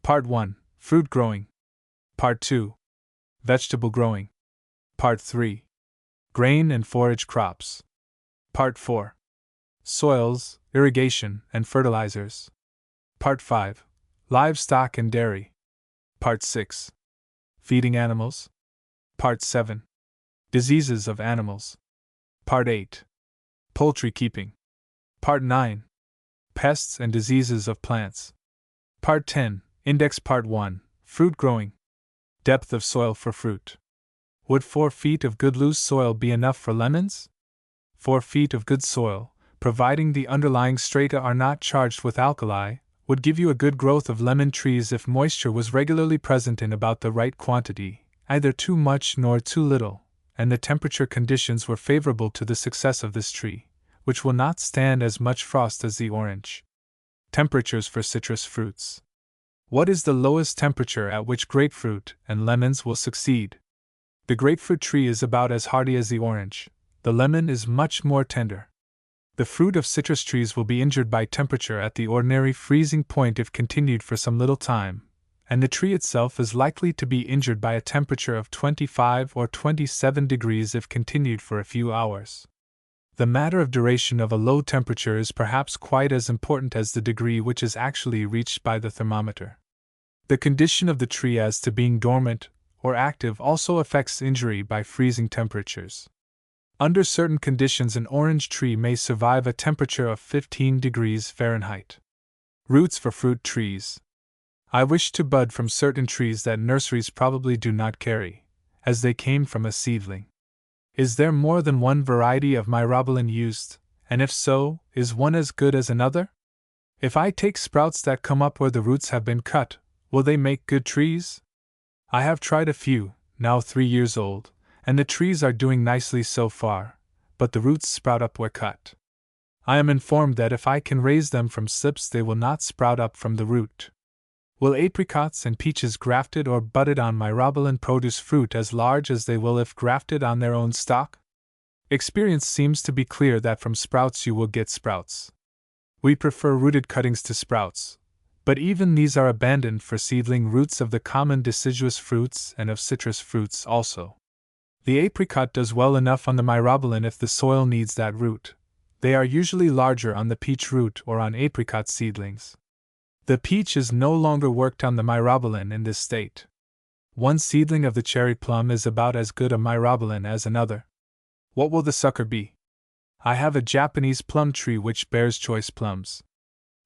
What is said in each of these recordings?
Part 1. Fruit growing. Part 2. Vegetable growing. Part 3. Grain and forage crops. Part 4. Soils, irrigation, and fertilizers. Part 5. Livestock and dairy. Part 6. Feeding animals. Part 7. Diseases of animals. Part 8. Poultry keeping. Part 9. Pests and diseases of plants. Part 10. Index. Part 1. Fruit growing. Depth of soil for fruit. Would 4 feet of good loose soil be enough for lemons? 4 feet of good soil, providing the underlying strata are not charged with alkali, would give you a good growth of lemon trees if moisture was regularly present in about the right quantity, either too much nor too little, and the temperature conditions were favorable to the success of this tree, which will not stand as much frost as the orange. Temperatures for citrus fruits. What is the lowest temperature at which grapefruit and lemons will succeed? The grapefruit tree is about as hardy as the orange. The lemon is much more tender. The fruit of citrus trees will be injured by temperature at the ordinary freezing point if continued for some little time, and the tree itself is likely to be injured by a temperature of 25 or 27 degrees if continued for a few hours. The matter of duration of a low temperature is perhaps quite as important as the degree which is actually reached by the thermometer. The condition of the tree as to being dormant or active also affects injury by freezing temperatures. Under certain conditions, an orange tree may survive a temperature of 15 degrees Fahrenheit. Roots for fruit trees. I wish to bud from certain trees that nurseries probably do not carry, as they came from a seedling. Is there more than one variety of myrobalan used, and if so, is one as good as another? If I take sprouts that come up where the roots have been cut, will they make good trees? I have tried a few, now 3 years old, and the trees are doing nicely so far, but the roots sprout up where cut. I am informed that if I can raise them from slips they will not sprout up from the root. Will apricots and peaches grafted or budded on myrobalan produce fruit as large as they will if grafted on their own stock? Experience seems to be clear that from sprouts you will get sprouts. We prefer rooted cuttings to sprouts, but even these are abandoned for seedling roots of the common deciduous fruits and of citrus fruits also. The apricot does well enough on the myrobalan if the soil needs that root. They are usually larger on the peach root or on apricot seedlings. The peach is no longer worked on the myrobalan in this state. One seedling of the cherry plum is about as good a myrobalan as another. What will the sucker be? I have a Japanese plum tree which bears choice plums.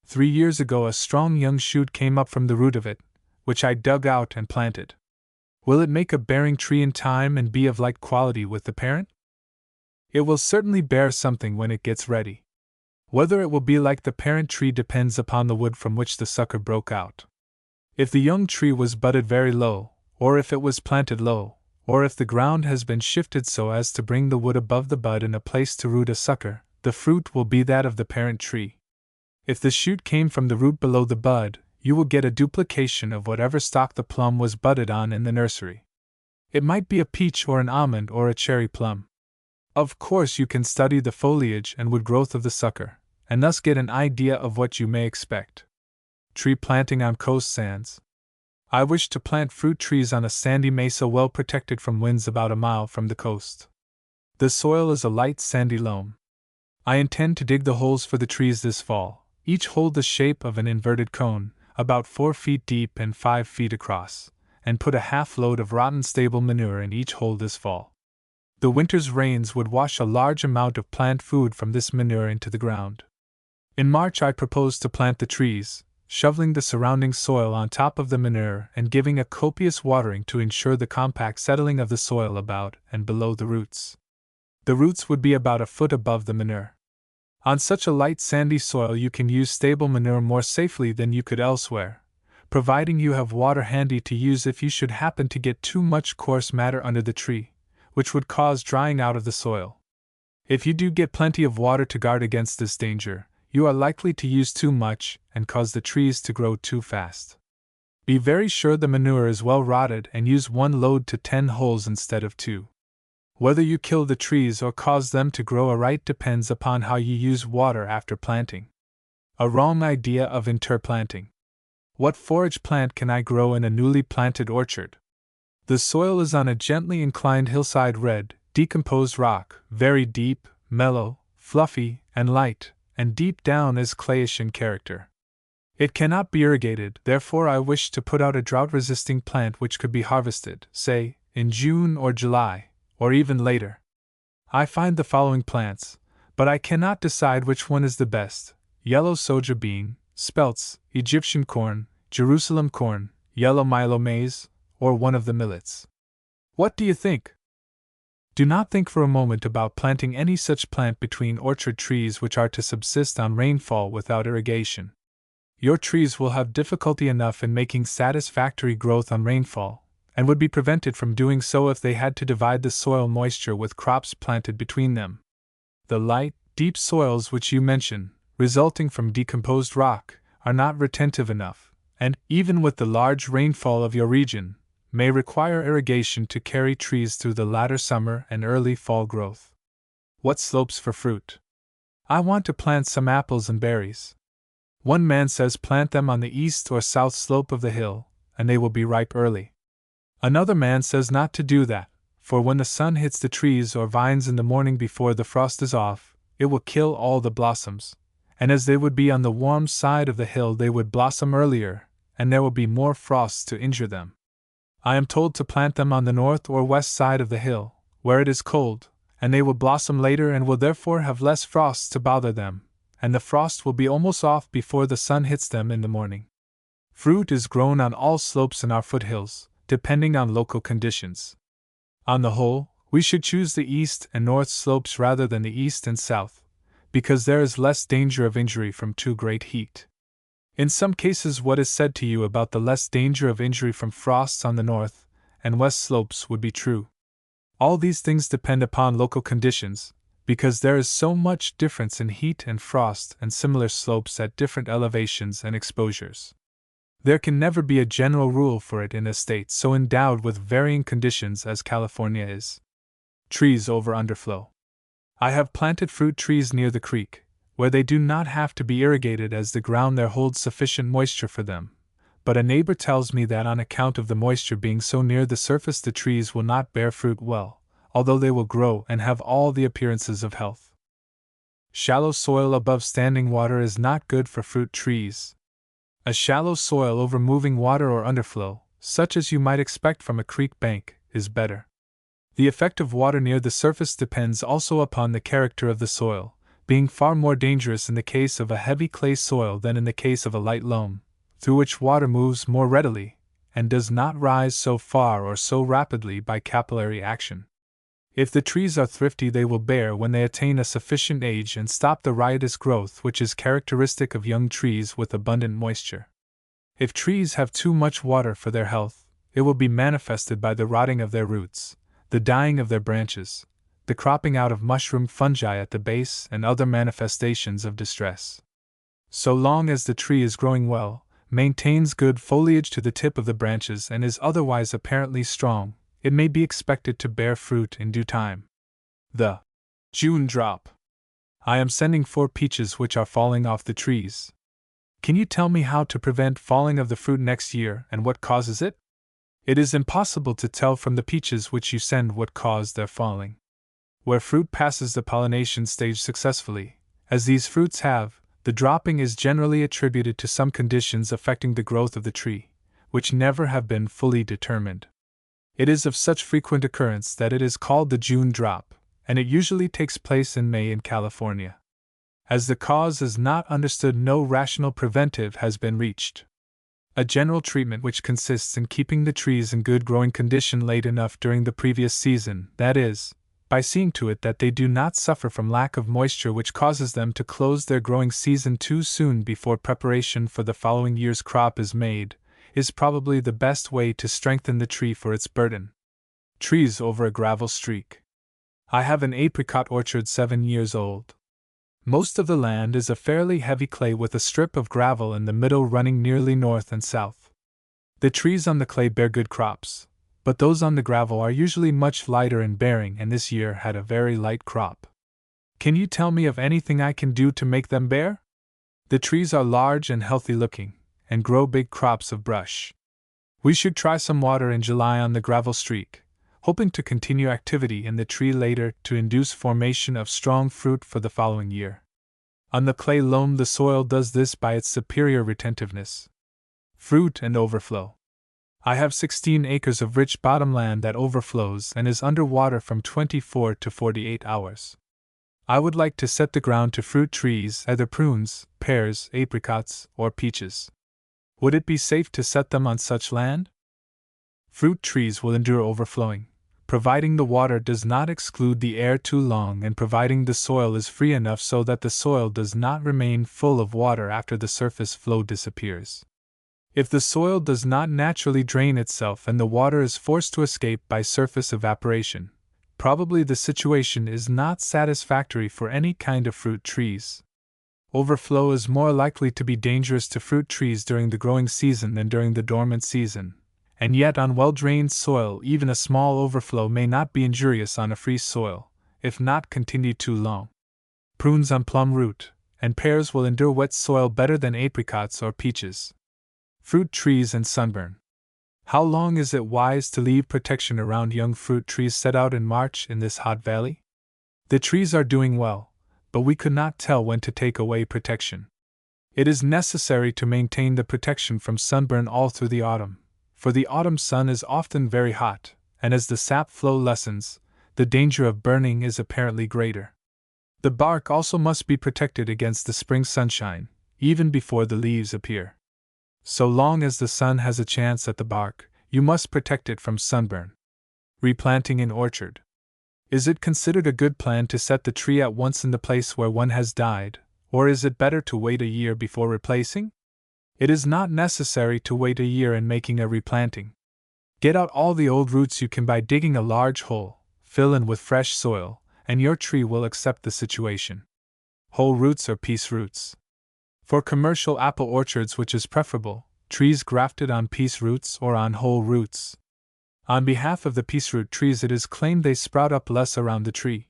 3 years ago a strong young shoot came up from the root of it, which I dug out and planted. Will it make a bearing tree in time and be of like quality with the parent? It will certainly bear something when it gets ready. Whether it will be like the parent tree depends upon the wood from which the sucker broke out. If the young tree was budded very low, or if it was planted low, or if the ground has been shifted so as to bring the wood above the bud in a place to root a sucker, the fruit will be that of the parent tree. If the shoot came from the root below the bud, you will get a duplication of whatever stock the plum was budded on in the nursery. It might be a peach or an almond or a cherry plum. Of course you can study the foliage and wood growth of the sucker, and thus get an idea of what you may expect. Tree planting on coast sands. I wish to plant fruit trees on a sandy mesa well protected from winds about a mile from the coast. The soil is a light sandy loam. I intend to dig the holes for the trees this fall, each hole the shape of an inverted cone, about 4 feet deep and 5 feet across, and put a half load of rotten stable manure in each hole this fall. The winter's rains would wash a large amount of plant food from this manure into the ground. In March I propose to plant the trees, shoveling the surrounding soil on top of the manure and giving a copious watering to ensure the compact settling of the soil about and below the roots. The roots would be about a foot above the manure. On such a light sandy soil you can use stable manure more safely than you could elsewhere, providing you have water handy to use if you should happen to get too much coarse matter under the tree, which would cause drying out of the soil. If you do get plenty of water to guard against this danger, you are likely to use too much and cause the trees to grow too fast. Be very sure the manure is well rotted and use 1 load to 10 holes instead of 2. Whether you kill the trees or cause them to grow aright depends upon how you use water after planting. A wrong idea of interplanting. What forage plant can I grow in a newly planted orchard? The soil is on a gently inclined hillside, red, decomposed rock, very deep, mellow, fluffy, and light, and deep down is clayish in character. It cannot be irrigated, therefore I wish to put out a drought-resisting plant which could be harvested, say, in June or July, or even later. I find the following plants, but I cannot decide which one is the best: yellow soja bean, spelts, Egyptian corn, Jerusalem corn, yellow Milo maize, or one of the millets. What do you think? Do not think for a moment about planting any such plant between orchard trees which are to subsist on rainfall without irrigation. Your trees will have difficulty enough in making satisfactory growth on rainfall, and would be prevented from doing so if they had to divide the soil moisture with crops planted between them. The light, deep soils which you mention, resulting from decomposed rock, are not retentive enough, and, even with the large rainfall of your region, may require irrigation to carry trees through the latter summer and early fall growth. What slopes for fruit? I want to plant some apples and berries. One man says plant them on the east or south slope of the hill, and they will be ripe early. Another man says not to do that, for when the sun hits the trees or vines in the morning before the frost is off, it will kill all the blossoms, and as they would be on the warm side of the hill they would blossom earlier, and there will be more frosts to injure them. I am told to plant them on the north or west side of the hill, where it is cold, and they will blossom later and will therefore have less frosts to bother them, and the frost will be almost off before the sun hits them in the morning. Fruit is grown on all slopes in our foothills, depending on local conditions. On the whole, we should choose the east and north slopes rather than the east and south, because there is less danger of injury from too great heat. In some cases, what is said to you about the less danger of injury from frosts on the north and west slopes would be true. All these things depend upon local conditions, because there is so much difference in heat and frost and similar slopes at different elevations and exposures. There can never be a general rule for it in a state so endowed with varying conditions as California is. Trees over underflow. I have planted fruit trees near the creek, where they do not have to be irrigated as the ground there holds sufficient moisture for them, but a neighbor tells me that on account of the moisture being so near the surface the trees will not bear fruit well, although they will grow and have all the appearances of health. Shallow soil above standing water is not good for fruit trees. A shallow soil over moving water or underflow, such as you might expect from a creek bank, is better. The effect of water near the surface depends also upon the character of the soil, being far more dangerous in the case of a heavy clay soil than in the case of a light loam, through which water moves more readily, and does not rise so far or so rapidly by capillary action. If the trees are thrifty, they will bear when they attain a sufficient age and stop the riotous growth which is characteristic of young trees with abundant moisture. If trees have too much water for their health, it will be manifested by the rotting of their roots, the dying of their branches, the cropping out of mushroom fungi at the base, and other manifestations of distress. So long as the tree is growing well, maintains good foliage to the tip of the branches, and is otherwise apparently strong, it may be expected to bear fruit in due time. The June drop. I am sending 4 peaches which are falling off the trees. Can you tell me how to prevent falling of the fruit next year and what causes it? It is impossible to tell from the peaches which you send what caused their falling. Where fruit passes the pollination stage successfully, as these fruits have, the dropping is generally attributed to some conditions affecting the growth of the tree, which never have been fully determined. It is of such frequent occurrence that it is called the June drop, and it usually takes place in May in California. As the cause is not understood, no rational preventive has been reached. A general treatment which consists in keeping the trees in good growing condition late enough during the previous season, that is, by seeing to it that they do not suffer from lack of moisture which causes them to close their growing season too soon before preparation for the following year's crop is made, is probably the best way to strengthen the tree for its burden. Trees over a gravel streak. I have an apricot orchard 7 years old. Most of the land is a fairly heavy clay with a strip of gravel in the middle running nearly north and south. The trees on the clay bear good crops, but those on the gravel are usually much lighter in bearing, and this year had a very light crop. Can you tell me of anything I can do to make them bear? The trees are large and healthy looking, and grow big crops of brush. We should try some water in July on the gravel streak, hoping to continue activity in the tree later to induce formation of strong fruit for the following year. On the clay loam, the soil does this by its superior retentiveness. Fruit and overflow. I have 16 acres of rich bottomland that overflows and is under water from 24 to 48 hours. I would like to set the ground to fruit trees, either prunes, pears, apricots, or peaches. Would it be safe to set them on such land? Fruit trees will endure overflowing, providing the water does not exclude the air too long and providing the soil is free enough so that the soil does not remain full of water after the surface flow disappears. If the soil does not naturally drain itself and the water is forced to escape by surface evaporation, probably the situation is not satisfactory for any kind of fruit trees. Overflow is more likely to be dangerous to fruit trees during the growing season than during the dormant season, and yet on well-drained soil even a small overflow may not be injurious on a free soil, if not continued too long. Prunes on plum root and pears will endure wet soil better than apricots or peaches. Fruit trees and sunburn. How long is it wise to leave protection around young fruit trees set out in March in this hot valley? The trees are doing well, but we could not tell when to take away protection. It is necessary to maintain the protection from sunburn all through the autumn, for the autumn sun is often very hot, and as the sap flow lessens, the danger of burning is apparently greater. The bark also must be protected against the spring sunshine, even before the leaves appear. So long as the sun has a chance at the bark, you must protect it from sunburn. Replanting in orchard. Is it considered a good plan to set the tree at once in the place where one has died, or is it better to wait a year before replacing? It is not necessary to wait a year in making a replanting. Get out all the old roots you can by digging a large hole, fill in with fresh soil, and your tree will accept the situation. Whole roots or piece roots. For commercial apple orchards, which is preferable, trees grafted on piece roots or on whole roots. On behalf of the piece root trees, it is claimed they sprout up less around the tree.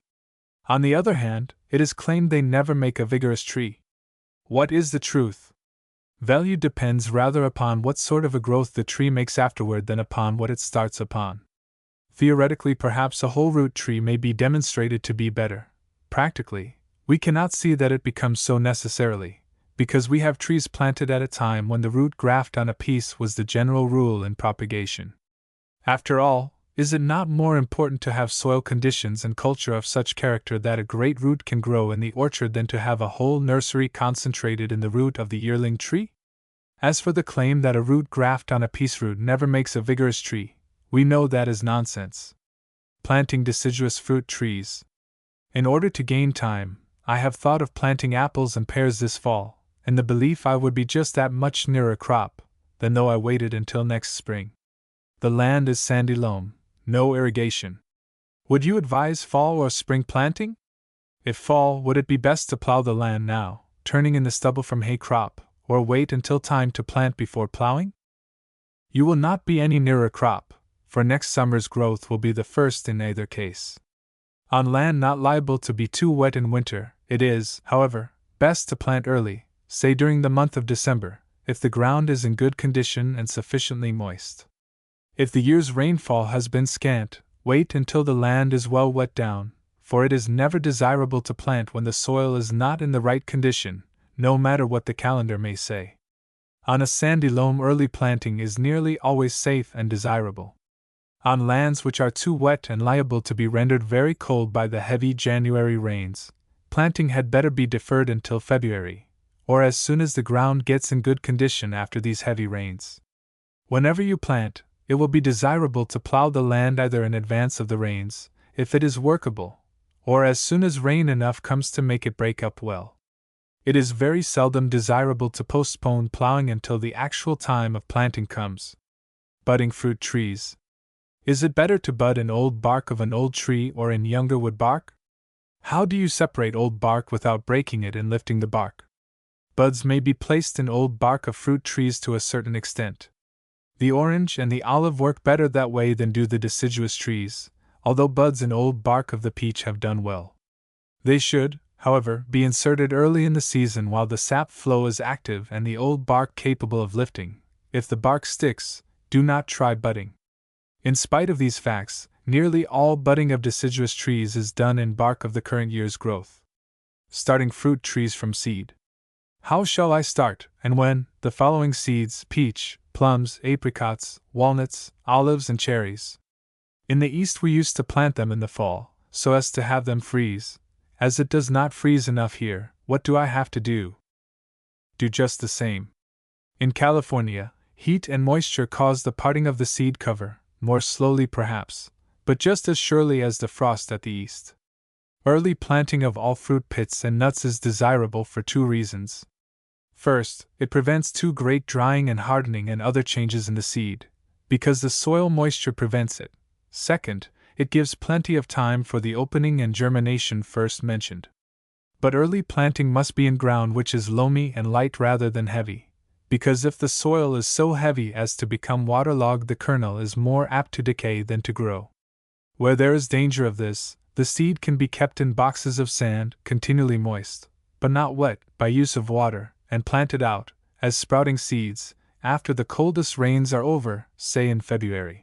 On the other hand, it is claimed they never make a vigorous tree. What is the truth? Value depends rather upon what sort of a growth the tree makes afterward than upon what it starts upon. Theoretically, perhaps a whole root tree may be demonstrated to be better. Practically, we cannot see that it becomes so necessarily, because we have trees planted at a time when the root graft on a piece was the general rule in propagation. After all, is it not more important to have soil conditions and culture of such character that a great root can grow in the orchard than to have a whole nursery concentrated in the root of the yearling tree? As for the claim that a root graft on a piece root never makes a vigorous tree, we know that is nonsense. Planting deciduous fruit trees. In order to gain time, I have thought of planting apples and pears this fall, in the belief I would be just that much nearer crop than though I waited until next spring. The land is sandy loam, no irrigation. Would you advise fall or spring planting? If fall, would it be best to plow the land now, turning in the stubble from hay crop, or wait until time to plant before plowing? You will not be any nearer crop, for next summer's growth will be the first in either case. On land not liable to be too wet in winter, it is, however, best to plant early, say during the month of December, if the ground is in good condition and sufficiently moist. If the year's rainfall has been scant, wait until the land is well wet down, for it is never desirable to plant when the soil is not in the right condition, no matter what the calendar may say. On a sandy loam, early planting is nearly always safe and desirable. On lands which are too wet and liable to be rendered very cold by the heavy January rains, planting had better be deferred until February, or as soon as the ground gets in good condition after these heavy rains. Whenever you plant, it will be desirable to plow the land either in advance of the rains, if it is workable, or as soon as rain enough comes to make it break up well. It is very seldom desirable to postpone plowing until the actual time of planting comes. Budding fruit trees. Is it better to bud in old bark of an old tree or in younger wood bark? How do you separate old bark without breaking it and lifting the bark? Buds may be placed in old bark of fruit trees to a certain extent. The orange and the olive work better that way than do the deciduous trees, although buds in old bark of the peach have done well. They should, however, be inserted early in the season while the sap flow is active and the old bark capable of lifting. If the bark sticks, do not try budding. In spite of these facts, nearly all budding of deciduous trees is done in bark of the current year's growth. Starting fruit trees from seed. How shall I start, and when? The following seeds: peach, plums, apricots, walnuts, olives, and cherries. In the East we used to plant them in the fall, so as to have them freeze. As it does not freeze enough here, what do I have to do? Do just the same. In California, heat and moisture cause the parting of the seed cover, more slowly perhaps, but just as surely as the frost at the East. Early planting of all fruit pits and nuts is desirable for two reasons. First, it prevents too great drying and hardening and other changes in the seed, because the soil moisture prevents it. Second, it gives plenty of time for the opening and germination first mentioned. But early planting must be in ground which is loamy and light rather than heavy, because if the soil is so heavy as to become waterlogged, the kernel is more apt to decay than to grow. Where there is danger of this, the seed can be kept in boxes of sand, continually moist, but not wet, by use of water, and planted out, as sprouting seeds, after the coldest rains are over, say in February.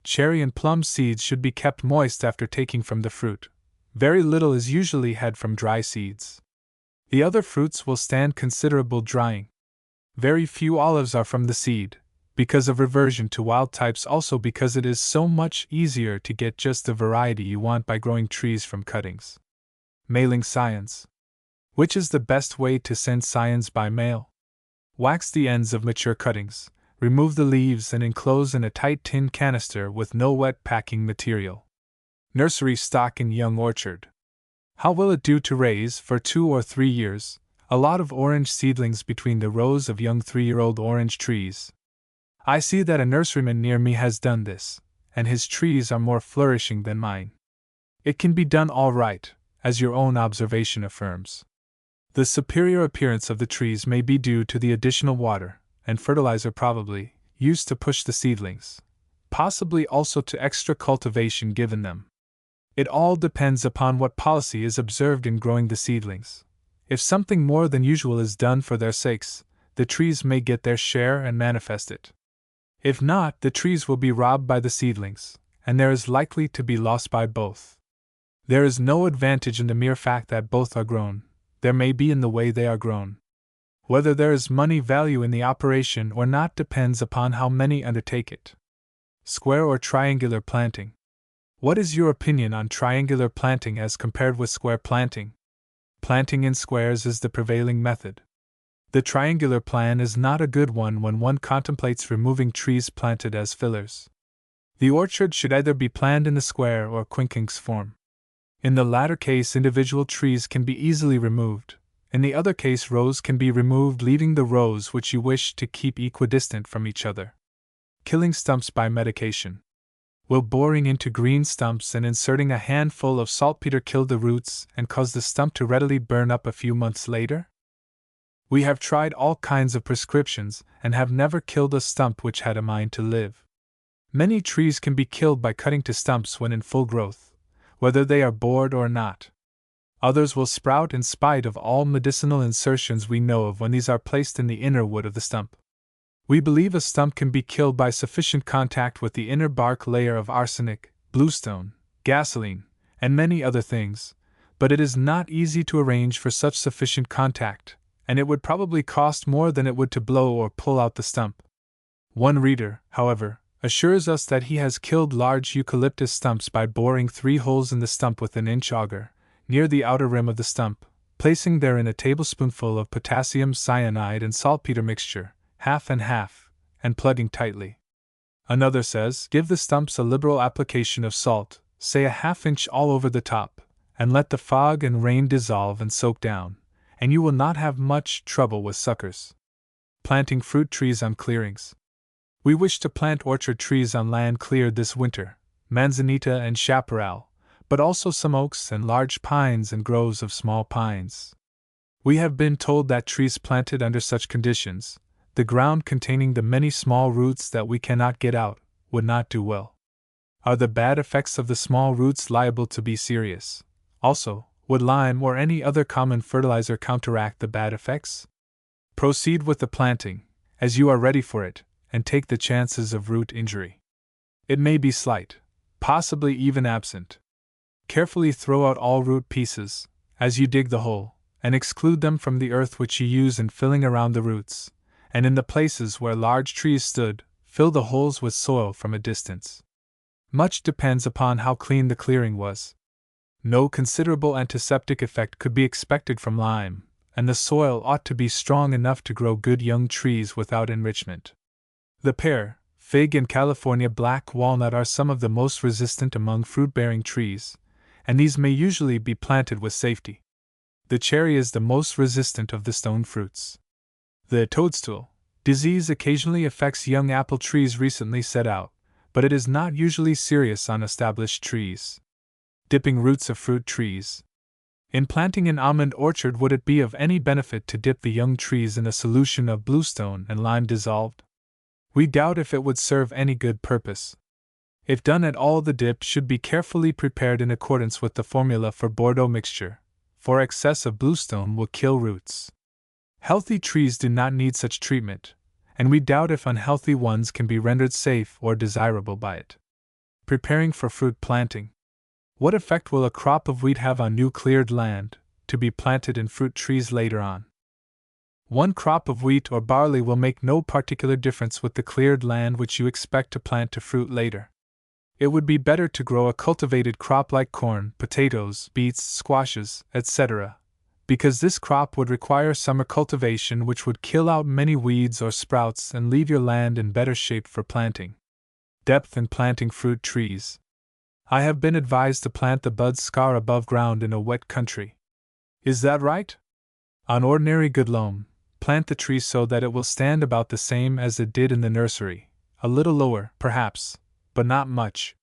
Cherry and plum seeds should be kept moist after taking from the fruit. Very little is usually had from dry seeds. The other fruits will stand considerable drying. Very few olives are from the seed, because of reversion to wild types, also because it is so much easier to get just the variety you want by growing trees from cuttings. Mailing scions. Which is the best way to send scions by mail? Wax the ends of mature cuttings, remove the leaves and enclose in a tight tin canister with no wet packing material. Nursery stock in young orchard. How will it do to raise, for 2 or 3 years, a lot of orange seedlings between the rows of young 3-year-old orange trees? I see that a nurseryman near me has done this, and his trees are more flourishing than mine. It can be done all right, as your own observation affirms. The superior appearance of the trees may be due to the additional water, and fertilizer probably, used to push the seedlings, possibly also to extra cultivation given them. It all depends upon what policy is observed in growing the seedlings. If something more than usual is done for their sakes, the trees may get their share and manifest it. If not, the trees will be robbed by the seedlings, and there is likely to be loss by both. There is no advantage in the mere fact that both are grown. There may be in the way they are grown. Whether there is money value in the operation or not depends upon how many undertake it. Square or triangular planting. What is your opinion on triangular planting as compared with square planting? Planting in squares is the prevailing method. The triangular plan is not a good one when one contemplates removing trees planted as fillers. The orchard should either be planned in the square or quincunx form. In the latter case, individual trees can be easily removed. In the other case, rows can be removed, leaving the rows which you wish to keep equidistant from each other. Killing stumps by medication. Will boring into green stumps and inserting a handful of saltpeter kill the roots and cause the stump to readily burn up a few months later? We have tried all kinds of prescriptions and have never killed a stump which had a mind to live. Many trees can be killed by cutting to stumps when in full growth, whether they are bored or not. Others will sprout in spite of all medicinal insertions we know of when these are placed in the inner wood of the stump. We believe a stump can be killed by sufficient contact with the inner bark layer of arsenic, bluestone, gasoline, and many other things, but it is not easy to arrange for such sufficient contact, and it would probably cost more than it would to blow or pull out the stump. One reader, however, assures us that he has killed large eucalyptus stumps by boring 3 holes in the stump with an inch auger, near the outer rim of the stump, placing therein a tablespoonful of potassium cyanide and saltpeter mixture, half and half, and plugging tightly. Another says, give the stumps a liberal application of salt, say a ½ inch all over the top, and let the fog and rain dissolve and soak down, and you will not have much trouble with suckers. Planting fruit trees on clearings. We wish to plant orchard trees on land cleared this winter, manzanita and chaparral, but also some oaks and large pines and groves of small pines. We have been told that trees planted under such conditions, the ground containing the many small roots that we cannot get out, would not do well. Are the bad effects of the small roots liable to be serious? Also, Would lime or any other common fertilizer counteract the bad effects? Proceed with the planting, as you are ready for it, and take the chances of root injury. It may be slight, possibly even absent. Carefully throw out all root pieces, as you dig the hole, and exclude them from the earth which you use in filling around the roots, and in the places where large trees stood, fill the holes with soil from a distance. Much depends upon how clean the clearing was. No considerable antiseptic effect could be expected from lime, and the soil ought to be strong enough to grow good young trees without enrichment. The pear, fig, and California black walnut are some of the most resistant among fruit-bearing trees, and these may usually be planted with safety. The cherry is the most resistant of the stone fruits. The toadstool disease occasionally affects young apple trees recently set out, but it is not usually serious on established trees. Dipping roots of fruit trees. In planting an almond orchard, would it be of any benefit to dip the young trees in a solution of bluestone and lime dissolved? We doubt if it would serve any good purpose. If done at all, the dip should be carefully prepared in accordance with the formula for Bordeaux mixture, for excess of bluestone will kill roots. Healthy trees do not need such treatment, and we doubt if unhealthy ones can be rendered safe or desirable by it. Preparing for fruit planting. What effect will a crop of wheat have on new cleared land, to be planted in fruit trees later on? One crop of wheat or barley will make no particular difference with the cleared land which you expect to plant to fruit later. It would be better to grow a cultivated crop like corn, potatoes, beets, squashes, etc., because this crop would require summer cultivation, which would kill out many weeds or sprouts and leave your land in better shape for planting. Depth in planting fruit trees. I have been advised to plant the bud scar above ground in a wet country. Is that right? On ordinary good loam, plant the tree so that it will stand about the same as it did in the nursery, a little lower, perhaps, but not much.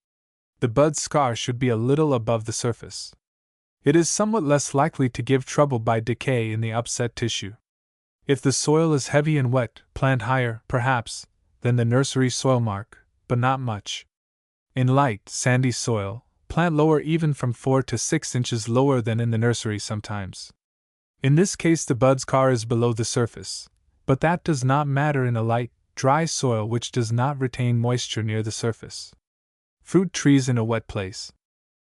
The bud scar should be a little above the surface. It is somewhat less likely to give trouble by decay in the upset tissue. If the soil is heavy and wet, plant higher, perhaps, than the nursery soil mark, but not much. In light, sandy soil, plant lower, even from 4 to 6 inches lower than in the nursery sometimes. In this case, the bud scar is below the surface, but that does not matter in a light, dry soil which does not retain moisture near the surface. Fruit trees in a wet place.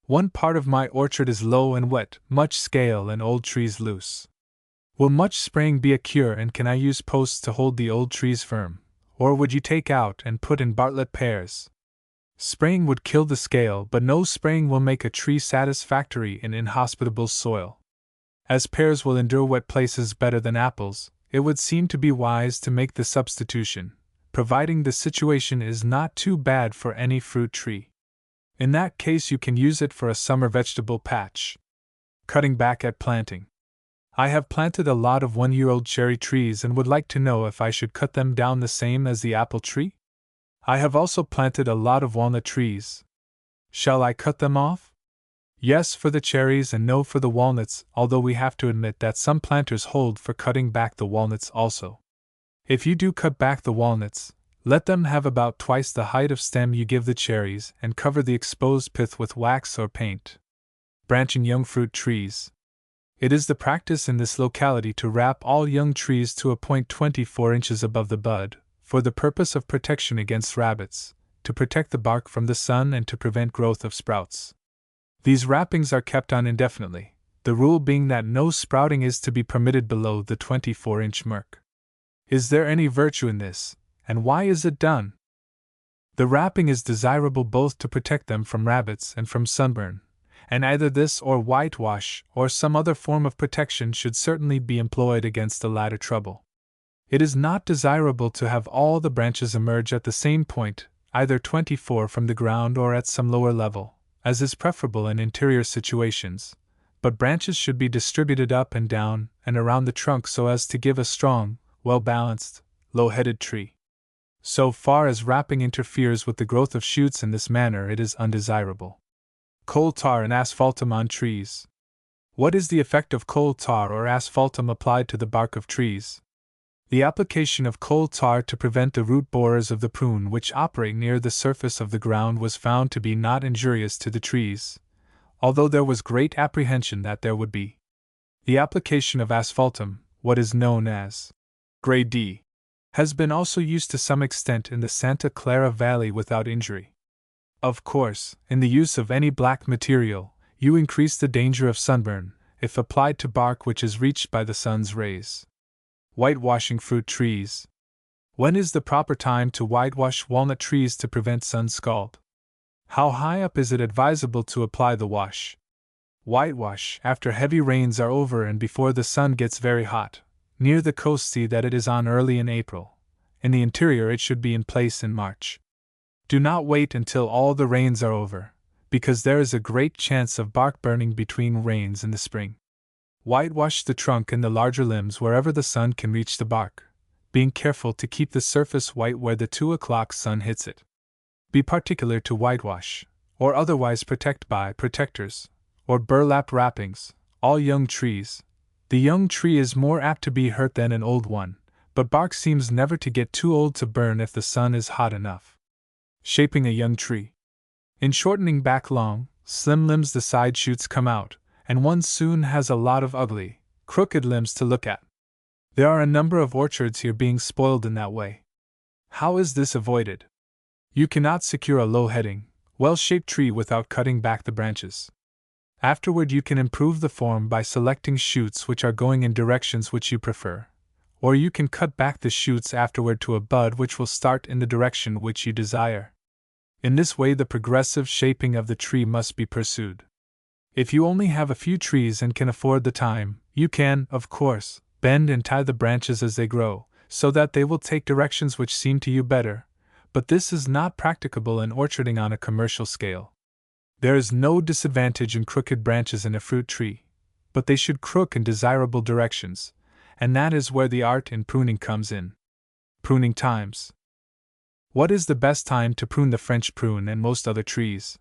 One part of my orchard is low and wet, much scale and old trees loose. Will much spraying be a cure, and can I use posts to hold the old trees firm, or would you take out and put in Bartlett pears? Spraying would kill the scale, but no spraying will make a tree satisfactory in inhospitable soil. As pears will endure wet places better than apples, it would seem to be wise to make the substitution, providing the situation is not too bad for any fruit tree. In that case, you can use it for a summer vegetable patch. Cutting back at planting. I have planted a lot of 1-year-old cherry trees and would like to know if I should cut them down the same as the apple tree. I have also planted a lot of walnut trees. Shall I cut them off? Yes for the cherries and no for the walnuts, although we have to admit that some planters hold for cutting back the walnuts also. If you do cut back the walnuts, let them have about twice the height of stem you give the cherries, and cover the exposed pith with wax or paint. Branching young fruit trees. It is the practice in this locality to wrap all young trees to a point 24 inches above the bud, for the purpose of protection against rabbits, to protect the bark from the sun and to prevent growth of sprouts. These wrappings are kept on indefinitely, the rule being that no sprouting is to be permitted below the 24-inch mark. Is there any virtue in this? And why is it done? The wrapping is desirable both to protect them from rabbits and from sunburn, and either this or whitewash or some other form of protection should certainly be employed against the latter trouble. It is not desirable to have all the branches emerge at the same point, either 24 from the ground or at some lower level, as is preferable in interior situations, but branches should be distributed up and down and around the trunk so as to give a strong, well-balanced, low-headed tree. So far as wrapping interferes with the growth of shoots in this manner, it is undesirable. Coal tar and asphaltum on trees. What is the effect of coal tar or asphaltum applied to the bark of trees? The application of coal tar to prevent the root borers of the prune which operate near the surface of the ground was found to be not injurious to the trees, although there was great apprehension that there would be. The application of asphaltum, what is known as grade D, has been also used to some extent in the Santa Clara Valley without injury. Of course, in the use of any black material, you increase the danger of sunburn, if applied to bark which is reached by the sun's rays. Whitewashing fruit trees. When is the proper time to whitewash walnut trees to prevent sun scald? How high up is it advisable to apply the wash? Whitewash after heavy rains are over and before the sun gets very hot. Near the coast, see that it is on early in April. In the interior, it should be in place in March. Do not wait until all the rains are over, because there is a great chance of bark burning between rains in the spring. Whitewash the trunk and the larger limbs wherever the sun can reach the bark, being careful to keep the surface white where the 2 o'clock sun hits it. Be particular to whitewash, or otherwise protect by protectors, or burlap wrappings, all young trees. The young tree is more apt to be hurt than an old one, but bark seems never to get too old to burn if the sun is hot enough. Shaping a young tree. In shortening back long, slim limbs the side shoots come out, and one soon has a lot of ugly, crooked limbs to look at. There are a number of orchards here being spoiled in that way. How is this avoided? You cannot secure a low-heading, well-shaped tree without cutting back the branches. Afterward you can improve the form by selecting shoots which are going in directions which you prefer, or you can cut back the shoots afterward to a bud which will start in the direction which you desire. In this way the progressive shaping of the tree must be pursued. If you only have a few trees and can afford the time, you can, of course, bend and tie the branches as they grow, so that they will take directions which seem to you better, but this is not practicable in orcharding on a commercial scale. There is no disadvantage in crooked branches in a fruit tree, but they should crook in desirable directions, and that is where the art in pruning comes in. Pruning times. What is the best time to prune the French prune and most other trees?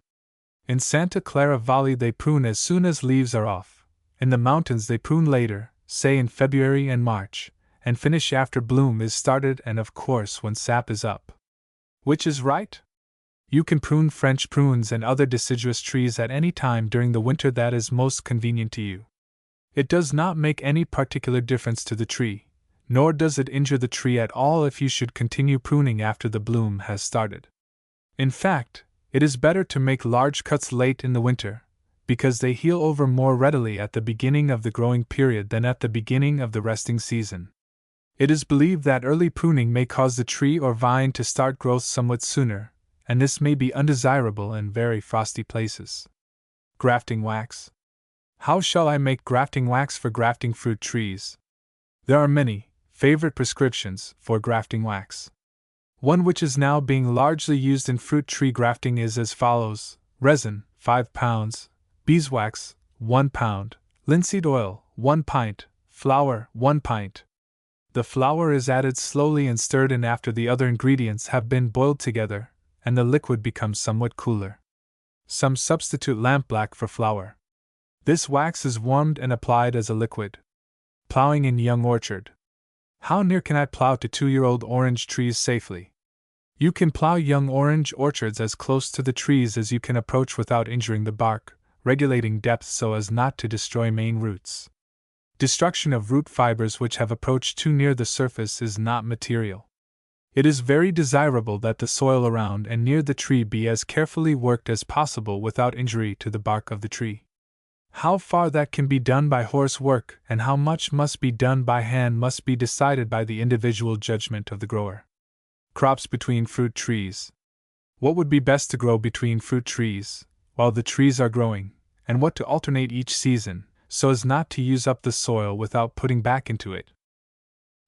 In Santa Clara Valley they prune as soon as leaves are off. In the mountains they prune later, say in February and March, and finish after bloom is started and of course when sap is up. Which is right? You can prune French prunes and other deciduous trees at any time during the winter that is most convenient to you. It does not make any particular difference to the tree, nor does it injure the tree at all if you should continue pruning after the bloom has started. In fact, it is better to make large cuts late in the winter, because they heal over more readily at the beginning of the growing period than at the beginning of the resting season. It is believed that early pruning may cause the tree or vine to start growth somewhat sooner, and this may be undesirable in very frosty places. Grafting wax. How shall I make grafting wax for grafting fruit trees? There are many favorite prescriptions for grafting wax. One which is now being largely used in fruit tree grafting is as follows: resin, 5 pounds, beeswax, 1 pound, linseed oil, 1 pint, flour, 1 pint. The flour is added slowly and stirred in after the other ingredients have been boiled together, and the liquid becomes somewhat cooler. Some substitute lampblack for flour. This wax is warmed and applied as a liquid. Plowing in young orchard. How near can I plow to 2-year-old orange trees safely? You can plow young orange orchards as close to the trees as you can approach without injuring the bark, regulating depth so as not to destroy main roots. Destruction of root fibers which have approached too near the surface is not material. It is very desirable that the soil around and near the tree be as carefully worked as possible without injury to the bark of the tree. How far that can be done by horse work and how much must be done by hand must be decided by the individual judgment of the grower. Crops between fruit trees. What would be best to grow between fruit trees, while the trees are growing, and what to alternate each season, so as not to use up the soil without putting back into it.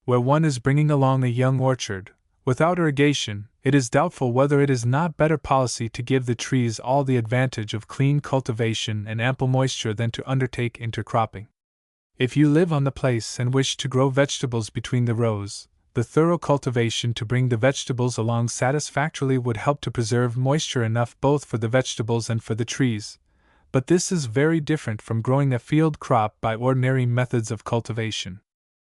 Where one is bringing along a young orchard, without irrigation, it is doubtful whether it is not better policy to give the trees all the advantage of clean cultivation and ample moisture than to undertake intercropping. If you live on the place and wish to grow vegetables between the rows, the thorough cultivation to bring the vegetables along satisfactorily would help to preserve moisture enough both for the vegetables and for the trees, but this is very different from growing a field crop by ordinary methods of cultivation.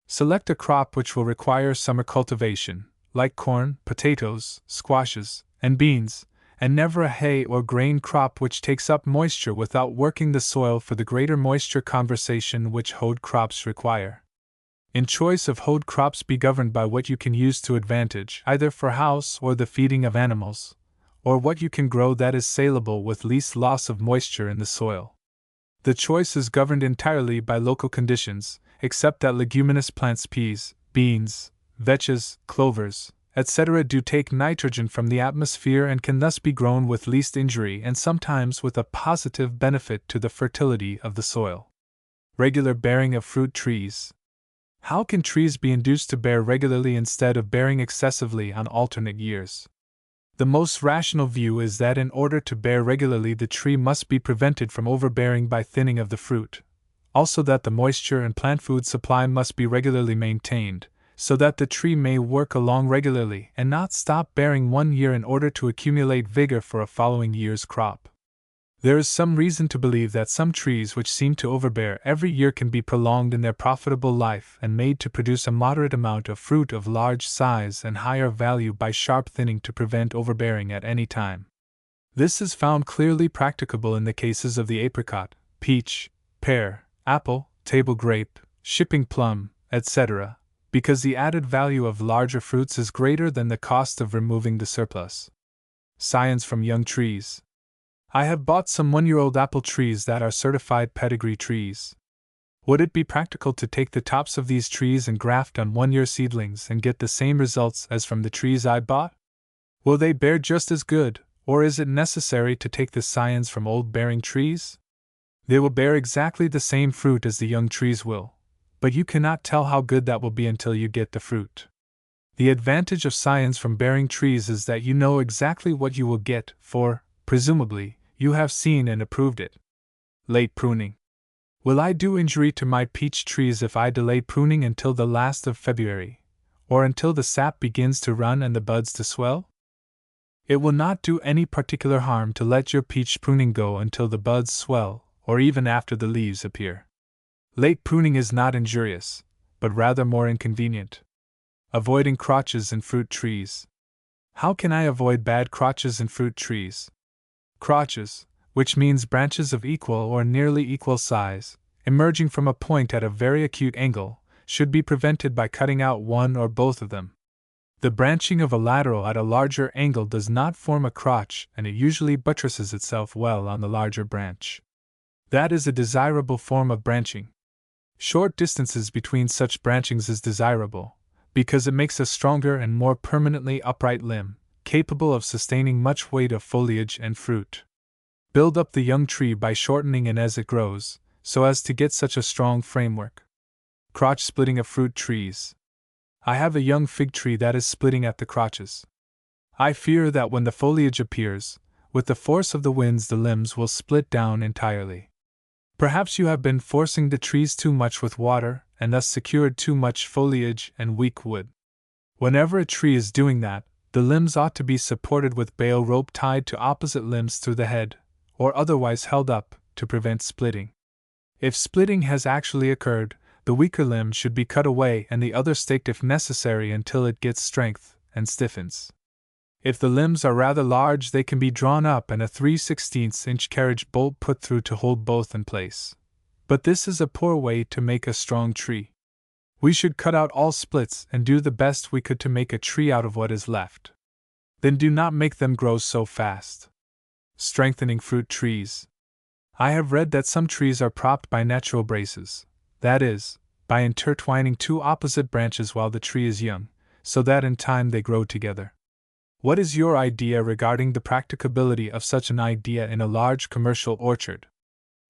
Select a crop which will require summer cultivation, like corn, potatoes, squashes, and beans, and never a hay or grain crop which takes up moisture without working the soil for the greater moisture conservation which hoed crops require. In choice of hoed crops, be governed by what you can use to advantage, either for house or the feeding of animals, or what you can grow that is saleable with least loss of moisture in the soil. The choice is governed entirely by local conditions, except that leguminous plants, peas, beans, vetches, clovers, etc., do take nitrogen from the atmosphere and can thus be grown with least injury and sometimes with a positive benefit to the fertility of the soil. Regular bearing of fruit trees. How can trees be induced to bear regularly instead of bearing excessively on alternate years? The most rational view is that in order to bear regularly, the tree must be prevented from overbearing by thinning of the fruit. Also, that the moisture and plant food supply must be regularly maintained, so that the tree may work along regularly and not stop bearing one year in order to accumulate vigor for a following year's crop. There is some reason to believe that some trees which seem to overbear every year can be prolonged in their profitable life and made to produce a moderate amount of fruit of large size and higher value by sharp thinning to prevent overbearing at any time. This is found clearly practicable in the cases of the apricot, peach, pear, apple, table grape, shipping plum, etc., because the added value of larger fruits is greater than the cost of removing the surplus. Science from young trees. I have bought some 1-year-old apple trees that are certified pedigree trees. Would it be practical to take the tops of these trees and graft on 1-year seedlings and get the same results as from the trees I bought? Will they bear just as good, or is it necessary to take the science from old bearing trees? They will bear exactly the same fruit as the young trees will, but you cannot tell how good that will be until you get the fruit. The advantage of science from bearing trees is that you know exactly what you will get, for, presumably, you have seen and approved it. Late pruning. Will I do injury to my peach trees if I delay pruning until the last of February, or until the sap begins to run and the buds to swell? It will not do any particular harm to let your peach pruning go until the buds swell, or even after the leaves appear. Late pruning is not injurious, but rather more inconvenient. Avoiding crotches in fruit trees. How can I avoid bad crotches in fruit trees? Crotches, which means branches of equal or nearly equal size, emerging from a point at a very acute angle, should be prevented by cutting out one or both of them. The branching of a lateral at a larger angle does not form a crotch, and it usually buttresses itself well on the larger branch. That is a desirable form of branching. Short distances between such branchings is desirable, because it makes a stronger and more permanently upright limb, capable of sustaining much weight of foliage and fruit. Build up the young tree by shortening it as it grows, so as to get such a strong framework. Crotch splitting of fruit trees. I have a young fig tree that is splitting at the crotches. I fear that when the foliage appears, with the force of the winds the limbs will split down entirely. Perhaps you have been forcing the trees too much with water, and thus secured too much foliage and weak wood. Whenever a tree is doing that, the limbs ought to be supported with bale rope tied to opposite limbs through the head, or otherwise held up, to prevent splitting. If splitting has actually occurred, the weaker limb should be cut away and the other staked if necessary until it gets strength and stiffens. If the limbs are rather large, they can be drawn up and a 3/16-inch carriage bolt put through to hold both in place. But this is a poor way to make a strong tree. We should cut out all splits and do the best we could to make a tree out of what is left. Then do not make them grow so fast. Strengthening fruit trees. I have read that some trees are propped by natural braces, that is, by intertwining two opposite branches while the tree is young, so that in time they grow together. What is your idea regarding the practicability of such an idea in a large commercial orchard?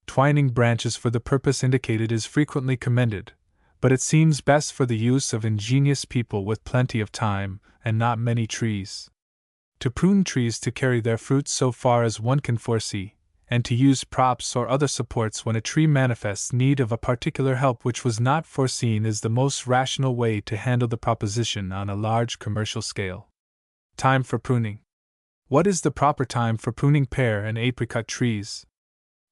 Twining branches for the purpose indicated is frequently commended, but it seems best for the use of ingenious people with plenty of time and not many trees. To prune trees to carry their fruits so far as one can foresee, and to use props or other supports when a tree manifests need of a particular help which was not foreseen is the most rational way to handle the proposition on a large commercial scale. Time for pruning. What is the proper time for pruning pear and apricot trees?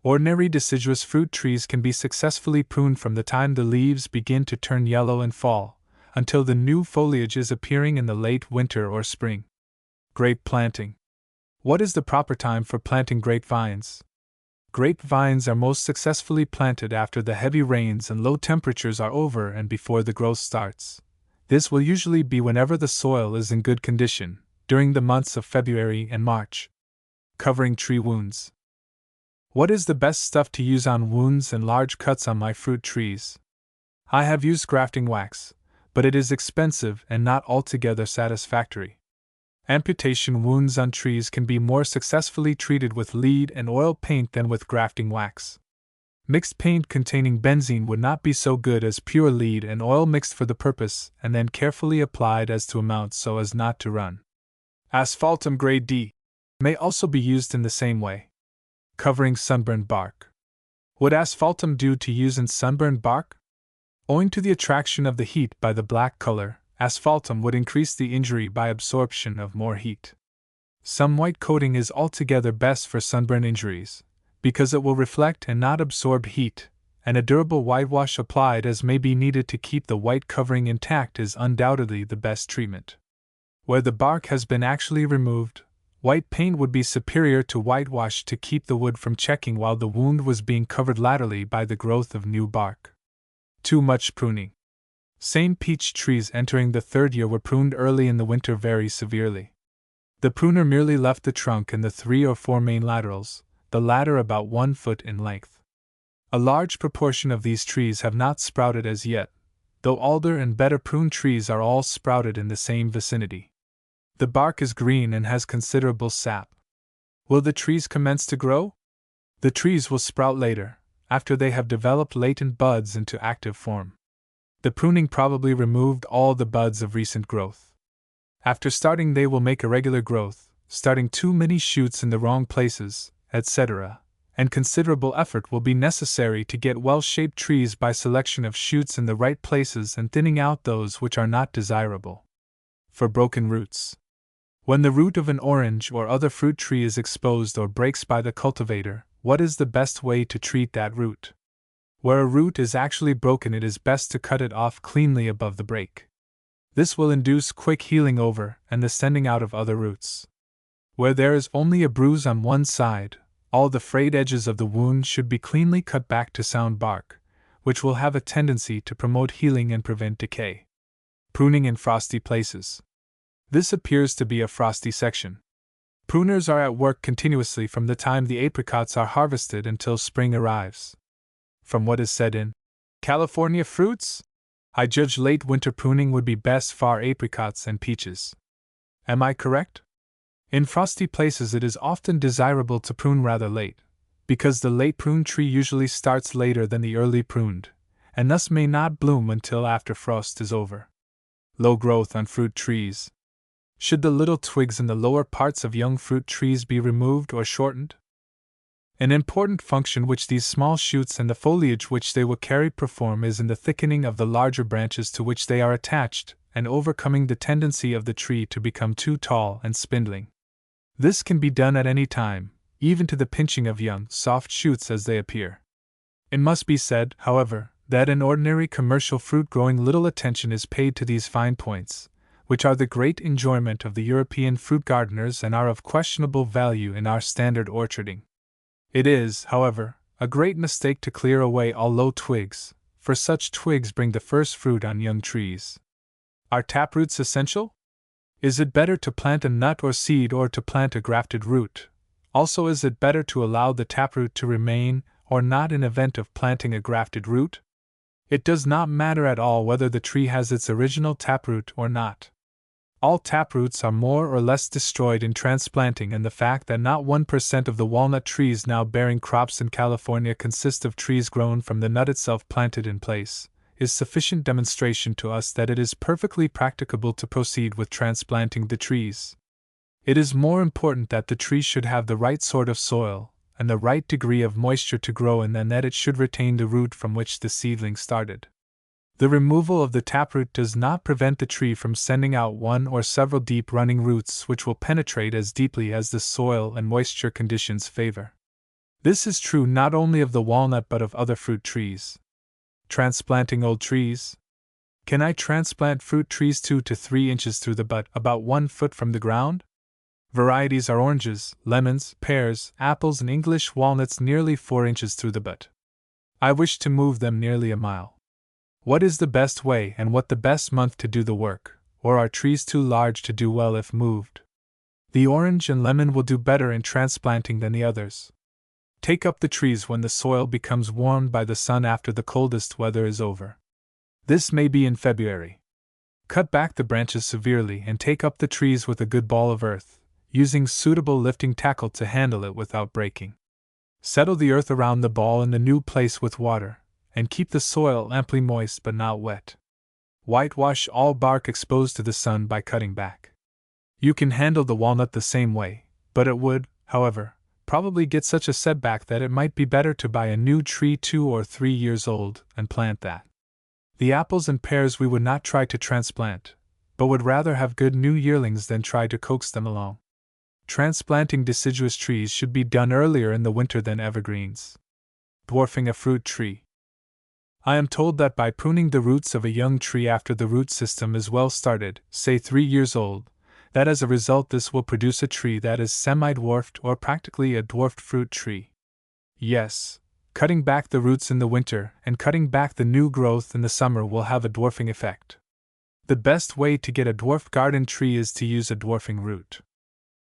Ordinary deciduous fruit trees can be successfully pruned from the time the leaves begin to turn yellow and fall, until the new foliage is appearing in the late winter or spring. Grape planting. What is the proper time for planting grapevines? Grapevines are most successfully planted after the heavy rains and low temperatures are over and before the growth starts. This will usually be whenever the soil is in good condition, during the months of February and March. Covering tree wounds. What is the best stuff to use on wounds and large cuts on my fruit trees? I have used grafting wax, but it is expensive and not altogether satisfactory. Amputation wounds on trees can be more successfully treated with lead and oil paint than with grafting wax. Mixed paint containing benzene would not be so good as pure lead and oil mixed for the purpose and then carefully applied as to amounts so as not to run. Asphaltum grade D may also be used in the same way. Covering sunburned bark. Would asphaltum do to use in sunburned bark? Owing to the attraction of the heat by the black color, asphaltum would increase the injury by absorption of more heat. Some white coating is altogether best for sunburn injuries, because it will reflect and not absorb heat, and a durable whitewash applied as may be needed to keep the white covering intact is undoubtedly the best treatment. Where the bark has been actually removed, white paint would be superior to whitewash to keep the wood from checking while the wound was being covered laterally by the growth of new bark. Too much pruning. Same peach trees entering the third year were pruned early in the winter very severely. The pruner merely left the trunk and the 3 or 4 main laterals, the latter about 1 foot in length. A large proportion of these trees have not sprouted as yet, though alder and better pruned trees are all sprouted in the same vicinity. The bark is green and has considerable sap. Will the trees commence to grow? The trees will sprout later, after they have developed latent buds into active form. The pruning probably removed all the buds of recent growth. After starting, they will make irregular growth, starting too many shoots in the wrong places, etc., and considerable effort will be necessary to get well-shaped trees by selection of shoots in the right places and thinning out those which are not desirable. For broken roots. When the root of an orange or other fruit tree is exposed or breaks by the cultivator, what is the best way to treat that root? Where a root is actually broken, it is best to cut it off cleanly above the break. This will induce quick healing over and the sending out of other roots. Where there is only a bruise on one side, all the frayed edges of the wound should be cleanly cut back to sound bark, which will have a tendency to promote healing and prevent decay. Pruning in frosty places. This appears to be a frosty section. Pruners are at work continuously from the time the apricots are harvested until spring arrives. From what is said in California Fruits, I judge late winter pruning would be best for apricots and peaches. Am I correct? In frosty places it is often desirable to prune rather late, because the late pruned tree usually starts later than the early pruned, and thus may not bloom until after frost is over. Low growth on fruit trees. Should the little twigs in the lower parts of young fruit trees be removed or shortened? An important function which these small shoots and the foliage which they will carry perform is in the thickening of the larger branches to which they are attached, and overcoming the tendency of the tree to become too tall and spindling. This can be done at any time, even to the pinching of young, soft shoots as they appear. It must be said, however, that in ordinary commercial fruit growing little attention is paid to these fine points, which are the great enjoyment of the European fruit gardeners and are of questionable value in our standard orcharding. It is, however, a great mistake to clear away all low twigs, for such twigs bring the first fruit on young trees. Are taproots essential? Is it better to plant a nut or seed or to plant a grafted root? Also, is it better to allow the taproot to remain or not in event of planting a grafted root? It does not matter at all whether the tree has its original taproot or not. All taproots are more or less destroyed in transplanting, and the fact that not 1% of the walnut trees now bearing crops in California consist of trees grown from the nut itself planted in place, is sufficient demonstration to us that it is perfectly practicable to proceed with transplanting the trees. It is more important that the tree should have the right sort of soil and the right degree of moisture to grow in than that it should retain the root from which the seedling started. The removal of the taproot does not prevent the tree from sending out one or several deep running roots which will penetrate as deeply as the soil and moisture conditions favor. This is true not only of the walnut but of other fruit trees. Transplanting old trees. Can I transplant fruit trees 2 to 3 inches through the butt, about 1 foot from the ground? Varieties are oranges, lemons, pears, apples, and English walnuts nearly 4 inches through the butt. I wish to move them nearly a mile. What is the best way and what the best month to do the work, or are trees too large to do well if moved? The orange and lemon will do better in transplanting than the others. Take up the trees when the soil becomes warmed by the sun after the coldest weather is over. This may be in February. Cut back the branches severely and take up the trees with a good ball of earth, using suitable lifting tackle to handle it without breaking. Settle the earth around the ball in the new place with water, and keep the soil amply moist but not wet. Whitewash all bark exposed to the sun by cutting back. You can handle the walnut the same way, but it would, however, probably get such a setback that it might be better to buy a new tree 2 or 3 years old and plant that. The apples and pears we would not try to transplant, but would rather have good new yearlings than try to coax them along. Transplanting deciduous trees should be done earlier in the winter than evergreens. Dwarfing a fruit tree. I am told that by pruning the roots of a young tree after the root system is well started, say 3 years old, that as a result this will produce a tree that is semi-dwarfed or practically a dwarfed fruit tree. Yes, cutting back the roots in the winter and cutting back the new growth in the summer will have a dwarfing effect. The best way to get a dwarfed garden tree is to use a dwarfing root.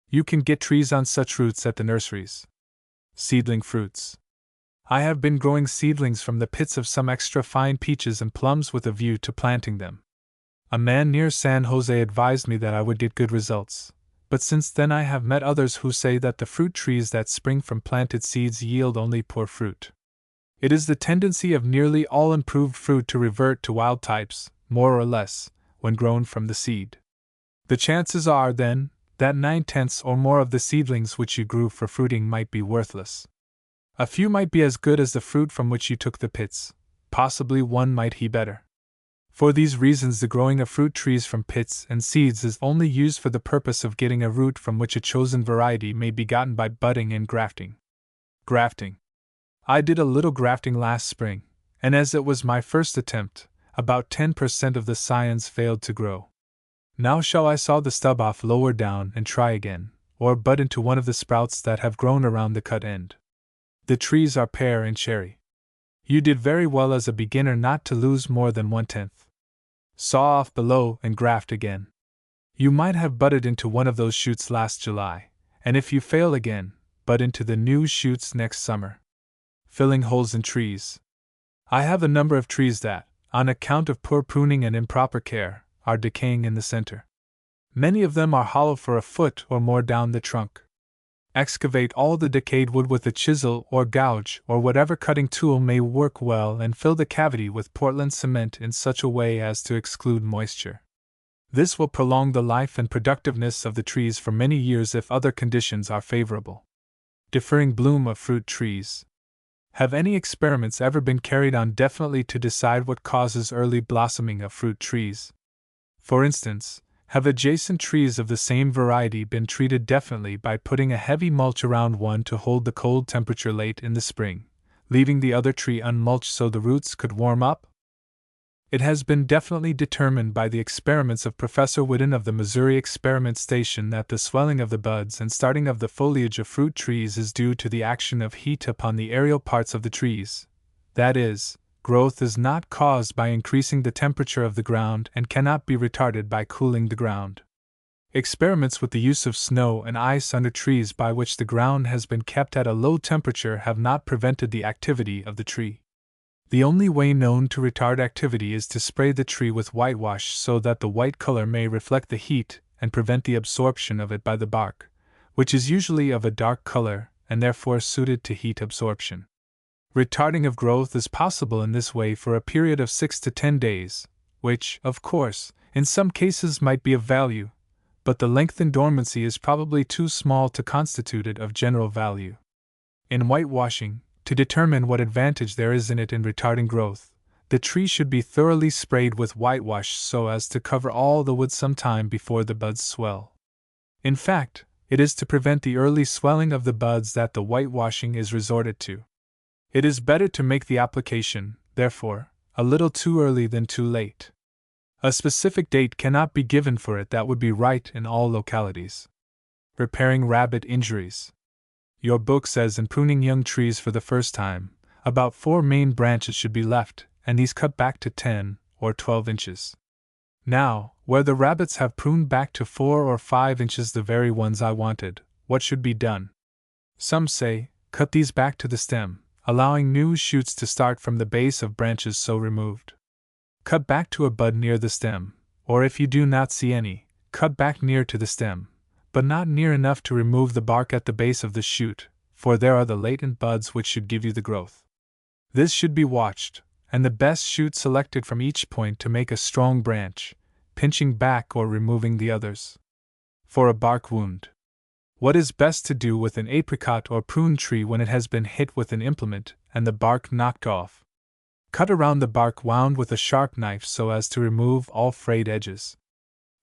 You can get trees on such roots at the nurseries. Seedling fruits. I have been growing seedlings from the pits of some extra fine peaches and plums with a view to planting them. A man near San Jose advised me that I would get good results, but since then I have met others who say that the fruit trees that spring from planted seeds yield only poor fruit. It is the tendency of nearly all improved fruit to revert to wild types, more or less, when grown from the seed. The chances are, then, that 9/10 or more of the seedlings which you grew for fruiting might be worthless. A few might be as good as the fruit from which you took the pits, possibly one might be better. For these reasons the growing of fruit trees from pits and seeds is only used for the purpose of getting a root from which a chosen variety may be gotten by budding and grafting. Grafting. I did a little grafting last spring, and as it was my first attempt, about 10% of the scions failed to grow. Now shall I saw the stub off lower down and try again, or bud into one of the sprouts that have grown around the cut end. The trees are pear and cherry. You did very well as a beginner not to lose more than 1/10. Saw off below and graft again. You might have budded into one of those shoots last July, and if you fail again, bud into the new shoots next summer. Filling holes in trees. I have a number of trees that, on account of poor pruning and improper care, are decaying in the center. Many of them are hollow for a foot or more down the trunk. Excavate all the decayed wood with a chisel or gouge or whatever cutting tool may work well and fill the cavity with Portland cement in such a way as to exclude moisture. This will prolong the life and productiveness of the trees for many years if other conditions are favorable. Deferring bloom of fruit trees. Have any experiments ever been carried on definitely to decide what causes early blossoming of fruit trees? For instance, have adjacent trees of the same variety been treated definitely by putting a heavy mulch around one to hold the cold temperature late in the spring, leaving the other tree unmulched so the roots could warm up? It has been definitely determined by the experiments of Professor Whiddon of the Missouri Experiment Station that the swelling of the buds and starting of the foliage of fruit trees is due to the action of heat upon the aerial parts of the trees. That is, growth is not caused by increasing the temperature of the ground and cannot be retarded by cooling the ground. Experiments with the use of snow and ice under trees by which the ground has been kept at a low temperature have not prevented the activity of the tree. The only way known to retard activity is to spray the tree with whitewash so that the white color may reflect the heat and prevent the absorption of it by the bark, which is usually of a dark color and therefore suited to heat absorption. Retarding of growth is possible in this way for a period of 6 to 10 days, which, of course, in some cases might be of value, but the length in dormancy is probably too small to constitute it of general value. In whitewashing, to determine what advantage there is in it in retarding growth, the tree should be thoroughly sprayed with whitewash so as to cover all the wood some time before the buds swell. In fact, it is to prevent the early swelling of the buds that the whitewashing is resorted to. It is better to make the application, therefore, a little too early than too late. A specific date cannot be given for it that would be right in all localities. Repairing rabbit injuries. Your book says in pruning young trees for the first time, about 4 main branches should be left, and these cut back to 10 or 12 inches. Now, where the rabbits have pruned back to 4 or 5 inches, the very ones I wanted, what should be done? Some say, cut these back to the stem, allowing new shoots to start from the base of branches so removed. Cut back to a bud near the stem, or if you do not see any, cut back near to the stem, but not near enough to remove the bark at the base of the shoot, for there are the latent buds which should give you the growth. This should be watched, and the best shoot selected from each point to make a strong branch, pinching back or removing the others. For a bark wound. What is best to do with an apricot or prune tree when it has been hit with an implement and the bark knocked off? Cut around the bark wound with a sharp knife so as to remove all frayed edges.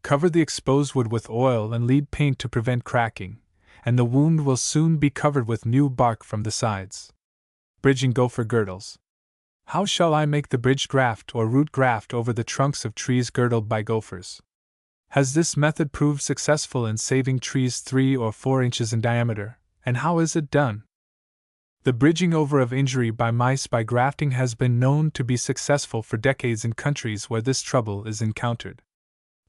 Cover the exposed wood with oil and lead paint to prevent cracking, and the wound will soon be covered with new bark from the sides. Bridging gopher girdles. How shall I make the bridge graft or root graft over the trunks of trees girdled by gophers? Has this method proved successful in saving trees 3 or 4 inches in diameter, and how is it done? The bridging over of injury by mice by grafting has been known to be successful for decades in countries where this trouble is encountered.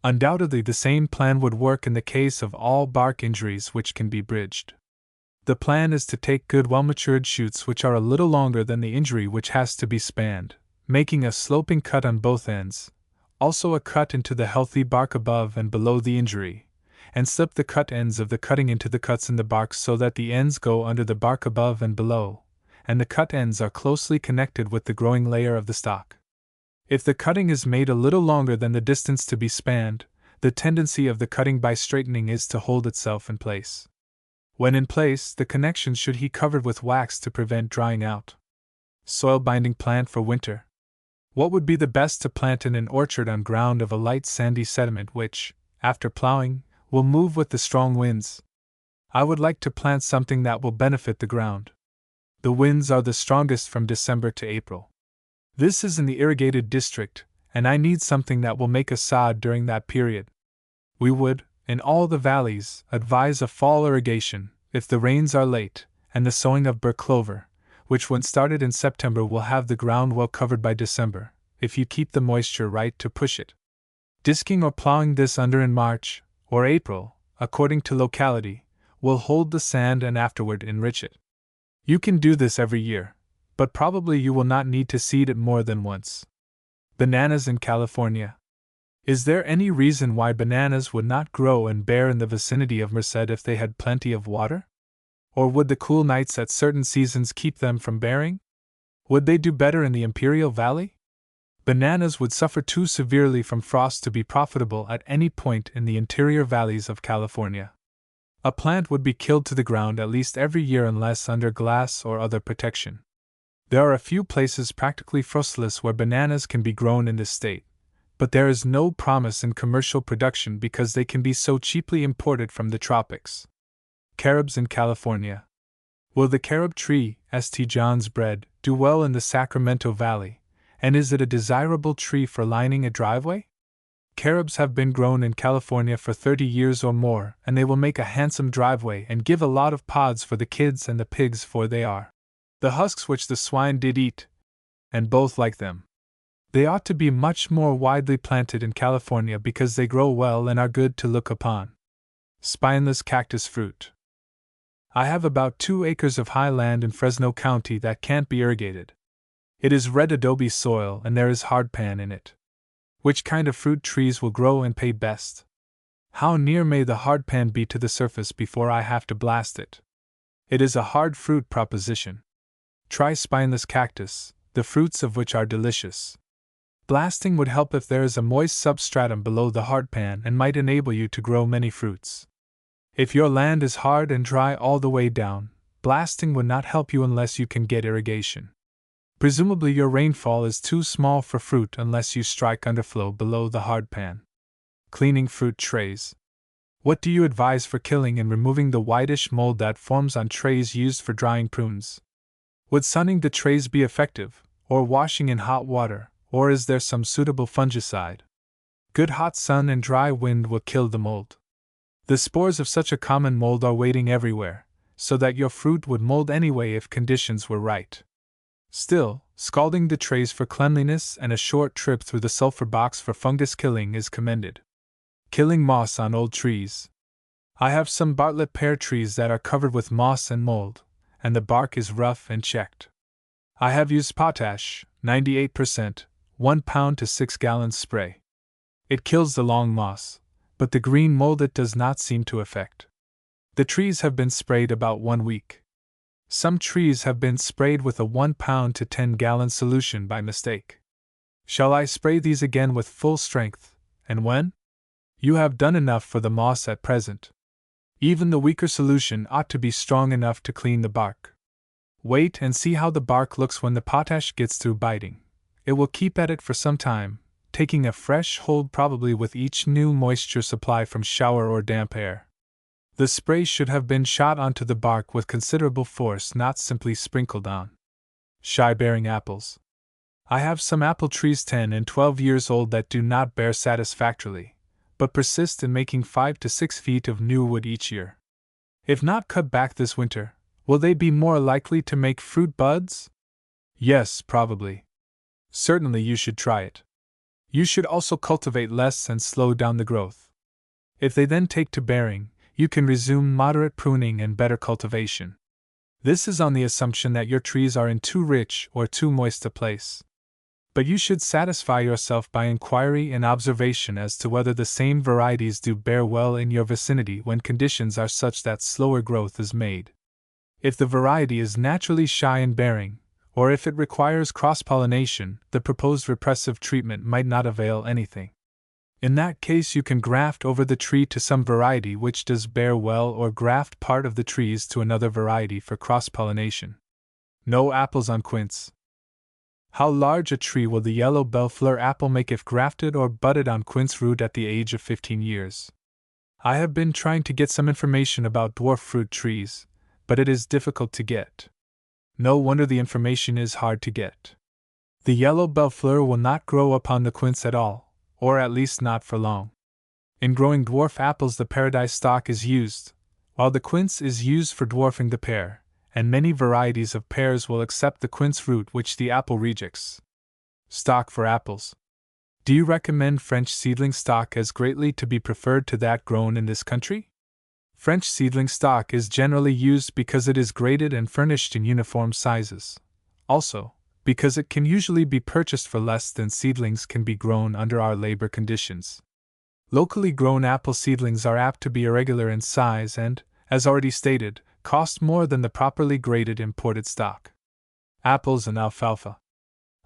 Undoubtedly, the same plan would work in the case of all bark injuries which can be bridged. The plan is to take good well-matured shoots which are a little longer than the injury which has to be spanned, making a sloping cut on both ends, also a cut into the healthy bark above and below the injury, and slip the cut ends of the cutting into the cuts in the bark so that the ends go under the bark above and below, and the cut ends are closely connected with the growing layer of the stock. If the cutting is made a little longer than the distance to be spanned, the tendency of the cutting by straightening is to hold itself in place. When in place, the connection should be covered with wax to prevent drying out. Soil binding plant for winter. What would be the best to plant in an orchard on ground of a light sandy sediment which, after plowing, will move with the strong winds? I would like to plant something that will benefit the ground. The winds are the strongest from December to April. This is in the irrigated district, and I need something that will make a sod during that period. We would, in all the valleys, advise a fall irrigation, if the rains are late, and the sowing of burr clover, which when started in September will have the ground well covered by December, if you keep the moisture right to push it. Disking or plowing this under in March, or April, according to locality, will hold the sand and afterward enrich it. You can do this every year, but probably you will not need to seed it more than once. Bananas in California. Is there any reason why bananas would not grow and bear in the vicinity of Merced if they had plenty of water? Or would the cool nights at certain seasons keep them from bearing? Would they do better in the Imperial Valley? Bananas would suffer too severely from frost to be profitable at any point in the interior valleys of California. A plant would be killed to the ground at least every year unless under glass or other protection. There are a few places practically frostless where bananas can be grown in this state, but there is no promise in commercial production because they can be so cheaply imported from the tropics. Carobs in California. Will the carob tree, St. John's bread, do well in the Sacramento Valley, and is it a desirable tree for lining a driveway? Carobs have been grown in California for 30 years or more, and they will make a handsome driveway and give a lot of pods for the kids and the pigs, for they are the husks which the swine did eat, and both like them. They ought to be much more widely planted in California because they grow well and are good to look upon. Spineless cactus fruit. I have about 2 acres of high land in Fresno County that can't be irrigated. It is red adobe soil and there is hardpan in it. Which kind of fruit trees will grow and pay best? How near may the hardpan be to the surface before I have to blast it? It is a hard fruit proposition. Try spineless cactus, the fruits of which are delicious. Blasting would help if there is a moist substratum below the hardpan and might enable you to grow many fruits. If your land is hard and dry all the way down, blasting would not help you unless you can get irrigation. Presumably your rainfall is too small for fruit unless you strike underflow below the hardpan. Cleaning fruit trays. What do you advise for killing and removing the whitish mold that forms on trays used for drying prunes? Would sunning the trays be effective, or washing in hot water, or is there some suitable fungicide? Good hot sun and dry wind will kill the mold. The spores of such a common mold are waiting everywhere, so that your fruit would mold anyway if conditions were right. Still, scalding the trays for cleanliness and a short trip through the sulfur box for fungus killing is commended. Killing moss on old trees. I have some Bartlett pear trees that are covered with moss and mold, and the bark is rough and checked. I have used potash, 98%, 1 pound to 6 gallons spray. It kills the long moss, but the green mold it does not seem to affect. The trees have been sprayed about 1 week. Some trees have been sprayed with a 1 pound to 10 gallon solution by mistake. Shall I spray these again with full strength, and when? You have done enough for the moss at present. Even the weaker solution ought to be strong enough to clean the bark. Wait and see how the bark looks when the potash gets through biting. It will keep at it for some time, taking a fresh hold probably with each new moisture supply from shower or damp air. The spray should have been shot onto the bark with considerable force, not simply sprinkled on. Shy-bearing apples. I have some apple trees 10 and 12 years old that do not bear satisfactorily, but persist in making 5 to 6 feet of new wood each year. If not cut back this winter, will they be more likely to make fruit buds? Yes, probably. Certainly you should try it. You should also cultivate less and slow down the growth. If they then take to bearing, you can resume moderate pruning and better cultivation. This is on the assumption that your trees are in too rich or too moist a place. But you should satisfy yourself by inquiry and observation as to whether the same varieties do bear well in your vicinity when conditions are such that slower growth is made. If the variety is naturally shy in bearing, or if it requires cross-pollination, the proposed repressive treatment might not avail anything. In that case you can graft over the tree to some variety which does bear well or graft part of the trees to another variety for cross-pollination. No apples on quince. How large a tree will the yellow bellefleur apple make if grafted or budded on quince root at the age of 15 years? I have been trying to get some information about dwarf fruit trees, but it is difficult to get. No wonder the information is hard to get. The yellow bellefleur will not grow upon the quince at all, or at least not for long. In growing dwarf apples the paradise stock is used, while the quince is used for dwarfing the pear, and many varieties of pears will accept the quince root which the apple rejects. Stock for apples. Do you recommend French seedling stock as greatly to be preferred to that grown in this country? French seedling stock is generally used because it is graded and furnished in uniform sizes. Also, because it can usually be purchased for less than seedlings can be grown under our labor conditions. Locally grown apple seedlings are apt to be irregular in size and, as already stated, cost more than the properly graded imported stock. Apples and alfalfa.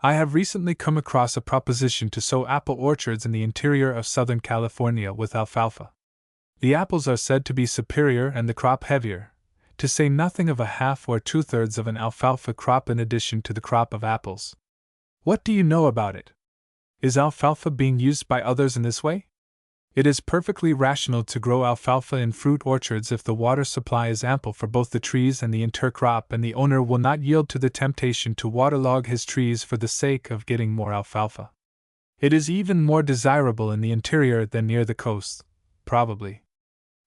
I have recently come across a proposition to sow apple orchards in the interior of Southern California with alfalfa. The apples are said to be superior and the crop heavier, to say nothing of a half or 2/3 of an alfalfa crop in addition to the crop of apples. What do you know about it? Is alfalfa being used by others in this way? It is perfectly rational to grow alfalfa in fruit orchards if the water supply is ample for both the trees and the intercrop, and the owner will not yield to the temptation to waterlog his trees for the sake of getting more alfalfa. It is even more desirable in the interior than near the coast, probably.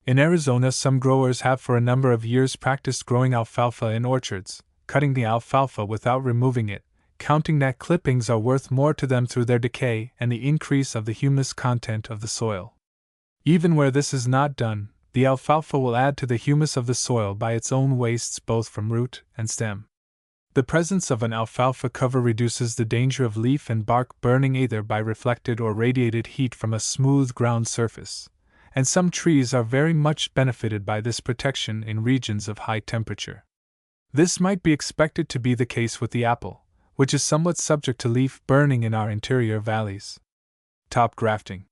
In Arizona, some growers have for a number of years practiced growing alfalfa in orchards, cutting the alfalfa without removing it, counting that clippings are worth more to them through their decay and the increase of the humus content of the soil. Even where this is not done, the alfalfa will add to the humus of the soil by its own wastes both from root and stem. The presence of an alfalfa cover reduces the danger of leaf and bark burning either by reflected or radiated heat from a smooth ground surface, and some trees are very much benefited by this protection in regions of high temperature. This might be expected to be the case with the apple, which is somewhat subject to leaf burning in our interior valleys. Top grafting.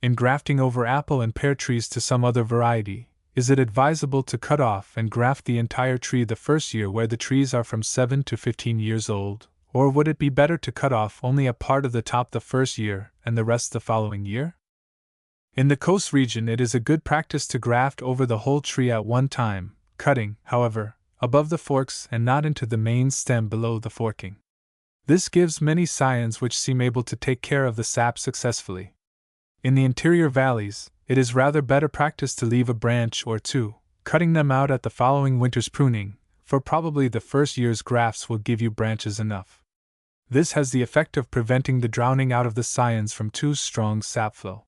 In grafting over apple and pear trees to some other variety, is it advisable to cut off and graft the entire tree the first year where the trees are from 7 to 15 years old, or would it be better to cut off only a part of the top the first year and the rest the following year? In the coast region it is a good practice to graft over the whole tree at one time, cutting, however, above the forks and not into the main stem below the forking. This gives many scions which seem able to take care of the sap successfully. In the interior valleys, it is rather better practice to leave a branch or two, cutting them out at the following winter's pruning, for probably the first year's grafts will give you branches enough. This has the effect of preventing the drowning out of the scions from too strong sap flow.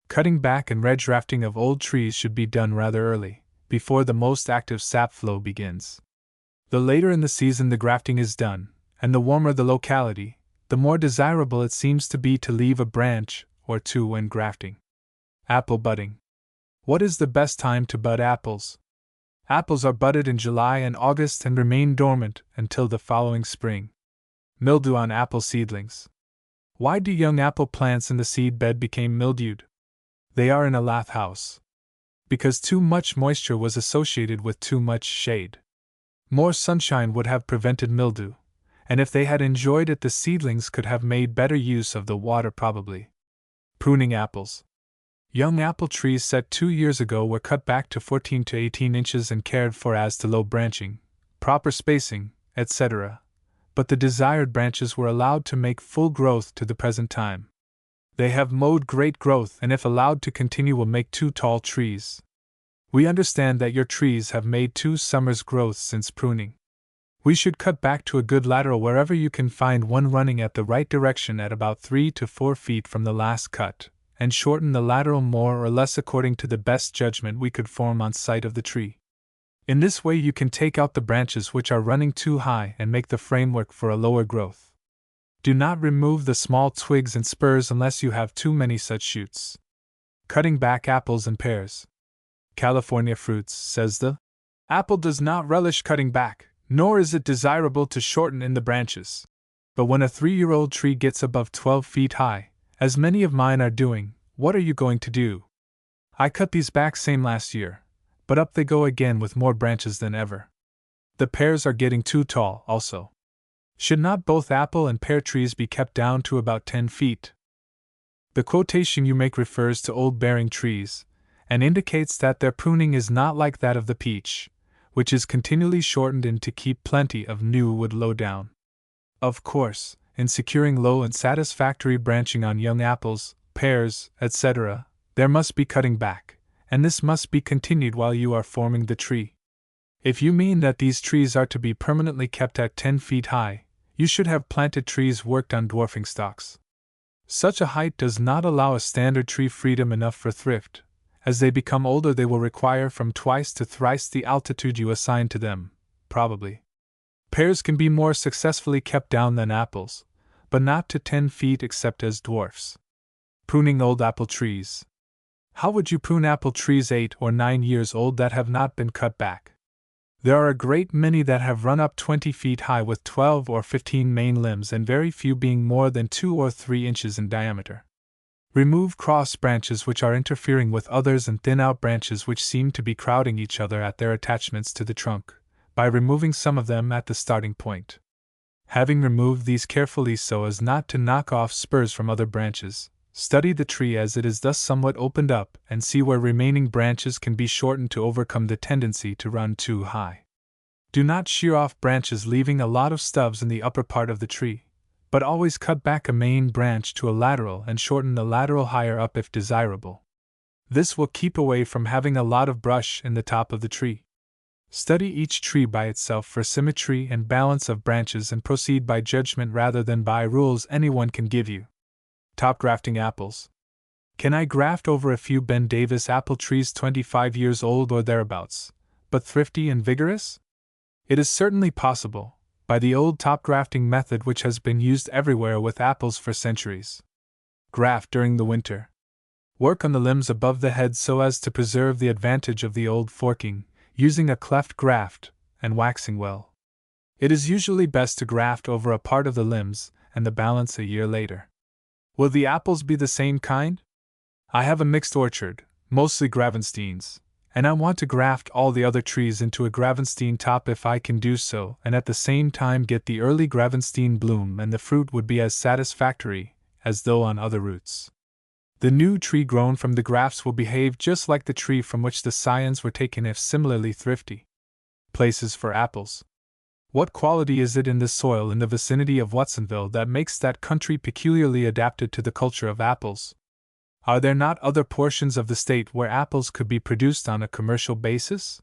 Cutting back and regrafting of old trees should be done rather early, before the most active sap flow begins. The later in the season the grafting is done, and the warmer the locality, the more desirable it seems to be to leave a branch or two when grafting. Apple budding. What is the best time to bud apples? Apples are budded in July and August and remain dormant until the following spring. Mildew on apple seedlings. Why do young apple plants in the seed bed become mildewed? They are in a lath house. Because too much moisture was associated with too much shade. More sunshine would have prevented mildew, and if they had enjoyed it the seedlings could have made better use of the water probably. Pruning apples. Young apple trees set 2 years ago were cut back to 14 to 18 inches and cared for as to low branching, proper spacing, etc., but the desired branches were allowed to make full growth to the present time. They have mowed great growth and if allowed to continue will make 2 tall trees. We understand that your trees have made 2 summers' growth since pruning. We should cut back to a good lateral wherever you can find one running at the right direction at about 3 to 4 feet from the last cut, and shorten the lateral more or less according to the best judgment we could form on sight of the tree. In this way you can take out the branches which are running too high and make the framework for a lower growth. Do not remove the small twigs and spurs unless you have too many such shoots. Cutting back apples and pears. California fruits, says the apple does not relish cutting back, nor is it desirable to shorten in the branches. But when a 3-year-old tree gets above 12 feet high, as many of mine are doing, what are you going to do? I cut these back same last year, but up they go again with more branches than ever. The pears are getting too tall also. Should not both apple and pear trees be kept down to about 10 feet? The quotation you make refers to old-bearing trees, and indicates that their pruning is not like that of the peach, which is continually shortened in to keep plenty of new wood low down. Of course, in securing low and satisfactory branching on young apples, pears, etc., there must be cutting back, and this must be continued while you are forming the tree. If you mean that these trees are to be permanently kept at 10 feet high, you should have planted trees worked on dwarfing stocks. Such a height does not allow a standard tree freedom enough for thrift. As they become older they will require from twice to thrice the altitude you assign to them, probably. Pears can be more successfully kept down than apples, but not to 10 feet except as dwarfs. Pruning old apple trees. How would you prune apple trees 8 or 9 years old that have not been cut back? There are a great many that have run up 20 feet high with 12 or 15 main limbs and very few being more than 2 or 3 inches in diameter. Remove cross branches which are interfering with others and thin out branches which seem to be crowding each other at their attachments to the trunk, by removing some of them at the starting point. Having removed these carefully so as not to knock off spurs from other branches, study the tree as it is thus somewhat opened up and see where remaining branches can be shortened to overcome the tendency to run too high. Do not shear off branches leaving a lot of stubs in the upper part of the tree, but always cut back a main branch to a lateral and shorten the lateral higher up if desirable. This will keep away from having a lot of brush in the top of the tree. Study each tree by itself for symmetry and balance of branches and proceed by judgment rather than by rules anyone can give you. Top grafting apples. Can I graft over a few Ben Davis apple trees 25 years old or thereabouts, but thrifty and vigorous? It is certainly possible, by the old top grafting method which has been used everywhere with apples for centuries. Graft during the winter. Work on the limbs above the head so as to preserve the advantage of the old forking, using a cleft graft, and waxing well. It is usually best to graft over a part of the limbs, and the balance a year later. Will the apples be the same kind? I have a mixed orchard, mostly Gravensteins, and I want to graft all the other trees into a Gravenstein top if I can do so and at the same time get the early Gravenstein bloom and the fruit would be as satisfactory as though on other roots. The new tree grown from the grafts will behave just like the tree from which the scions were taken if similarly thrifty. Places for apples. What quality is it in the soil in the vicinity of Watsonville that makes that country peculiarly adapted to the culture of apples? Are there not other portions of the state where apples could be produced on a commercial basis?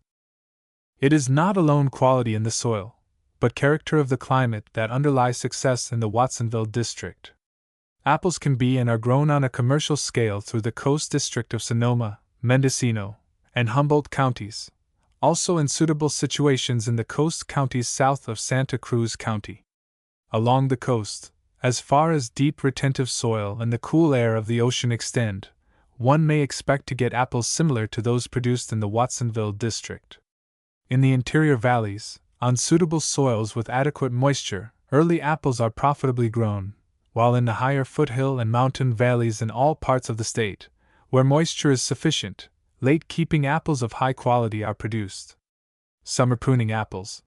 It is not alone quality in the soil, but character of the climate that underlies success in the Watsonville district. Apples can be and are grown on a commercial scale through the coast district of Sonoma, Mendocino, and Humboldt counties, also in suitable situations in the coast counties south of Santa Cruz County. Along the coast, as far as deep retentive soil and the cool air of the ocean extend, one may expect to get apples similar to those produced in the Watsonville district. In the interior valleys, on suitable soils with adequate moisture, early apples are profitably grown, while in the higher foothill and mountain valleys in all parts of the state, where moisture is sufficient, late-keeping apples of high quality are produced. Summer pruning apples.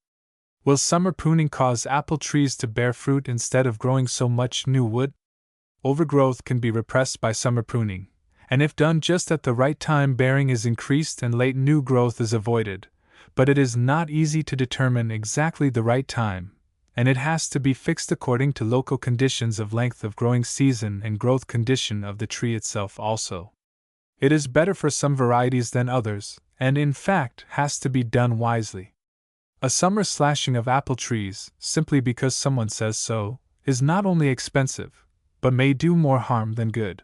Will summer pruning cause apple trees to bear fruit instead of growing so much new wood? Overgrowth can be repressed by summer pruning, and if done just at the right time, bearing is increased and late new growth is avoided, but it is not easy to determine exactly the right time, and it has to be fixed according to local conditions of length of growing season and growth condition of the tree itself also. It is better for some varieties than others, and in fact has to be done wisely. A summer slashing of apple trees, simply because someone says so, is not only expensive, but may do more harm than good.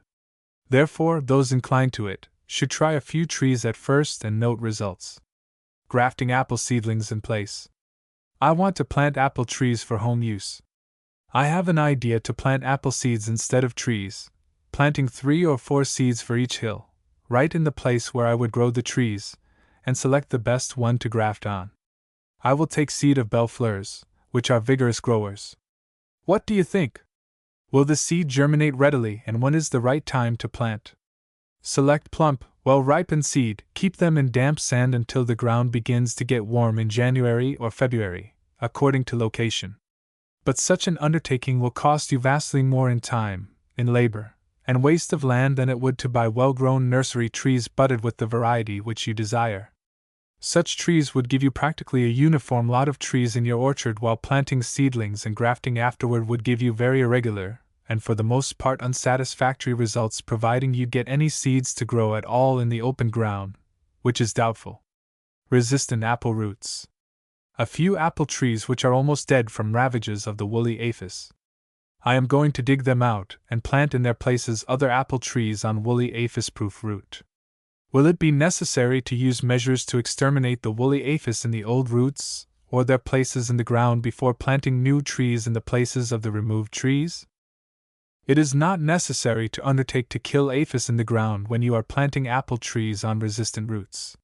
Therefore, those inclined to it should try a few trees at first and note results. Grafting apple seedlings in place. I want to plant apple trees for home use. I have an idea to plant apple seeds instead of trees, planting 3 or 4 seeds for each hill, right in the place where I would grow the trees, and select the best one to graft on. I will take seed of bell fleurs, which are vigorous growers. What do you think? Will the seed germinate readily, and when is the right time to plant? Select plump, well-ripened seed, keep them in damp sand until the ground begins to get warm in January or February, according to location. But such an undertaking will cost you vastly more in time, in labor, and waste of land than it would to buy well-grown nursery trees budded with the variety which you desire. Such trees would give you practically a uniform lot of trees in your orchard, while planting seedlings and grafting afterward would give you very irregular, and for the most part unsatisfactory results, providing you get any seeds to grow at all in the open ground, which is doubtful. Resistant apple roots. A few apple trees which are almost dead from ravages of the woolly aphis. I am going to dig them out and plant in their places other apple trees on woolly aphis-proof root. Will it be necessary to use measures to exterminate the woolly aphis in the old roots, or their places in the ground, before planting new trees in the places of the removed trees? It is not necessary to undertake to kill aphis in the ground when you are planting apple trees on resistant roots.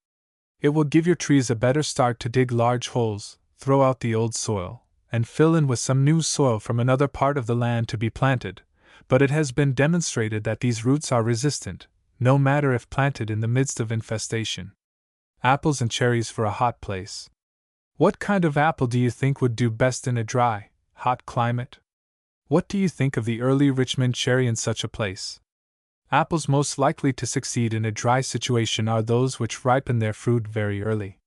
It will give your trees a better start to dig large holes, throw out the old soil, and fill in with some new soil from another part of the land to be planted, but it has been demonstrated that these roots are resistant, no matter if planted in the midst of infestation. Apples and cherries for a hot place. What kind of apple do you think would do best in a dry, hot climate? What do you think of the early Richmond cherry in such a place? Apples most likely to succeed in a dry situation are those which ripen their fruit very early.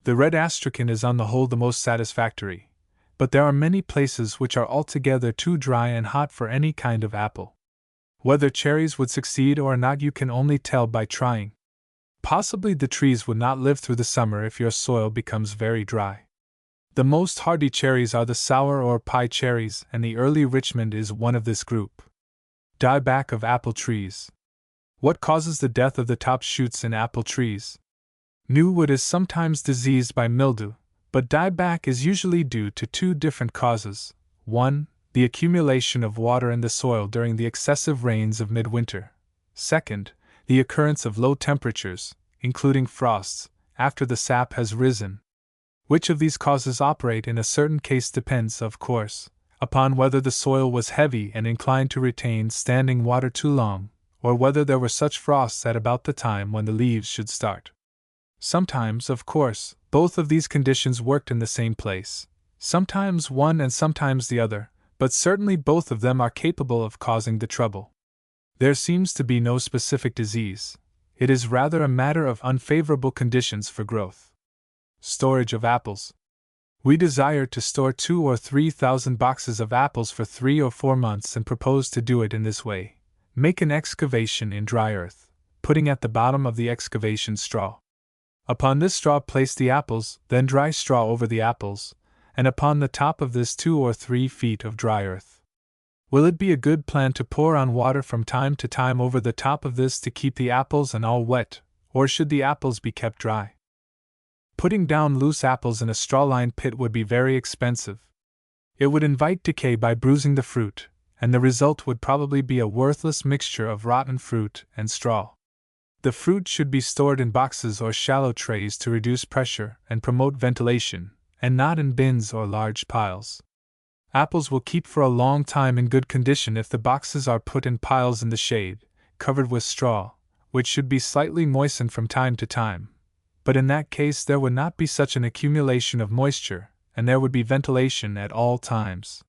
The red astrakhan is on the whole the most satisfactory, but there are many places which are altogether too dry and hot for any kind of apple. Whether cherries would succeed or not you can only tell by trying. Possibly the trees would not live through the summer if your soil becomes very dry. The most hardy cherries are the sour or pie cherries, and the early Richmond is one of this group. Dieback of apple trees. What causes the death of the top shoots in apple trees? New wood is sometimes diseased by mildew, but dieback is usually due to 2 different causes. 1. The accumulation of water in the soil during the excessive rains of midwinter. 2. The occurrence of low temperatures, including frosts, after the sap has risen. Which of these causes operate in a certain case depends, of course, upon whether the soil was heavy and inclined to retain standing water too long, or whether there were such frosts at about the time when the leaves should start. Sometimes, of course, both of these conditions worked in the same place, sometimes one and sometimes the other, but certainly both of them are capable of causing the trouble. There seems to be no specific disease. It is rather a matter of unfavorable conditions for growth. Storage of apples. We desire to store 2,000 or 3,000 boxes of apples for 3 or 4 months and propose to do it in this way, Make an excavation in dry earth, putting at the bottom of the excavation straw. Upon this straw place the apples, then dry straw over the apples, and upon the top of this 2 or 3 feet of dry earth. Will it be a good plan to pour on water from time to time over the top of this to keep the apples and all wet, or should the apples be kept dry? Putting down loose apples in a straw-lined pit would be very expensive. It would invite decay by bruising the fruit, and the result would probably be a worthless mixture of rotten fruit and straw. The fruit should be stored in boxes or shallow trays to reduce pressure and promote ventilation, and not in bins or large piles. Apples will keep for a long time in good condition if the boxes are put in piles in the shade, covered with straw, which should be slightly moistened from time to time. But in that case there would not be such an accumulation of moisture, and there would be ventilation at all times.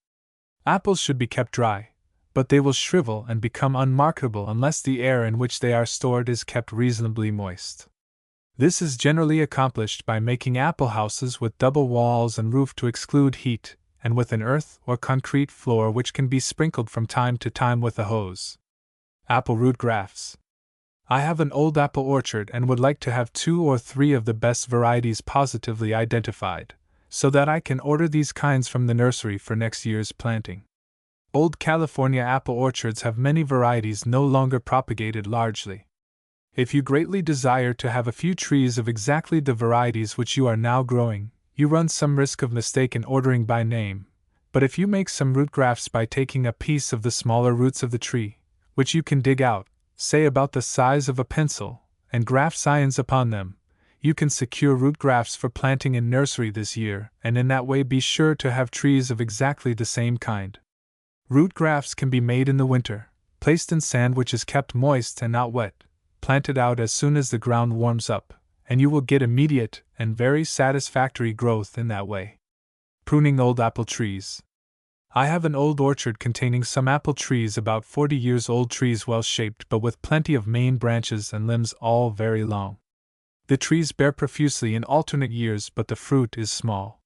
Apples should be kept dry, but they will shrivel and become unmarketable unless the air in which they are stored is kept reasonably moist. This is generally accomplished by making apple houses with double walls and roof to exclude heat, and with an earth or concrete floor which can be sprinkled from time to time with a hose. Apple root grafts. I have an old apple orchard and would like to have 2 or 3 of the best varieties positively identified, so that I can order these kinds from the nursery for next year's planting. Old California apple orchards have many varieties no longer propagated largely. If you greatly desire to have a few trees of exactly the varieties which you are now growing, you run some risk of mistake in ordering by name, but if you make some root grafts by taking a piece of the smaller roots of the tree, which you can dig out, say about the size of a pencil, and graft scions upon them, you can secure root grafts for planting in nursery this year, and in that way be sure to have trees of exactly the same kind. Root grafts can be made in the winter, placed in sand which is kept moist and not wet, planted out as soon as the ground warms up, and you will get immediate and very satisfactory growth in that way. Pruning old apple trees. I have an old orchard containing some apple trees about 40 years old, trees well shaped but with plenty of main branches and limbs all very long. The trees bear profusely in alternate years but the fruit is small.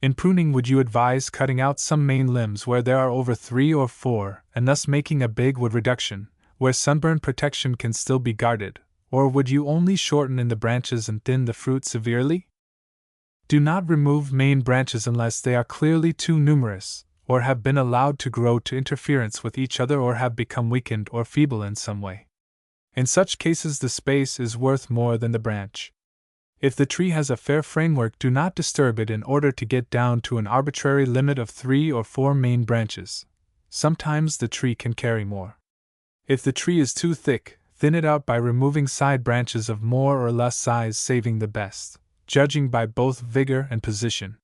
In pruning, would you advise cutting out some main limbs where there are over 3 or 4 and thus making a big wood reduction, where sunburn protection can still be guarded, or would you only shorten in the branches and thin the fruit severely? Do not remove main branches unless they are clearly too numerous, or have been allowed to grow to interference with each other or have become weakened or feeble in some way. In such cases the space is worth more than the branch. If the tree has a fair framework, do not disturb it in order to get down to an arbitrary limit of 3 or 4 main branches. Sometimes the tree can carry more. If the tree is too thick, thin it out by removing side branches of more or less size, saving the best, judging by both vigor and position.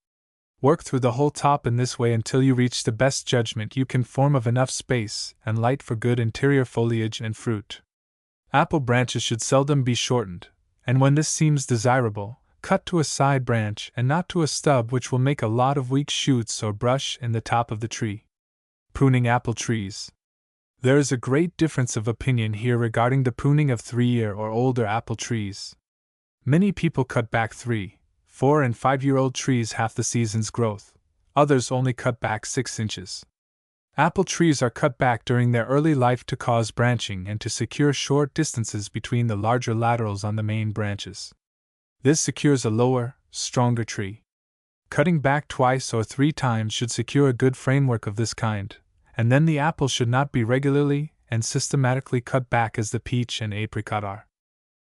Work through the whole top in this way until you reach the best judgment you can form of enough space and light for good interior foliage and fruit. Apple branches should seldom be shortened, and when this seems desirable, cut to a side branch and not to a stub, which will make a lot of weak shoots or brush in the top of the tree. Pruning apple trees. There is a great difference of opinion here regarding the pruning of 3-year or older apple trees. Many people cut back 3, 4, and 5-year-old trees half the season's growth, others only cut back 6 inches. Apple trees are cut back during their early life to cause branching and to secure short distances between the larger laterals on the main branches. This secures a lower, stronger tree. Cutting back 2 or 3 times should secure a good framework of this kind, and then the apple should not be regularly and systematically cut back as the peach and apricot are.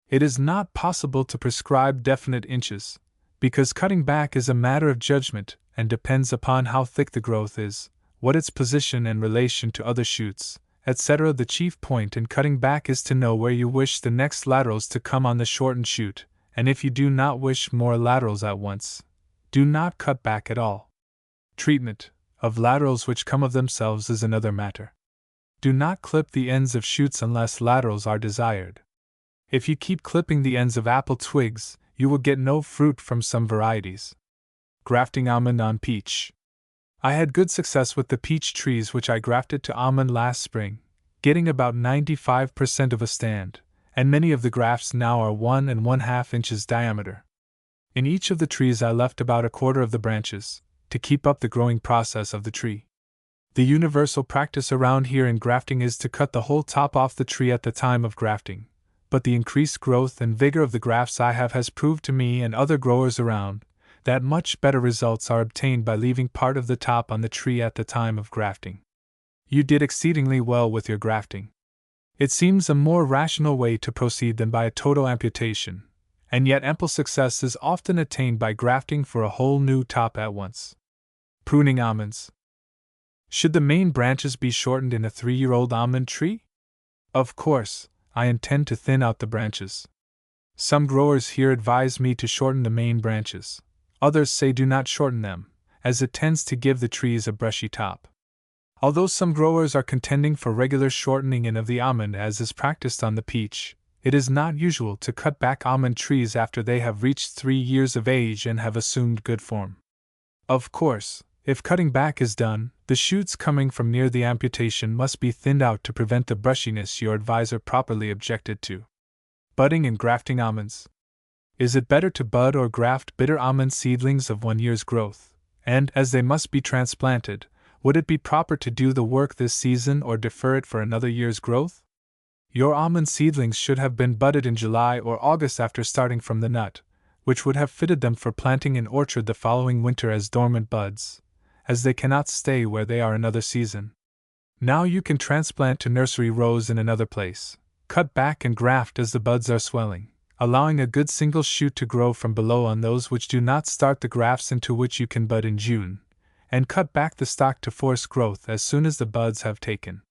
It is not possible to prescribe definite inches, because cutting back is a matter of judgment and depends upon how thick the growth is, what its position and relation to other shoots, etc. The chief point in cutting back is to know where you wish the next laterals to come on the shortened shoot, and if you do not wish more laterals at once, do not cut back at all. Treatment of laterals which come of themselves is another matter. Do not clip the ends of shoots unless laterals are desired. If you keep clipping the ends of apple twigs, you will get no fruit from some varieties. Grafting almond on peach. I had good success with the peach trees which I grafted to almond last spring, getting about 95% of a stand, and many of the grafts now are 1 1/2 inches diameter. In each of the trees I left about 1/4 of the branches, to keep up the growing process of the tree. The universal practice around here in grafting is to cut the whole top off the tree at the time of grafting, but the increased growth and vigor of the grafts I have has proved to me and other growers around that much better results are obtained by leaving part of the top on the tree at the time of grafting. You did exceedingly well with your grafting. It seems a more rational way to proceed than by a total amputation, and yet ample success is often attained by grafting for a whole new top at once. Pruning almonds. Should the main branches be shortened in a 3-year-old almond tree? Of course, I intend to thin out the branches. Some growers here advise me to shorten the main branches. Others say do not shorten them, as it tends to give the trees a brushy top. Although some growers are contending for regular shortening in of the almond as is practiced on the peach, it is not usual to cut back almond trees after they have reached 3 years of age and have assumed good form. Of course, if cutting back is done, the shoots coming from near the amputation must be thinned out to prevent the brushiness your advisor properly objected to. Budding and grafting almonds. Is it better to bud or graft bitter almond seedlings of 1 year's growth, and, as they must be transplanted, would it be proper to do the work this season or defer it for another year's growth? Your almond seedlings should have been budded in July or August after starting from the nut, which would have fitted them for planting in orchard the following winter as dormant buds, as they cannot stay where they are another season. Now you can transplant to nursery rows in another place, cut back and graft as the buds are swelling, allowing a good single shoot to grow from below on those which do not start the grafts into which you can bud in June, and cut back the stock to force growth as soon as the buds have taken.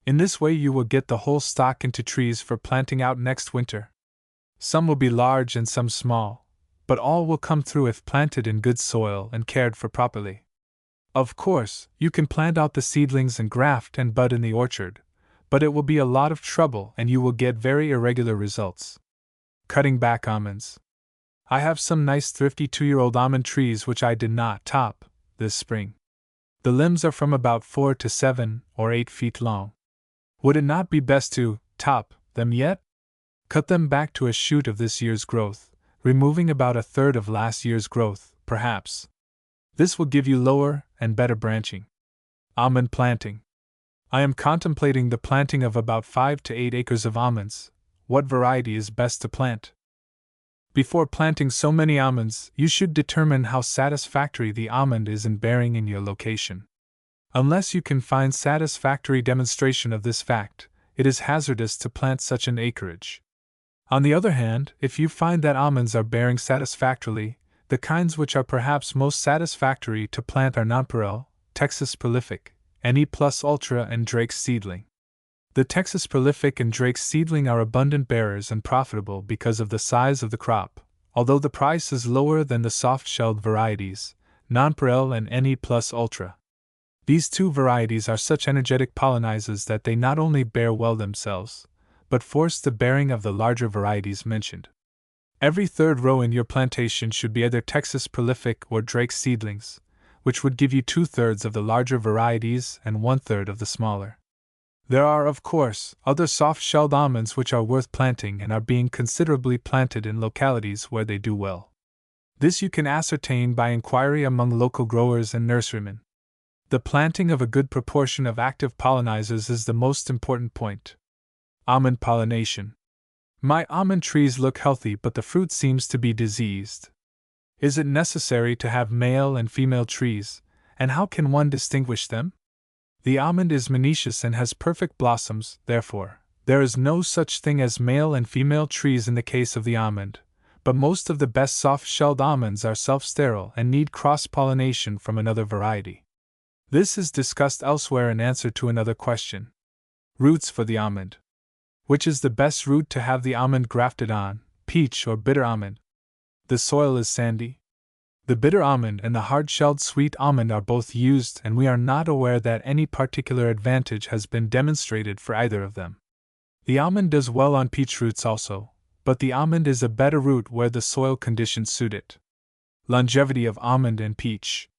In this way you will get the whole stock into trees for planting out next winter. Some will be large and some small, but all will come through if planted in good soil and cared for properly. Of course, you can plant out the seedlings and graft and bud in the orchard, but it will be a lot of trouble and you will get very irregular results. Cutting back almonds. I have some nice thrifty 2-year-old almond trees which I did not top this spring. The limbs are from about 4 to 7 or 8 feet long. Would it not be best to top them yet? Cut them back to a shoot of this year's growth, removing about 1/3 of last year's growth, perhaps. This will give you lower and better branching. Almond planting. I am contemplating the planting of about 5 to 8 acres of almonds. What variety is best to plant? Before planting so many almonds, you should determine how satisfactory the almond is in bearing in your location. Unless you can find satisfactory demonstration of this fact, it is hazardous to plant such an acreage. On the other hand, if you find that almonds are bearing satisfactorily, the kinds which are perhaps most satisfactory to plant are Nonpareil, Texas Prolific, NE Plus Ultra and Drake's Seedling. The Texas Prolific and Drake's Seedling are abundant bearers and profitable because of the size of the crop, although the price is lower than the soft-shelled varieties, Nonpareil and NE Plus Ultra. These two varieties are such energetic pollinizers that they not only bear well themselves, but force the bearing of the larger varieties mentioned. Every 3rd row in your plantation should be either Texas Prolific or Drake's Seedlings, which would give you 2/3 of the larger varieties and 1/3 of the smaller. There are, of course, other soft-shelled almonds which are worth planting and are being considerably planted in localities where they do well. This you can ascertain by inquiry among local growers and nurserymen. The planting of a good proportion of active pollinizers is the most important point. Almond pollination. My almond trees look healthy, but the fruit seems to be diseased. Is it necessary to have male and female trees, and how can one distinguish them? The almond is monoecious and has perfect blossoms, therefore, there is no such thing as male and female trees in the case of the almond, but most of the best soft-shelled almonds are self-sterile and need cross-pollination from another variety. This is discussed elsewhere in answer to another question. Roots for the almond. Which is the best root to have the almond grafted on, peach or bitter almond? The soil is sandy. The bitter almond and the hard-shelled sweet almond are both used, and we are not aware that any particular advantage has been demonstrated for either of them. The almond does well on peach roots also, but the almond is a better root where the soil conditions suit it. Longevity of almond and peach.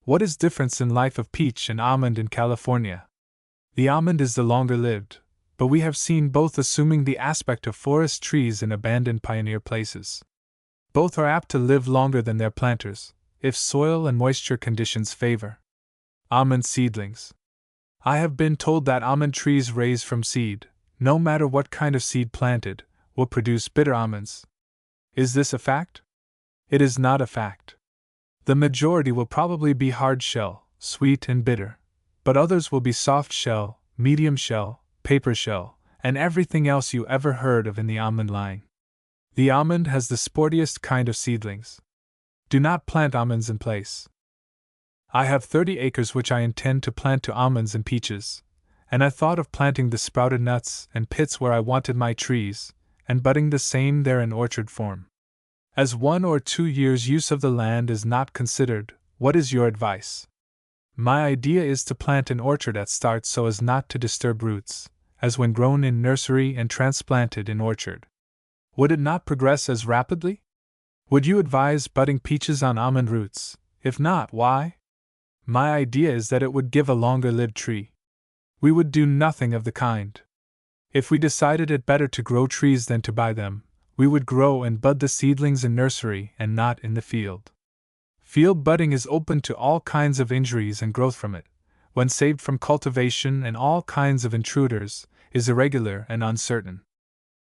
What is difference in life of peach and almond in California? The almond is the longer lived, but we have seen both assuming the aspect of forest trees in abandoned pioneer places. Both are apt to live longer than their planters, if soil and moisture conditions favor. Almond seedlings. I have been told that almond trees raised from seed, no matter what kind of seed planted, will produce bitter almonds. Is this a fact? It is not a fact. The majority will probably be hard shell, sweet and bitter, but others will be soft shell, medium shell, paper shell, and everything else you ever heard of in the almond line. The almond has the sportiest kind of seedlings. Do not plant almonds in place. I have 30 acres which I intend to plant to almonds and peaches, and I thought of planting the sprouted nuts and pits where I wanted my trees, and budding the same there in orchard form. As 1 or 2 years' use of the land is not considered, what is your advice? My idea is to plant an orchard at start so as not to disturb roots, as when grown in nursery and transplanted in orchard. Would it not progress as rapidly? Would you advise budding peaches on almond roots? If not, why? My idea is that it would give a longer-lived tree. We would do nothing of the kind. If we decided it better to grow trees than to buy them, we would grow and bud the seedlings in nursery and not in the field. Field budding is open to all kinds of injuries, and growth from it, when saved from cultivation and all kinds of intruders, is irregular and uncertain.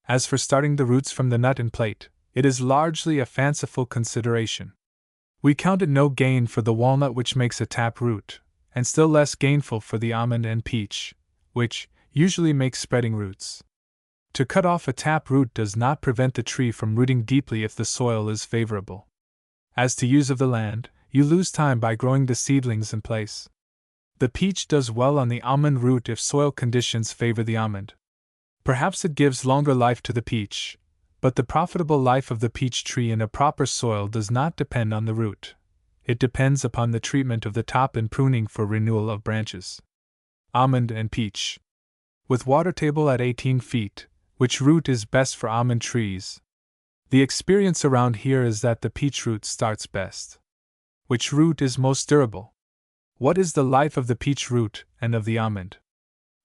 As for starting the roots from the nut and plate, it is largely a fanciful consideration. We count it no gain for the walnut which makes a tap root, and still less gainful for the almond and peach, which usually make spreading roots. To cut off a tap root does not prevent the tree from rooting deeply if the soil is favorable. As to use of the land, you lose time by growing the seedlings in place. The peach does well on the almond root if soil conditions favor the almond. Perhaps it gives longer life to the peach, but the profitable life of the peach tree in a proper soil does not depend on the root. It depends upon the treatment of the top and pruning for renewal of branches. Almond and peach. With water table at 18 feet, which root is best for almond trees? The experience around here is that the peach root starts best. Which root is most durable? What is the life of the peach root and of the almond?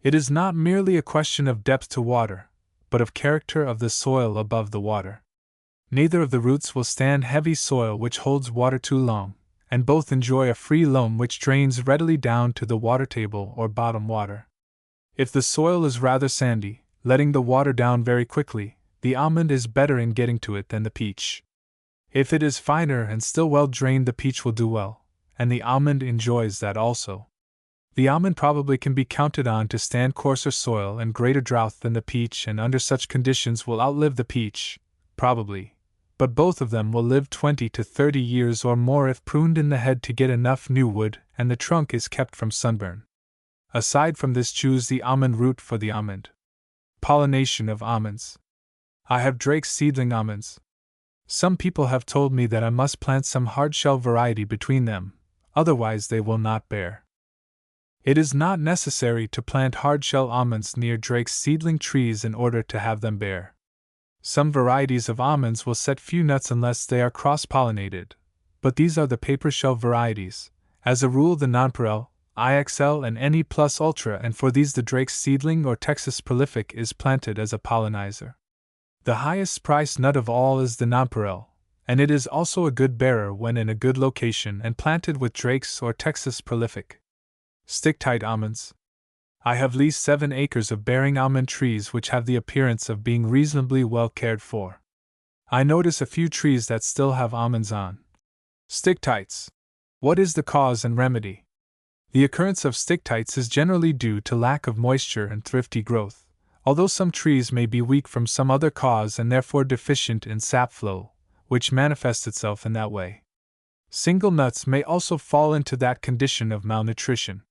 It is not merely a question of depth to water, but of character of the soil above the water. Neither of the roots will stand heavy soil which holds water too long, and both enjoy a free loam which drains readily down to the water table or bottom water. If the soil is rather sandy, letting the water down very quickly, the almond is better in getting to it than the peach. If it is finer and still well drained, the peach will do well, and the almond enjoys that also. The almond probably can be counted on to stand coarser soil and greater drought than the peach, and under such conditions will outlive the peach, probably, but both of them will live 20 to 30 years or more if pruned in the head to get enough new wood and the trunk is kept from sunburn. Aside from this, choose the almond root for the almond. Pollination of almonds. I have Drake's seedling almonds. Some people have told me that I must plant some hard-shell variety between them, otherwise they will not bear. It is not necessary to plant hard-shell almonds near Drake's seedling trees in order to have them bear. Some varieties of almonds will set few nuts unless they are cross-pollinated, but these are the paper shell varieties, as a rule the Nonpareil, IXL and NE Plus Ultra, and for these the Drake's seedling or Texas Prolific is planted as a pollinizer. The highest priced nut of all is the Nonpareil, and it is also a good bearer when in a good location and planted with Drake's or Texas Prolific. Stick-tight almonds. I have leased 7 acres of bearing almond trees which have the appearance of being reasonably well cared for. I notice a few trees that still have almonds on. Stick-tights. What is the cause and remedy? The occurrence of stick-tights is generally due to lack of moisture and thrifty growth, although some trees may be weak from some other cause and therefore deficient in sap flow, which manifests itself in that way. Single nuts may also fall into that condition of malnutrition.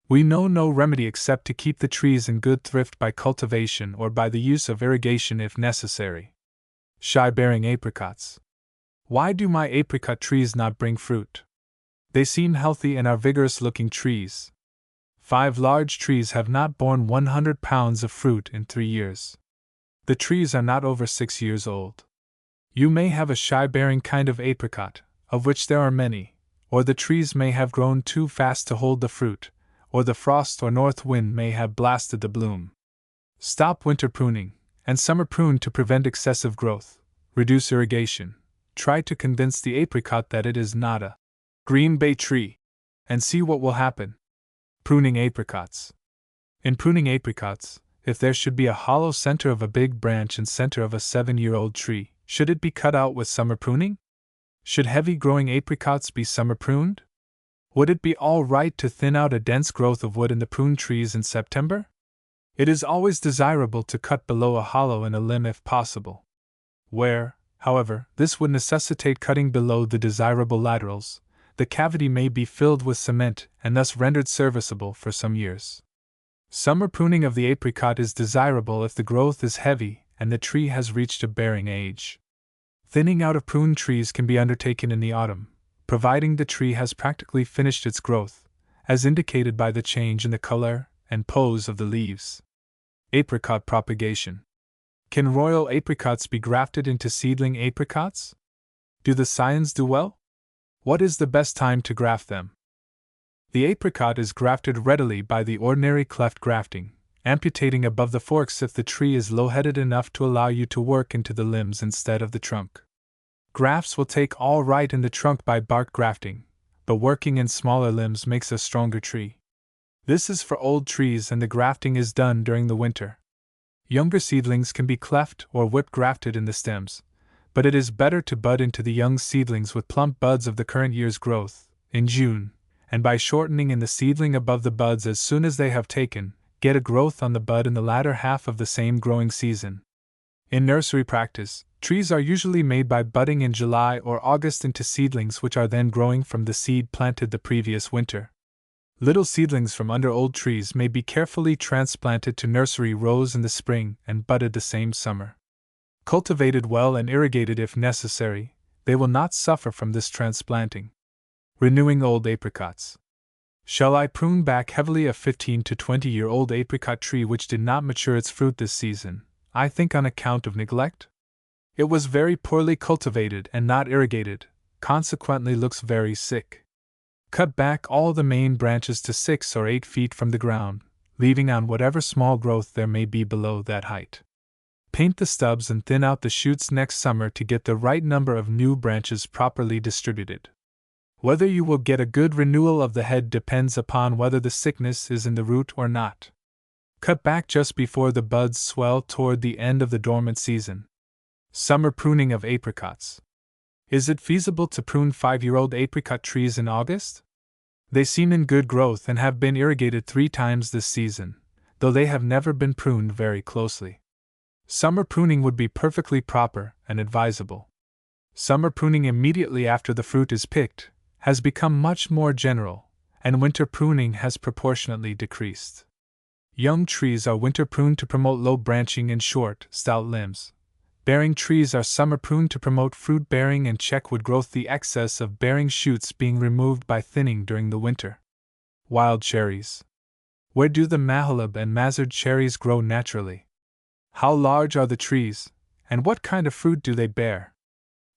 We know no remedy except to keep the trees in good thrift by cultivation or by the use of irrigation if necessary. Shy-bearing apricots. Why do my apricot trees not bring fruit? They seem healthy and are vigorous-looking trees. 5 large trees have not borne 100 pounds of fruit in 3 years. The trees are not over 6 years old. You may have a shy-bearing kind of apricot, of which there are many, or the trees may have grown too fast to hold the fruit, or the frost or north wind may have blasted the bloom. Stop winter pruning, and summer prune to prevent excessive growth. Reduce irrigation. Try to convince the apricot that it is not a Green Bay tree, and see what will happen. Pruning apricots. In pruning apricots, if there should be a hollow center of a big branch and center of a 7-year-old tree, should it be cut out with summer pruning? Should heavy-growing apricots be summer pruned? Would it be all right to thin out a dense growth of wood in the pruned trees in September? It is always desirable to cut below a hollow in a limb if possible. Where, however, this would necessitate cutting below the desirable laterals, the cavity may be filled with cement and thus rendered serviceable for some years. Summer pruning of the apricot is desirable if the growth is heavy and the tree has reached a bearing age. Thinning out of pruned trees can be undertaken in the autumn, providing the tree has practically finished its growth, as indicated by the change in the color and pose of the leaves. Apricot propagation. Can royal apricots be grafted into seedling apricots? Do the scions do well? What is the best time to graft them? The apricot is grafted readily by the ordinary cleft grafting, amputating above the forks if the tree is low-headed enough to allow you to work into the limbs instead of the trunk. Grafts will take all right in the trunk by bark grafting, but working in smaller limbs makes a stronger tree. This is for old trees and the grafting is done during the winter. Younger seedlings can be cleft or whip grafted in the stems, but it is better to bud into the young seedlings with plump buds of the current year's growth, in June, and by shortening in the seedling above the buds as soon as they have taken, get a growth on the bud in the latter half of the same growing season. In nursery practice, trees are usually made by budding in July or August into seedlings which are then growing from the seed planted the previous winter. Little seedlings from under old trees may be carefully transplanted to nursery rows in the spring and budded the same summer. Cultivated well and irrigated if necessary, they will not suffer from this transplanting. Renewing old apricots. Shall I prune back heavily a 15 to 20-year-old apricot tree which did not mature its fruit this season, I think on account of neglect? It was very poorly cultivated and not irrigated, consequently looks very sick. Cut back all the main branches to 6 or 8 feet from the ground, leaving on whatever small growth there may be below that height. Paint the stubs and thin out the shoots next summer to get the right number of new branches properly distributed. Whether you will get a good renewal of the head depends upon whether the sickness is in the root or not. Cut back just before the buds swell toward the end of the dormant season. Summer pruning of apricots. Is it feasible to prune 5-year-old apricot trees in August? They seem in good growth and have been irrigated 3 times this season, though they have never been pruned very closely. Summer pruning would be perfectly proper and advisable. Summer pruning immediately after the fruit is picked has become much more general, and winter pruning has proportionately decreased. Young trees are winter pruned to promote low branching and short, stout limbs. Bearing trees are summer pruned to promote fruit bearing and check wood growth, the excess of bearing shoots being removed by thinning during the winter. Wild cherries. Where do the mahalab and mazard cherries grow naturally? How large are the trees, and what kind of fruit do they bear?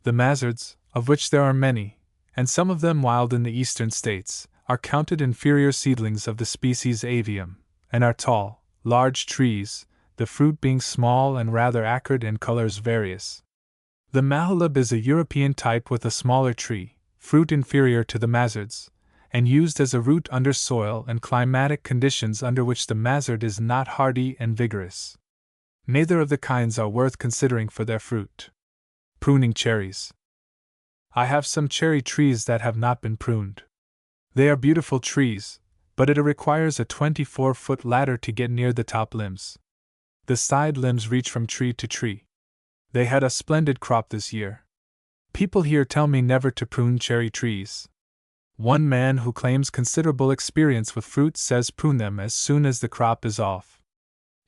The mazards, of which there are many, and some of them wild in the eastern states, are counted inferior seedlings of the species avium, and are tall, large trees, the fruit being small and rather acrid and colors various. The mahalab is a European type with a smaller tree, fruit inferior to the mazards, and used as a root under soil and climatic conditions under which the mazard is not hardy and vigorous. Neither of the kinds are worth considering for their fruit. Pruning cherries. I have some cherry trees that have not been pruned. They are beautiful trees, but it requires a 24-foot ladder to get near the top limbs. The side limbs reach from tree to tree. They had a splendid crop this year. People here tell me never to prune cherry trees. One man who claims considerable experience with fruit says prune them as soon as the crop is off.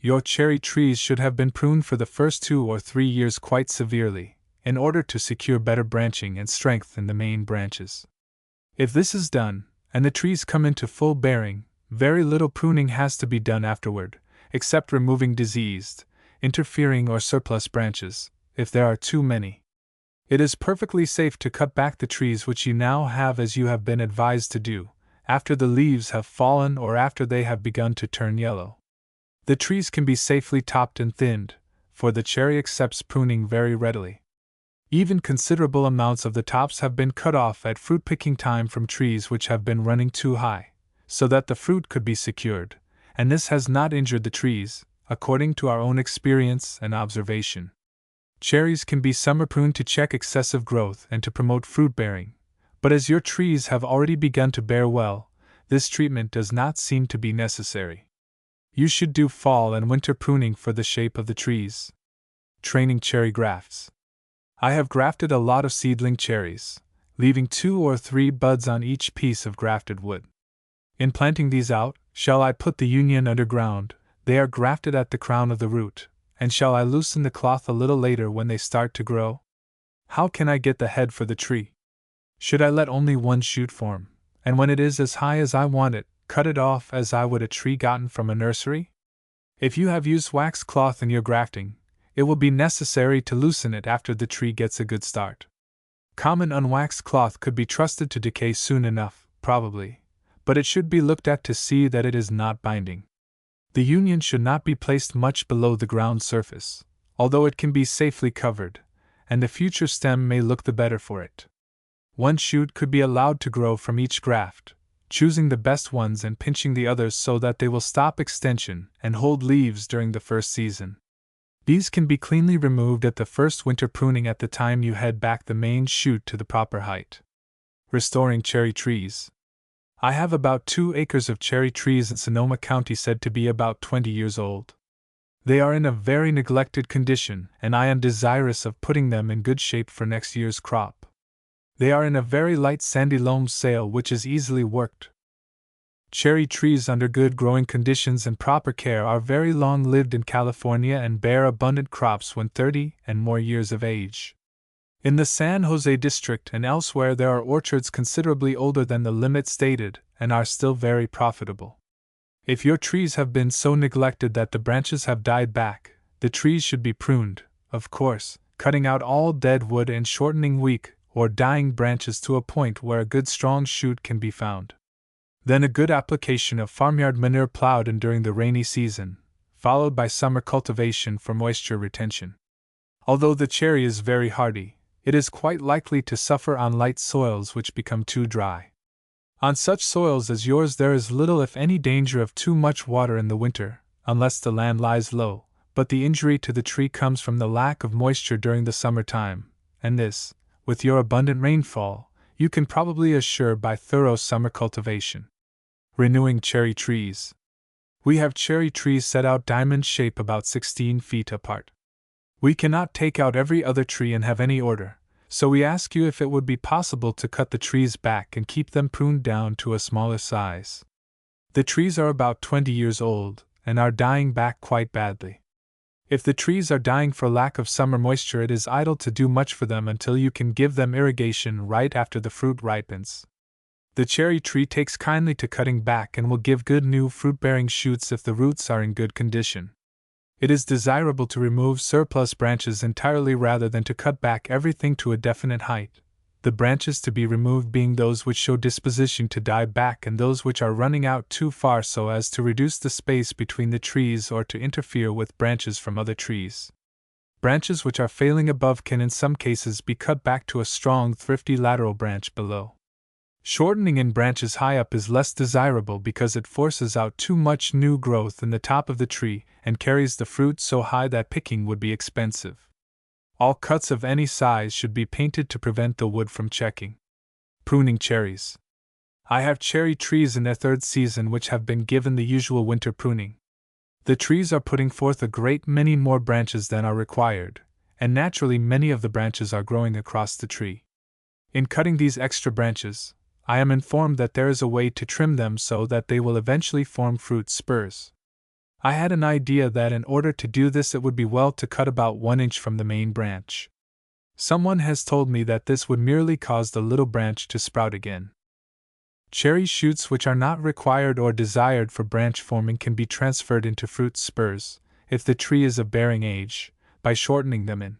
Your cherry trees should have been pruned for the first 2 or 3 years quite severely, in order to secure better branching and strength in the main branches. If this is done, and the trees come into full bearing, very little pruning has to be done afterward, except removing diseased, interfering or surplus branches, if there are too many. It is perfectly safe to cut back the trees which you now have as you have been advised to do, after the leaves have fallen or after they have begun to turn yellow. The trees can be safely topped and thinned, for the cherry accepts pruning very readily. Even considerable amounts of the tops have been cut off at fruit picking time from trees which have been running too high, so that the fruit could be secured, and this has not injured the trees, according to our own experience and observation. Cherries can be summer pruned to check excessive growth and to promote fruit bearing, but as your trees have already begun to bear well, this treatment does not seem to be necessary. You should do fall and winter pruning for the shape of the trees. Training cherry grafts. I have grafted a lot of seedling cherries, leaving 2 or 3 buds on each piece of grafted wood. In planting these out, shall I put the union underground? They are grafted at the crown of the root, and shall I loosen the cloth a little later when they start to grow? How can I get the head for the tree? Should I let only one shoot form, and when it is as high as I want it, cut it off as I would a tree gotten from a nursery? If you have used wax cloth in your grafting, it will be necessary to loosen it after the tree gets a good start. Common unwaxed cloth could be trusted to decay soon enough, probably, but it should be looked at to see that it is not binding. The union should not be placed much below the ground surface, although it can be safely covered, and the future stem may look the better for it. One shoot could be allowed to grow from each graft, choosing the best ones and pinching the others so that they will stop extension and hold leaves during the first season. These can be cleanly removed at the first winter pruning at the time you head back the main shoot to the proper height. Restoring cherry trees. I have about 2 acres of cherry trees in Sonoma County said to be about 20 years old. They are in a very neglected condition, and I am desirous of putting them in good shape for next year's crop. They are in a very light sandy loam soil which is easily worked. Cherry trees under good growing conditions and proper care are very long-lived in California and bear abundant crops when 30 and more years of age. In the San Jose district and elsewhere there are orchards considerably older than the limit stated and are still very profitable. If your trees have been so neglected that the branches have died back, the trees should be pruned, of course, cutting out all dead wood and shortening weak or dying branches to a point where a good strong shoot can be found. Then a good application of farmyard manure plowed in during the rainy season, followed by summer cultivation for moisture retention. Although the cherry is very hardy, it is quite likely to suffer on light soils which become too dry. On such soils as yours there is little if any danger of too much water in the winter, unless the land lies low, but the injury to the tree comes from the lack of moisture during the summer time, and this, with your abundant rainfall, you can probably assure by thorough summer cultivation. Renewing cherry trees. We have cherry trees set out diamond shape about 16 feet apart. We cannot take out every other tree and have any order, so we ask you if it would be possible to cut the trees back and keep them pruned down to a smaller size. The trees are about 20 years old and are dying back quite badly. If the trees are dying for lack of summer moisture, it is idle to do much for them until you can give them irrigation right after the fruit ripens. The cherry tree takes kindly to cutting back and will give good new fruit-bearing shoots if the roots are in good condition. It is desirable to remove surplus branches entirely rather than to cut back everything to a definite height, the branches to be removed being those which show disposition to die back and those which are running out too far so as to reduce the space between the trees or to interfere with branches from other trees. Branches which are failing above can in some cases be cut back to a strong, thrifty lateral branch below. Shortening in branches high up is less desirable because it forces out too much new growth in the top of the tree and carries the fruit so high that picking would be expensive. All cuts of any size should be painted to prevent the wood from checking. Pruning cherries. I have cherry trees in their 3rd season which have been given the usual winter pruning. The trees are putting forth a great many more branches than are required, and naturally many of the branches are growing across the tree. In cutting these extra branches, I am informed that there is a way to trim them so that they will eventually form fruit spurs. I had an idea that in order to do this it would be well to cut about 1 inch from the main branch. Someone has told me that this would merely cause the little branch to sprout again. Cherry shoots which are not required or desired for branch forming can be transferred into fruit spurs, if the tree is of bearing age, by shortening them in.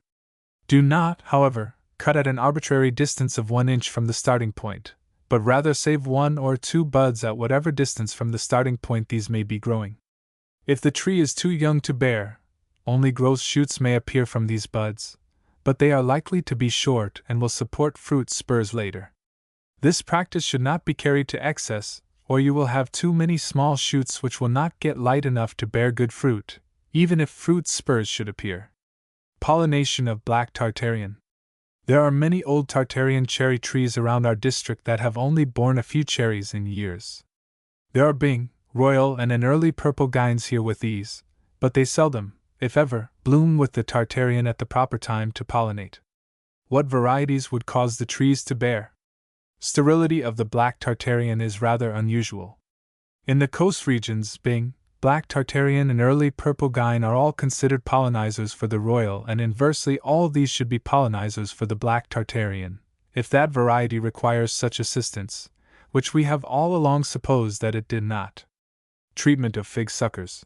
Do not, however, cut at an arbitrary distance of 1 inch from the starting point, but rather save 1 or 2 buds at whatever distance from the starting point these may be growing. If the tree is too young to bear, only growth shoots may appear from these buds, but they are likely to be short and will support fruit spurs later. This practice should not be carried to excess, or you will have too many small shoots which will not get light enough to bear good fruit, even if fruit spurs should appear. Pollination of black Tartarian. There are many old Tartarian cherry trees around our district that have only borne a few cherries in years. There are Bing, Royal, and an early purple gines here with these, but they seldom, if ever, bloom with the Tartarian at the proper time to pollinate. What varieties would cause the trees to bear? Sterility of the black Tartarian is rather unusual. In the coast regions, Bing, black Tartarian, and early purple gine are all considered pollinizers for the Royal, and inversely all these should be pollinizers for the black Tartarian, if that variety requires such assistance, which we have all along supposed that it did not. Treatment of fig suckers.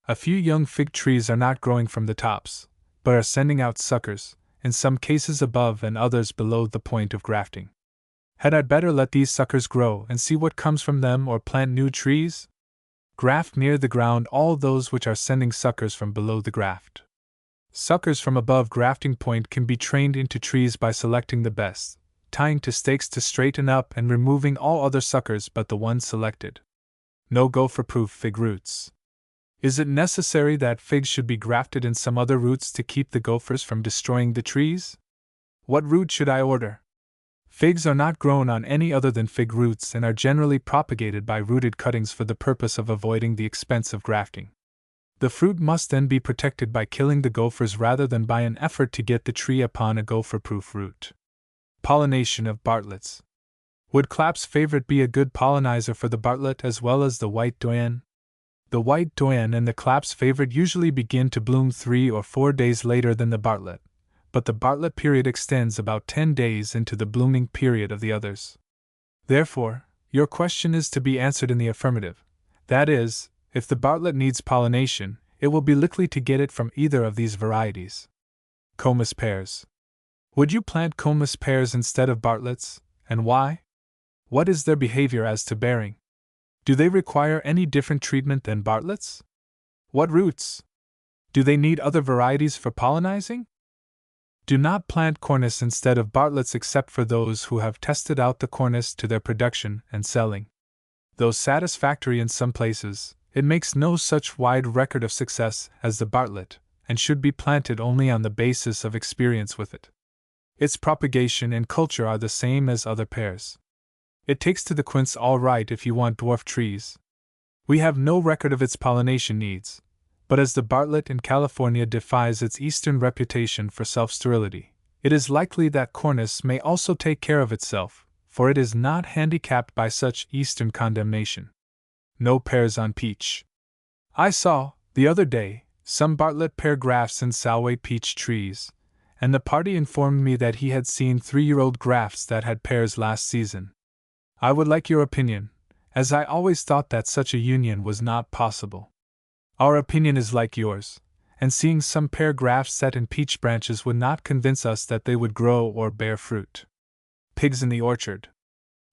A few young fig trees are not growing from the tops, but are sending out suckers, in some cases above and others below the point of grafting. Had I better let these suckers grow and see what comes from them, or plant new trees? Graft near the ground all those which are sending suckers from below the graft. Suckers from above grafting point can be trained into trees by selecting the best, tying to stakes to straighten up and removing all other suckers but the ones selected. No gopher-proof fig roots. Is it necessary that figs should be grafted in some other roots to keep the gophers from destroying the trees? What root should I order? Figs are not grown on any other than fig roots and are generally propagated by rooted cuttings for the purpose of avoiding the expense of grafting. The fruit must then be protected by killing the gophers rather than by an effort to get the tree upon a gopher-proof root. Pollination of Bartlets. Would Clapp's favorite be a good pollinizer for the Bartlet as well as the white doyen? The white doyen and the Clapp's favorite usually begin to bloom 3 or 4 days later than the Bartlet, but the Bartlet period extends about 10 days into the blooming period of the others. Therefore, your question is to be answered in the affirmative. That is, if the Bartlet needs pollination, it will be likely to get it from either of these varieties. Comus pears. Would you plant comus pears instead of Bartlets, and why? What is their behavior as to bearing? Do they require any different treatment than Bartlets? What roots? Do they need other varieties for pollinizing? Do not plant cornice instead of Bartlets except for those who have tested out the cornice to their production and selling. Though satisfactory in some places, it makes no such wide record of success as the Bartlet, and should be planted only on the basis of experience with it. Its propagation and culture are the same as other pears. It takes to the quince all right if you want dwarf trees. We have no record of its pollination needs, but as the Bartlet in California defies its eastern reputation for self-sterility, it is likely that cornice may also take care of itself, for it is not handicapped by such eastern condemnation. No pears on peach. I saw, the other day, some Bartlett pear grafts in Salway peach trees, and the party informed me that he had seen 3-year-old grafts that had pears last season. I would like your opinion, as I always thought that such a union was not possible. Our opinion is like yours, and seeing some pear grafts set in peach branches would not convince us that they would grow or bear fruit. Pigs in the orchard.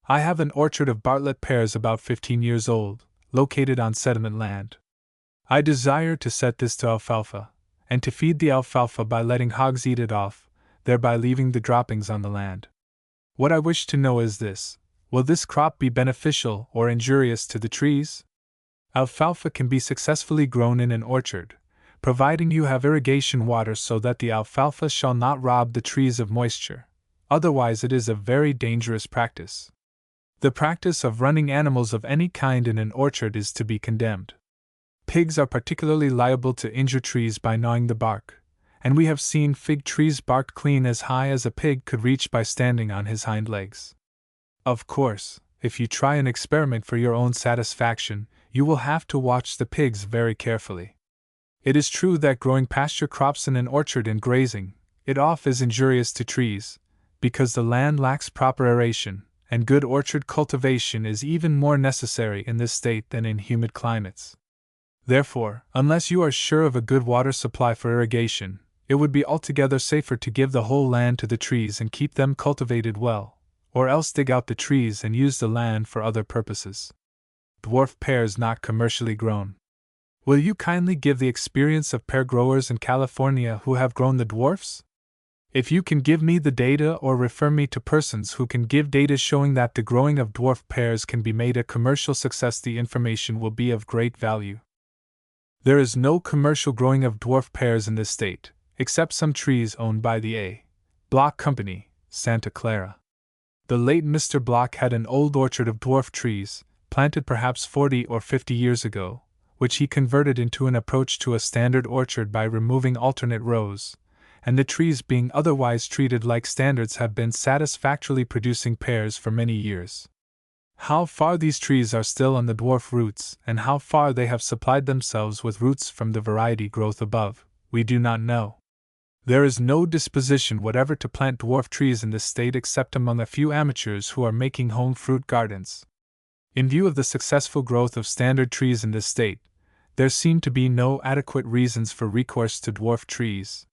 I have an orchard of Bartlett pears about 15 years old, located on sediment land. I desire to set this to alfalfa, and to feed the alfalfa by letting hogs eat it off, thereby leaving the droppings on the land. What I wish to know is this: will this crop be beneficial or injurious to the trees? Alfalfa can be successfully grown in an orchard, providing you have irrigation water so that the alfalfa shall not rob the trees of moisture. Otherwise, it is a very dangerous practice. The practice of running animals of any kind in an orchard is to be condemned. Pigs are particularly liable to injure trees by gnawing the bark, and we have seen fig trees barked clean as high as a pig could reach by standing on his hind legs. Of course, if you try an experiment for your own satisfaction, you will have to watch the pigs very carefully. It is true that growing pasture crops in an orchard and grazing it off is injurious to trees, because the land lacks proper aeration, and good orchard cultivation is even more necessary in this state than in humid climates. Therefore, unless you are sure of a good water supply for irrigation, it would be altogether safer to give the whole land to the trees and keep them cultivated well, or else dig out the trees and use the land for other purposes. Dwarf pears not commercially grown. Will you kindly give the experience of pear growers in California who have grown the dwarfs? If you can give me the data or refer me to persons who can give data showing that the growing of dwarf pears can be made a commercial success, the information will be of great value. There is no commercial growing of dwarf pears in this state, except some trees owned by the A. Block Company, Santa Clara. The late Mr. Block had an old orchard of dwarf trees, planted perhaps 40 or 50 years ago, which he converted into an approach to a standard orchard by removing alternate rows, and the trees being otherwise treated like standards have been satisfactorily producing pears for many years. How far these trees are still on the dwarf roots, and how far they have supplied themselves with roots from the variety growth above, we do not know. There is no disposition whatever to plant dwarf trees in this state except among a few amateurs who are making home fruit gardens. In view of the successful growth of standard trees in this state, there seem to be no adequate reasons for recourse to dwarf trees.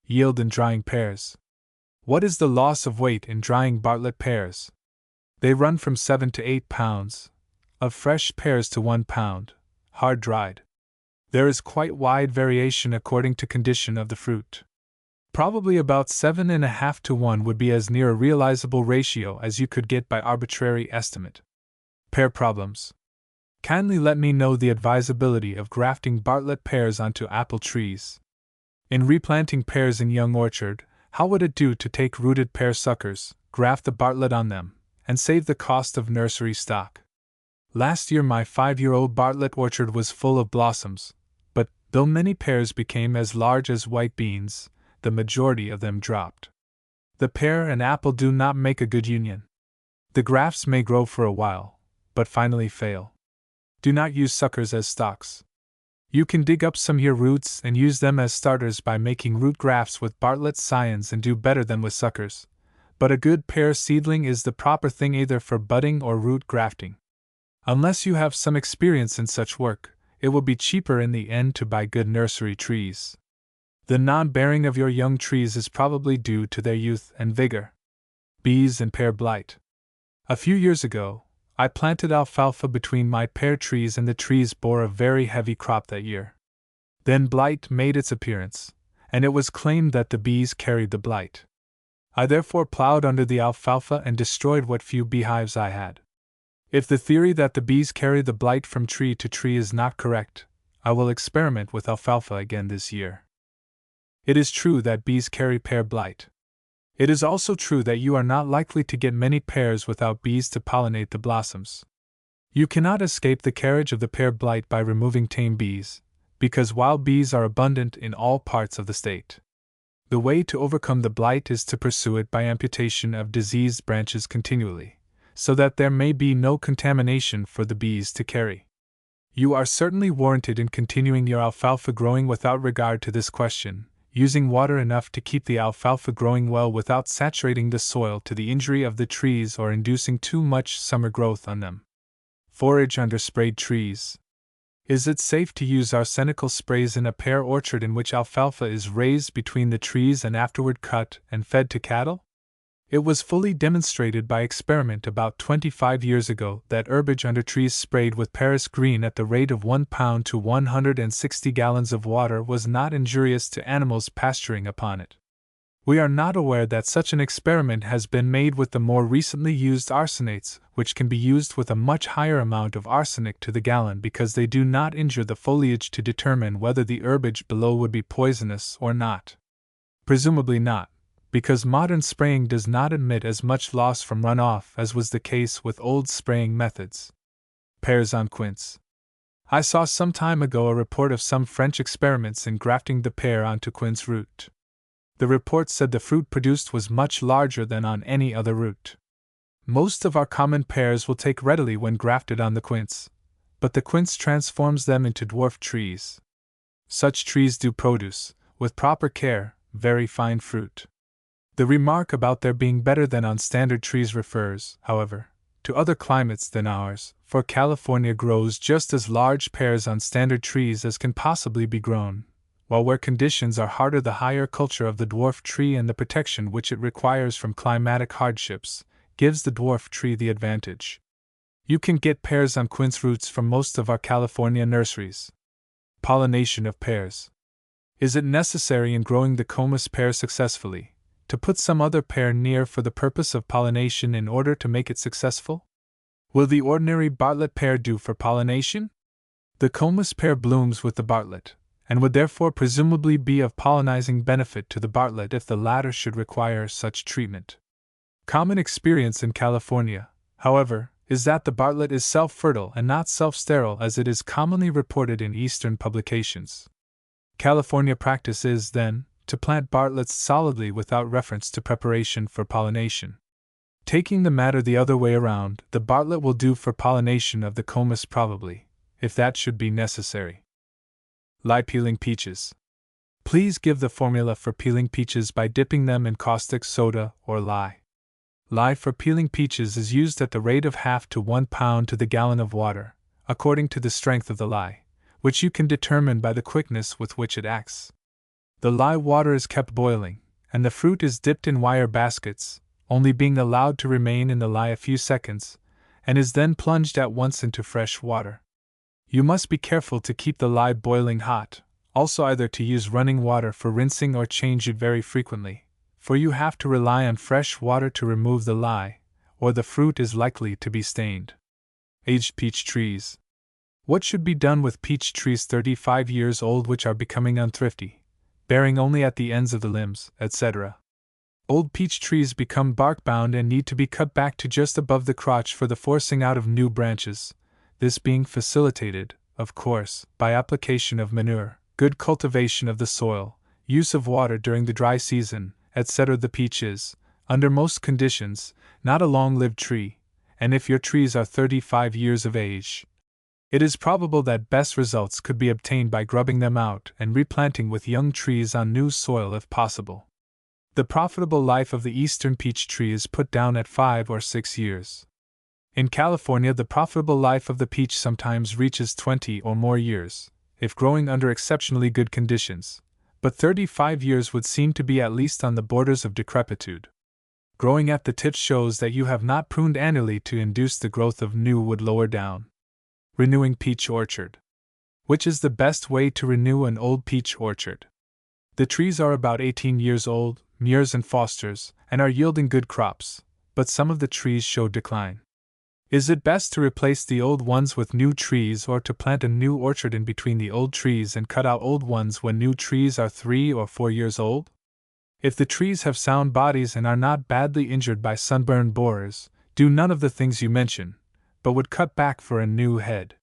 Yield in drying pears. What is the loss of weight in drying Bartlett pears? They run from 7 to 8 pounds, of fresh pears to 1 pound, hard dried. There is quite wide variation according to condition of the fruit. Probably about 7.5 to 1 would be as near a realizable ratio as you could get by arbitrary estimate. Pear problems. Kindly let me know the advisability of grafting Bartlett pears onto apple trees. In replanting pears in young orchard, how would it do to take rooted pear suckers, graft the Bartlett on them, and save the cost of nursery stock? Last year my 5-year-old Bartlett orchard was full of blossoms, but, though many pears became as large as white beans, the majority of them dropped. The pear and apple do not make a good union. The grafts may grow for a while, but finally fail. Do not use suckers as stocks. You can dig up some year roots and use them as starters by making root grafts with Bartlett scions and do better than with suckers, but a good pear seedling is the proper thing either for budding or root grafting. Unless you have some experience in such work, it will be cheaper in the end to buy good nursery trees. The non-bearing of your young trees is probably due to their youth and vigor. Bees and pear blight. A few years ago, I planted alfalfa between my pear trees and the trees bore a very heavy crop that year. Then blight made its appearance, and it was claimed that the bees carried the blight. I therefore plowed under the alfalfa and destroyed what few beehives I had. If the theory that the bees carry the blight from tree to tree is not correct, I will experiment with alfalfa again this year. It is true that bees carry pear blight. It is also true that you are not likely to get many pears without bees to pollinate the blossoms. You cannot escape the carriage of the pear blight by removing tame bees, because wild bees are abundant in all parts of the state. The way to overcome the blight is to pursue it by amputation of diseased branches continually, so that there may be no contamination for the bees to carry. You are certainly warranted in continuing your alfalfa growing without regard to this question, using water enough to keep the alfalfa growing well without saturating the soil to the injury of the trees or inducing too much summer growth on them. Forage under sprayed trees. Is it safe to use arsenical sprays in a pear orchard in which alfalfa is raised between the trees and afterward cut and fed to cattle? It was fully demonstrated by experiment about 25 years ago that herbage under trees sprayed with Paris green at the rate of 1 pound to 160 gallons of water was not injurious to animals pasturing upon it. We are not aware that such an experiment has been made with the more recently used arsenates, which can be used with a much higher amount of arsenic to the gallon because they do not injure the foliage to determine whether the herbage below would be poisonous or not. Presumably not, because modern spraying does not admit as much loss from runoff as was the case with old spraying methods. Pears on quince. I saw some time ago a report of some French experiments in grafting the pear onto quince root. The report said the fruit produced was much larger than on any other root. Most of our common pears will take readily when grafted on the quince, but the quince transforms them into dwarf trees. Such trees do produce, with proper care, very fine fruit. The remark about their being better than on standard trees refers, however, to other climates than ours, for California grows just as large pears on standard trees as can possibly be grown, while where conditions are harder the higher culture of the dwarf tree and the protection which it requires from climatic hardships gives the dwarf tree the advantage. You can get pears on quince roots from most of our California nurseries. Pollination of pears. Is it necessary in growing the comus pear successfully, to put some other pear near for the purpose of pollination in order to make it successful? Will the ordinary Bartlett pear do for pollination? The Comus pear blooms with the Bartlett, and would therefore presumably be of pollinizing benefit to the Bartlett if the latter should require such treatment. Common experience in California, however, is that the Bartlett is self-fertile and not self-sterile as it is commonly reported in Eastern publications. California practice is, then, to plant Bartletts solidly without reference to preparation for pollination. Taking the matter the other way around, the Bartlett will do for pollination of the Comus probably, if that should be necessary. Lye peeling peaches. Please give the formula for peeling peaches by dipping them in caustic soda or lye. Lye for peeling peaches is used at the rate of half to 1 pound to the gallon of water, according to the strength of the lye, which you can determine by the quickness with which it acts. The lye water is kept boiling, and the fruit is dipped in wire baskets, only being allowed to remain in the lye a few seconds, and is then plunged at once into fresh water. You must be careful to keep the lye boiling hot, also either to use running water for rinsing or change it very frequently, for you have to rely on fresh water to remove the lye, or the fruit is likely to be stained. Aged peach trees. What should be done with peach trees 35 years old which are becoming unthrifty, bearing only at the ends of the limbs, etc.? Old peach trees become bark-bound and need to be cut back to just above the crotch for the forcing out of new branches, this being facilitated, of course, by application of manure, good cultivation of the soil, use of water during the dry season, etc. The peach is, under most conditions, not a long-lived tree, and if your trees are 35 years of age, it is probable that best results could be obtained by grubbing them out and replanting with young trees on new soil if possible. The profitable life of the eastern peach tree is put down at 5 or 6 years. In California, the profitable life of the peach sometimes reaches 20 or more years, if growing under exceptionally good conditions, but 35 years would seem to be at least on the borders of decrepitude. Growing at the tips shows that you have not pruned annually to induce the growth of new wood lower down. Renewing peach orchard. Which is the best way to renew an old peach orchard? The trees are about 18 years old, Mears and Fosters, and are yielding good crops, but some of the trees show decline. Is it best to replace the old ones with new trees or to plant a new orchard in between the old trees and cut out old ones when new trees are 3 or 4 years old? If the trees have sound bodies and are not badly injured by sunburned borers, do none of the things you mention, but would cut back for a new head.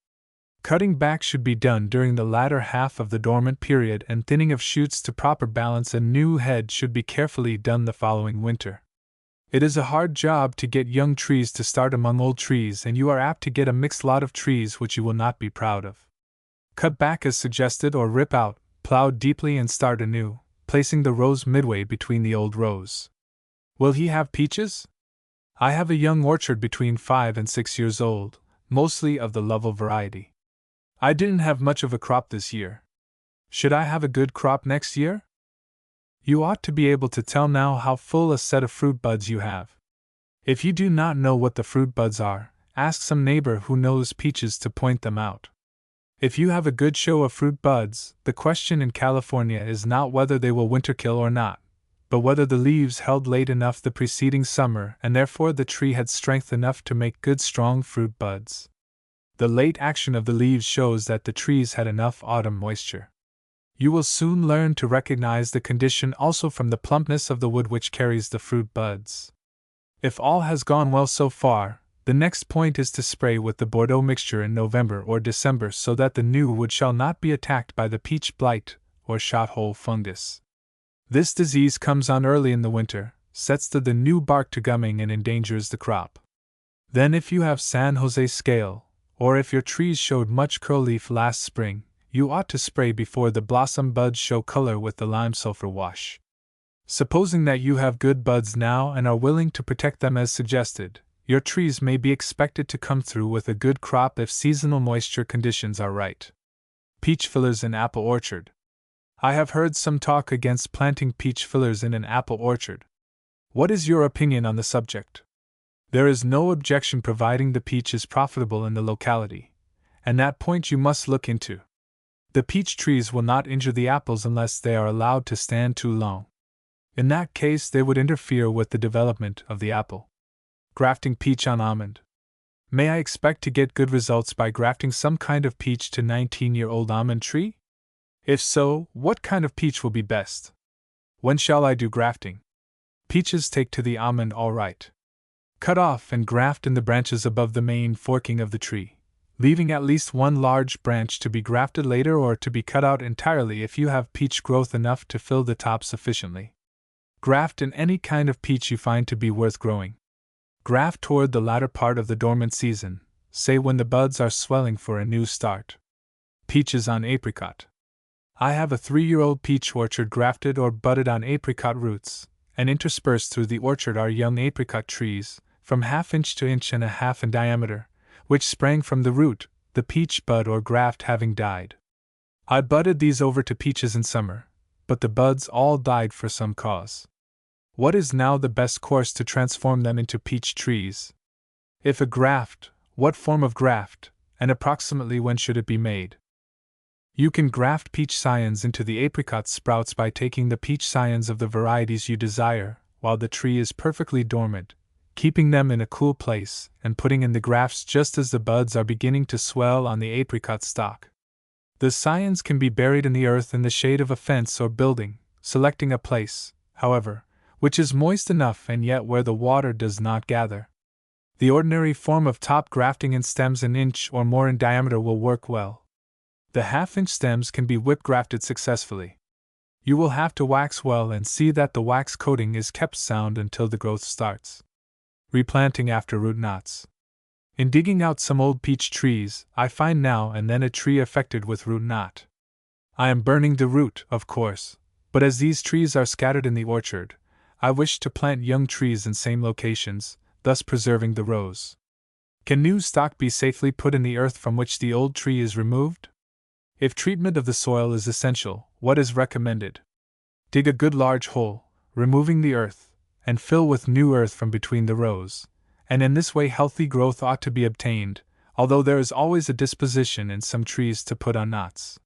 Cutting back should be done during the latter half of the dormant period, and thinning of shoots to proper balance a new head should be carefully done the following winter. It is a hard job to get young trees to start among old trees, and you are apt to get a mixed lot of trees which you will not be proud of. Cut back as suggested or rip out, plow deeply and start anew, placing the rows midway between the old rows. Will he have peaches? I have a young orchard between 5 and 6 years old, mostly of the Lovell variety. I didn't have much of a crop this year. Should I have a good crop next year? You ought to be able to tell now how full a set of fruit buds you have. If you do not know what the fruit buds are, ask some neighbor who knows peaches to point them out. If you have a good show of fruit buds, the question in California is not whether they will winter kill or not, but whether the leaves held late enough the preceding summer and therefore the tree had strength enough to make good strong fruit buds. The late action of the leaves shows that the trees had enough autumn moisture. You will soon learn to recognize the condition also from the plumpness of the wood which carries the fruit buds. If all has gone well so far, the next point is to spray with the Bordeaux mixture in November or December so that the new wood shall not be attacked by the peach blight or shot-hole fungus. This disease comes on early in the winter, sets the new bark to gumming and endangers the crop. Then if you have San Jose scale, or if your trees showed much curl leaf last spring, you ought to spray before the blossom buds show color with the lime sulfur wash. Supposing that you have good buds now and are willing to protect them as suggested, your trees may be expected to come through with a good crop if seasonal moisture conditions are right. Peach fillers in apple orchard. I have heard some talk against planting peach fillers in an apple orchard. What is your opinion on the subject? There is no objection providing the peach is profitable in the locality, and that point you must look into. The peach trees will not injure the apples unless they are allowed to stand too long. In that case, they would interfere with the development of the apple. Grafting peach on almond. May I expect to get good results by grafting some kind of peach to 19-year-old almond tree? If so, what kind of peach will be best? When shall I do grafting? Peaches take to the almond all right. Cut off and graft in the branches above the main forking of the tree, leaving at least one large branch to be grafted later or to be cut out entirely if you have peach growth enough to fill the top sufficiently. Graft in any kind of peach you find to be worth growing. Graft toward the latter part of the dormant season, say when the buds are swelling for a new start. Peaches on apricot. I have a 3-year-old peach orchard grafted or budded on apricot roots, and interspersed through the orchard are young apricot trees, from ½ to 1.5 inches in diameter, which sprang from the root, the peach bud or graft having died. I budded these over to peaches in summer, but the buds all died for some cause. What is now the best course to transform them into peach trees? If a graft, what form of graft, and approximately when should it be made? You can graft peach scions into the apricot sprouts by taking the peach scions of the varieties you desire, while the tree is perfectly dormant, keeping them in a cool place, and putting in the grafts just as the buds are beginning to swell on the apricot stalk. The scions can be buried in the earth in the shade of a fence or building, selecting a place, however, which is moist enough and yet where the water does not gather. The ordinary form of top grafting in stems 1 inch or more in diameter will work well. The ½ stems can be whip grafted successfully. You will have to wax well and see that the wax coating is kept sound until the growth starts. Replanting after root knots. In digging out some old peach trees, I find now and then a tree affected with root knot. I am burning the root, of course, but as these trees are scattered in the orchard, I wish to plant young trees in same locations, thus preserving the rows. Can new stock be safely put in the earth from which the old tree is removed? If treatment of the soil is essential, what is recommended? Dig a good large hole, removing the earth, and fill with new earth from between the rows, and in this way healthy growth ought to be obtained, although there is always a disposition in some trees to put on knots.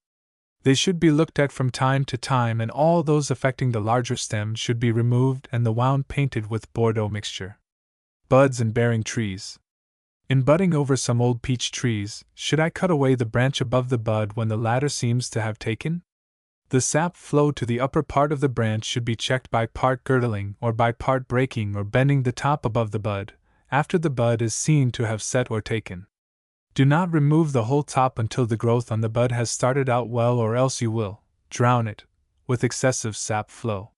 They should be looked at from time to time, and all those affecting the larger stem should be removed and the wound painted with Bordeaux mixture. Buds and bearing trees. In budding over some old peach trees, should I cut away the branch above the bud when the latter seems to have taken? The sap flow to the upper part of the branch should be checked by part girdling or by part breaking or bending the top above the bud, after the bud is seen to have set or taken. Do not remove the whole top until the growth on the bud has started out well, or else you will drown it with excessive sap flow.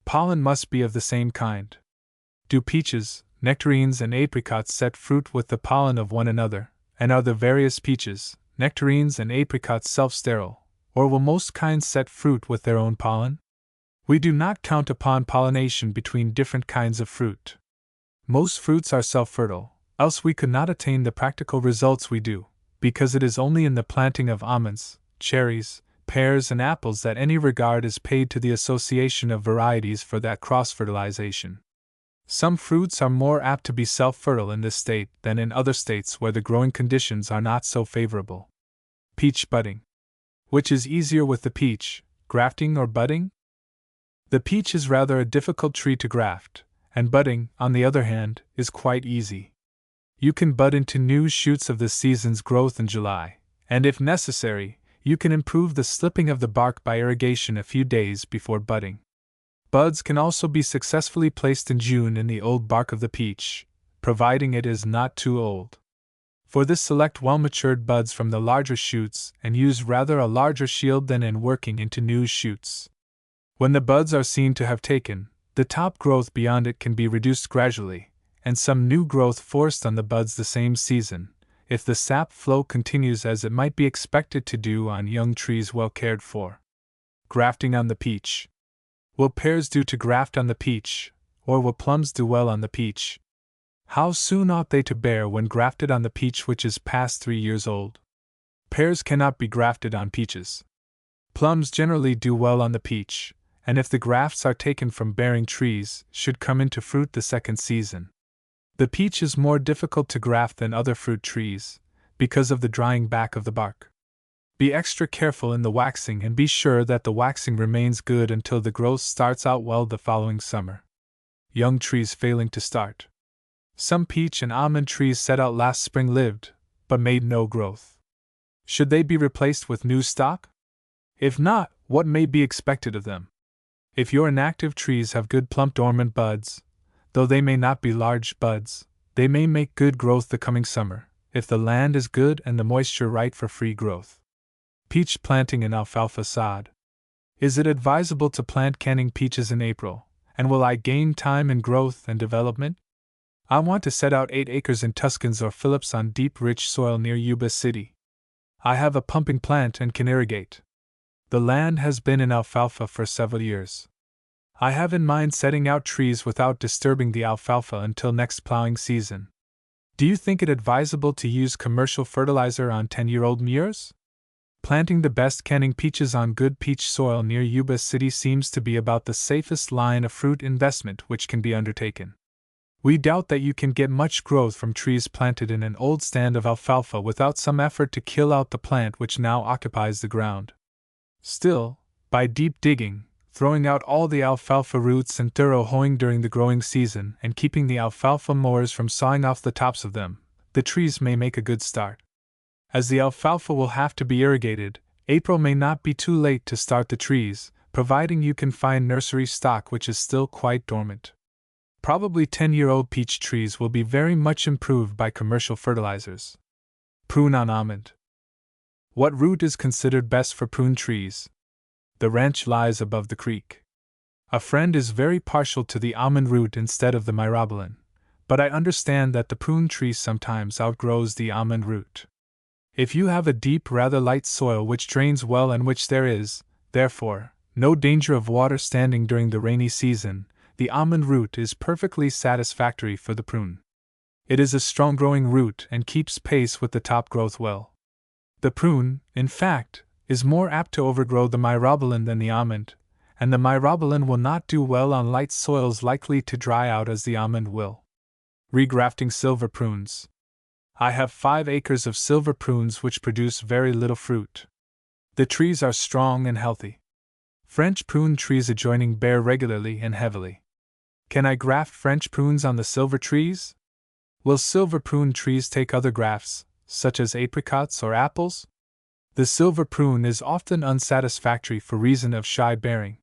Pollen must be of the same kind. Do peaches, nectarines, and apricots set fruit with the pollen of one another, and are the various peaches, nectarines, and apricots self-sterile, or will most kinds set fruit with their own pollen? We do not count upon pollination between different kinds of fruit. Most fruits are self-fertile, else we could not attain the practical results we do, because it is only in the planting of almonds, cherries, pears, and apples that any regard is paid to the association of varieties for that cross-fertilization. Some fruits are more apt to be self-fertile in this state than in other states where the growing conditions are not so favorable. Peach budding. Which is easier with the peach, grafting or budding? The peach is rather a difficult tree to graft, and budding, on the other hand, is quite easy. You can bud into new shoots of the season's growth in July, and if necessary, you can improve the slipping of the bark by irrigation a few days before budding. Buds can also be successfully placed in June in the old bark of the peach, providing it is not too old. For this, select well-matured buds from the larger shoots and use rather a larger shield than in working into new shoots. When the buds are seen to have taken, the top growth beyond it can be reduced gradually, and some new growth forced on the buds the same season, if the sap flow continues as it might be expected to do on young trees well cared for. Grafting on the peach. Will pears do to graft on the peach, or will plums do well on the peach? How soon ought they to bear when grafted on the peach which is past 3 years old? Pears cannot be grafted on peaches. Plums generally do well on the peach, and if the grafts are taken from bearing trees, should come into fruit the second season. The peach is more difficult to graft than other fruit trees, because of the drying back of the bark. Be extra careful in the waxing and be sure that the waxing remains good until the growth starts out well the following summer. Young trees failing to start. Some peach and almond trees set out last spring lived, but made no growth. Should they be replaced with new stock? If not, what may be expected of them? If your inactive trees have good plump dormant buds, though they may not be large buds, they may make good growth the coming summer, if the land is good and the moisture right for free growth. Peach planting in alfalfa sod. Is it advisable to plant canning peaches in April, and will I gain time in growth and development? I want to set out 8 acres in Tuscans or Phillips on deep rich soil near Yuba City. I have a pumping plant and can irrigate. The land has been in alfalfa for several years. I have in mind setting out trees without disturbing the alfalfa until next plowing season. Do you think it advisable to use commercial fertilizer on 10-year-old mures? Planting the best canning peaches on good peach soil near Yuba City seems to be about the safest line of fruit investment which can be undertaken. We doubt that you can get much growth from trees planted in an old stand of alfalfa without some effort to kill out the plant which now occupies the ground. Still, by deep digging, throwing out all the alfalfa roots and thorough hoeing during the growing season and keeping the alfalfa mowers from sawing off the tops of them, the trees may make a good start. As the alfalfa will have to be irrigated, April may not be too late to start the trees, providing you can find nursery stock which is still quite dormant. Probably 10-year-old peach trees will be very much improved by commercial fertilizers. Prune on almond. What root is considered best for prune trees? The ranch lies above the creek. A friend is very partial to the almond root instead of the myrobalan, but I understand that the prune tree sometimes outgrows the almond root. If you have a deep, rather light soil which drains well and which there is, therefore, no danger of water standing during the rainy season, the almond root is perfectly satisfactory for the prune. It is a strong-growing root and keeps pace with the top growth well. The prune, in fact, is more apt to overgrow the myrobalan than the almond, and the myrobalan will not do well on light soils likely to dry out as the almond will. Regrafting silver prunes. I have 5 acres of silver prunes which produce very little fruit. The trees are strong and healthy. French prune trees adjoining bear regularly and heavily. Can I graft French prunes on the silver trees? Will silver prune trees take other grafts, such as apricots or apples? The silver prune is often unsatisfactory for reason of shy bearing.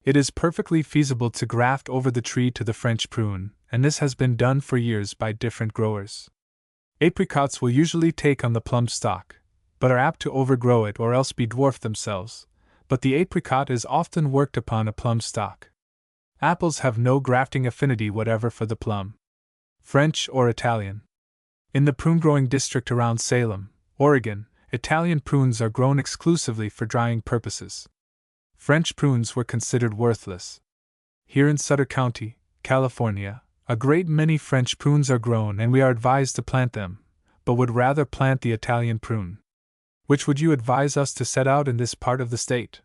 It is perfectly feasible to graft over the tree to the French prune, and this has been done for years by different growers. Apricots will usually take on the plum stalk, but are apt to overgrow it or else be dwarfed themselves, but the apricot is often worked upon a plum stalk. Apples have no grafting affinity whatever for the plum. French or Italian. In the prune-growing district around Salem, Oregon, Italian prunes are grown exclusively for drying purposes. French prunes were considered worthless. Here in Sutter County, California, a great many French prunes are grown and we are advised to plant them, but would rather plant the Italian prune. Which would you advise us to set out in this part of the state?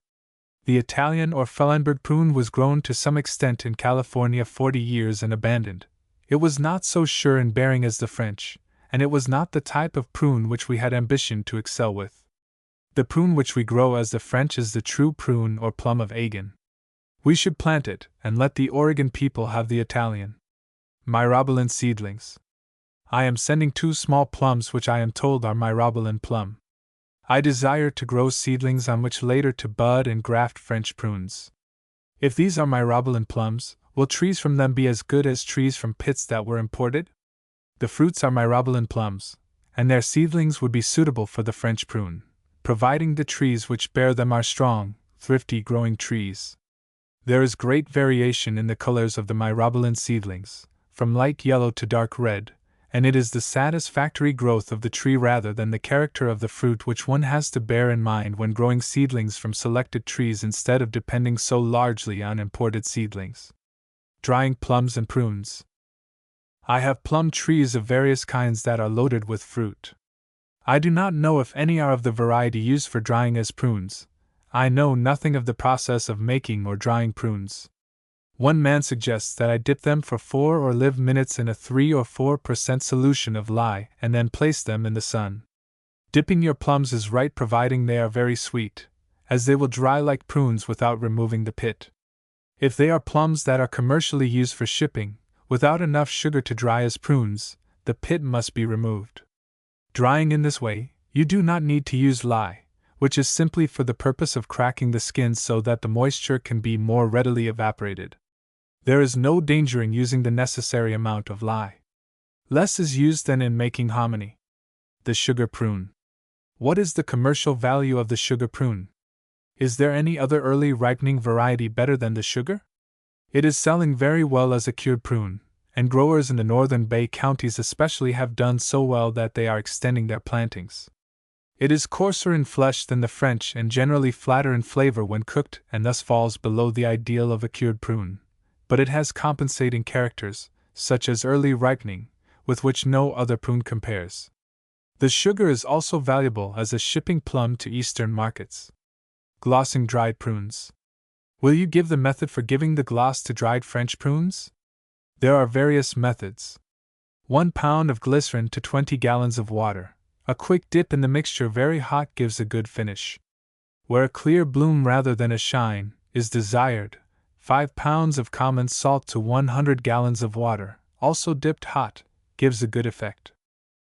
The Italian or Fellenberg prune was grown to some extent in California 40 years and abandoned. It was not so sure in bearing as the French, and it was not the type of prune which we had ambition to excel with. The prune which we grow as the French is the true prune or plum of Agen. We should plant it, and let the Oregon people have the Italian. Myrobalan seedlings. I am sending 2 small plums which I am told are myrobalan plum. I desire to grow seedlings on which later to bud and graft French prunes. If these are myrobalan plums, will trees from them be as good as trees from pits that were imported? The fruits are myrobalan plums, and their seedlings would be suitable for the French prune, providing the trees which bear them are strong, thrifty growing trees. There is great variation in the colors of the myrobalan seedlings, from light yellow to dark red, and it is the satisfactory growth of the tree rather than the character of the fruit which one has to bear in mind when growing seedlings from selected trees instead of depending so largely on imported seedlings. Drying plums and prunes. I have plum trees of various kinds that are loaded with fruit. I do not know if any are of the variety used for drying as prunes. I know nothing of the process of making or drying prunes. One man suggests that I dip them for 4 or 5 minutes in a 3 or 4% solution of lye and then place them in the sun. Dipping your plums is right providing they are very sweet, as they will dry like prunes without removing the pit. If they are plums that are commercially used for shipping, without enough sugar to dry as prunes, the pit must be removed. Drying in this way, you do not need to use lye, which is simply for the purpose of cracking the skin so that the moisture can be more readily evaporated. There is no danger in using the necessary amount of lye. Less is used than in making hominy. The sugar prune. What is the commercial value of the sugar prune? Is there any other early ripening variety better than the sugar? It is selling very well as a cured prune, and growers in the northern Bay counties especially have done so well that they are extending their plantings. It is coarser in flesh than the French and generally flatter in flavor when cooked and thus falls below the ideal of a cured prune, but it has compensating characters, such as early ripening, with which no other prune compares. The sugar is also valuable as a shipping plum to eastern markets. Glossing dried prunes. Will you give the method for giving the gloss to dried French prunes? There are various methods. 1 pound of glycerin to 20 gallons of water. A quick dip in the mixture very hot gives a good finish. Where a clear bloom rather than a shine is desired, 5 pounds of common salt to 100 gallons of water, also dipped hot, gives a good effect.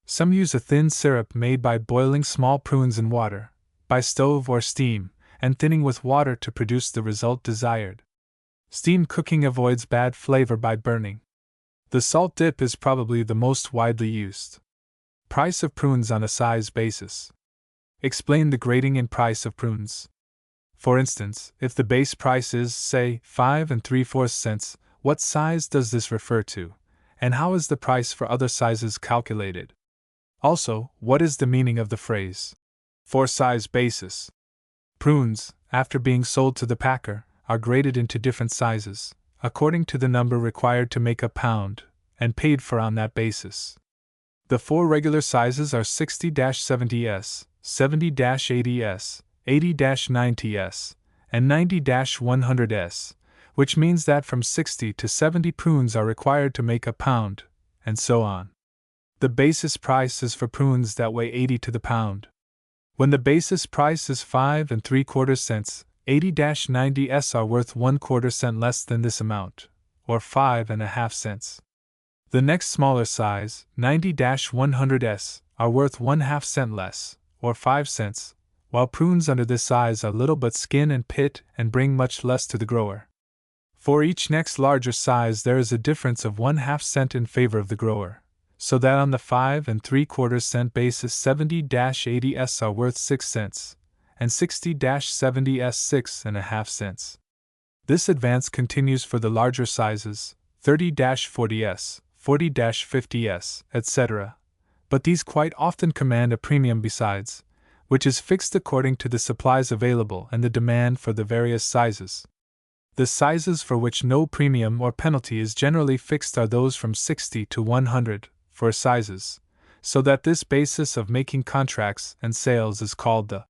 Some use a thin syrup made by boiling small prunes in water, by stove or steam, and thinning with water to produce the result desired. Steam cooking avoids bad flavor by burning. The salt dip is probably the most widely used. Price of prunes on a size basis. Explain the grading in price of prunes. For instance, if the base price is, say, 5 3/4 cents, what size does this refer to, and how is the price for other sizes calculated? Also, what is the meaning of the phrase, for size basis? Prunes, after being sold to the packer, are graded into different sizes, according to the number required to make a pound, and paid for on that basis. The 4 regular sizes are 60-70s, 70-80s, 80-90s, and 90-100s, which means that from 60 to 70 prunes are required to make a pound, and so on. The basis price is for prunes that weigh 80 to the pound. When the basis price is 5 3/4 cents, 80-90s are worth 1/4 cent less than this amount, or 5 1/2 cents. The next smaller size, 90-100s, are worth 1/2 cent less, or 5 cents, while prunes under this size are little but skin and pit and bring much less to the grower. For each next larger size there is a difference of 1/2 cent in favor of the grower, so that on the 5 3/4 cent basis 70-80s are worth 6 cents, and 60-70s 6 1/2 cents. This advance continues for the larger sizes, 30-40s, 40-50s, etc., but these quite often command a premium besides, which is fixed according to the supplies available and the demand for the various sizes. The sizes for which no premium or penalty is generally fixed are those from 60 to 100 for sizes, so that this basis of making contracts and sales is called the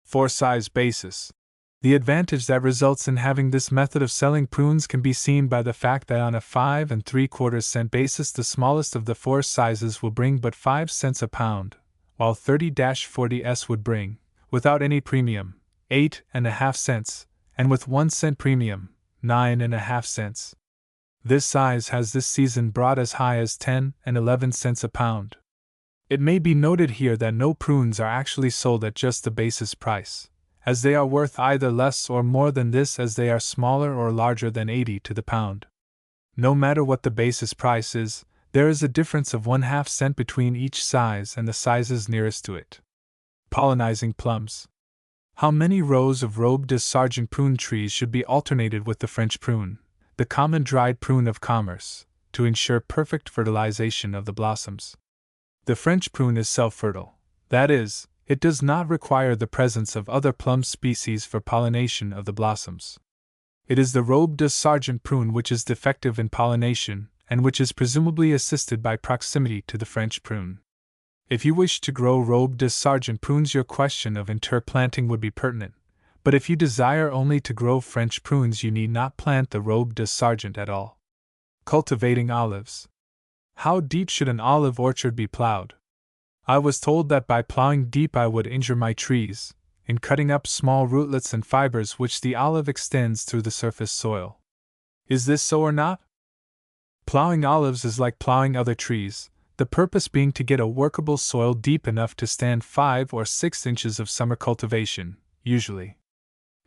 for size basis. The advantage that results in having this method of selling prunes can be seen by the fact that on a 5 3/4 cent basis the smallest of the 4 sizes will bring but 5 cents a pound, while 30-40s would bring, without any premium, 8 1/2 cents, and with 1 cent premium, 9 1/2 cents. This size has this season brought as high as 10 and 11 cents a pound. It may be noted here that no prunes are actually sold at just the basis price, as they are worth either less or more than this as they are smaller or larger than 80 to the pound. No matter what the basis price is, there is a difference of 1/2 cent between each size and the sizes nearest to it. Pollinizing plums. How many rows of Robe de Sargent prune trees should be alternated with the French prune, the common dried prune of commerce, to ensure perfect fertilization of the blossoms? The French prune is self-fertile, that is, it does not require the presence of other plum species for pollination of the blossoms. It is the Robe de Sargent prune which is defective in pollination, and which is presumably assisted by proximity to the French prune. If you wish to grow Robe de Sargent prunes, your question of interplanting would be pertinent, but if you desire only to grow French prunes, you need not plant the Robe de Sargent at all. Cultivating olives. How deep should an olive orchard be plowed? I was told that by plowing deep I would injure my trees, in cutting up small rootlets and fibers which the olive extends through the surface soil. Is this so or not? Plowing olives is like plowing other trees, the purpose being to get a workable soil deep enough to stand 5 or 6 inches of summer cultivation, usually.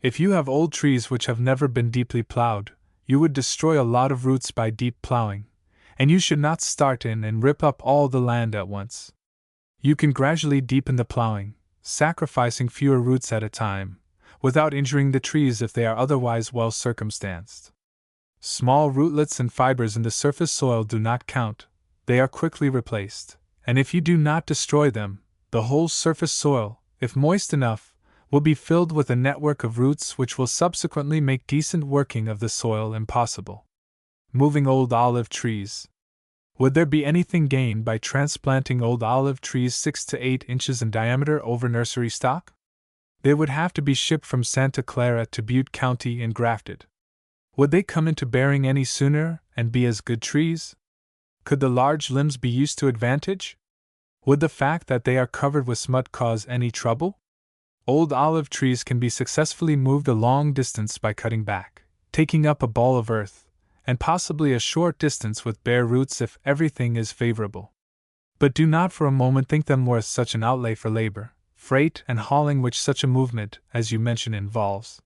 If you have old trees which have never been deeply plowed, you would destroy a lot of roots by deep plowing, and you should not start in and rip up all the land at once. You can gradually deepen the plowing, sacrificing fewer roots at a time, without injuring the trees if they are otherwise well circumstanced. Small rootlets and fibers in the surface soil do not count, they are quickly replaced, and if you do not destroy them, the whole surface soil, if moist enough, will be filled with a network of roots which will subsequently make decent working of the soil impossible. Moving old olive trees. Would there be anything gained by transplanting old olive trees 6 to 8 inches in diameter over nursery stock? They would have to be shipped from Santa Clara to Butte County and grafted. Would they come into bearing any sooner and be as good trees? Could the large limbs be used to advantage? Would the fact that they are covered with smut cause any trouble? Old olive trees can be successfully moved a long distance by cutting back, taking up a ball of earth, and possibly a short distance with bare roots if everything is favorable. But do not for a moment think them worth such an outlay for labor, freight, and hauling which such a movement, as you mention, involves.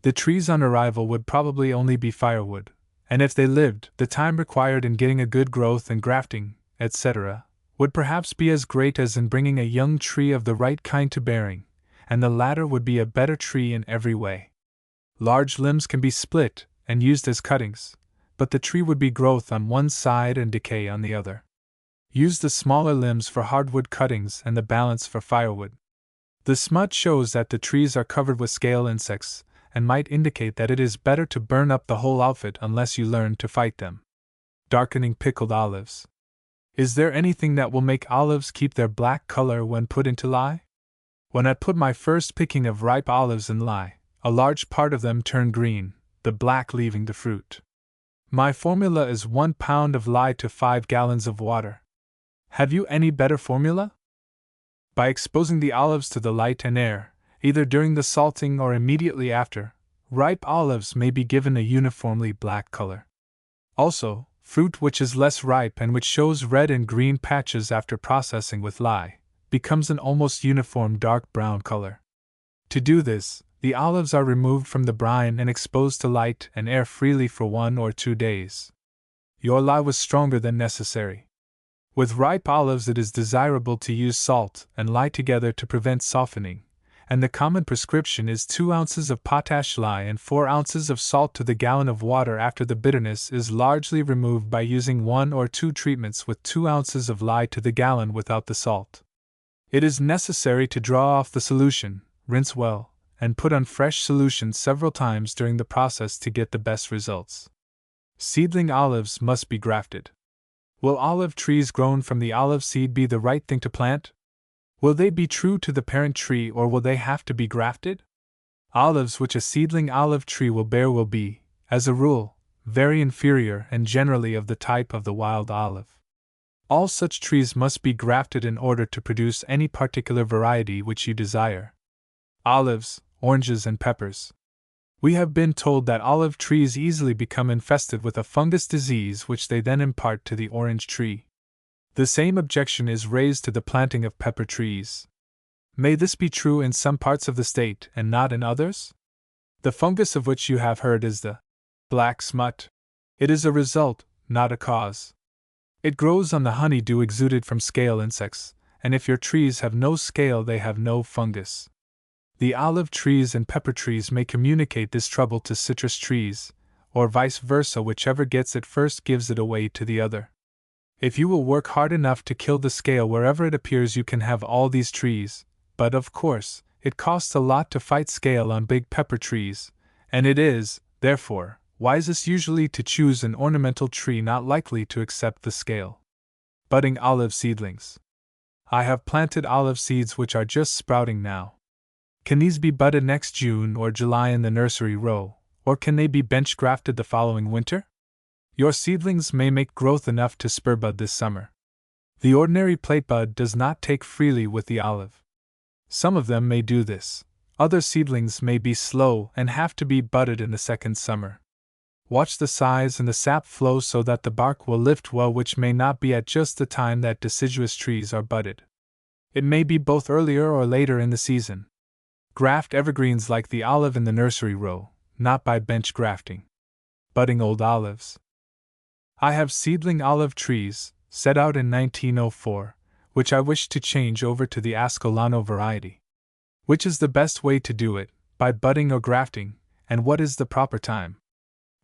The trees on arrival would probably only be firewood, and if they lived, the time required in getting a good growth and grafting, etc., would perhaps be as great as in bringing a young tree of the right kind to bearing, and the latter would be a better tree in every way. Large limbs can be split and used as cuttings, but the tree would be growth on one side and decay on the other. Use the smaller limbs for hardwood cuttings and the balance for firewood. The smut shows that the trees are covered with scale insects, and might indicate that it is better to burn up the whole outfit unless you learn to fight them. Darkening pickled olives. Is there anything that will make olives keep their black color when put into lye? When I put my first picking of ripe olives in lye, a large part of them turned green, the black leaving the fruit. My formula is 1 pound of lye to 5 gallons of water. Have you any better formula? By exposing the olives to the light and air, either during the salting or immediately after, ripe olives may be given a uniformly black color. Also, fruit which is less ripe and which shows red and green patches after processing with lye, becomes an almost uniform dark brown color. To do this, the olives are removed from the brine and exposed to light and air freely for 1 or 2 days. Your lye was stronger than necessary. With ripe olives it is desirable to use salt and lye together to prevent softening, and the common prescription is 2 ounces of potash lye and 4 ounces of salt to the gallon of water after the bitterness is largely removed by using 1 or 2 treatments with 2 ounces of lye to the gallon without the salt. It is necessary to draw off the solution, rinse well, and put on fresh solution several times during the process to get the best results. Seedling olives must be grafted. Will olive trees grown from the olive seed be the right thing to plant? Will they be true to the parent tree or will they have to be grafted? Olives which a seedling olive tree will bear will be, as a rule, very inferior and generally of the type of the wild olive. All such trees must be grafted in order to produce any particular variety which you desire. Olives, oranges, and peppers. We have been told that olive trees easily become infested with a fungus disease which they then impart to the orange tree. The same objection is raised to the planting of pepper trees. May this be true in some parts of the state and not in others? The fungus of which you have heard is the black smut. It is a result, not a cause. It grows on the honeydew exuded from scale insects, and if your trees have no scale they have no fungus. The olive trees and pepper trees may communicate this trouble to citrus trees, or vice versa, whichever gets it first gives it away to the other. If you will work hard enough to kill the scale wherever it appears, you can have all these trees, but of course, it costs a lot to fight scale on big pepper trees, and it is, therefore, wisest usually to choose an ornamental tree not likely to accept the scale. Budding olive seedlings. I have planted olive seeds which are just sprouting now. Can these be budded next June or July in the nursery row, or can they be bench grafted the following winter? Your seedlings may make growth enough to spur bud this summer. The ordinary plate bud does not take freely with the olive. Some of them may do this. Other seedlings may be slow and have to be budded in the second summer. Watch the size and the sap flow so that the bark will lift well, which may not be at just the time that deciduous trees are budded. It may be both earlier or later in the season. Graft evergreens like the olive in the nursery row, not by bench grafting. Budding old olives. I have seedling olive trees, set out in 1904, which I wish to change over to the Ascolano variety. Which is the best way to do it, by budding or grafting, and what is the proper time?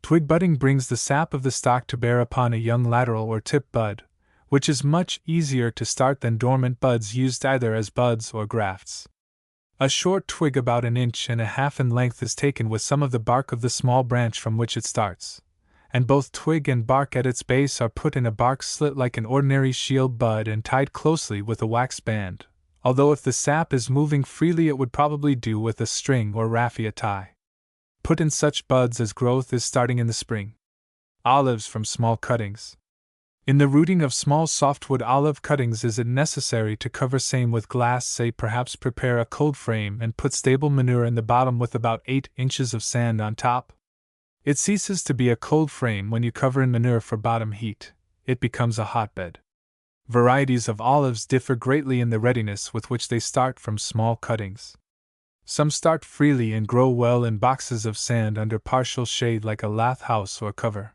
Twig budding brings the sap of the stalk to bear upon a young lateral or tip bud, which is much easier to start than dormant buds used either as buds or grafts. A short twig about 1.5 inches in length is taken with some of the bark of the small branch from which it starts, and both twig and bark at its base are put in a bark slit like an ordinary shield bud and tied closely with a wax band, although if the sap is moving freely it would probably do with a string or raffia tie. Put in such buds as growth is starting in the spring. Olives from small cuttings. In the rooting of small softwood olive cuttings is it necessary to cover same with glass, say perhaps prepare a cold frame and put stable manure in the bottom with about 8 inches of sand on top? It ceases to be a cold frame when you cover in manure for bottom heat. It becomes a hotbed. Varieties of olives differ greatly in the readiness with which they start from small cuttings. Some start freely and grow well in boxes of sand under partial shade like a lath house or cover.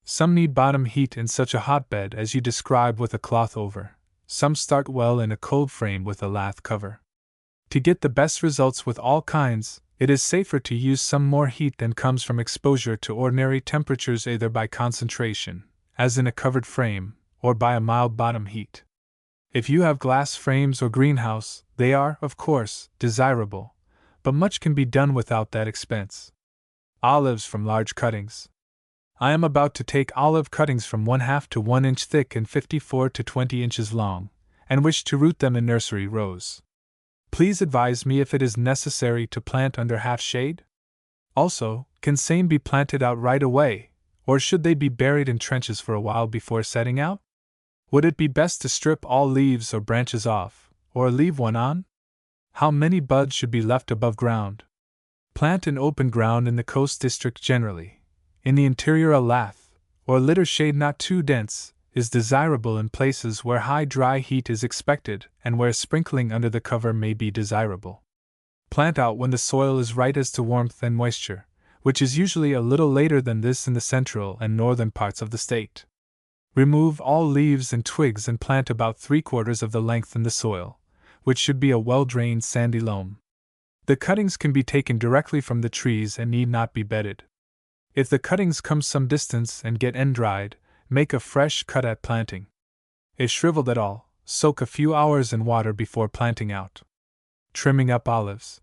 Some need bottom heat in such a hotbed as you describe with a cloth over. Some start well in a cold frame with a lath cover. To get the best results with all kinds, it is safer to use some more heat than comes from exposure to ordinary temperatures, either by concentration, as in a covered frame, or by a mild bottom heat. If you have glass frames or greenhouse, they are, of course, desirable, but much can be done without that expense. Olives from large cuttings. I am about to take olive cuttings from 1/2 to 1 inch thick and 54 to 20 inches long, and wish to root them in nursery rows. Please advise me if it is necessary to plant under half shade? Also, can same be planted out right away, or should they be buried in trenches for a while before setting out? Would it be best to strip all leaves or branches off, or leave one on? How many buds should be left above ground? Plant in open ground in the coast district generally. In the interior a lath, or litter shade not too dense, is desirable in places where high dry heat is expected and where sprinkling under the cover may be desirable. Plant out when the soil is right as to warmth and moisture, which is usually a little later than this in the central and northern parts of the state. Remove all leaves and twigs and plant about 3/4 of the length in the soil, which should be a well-drained sandy loam. The cuttings can be taken directly from the trees and need not be bedded. If the cuttings come some distance and get end-dried, make a fresh cut at planting. If shriveled at all, soak a few hours in water before planting out. Trimming up olives.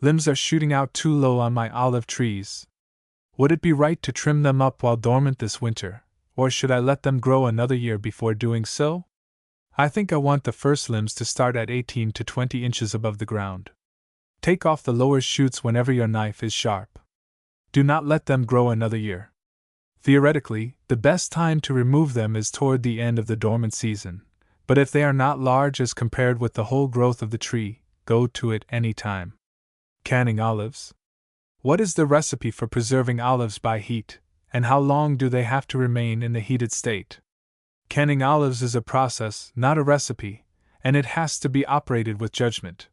Limbs are shooting out too low on my olive trees. Would it be right to trim them up while dormant this winter, or should I let them grow another year before doing so? I think I want the first limbs to start at 18 to 20 inches above the ground. Take off the lower shoots whenever your knife is sharp. Do not let them grow another year. Theoretically, the best time to remove them is toward the end of the dormant season, but if they are not large as compared with the whole growth of the tree, go to it any time. Canning olives. What is the recipe for preserving olives by heat, and how long do they have to remain in the heated state? Canning olives is a process, not a recipe, and it has to be operated with judgment.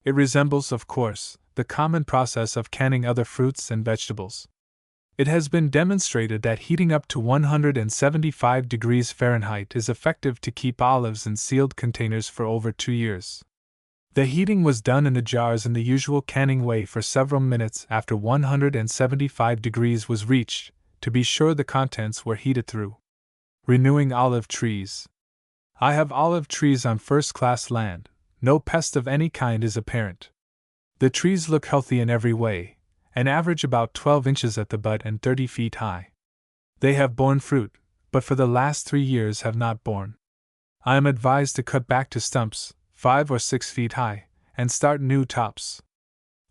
It resembles, of course, the common process of canning other fruits and vegetables. It has been demonstrated that heating up to 175 degrees Fahrenheit is effective to keep olives in sealed containers for over 2 years. The heating was done in the jars in the usual canning way for several minutes after 175 degrees was reached, to be sure the contents were heated through. Renewing olive trees. I have olive trees on first-class land. No pest of any kind is apparent. The trees look healthy in every way, and average about 12 inches at the butt and 30 feet high. They have borne fruit, but for the last 3 years have not borne. I am advised to cut back to stumps, 5 or 6 feet high, and start new tops.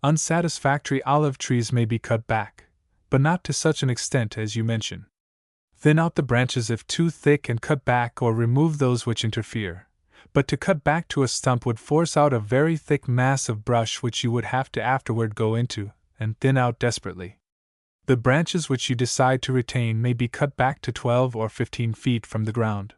Unsatisfactory olive trees may be cut back, but not to such an extent as you mention. Thin out the branches if too thick and cut back or remove those which interfere. But to cut back to a stump would force out a very thick mass of brush which you would have to afterward go into and thin out desperately. The branches which you decide to retain may be cut back to 12 or 15 feet from the ground.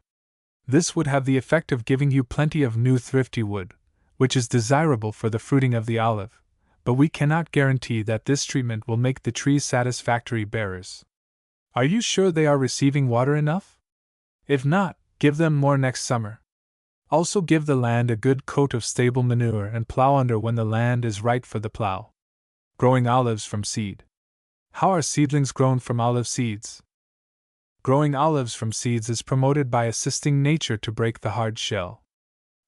This would have the effect of giving you plenty of new thrifty wood, which is desirable for the fruiting of the olive, but we cannot guarantee that this treatment will make the trees satisfactory bearers. Are you sure they are receiving water enough? If not, give them more next summer. Also give the land a good coat of stable manure and plow under when the land is right for the plow. Growing olives from seed. How are seedlings grown from olive seeds? Growing olives from seeds is promoted by assisting nature to break the hard shell.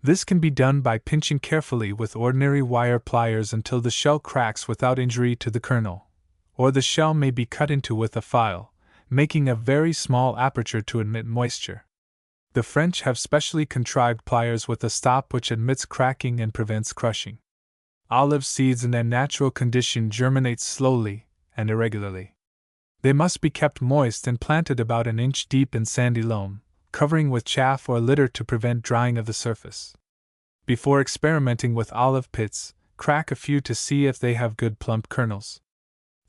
This can be done by pinching carefully with ordinary wire pliers until the shell cracks without injury to the kernel, or the shell may be cut into with a file, making a very small aperture to admit moisture. The French have specially contrived pliers with a stop which admits cracking and prevents crushing. Olive seeds in their natural condition germinate slowly and irregularly. They must be kept moist and planted about an inch deep in sandy loam, covering with chaff or litter to prevent drying of the surface. Before experimenting with olive pits, crack a few to see if they have good plump kernels.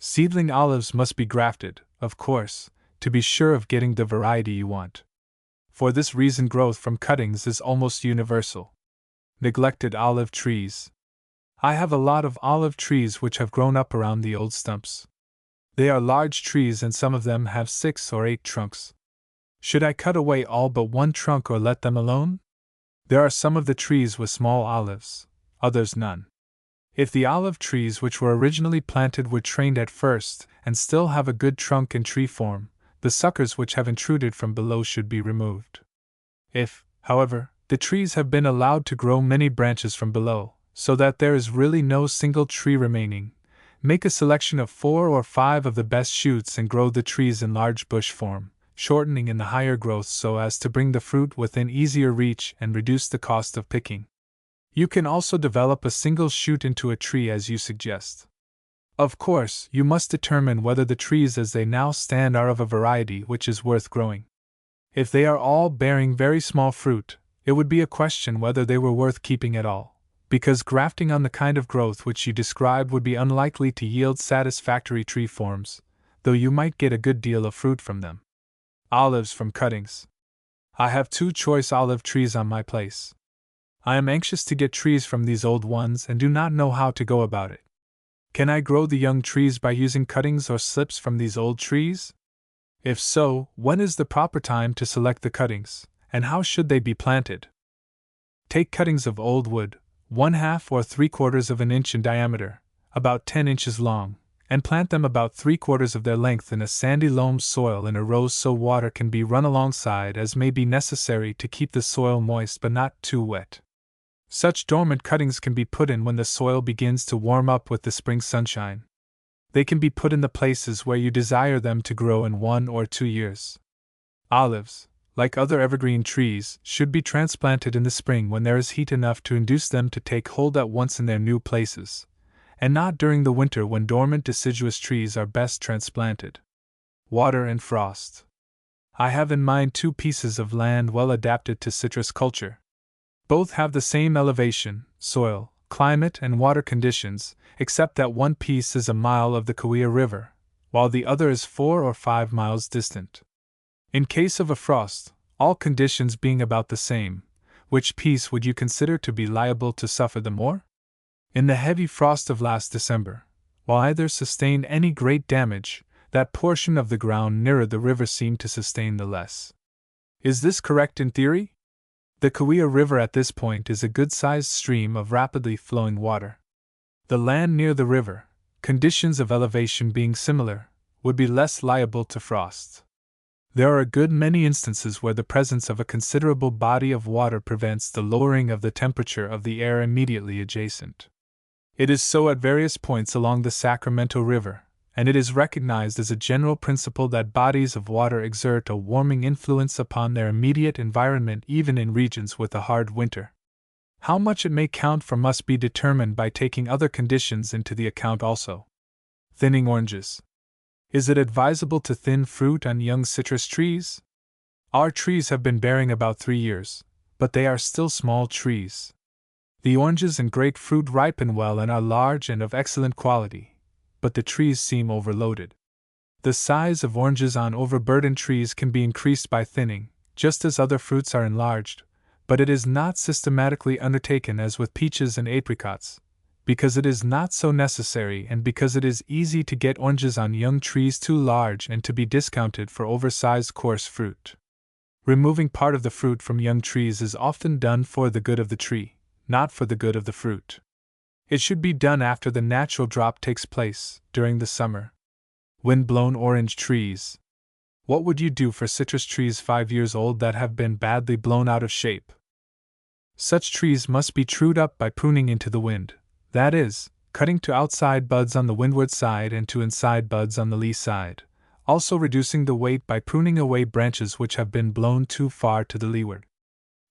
Seedling olives must be grafted, of course, to be sure of getting the variety you want. For this reason, growth from cuttings is almost universal. Neglected olive trees. I have a lot of olive trees which have grown up around the old stumps. They are large trees and some of them have 6 or 8 trunks. Should I cut away all but one trunk or let them alone? There are some of the trees with small olives, others none. If the olive trees which were originally planted were trained at first and still have a good trunk and tree form, the suckers which have intruded from below should be removed. If, however, the trees have been allowed to grow many branches from below, so that there is really no single tree remaining, make a selection of 4 or 5 of the best shoots and grow the trees in large bush form, shortening in the higher growths so as to bring the fruit within easier reach and reduce the cost of picking. You can also develop a single shoot into a tree as you suggest. Of course, you must determine whether the trees as they now stand are of a variety which is worth growing. If they are all bearing very small fruit, it would be a question whether they were worth keeping at all, because grafting on the kind of growth which you described would be unlikely to yield satisfactory tree forms, though you might get a good deal of fruit from them. Olives from cuttings. I have 2 choice olive trees on my place. I am anxious to get trees from these old ones and do not know how to go about it. Can I grow the young trees by using cuttings or slips from these old trees? If so, when is the proper time to select the cuttings, and how should they be planted? Take cuttings of old wood, 1/2 or 3/4 of an inch in diameter, about 10 inches long, and plant them about 3/4 of their length in a sandy loam soil in a row so water can be run alongside as may be necessary to keep the soil moist but not too wet. Such dormant cuttings can be put in when the soil begins to warm up with the spring sunshine. They can be put in the places where you desire them to grow in 1 or 2 years. Olives, like other evergreen trees, should be transplanted in the spring when there is heat enough to induce them to take hold at once in their new places, and not during the winter when dormant deciduous trees are best transplanted. Water and frost. I have in mind 2 pieces of land well adapted to citrus culture. Both have the same elevation, soil, climate, and water conditions, except that one piece is a mile of the Kaweah River, while the other is 4 or 5 miles distant. In case of a frost, all conditions being about the same, which piece would you consider to be liable to suffer the more? In the heavy frost of last December, while either sustained any great damage, that portion of the ground nearer the river seemed to sustain the less. Is this correct in theory? The Kaweah River at this point is a good-sized stream of rapidly flowing water. The land near the river, conditions of elevation being similar, would be less liable to frost. There are a good many instances where the presence of a considerable body of water prevents the lowering of the temperature of the air immediately adjacent. It is so at various points along the Sacramento River, and it is recognized as a general principle that bodies of water exert a warming influence upon their immediate environment even in regions with a hard winter. How much it may count for must be determined by taking other conditions into the account also. Thinning oranges. Is it advisable to thin fruit on young citrus trees? Our trees have been bearing about 3 years, but they are still small trees. The oranges and grapefruit ripen well and are large and of excellent quality, but the trees seem overloaded. The size of oranges on overburdened trees can be increased by thinning, just as other fruits are enlarged, but it is not systematically undertaken as with peaches and apricots, because it is not so necessary and because it is easy to get oranges on young trees too large and to be discounted for oversized coarse fruit. Removing part of the fruit from young trees is often done for the good of the tree, not for the good of the fruit. It should be done after the natural drop takes place, during the summer. Wind-blown orange trees. What would you do for citrus trees 5 years old that have been badly blown out of shape? Such trees must be trued up by pruning into the wind, that is, cutting to outside buds on the windward side and to inside buds on the lee side, also reducing the weight by pruning away branches which have been blown too far to the leeward.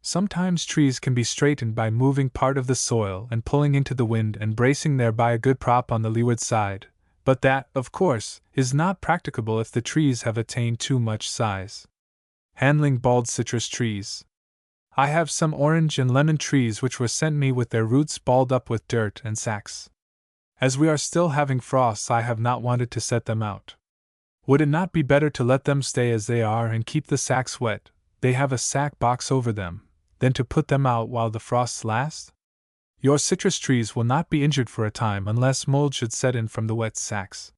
Sometimes trees can be straightened by moving part of the soil and pulling into the wind and bracing thereby a good prop on the leeward side, but that, of course, is not practicable if the trees have attained too much size. Handling bald citrus trees. I have some orange and lemon trees which were sent me with their roots balled up with dirt and sacks. As we are still having frosts, I have not wanted to set them out. Would it not be better to let them stay as they are and keep the sacks wet, they have a sack box over them, than to put them out while the frosts last? Your citrus trees will not be injured for a time unless mold should set in from the wet sacks.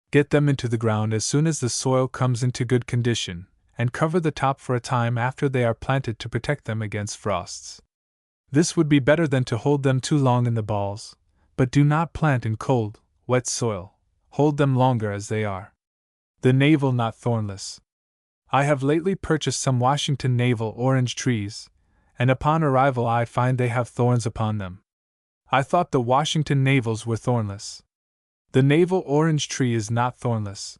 Get them into the ground as soon as the soil comes into good condition, and cover the top for a time after they are planted to protect them against frosts. This would be better than to hold them too long in the balls, but do not plant in cold, wet soil. Hold them longer as they are. The navel not thornless. I have lately purchased some Washington navel orange trees, and upon arrival I find they have thorns upon them. I thought the Washington navels were thornless. The navel orange tree is not thornless.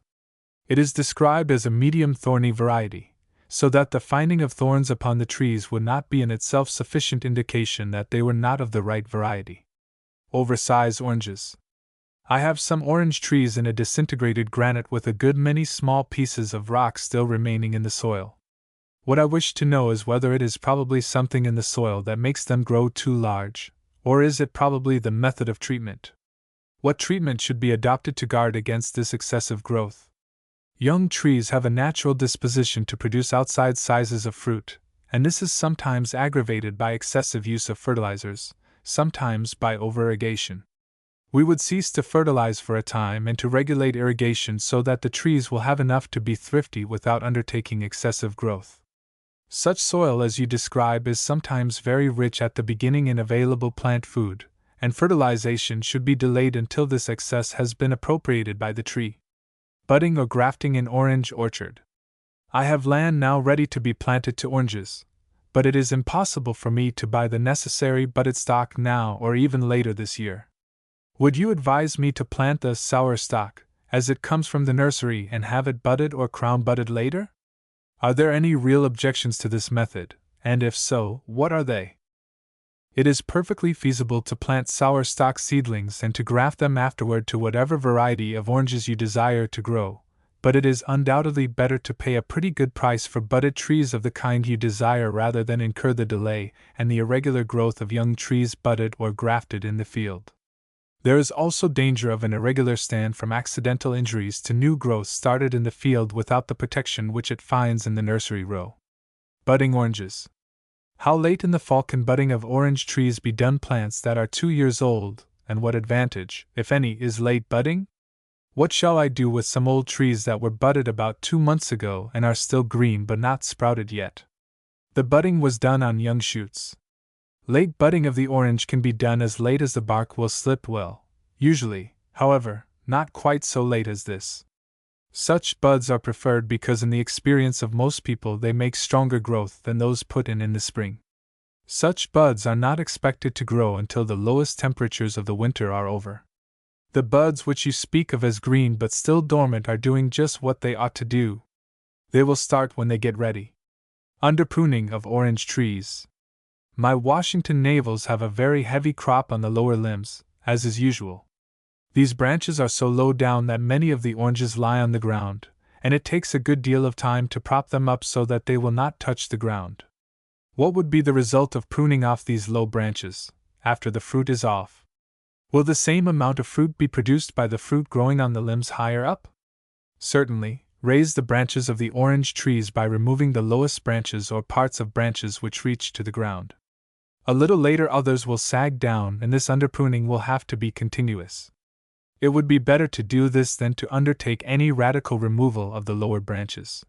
It is described as a medium thorny variety, so that the finding of thorns upon the trees would not be in itself sufficient indication that they were not of the right variety. Oversize oranges. I have some orange trees in a disintegrated granite with a good many small pieces of rock still remaining in the soil. What I wish to know is whether it is probably something in the soil that makes them grow too large, or is it probably the method of treatment? What treatment should be adopted to guard against this excessive growth? Young trees have a natural disposition to produce outside sizes of fruit, and this is sometimes aggravated by excessive use of fertilizers, sometimes by over-irrigation. We would cease to fertilize for a time and to regulate irrigation so that the trees will have enough to be thrifty without undertaking excessive growth. Such soil as you describe is sometimes very rich at the beginning in available plant food, and fertilization should be delayed until this excess has been appropriated by the tree. Budding or grafting in orange orchard. I have land now ready to be planted to oranges, but it is impossible for me to buy the necessary budded stock now or even later this year. Would you advise me to plant the sour stock, as it comes from the nursery, and have it budded or crown budded later? Are there any real objections to this method, and if so, what are they? It is perfectly feasible to plant sour stock seedlings and to graft them afterward to whatever variety of oranges you desire to grow, but it is undoubtedly better to pay a pretty good price for budded trees of the kind you desire rather than incur the delay and the irregular growth of young trees budded or grafted in the field. There is also danger of an irregular stand from accidental injuries to new growth started in the field without the protection which it finds in the nursery row. Budding oranges. How late in the fall can budding of orange trees be done? Plants that are 2 years old, and what advantage, if any, is late budding? What shall I do with some old trees that were budded about 2 months ago and are still green but not sprouted yet? The budding was done on young shoots. Late budding of the orange can be done as late as the bark will slip well, usually, however, not quite so late as this. Such buds are preferred because in the experience of most people they make stronger growth than those put in the spring. Such buds are not expected to grow until the lowest temperatures of the winter are over. The buds which you speak of as green but still dormant are doing just what they ought to do. They will start when they get ready. Underpruning of orange trees. My Washington navels have a very heavy crop on the lower limbs, as is usual. These branches are so low down that many of the oranges lie on the ground, and it takes a good deal of time to prop them up so that they will not touch the ground. What would be the result of pruning off these low branches, after the fruit is off? Will the same amount of fruit be produced by the fruit growing on the limbs higher up? Certainly. Raise the branches of the orange trees by removing the lowest branches or parts of branches which reach to the ground. A little later others will sag down, and this underpruning will have to be continuous. It would be better to do this than to undertake any radical removal of the lower branches.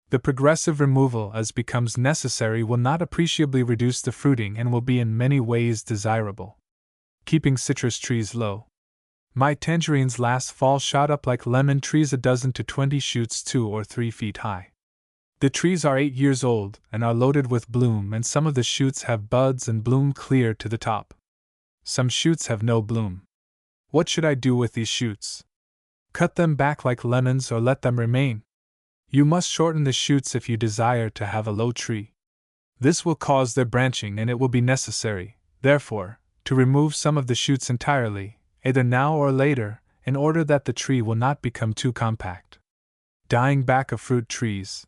The progressive removal as becomes necessary will not appreciably reduce the fruiting and will be in many ways desirable. Keeping citrus trees low. My tangerines last fall shot up like lemon trees, a dozen to 20 shoots 2 or 3 feet high. The trees are 8 years old and are loaded with bloom, and some of the shoots have buds and bloom clear to the top. Some shoots have no bloom. What should I do with these shoots? Cut them back like lemons or let them remain? You must shorten the shoots if you desire to have a low tree. This will cause their branching, and it will be necessary, therefore, to remove some of the shoots entirely, either now or later, in order that the tree will not become too compact. Dying back of fruit trees.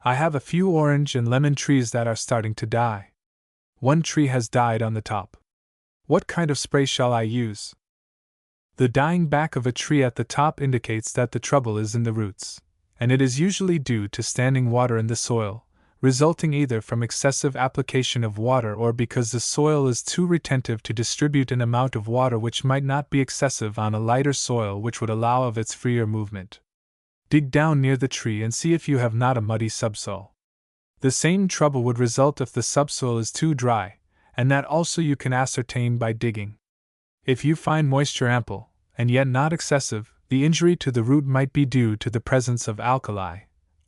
I have a few orange and lemon trees that are starting to die. One tree has died on the top. What kind of spray shall I use? The dying back of a tree at the top indicates that the trouble is in the roots, and it is usually due to standing water in the soil, resulting either from excessive application of water or because the soil is too retentive to distribute an amount of water which might not be excessive on a lighter soil which would allow of its freer movement. Dig down near the tree and see if you have not a muddy subsoil. The same trouble would result if the subsoil is too dry, and that also you can ascertain by digging. If you find moisture ample, and yet not excessive, the injury to the root might be due to the presence of alkali,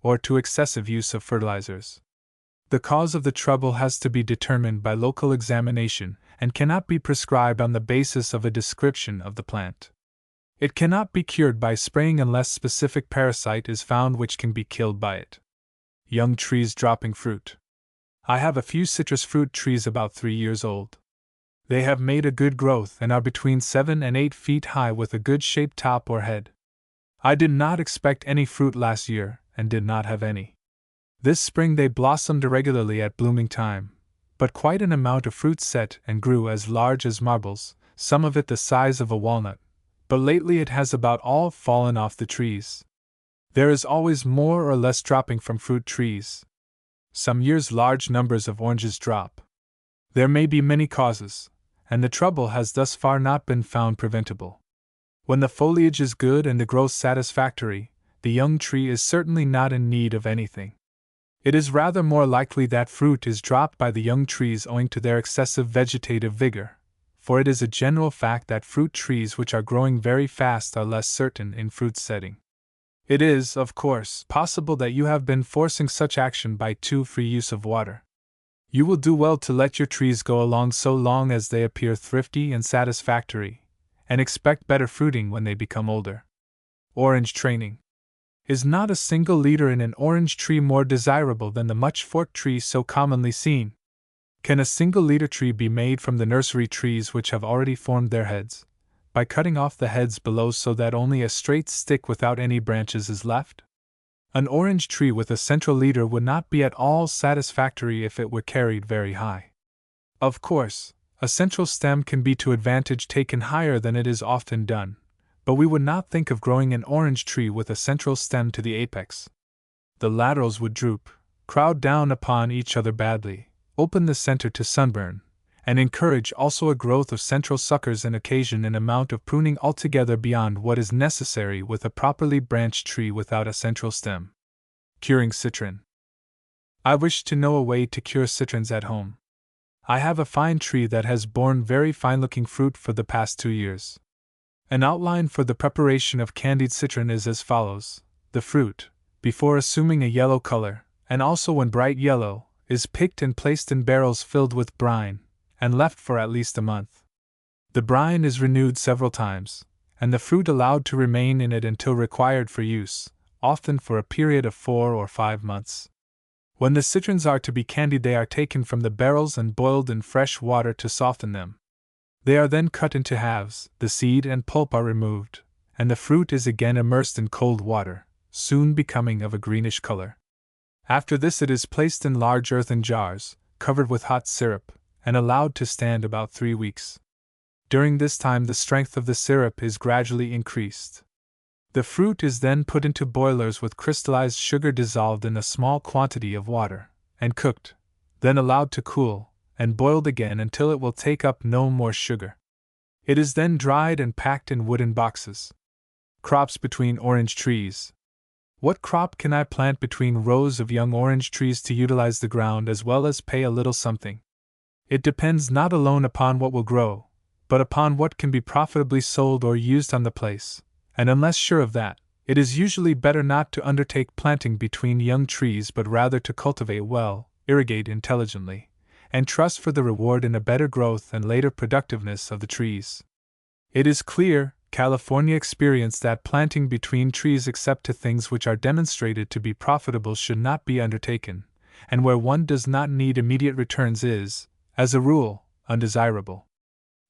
or to excessive use of fertilizers. The cause of the trouble has to be determined by local examination and cannot be prescribed on the basis of a description of the plant. It cannot be cured by spraying unless specific parasite is found which can be killed by it. Young trees dropping fruit. I have a few citrus fruit trees about 3 years old. They have made a good growth and are between 7 and 8 feet high with a good shaped top or head. I did not expect any fruit last year, and did not have any. This spring they blossomed irregularly at blooming time, but quite an amount of fruit set and grew as large as marbles, some of it the size of a walnut, but lately it has about all fallen off the trees. There is always more or less dropping from fruit trees. Some years large numbers of oranges drop. There may be many causes, and the trouble has thus far not been found preventable. When the foliage is good and the growth satisfactory, the young tree is certainly not in need of anything. It is rather more likely that fruit is dropped by the young trees owing to their excessive vegetative vigor, for it is a general fact that fruit trees which are growing very fast are less certain in fruit setting. It is, of course, possible that you have been forcing such action by too free use of water. You will do well to let your trees go along so long as they appear thrifty and satisfactory, and expect better fruiting when they become older. Orange training. Is not a single leader in an orange tree more desirable than the much forked tree so commonly seen? Can a single leader tree be made from the nursery trees which have already formed their heads, by cutting off the heads below so that only a straight stick without any branches is left? An orange tree with a central leader would not be at all satisfactory if it were carried very high. Of course, a central stem can be to advantage taken higher than it is often done, but we would not think of growing an orange tree with a central stem to the apex. The laterals would droop, crowd down upon each other badly, open the center to sunburn, and encourage also a growth of central suckers and occasion an amount of pruning altogether beyond what is necessary with a properly branched tree without a central stem. Curing citron. I wish to know a way to cure citrons at home. I have a fine tree that has borne very fine-looking fruit for the past 2 years. An outline for the preparation of candied citron is as follows. The fruit, before assuming a yellow color, and also when bright yellow, is picked and placed in barrels filled with brine, and left for at least a month. The brine is renewed several times, and the fruit allowed to remain in it until required for use, often for a period of 4 or 5 months. When the citrons are to be candied, they are taken from the barrels and boiled in fresh water to soften them. They are then cut into halves, the seed and pulp are removed, and the fruit is again immersed in cold water, soon becoming of a greenish color. After this it is placed in large earthen jars, covered with hot syrup, and allowed to stand about 3 weeks. During this time the strength of the syrup is gradually increased. The fruit is then put into boilers with crystallized sugar dissolved in a small quantity of water, and cooked, then allowed to cool, and boiled again until it will take up no more sugar. It is then dried and packed in wooden boxes. Crops between orange trees. What crop can I plant between rows of young orange trees to utilize the ground as well as pay a little something? It depends not alone upon what will grow, but upon what can be profitably sold or used on the place, and unless sure of that, it is usually better not to undertake planting between young trees but rather to cultivate well, irrigate intelligently, and trust for the reward in a better growth and later productiveness of the trees. It is clear, California experience that planting between trees except to things which are demonstrated to be profitable should not be undertaken, and where one does not need immediate returns is, as a rule, undesirable.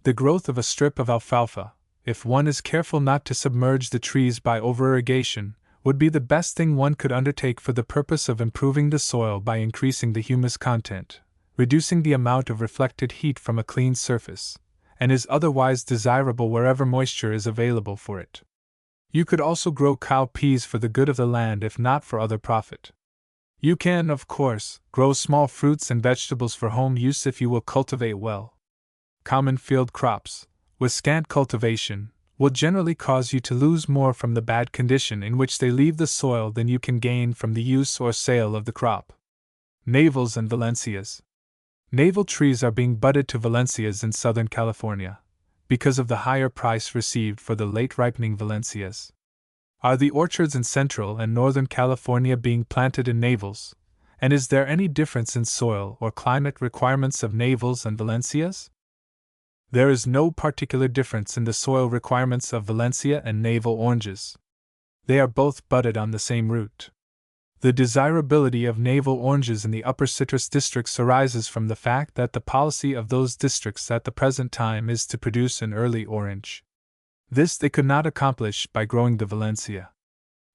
The growth of a strip of alfalfa, if one is careful not to submerge the trees by over-irrigation, would be the best thing one could undertake for the purpose of improving the soil by increasing the humus content, reducing the amount of reflected heat from a clean surface, and is otherwise desirable wherever moisture is available for it. You could also grow cowpeas for the good of the land if not for other profit. You can, of course, grow small fruits and vegetables for home use if you will cultivate well. Common field crops, with scant cultivation, will generally cause you to lose more from the bad condition in which they leave the soil than you can gain from the use or sale of the crop. Navels and Valencias. Navel trees are being budded to Valencias in Southern California, because of the higher price received for the late ripening Valencias. Are the orchards in Central and Northern California being planted in navels, and is there any difference in soil or climate requirements of navels and Valencias? There is no particular difference in the soil requirements of Valencia and navel oranges. They are both budded on the same root. The desirability of navel oranges in the upper citrus districts arises from the fact that the policy of those districts at the present time is to produce an early orange. This they could not accomplish by growing the Valencia.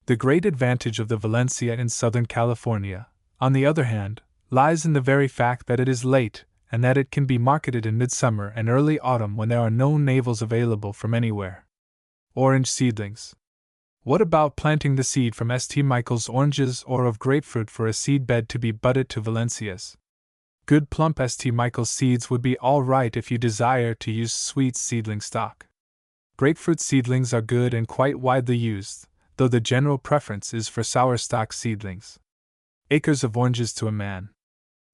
The great advantage of the Valencia in Southern California, on the other hand, lies in the very fact that it is late, and that it can be marketed in midsummer and early autumn when there are no navels available from anywhere. Orange seedlings. What about planting the seed from St. Michael's oranges or of grapefruit for a seed bed to be budded to Valencias? Good plump St. Michael's seeds would be all right if you desire to use sweet seedling stock. Grapefruit seedlings are good and quite widely used, though the general preference is for sour stock seedlings. Acres of oranges to a man.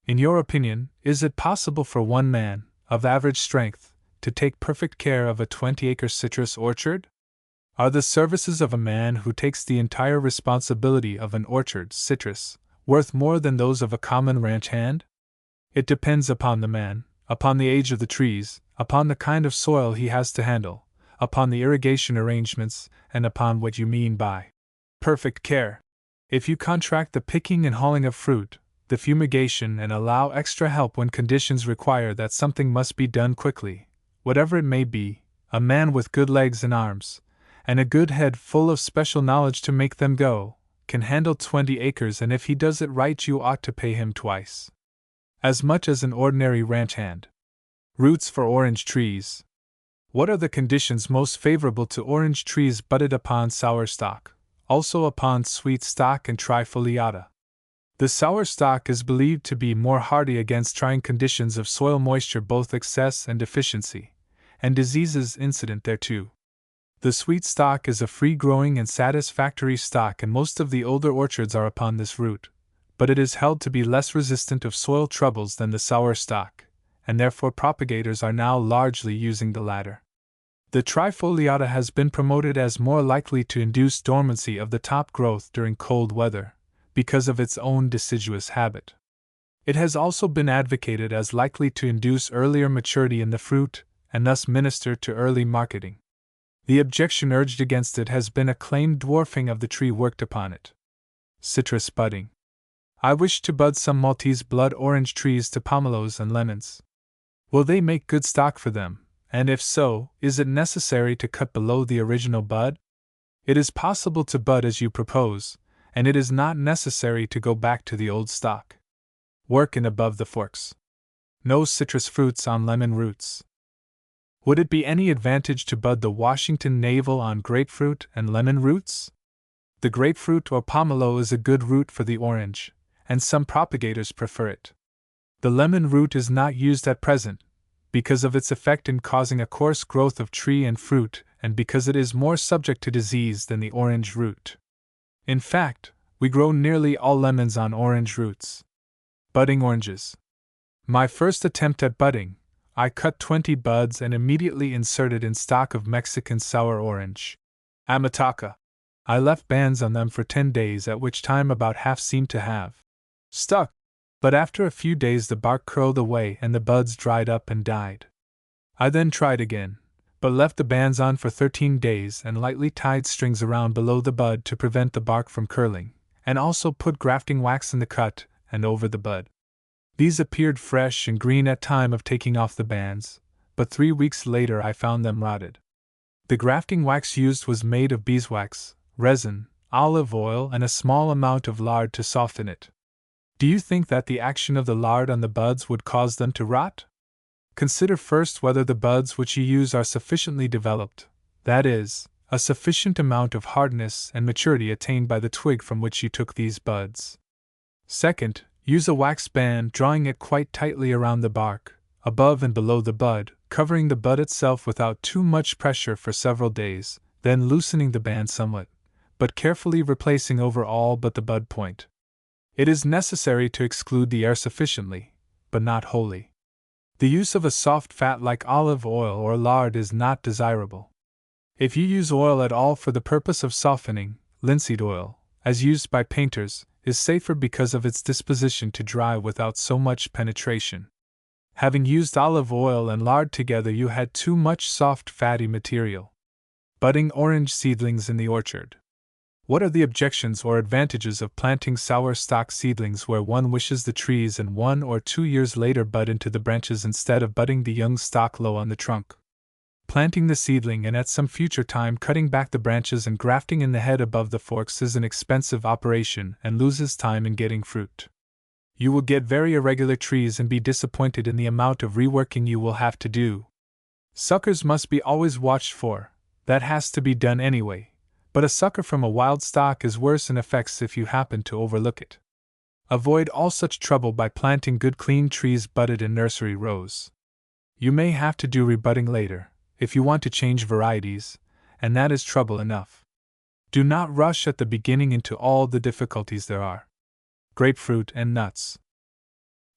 In your opinion, is it possible for one man, of average strength, to take perfect care of a 20-acre citrus orchard? Are the services of a man who takes the entire responsibility of an orchard citrus worth more than those of a common ranch hand? It depends upon the man, upon the age of the trees, upon the kind of soil he has to handle, upon the irrigation arrangements, and upon what you mean by perfect care. If you contract the picking and hauling of fruit, the fumigation, and allow extra help when conditions require that something must be done quickly, whatever it may be, a man with good legs and arms, and a good head full of special knowledge to make them go, can handle 20 acres, and if he does it right you ought to pay him twice as much as an ordinary ranch hand. Roots for orange trees. What are the conditions most favorable to orange trees budded upon sour stock, also upon sweet stock and trifoliata? The sour stock is believed to be more hardy against trying conditions of soil moisture, both excess and deficiency, and diseases incident thereto. The sweet stock is a free-growing and satisfactory stock, and most of the older orchards are upon this root, but it is held to be less resistant of soil troubles than the sour stock, and therefore propagators are now largely using the latter. The trifoliata has been promoted as more likely to induce dormancy of the top growth during cold weather, because of its own deciduous habit. It has also been advocated as likely to induce earlier maturity in the fruit, and thus minister to early marketing. The objection urged against it has been a claimed dwarfing of the tree worked upon it. Citrus budding. I wish to bud some Maltese blood orange trees to pomelos and lemons. Will they make good stock for them, And if so, is it necessary to cut below the original bud? It is possible to bud as you propose, and it is not necessary to go back to the old stock. Work in above the forks. No citrus fruits on lemon roots. Would it be any advantage to bud the Washington navel on grapefruit and lemon roots? The grapefruit or pomelo is a good root for the orange, and some propagators prefer it. The lemon root is not used at present, because of its effect in causing a coarse growth of tree and fruit, and because it is more subject to disease than the orange root. In fact, we grow nearly all lemons on orange roots. Budding oranges. My first attempt at budding, I cut 20 buds and immediately inserted in stock of Mexican sour orange, Amataca. I left bands on them for 10 days, at which time about half seemed to have stuck, but after a few days the bark curled away and the buds dried up and died. I then tried again, but left the bands on for 13 days and lightly tied strings around below the bud to prevent the bark from curling, and also put grafting wax in the cut and over the bud. These appeared fresh and green at time of taking off the bands, but 3 weeks later I found them rotted. The grafting wax used was made of beeswax, resin, olive oil, and a small amount of lard to soften it. Do you think that the action of the lard on the buds would cause them to rot? Consider first whether the buds which you use are sufficiently developed, that is, a sufficient amount of hardness and maturity attained by the twig from which you took these buds. Second, use a wax band, drawing it quite tightly around the bark, above and below the bud, covering the bud itself without too much pressure for several days, then loosening the band somewhat, but carefully replacing over all but the bud point. It is necessary to exclude the air sufficiently, but not wholly. The use of a soft fat like olive oil or lard is not desirable. If you use oil at all for the purpose of softening, linseed oil, as used by painters, is safer because of its disposition to dry without so much penetration. Having used olive oil and lard together, you had too much soft fatty material. Budding orange seedlings in the orchard. What are the objections or advantages of planting sour stock seedlings where one wishes the trees and 1 or 2 years later bud into the branches instead of budding the young stock low on the trunk? Planting the seedling and at some future time cutting back the branches and grafting in the head above the forks is an expensive operation and loses time in getting fruit. You will get very irregular trees and be disappointed in the amount of reworking you will have to do. Suckers must be always watched for, that has to be done anyway. But a sucker from a wild stock is worse in effects if you happen to overlook it. Avoid all such trouble by planting good clean trees budded in nursery rows. You may have to do rebudding later, if you want to change varieties, and that is trouble enough. Do not rush at the beginning into all the difficulties there are. Grapefruit and nuts.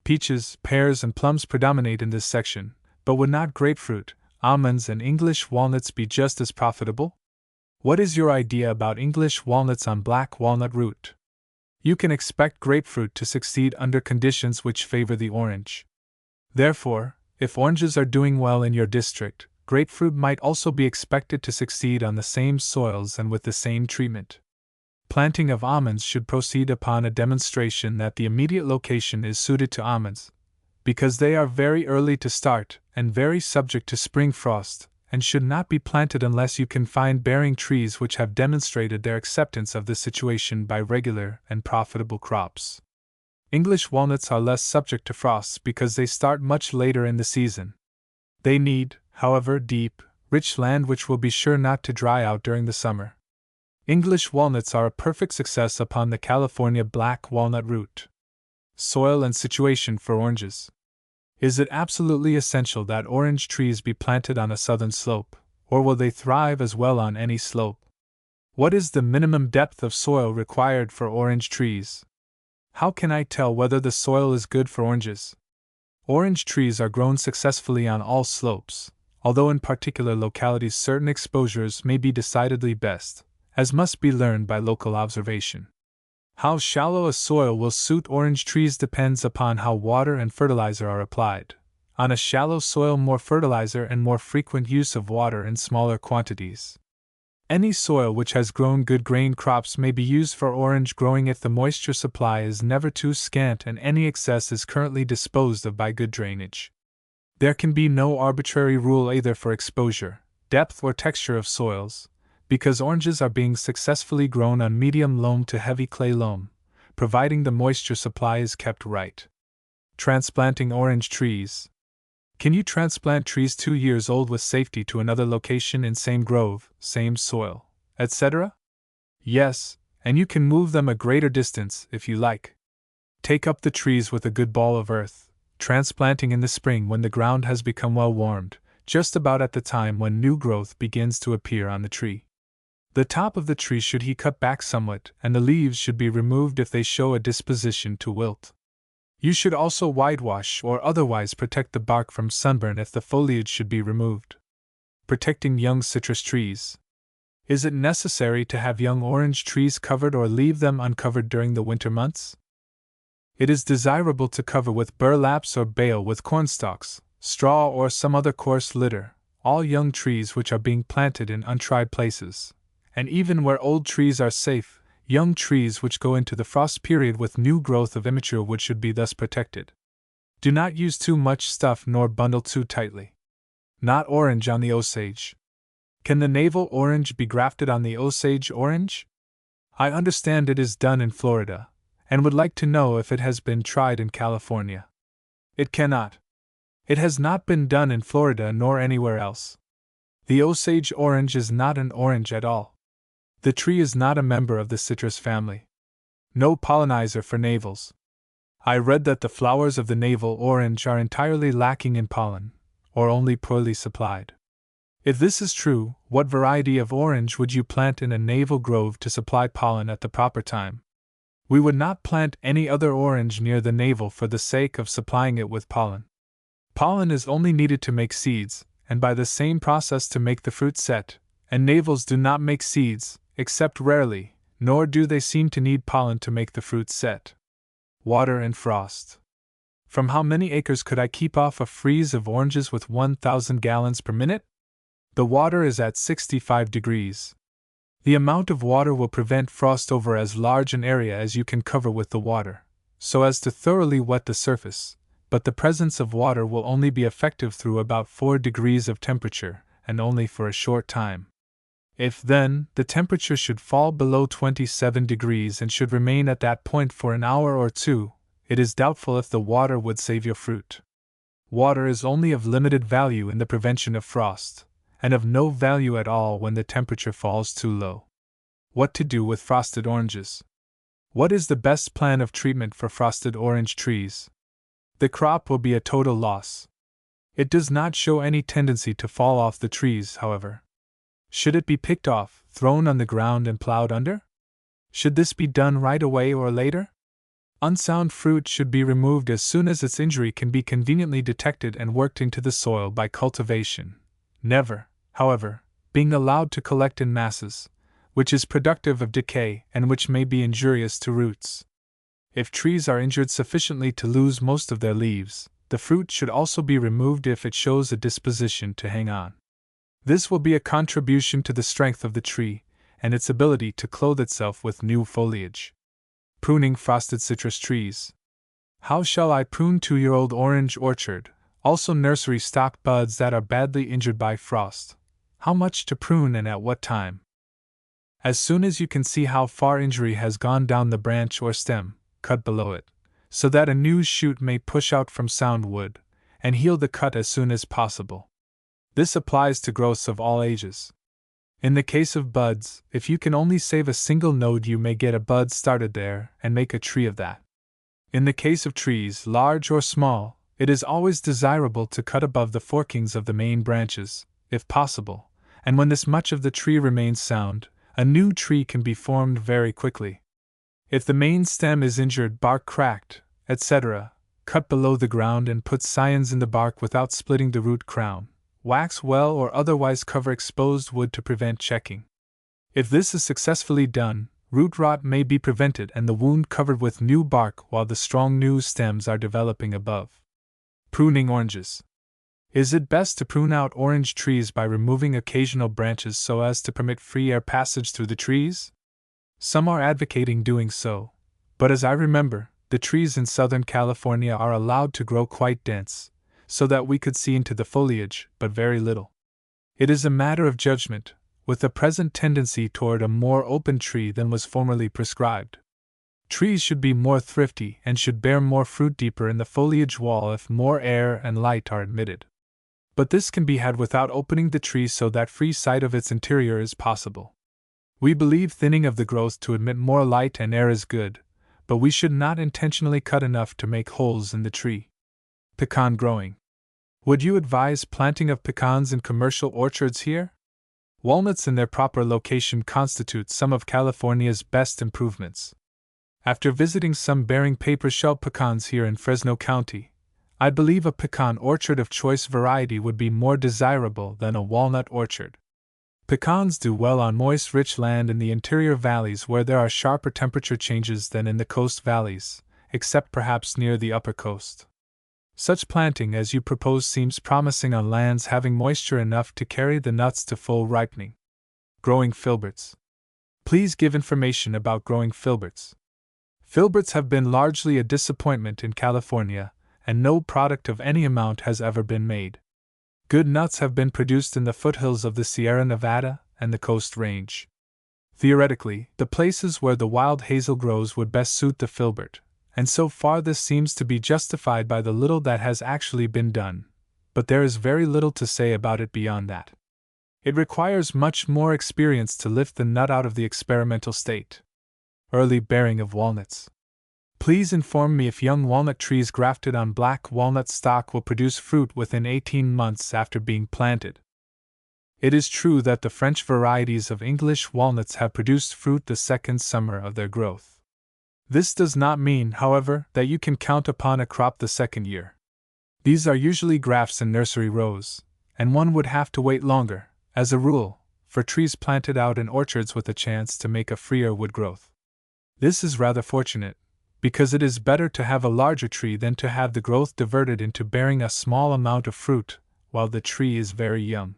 Peaches, pears, and plums predominate in this section, but would not grapefruit, almonds, and English walnuts be just as profitable? What is your idea about English walnuts on black walnut root? You can expect grapefruit to succeed under conditions which favor the orange. Therefore, if oranges are doing well in your district, grapefruit might also be expected to succeed on the same soils and with the same treatment. Planting of almonds should proceed upon a demonstration that the immediate location is suited to almonds, because they are very early to start and very subject to spring frost, and should not be planted unless you can find bearing trees which have demonstrated their acceptance of this situation by regular and profitable crops. English walnuts are less subject to frosts because they start much later in the season. They need, however, deep, rich land which will be sure not to dry out during the summer. English walnuts are a perfect success upon the California black walnut root. Soil and situation for oranges. Is it absolutely essential that orange trees be planted on a southern slope, or will they thrive as well on any slope? What is the minimum depth of soil required for orange trees? How can I tell whether the soil is good for oranges? Orange trees are grown successfully on all slopes, although in particular localities certain exposures may be decidedly best, as must be learned by local observation. How shallow a soil will suit orange trees depends upon how water and fertilizer are applied. On a shallow soil, more fertilizer and more frequent use of water in smaller quantities. Any soil which has grown good grain crops may be used for orange growing if the moisture supply is never too scant and any excess is currently disposed of by good drainage. There can be no arbitrary rule either for exposure, depth, or texture of soils, because oranges are being successfully grown on medium loam to heavy clay loam, providing the moisture supply is kept right. Transplanting orange trees. Can you transplant trees 2 years old with safety to another location in same grove, same soil, etc.? Yes, and you can move them a greater distance if you like. Take up the trees with a good ball of earth, transplanting in the spring when the ground has become well warmed, just about at the time when new growth begins to appear on the tree. The top of the tree should be cut back somewhat, and the leaves should be removed if they show a disposition to wilt. You should also whitewash or otherwise protect the bark from sunburn if the foliage should be removed. Protecting young citrus trees. Is it necessary to have young orange trees covered or leave them uncovered during the winter months? It is desirable to cover with burlaps or bale with cornstalks, straw, or some other coarse litter, all young trees which are being planted in untried places, and even where old trees are safe. Young trees which go into the frost period with new growth of immature wood should be thus protected. Do not use too much stuff nor bundle too tightly. Not orange on the Osage. Can the navel orange be grafted on the Osage orange? I understand it is done in Florida, and would like to know if it has been tried in California. It cannot. It has not been done in Florida nor anywhere else. The Osage orange is not an orange at all. The tree is not a member of the citrus family. No pollinizer for navels. I read that the flowers of the navel orange are entirely lacking in pollen, or only poorly supplied. If this is true, what variety of orange would you plant in a navel grove to supply pollen at the proper time? We would not plant any other orange near the navel for the sake of supplying it with pollen. Pollen is only needed to make seeds, and by the same process to make the fruit set, and navels do not make seeds, except rarely, nor do they seem to need pollen to make the fruit set. Water and frost. From how many acres could I keep off a freeze of oranges with 1,000 gallons per minute? The water is at 65 degrees. The amount of water will prevent frost over as large an area as you can cover with the water, so as to thoroughly wet the surface, but the presence of water will only be effective through about 4 degrees of temperature, and only for a short time. If, then, the temperature should fall below 27 degrees and should remain at that point for an hour or two, it is doubtful if the water would save your fruit. Water is only of limited value in the prevention of frost, and of no value at all when the temperature falls too low. What to do with frosted oranges? What is the best plan of treatment for frosted orange trees? The crop will be a total loss. It does not show any tendency to fall off the trees, however. Should it be picked off, thrown on the ground, and plowed under? Should this be done right away or later? Unsound fruit should be removed as soon as its injury can be conveniently detected and worked into the soil by cultivation, never, however, being allowed to collect in masses, which is productive of decay and which may be injurious to roots. If trees are injured sufficiently to lose most of their leaves, the fruit should also be removed if it shows a disposition to hang on. This will be a contribution to the strength of the tree and its ability to clothe itself with new foliage. Pruning frosted citrus trees. How shall I prune 2-year-old orange orchard, also nursery stock buds that are badly injured by frost? How much to prune and at what time? As soon as you can see how far injury has gone down the branch or stem, cut below it, so that a new shoot may push out from sound wood, and heal the cut as soon as possible. This applies to growths of all ages. In the case of buds, if you can only save a single node, you may get a bud started there and make a tree of that. In the case of trees, large or small, it is always desirable to cut above the forkings of the main branches, if possible, and when this much of the tree remains sound, a new tree can be formed very quickly. If the main stem is injured, bark cracked, etc., cut below the ground and put scions in the bark without splitting the root crown. Wax well or otherwise cover exposed wood to prevent checking. If this is successfully done, root rot may be prevented and the wound covered with new bark while the strong new stems are developing above. Pruning oranges. Is it best to prune out orange trees by removing occasional branches so as to permit free air passage through the trees? Some are advocating doing so, but as I remember, the trees in Southern California are allowed to grow quite dense, so that we could see into the foliage, but very little. It is a matter of judgment, with a present tendency toward a more open tree than was formerly prescribed. Trees should be more thrifty and should bear more fruit deeper in the foliage wall if more air and light are admitted. But this can be had without opening the tree so that free sight of its interior is possible. We believe thinning of the growth to admit more light and air is good, but we should not intentionally cut enough to make holes in the tree. Pecan growing. Would you advise planting of pecans in commercial orchards here? Walnuts in their proper location constitute some of California's best improvements. After visiting some bearing paper-shell pecans here in Fresno County, I believe a pecan orchard of choice variety would be more desirable than a walnut orchard. Pecans do well on moist, rich land in the interior valleys where there are sharper temperature changes than in the coast valleys, except perhaps near the upper coast. Such planting as you propose seems promising on lands having moisture enough to carry the nuts to full ripening. Growing filberts. Please give information about growing filberts. Filberts have been largely a disappointment in California, and no product of any amount has ever been made. Good nuts have been produced in the foothills of the Sierra Nevada and the Coast Range. Theoretically, the places where the wild hazel grows would best suit the filbert, and so far this seems to be justified by the little that has actually been done, but there is very little to say about it beyond that. It requires much more experience to lift the nut out of the experimental state. Early bearing of walnuts. Please inform me if young walnut trees grafted on black walnut stock will produce fruit within 18 months after being planted. It is true that the French varieties of English walnuts have produced fruit the second summer of their growth. This does not mean, however, that you can count upon a crop the second year. These are usually grafts in nursery rows, and one would have to wait longer, as a rule, for trees planted out in orchards with a chance to make a freer wood growth. This is rather fortunate, because it is better to have a larger tree than to have the growth diverted into bearing a small amount of fruit while the tree is very young.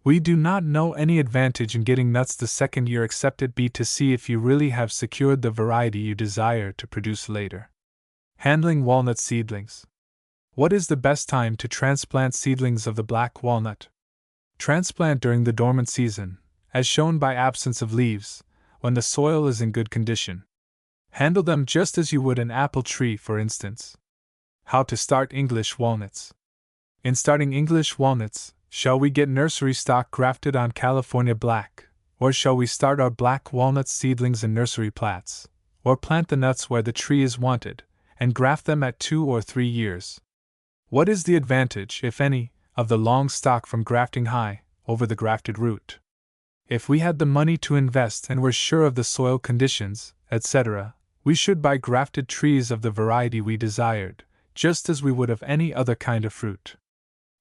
We do not know any advantage in getting nuts the second year except it be to see if you really have secured the variety you desire to produce later. Handling walnut seedlings. What is the best time to transplant seedlings of the black walnut? Transplant during the dormant season, as shown by absence of leaves, when the soil is in good condition. Handle them just as you would an apple tree, for instance. How to start English walnuts. In starting English walnuts, shall we get nursery stock grafted on California black, or shall we start our black walnut seedlings in nursery plats, or plant the nuts where the tree is wanted, and graft them at 2 or 3 years? What is the advantage, if any, of the long stock from grafting high, over the grafted root? If we had the money to invest and were sure of the soil conditions, etc., we should buy grafted trees of the variety we desired, just as we would of any other kind of fruit.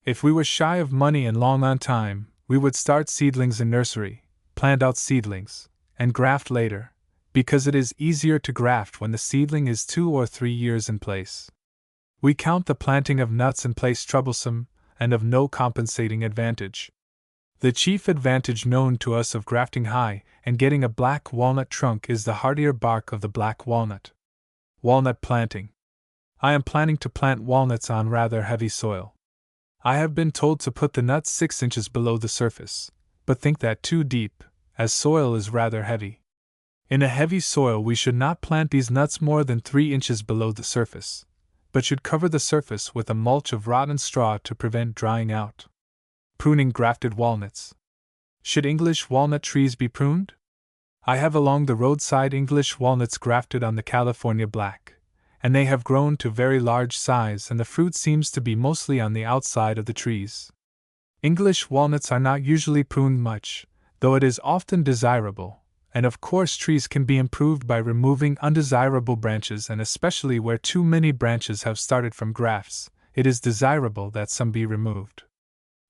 If we were shy of money and long on time, we would start seedlings in nursery, plant out seedlings, and graft later, because it is easier to graft when the seedling is 2 or 3 years in place. We count the planting of nuts in place troublesome, and of no compensating advantage. The chief advantage known to us of grafting high and getting a black walnut trunk is the hardier bark of the black walnut. Walnut planting. I am planning to plant walnuts on rather heavy soil. I have been told to put the nuts 6 inches below the surface, but think that too deep, as soil is rather heavy. In a heavy soil we should not plant these nuts more than 3 inches below the surface, but should cover the surface with a mulch of rotten straw to prevent drying out. Pruning grafted walnuts. Should English walnut trees be pruned? I have along the roadside English walnuts grafted on the California black, and they have grown to very large size and the fruit seems to be mostly on the outside of the trees. English walnuts are not usually pruned much, though it is often desirable, and of course trees can be improved by removing undesirable branches, and especially where too many branches have started from grafts, it is desirable that some be removed.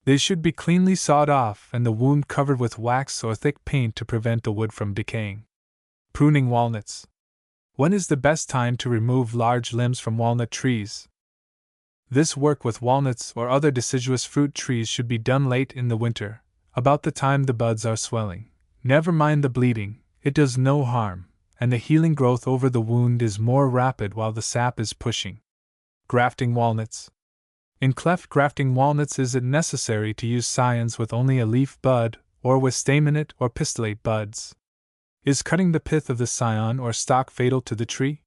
They should be cleanly sawed off and the wound covered with wax or thick paint to prevent the wood from decaying. Pruning walnuts. When is the best time to remove large limbs from walnut trees? This work with walnuts or other deciduous fruit trees should be done late in the winter, about the time the buds are swelling. Never mind the bleeding, it does no harm, and the healing growth over the wound is more rapid while the sap is pushing. Grafting walnuts. In cleft grafting walnuts, is it necessary to use scions with only a leaf bud, or with staminate or pistillate buds? Is cutting the pith of the scion or stalk fatal to the tree?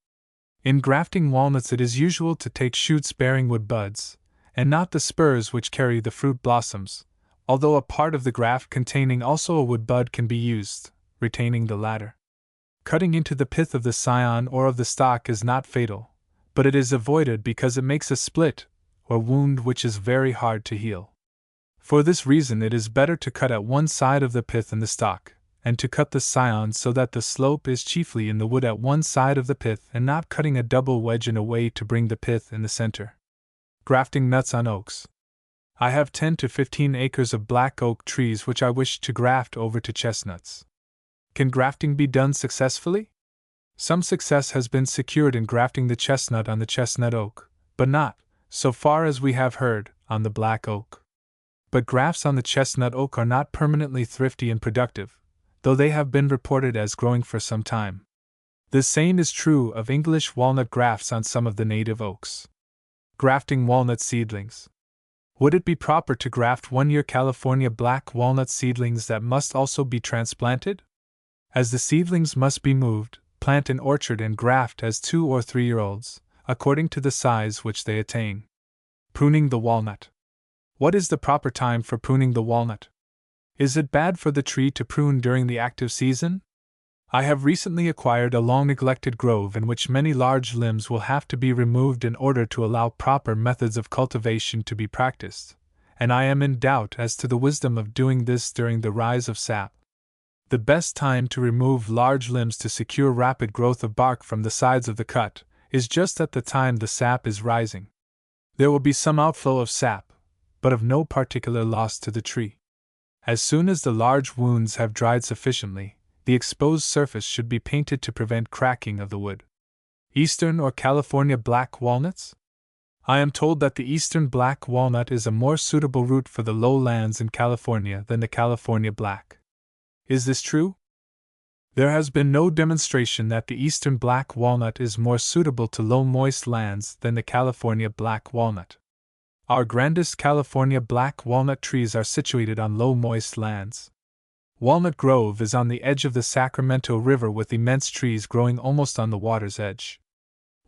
In grafting walnuts, it is usual to take shoots bearing wood buds, and not the spurs which carry the fruit blossoms, although a part of the graft containing also a wood bud can be used, retaining the latter. Cutting into the pith of the scion or of the stalk is not fatal, but it is avoided because it makes a split, or wound, which is very hard to heal. For this reason, it is better to cut at one side of the pith and the stalk, and to cut the scion so that the slope is chiefly in the wood at one side of the pith, and not cutting a double wedge in a way to bring the pith in the center. Grafting nuts on oaks. I have 10 to 15 acres of black oak trees which I wish to graft over to chestnuts. Can grafting be done successfully? Some success has been secured in grafting the chestnut on the chestnut oak, but not, so far as we have heard, on the black oak. But grafts on the chestnut oak are not permanently thrifty and productive, though they have been reported as growing for some time. The same is true of English walnut grafts on some of the native oaks. Grafting walnut seedlings. Would it be proper to graft 1-year California black walnut seedlings that must also be transplanted? As the seedlings must be moved, plant an orchard and graft as 2 or 3-year-olds, according to the size which they attain. Pruning the walnut. What is the proper time for pruning the walnut? Is it bad for the tree to prune during the active season? I have recently acquired a long-neglected grove in which many large limbs will have to be removed in order to allow proper methods of cultivation to be practiced, and I am in doubt as to the wisdom of doing this during the rise of sap. The best time to remove large limbs to secure rapid growth of bark from the sides of the cut is just at the time the sap is rising. There will be some outflow of sap, but of no particular loss to the tree. As soon as the large wounds have dried sufficiently, the exposed surface should be painted to prevent cracking of the wood. Eastern or California black walnuts? I am told that the eastern black walnut is a more suitable root for the lowlands in California than the California black. Is this true? There has been no demonstration that the eastern black walnut is more suitable to low moist lands than the California black walnut. Our grandest California black walnut trees are situated on low moist lands. Walnut Grove is on the edge of the Sacramento River with immense trees growing almost on the water's edge.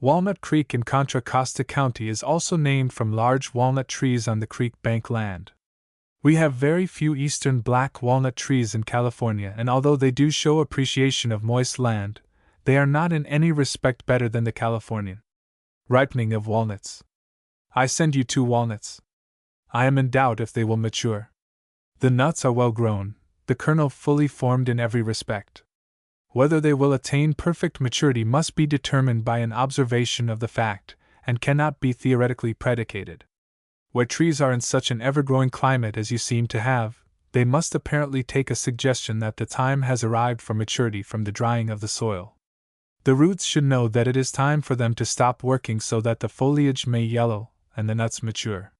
Walnut Creek in Contra Costa County is also named from large walnut trees on the creek bank land. We have very few eastern black walnut trees in California, and although they do show appreciation of moist land, they are not in any respect better than the Californian. Ripening of walnuts. I send you 2 walnuts. I am in doubt if they will mature. The nuts are well grown, the kernel fully formed in every respect. Whether they will attain perfect maturity must be determined by an observation of the fact, and cannot be theoretically predicated. Where trees are in such an ever-growing climate as you seem to have, they must apparently take a suggestion that the time has arrived for maturity from the drying of the soil. The roots should know that it is time for them to stop working so that the foliage may yellow and the nuts mature.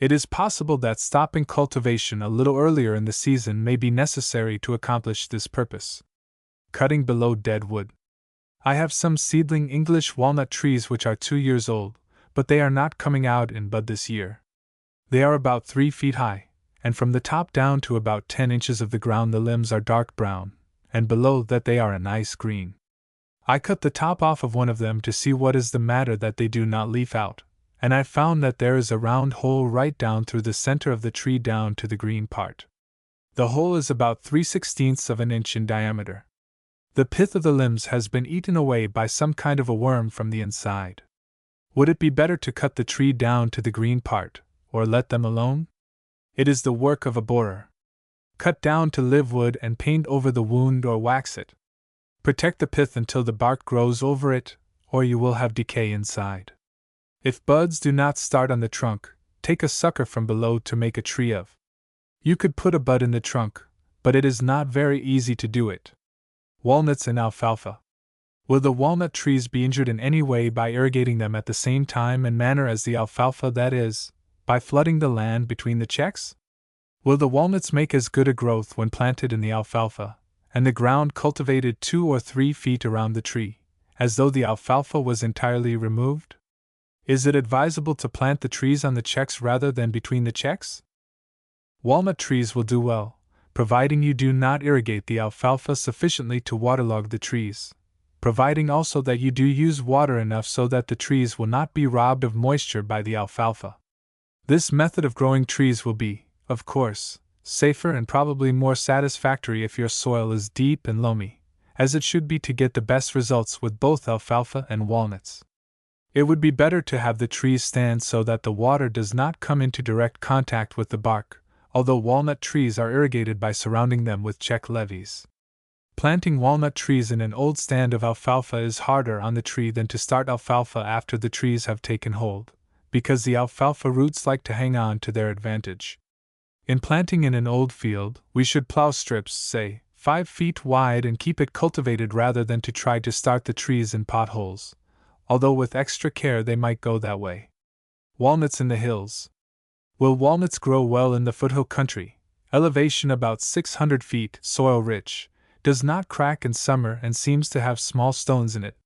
It is possible that stopping cultivation a little earlier in the season may be necessary to accomplish this purpose. Cutting below dead wood. I have some seedling English walnut trees which are 2 years old, but they are not coming out in bud this year. They are about 3 feet high, and from the top down to about 10 inches of the ground the limbs are dark brown, and below that they are a nice green. I cut the top off of one of them to see what is the matter that they do not leaf out, and I found that there is a round hole right down through the center of the tree down to the green part. The hole is about 3/16 of an inch in diameter. The pith of the limbs has been eaten away by some kind of a worm from the inside. Would it be better to cut the tree down to the green part, or let them alone? It is the work of a borer. Cut down to live wood and paint over the wound or wax it. Protect the pith until the bark grows over it, or you will have decay inside. If buds do not start on the trunk, take a sucker from below to make a tree of. You could put a bud in the trunk, but it is not very easy to do it. Walnuts and alfalfa. Will the walnut trees be injured in any way by irrigating them at the same time and manner as the alfalfa, that is, by flooding the land between the checks? Will the walnuts make as good a growth when planted in the alfalfa, and the ground cultivated 2 or 3 feet around the tree, as though the alfalfa was entirely removed? Is it advisable to plant the trees on the checks rather than between the checks? Walnut trees will do well, providing you do not irrigate the alfalfa sufficiently to waterlog the trees, providing also that you do use water enough so that the trees will not be robbed of moisture by the alfalfa. This method of growing trees will be, of course, safer and probably more satisfactory if your soil is deep and loamy, as it should be to get the best results with both alfalfa and walnuts. It would be better to have the trees stand so that the water does not come into direct contact with the bark, although walnut trees are irrigated by surrounding them with check levees. Planting walnut trees in an old stand of alfalfa is harder on the tree than to start alfalfa after the trees have taken hold, because the alfalfa roots like to hang on to their advantage. In planting in an old field, we should plow strips, say, 5 feet wide and keep it cultivated rather than to try to start the trees in potholes, although with extra care they might go that way. Walnuts in the hills. Will walnuts grow well in the foothill country? Elevation about 600 feet, soil rich, does not crack in summer and seems to have small stones in it.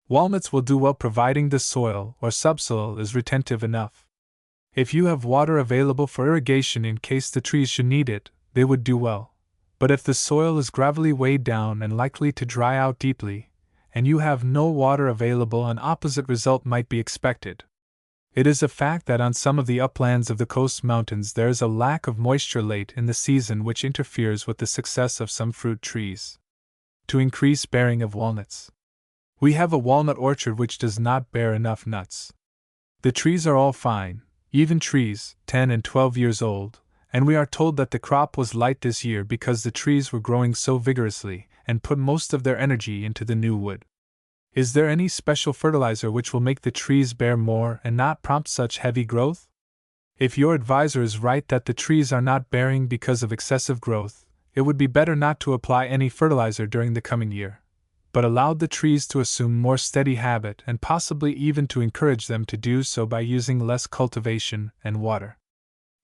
Walnuts will do well providing the soil or subsoil is retentive enough. If you have water available for irrigation in case the trees should need it, they would do well. But if the soil is gravelly weighed down and likely to dry out deeply, and you have no water available, an opposite result might be expected. It is a fact that on some of the uplands of the coast mountains there is a lack of moisture late in the season which interferes with the success of some fruit trees. To increase bearing of walnuts. We have a walnut orchard which does not bear enough nuts. The trees are all fine, even trees, 10 and 12 years old, and we are told that the crop was light this year because the trees were growing so vigorously and put most of their energy into the new wood. Is there any special fertilizer which will make the trees bear more and not prompt such heavy growth? If your advisor is right that the trees are not bearing because of excessive growth, it would be better not to apply any fertilizer during the coming year, but allow the trees to assume more steady habit and possibly even to encourage them to do so by using less cultivation and water.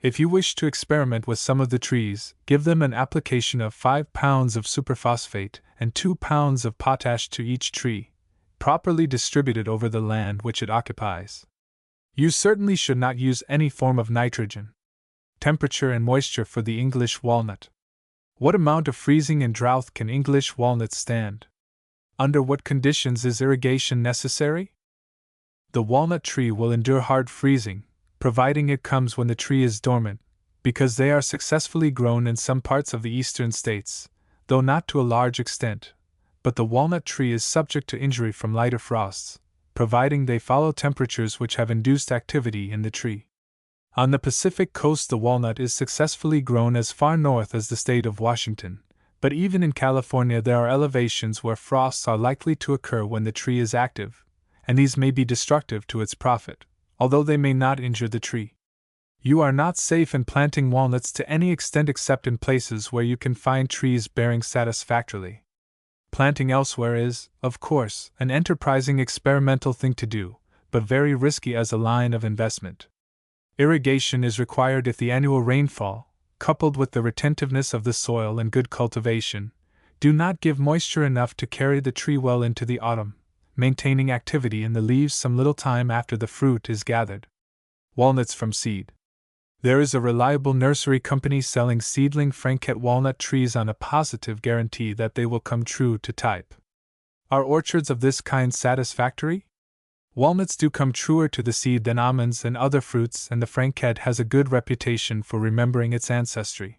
If you wish to experiment with some of the trees, give them an application of 5 pounds of superphosphate and 2 pounds of potash to each tree, properly distributed over the land which it occupies. You certainly should not use any form of nitrogen. Temperature and moisture for the English walnut. What amount of freezing and drought can English walnuts stand? Under what conditions is irrigation necessary? The walnut tree will endure hard freezing, providing it comes when the tree is dormant, because they are successfully grown in some parts of the eastern states, though not to a large extent. But the walnut tree is subject to injury from lighter frosts, providing they follow temperatures which have induced activity in the tree. On the Pacific coast, the walnut is successfully grown as far north as the state of Washington, but even in California there are elevations where frosts are likely to occur when the tree is active, and these may be destructive to its profit, although they may not injure the tree. You are not safe in planting walnuts to any extent except in places where you can find trees bearing satisfactorily. Planting elsewhere is, of course, an enterprising experimental thing to do, but very risky as a line of investment. Irrigation is required if the annual rainfall, coupled with the retentiveness of the soil and good cultivation, do not give moisture enough to carry the tree well into the autumn, maintaining activity in the leaves some little time after the fruit is gathered. Walnuts from seed. There is a reliable nursery company selling seedling Franket walnut trees on a positive guarantee that they will come true to type. Are orchards of this kind satisfactory? Walnuts do come truer to the seed than almonds and other fruits, and the Franket has a good reputation for remembering its ancestry.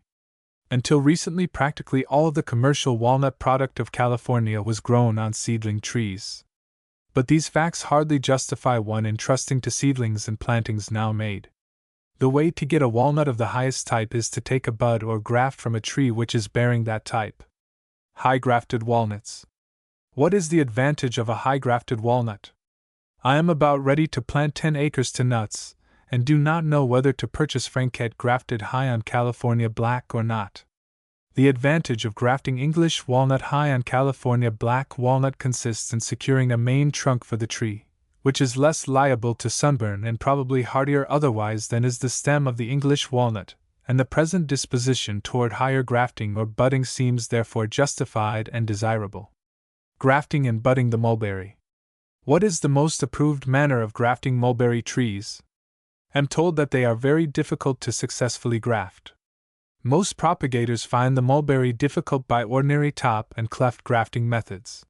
Until recently, practically all of the commercial walnut product of California was grown on seedling trees. But these facts hardly justify one in trusting to seedlings and plantings now made. The way to get a walnut of the highest type is to take a bud or graft from a tree which is bearing that type. High grafted walnuts. What is the advantage of a high grafted walnut? I am about ready to plant 10 acres to nuts, and do not know whether to purchase Franket grafted high on California black or not. The advantage of grafting English walnut high on California black walnut consists in securing a main trunk for the tree, which is less liable to sunburn and probably hardier otherwise than is the stem of the English walnut, and the present disposition toward higher grafting or budding seems therefore justified and desirable. Grafting and budding the mulberry. What is the most approved manner of grafting mulberry trees? Am told that they are very difficult to successfully graft. Most propagators find the mulberry difficult by ordinary top and cleft grafting methods.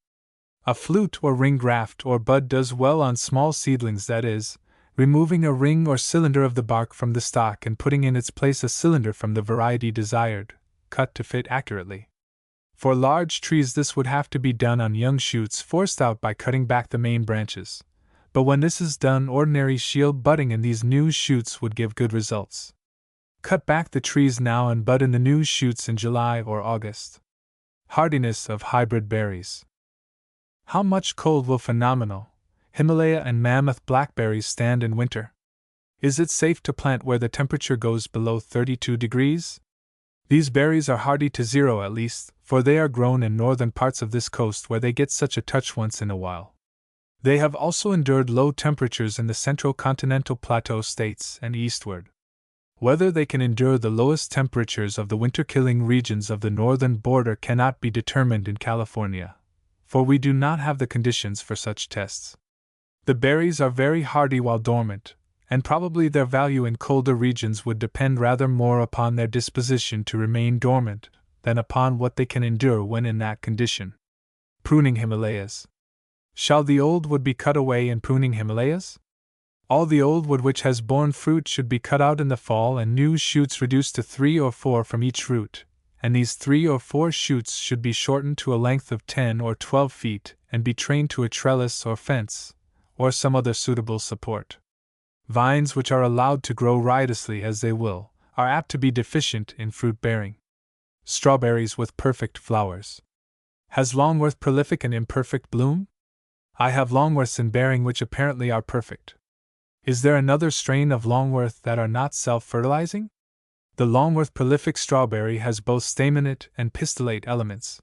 A flute or ring graft or bud does well on small seedlings, that is, removing a ring or cylinder of the bark from the stock and putting in its place a cylinder from the variety desired, cut to fit accurately. For large trees this would have to be done on young shoots forced out by cutting back the main branches, but when this is done, ordinary shield budding in these new shoots would give good results. Cut back the trees now and bud in the new shoots in July or August. Hardiness of hybrid berries. How much cold will phenomenal Himalaya and mammoth blackberries stand in winter? Is it safe to plant where the temperature goes below 32 degrees? These berries are hardy to zero at least, for they are grown in northern parts of this coast where they get such a touch once in a while. They have also endured low temperatures in the central continental plateau states and eastward. Whether they can endure the lowest temperatures of the winter-killing regions of the northern border cannot be determined in California, for we do not have the conditions for such tests. The berries are very hardy while dormant, and probably their value in colder regions would depend rather more upon their disposition to remain dormant than upon what they can endure when in that condition. Pruning Himalayas. Shall the old wood be cut away in pruning Himalayas? All the old wood which has borne fruit should be cut out in the fall and new shoots reduced to 3 or 4 from each root, and these 3 or 4 shoots should be shortened to a length of 10 or 12 feet and be trained to a trellis or fence, or some other suitable support. Vines which are allowed to grow riotously as they will, are apt to be deficient in fruit bearing. Strawberries with perfect flowers. Has Longworth prolific and imperfect bloom? I have Longworths in bearing which apparently are perfect. Is there another strain of Longworth that are not self-fertilizing? The Longworth prolific strawberry has both staminate and pistillate elements.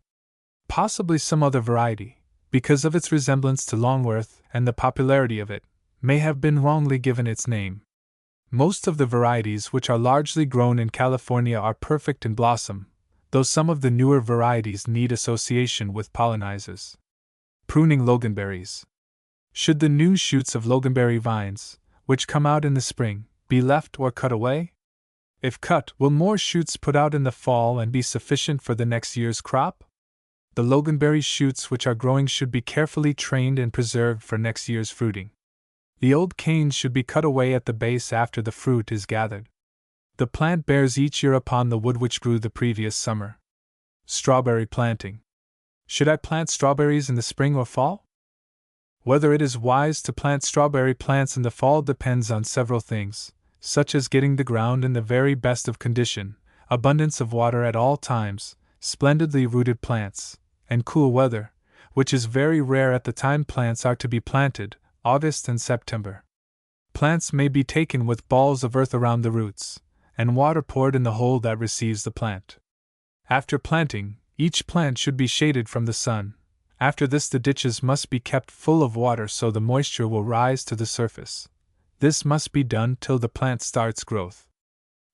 Possibly some other variety, because of its resemblance to Longworth and the popularity of it, may have been wrongly given its name. Most of the varieties which are largely grown in California are perfect in blossom, though some of the newer varieties need association with pollinizers. Pruning loganberries. Should the new shoots of loganberry vines, which come out in the spring, be left or cut away? If cut, will more shoots put out in the fall and be sufficient for the next year's crop? The loganberry shoots which are growing should be carefully trained and preserved for next year's fruiting. The old canes should be cut away at the base after the fruit is gathered. The plant bears each year upon the wood which grew the previous summer. Strawberry planting. Should I plant strawberries in the spring or fall? Whether it is wise to plant strawberry plants in the fall depends on several things, such as getting the ground in the very best of condition, abundance of water at all times, splendidly rooted plants, and cool weather, which is very rare at the time plants are to be planted, August and September. Plants may be taken with balls of earth around the roots, and water poured in the hole that receives the plant. After planting, each plant should be shaded from the sun. After this, the ditches must be kept full of water so the moisture will rise to the surface. This must be done till the plant starts growth.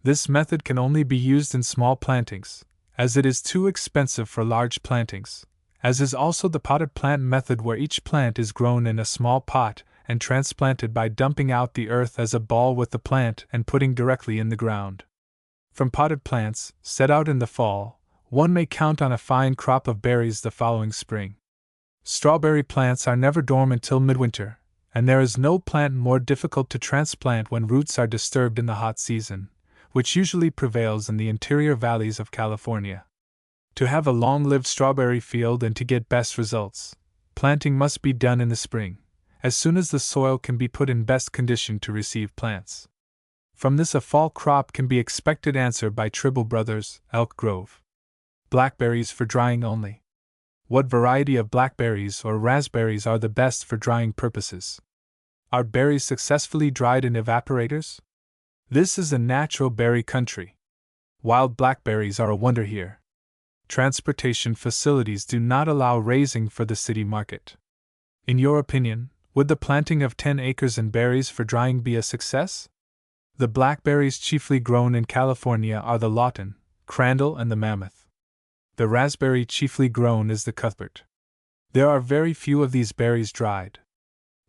This method can only be used in small plantings, as it is too expensive for large plantings, as is also the potted plant method where each plant is grown in a small pot and transplanted by dumping out the earth as a ball with the plant and putting directly in the ground. From potted plants, set out in the fall, one may count on a fine crop of berries the following spring. Strawberry plants are never dormant till midwinter, and there is no plant more difficult to transplant when roots are disturbed in the hot season, which usually prevails in the interior valleys of California. To have a long-lived strawberry field and to get best results, planting must be done in the spring, as soon as the soil can be put in best condition to receive plants. From this a fall crop can be expected. Answer by Tribble Brothers, Elk Grove. Blackberries for drying only. What variety of blackberries or raspberries are the best for drying purposes? Are berries successfully dried in evaporators? This is a natural berry country. Wild blackberries are a wonder here. Transportation facilities do not allow raising for the city market. In your opinion, would the planting of 10 acres in berries for drying be a success? The blackberries chiefly grown in California are the Lawton, Crandall, and the Mammoth. The raspberry chiefly grown is the Cuthbert. There are very few of these berries dried.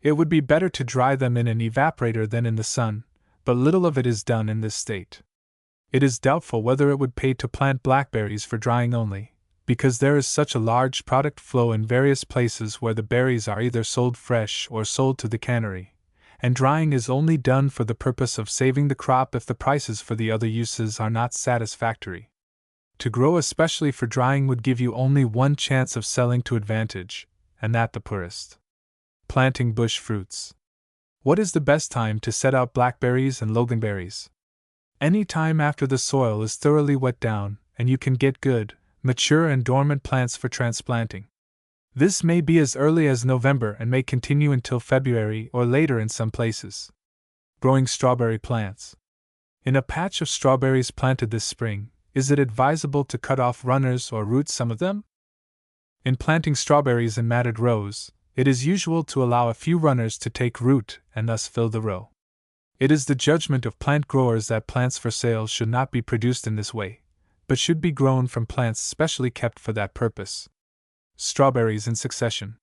It would be better to dry them in an evaporator than in the sun, but little of it is done in this state. It is doubtful whether it would pay to plant blackberries for drying only, because there is such a large product flow in various places where the berries are either sold fresh or sold to the cannery, and drying is only done for the purpose of saving the crop if the prices for the other uses are not satisfactory. To grow especially for drying would give you only one chance of selling to advantage, and that the poorest. Planting bush fruits. What is the best time to set out blackberries and loganberries? Any time after the soil is thoroughly wet down, and you can get good, mature and dormant plants for transplanting. This may be as early as November and may continue until February or later in some places. Growing strawberry plants. In a patch of strawberries planted this spring, is it advisable to cut off runners or root some of them? In planting strawberries in matted rows, it is usual to allow a few runners to take root and thus fill the row. It is the judgment of plant growers that plants for sale should not be produced in this way, but should be grown from plants specially kept for that purpose. Strawberries in succession.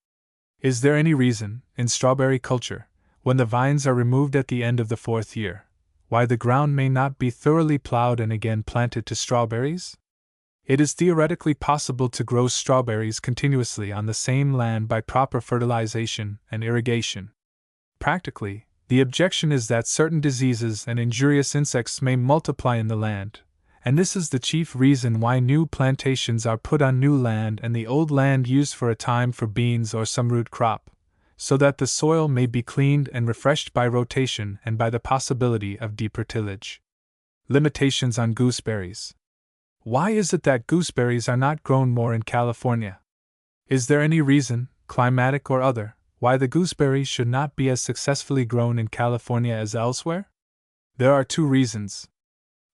Is there any reason, in strawberry culture, when the vines are removed at the end of the 4th year, why the ground may not be thoroughly plowed and again planted to strawberries? It is theoretically possible to grow strawberries continuously on the same land by proper fertilization and irrigation. Practically, the objection is that certain diseases and injurious insects may multiply in the land, and this is the chief reason why new plantations are put on new land and the old land used for a time for beans or some root crop, so that the soil may be cleaned and refreshed by rotation and by the possibility of deeper tillage. Limitations on gooseberries. Why is it that gooseberries are not grown more in California? Is there any reason, climatic or other, why the gooseberry should not be as successfully grown in California as elsewhere? There are 2 reasons.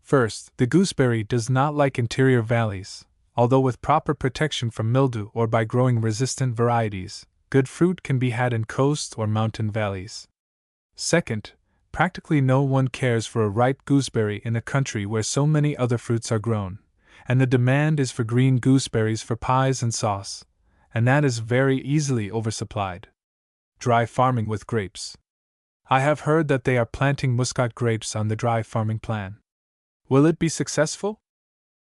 First, the gooseberry does not like interior valleys, although with proper protection from mildew or by growing resistant varieties, good fruit can be had in coast or mountain valleys. Second, practically no one cares for a ripe gooseberry in a country where so many other fruits are grown, and the demand is for green gooseberries for pies and sauce, and that is very easily oversupplied. Dry farming with grapes. I have heard that they are planting muscat grapes on the dry farming plan. Will it be successful?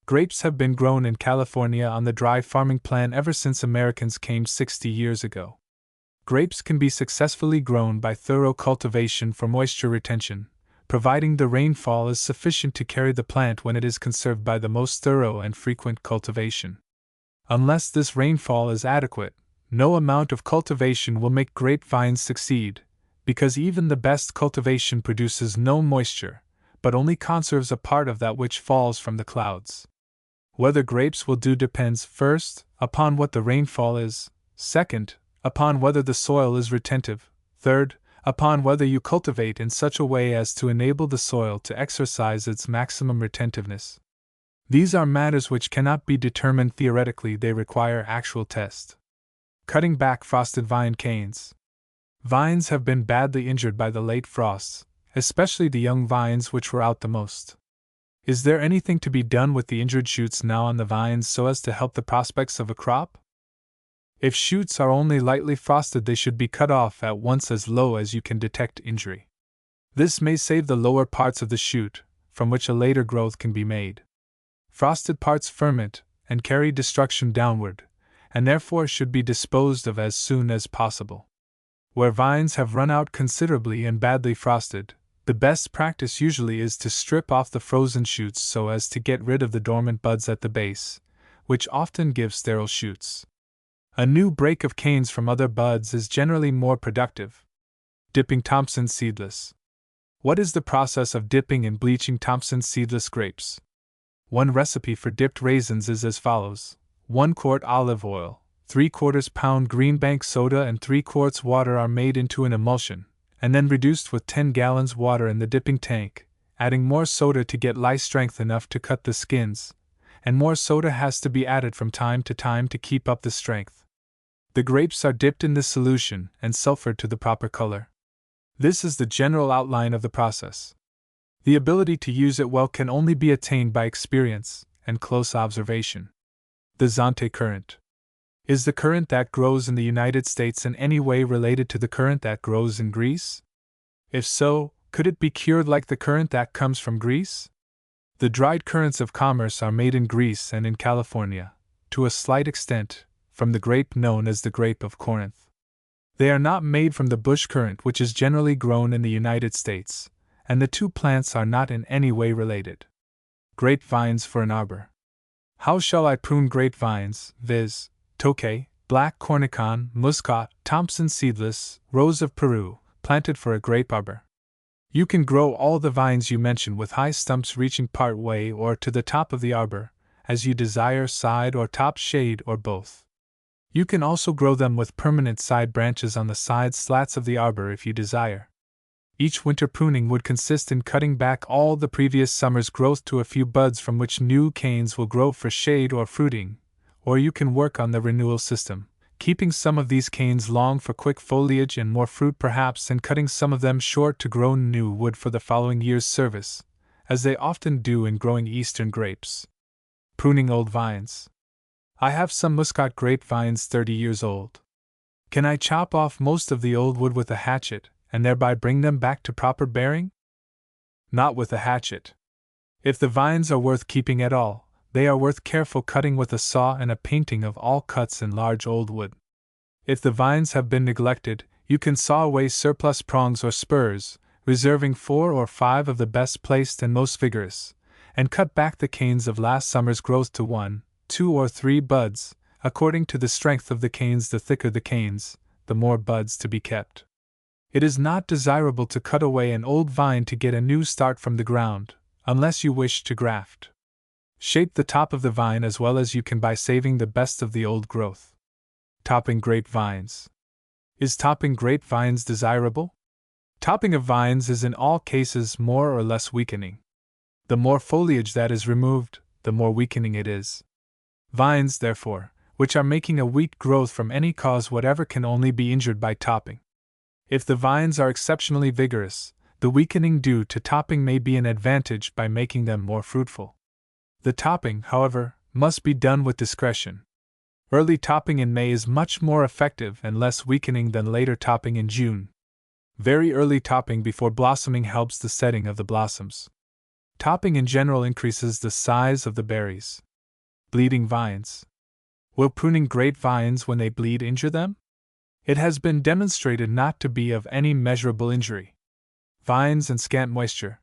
Grapes have been grown in California on the dry farming plan ever since Americans came 60 years ago. Grapes can be successfully grown by thorough cultivation for moisture retention, providing the rainfall is sufficient to carry the plant when it is conserved by the most thorough and frequent cultivation. Unless this rainfall is adequate, no amount of cultivation will make grapevines succeed, because even the best cultivation produces no moisture, but only conserves a part of that which falls from the clouds. Whether grapes will do depends, first, upon what the rainfall is, second, upon whether the soil is retentive, third, upon whether you cultivate in such a way as to enable the soil to exercise its maximum retentiveness. These are matters which cannot be determined theoretically, they require actual test. Cutting back frosted vine canes. Vines have been badly injured by the late frosts, especially the young vines which were out the most. Is there anything to be done with the injured shoots now on the vines so as to help the prospects of a crop? If shoots are only lightly frosted, they should be cut off at once as low as you can detect injury. This may save the lower parts of the shoot, from which a later growth can be made. Frosted parts ferment and carry destruction downward, and therefore should be disposed of as soon as possible. Where vines have run out considerably and badly frosted, the best practice usually is to strip off the frozen shoots so as to get rid of the dormant buds at the base, which often give sterile shoots. A new break of canes from other buds is generally more productive. Dipping Thompson seedless. What is the process of dipping and bleaching Thompson seedless grapes? One recipe for dipped raisins is as follows: 1 quart olive oil, 3/4 pound Greenbank soda and 3 quarts water are made into an emulsion, and then reduced with 10 gallons water in the dipping tank, adding more soda to get lye strength enough to cut the skins, and more soda has to be added from time to time to keep up the strength. The grapes are dipped in this solution and sulfured to the proper color. This is the general outline of the process. The ability to use it well can only be attained by experience and close observation. The Zante current. Is the currant that grows in the United States in any way related to the currant that grows in Greece? If so, could it be cured like the currant that comes from Greece? The dried currants of commerce are made in Greece and in California, to a slight extent, from the grape known as the grape of Corinth. They are not made from the bush currant which is generally grown in the United States, and the two plants are not in any way related. Grapevines for an arbor. How shall I prune grapevines, viz., Tokay, Black Cornicon, Muscat, Thompson seedless, Rose of Peru, planted for a grape arbor? You can grow all the vines you mention with high stumps reaching part way or to the top of the arbor, as you desire, side or top shade or both. You can also grow them with permanent side branches on the side slats of the arbor if you desire. Each winter pruning would consist in cutting back all the previous summer's growth to a few buds from which new canes will grow for shade or fruiting, or you can work on the renewal system, keeping some of these canes long for quick foliage and more fruit perhaps, and cutting some of them short to grow new wood for the following year's service, as they often do in growing eastern grapes. Pruning old vines. I have some Muscat grape vines 30 years old. Can I chop off most of the old wood with a hatchet, and thereby bring them back to proper bearing? Not with a hatchet. If the vines are worth keeping at all, they are worth careful cutting with a saw and a painting of all cuts in large old wood. If the vines have been neglected, you can saw away surplus prongs or spurs, reserving 4 or 5 of the best placed and most vigorous, and cut back the canes of last summer's growth to 1, 2 or 3 buds, according to the strength of the canes. The thicker the canes, the more buds to be kept. It is not desirable to cut away an old vine to get a new start from the ground, unless you wish to graft. Shape the top of the vine as well as you can by saving the best of the old growth. Topping grapevines. Is topping grapevines desirable? Topping of vines is in all cases more or less weakening. The more foliage that is removed, the more weakening it is. Vines, therefore, which are making a weak growth from any cause whatever can only be injured by topping. If the vines are exceptionally vigorous, the weakening due to topping may be an advantage by making them more fruitful. The topping, however, must be done with discretion. Early topping in May is much more effective and less weakening than later topping in June. Very early topping before blossoming helps the setting of the blossoms. Topping in general increases the size of the berries. Bleeding vines. Will pruning grapevines when they bleed injure them? It has been demonstrated not to be of any measurable injury. Vines and scant moisture.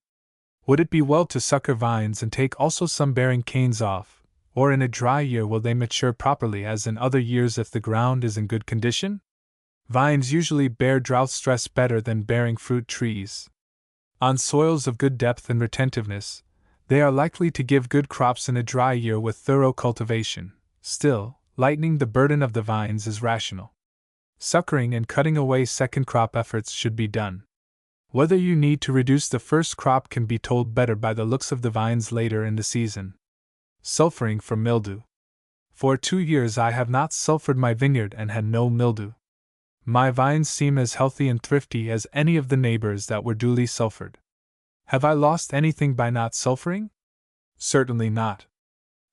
Would it be well to sucker vines and take also some bearing canes off, or in a dry year will they mature properly as in other years if the ground is in good condition? Vines usually bear drought stress better than bearing fruit trees. On soils of good depth and retentiveness, they are likely to give good crops in a dry year with thorough cultivation. Still, lightening the burden of the vines is rational. Suckering and cutting away second crop efforts should be done. Whether you need to reduce the first crop can be told better by the looks of the vines later in the season. Sulfuring for mildew. For 2 years I have not sulfured my vineyard and had no mildew. My vines seem as healthy and thrifty as any of the neighbors that were duly sulfured. Have I lost anything by not sulfuring? Certainly not.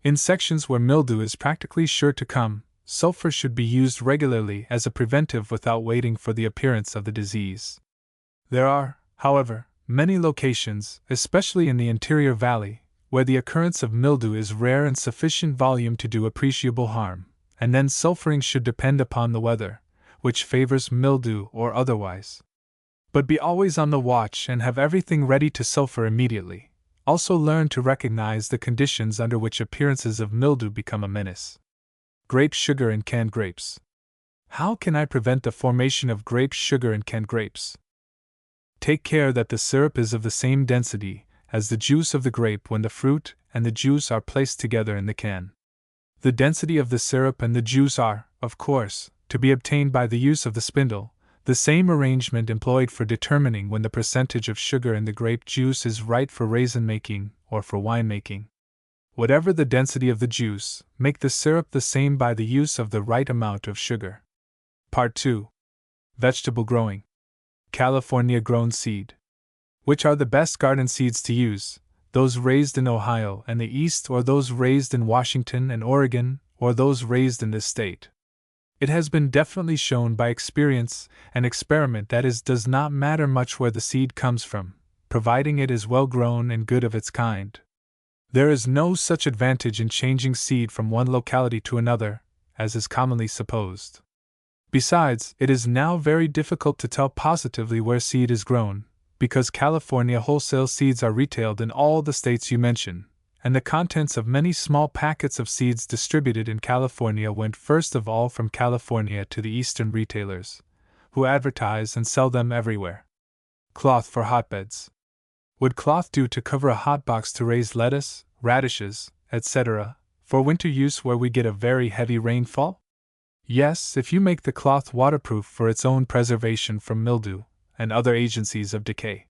In sections where mildew is practically sure to come, sulfur should be used regularly as a preventive without waiting for the appearance of the disease. There are, however, many locations, especially in the interior valley, where the occurrence of mildew is rare and sufficient volume to do appreciable harm, and then sulfuring should depend upon the weather, which favors mildew or otherwise. But be always on the watch and have everything ready to sulfur immediately. Also learn to recognize the conditions under which appearances of mildew become a menace. Grape sugar in canned grapes. How can I prevent the formation of grape sugar in canned grapes? Take care that the syrup is of the same density as the juice of the grape when the fruit and the juice are placed together in the can. The density of the syrup and the juice are, of course, to be obtained by the use of the spindle, the same arrangement employed for determining when the percentage of sugar in the grape juice is right for raisin making or for wine making. Whatever the density of the juice, make the syrup the same by the use of the right amount of sugar. Part 2. Vegetable growing. California grown seed. Which are the best garden seeds to use, those raised in Ohio and the East or those raised in Washington and Oregon or those raised in this state? It has been definitely shown by experience and experiment that it does not matter much where the seed comes from, providing it is well grown and good of its kind. There is no such advantage in changing seed from one locality to another, as is commonly supposed. Besides, it is now very difficult to tell positively where seed is grown, because California wholesale seeds are retailed in all the states you mention, and the contents of many small packets of seeds distributed in California went first of all from California to the eastern retailers, who advertise and sell them everywhere. Cloth for hotbeds. Would cloth do to cover a hotbox to raise lettuce, radishes, etc., for winter use where we get a very heavy rainfall? Yes, if you make the cloth waterproof for its own preservation from mildew and other agencies of decay.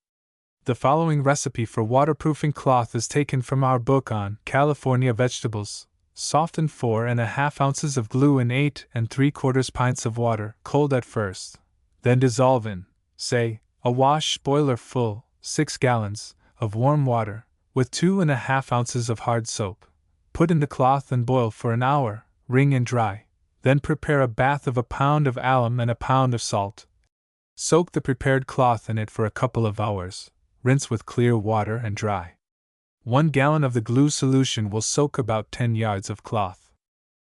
The following recipe for waterproofing cloth is taken from our book on California vegetables. Soften 4½ ounces of glue in 8 3/4 pints of water, cold at first. Then dissolve in, say, a wash boiler full, 6 gallons, of warm water, with 2½ ounces of hard soap. Put in the cloth and boil for an hour, wring and dry. Then prepare a bath of a pound of alum and a pound of salt. Soak the prepared cloth in it for a couple of hours. Rinse with clear water and dry. 1 gallon of the glue solution will soak about 10 yards of cloth.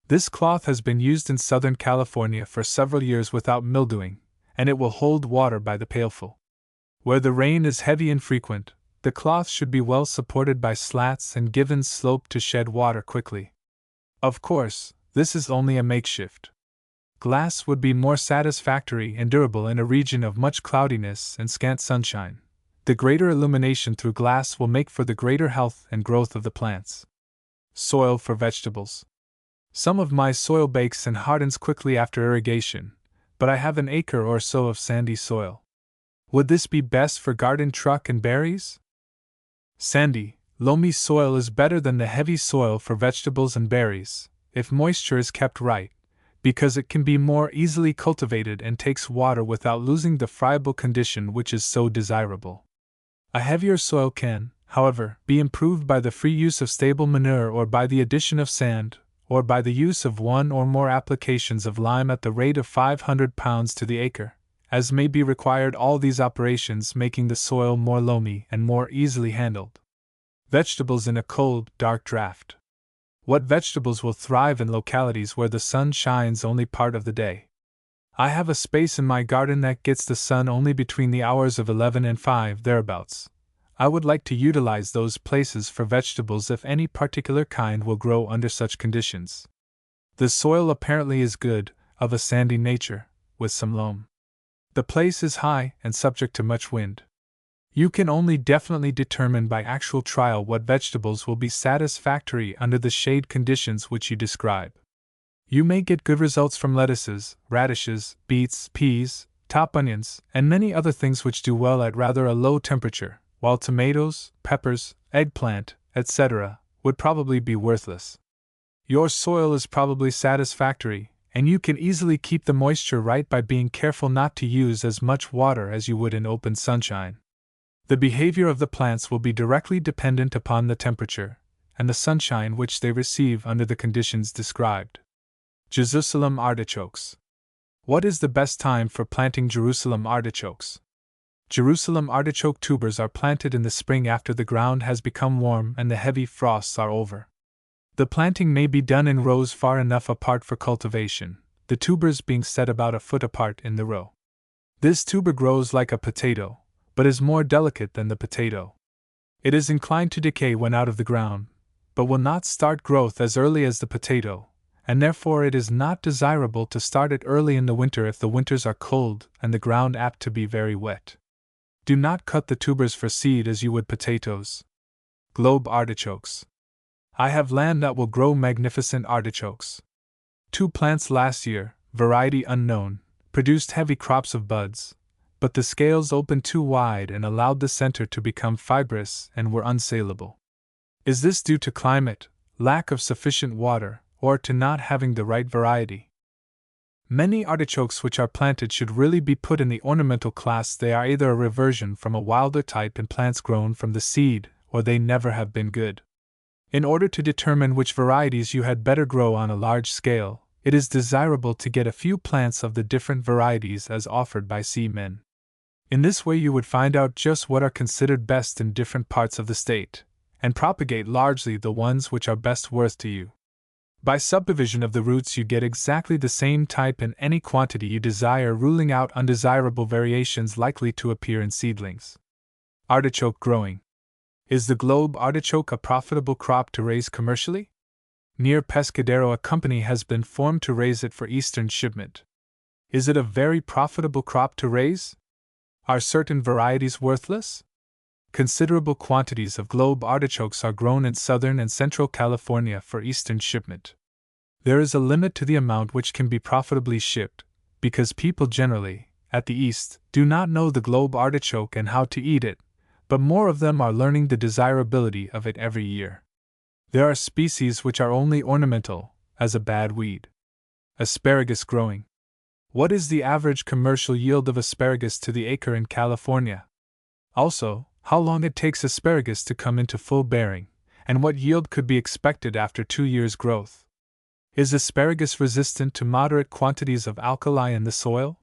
This cloth has been used in Southern California for several years without mildewing, and it will hold water by the pailful. Where the rain is heavy and frequent, the cloth should be well supported by slats and given slope to shed water quickly. Of course, this is only a makeshift. Glass would be more satisfactory and durable in a region of much cloudiness and scant sunshine. The greater illumination through glass will make for the greater health and growth of the plants. Soil for vegetables. Some of my soil bakes and hardens quickly after irrigation, but I have an acre or so of sandy soil. Would this be best for garden truck and berries? Sandy, loamy soil is better than the heavy soil for vegetables and berries, if moisture is kept right, because it can be more easily cultivated and takes water without losing the friable condition which is so desirable. A heavier soil can, however, be improved by the free use of stable manure or by the addition of sand, or by the use of one or more applications of lime at the rate of 500 pounds to the acre, as may be required, all these operations making the soil more loamy and more easily handled. Vegetables in a cold, dark draught. What vegetables will thrive in localities where the sun shines only part of the day? I have a space in my garden that gets the sun only between the hours of 11 and 5 thereabouts. I would like to utilize those places for vegetables if any particular kind will grow under such conditions. The soil apparently is good, of a sandy nature, with some loam. The place is high and subject to much wind. You can only definitely determine by actual trial what vegetables will be satisfactory under the shade conditions which you describe. You may get good results from lettuces, radishes, beets, peas, top onions, and many other things which do well at rather a low temperature, while tomatoes, peppers, eggplant, etc., would probably be worthless. Your soil is probably satisfactory, and you can easily keep the moisture right by being careful not to use as much water as you would in open sunshine. The behavior of the plants will be directly dependent upon the temperature and the sunshine which they receive under the conditions described. Jerusalem artichokes. What is the best time for planting Jerusalem artichokes? Jerusalem artichoke tubers are planted in the spring after the ground has become warm and the heavy frosts are over. The planting may be done in rows far enough apart for cultivation, the tubers being set about a foot apart in the row. This tuber grows like a potato, but is more delicate than the potato. It is inclined to decay when out of the ground, but will not start growth as early as the potato, and therefore it is not desirable to start it early in the winter if the winters are cold and the ground apt to be very wet. Do not cut the tubers for seed as you would potatoes. Globe artichokes. I have land that will grow magnificent artichokes. 2 plants last year, variety unknown, produced heavy crops of buds, but the scales opened too wide and allowed the center to become fibrous and were unsaleable. Is this due to climate, lack of sufficient water, or to not having the right variety? Many artichokes which are planted should really be put in the ornamental class. They are either a reversion from a wilder type in plants grown from the seed, or they never have been good. In order to determine which varieties you had better grow on a large scale, it is desirable to get a few plants of the different varieties as offered by seamen. In this way you would find out just what are considered best in different parts of the state, and propagate largely the ones which are best worth to you. By subdivision of the roots you get exactly the same type in any quantity you desire, ruling out undesirable variations likely to appear in seedlings. Artichoke growing. Is the globe artichoke a profitable crop to raise commercially? Near Pescadero a company has been formed to raise it for eastern shipment. Is it a very profitable crop to raise? Are certain varieties worthless? Considerable quantities of globe artichokes are grown in southern and central California for eastern shipment. There is a limit to the amount which can be profitably shipped, because people generally, at the east, do not know the globe artichoke and how to eat it, but more of them are learning the desirability of it every year. There are species which are only ornamental, as a bad weed. Asparagus growing. What is the average commercial yield of asparagus to the acre in California? Also, how long it takes asparagus to come into full bearing, and what yield could be expected after 2 years' growth? Is asparagus resistant to moderate quantities of alkali in the soil?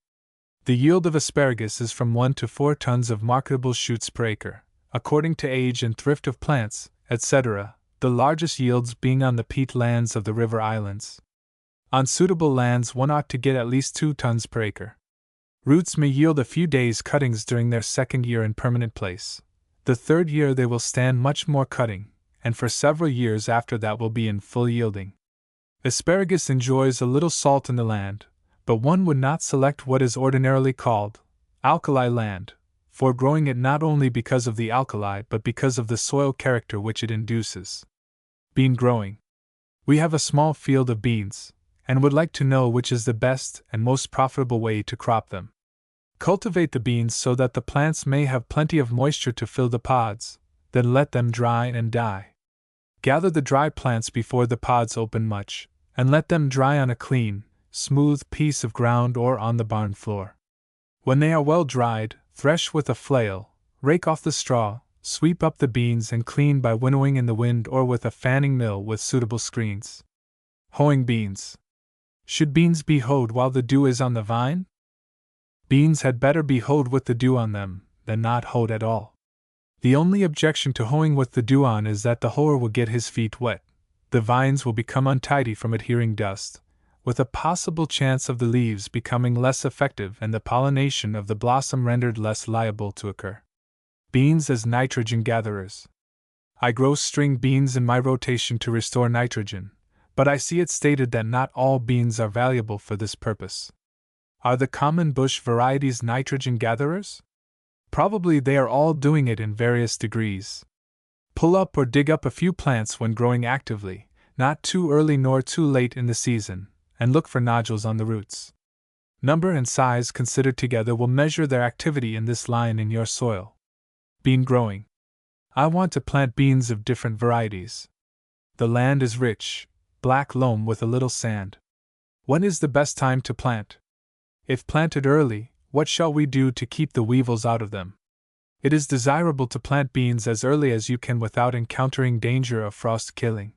The yield of asparagus is from 1 to 4 tons of marketable shoots per acre, according to age and thrift of plants, etc., the largest yields being on the peat lands of the river islands. On suitable lands one ought to get at least 2 tons per acre. Roots may yield a few days' cuttings during their second year in permanent place. The third year they will stand much more cutting, and for several years after that will be in full yielding. Asparagus enjoys a little salt in the land, but one would not select what is ordinarily called alkali land, for growing it not only because of the alkali but because of the soil character which it induces. Bean growing. We have a small field of beans, and would like to know which is the best and most profitable way to crop them. Cultivate the beans so that the plants may have plenty of moisture to fill the pods, then let them dry and die. Gather the dry plants before the pods open much, and let them dry on a clean, smooth piece of ground or on the barn floor. When they are well dried, thresh with a flail, rake off the straw, sweep up the beans and clean by winnowing in the wind or with a fanning mill with suitable screens. Hoeing beans. Should beans be hoed while the dew is on the vine? Beans had better be hoed with the dew on them than not hoed at all. The only objection to hoeing with the dew on is that the hoer will get his feet wet, the vines will become untidy from adhering dust, with a possible chance of the leaves becoming less effective and the pollination of the blossom rendered less liable to occur. Beans as nitrogen gatherers. I grow string beans in my rotation to restore nitrogen, but I see it stated that not all beans are valuable for this purpose. Are the common bush varieties nitrogen gatherers? Probably they are all doing it in various degrees. Pull up or dig up a few plants when growing actively, not too early nor too late in the season, and look for nodules on the roots. Number and size considered together will measure their activity in this line in your soil. Bean growing. I want to plant beans of different varieties. The land is rich, black loam with a little sand. When is the best time to plant? If planted early, what shall we do to keep the weevils out of them? It is desirable to plant beans as early as you can without encountering danger of frost killing.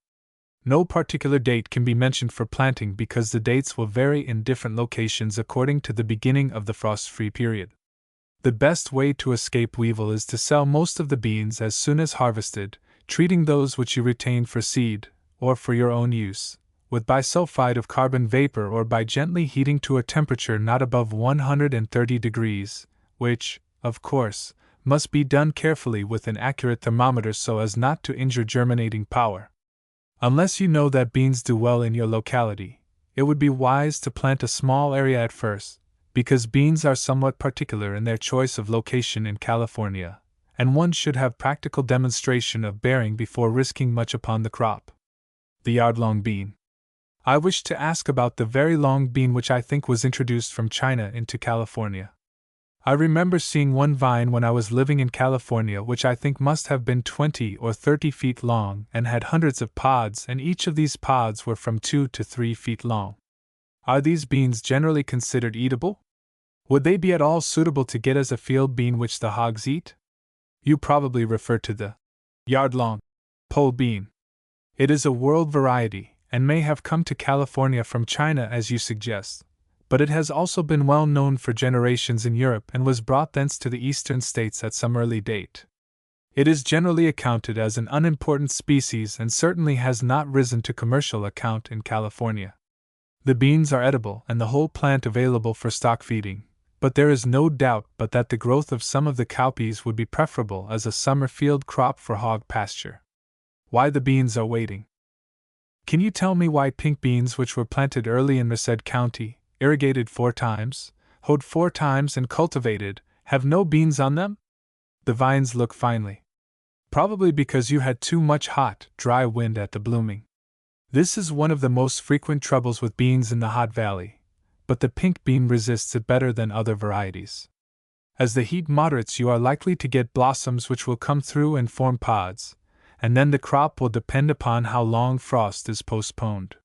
No particular date can be mentioned for planting because the dates will vary in different locations according to the beginning of the frost-free period. The best way to escape weevil is to sell most of the beans as soon as harvested, treating those which you retain for seed, or for your own use, with bisulfide of carbon vapor or by gently heating to a temperature not above 130 degrees, which, of course, must be done carefully with an accurate thermometer so as not to injure germinating power. Unless you know that beans do well in your locality, it would be wise to plant a small area at first, because beans are somewhat particular in their choice of location in California, and one should have practical demonstration of bearing before risking much upon the crop. The yard-long bean. I wish to ask about the very long bean which I think was introduced from China into California. I remember seeing one vine when I was living in California which I think must have been 20 or 30 feet long and had hundreds of pods, and each of these pods were from 2 to 3 feet long. Are these beans generally considered eatable? Would they be at all suitable to get as a field bean which the hogs eat? You probably refer to the yard-long pole bean. It is a world variety, and may have come to California from China as you suggest, but it has also been well known for generations in Europe and was brought thence to the eastern states at some early date. It is generally accounted as an unimportant species and certainly has not risen to commercial account in California. The beans are edible and the whole plant available for stock feeding, but there is no doubt but that the growth of some of the cowpeas would be preferable as a summer field crop for hog pasture. Why the beans are waiting. Can you tell me why pink beans, which were planted early in Merced County, irrigated 4 times, hoed 4 times, and cultivated, have no beans on them? The vines look finely. Probably because you had too much hot, dry wind at the blooming. This is one of the most frequent troubles with beans in the hot valley, but the pink bean resists it better than other varieties. As the heat moderates, you are likely to get blossoms which will come through and form pods, and then the crop will depend upon how long frost is postponed.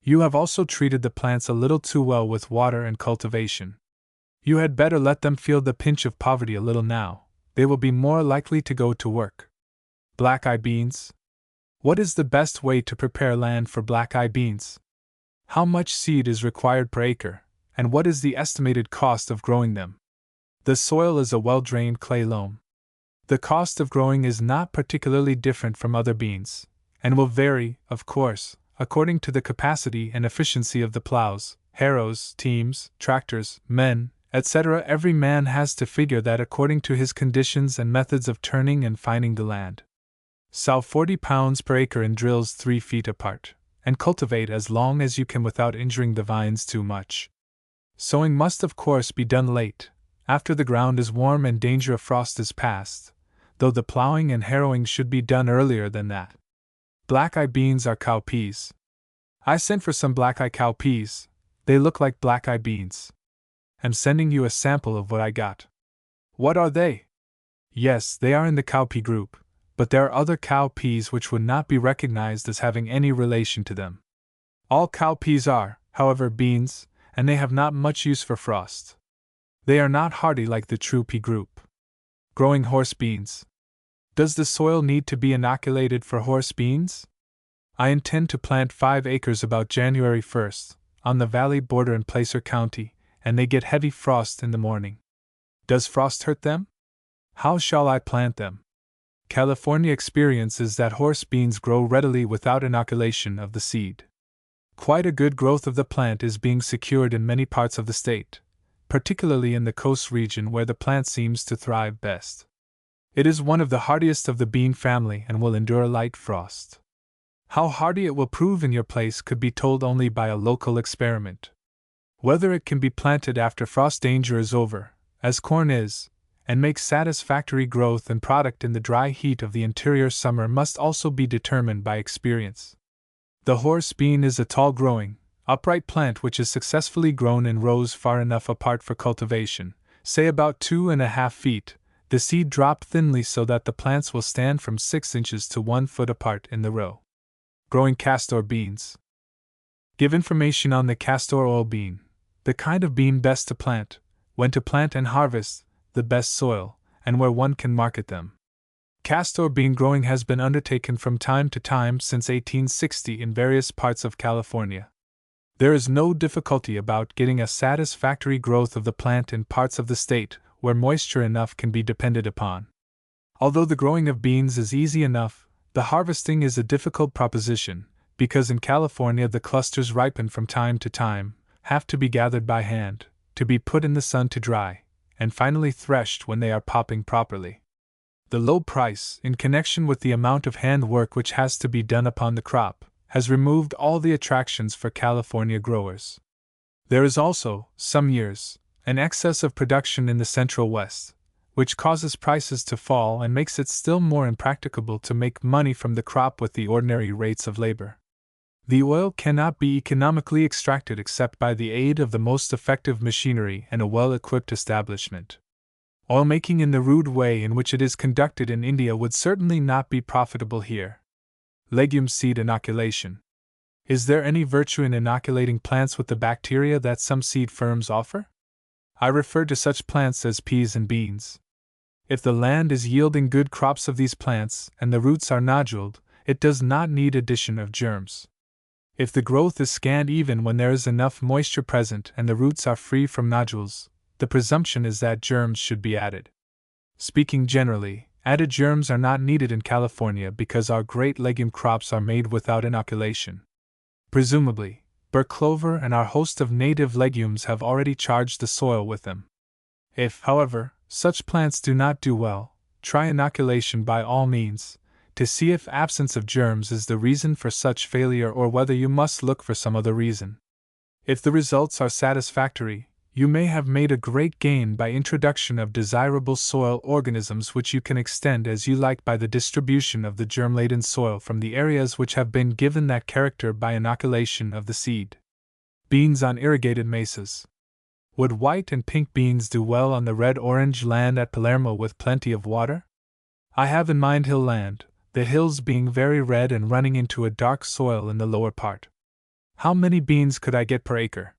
You have also treated the plants a little too well with water and cultivation. You had better let them feel the pinch of poverty a little now. They will be more likely to go to work. Black-eye beans? What is the best way to prepare land for black-eye beans? How much seed is required per acre, and what is the estimated cost of growing them? The soil is a well-drained clay loam. The cost of growing is not particularly different from other beans, and will vary, of course, according to the capacity and efficiency of the plows, harrows, teams, tractors, men, etc. Every man has to figure that according to his conditions and methods of turning and finding the land. Sow 40 pounds per acre in drills 3 feet apart, and cultivate as long as you can without injuring the vines too much. Sowing must of course be done late, after the ground is warm and danger of frost is past, though the plowing and harrowing should be done earlier than that. Black-eye beans are cowpeas. I sent for some black-eye cowpeas. They look like black-eye beans. I'm sending you a sample of what I got. What are they? Yes, they are in the cowpea group, but there are other cowpeas which would not be recognized as having any relation to them. All cowpeas are, however, beans, and they have not much use for frost. They are not hardy like the true pea group. Growing horse beans. Does the soil need to be inoculated for horse beans? I intend to plant 5 acres about January 1st, on the valley border in Placer County, and they get heavy frost in the morning. Does frost hurt them? How shall I plant them? California experience is that horse beans grow readily without inoculation of the seed. Quite a good growth of the plant is being secured in many parts of the state, particularly in the coast region where the plant seems to thrive best. It is one of the hardiest of the bean family and will endure light frost. How hardy it will prove in your place could be told only by a local experiment. Whether it can be planted after frost danger is over, as corn is, and make satisfactory growth and product in the dry heat of the interior summer must also be determined by experience. The horse bean is a tall-growing, upright plant which is successfully grown in rows far enough apart for cultivation, say about 2.5 feet, the seed dropped thinly so that the plants will stand from 6 inches to 1 foot apart in the row. Growing castor beans. Give information on the castor oil bean, the kind of bean best to plant, when to plant and harvest, the best soil, and where one can market them. Castor bean growing has been undertaken from time to time since 1860 in various parts of California. There is no difficulty about getting a satisfactory growth of the plant in parts of the state where moisture enough can be depended upon. Although the growing of beans is easy enough, the harvesting is a difficult proposition, because in California the clusters ripen from time to time, have to be gathered by hand, to be put in the sun to dry, and finally threshed when they are popping properly. The low price, in connection with the amount of hand work which has to be done upon the crop, has removed all the attractions for California growers. There is also, some years, an excess of production in the Central West, which causes prices to fall and makes it still more impracticable to make money from the crop with the ordinary rates of labor. The oil cannot be economically extracted except by the aid of the most effective machinery and a well-equipped establishment. Oil making in the rude way in which it is conducted in India would certainly not be profitable here. Legume seed inoculation. Is there any virtue in inoculating plants with the bacteria that some seed firms offer? I refer to such plants as peas and beans. If the land is yielding good crops of these plants and the roots are noduled, it does not need addition of germs. If the growth is scant even when there is enough moisture present and the roots are free from nodules, the presumption is that germs should be added. Speaking generally, added germs are not needed in California because our great legume crops are made without inoculation. Presumably, burr clover and our host of native legumes have already charged the soil with them. If, however, such plants do not do well, try inoculation by all means, to see if absence of germs is the reason for such failure or whether you must look for some other reason. If the results are satisfactory, you may have made a great gain by introduction of desirable soil organisms which you can extend as you like by the distribution of the germ-laden soil from the areas which have been given that character by inoculation of the seed. Beans on irrigated mesas. Would white and pink beans do well on the red-orange land at Palermo with plenty of water? I have in mind hill land, the hills being very red and running into a dark soil in the lower part. How many beans could I get per acre?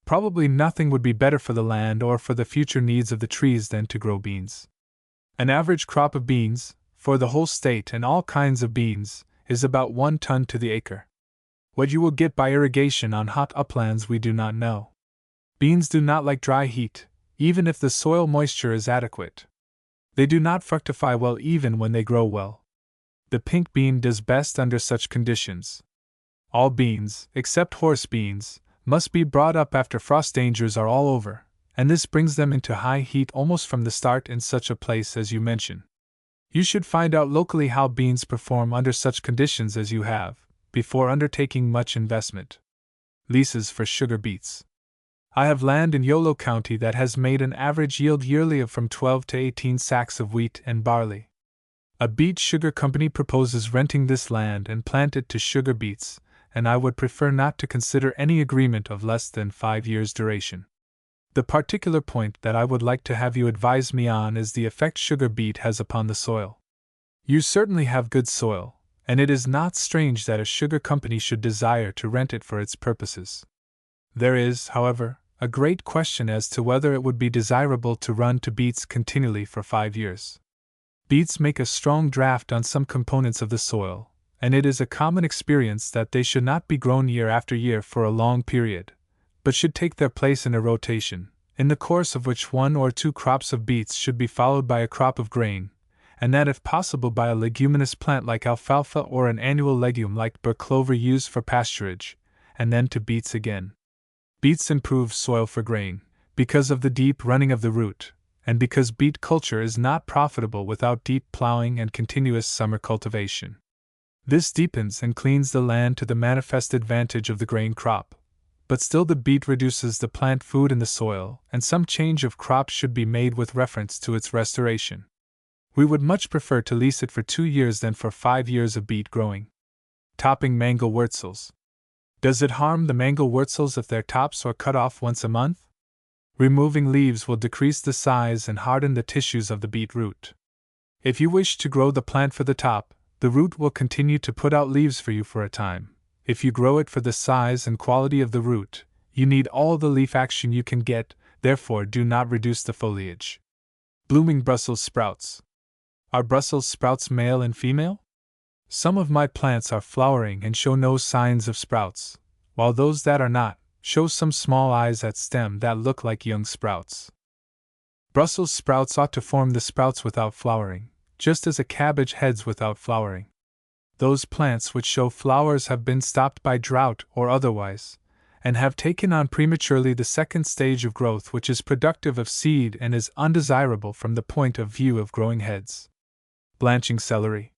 Probably nothing would be better for the land or for the future needs of the trees than to grow beans. An average crop of beans, for the whole state and all kinds of beans, is about 1 ton to the acre. What you will get by irrigation on hot uplands we do not know. Beans do not like dry heat, even if the soil moisture is adequate. They do not fructify well even when they grow well. The pink bean does best under such conditions. All beans, except horse beans, must be brought up after frost dangers are all over, and this brings them into high heat almost from the start in such a place as you mention. You should find out locally how beans perform under such conditions as you have, before undertaking much investment. Leases for sugar beets. I have land in Yolo County that has made an average yield yearly of from 12 to 18 sacks of wheat and barley. A beet sugar company proposes renting this land and plant it to sugar beets, and I would prefer not to consider any agreement of less than 5 years' duration. The particular point that I would like to have you advise me on is the effect sugar beet has upon the soil. You certainly have good soil, and it is not strange that a sugar company should desire to rent it for its purposes. There is, however, a great question as to whether it would be desirable to run to beets continually for 5 years. Beets make a strong draft on some components of the soil, and it is a common experience that they should not be grown year after year for a long period, but should take their place in a rotation, in the course of which 1 or 2 crops of beets should be followed by a crop of grain, and that if possible by a leguminous plant like alfalfa or an annual legume like burr clover used for pasturage, and then to beets again. Beets improve soil for grain, because of the deep running of the root, and because beet culture is not profitable without deep plowing and continuous summer cultivation. This deepens and cleans the land to the manifest advantage of the grain crop, but still the beet reduces the plant food in the soil, and some change of crop should be made with reference to its restoration. We would much prefer to lease it for 2 years than for 5 years of beet growing. Topping mango wurzels. Does it harm the mango wurzels if their tops are cut off once a month? Removing leaves will decrease the size and harden the tissues of the beet root. If you wish to grow the plant for the top, the root will continue to put out leaves for you for a time. If you grow it for the size and quality of the root, you need all the leaf action you can get, therefore do not reduce the foliage. Blooming Brussels sprouts. Are Brussels sprouts male and female? Some of my plants are flowering and show no signs of sprouts, while those that are not show some small eyes at stem that look like young sprouts. Brussels sprouts ought to form the sprouts without flowering, just as a cabbage heads without flowering. Those plants which show flowers have been stopped by drought or otherwise, and have taken on prematurely the second stage of growth, which is productive of seed and is undesirable from the point of view of growing heads. Blanching celery.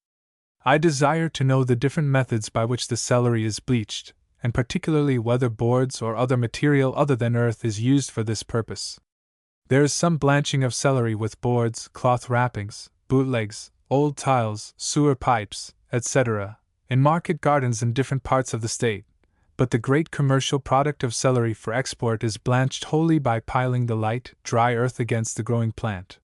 I desire to know the different methods by which the celery is bleached, and particularly whether boards or other material other than earth is used for this purpose. There is some blanching of celery with boards, cloth wrappings, bootlegs, old tiles, sewer pipes, etc., in market gardens in different parts of the state, but the great commercial product of celery for export is blanched wholly by piling the light, dry earth against the growing plant.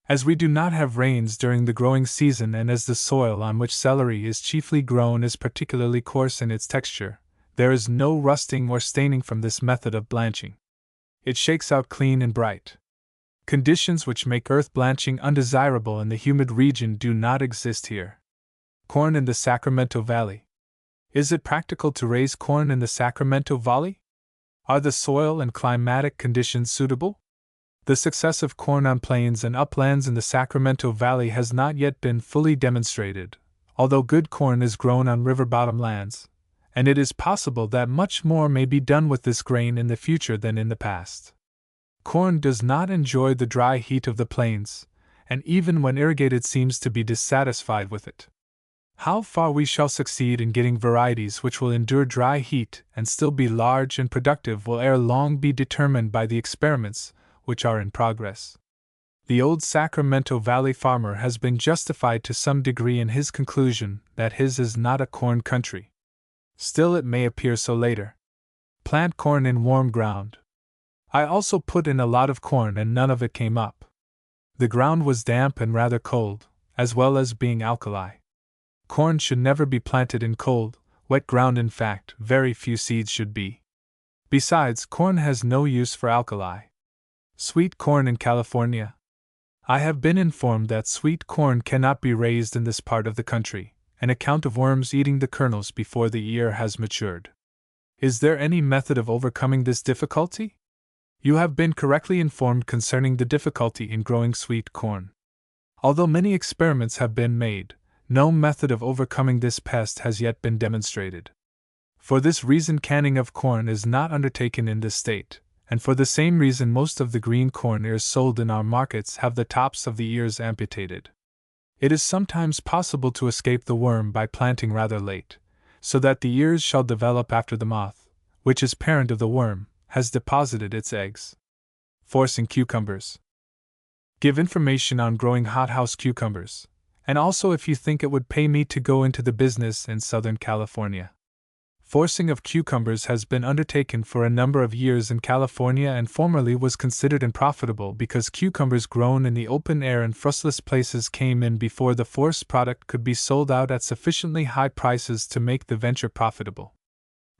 As we do not have rains during the growing season and as the soil on which celery is chiefly grown is particularly coarse in its texture, there is no rusting or staining from this method of blanching. It shakes out clean and bright. Conditions which make earth blanching undesirable in the humid region do not exist here. Corn in the Sacramento Valley. Is it practical to raise corn in the Sacramento Valley? Are the soil and climatic conditions suitable? The success of corn on plains and uplands in the Sacramento Valley has not yet been fully demonstrated, although good corn is grown on river-bottom lands, and it is possible that much more may be done with this grain in the future than in the past. Corn does not enjoy the dry heat of the plains, and even when irrigated seems to be dissatisfied with it. How far we shall succeed in getting varieties which will endure dry heat and still be large and productive will ere long be determined by the experiments which are in progress. The old Sacramento Valley farmer has been justified to some degree in his conclusion that his is not a corn country. Still, it may appear so later. Plant corn in warm ground. I also put in a lot of corn and none of it came up. The ground was damp and rather cold, as well as being alkali. Corn should never be planted in cold, wet ground. In fact, very few seeds should be. Besides, corn has no use for alkali. Sweet corn in California. I have been informed that sweet corn cannot be raised in this part of the country, on account of worms eating the kernels before the ear has matured. Is there any method of overcoming this difficulty? You have been correctly informed concerning the difficulty in growing sweet corn. Although many experiments have been made, no method of overcoming this pest has yet been demonstrated. For this reason, canning of corn is not undertaken in this state, and for the same reason most of the green corn ears sold in our markets have the tops of the ears amputated. It is sometimes possible to escape the worm by planting rather late, so that the ears shall develop after the moth, which is parent of the worm, has deposited its eggs. Forcing cucumbers. Give information on growing hothouse cucumbers, and also if you think it would pay me to go into the business in Southern California. Forcing of cucumbers has been undertaken for a number of years in California and formerly was considered unprofitable because cucumbers grown in the open air in frostless places came in before the forced product could be sold out at sufficiently high prices to make the venture profitable.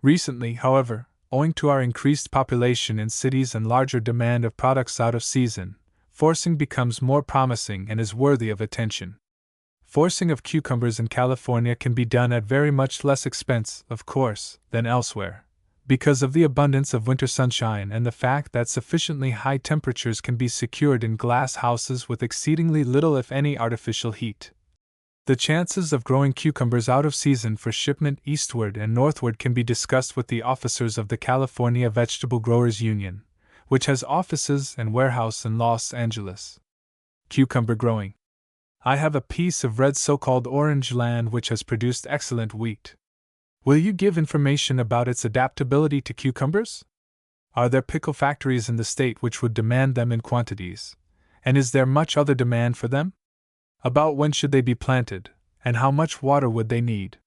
Recently, however, owing to our increased population in cities and larger demand of products out of season, forcing becomes more promising and is worthy of attention. Forcing of cucumbers in California can be done at very much less expense, of course, than elsewhere, because of the abundance of winter sunshine and the fact that sufficiently high temperatures can be secured in glass houses with exceedingly little if any artificial heat. The chances of growing cucumbers out of season for shipment eastward and northward can be discussed with the officers of the California Vegetable Growers Union, which has offices and warehouse in Los Angeles. Cucumber growing. I have a piece of red so-called orange land which has produced excellent wheat. Will you give information about its adaptability to cucumbers? Are there pickle factories in the state which would demand them in quantities, and is there much other demand for them? About when should they be planted, and how much water would they need?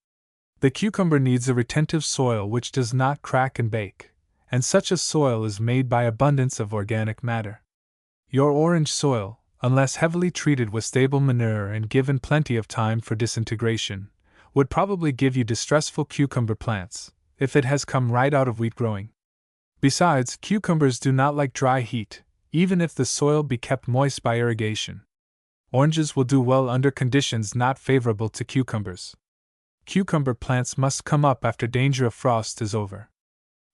The cucumber needs a retentive soil which does not crack and bake, and such a soil is made by abundance of organic matter. Your orange soil, unless heavily treated with stable manure and given plenty of time for disintegration, would probably give you distressful cucumber plants, if it has come right out of wheat growing. Besides, cucumbers do not like dry heat, even if the soil be kept moist by irrigation. Oranges will do well under conditions not favorable to cucumbers. Cucumber plants must come up after danger of frost is over.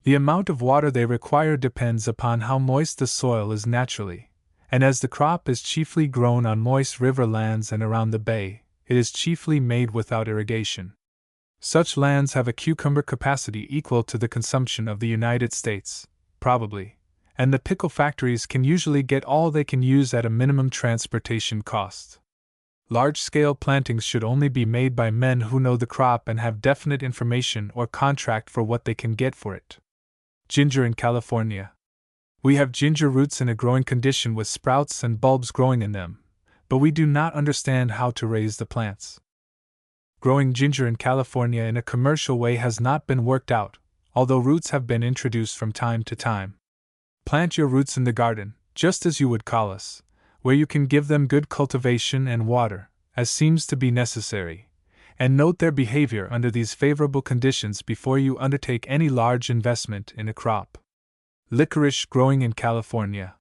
The amount of water they require depends upon how moist the soil is naturally, and as the crop is chiefly grown on moist river lands and around the bay, it is chiefly made without irrigation. Such lands have a cucumber capacity equal to the consumption of the United States, probably, and the pickle factories can usually get all they can use at a minimum transportation cost. Large-scale plantings should only be made by men who know the crop and have definite information or contract for what they can get for it. Ginger in California. We have ginger roots in a growing condition with sprouts and bulbs growing in them, but we do not understand how to raise the plants. Growing ginger in California in a commercial way has not been worked out, although roots have been introduced from time to time. Plant your roots in the garden, just as you would call us, where you can give them good cultivation and water, as seems to be necessary, and note their behavior under these favorable conditions before you undertake any large investment in a crop. Licorice growing in California.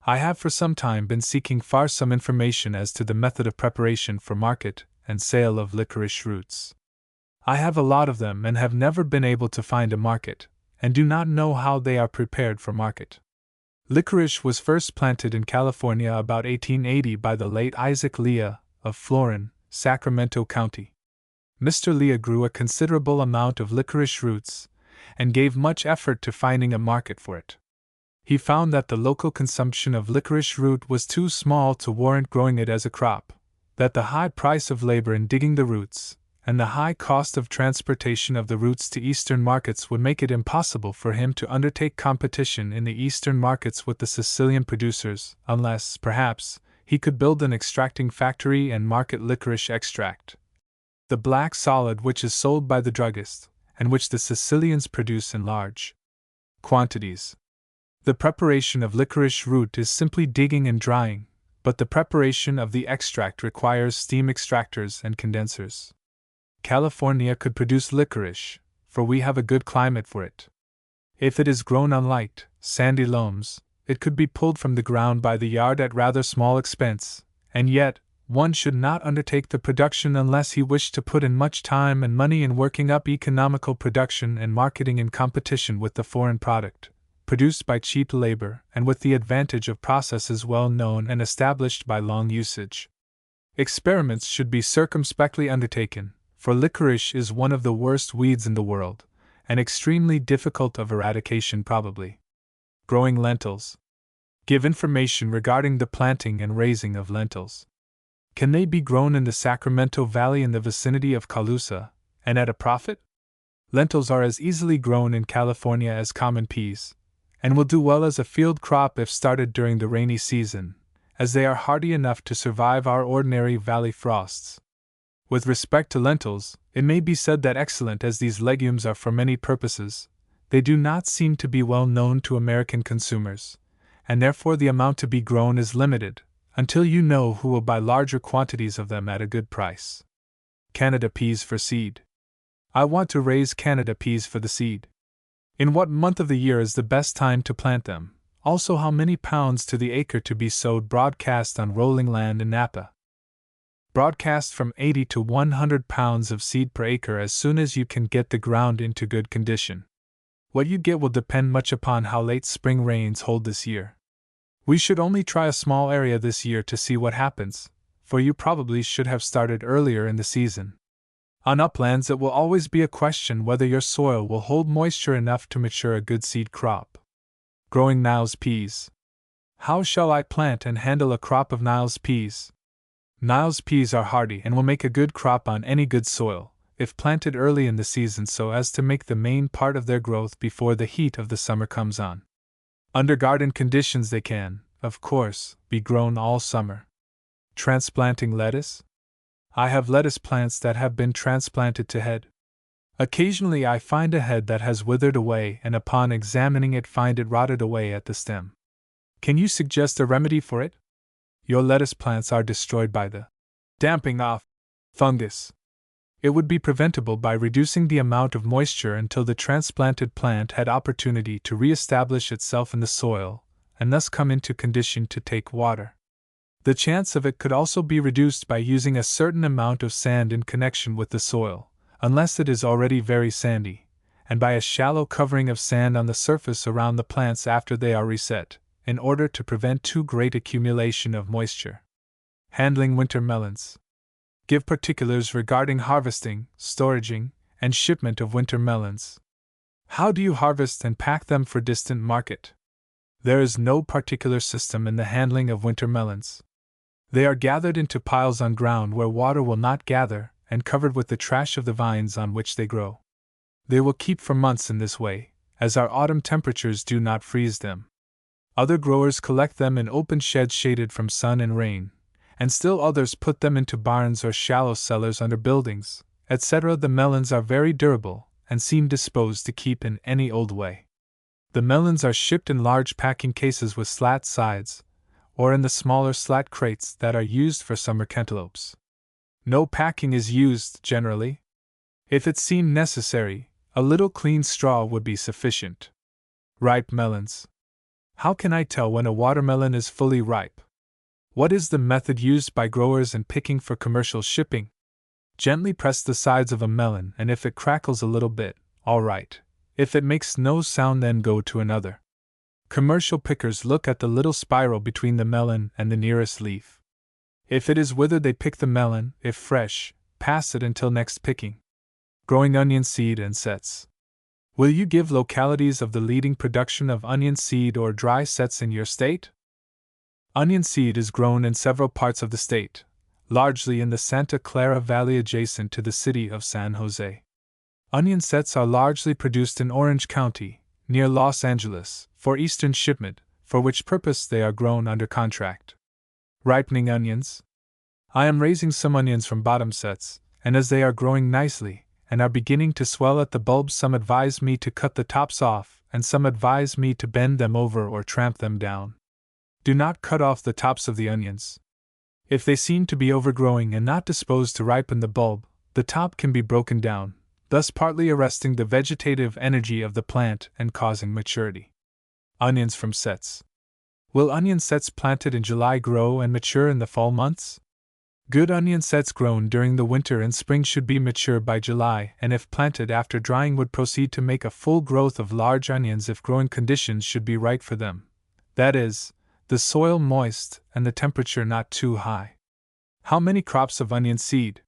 I have for some time been seeking some information as to the method of preparation for market and sale of licorice roots. I have a lot of them and have never been able to find a market, and do not know how they are prepared for market. Licorice was first planted in California about 1880 by the late Isaac Leah, of Florin, Sacramento County. Mr. Leah grew a considerable amount of licorice roots, and gave much effort to finding a market for it. He found that the local consumption of licorice root was too small to warrant growing it as a crop, that the high price of labor in digging the roots, and the high cost of transportation of the roots to eastern markets would make it impossible for him to undertake competition in the eastern markets with the Sicilian producers, unless, perhaps, he could build an extracting factory and market licorice extract, the black solid which is sold by the druggist, and which the Sicilians produce in large quantities. The preparation of licorice root is simply digging and drying, but the preparation of the extract requires steam extractors and condensers. California could produce licorice, for we have a good climate for it. If it is grown on light, sandy loams, it could be pulled from the ground by the yard at rather small expense, and yet, one should not undertake the production unless he wished to put in much time and money in working up economical production and marketing in competition with the foreign product, produced by cheap labor and with the advantage of processes well known and established by long usage. Experiments should be circumspectly undertaken, for licorice is one of the worst weeds in the world, and extremely difficult of eradication probably. Growing lentils. Give information regarding the planting and raising of lentils. Can they be grown in the Sacramento Valley in the vicinity of Colusa, and at a profit? Lentils are as easily grown in California as common peas, and will do well as a field crop if started during the rainy season, as they are hardy enough to survive our ordinary valley frosts. With respect to lentils, it may be said that excellent as these legumes are for many purposes, they do not seem to be well known to American consumers, and therefore the amount to be grown is limited, until you know who will buy larger quantities of them at a good price. Canada peas for seed. I want to raise Canada peas for the seed. In what month of the year is the best time to plant them? Also, how many pounds to the acre to be sowed broadcast on rolling land in Napa? Broadcast from 80 to 100 pounds of seed per acre as soon as you can get the ground into good condition. What you get will depend much upon how late spring rains hold this year. We should only try a small area this year to see what happens, for you probably should have started earlier in the season. On uplands, it will always be a question whether your soil will hold moisture enough to mature a good seed crop. Growing Niles peas. How shall I plant and handle a crop of Niles peas? Niles peas are hardy and will make a good crop on any good soil, if planted early in the season so as to make the main part of their growth before the heat of the summer comes on. Under garden conditions they can, of course, be grown all summer. Transplanting lettuce? I have lettuce plants that have been transplanted to head. Occasionally I find a head that has withered away and upon examining it find it rotted away at the stem. Can you suggest a remedy for it? Your lettuce plants are destroyed by the damping off fungus. It would be preventable by reducing the amount of moisture until the transplanted plant had opportunity to re-establish itself in the soil, and thus come into condition to take water. The chance of it could also be reduced by using a certain amount of sand in connection with the soil, unless it is already very sandy, and by a shallow covering of sand on the surface around the plants after they are reset, in order to prevent too great accumulation of moisture. Handling winter melons. Give particulars regarding harvesting, storaging, and shipment of winter melons. How do you harvest and pack them for distant market? There is no particular system in the handling of winter melons. They are gathered into piles on ground where water will not gather, and covered with the trash of the vines on which they grow. They will keep for months in this way, as our autumn temperatures do not freeze them. Other growers collect them in open sheds shaded from sun and rain, and still others put them into barns or shallow cellars under buildings, etc. The melons are very durable, and seem disposed to keep in any old way. The melons are shipped in large packing cases with slat sides, or in the smaller slat crates that are used for summer cantaloupes. No packing is used, generally. If it seemed necessary, a little clean straw would be sufficient. Ripe melons. How can I tell when a watermelon is fully ripe? What is the method used by growers in picking for commercial shipping? Gently press the sides of a melon, and if it crackles a little bit, all right. If it makes no sound, then go to another. Commercial pickers look at the little spiral between the melon and the nearest leaf. If it is withered, they pick the melon. If fresh, pass it until next picking. Growing onion seed and sets. Will you give localities of the leading production of onion seed or dry sets in your state? Onion seed is grown in several parts of the state, largely in the Santa Clara Valley adjacent to the city of San Jose. Onion sets are largely produced in Orange County, near Los Angeles, for eastern shipment, for which purpose they are grown under contract. Ripening onions. I am raising some onions from bottom sets, and as they are growing nicely, and are beginning to swell at the bulbs, some advise me to cut the tops off, and some advise me to bend them over or tramp them down. Do not cut off the tops of the onions. If they seem to be overgrowing and not disposed to ripen the bulb, the top can be broken down, thus partly arresting the vegetative energy of the plant and causing maturity. Onions from sets. Will onion sets planted in July grow and mature in the fall months? Good onion sets grown during the winter and spring should be mature by July, and if planted after drying would proceed to make a full growth of large onions if growing conditions should be right for them. That is, the soil moist and the temperature not too high. How many crops of onion seed?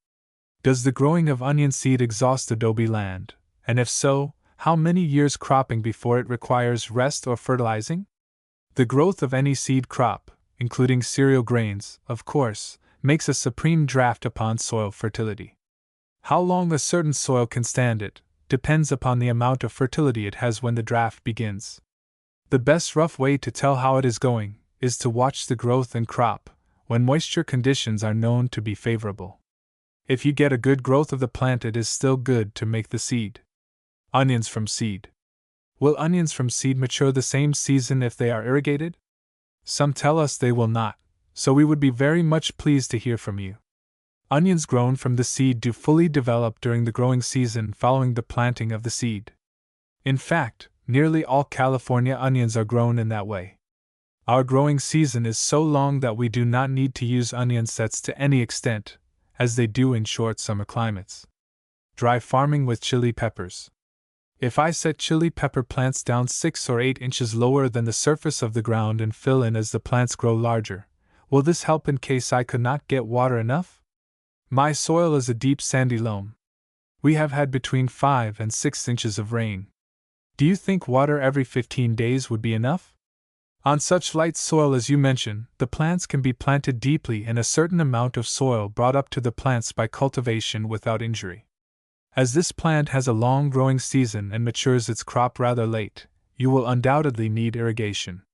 Does the growing of onion seed exhaust adobe land, and if so, how many years cropping before it requires rest or fertilizing? The growth of any seed crop, including cereal grains, of course, makes a supreme draft upon soil fertility. How long a certain soil can stand it depends upon the amount of fertility it has when the draft begins. The best rough way to tell how it is going is to watch the growth and crop when moisture conditions are known to be favorable. If you get a good growth of the plant, it is still good to make the seed. Onions from seed. Will onions from seed mature the same season if they are irrigated? Some tell us they will not, so we would be very much pleased to hear from you. Onions grown from the seed do fully develop during the growing season following the planting of the seed. In fact, nearly all California onions are grown in that way. Our growing season is so long that we do not need to use onion sets to any extent, as they do in short summer climates. Dry farming with chili peppers. If I set chili pepper plants down 6 or 8 inches lower than the surface of the ground and fill in as the plants grow larger, will this help in case I could not get water enough? My soil is a deep sandy loam. We have had between 5 and 6 inches of rain. Do you think water every 15 days would be enough? On such light soil as you mention, the plants can be planted deeply and a certain amount of soil brought up to the plants by cultivation without injury. As this plant has a long growing season and matures its crop rather late, you will undoubtedly need irrigation.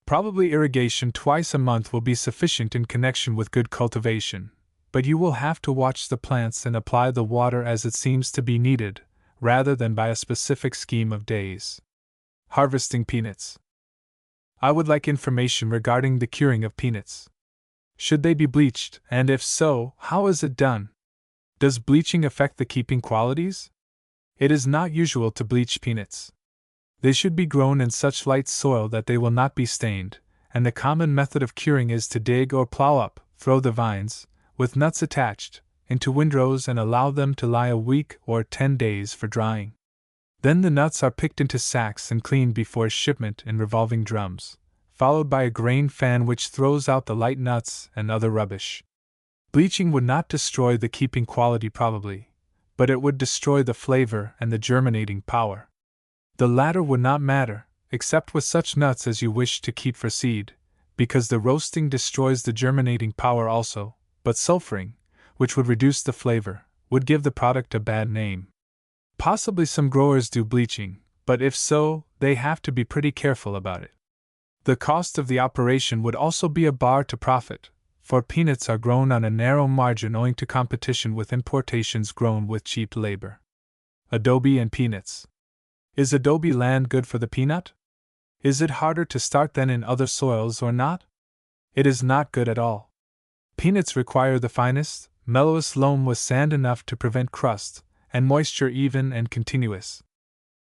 Probably irrigation twice a month will be sufficient in connection with good cultivation, but you will have to watch the plants and apply the water as it seems to be needed, rather than by a specific scheme of days. Harvesting peanuts. I would like information regarding the curing of peanuts. Should they be bleached, and if so, how is it done? Does bleaching affect the keeping qualities? It is not usual to bleach peanuts. They should be grown in such light soil that they will not be stained, and the common method of curing is to dig or plow up, throw the vines, with nuts attached, into windrows and allow them to lie a week or 10 days for drying. Then the nuts are picked into sacks and cleaned before shipment in revolving drums, followed by a grain fan which throws out the light nuts and other rubbish. Bleaching would not destroy the keeping quality probably, but it would destroy the flavor and the germinating power. The latter would not matter, except with such nuts as you wish to keep for seed, because the roasting destroys the germinating power also, but sulfuring, which would reduce the flavor, would give the product a bad name. Possibly some growers do bleaching, but if so, they have to be pretty careful about it. The cost of the operation would also be a bar to profit, for peanuts are grown on a narrow margin owing to competition with importations grown with cheap labor. Adobe and peanuts. Is adobe land good for the peanut? Is it harder to start than in other soils or not? It is not good at all. Peanuts require the finest, mellowest loam with sand enough to prevent crust, and moisture even and continuous.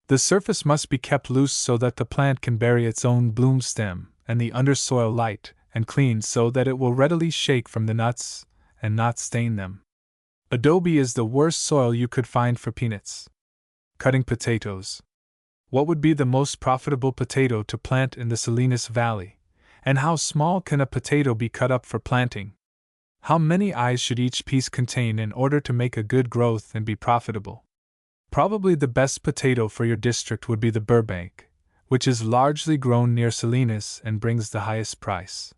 The surface must be kept loose so that the plant can bury its own bloom stem, and the undersoil light and clean so that it will readily shake from the nuts and not stain them. Adobe is the worst soil you could find for peanuts. Cutting potatoes. What would be the most profitable potato to plant in the Salinas Valley, and how small can a potato be cut up for planting? How many eyes should each piece contain in order to make a good growth and be profitable? Probably the best potato for your district would be the Burbank, which is largely grown near Salinas and brings the highest price.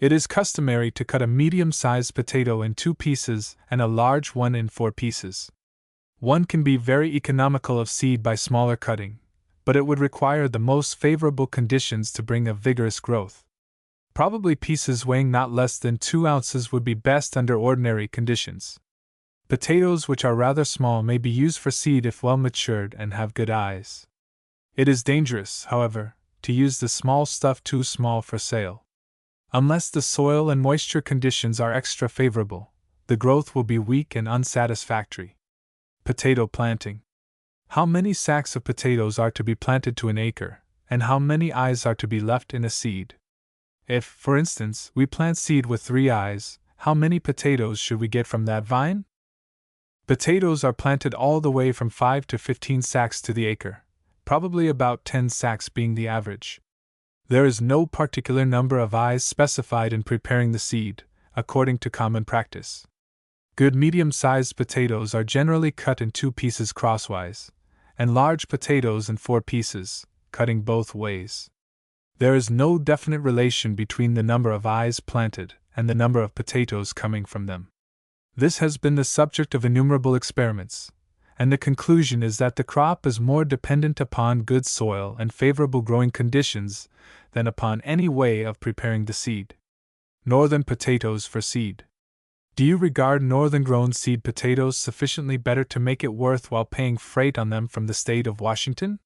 It is customary to cut a medium-sized potato in 2 pieces and a large one in 4 pieces. One can be very economical of seed by smaller cutting, but it would require the most favorable conditions to bring a vigorous growth. Probably pieces weighing not less than 2 ounces would be best under ordinary conditions. Potatoes which are rather small may be used for seed if well matured and have good eyes. It is dangerous, however, to use the small stuff too small for sale. Unless the soil and moisture conditions are extra favorable, the growth will be weak and unsatisfactory. Potato planting. How many sacks of potatoes are to be planted to an acre, and how many eyes are to be left in a seed? If, for instance, we plant seed with 3 eyes, how many potatoes should we get from that vine? Potatoes are planted all the way from 5 to 15 sacks to the acre, probably about 10 sacks being the average. There is no particular number of eyes specified in preparing the seed, according to common practice. Good medium-sized potatoes are generally cut in 2 pieces crosswise, and large potatoes in 4 pieces, cutting both ways. There is no definite relation between the number of eyes planted and the number of potatoes coming from them. This has been the subject of innumerable experiments, and the conclusion is that the crop is more dependent upon good soil and favorable growing conditions than upon any way of preparing the seed. Northern potatoes for seed. Do you regard northern-grown seed potatoes sufficiently better to make it worthwhile paying freight on them from the state of Washington?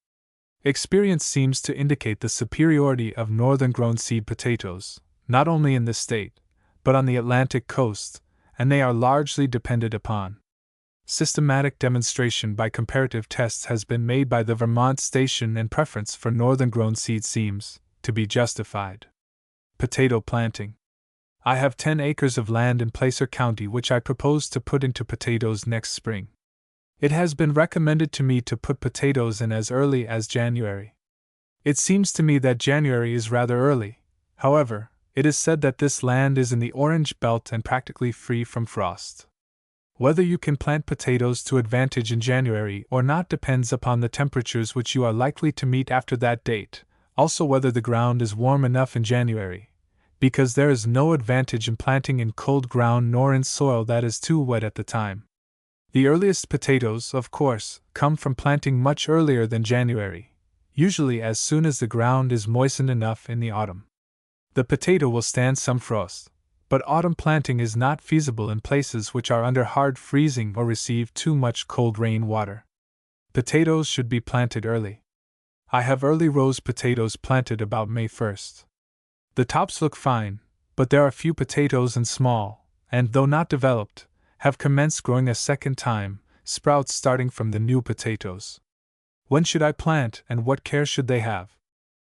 Experience seems to indicate the superiority of northern-grown seed potatoes, not only in this state, but on the Atlantic coast, and they are largely depended upon. Systematic demonstration by comparative tests has been made by the Vermont station, and preference for northern-grown seed seems to be justified. Potato planting. I have 10 acres of land in Placer County which I propose to put into potatoes next spring. It has been recommended to me to put potatoes in as early as January. It seems to me that January is rather early. However, it is said that this land is in the Orange Belt and practically free from frost. Whether you can plant potatoes to advantage in January or not depends upon the temperatures which you are likely to meet after that date, also whether the ground is warm enough in January, because there is no advantage in planting in cold ground nor in soil that is too wet at the time. The earliest potatoes, of course, come from planting much earlier than January, usually as soon as the ground is moistened enough in the autumn. The potato will stand some frost, but autumn planting is not feasible in places which are under hard freezing or receive too much cold rain water. Potatoes should be planted early. I have early rose potatoes planted about May 1st. The tops look fine, but there are few potatoes and small, and though not developed, have commenced growing a second time, sprouts starting from the new potatoes. When should I plant, and what care should they have?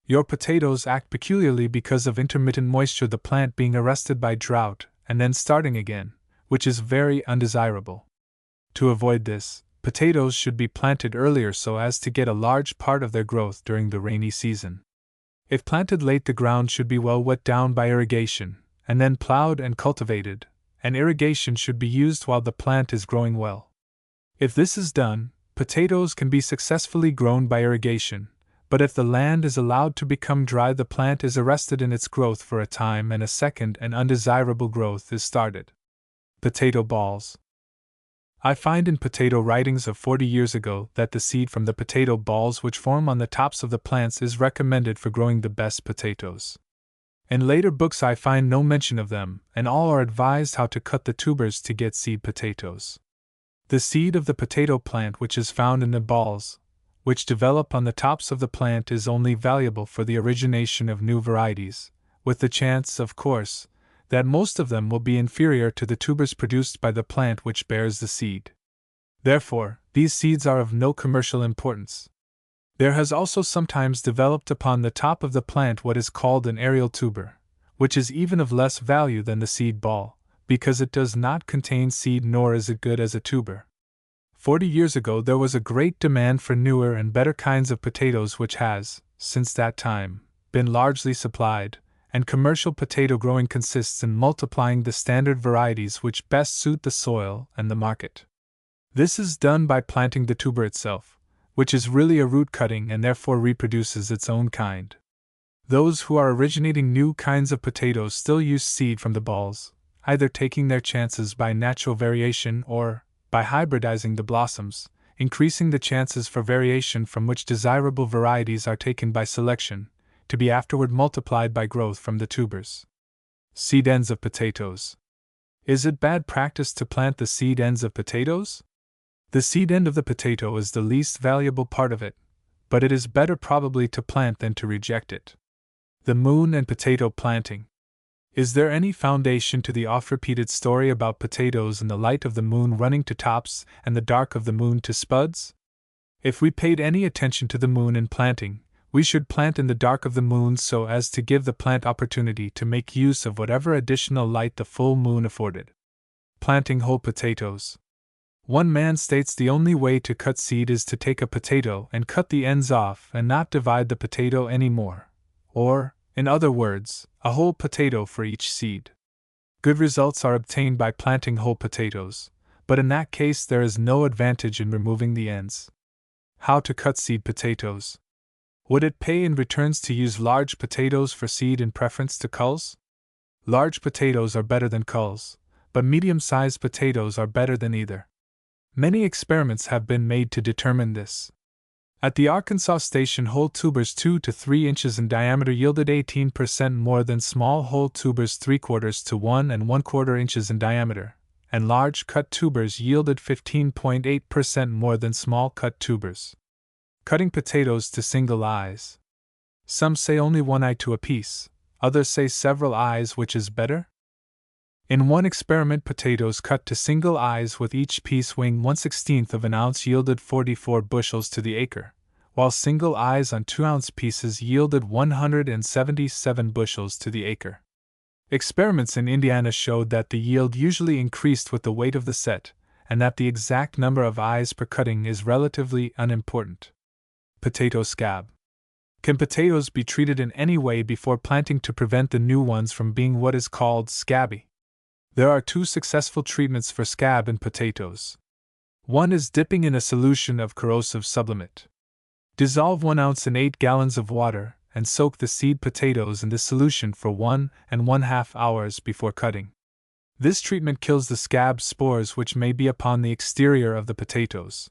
Your potatoes act peculiarly because of intermittent moisture, the plant being arrested by drought and then starting again, which is very undesirable. To avoid this, potatoes should be planted earlier so as to get a large part of their growth during the rainy season. If planted late, the ground should be well wet down by irrigation, and then plowed and cultivated, and irrigation should be used while the plant is growing well. If this is done, potatoes can be successfully grown by irrigation, but if the land is allowed to become dry, the plant is arrested in its growth for a time and a second and undesirable growth is started. Potato balls. I find in potato writings of 40 years ago that the seed from the potato balls which form on the tops of the plants is recommended for growing the best potatoes. In later books I find no mention of them, and all are advised how to cut the tubers to get seed potatoes. The seed of the potato plant which is found in the balls, which develop on the tops of the plant, is only valuable for the origination of new varieties, with the chance, of course, that most of them will be inferior to the tubers produced by the plant which bears the seed. Therefore, these seeds are of no commercial importance. There has also sometimes developed upon the top of the plant what is called an aerial tuber, which is even of less value than the seed ball, because it does not contain seed nor is it good as a tuber. 40 years ago there was a great demand for newer and better kinds of potatoes which has, since that time, been largely supplied, and commercial potato growing consists in multiplying the standard varieties which best suit the soil and the market. This is done by planting the tuber itself, which is really a root cutting and therefore reproduces its own kind. Those who are originating new kinds of potatoes still use seed from the balls, either taking their chances by natural variation or, by hybridizing the blossoms, increasing the chances for variation from which desirable varieties are taken by selection, to be afterward multiplied by growth from the tubers. Seed ends of potatoes. Is it bad practice to plant the seed ends of potatoes? The seed end of the potato is the least valuable part of it, but it is better probably to plant than to reject it. The moon and potato planting. Is there any foundation to the oft-repeated story about potatoes and the light of the moon running to tops and the dark of the moon to spuds? If we paid any attention to the moon in planting, we should plant in the dark of the moon so as to give the plant opportunity to make use of whatever additional light the full moon afforded. Planting whole potatoes. One man states the only way to cut seed is to take a potato and cut the ends off and not divide the potato any more, or, in other words, a whole potato for each seed. Good results are obtained by planting whole potatoes, but in that case there is no advantage in removing the ends. How to cut seed potatoes. Would it pay in returns to use large potatoes for seed in preference to culls? Large potatoes are better than culls, but medium-sized potatoes are better than either. Many experiments have been made to determine this. At the Arkansas station, whole tubers 2 to 3 inches in diameter yielded 18% more than small whole tubers 3/4 to 1 1/4 inches in diameter, and large cut tubers yielded 15.8% more than small cut tubers. Cutting potatoes to single eyes. Some say only one eye to a piece, others say several eyes, which is better? In one experiment, potatoes cut to single eyes with each piece weighing 1/16 of an ounce yielded 44 bushels to the acre, while single eyes on 2-ounce pieces yielded 177 bushels to the acre. Experiments in Indiana showed that the yield usually increased with the weight of the set, and that the exact number of eyes per cutting is relatively unimportant. Potato scab. Can potatoes be treated in any way before planting to prevent the new ones from being what is called scabby? There are 2 successful treatments for scab in potatoes. One is dipping in a solution of corrosive sublimate. Dissolve 1 ounce in 8 gallons of water and soak the seed potatoes in this solution for 1 1/2 hours before cutting. This treatment kills the scab spores which may be upon the exterior of the potatoes.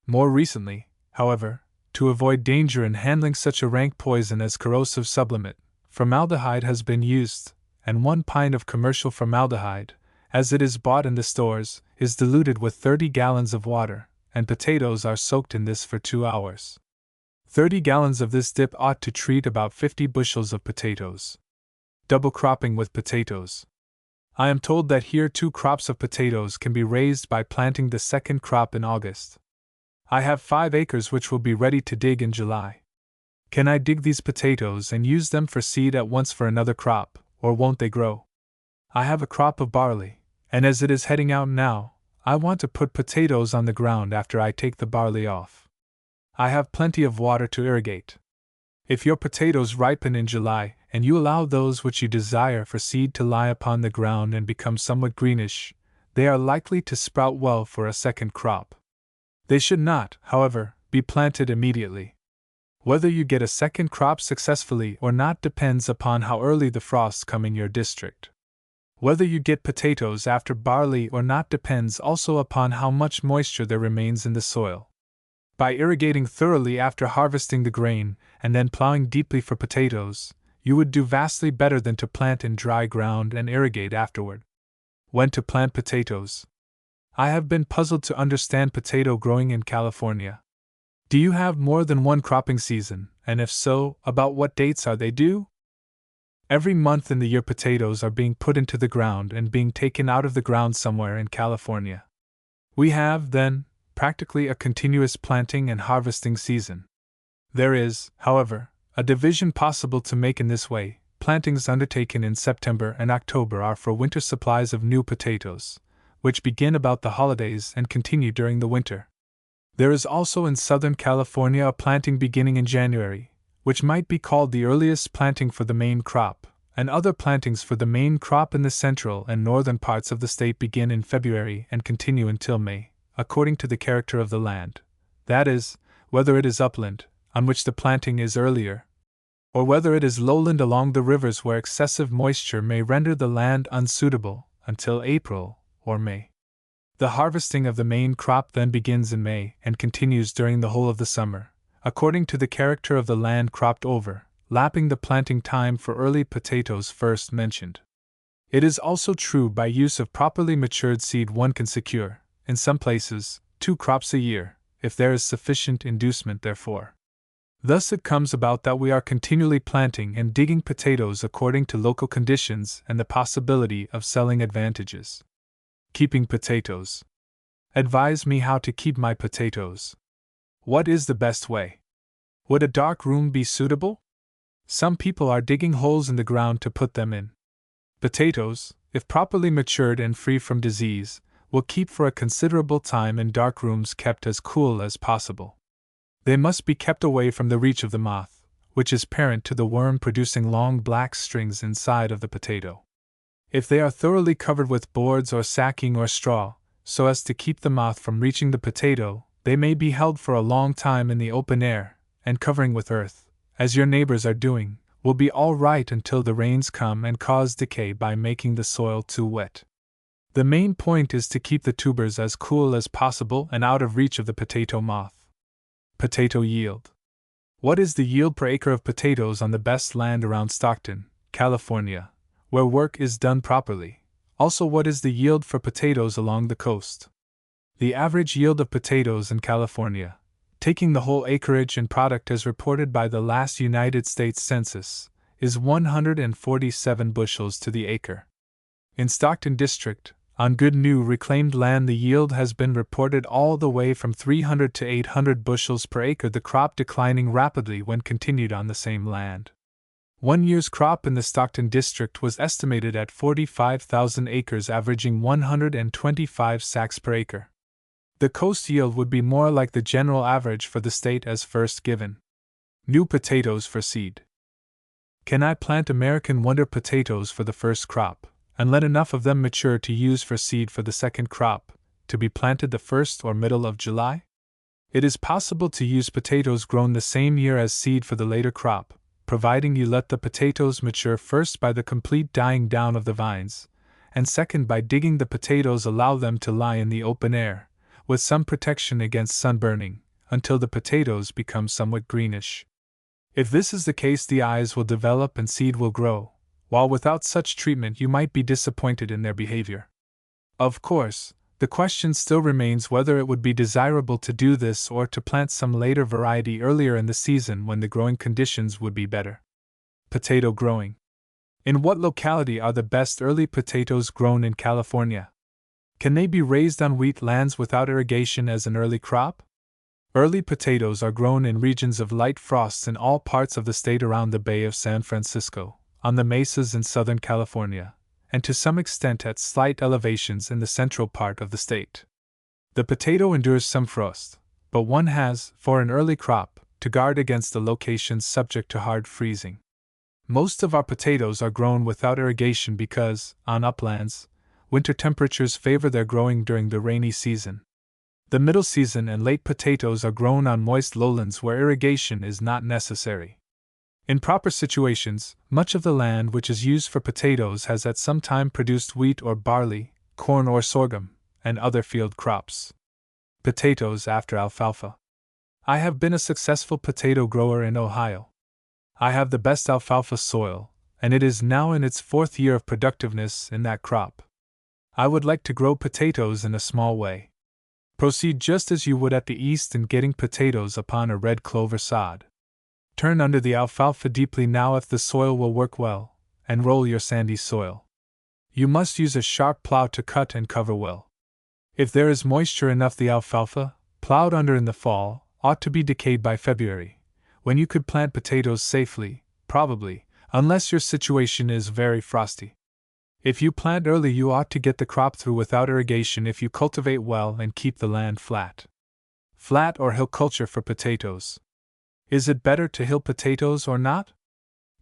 More recently, however, to avoid danger in handling such a rank poison as corrosive sublimate, formaldehyde has been used, and 1 pint of commercial formaldehyde, as it is bought in the stores, is diluted with 30 gallons of water, and potatoes are soaked in this for 2 hours. 30 gallons of this dip ought to treat about 50 bushels of potatoes. Double cropping with potatoes. I am told that here 2 crops of potatoes can be raised by planting the second crop in August. I have 5 acres which will be ready to dig in July. Can I dig these potatoes and use them for seed at once for another crop, or won't they grow? I have a crop of barley, and as it is heading out now, I want to put potatoes on the ground after I take the barley off. I have plenty of water to irrigate. If your potatoes ripen in July, and you allow those which you desire for seed to lie upon the ground and become somewhat greenish, they are likely to sprout well for a second crop. They should not, however, be planted immediately. Whether you get a second crop successfully or not depends upon how early the frosts come in your district. Whether you get potatoes after barley or not depends also upon how much moisture there remains in the soil. By irrigating thoroughly after harvesting the grain, and then plowing deeply for potatoes, you would do vastly better than to plant in dry ground and irrigate afterward. When to plant potatoes. I have been puzzled to understand potato growing in California. Do you have more than one cropping season, and if so, about what dates are they due? Every month in the year potatoes are being put into the ground and being taken out of the ground somewhere in California. We have, then, practically a continuous planting and harvesting season. There is, however, a division possible to make in this way, plantings undertaken in September and October are for winter supplies of new potatoes, which begin about the holidays and continue during the winter. There is also in Southern California a planting beginning in January, which might be called the earliest planting for the main crop, and other plantings for the main crop in the central and northern parts of the state begin in February and continue until May, according to the character of the land, that is, whether it is upland, on which the planting is earlier, or whether it is lowland along the rivers where excessive moisture may render the land unsuitable until April or May. The harvesting of the main crop then begins in May and continues during the whole of the summer, according to the character of the land cropped over, lapping the planting time for early potatoes first mentioned. It is also true by use of properly matured seed one can secure, in some places, 2 crops a year, if there is sufficient inducement therefor. Thus it comes about that we are continually planting and digging potatoes according to local conditions and the possibility of selling advantages. Keeping potatoes. Advise me how to keep my potatoes. What is the best way? Would a dark room be suitable? Some people are digging holes in the ground to put them in. Potatoes, if properly matured and free from disease, will keep for a considerable time in dark rooms kept as cool as possible. They must be kept away from the reach of the moth, which is parent to the worm producing long black strings inside of the potato. If they are thoroughly covered with boards or sacking or straw, so as to keep the moth from reaching the potato, they may be held for a long time in the open air, and covering with earth, as your neighbors are doing, will be all right until the rains come and cause decay by making the soil too wet. The main point is to keep the tubers as cool as possible and out of reach of the potato moth. Potato yield. What is the yield per acre of potatoes on the best land around Stockton, California, where work is done properly? Also, what is the yield for potatoes along the coast? The average yield of potatoes in California, taking the whole acreage and product as reported by the last United States Census, is 147 bushels to the acre. In Stockton District, on good new reclaimed land, the yield has been reported all the way from 300 to 800 bushels per acre, the crop declining rapidly when continued on the same land. 1 year's crop in the Stockton District was estimated at 45,000 acres, averaging 125 sacks per acre. The coast yield would be more like the general average for the state as first given. New potatoes for seed. Can I plant American Wonder potatoes for the first crop, and let enough of them mature to use for seed for the second crop, to be planted the 1st or middle of July? It is possible to use potatoes grown the same year as seed for the later crop, providing you let the potatoes mature first by the complete dying down of the vines, and second by digging the potatoes, allow them to lie in the open air, with some protection against sunburning, until the potatoes become somewhat greenish. If this is the case, the eyes will develop and seed will grow, while without such treatment you might be disappointed in their behavior. Of course, the question still remains whether it would be desirable to do this or to plant some later variety earlier in the season when the growing conditions would be better. Potato growing. In what locality are the best early potatoes grown in California? Can they be raised on wheat lands without irrigation as an early crop? Early potatoes are grown in regions of light frosts in all parts of the state around the Bay of San Francisco, on the mesas in Southern California, and to some extent at slight elevations in the central part of the state. The potato endures some frost, but one has, for an early crop, to guard against the locations subject to hard freezing. Most of our potatoes are grown without irrigation because, on uplands, winter temperatures favor their growing during the rainy season. The middle season and late potatoes are grown on moist lowlands where irrigation is not necessary. In proper situations, much of the land which is used for potatoes has at some time produced wheat or barley, corn or sorghum, and other field crops. Potatoes after alfalfa. I have been a successful potato grower in Ohio. I have the best alfalfa soil, and it is now in its 4th year of productiveness in that crop. I would like to grow potatoes in a small way. Proceed just as you would at the east in getting potatoes upon a red clover sod. Turn under the alfalfa deeply now if the soil will work well, and roll your sandy soil. You must use a sharp plow to cut and cover well. If there is moisture enough, the alfalfa, plowed under in the fall, ought to be decayed by February, when you could plant potatoes safely, probably, unless your situation is very frosty. If you plant early, you ought to get the crop through without irrigation if you cultivate well and keep the land flat. Flat or hill culture for potatoes. Is it better to hill potatoes or not?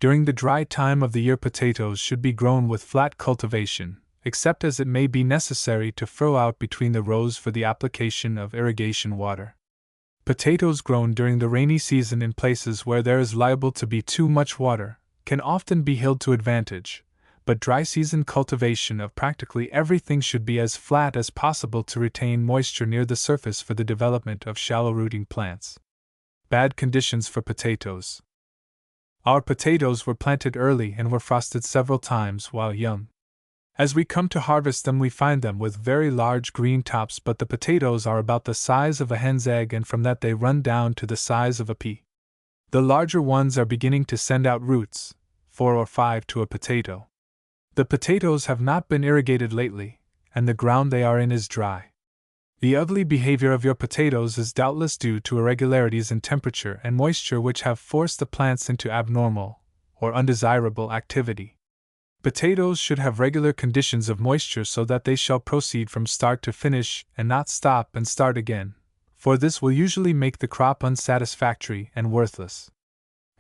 During the dry time of the year, potatoes should be grown with flat cultivation, except as it may be necessary to furrow out between the rows for the application of irrigation water. Potatoes grown during the rainy season in places where there is liable to be too much water can often be hilled to advantage, but dry season cultivation of practically everything should be as flat as possible to retain moisture near the surface for the development of shallow rooting plants. Bad conditions for potatoes. Our potatoes were planted early and were frosted several times while young. As we come to harvest them, we find them with very large green tops, but the potatoes are about the size of a hen's egg, and from that they run down to the size of a pea. The larger ones are beginning to send out roots, 4 or 5 to a potato. The potatoes have not been irrigated lately, and the ground they are in is dry. The ugly behavior of your potatoes is doubtless due to irregularities in temperature and moisture which have forced the plants into abnormal or undesirable activity. Potatoes should have regular conditions of moisture so that they shall proceed from start to finish and not stop and start again, for this will usually make the crop unsatisfactory and worthless.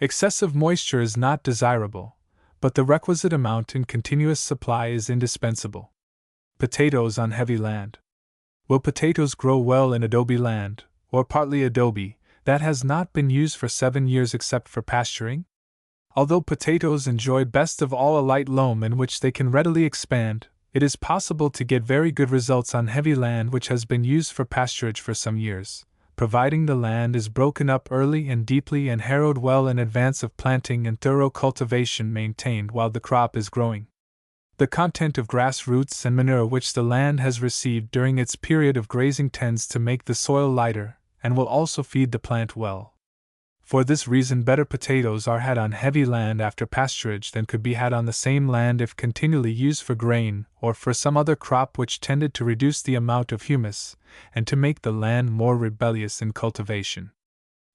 Excessive moisture is not desirable, but the requisite amount in continuous supply is indispensable. Potatoes on heavy land. Will potatoes grow well in adobe land, or partly adobe, that has not been used for 7 years except for pasturing? Although potatoes enjoy best of all a light loam in which they can readily expand, it is possible to get very good results on heavy land which has been used for pasturage for some years, providing the land is broken up early and deeply and harrowed well in advance of planting and thorough cultivation maintained while the crop is growing. The content of grass roots and manure which the land has received during its period of grazing tends to make the soil lighter, and will also feed the plant well. For this reason, better potatoes are had on heavy land after pasturage than could be had on the same land if continually used for grain or for some other crop which tended to reduce the amount of humus, and to make the land more rebellious in cultivation.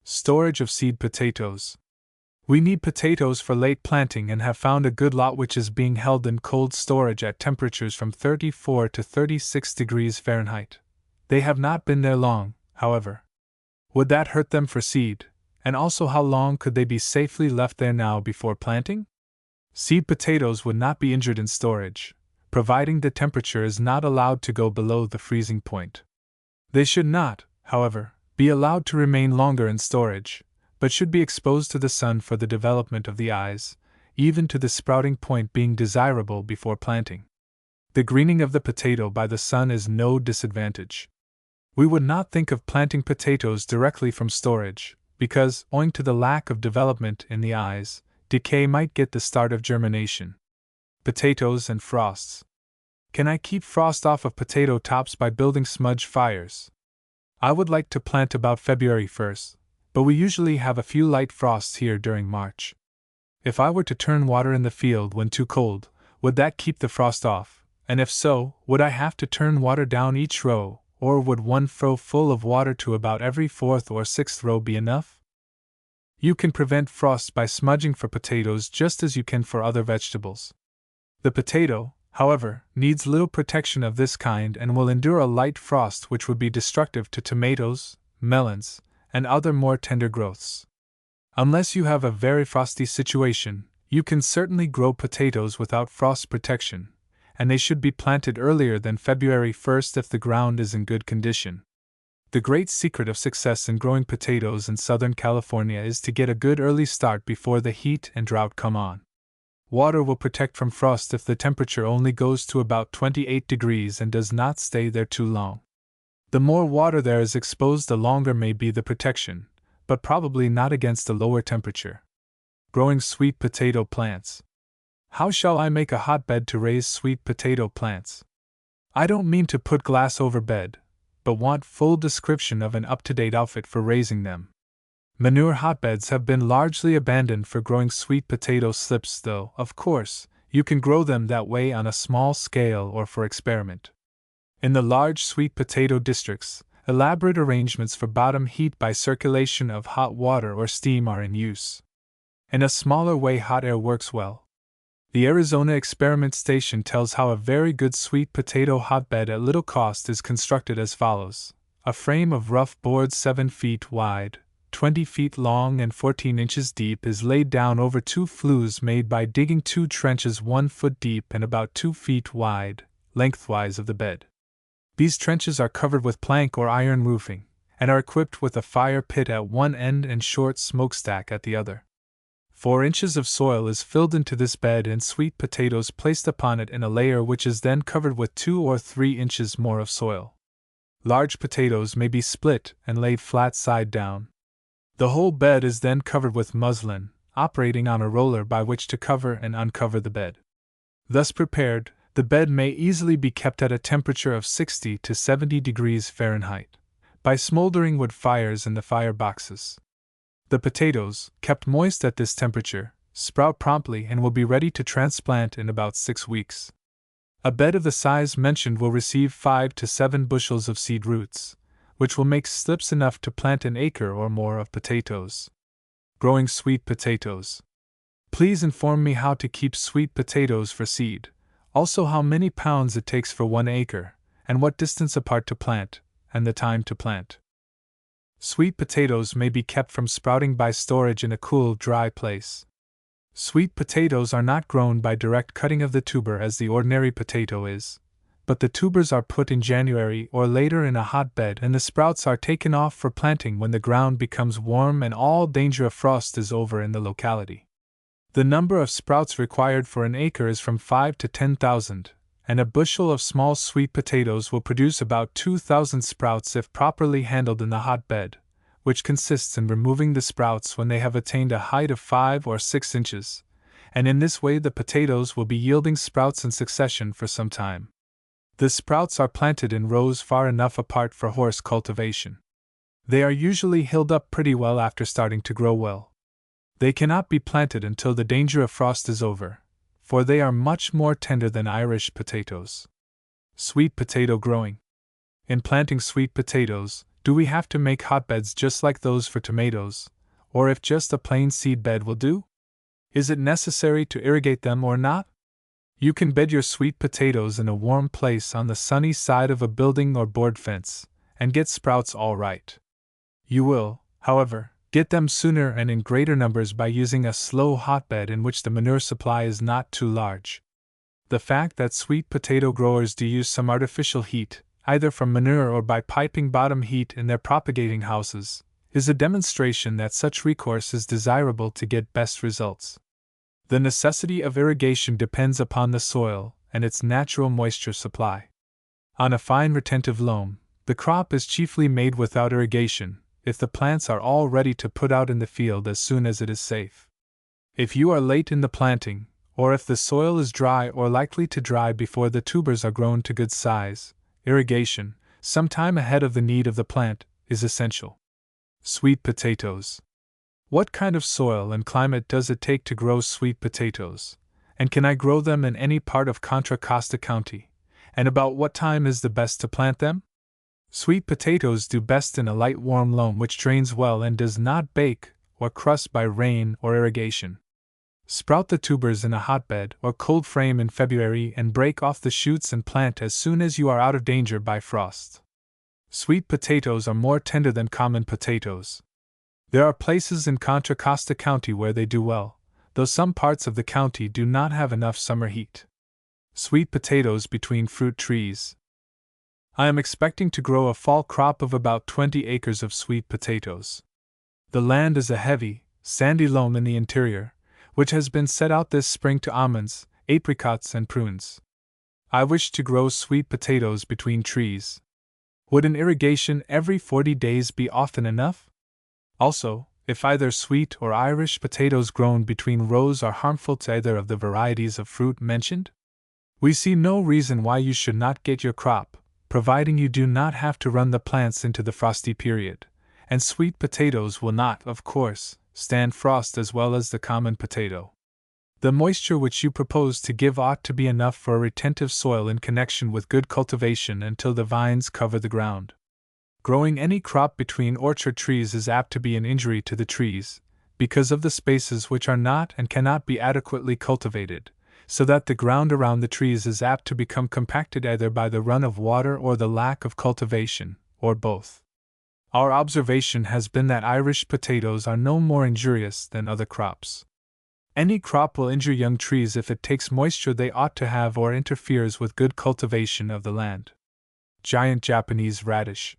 Storage of seed potatoes. We need potatoes for late planting and have found a good lot which is being held in cold storage at temperatures from 34 to 36 degrees Fahrenheit. They have not been there long, however. Would that hurt them for seed, and also how long could they be safely left there now before planting? Seed potatoes would not be injured in storage, providing the temperature is not allowed to go below the freezing point. They should not, however, be allowed to remain longer in storage, but should be exposed to the sun for the development of the eyes, even to the sprouting point being desirable before planting. The greening of the potato by the sun is no disadvantage. We would not think of planting potatoes directly from storage, because, owing to the lack of development in the eyes, decay might get the start of germination. Potatoes and frosts. Can I keep frost off of potato tops by building smudge fires? I would like to plant about February 1st, but we usually have a few light frosts here during March. If I were to turn water in the field when too cold, would that keep the frost off? And if so, would I have to turn water down each row, or would one furrow full of water to about every 4th or 6th row be enough? You can prevent frost by smudging for potatoes just as you can for other vegetables. The potato, however, needs little protection of this kind and will endure a light frost which would be destructive to tomatoes, melons, and other more tender growths. Unless you have a very frosty situation, you can certainly grow potatoes without frost protection, and they should be planted earlier than February 1st if the ground is in good condition. The great secret of success in growing potatoes in Southern California is to get a good early start before the heat and drought come on. Water will protect from frost if the temperature only goes to about 28 degrees and does not stay there too long. The more water there is exposed, the longer may be the protection, but probably not against a lower temperature. Growing sweet potato plants. How shall I make a hotbed to raise sweet potato plants? I don't mean to put glass over bed, but want full description of an up-to-date outfit for raising them. Manure hotbeds have been largely abandoned for growing sweet potato slips, though, of course, you can grow them that way on a small scale or for experiment. In the large sweet potato districts, elaborate arrangements for bottom heat by circulation of hot water or steam are in use. In a smaller way, hot air works well. The Arizona Experiment Station tells how a very good sweet potato hotbed at little cost is constructed as follows. A frame of rough boards 7 feet wide, 20 feet long and 14 inches deep is laid down over 2 flues made by digging 2 trenches 1 foot deep and about 2 feet wide, lengthwise of the bed. These trenches are covered with plank or iron roofing, and are equipped with a fire pit at one end and short smokestack at the other. 4 inches of soil is filled into this bed and sweet potatoes placed upon it in a layer which is then covered with 2 or 3 inches more of soil. Large potatoes may be split and laid flat side down. The whole bed is then covered with muslin, operating on a roller by which to cover and uncover the bed. Thus prepared, the bed may easily be kept at a temperature of 60 to 70 degrees Fahrenheit, by smoldering wood fires in the fire boxes. The potatoes, kept moist at this temperature, sprout promptly and will be ready to transplant in about 6 weeks. A bed of the size mentioned will receive 5 to 7 bushels of seed roots, which will make slips enough to plant an acre or more of potatoes. Growing sweet potatoes. Please inform me how to keep sweet potatoes for seed, also how many pounds it takes for 1 acre, and what distance apart to plant, and the time to plant. Sweet potatoes may be kept from sprouting by storage in a cool, dry place. Sweet potatoes are not grown by direct cutting of the tuber as the ordinary potato is, but the tubers are put in January or later in a hotbed and the sprouts are taken off for planting when the ground becomes warm and all danger of frost is over in the locality. The number of sprouts required for an acre is from 5 to 10,000, and a bushel of small sweet potatoes will produce about 2,000 sprouts if properly handled in the hotbed, which consists in removing the sprouts when they have attained a height of 5 or 6 inches, and in this way the potatoes will be yielding sprouts in succession for some time. The sprouts are planted in rows far enough apart for horse cultivation. They are usually hilled up pretty well after starting to grow well. They cannot be planted until the danger of frost is over, for they are much more tender than Irish potatoes. Sweet potato growing. In planting sweet potatoes, do we have to make hotbeds just like those for tomatoes, or if just a plain seed bed will do? Is it necessary to irrigate them or not? You can bed your sweet potatoes in a warm place on the sunny side of a building or board fence, and get sprouts all right. You will, however, get them sooner and in greater numbers by using a slow hotbed in which the manure supply is not too large. The fact that sweet potato growers do use some artificial heat, either from manure or by piping bottom heat in their propagating houses, is a demonstration that such recourse is desirable to get best results. The necessity of irrigation depends upon the soil and its natural moisture supply. On a fine retentive loam, the crop is chiefly made without irrigation, if the plants are all ready to put out in the field as soon as it is safe. If you are late in the planting, or if the soil is dry or likely to dry before the tubers are grown to good size, irrigation, some time ahead of the need of the plant, is essential. Sweet potatoes. What kind of soil and climate does it take to grow sweet potatoes, and can I grow them in any part of Contra Costa County, and about what time is the best to plant them? Sweet potatoes do best in a light warm loam which drains well and does not bake or crust by rain or irrigation. Sprout the tubers in a hotbed or cold frame in February and break off the shoots and plant as soon as you are out of danger by frost. Sweet potatoes are more tender than common potatoes. There are places in Contra Costa County where they do well, though some parts of the county do not have enough summer heat. Sweet potatoes between fruit trees. I am expecting to grow a fall crop of about 20 acres of sweet potatoes. The land is a heavy, sandy loam in the interior, which has been set out this spring to almonds, apricots, and prunes. I wish to grow sweet potatoes between trees. Would an irrigation every 40 days be often enough? Also, if either sweet or Irish potatoes grown between rows are harmful to either of the varieties of fruit mentioned? We see no reason why you should not get your crop, providing you do not have to run the plants into the frosty period, and sweet potatoes will not, of course, stand frost as well as the common potato. The moisture which you propose to give ought to be enough for a retentive soil in connection with good cultivation until the vines cover the ground. Growing any crop between orchard trees is apt to be an injury to the trees, because of the spaces which are not and cannot be adequately cultivated, so that the ground around the trees is apt to become compacted either by the run of water or the lack of cultivation, or both. Our observation has been that Irish potatoes are no more injurious than other crops. Any crop will injure young trees if it takes moisture they ought to have or interferes with good cultivation of the land. Giant Japanese radish.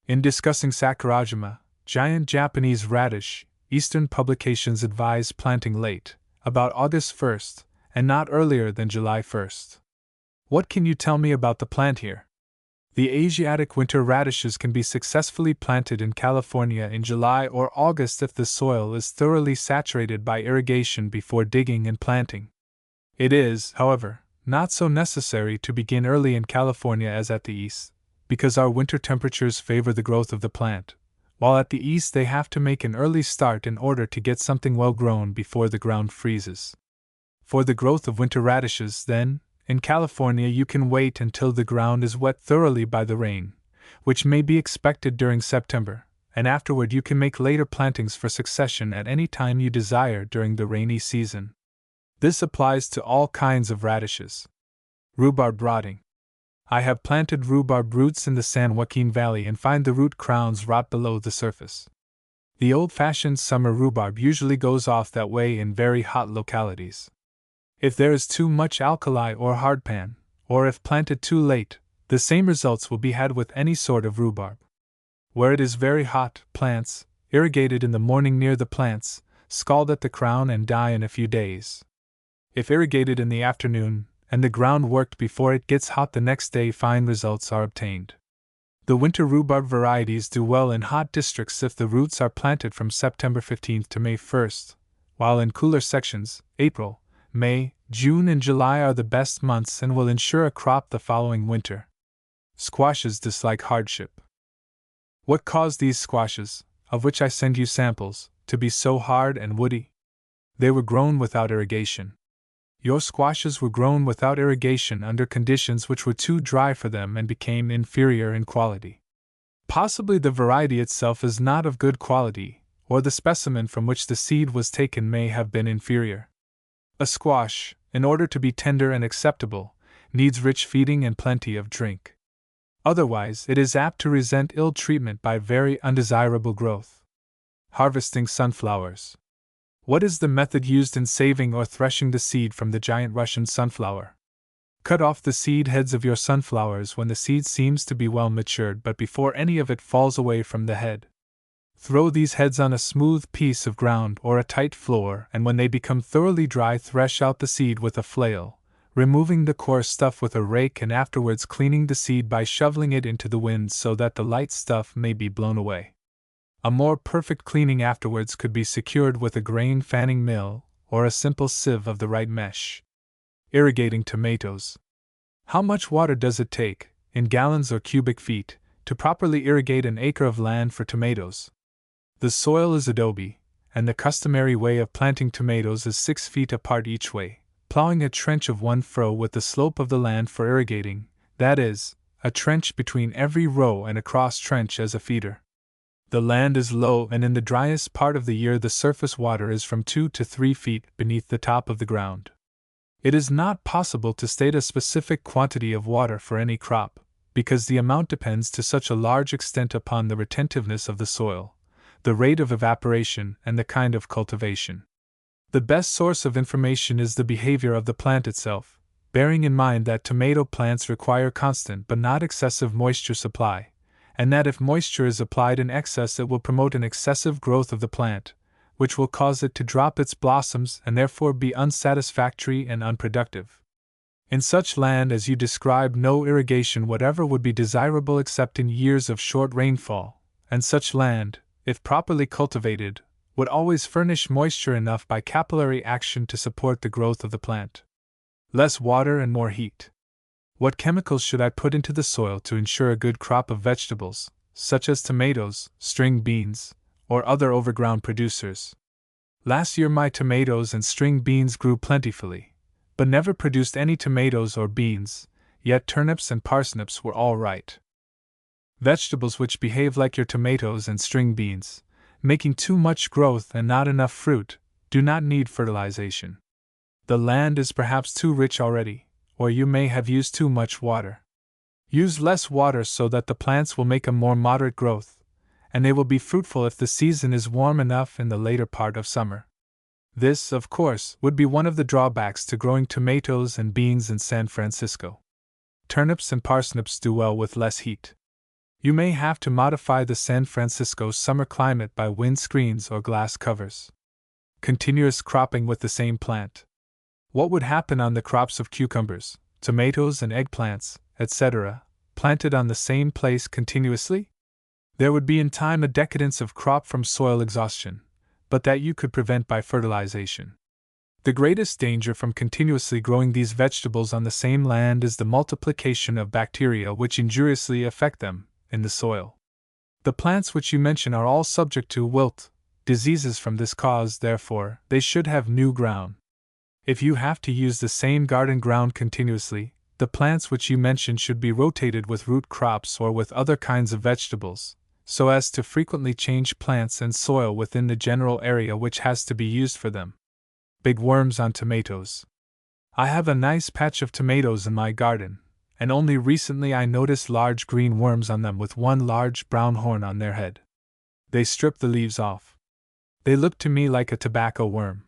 In discussing Sakurajima, giant Japanese radish, Eastern publications advise planting late, about August 1st, and not earlier than July 1st. What can you tell me about the plant here? The Asiatic winter radishes can be successfully planted in California in July or August if the soil is thoroughly saturated by irrigation before digging and planting. It is, however, not so necessary to begin early in California as at the east, because our winter temperatures favor the growth of the plant, while at the east they have to make an early start in order to get something well grown before the ground freezes. For the growth of winter radishes, then, in California you can wait until the ground is wet thoroughly by the rain, which may be expected during September, and afterward you can make later plantings for succession at any time you desire during the rainy season. This applies to all kinds of radishes. Rhubarb rotting. I have planted rhubarb roots in the San Joaquin Valley and find the root crowns rot below the surface. The old-fashioned summer rhubarb usually goes off that way in very hot localities. If there is too much alkali or hardpan, or if planted too late, the same results will be had with any sort of rhubarb. Where it is very hot, plants, irrigated in the morning near the plants, scald at the crown and die in a few days. If irrigated in the afternoon, and the ground worked before it gets hot the next day, fine results are obtained. The winter rhubarb varieties do well in hot districts if the roots are planted from September 15th to May 1st, while in cooler sections, April, May, June and July are the best months and will ensure a crop the following winter. Squashes dislike hardship. What caused these squashes, of which I send you samples, to be so hard and woody? They were grown without irrigation. Your squashes were grown without irrigation under conditions which were too dry for them and became inferior in quality. Possibly the variety itself is not of good quality, or the specimen from which the seed was taken may have been inferior. A squash, in order to be tender and acceptable, needs rich feeding and plenty of drink. Otherwise, it is apt to resent ill treatment by very undesirable growth. Harvesting sunflowers. What is the method used in saving or threshing the seed from the giant Russian sunflower? Cut off the seed heads of your sunflowers when the seed seems to be well matured but before any of it falls away from the head. Throw these heads on a smooth piece of ground or a tight floor, and when they become thoroughly dry, thresh out the seed with a flail, removing the coarse stuff with a rake and afterwards cleaning the seed by shoveling it into the wind so that the light stuff may be blown away. A more perfect cleaning afterwards could be secured with a grain fanning mill or a simple sieve of the right mesh. Irrigating tomatoes. How much water does it take, in gallons or cubic feet, to properly irrigate an acre of land for tomatoes? The soil is adobe, and the customary way of planting tomatoes is 6 feet apart each way, plowing a trench of 1 furrow with the slope of the land for irrigating, that is, a trench between every row and a cross trench as a feeder. The land is low, and in the driest part of the year the surface water is from 2 to 3 feet beneath the top of the ground. It is not possible to state a specific quantity of water for any crop, because the amount depends to such a large extent upon the retentiveness of the soil, the rate of evaporation, and the kind of cultivation. The best source of information is the behavior of the plant itself, bearing in mind that tomato plants require constant but not excessive moisture supply, and that if moisture is applied in excess it will promote an excessive growth of the plant, which will cause it to drop its blossoms and therefore be unsatisfactory and unproductive. In such land as you describe, no irrigation whatever would be desirable except in years of short rainfall, and such land, if properly cultivated, would always furnish moisture enough by capillary action to support the growth of the plant. Less water and more heat. What chemicals should I put into the soil to ensure a good crop of vegetables, such as tomatoes, string beans, or other overground producers? Last year my tomatoes and string beans grew plentifully, but never produced any tomatoes or beans, yet turnips and parsnips were all right. Vegetables which behave like your tomatoes and string beans, making too much growth and not enough fruit, do not need fertilization. The land is perhaps too rich already, or you may have used too much water. Use less water so that the plants will make a more moderate growth, and they will be fruitful if the season is warm enough in the later part of summer. This, of course, would be one of the drawbacks to growing tomatoes and beans in San Francisco. Turnips and parsnips do well with less heat. You may have to modify the San Francisco summer climate by wind screens or glass covers. Continuous cropping with the same plant. What would happen on the crops of cucumbers, tomatoes, and eggplants, etc., planted on the same place continuously? There would be in time a decadence of crop from soil exhaustion, but that you could prevent by fertilization. The greatest danger from continuously growing these vegetables on the same land is the multiplication of bacteria which injuriously affect them in the soil. The plants which you mention are all subject to wilt diseases from this cause, therefore, they should have new ground. If you have to use the same garden ground continuously, the plants which you mention should be rotated with root crops or with other kinds of vegetables, so as to frequently change plants and soil within the general area which has to be used for them. Big worms on tomatoes. I have a nice patch of tomatoes in my garden, and only recently I noticed large green worms on them with one large brown horn on their head. They strip the leaves off. They look to me like a tobacco worm.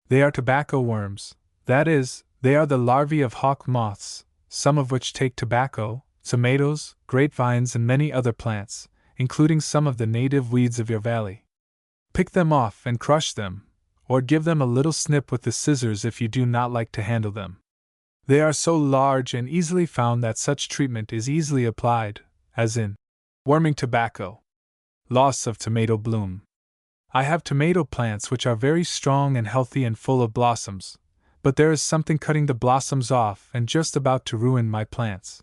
They are tobacco worms, that is, they are the larvae of hawk moths, some of which take tobacco, tomatoes, grapevines, and many other plants, including some of the native weeds of your valley. Pick them off and crush them, or give them a little snip with the scissors if you do not like to handle them. They are so large and easily found that such treatment is easily applied, as in worming tobacco. Loss of tomato bloom. I have tomato plants which are very strong and healthy and full of blossoms, but there is something cutting the blossoms off and just about to ruin my plants.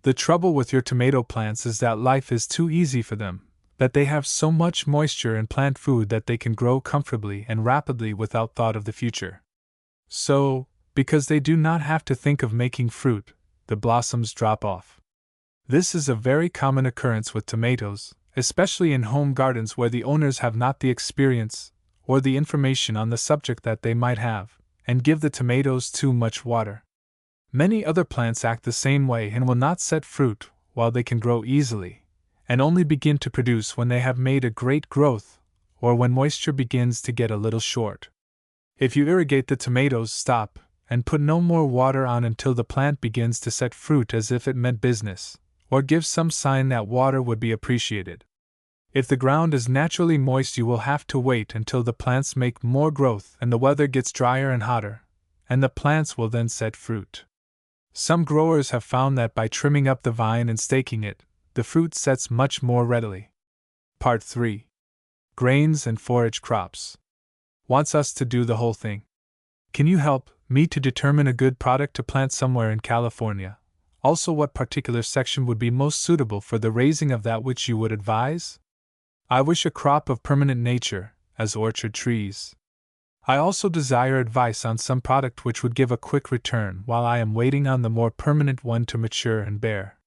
The trouble with your tomato plants is that life is too easy for them, that they have so much moisture and plant food that they can grow comfortably and rapidly without thought of the future. So, because they do not have to think of making fruit, the blossoms drop off. This is a very common occurrence with tomatoes, especially in home gardens where the owners have not the experience or the information on the subject that they might have, and give the tomatoes too much water. Many other plants act the same way and will not set fruit while they can grow easily, and only begin to produce when they have made a great growth, or when moisture begins to get a little short. If you irrigate the tomatoes, stop, and put no more water on until the plant begins to set fruit as if it meant business, or give some sign that water would be appreciated. If the ground is naturally moist, you will have to wait until the plants make more growth and the weather gets drier and hotter, and the plants will then set fruit. Some growers have found that by trimming up the vine and staking it, the fruit sets much more readily. Part 3. Grains and forage crops. Wants us to do the whole thing. Can you help me to determine a good product to plant somewhere in California? Also, what particular section would be most suitable for the raising of that which you would advise? I wish a crop of permanent nature, as orchard trees. I also desire advice on some product which would give a quick return while I am waiting on the more permanent one to mature and bear.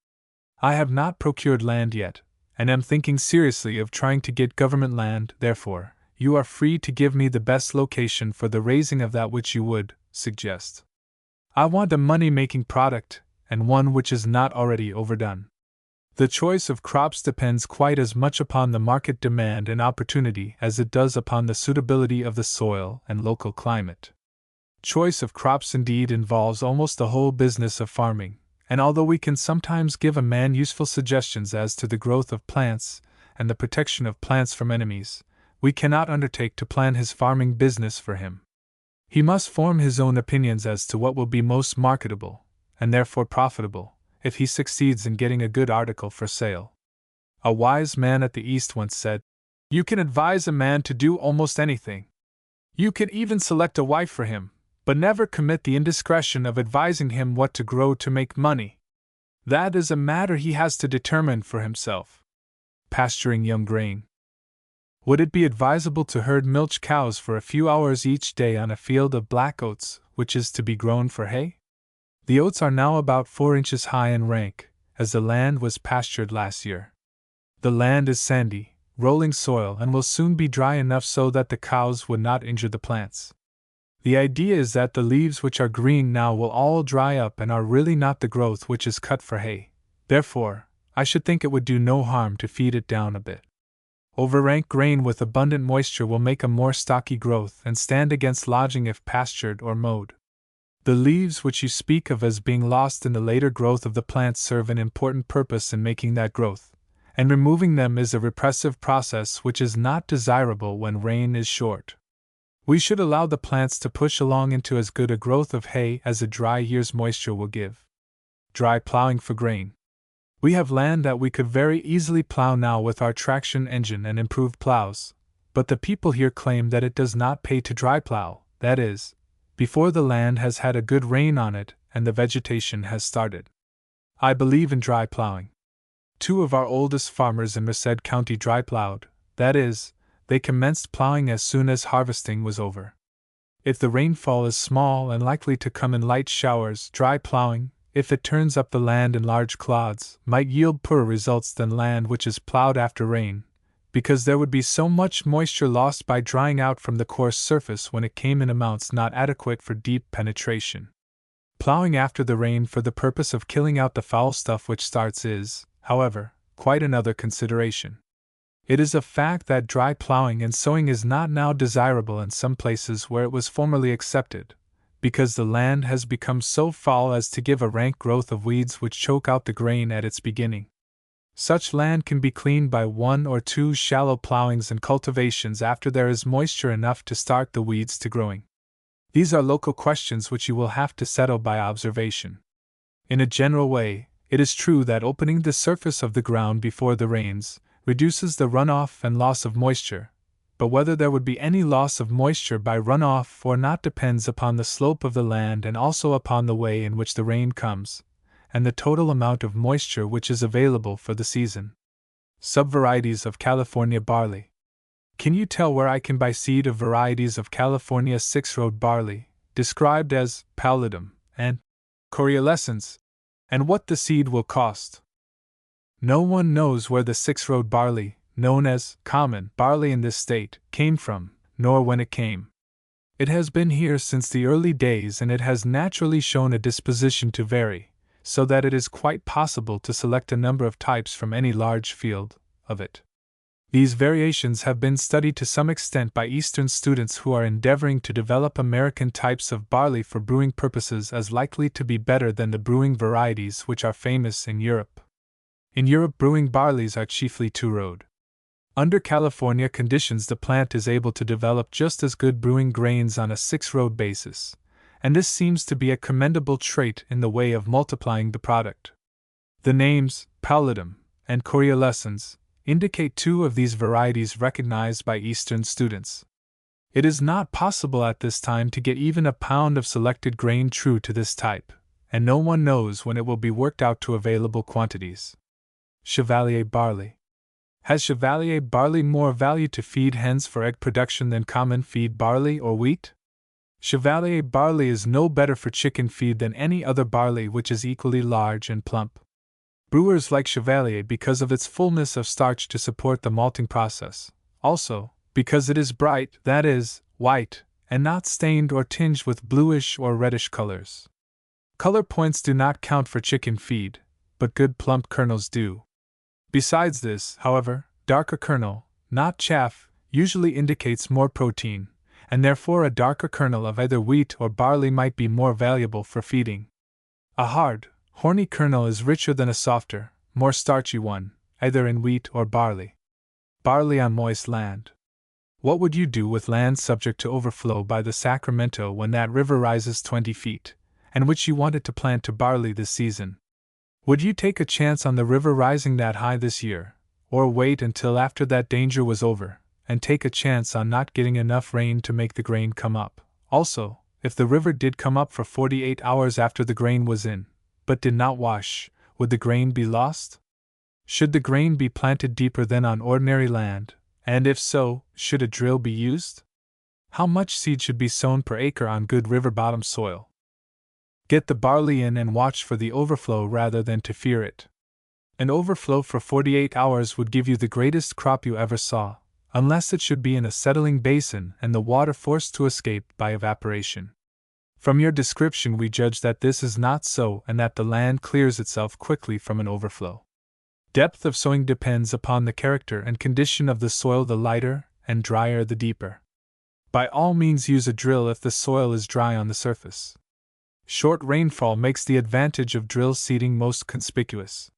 I have not procured land yet, and am thinking seriously of trying to get government land, therefore, you are free to give me the best location for the raising of that which you would suggest. I want a money-making product, and one which is not already overdone. The choice of crops depends quite as much upon the market demand and opportunity as it does upon the suitability of the soil and local climate. Choice of crops indeed involves almost the whole business of farming, and although we can sometimes give a man useful suggestions as to the growth of plants and the protection of plants from enemies, we cannot undertake to plan his farming business for him. He must form his own opinions as to what will be most marketable, and therefore profitable, if he succeeds in getting a good article for sale. A wise man at the East once said, "You can advise a man to do almost anything. You can even select a wife for him, but never commit the indiscretion of advising him what to grow to make money. That is a matter he has to determine for himself." Pasturing young grain. Would it be advisable to herd milch cows for a few hours each day on a field of black oats, which is to be grown for hay? The oats are now about 4 inches high and rank, as the land was pastured last year. The land is sandy, rolling soil and will soon be dry enough so that the cows would not injure the plants. The idea is that the leaves which are green now will all dry up and are really not the growth which is cut for hay. Therefore, I should think it would do no harm to feed it down a bit. Over-rank grain with abundant moisture will make a more stocky growth and stand against lodging if pastured or mowed. The leaves which you speak of as being lost in the later growth of the plant serve an important purpose in making that growth, and removing them is a repressive process which is not desirable when rain is short. We should allow the plants to push along into as good a growth of hay as a dry year's moisture will give. Dry plowing for grain. We have land that we could very easily plow now with our traction engine and improved plows, but the people here claim that it does not pay to dry plow, that is, before the land has had a good rain on it and the vegetation has started. I believe in dry plowing. 2 of our oldest farmers in Merced County dry plowed, that is, they commenced plowing as soon as harvesting was over. If the rainfall is small and likely to come in light showers, dry plowing, if it turns up the land in large clods, might yield poorer results than land which is plowed after rain, because there would be so much moisture lost by drying out from the coarse surface when it came in amounts not adequate for deep penetration. Plowing after the rain for the purpose of killing out the foul stuff which starts is, however, quite another consideration. It is a fact that dry plowing and sowing is not now desirable in some places where it was formerly accepted, because the land has become so foul as to give a rank growth of weeds which choke out the grain at its beginning. Such land can be cleaned by 1 or 2 shallow plowings and cultivations after there is moisture enough to start the weeds to growing. These are local questions which you will have to settle by observation. In a general way, it is true that opening the surface of the ground before the rains reduces the runoff and loss of moisture, but whether there would be any loss of moisture by runoff or not depends upon the slope of the land and also upon the way in which the rain comes, and the total amount of moisture which is available for the season. Subvarieties of California barley. Can you tell where I can buy seed of varieties of California 6-road barley, described as pallidum and coriolescens, and what the seed will cost? No one knows where the 6-road barley, known as common barley in this state, came from, nor when it came. It has been here since the early days and it has naturally shown a disposition to vary, so that it is quite possible to select a number of types from any large field of it. These variations have been studied to some extent by Eastern students who are endeavoring to develop American types of barley for brewing purposes as likely to be better than the brewing varieties which are famous in Europe. In Europe, brewing barleys are chiefly 2-road. Under California conditions, the plant is able to develop just as good brewing grains on a 6-road basis, and this seems to be a commendable trait in the way of multiplying the product. The names, pallidum and coriolescens, indicate 2 of these varieties recognized by Eastern students. It is not possible at this time to get even a pound of selected grain true to this type, and no one knows when it will be worked out to available quantities. Chevalier barley. Has Chevalier barley more value to feed hens for egg production than common feed barley or wheat? Chevalier barley is no better for chicken feed than any other barley which is equally large and plump. Brewers like Chevalier because of its fullness of starch to support the malting process, also because it is bright, that is, white, and not stained or tinged with bluish or reddish colors. Color points do not count for chicken feed, but good plump kernels do. Besides this, however, darker kernel, not chaff, usually indicates more protein, and therefore a darker kernel of either wheat or barley might be more valuable for feeding. A hard, horny kernel is richer than a softer, more starchy one, either in wheat or barley. Barley on moist land. What would you do with land subject to overflow by the Sacramento when that river rises 20 feet, and which you wanted to plant to barley this season? Would you take a chance on the river rising that high this year, or wait until after that danger was over, and take a chance on not getting enough rain to make the grain come up? Also, if the river did come up for 48 hours after the grain was in, but did not wash, would the grain be lost? Should the grain be planted deeper than on ordinary land, and if so, should a drill be used? How much seed should be sown per acre on good river-bottom soil? Get the barley in and watch for the overflow rather than to fear it. An overflow for 48 hours would give you the greatest crop you ever saw, unless it should be in a settling basin and the water forced to escape by evaporation. From your description, we judge that this is not so and that the land clears itself quickly from an overflow. Depth of sowing depends upon the character and condition of the soil, the lighter and drier the deeper. By all means use a drill if the soil is dry on the surface. Short rainfall makes the advantage of drill seeding most conspicuous.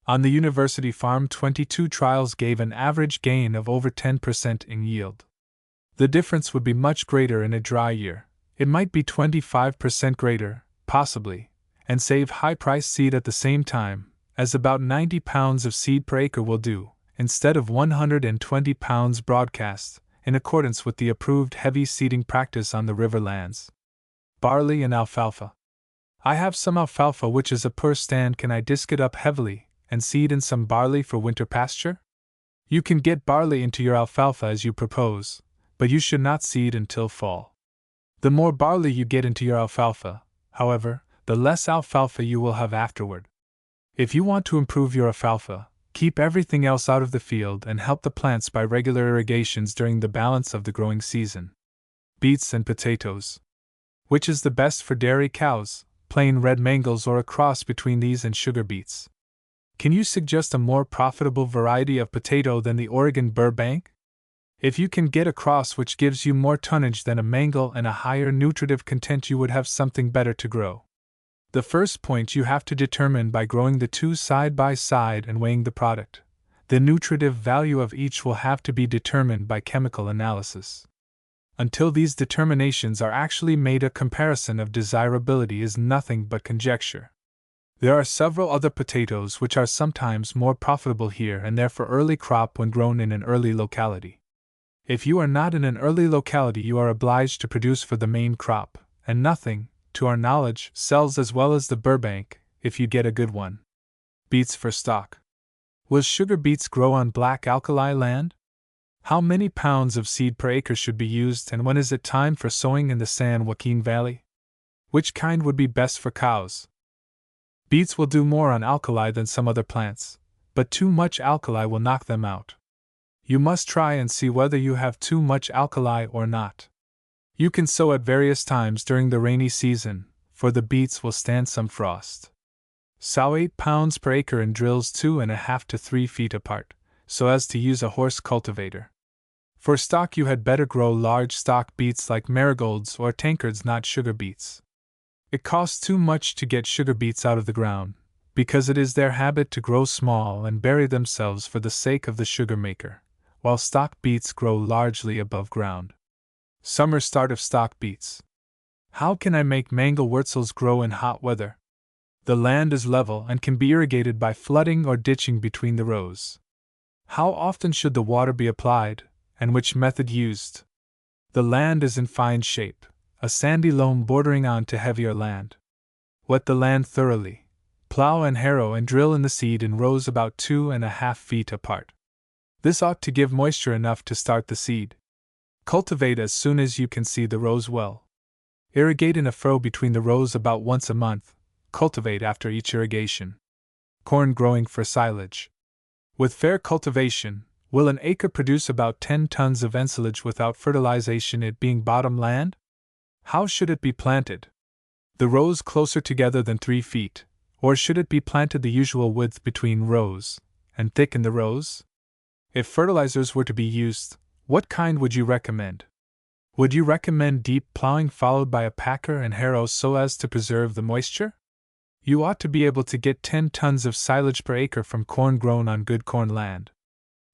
On the university farm, 22 trials gave an average gain of over 10% in yield. The difference would be much greater in a dry year. It might be 25% greater, possibly, and save high-priced seed at the same time, as about 90 pounds of seed per acre will do, instead of 120 pounds broadcast, in accordance with the approved heavy seeding practice on the river lands. Barley and alfalfa. I have some alfalfa which is a poor stand. Can I disc it up heavily and seed in some barley for winter pasture? You can get barley into your alfalfa as you propose, but you should not seed until fall. The more barley you get into your alfalfa, however, the less alfalfa you will have afterward. If you want to improve your alfalfa, keep everything else out of the field and help the plants by regular irrigations during the balance of the growing season. Beets and potatoes. Which is the best for dairy cows, plain red mangels or a cross between these and sugar beets? Can you suggest a more profitable variety of potato than the Oregon Burbank? If you can get a cross which gives you more tonnage than a mangle and a higher nutritive content, you would have something better to grow. The first point you have to determine by growing the two side by side and weighing the product. The nutritive value of each will have to be determined by chemical analysis. Until these determinations are actually made, a comparison of desirability is nothing but conjecture. There are several other potatoes which are sometimes more profitable here and there for early crop when grown in an early locality. If you are not in an early locality, you are obliged to produce for the main crop, and nothing, to our knowledge, sells as well as the Burbank, if you get a good one. Beets for stock. Will sugar beets grow on black alkali land? How many pounds of seed per acre should be used, and when is it time for sowing in the San Joaquin Valley? Which kind would be best for cows? Beets will do more on alkali than some other plants, but too much alkali will knock them out. You must try and see whether you have too much alkali or not. You can sow at various times during the rainy season, for the beets will stand some frost. Sow 8 pounds per acre in drills 2.5 to 3 feet apart, so as to use a horse cultivator. For stock, you had better grow large stock beets like marigolds or tankards, not sugar beets. It costs too much to get sugar beets out of the ground, because it is their habit to grow small and bury themselves for the sake of the sugar maker, while stock beets grow largely above ground. Summer start of stock beets. How can I make mangel wurzels grow in hot weather? The land is level and can be irrigated by flooding or ditching between the rows. How often should the water be applied, and which method used? The land is in fine shape, a sandy loam bordering on to heavier land. Wet the land thoroughly. Plow and harrow and drill in the seed in rows about 2.5 feet apart. This ought to give moisture enough to start the seed. Cultivate as soon as you can see the rows well. Irrigate in a furrow between the rows about once a month. Cultivate after each irrigation. Corn growing for silage. With fair cultivation, will an acre produce about 10 tons of ensilage without fertilization, it being bottom land? How should it be planted? The rows closer together than 3 feet, or should it be planted the usual width between rows, and thick in the rows? If fertilizers were to be used, what kind would you recommend? Would you recommend deep plowing followed by a packer and harrow so as to preserve the moisture? You ought to be able to get 10 tons of silage per acre from corn grown on good corn land.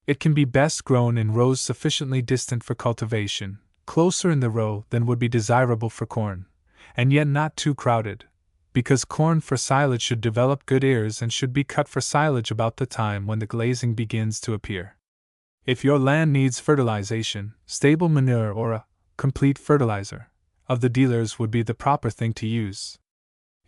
It can be best grown in rows sufficiently distant for cultivation, closer in the row than would be desirable for corn, and yet not too crowded, because corn for silage should develop good ears and should be cut for silage about the time when the glazing begins to appear. If your land needs fertilization, stable manure or a complete fertilizer of the dealers would be the proper thing to use.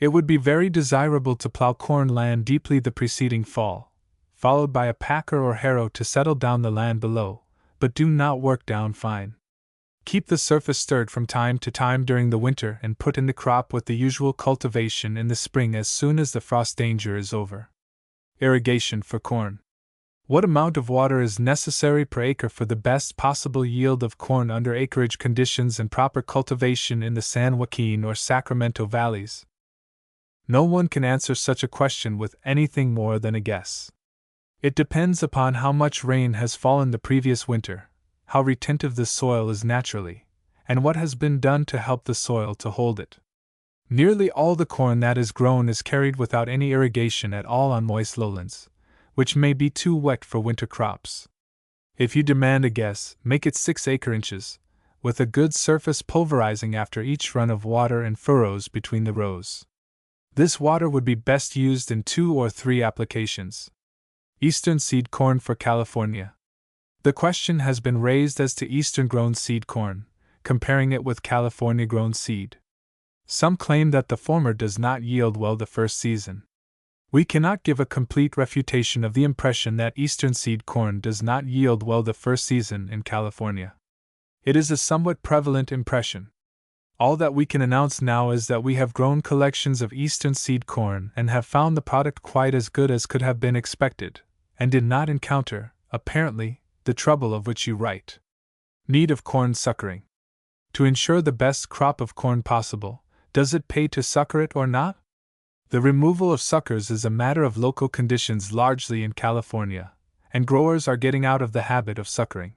It would be very desirable to plow corn land deeply the preceding fall, followed by a packer or harrow to settle down the land below, but do not work down fine. Keep the surface stirred from time to time during the winter and put in the crop with the usual cultivation in the spring as soon as the frost danger is over. Irrigation for corn. What amount of water is necessary per acre for the best possible yield of corn under acreage conditions and proper cultivation in the San Joaquin or Sacramento valleys? No one can answer such a question with anything more than a guess. It depends upon how much rain has fallen the previous winter, how retentive the soil is naturally, and what has been done to help the soil to hold it. Nearly all the corn that is grown is carried without any irrigation at all on moist lowlands, which may be too wet for winter crops. If you demand a guess, make it 6 acre-inches, with a good surface pulverizing after each run of water and furrows between the rows. This water would be best used in 2 or 3 applications. Eastern seed corn for California. The question has been raised as to eastern-grown seed corn, comparing it with California-grown seed. Some claim that the former does not yield well the first season. We cannot give a complete refutation of the impression that eastern seed corn does not yield well the first season in California. It is a somewhat prevalent impression. All that we can announce now is that we have grown collections of eastern seed corn and have found the product quite as good as could have been expected, and did not encounter, apparently, the trouble of which you write. Need of corn suckering. To ensure the best crop of corn possible, does it pay to sucker it or not? The removal of suckers is a matter of local conditions largely in California, and growers are getting out of the habit of suckering.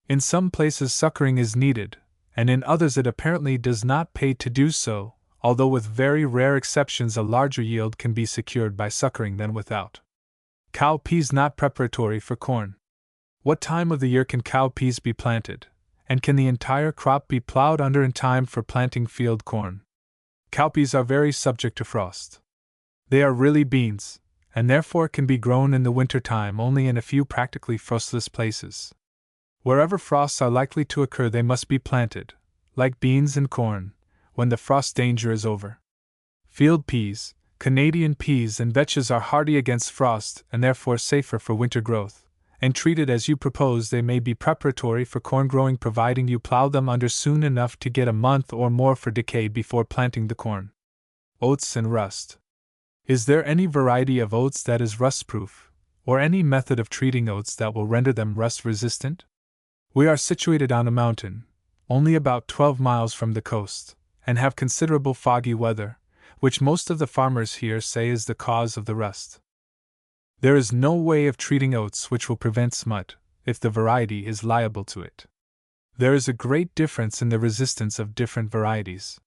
In some places suckering is needed, and in others it apparently does not pay to do so, although with very rare exceptions a larger yield can be secured by suckering than without. Cowpeas not preparatory for corn. What time of the year can cowpeas be planted, and can the entire crop be plowed under in time for planting field corn? Cowpeas are very subject to frost. They are really beans, and therefore can be grown in the winter time only in a few practically frostless places. Wherever frosts are likely to occur they must be planted, like beans and corn, when the frost danger is over. Field peas, Canadian peas and vetches are hardy against frost and therefore safer for winter growth, and treated as you propose they may be preparatory for corn growing providing you plow them under soon enough to get a month or more for decay before planting the corn. Oats and rust. Is there any variety of oats that is rust-proof, or any method of treating oats that will render them rust-resistant? We are situated on a mountain, only about 12 miles from the coast, and have considerable foggy weather, which most of the farmers here say is the cause of the rust. There is no way of treating oats which will prevent smut, if the variety is liable to it. There is a great difference in the resistance of different varieties.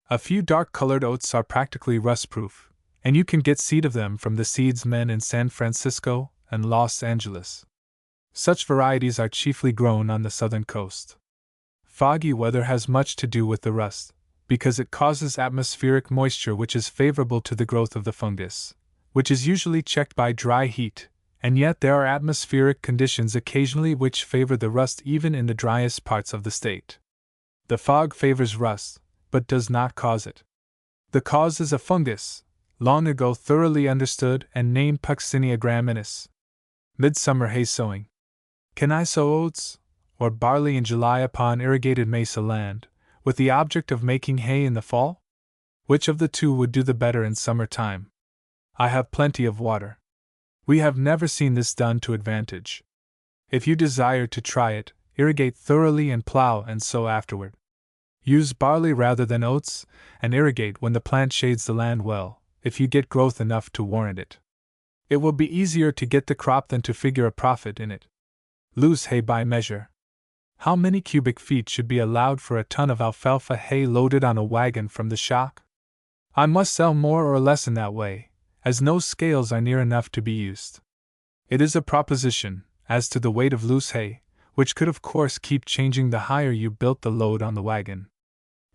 A few dark-colored oats are practically rust-proof, and you can get seed of them from the seedsmen in San Francisco and Los Angeles. Such varieties are chiefly grown on the southern coast. Foggy weather has much to do with the rust, because it causes atmospheric moisture which is favorable to the growth of the fungus, which is usually checked by dry heat, and yet there are atmospheric conditions occasionally which favor the rust even in the driest parts of the state. The fog favors rust, but does not cause it. The cause is a fungus, long ago thoroughly understood and named Puccinia graminis. Midsummer hay sowing. Can I sow oats or barley in July upon irrigated mesa land, with the object of making hay in the fall? Which of the two would do the better in summer time? I have plenty of water. We have never seen this done to advantage. If you desire to try it, irrigate thoroughly and plow and sow afterward. Use barley rather than oats, and irrigate when the plant shades the land well, if you get growth enough to warrant it. It will be easier to get the crop than to figure a profit in it. Loose hay by measure. How many cubic feet should be allowed for a ton of alfalfa hay loaded on a wagon from the shock? I must sell more or less in that way, as no scales are near enough to be used. It is a proposition, as to the weight of loose hay, which could of course keep changing the higher you built the load on the wagon.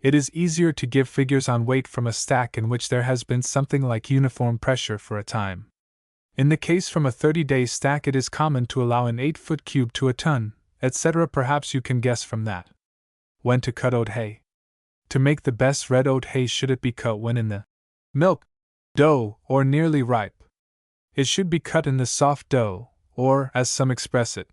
It is easier to give figures on weight from a stack in which there has been something like uniform pressure for a time. In the case from a 30-day stack it is common to allow an 8-foot cube to a ton, etc. Perhaps you can guess from that. When to cut oat hay. To make the best red oat hay should it be cut when in the milk dough or nearly ripe. It should be cut in the soft dough, or, as some express it,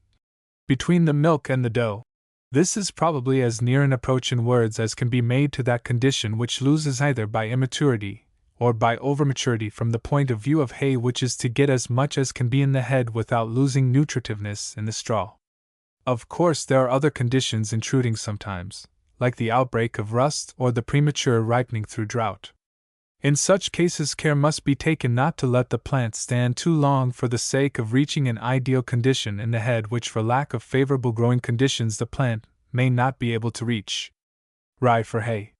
between the milk and the dough. This is probably as near an approach in words as can be made to that condition which loses either by immaturity or by overmaturity from the point of view of hay, which is to get as much as can be in the head without losing nutritiveness in the straw. Of course, there are other conditions intruding sometimes, like the outbreak of rust or the premature ripening through drought. In such cases, care must be taken not to let the plant stand too long for the sake of reaching an ideal condition in the head, which for lack of favorable growing conditions the plant may not be able to reach. Rye for hay.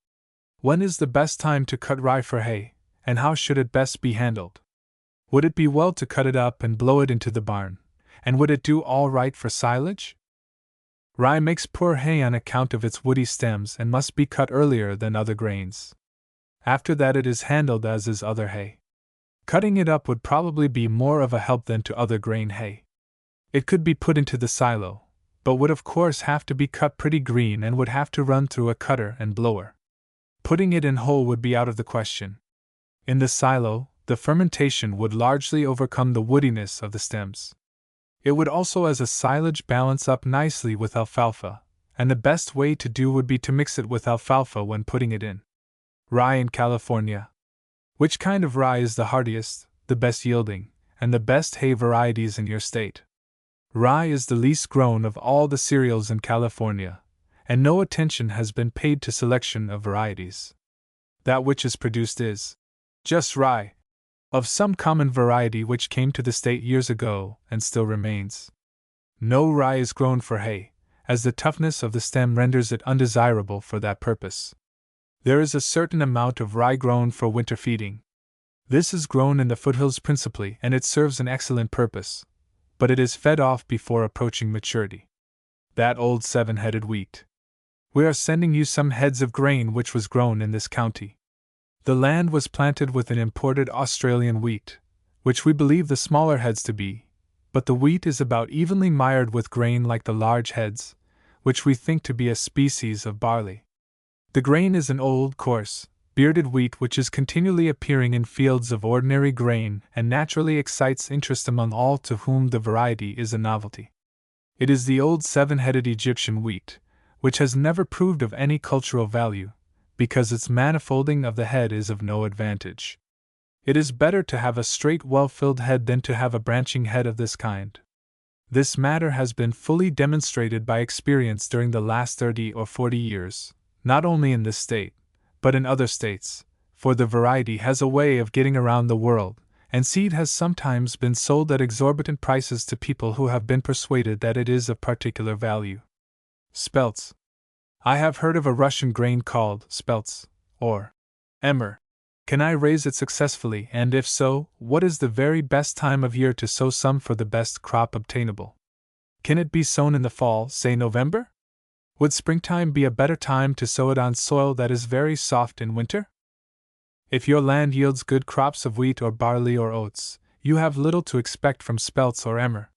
When is the best time to cut rye for hay, and how should it best be handled? Would it be well to cut it up and blow it into the barn, and would it do all right for silage? Rye makes poor hay on account of its woody stems and must be cut earlier than other grains. After that it is handled as is other hay. Cutting it up would probably be more of a help than to other grain hay. It could be put into the silo, but would of course have to be cut pretty green and would have to run through a cutter and blower. Putting it in whole would be out of the question. In the silo, the fermentation would largely overcome the woodiness of the stems. It would also as a silage balance up nicely with alfalfa, and the best way to do would be to mix it with alfalfa when putting it in. Rye in California. Which kind of rye is the hardiest, the best yielding, and the best hay varieties in your state? Rye is the least grown of all the cereals in California, and no attention has been paid to selection of varieties. That which is produced is just rye, of some common variety which came to the state years ago and still remains. No rye is grown for hay, as the toughness of the stem renders it undesirable for that purpose. There is a certain amount of rye grown for winter feeding. This is grown in the foothills principally, and it serves an excellent purpose, but it is fed off before approaching maturity. That old 7-headed wheat. We are sending you some heads of grain which was grown in this county. The land was planted with an imported Australian wheat, which we believe the smaller heads to be, but the wheat is about evenly mired with grain like the large heads, which we think to be a species of barley. The grain is an old, coarse, bearded wheat which is continually appearing in fields of ordinary grain and naturally excites interest among all to whom the variety is a novelty. It is the old 7-headed Egyptian wheat, which has never proved of any cultural value, because its manifolding of the head is of no advantage. It is better to have a straight, well-filled head than to have a branching head of this kind. This matter has been fully demonstrated by experience during the last 30 or 40 years. Not only in this state, but in other states, for the variety has a way of getting around the world, and seed has sometimes been sold at exorbitant prices to people who have been persuaded that it is of particular value. Spelts. I have heard of a Russian grain called spelts, or emmer. Can I raise it successfully, and if so, what is the very best time of year to sow some for the best crop obtainable? Can it be sown in the fall, say November? Would springtime be a better time to sow it on soil that is very soft in winter? If your land yields good crops of wheat or barley or oats, you have little to expect from spelts or emmer.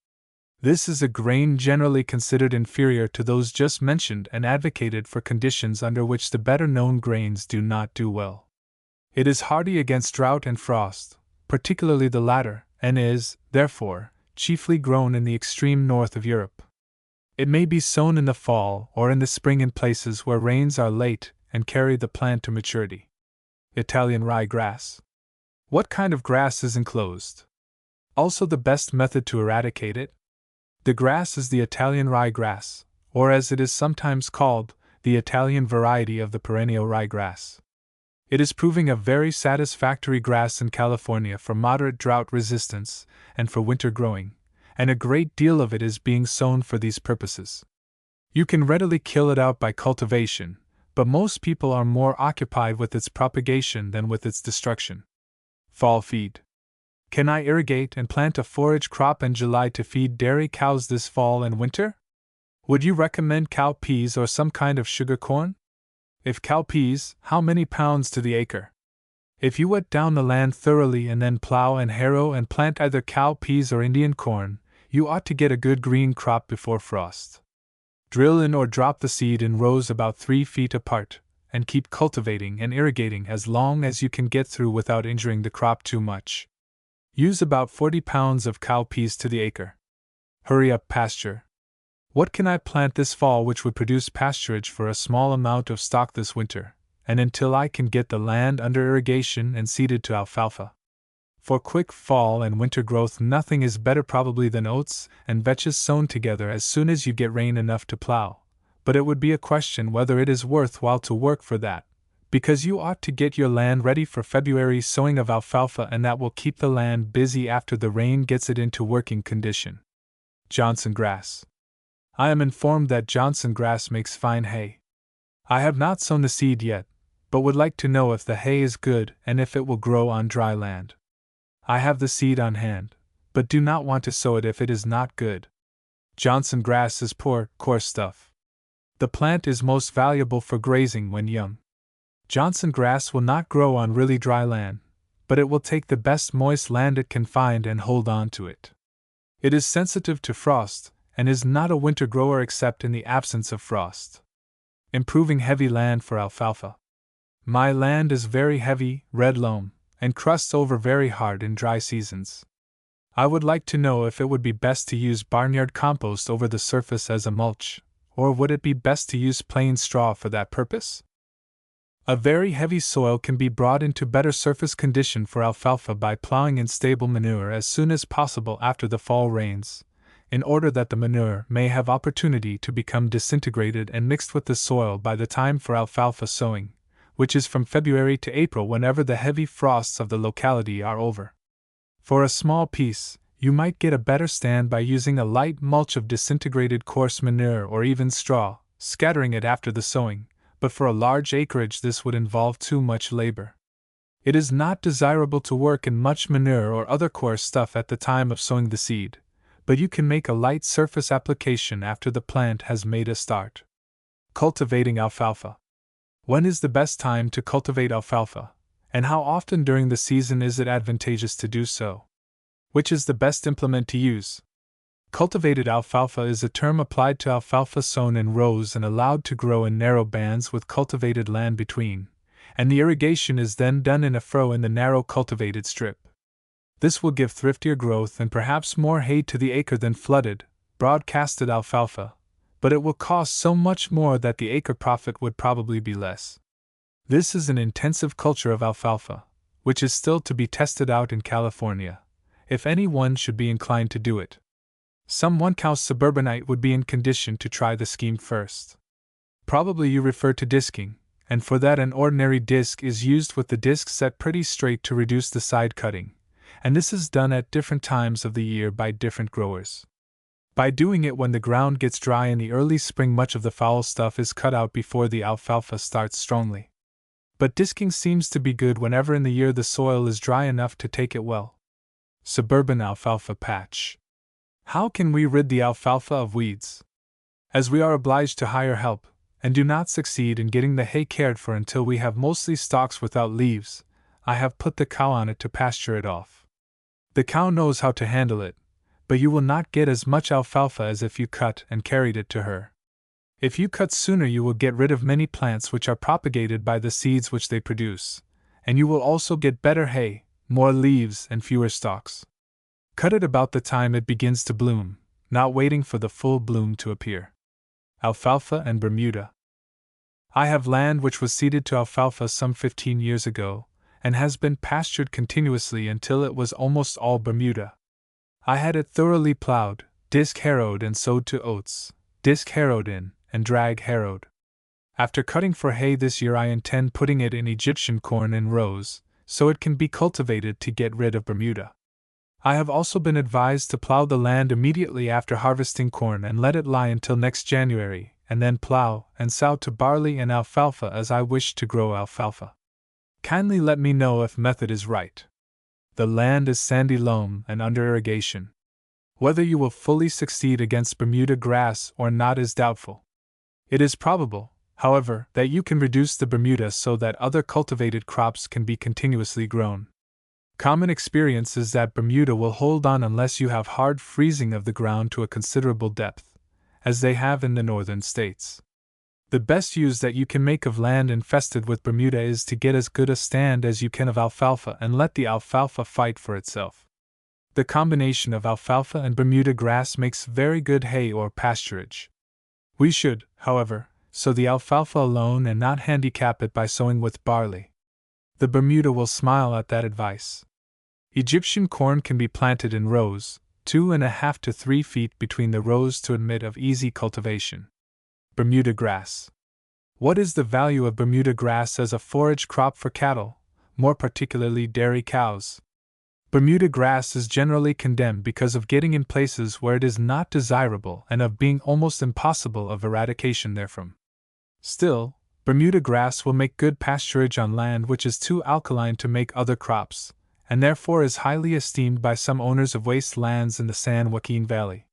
This is a grain generally considered inferior to those just mentioned and advocated for conditions under which the better-known grains do not do well. It is hardy against drought and frost, particularly the latter, and is, therefore, chiefly grown in the extreme north of Europe. It may be sown in the fall or in the spring in places where rains are late and carry the plant to maturity. Italian rye grass. What kind of grass is enclosed? Also the best method to eradicate it? The grass is the Italian rye grass, or as it is sometimes called, the Italian variety of the perennial rye grass. It is proving a very satisfactory grass in California for moderate drought resistance and for winter growing, and a great deal of it is being sown for these purposes. You can readily kill it out by cultivation, but most people are more occupied with its propagation than with its destruction. Fall feed. Can I irrigate and plant a forage crop in July to feed dairy cows this fall and winter? Would you recommend cowpeas or some kind of sugar corn? If cowpeas, how many pounds to the acre? If you wet down the land thoroughly and then plow and harrow and plant either cowpeas or Indian corn, you ought to get a good green crop before frost. Drill in or drop the seed in rows about 3 feet apart, and keep cultivating and irrigating as long as you can get through without injuring the crop too much. Use about 40 pounds of cowpeas to the acre. Hurry up pasture. What can I plant this fall which would produce pasturage for a small amount of stock this winter, and until I can get the land under irrigation and seeded to alfalfa. For quick fall and winter growth, nothing is better probably than oats and vetches sown together as soon as you get rain enough to plow, but it would be a question whether it is worthwhile to work for that, because you ought to get your land ready for February sowing of alfalfa, and that will keep the land busy after the rain gets it into working condition. Johnson grass. I am informed that Johnson grass makes fine hay. I have not sown the seed yet, but would like to know if the hay is good and if it will grow on dry land. I have the seed on hand, but do not want to sow it if it is not good. Johnson grass is poor, coarse stuff. The plant is most valuable for grazing when young. Johnson grass will not grow on really dry land, but it will take the best moist land it can find and hold on to it. It is sensitive to frost, and is not a winter grower except in the absence of frost. Improving heavy land for alfalfa. My land is very heavy, red loam, and crusts over very hard in dry seasons. I would like to know if it would be best to use barnyard compost over the surface as a mulch, or would it be best to use plain straw for that purpose? A very heavy soil can be brought into better surface condition for alfalfa by plowing in stable manure as soon as possible after the fall rains, in order that the manure may have opportunity to become disintegrated and mixed with the soil by the time for alfalfa sowing, which is from February to April, whenever the heavy frosts of the locality are over. For a small piece, you might get a better stand by using a light mulch of disintegrated coarse manure or even straw, scattering it after the sowing, but for a large acreage this would involve too much labor. It is not desirable to work in much manure or other coarse stuff at the time of sowing the seed, but you can make a light surface application after the plant has made a start. Cultivating alfalfa. When is the best time to cultivate alfalfa, and how often during the season is it advantageous to do so? Which is the best implement to use? Cultivated alfalfa is a term applied to alfalfa sown in rows and allowed to grow in narrow bands with cultivated land between, and the irrigation is then done in a furrow in the narrow cultivated strip. This will give thriftier growth and perhaps more hay to the acre than flooded, broadcasted alfalfa, but it will cost so much more that the acre profit would probably be less. This is an intensive culture of alfalfa, which is still to be tested out in California, if anyone should be inclined to do it. Some one-cow suburbanite would be in condition to try the scheme first. Probably you refer to disking, and for that an ordinary disc is used with the disc set pretty straight to reduce the side cutting, and this is done at different times of the year by different growers. By doing it when the ground gets dry in the early spring, much of the foul stuff is cut out before the alfalfa starts strongly. But disking seems to be good whenever in the year the soil is dry enough to take it well. Suburban alfalfa patch. How can we rid the alfalfa of weeds? As we are obliged to hire help, and do not succeed in getting the hay cared for until we have mostly stalks without leaves, I have put the cow on it to pasture it off. The cow knows how to handle it, but you will not get as much alfalfa as if you cut and carried it to her. If you cut sooner, you will get rid of many plants which are propagated by the seeds which they produce, and you will also get better hay, more leaves, and fewer stalks. Cut it about the time it begins to bloom, not waiting for the full bloom to appear. Alfalfa and Bermuda. I have land which was seeded to alfalfa some 15 years ago, and has been pastured continuously until it was almost all Bermuda. I had it thoroughly plowed, disc harrowed and sowed to oats, disc harrowed in, and drag harrowed. After cutting for hay this year I intend putting it in Egyptian corn in rows, so it can be cultivated to get rid of Bermuda. I have also been advised to plow the land immediately after harvesting corn and let it lie until next January, and then plow and sow to barley and alfalfa as I wish to grow alfalfa. Kindly let me know if method is right. The land is sandy loam and under irrigation. Whether you will fully succeed against Bermuda grass or not is doubtful. It is probable, however, that you can reduce the Bermuda so that other cultivated crops can be continuously grown. Common experience is that Bermuda will hold on unless you have hard freezing of the ground to a considerable depth, as they have in the northern states. The best use that you can make of land infested with Bermuda is to get as good a stand as you can of alfalfa and let the alfalfa fight for itself. The combination of alfalfa and Bermuda grass makes very good hay or pasturage. We should, however, sow the alfalfa alone and not handicap it by sowing with barley. The Bermuda will smile at that advice. Egyptian corn can be planted in rows, 2.5 to 3 feet between the rows to admit of easy cultivation. Bermuda grass. What is the value of Bermuda grass as a forage crop for cattle, more particularly dairy cows? Bermuda grass is generally condemned because of getting in places where it is not desirable and of being almost impossible of eradication therefrom. Still, Bermuda grass will make good pasturage on land which is too alkaline to make other crops, and therefore is highly esteemed by some owners of waste lands in the San Joaquin Valley.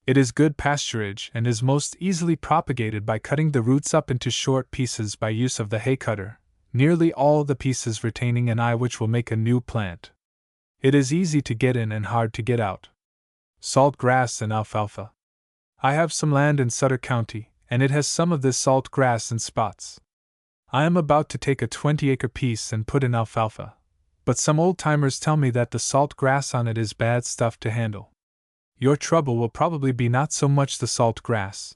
It is good pasturage and is most easily propagated by cutting the roots up into short pieces by use of the hay cutter, nearly all the pieces retaining an eye which will make a new plant. It is easy to get in and hard to get out. Salt grass and alfalfa. I have some land in Sutter County, and it has some of this salt grass in spots. I am about to take a 20-acre piece and put in alfalfa, but some old-timers tell me that the salt grass on it is bad stuff to handle. Your trouble will probably be not so much the salt grass,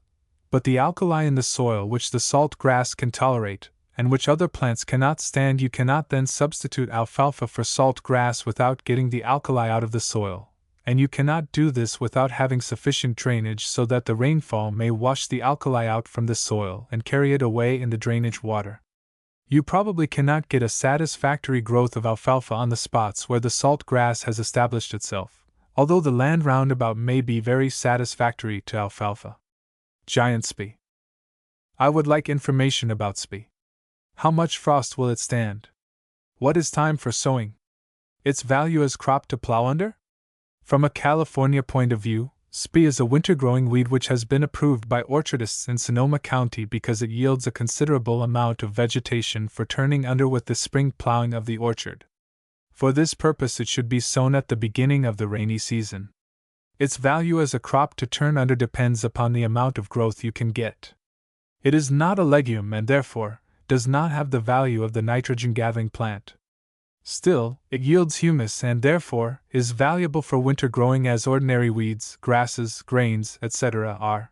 but the alkali in the soil which the salt grass can tolerate, and which other plants cannot stand. You cannot then substitute alfalfa for salt grass without getting the alkali out of the soil, and you cannot do this without having sufficient drainage so that the rainfall may wash the alkali out from the soil and carry it away in the drainage water. You probably cannot get a satisfactory growth of alfalfa on the spots where the salt grass has established itself, although the land round about may be very satisfactory to alfalfa. Giant spee. I would like information about spee. How much frost will it stand? What is time for sowing? Its value as crop to plow under? From a California point of view, spee is a winter-growing weed which has been approved by orchardists in Sonoma County because it yields a considerable amount of vegetation for turning under with the spring plowing of the orchard. For this purpose it should be sown at the beginning of the rainy season. Its value as a crop to turn under depends upon the amount of growth you can get. It is not a legume and therefore does not have the value of the nitrogen-gathering plant. Still, it yields humus and therefore is valuable for winter growing as ordinary weeds, grasses, grains, etc. are.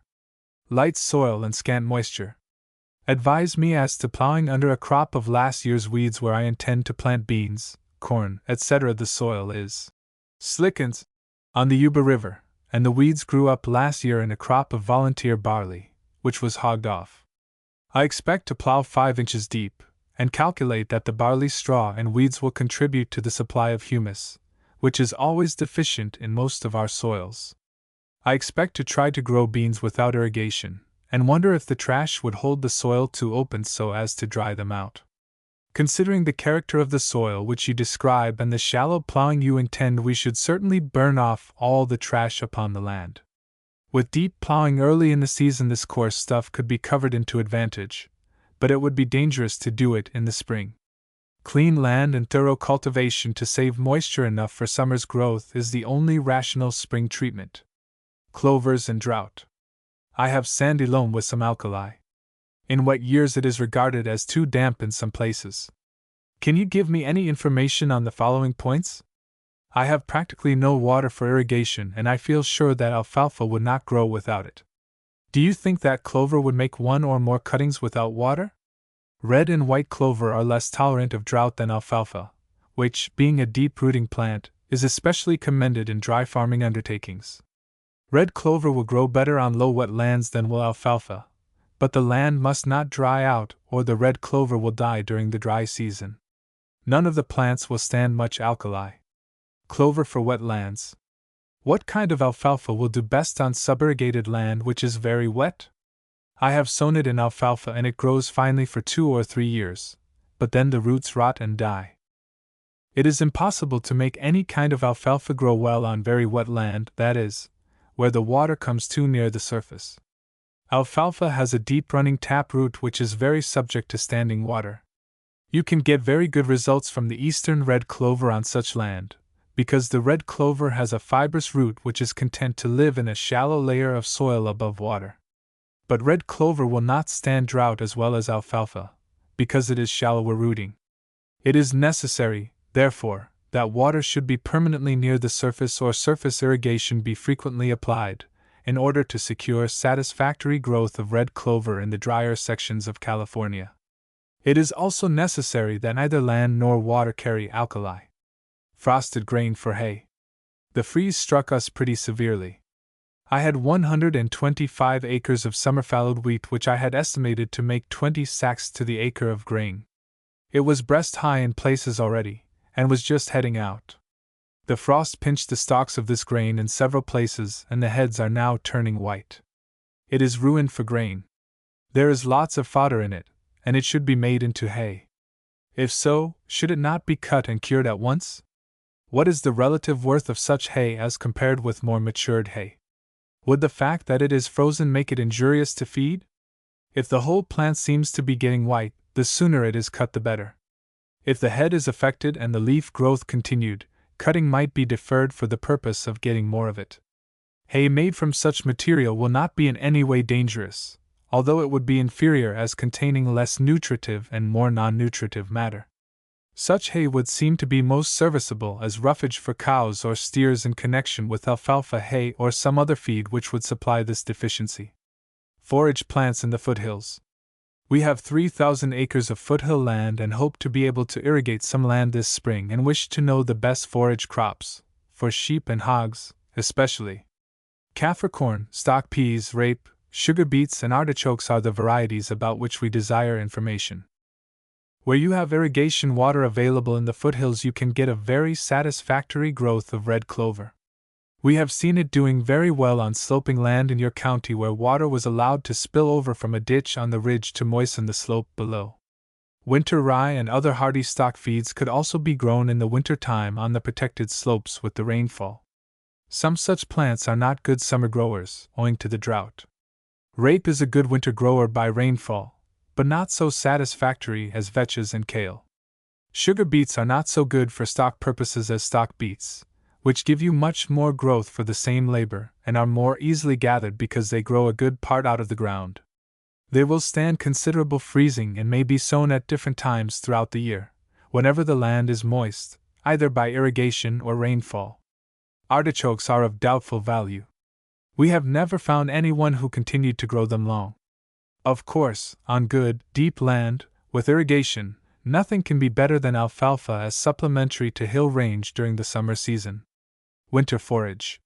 Light soil and scant moisture. Advise me as to plowing under a crop of last year's weeds where I intend to plant beans, corn, etc. The soil is slickens on the Yuba River, and the weeds grew up last year in a crop of volunteer barley, which was hogged off. I expect to plow 5 inches deep, and calculate that the barley straw and weeds will contribute to the supply of humus, which is always deficient in most of our soils. I expect to try to grow beans without irrigation, and wonder if the trash would hold the soil too open so as to dry them out. Considering the character of the soil which you describe and the shallow plowing you intend, we should certainly burn off all the trash upon the land. With deep plowing early in the season this coarse stuff could be covered into advantage, but it would be dangerous to do it in the spring. Clean land and thorough cultivation to save moisture enough for summer's growth is the only rational spring treatment. Clovers and drought. I have sandy loam with some alkali. In wet years it is regarded as too damp in some places. Can you give me any information on the following points? I have practically no water for irrigation and I feel sure that alfalfa would not grow without it. Do you think that clover would make 1 or more cuttings without water? Red and white clover are less tolerant of drought than alfalfa, which, being a deep-rooting plant, is especially commended in dry farming undertakings. Red clover will grow better on low wet lands than will alfalfa, but the land must not dry out or the red clover will die during the dry season. None of the plants will stand much alkali. Clover for wet lands. What kind of alfalfa will do best on suburrigated land which is very wet? I have sown it in alfalfa and it grows finely for 2 or 3 years, but then the roots rot and die. It is impossible to make any kind of alfalfa grow well on very wet land, that is, where the water comes too near the surface. Alfalfa has a deep-running taproot which is very subject to standing water. You can get very good results from the eastern red clover on such land, because the red clover has a fibrous root which is content to live in a shallow layer of soil above water. But red clover will not stand drought as well as alfalfa, because it is shallower rooting. It is necessary, therefore, that water should be permanently near the surface or surface irrigation be frequently applied, in order to secure satisfactory growth of red clover in the drier sections of California. It is also necessary that neither land nor water carry alkali. Frosted grain for hay. The freeze struck us pretty severely. I had 125 acres of summer fallowed wheat which I had estimated to make 20 sacks to the acre of grain. It was breast high in places already, and was just heading out. The frost pinched the stalks of this grain in several places, and the heads are now turning white. It is ruined for grain. There is lots of fodder in it, and it should be made into hay. If so, should it not be cut and cured at once? What is the relative worth of such hay as compared with more matured hay? Would the fact that it is frozen make it injurious to feed? If the whole plant seems to be getting white, the sooner it is cut the better. If the head is affected and the leaf growth continued, cutting might be deferred for the purpose of getting more of it. Hay made from such material will not be in any way dangerous, although it would be inferior as containing less nutritive and more non-nutritive matter. Such hay would seem to be most serviceable as roughage for cows or steers in connection with alfalfa hay or some other feed which would supply this deficiency. Forage plants in the foothills. We have 3,000 acres of foothill land and hope to be able to irrigate some land this spring and wish to know the best forage crops, for sheep and hogs, especially. Kaffir corn, stock peas, rape, sugar beets, and artichokes are the varieties about which we desire information. Where you have irrigation water available in the foothills, you can get a very satisfactory growth of red clover. We have seen it doing very well on sloping land in your county where water was allowed to spill over from a ditch on the ridge to moisten the slope below. Winter rye and other hardy stock feeds could also be grown in the winter time on the protected slopes with the rainfall. Some such plants are not good summer growers, owing to the drought. Rape is a good winter grower by rainfall, but not so satisfactory as vetches and kale. Sugar beets are not so good for stock purposes as stock beets, which give you much more growth for the same labor and are more easily gathered because they grow a good part out of the ground. They will stand considerable freezing and may be sown at different times throughout the year, whenever the land is moist, either by irrigation or rainfall. Artichokes are of doubtful value. We have never found anyone who continued to grow them long. Of course, on good, deep land, with irrigation, nothing can be better than alfalfa as supplementary to hill range during the summer season. Winter forage.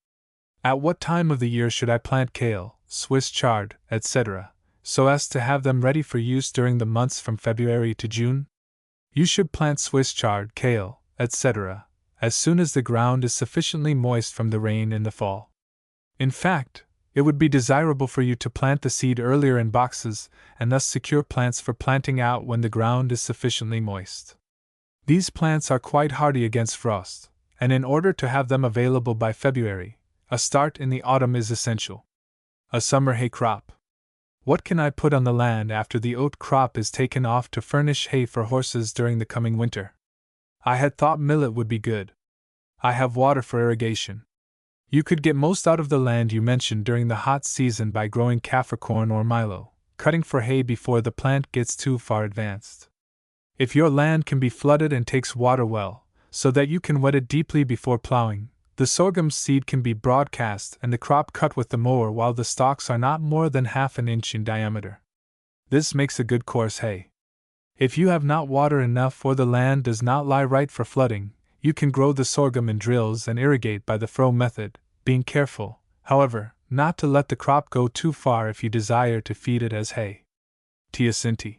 At what time of the year should I plant kale, Swiss chard, etc., so as to have them ready for use during the months from February to June? You should plant Swiss chard, kale, etc., as soon as the ground is sufficiently moist from the rain in the fall. In fact, it would be desirable for you to plant the seed earlier in boxes and thus secure plants for planting out when the ground is sufficiently moist. These plants are quite hardy against frost, and in order to have them available by February, a start in the autumn is essential. A summer hay crop. What can I put on the land after the oat crop is taken off to furnish hay for horses during the coming winter? I had thought millet would be good. I have water for irrigation. You could get most out of the land you mentioned during the hot season by growing Kaffir corn or milo, cutting for hay before the plant gets too far advanced. If your land can be flooded and takes water well, so that you can wet it deeply before plowing, the sorghum seed can be broadcast and the crop cut with the mower while the stalks are not more than half an inch in diameter. This makes a good coarse hay. If you have not water enough or the land does not lie right for flooding, you can grow the sorghum in drills and irrigate by the furrow method, being careful, however, not to let the crop go too far if you desire to feed it as hay. Teosinte.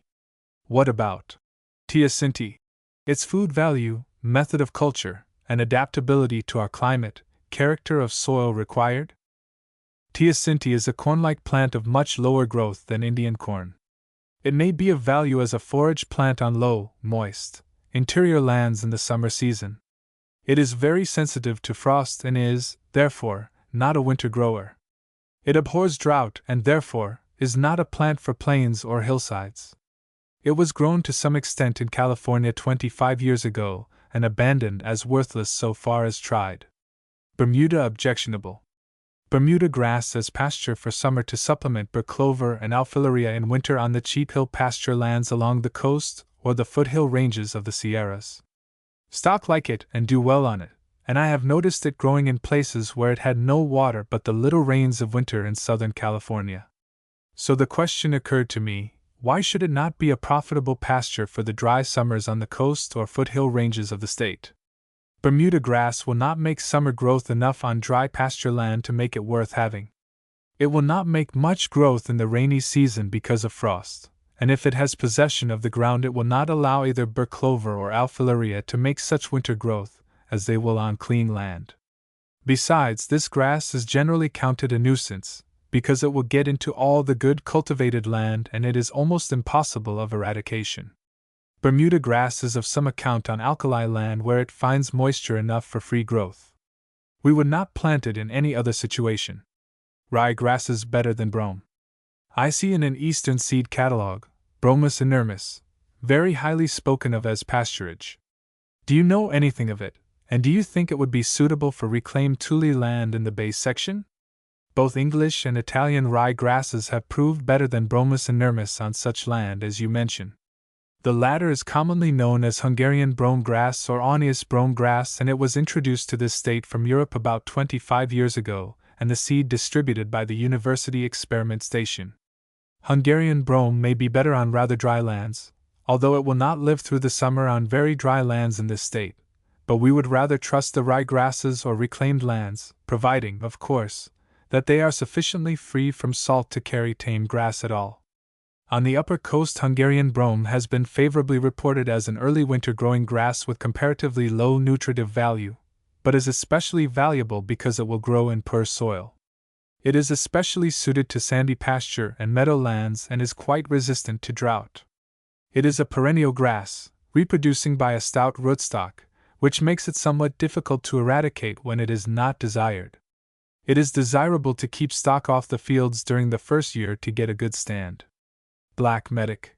What about teosinte? Its food value, method of culture, and adaptability to our climate, character of soil required? Teosinte is a corn-like plant of much lower growth than Indian corn. It may be of value as a forage plant on low, moist, interior lands in the summer season. It is very sensitive to frost and is, therefore, not a winter grower. It abhors drought and, therefore, is not a plant for plains or hillsides. It was grown to some extent in California 25 years ago and abandoned as worthless so far as tried. Bermuda objectionable. Bermuda grass as pasture for summer to supplement bur clover and alfilaria in winter on the cheap hill pasture lands along the coast or the foothill ranges of the Sierras. Stock like it and do well on it, and I have noticed it growing in places where it had no water but the little rains of winter in Southern California. So the question occurred to me, why should it not be a profitable pasture for the dry summers on the coast or foothill ranges of the state? Bermuda grass will not make summer growth enough on dry pasture land to make it worth having. It will not make much growth in the rainy season because of frost, and if it has possession of the ground it will not allow either burr clover or alfilaria to make such winter growth as they will on clean land. Besides, this grass is generally counted a nuisance, because it will get into all the good cultivated land and it is almost impossible of eradication. Bermuda grass is of some account on alkali land where it finds moisture enough for free growth. We would not plant it in any other situation. Rye grasses better than brome. I see in an Eastern seed catalogue, Bromus inermis, very highly spoken of as pasturage. Do you know anything of it, and do you think it would be suitable for reclaimed tule land in the base section? Both English and Italian rye grasses have proved better than Bromus inermis on such land as you mention. The latter is commonly known as Hungarian brome grass or Aunus brome grass, and it was introduced to this state from Europe about 25 years ago, and the seed distributed by the University Experiment Station. Hungarian brome may be better on rather dry lands, although it will not live through the summer on very dry lands in this state, but we would rather trust the rye grasses or reclaimed lands, providing, of course, that they are sufficiently free from salt to carry tame grass at all. On the upper coast, Hungarian brome has been favorably reported as an early winter growing grass with comparatively low nutritive value, but is especially valuable because it will grow in poor soil. It is especially suited to sandy pasture and meadow lands and is quite resistant to drought. It is a perennial grass, reproducing by a stout rootstock, which makes it somewhat difficult to eradicate when it is not desired. It is desirable to keep stock off the fields during the first year to get a good stand. Black medic.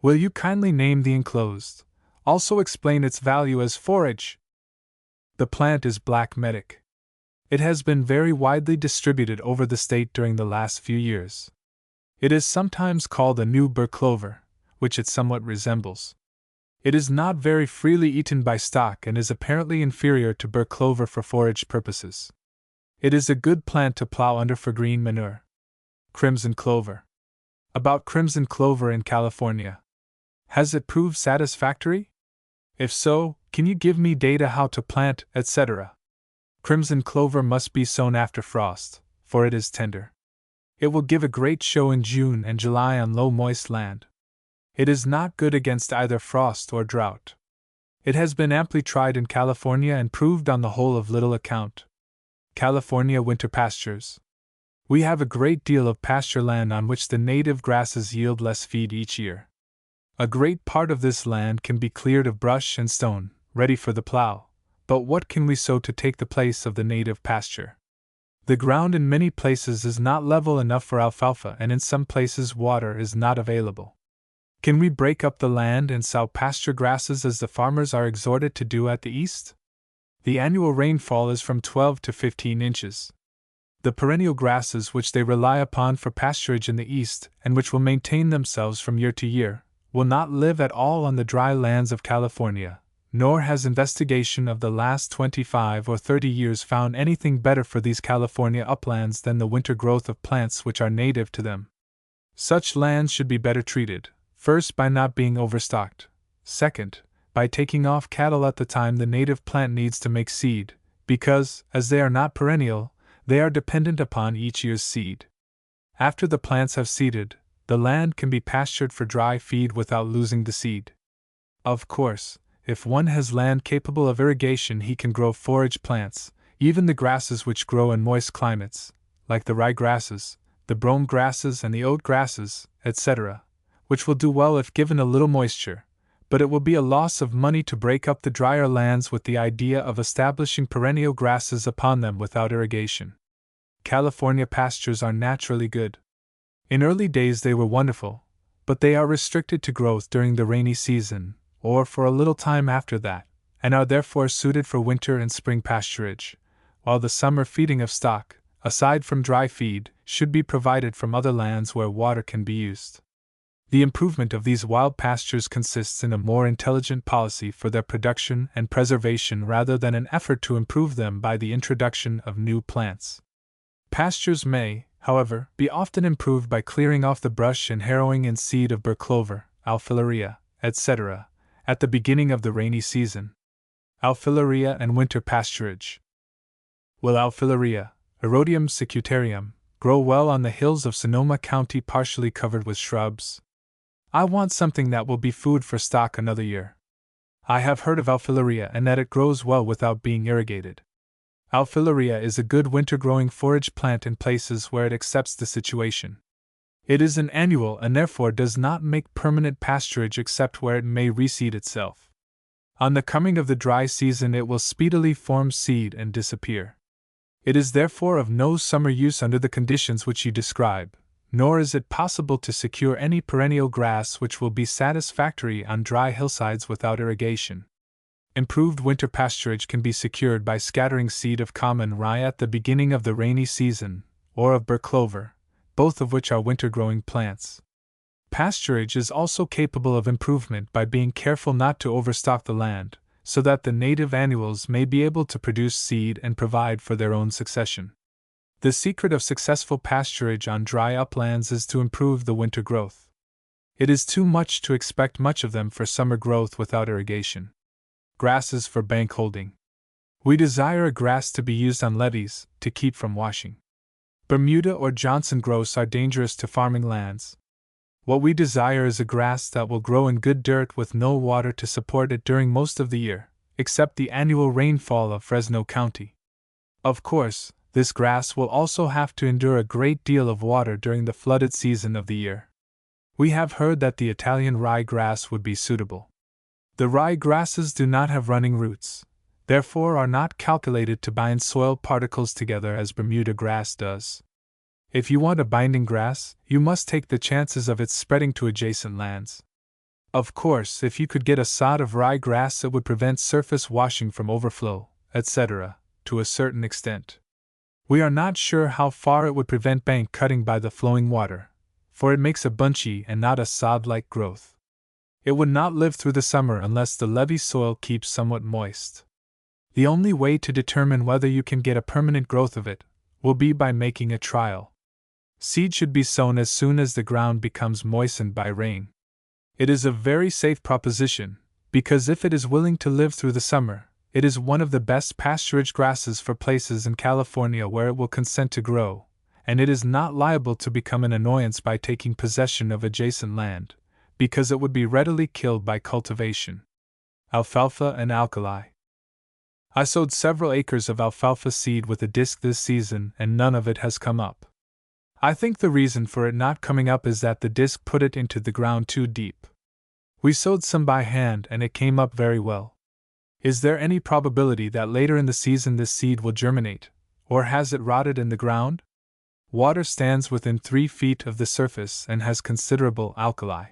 Will you kindly name the enclosed? Also explain its value as forage. The plant is black medic. It has been very widely distributed over the state during the last few years. It is sometimes called a new burr clover, which it somewhat resembles. It is not very freely eaten by stock and is apparently inferior to burr clover for forage purposes. It is a good plant to plow under for green manure. Crimson clover. About crimson clover in California. Has it proved satisfactory? If so, can you give me data how to plant, etc.? Crimson clover must be sown after frost, for it is tender. It will give a great show in June and July on low moist land. It is not good against either frost or drought. It has been amply tried in California and proved on the whole of little account. California winter pastures. We have a great deal of pasture land on which the native grasses yield less feed each year. A great part of this land can be cleared of brush and stone, ready for the plow, but what can we sow to take the place of the native pasture? The ground in many places is not level enough for alfalfa, and in some places water is not available. Can we break up the land and sow pasture grasses as the farmers are exhorted to do at the East? The annual rainfall is from 12 to 15 inches. The perennial grasses which they rely upon for pasturage in the East, and which will maintain themselves from year to year, will not live at all on the dry lands of California, nor has investigation of the last 25 or 30 years found anything better for these California uplands than the winter growth of plants which are native to them. Such lands should be better treated, first by not being overstocked, second, by taking off cattle at the time the native plant needs to make seed, because, as they are not perennial, they are dependent upon each year's seed. After the plants have seeded, the land can be pastured for dry feed without losing the seed. Of course, if one has land capable of irrigation, he can grow forage plants, even the grasses which grow in moist climates, like the rye grasses, the brome grasses and the oat grasses, etc., which will do well if given a little moisture, but it will be a loss of money to break up the drier lands with the idea of establishing perennial grasses upon them without irrigation. California pastures are naturally good. In early days they were wonderful, but they are restricted to growth during the rainy season, or for a little time after that, and are therefore suited for winter and spring pasturage, while the summer feeding of stock, aside from dry feed, should be provided from other lands where water can be used. The improvement of these wild pastures consists in a more intelligent policy for their production and preservation rather than an effort to improve them by the introduction of new plants. Pastures may, however, be often improved by clearing off the brush and harrowing in seed of burr clover, alfilaria, etc., at the beginning of the rainy season. Alfilaria and winter pasturage. Will alfilaria, Erodium secutarium, grow well on the hills of Sonoma County partially covered with shrubs? I want something that will be food for stock another year. I have heard of alfilaria and that it grows well without being irrigated. Alfilaria is a good winter-growing forage plant in places where it accepts the situation. It is an annual and therefore does not make permanent pasturage except where it may reseed itself. On the coming of the dry season it will speedily form seed and disappear. It is therefore of no summer use under the conditions which you describe, nor is it possible to secure any perennial grass which will be satisfactory on dry hillsides without irrigation. Improved winter pasturage can be secured by scattering seed of common rye at the beginning of the rainy season, or of burr clover, both of which are winter-growing plants. Pasturage is also capable of improvement by being careful not to overstock the land, so that the native annuals may be able to produce seed and provide for their own succession. The secret of successful pasturage on dry uplands is to improve the winter growth. It is too much to expect much of them for summer growth without irrigation. Grasses for bank holding. We desire a grass to be used on levees, to keep from washing. Bermuda or Johnson growths are dangerous to farming lands. What we desire is a grass that will grow in good dirt with no water to support it during most of the year, except the annual rainfall of Fresno County. Of course, this grass will also have to endure a great deal of water during the flooded season of the year. We have heard that the Italian rye grass would be suitable. The rye grasses do not have running roots, therefore are not calculated to bind soil particles together as Bermuda grass does. If you want a binding grass, you must take the chances of its spreading to adjacent lands. Of course, if you could get a sod of rye grass, it would prevent surface washing from overflow, etc., to a certain extent. We are not sure how far it would prevent bank cutting by the flowing water, for it makes a bunchy and not a sod-like growth. It would not live through the summer unless the levee soil keeps somewhat moist. The only way to determine whether you can get a permanent growth of it will be by making a trial. Seed should be sown as soon as the ground becomes moistened by rain. It is a very safe proposition, because if it is willing to live through the summer, it is one of the best pasturage grasses for places in California where it will consent to grow, and it is not liable to become an annoyance by taking possession of adjacent land, because it would be readily killed by cultivation. Alfalfa and alkali. I sowed several acres of alfalfa seed with a disc this season and none of it has come up. I think the reason for it not coming up is that the disc put it into the ground too deep. We sowed some by hand and it came up very well. Is there any probability that later in the season this seed will germinate, or has it rotted in the ground? Water stands within 3 feet of the surface and has considerable alkali.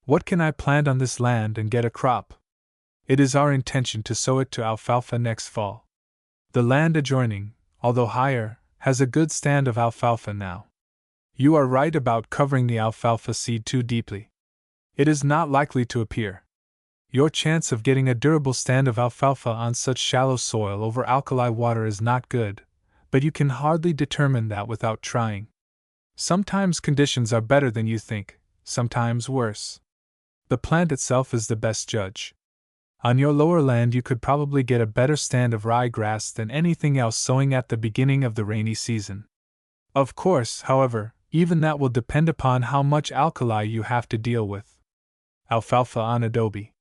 What can I plant on this land and get a crop? It is our intention to sow it to alfalfa next fall. The land adjoining, although higher, has a good stand of alfalfa now. You are right about covering the alfalfa seed too deeply. It is not likely to appear. Your chance of getting a durable stand of alfalfa on such shallow soil over alkali water is not good, but you can hardly determine that without trying. Sometimes conditions are better than you think, sometimes worse. The plant itself is the best judge. On your lower land you could probably get a better stand of ryegrass than anything else sowing at the beginning of the rainy season. Of course, however, even that will depend upon how much alkali you have to deal with. Alfalfa on adobe.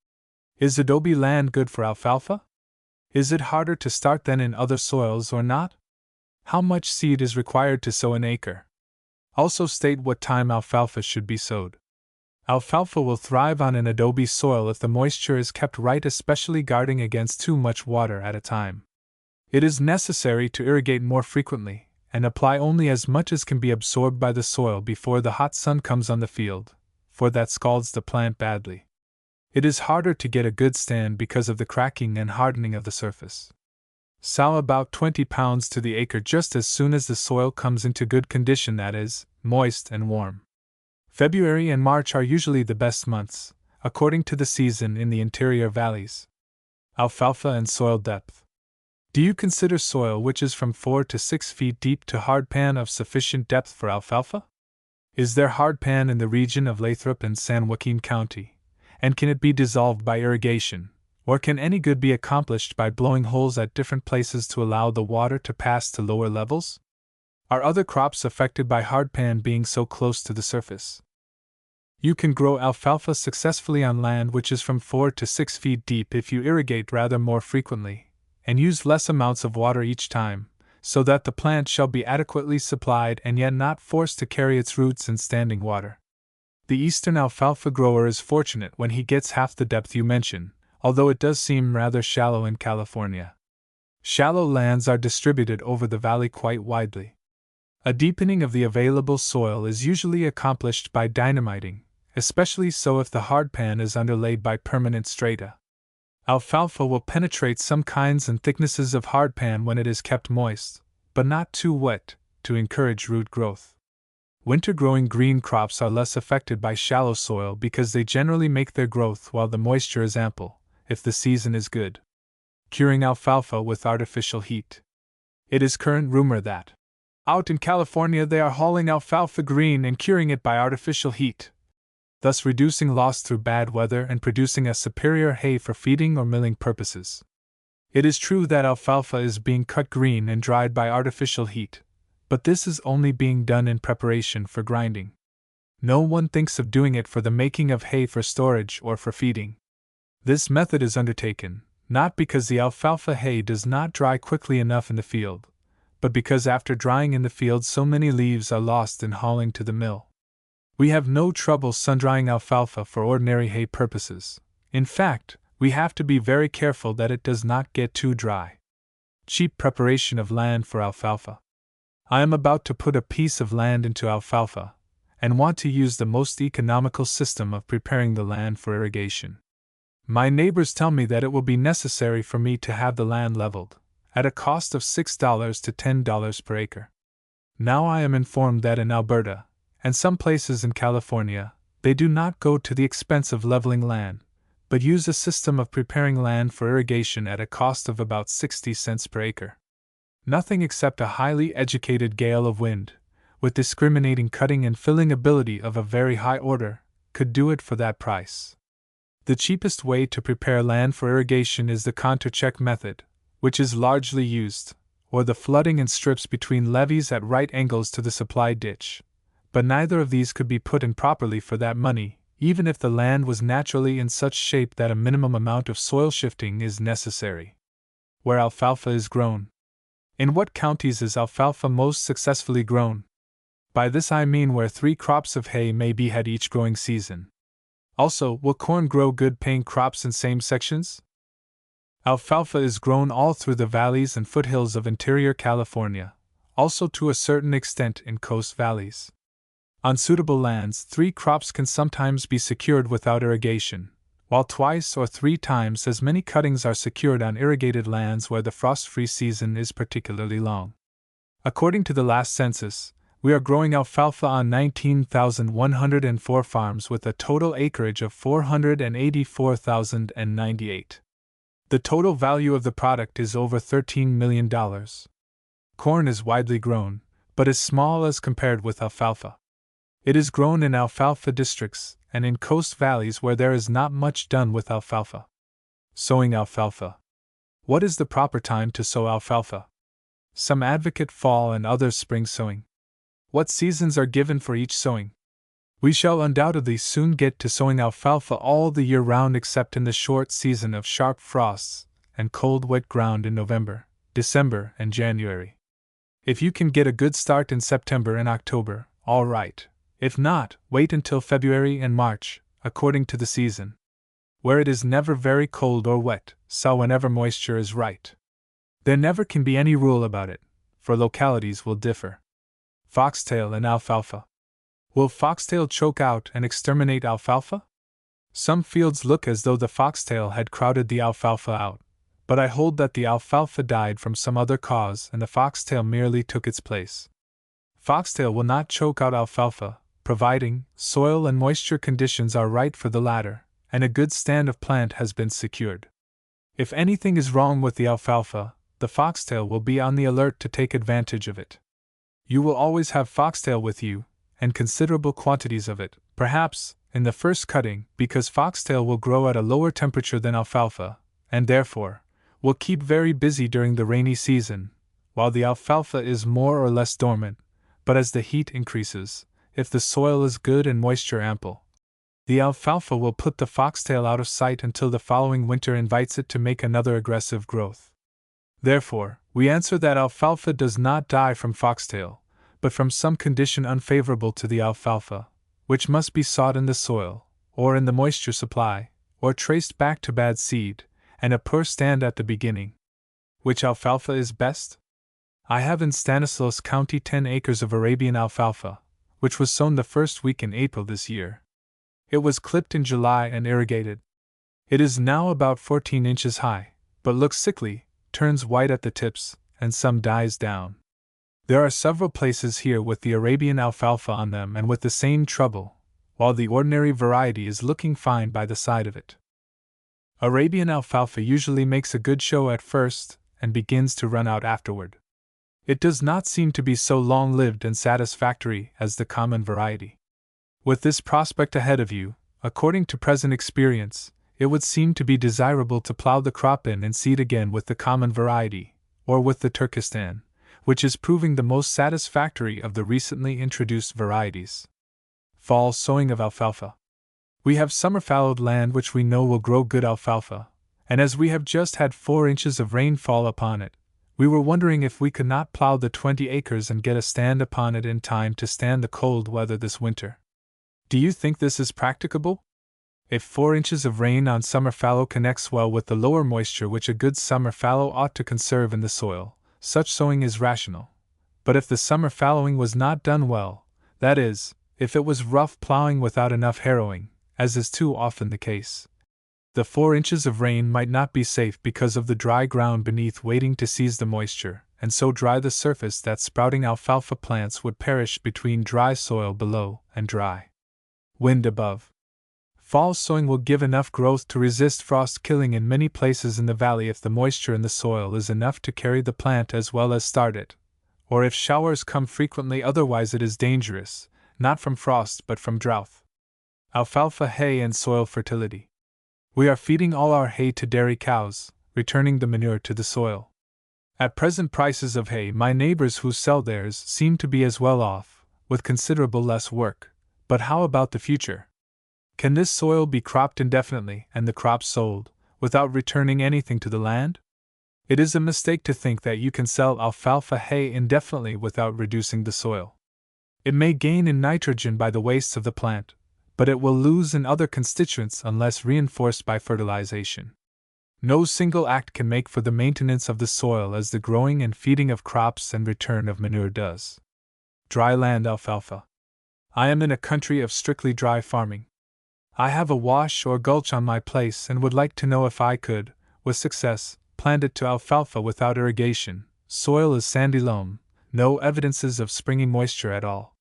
Is adobe land good for alfalfa? Is it harder to start than in other soils or not? How much seed is required to sow an acre? Also state what time alfalfa should be sowed. Alfalfa will thrive on an adobe soil if the moisture is kept right, especially guarding against too much water at a time. It is necessary to irrigate more frequently, and apply only as much as can be absorbed by the soil before the hot sun comes on the field, for that scalds the plant badly. It is harder to get a good stand because of the cracking and hardening of the surface. Sow about 20 pounds to the acre just as soon as the soil comes into good condition, that is, moist and warm. February and March are usually the best months, according to the season in the interior valleys. Alfalfa and soil depth. Do you consider soil which is from 4 to 6 feet deep to hardpan of sufficient depth for alfalfa? Is there hardpan in the region of Lathrop and San Joaquin County, and can it be dissolved by irrigation, or can any good be accomplished by blowing holes at different places to allow the water to pass to lower levels? Are other crops affected by hardpan being so close to the surface? You can grow alfalfa successfully on land which is from 4 to 6 feet deep if you irrigate rather more frequently, and use less amounts of water each time, so that the plant shall be adequately supplied and yet not forced to carry its roots in standing water. The eastern alfalfa grower is fortunate when he gets half the depth you mention, although it does seem rather shallow in California. Shallow lands are distributed over the valley quite widely. A deepening of the available soil is usually accomplished by dynamiting, especially so if the hardpan is underlaid by permanent strata. Alfalfa will penetrate some kinds and thicknesses of hardpan when it is kept moist, but not too wet, to encourage root growth. Winter-growing green crops are less affected by shallow soil because they generally make their growth while the moisture is ample, if the season is good. Curing alfalfa with artificial heat. It is current rumor that, out in California, they are hauling alfalfa green and curing it by artificial heat, thus reducing loss through bad weather and producing a superior hay for feeding or milling purposes. It is true that alfalfa is being cut green and dried by artificial heat, but this is only being done in preparation for grinding. No one thinks of doing it for the making of hay for storage or for feeding. This method is undertaken, not because the alfalfa hay does not dry quickly enough in the field, but because after drying in the field so many leaves are lost in hauling to the mill. We have no trouble sun-drying alfalfa for ordinary hay purposes. In fact, we have to be very careful that it does not get too dry. Cheap preparation of land for alfalfa. I am about to put a piece of land into alfalfa, and want to use the most economical system of preparing the land for irrigation. My neighbors tell me that it will be necessary for me to have the land leveled, at a cost of $6 to $10 per acre. Now I am informed that in Alberta, and some places in California, they do not go to the expense of leveling land, but use a system of preparing land for irrigation at a cost of about 60 cents per acre. Nothing except a highly educated gale of wind, with discriminating cutting and filling ability of a very high order, could do it for that price. The cheapest way to prepare land for irrigation is the contour-check method, which is largely used, or the flooding in strips between levees at right angles to the supply ditch. But neither of these could be put in properly for that money, even if the land was naturally in such shape that a minimum amount of soil shifting is necessary. Where alfalfa is grown. In what counties is alfalfa most successfully grown? By this I mean where 3 crops of hay may be had each growing season. Also, will corn grow good paying crops in same sections? Alfalfa is grown all through the valleys and foothills of interior California, also to a certain extent in coast valleys. On suitable lands, 3 crops can sometimes be secured without irrigation, while twice or 3 times as many cuttings are secured on irrigated lands where the frost-free season is particularly long. According to the last census, we are growing alfalfa on 19,104 farms with a total acreage of 484,098. The total value of the product is over $13 million. Corn is widely grown, but is small as compared with alfalfa. It is grown in alfalfa districts and in coast valleys where there is not much done with alfalfa. Sowing alfalfa. What is the proper time to sow alfalfa? Some advocate fall and others spring sowing. What seasons are given for each sowing? We shall undoubtedly soon get to sowing alfalfa all the year round except in the short season of sharp frosts and cold wet ground in November, December, and January. If you can get a good start in September and October, all right. If not, wait until February and March, according to the season. Where it is never very cold or wet, sow whenever moisture is right. There never can be any rule about it, for localities will differ. Foxtail and alfalfa. Will foxtail choke out and exterminate alfalfa? Some fields look as though the foxtail had crowded the alfalfa out, but I hold that the alfalfa died from some other cause and the foxtail merely took its place. Foxtail will not choke out alfalfa, providing soil and moisture conditions are right for the latter, and a good stand of plant has been secured. If anything is wrong with the alfalfa, the foxtail will be on the alert to take advantage of it. You will always have foxtail with you, and considerable quantities of it, perhaps, in the first cutting, because foxtail will grow at a lower temperature than alfalfa, and therefore, will keep very busy during the rainy season, while the alfalfa is more or less dormant, but as the heat increases, if the soil is good and moisture ample, the alfalfa will put the foxtail out of sight until the following winter invites it to make another aggressive growth. Therefore, we answer that alfalfa does not die from foxtail, but from some condition unfavorable to the alfalfa, which must be sought in the soil, or in the moisture supply, or traced back to bad seed, and a poor stand at the beginning. Which alfalfa is best? I have in Stanislaus County 10 acres of Arabian alfalfa, which was sown the first week in April this year. It was clipped in July and irrigated. It is now about 14 inches high, but looks sickly, turns white at the tips, and some dies down. There are several places here with the Arabian alfalfa on them and with the same trouble, while the ordinary variety is looking fine by the side of it. Arabian alfalfa usually makes a good show at first and begins to run out afterward. It does not seem to be so long-lived and satisfactory as the common variety. With this prospect ahead of you, according to present experience, it would seem to be desirable to plow the crop in and seed again with the common variety, or with the Turkestan, which is proving the most satisfactory of the recently introduced varieties. Fall sowing of alfalfa. We have summer-fallowed land which we know will grow good alfalfa, and as we have just had 4 inches of rain fall upon it, we were wondering if we could not plow the 20 acres and get a stand upon it in time to stand the cold weather this winter. Do you think this is practicable? If 4 inches of rain on summer fallow connects well with the lower moisture which a good summer fallow ought to conserve in the soil, such sowing is rational. But if the summer fallowing was not done well, that is, if it was rough plowing without enough harrowing, as is too often the case, the 4 inches of rain might not be safe because of the dry ground beneath waiting to seize the moisture, and so dry the surface that sprouting alfalfa plants would perish between dry soil below and dry wind above. Fall sowing will give enough growth to resist frost killing in many places in the valley if the moisture in the soil is enough to carry the plant as well as start it, or if showers come frequently, otherwise it is dangerous, not from frost but from drought. Alfalfa hay and soil fertility. We are feeding all our hay to dairy cows, returning the manure to the soil. At present prices of hay, my neighbors who sell theirs seem to be as well off, with considerable less work, but how about the future? Can this soil be cropped indefinitely and the crops sold, without returning anything to the land? It is a mistake to think that you can sell alfalfa hay indefinitely without reducing the soil. It may gain in nitrogen by the wastes of the plant, but it will lose in other constituents unless reinforced by fertilization. No single act can make for the maintenance of the soil as the growing and feeding of crops and return of manure does. Dry land alfalfa. I am in a country of strictly dry farming. I have a wash or gulch on my place and would like to know if I could, with success, plant it to alfalfa without irrigation. Soil is sandy loam, no evidences of springing moisture at all.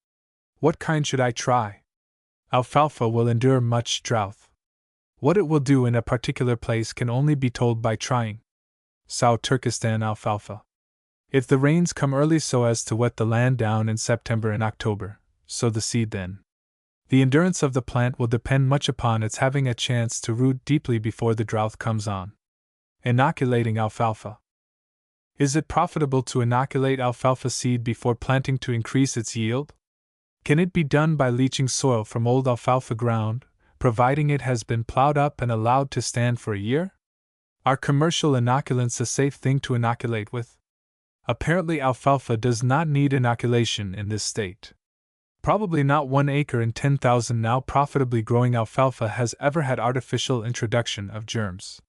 What kind should I try? Alfalfa will endure much drought. What it will do in a particular place can only be told by trying. South Turkestan alfalfa. If the rains come early so as to wet the land down in September and October, sow the seed then. The endurance of the plant will depend much upon its having a chance to root deeply before the drought comes on. Inoculating alfalfa. Is it profitable to inoculate alfalfa seed before planting to increase its yield? Can it be done by leaching soil from old alfalfa ground, providing it has been plowed up and allowed to stand for a year? Are commercial inoculants a safe thing to inoculate with? Apparently alfalfa does not need inoculation in this state. Probably not 1 acre in 10,000 now profitably growing alfalfa has ever had artificial introduction of germs.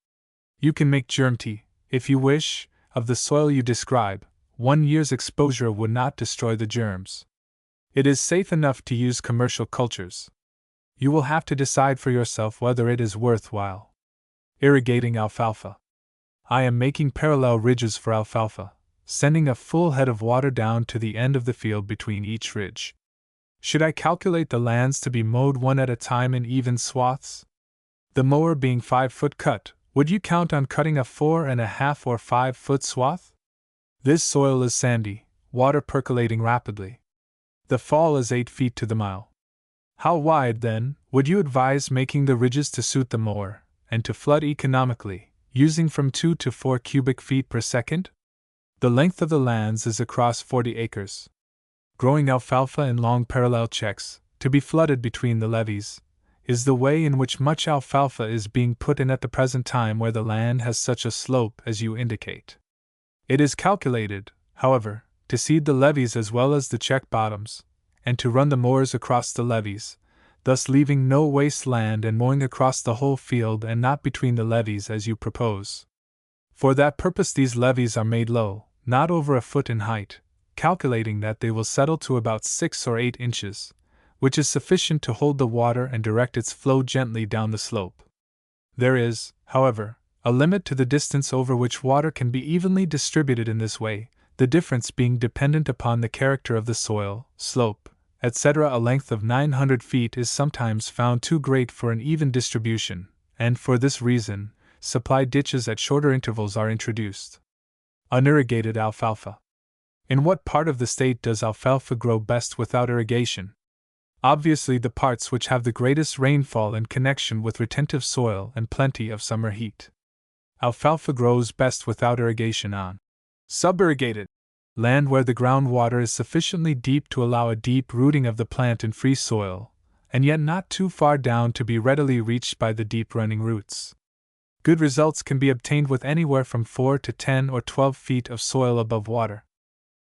You can make germ tea, if you wish, of the soil you describe. 1 year's exposure would not destroy the germs. It is safe enough to use commercial cultures. You will have to decide for yourself whether it is worthwhile. Irrigating alfalfa. I am making parallel ridges for alfalfa, sending a full head of water down to the end of the field between each ridge. Should I calculate the lands to be mowed one at a time in even swaths? The mower being 5-foot cut, would you count on cutting a 4.5 or 5-foot swath? This soil is sandy, water percolating rapidly. The fall is 8 feet to the mile. How wide, then, would you advise making the ridges to suit the mower, and to flood economically, using from 2 to 4 cubic feet per second? The length of the lands is across 40 acres. Growing alfalfa in long parallel checks, to be flooded between the levees, is the way in which much alfalfa is being put in at the present time where the land has such a slope as you indicate. It is calculated, however, to seed the levees as well as the check bottoms, and to run the mowers across the levees, thus leaving no waste land and mowing across the whole field and not between the levees as you propose. For that purpose these levees are made low, not over a foot in height, calculating that they will settle to about 6 or 8 inches, which is sufficient to hold the water and direct its flow gently down the slope. There is, however, a limit to the distance over which water can be evenly distributed in this way, the difference being dependent upon the character of the soil, slope, etc. A length of 900 feet is sometimes found too great for an even distribution, and for this reason, supply ditches at shorter intervals are introduced. Unirrigated alfalfa. In what part of the state does alfalfa grow best without irrigation? Obviously the parts which have the greatest rainfall in connection with retentive soil and plenty of summer heat. Alfalfa grows best without irrigation on subirrigated land where the groundwater is sufficiently deep to allow a deep rooting of the plant in free soil, and yet not too far down to be readily reached by the deep running roots. Good results can be obtained with anywhere from 4 to 10 or 12 feet of soil above water.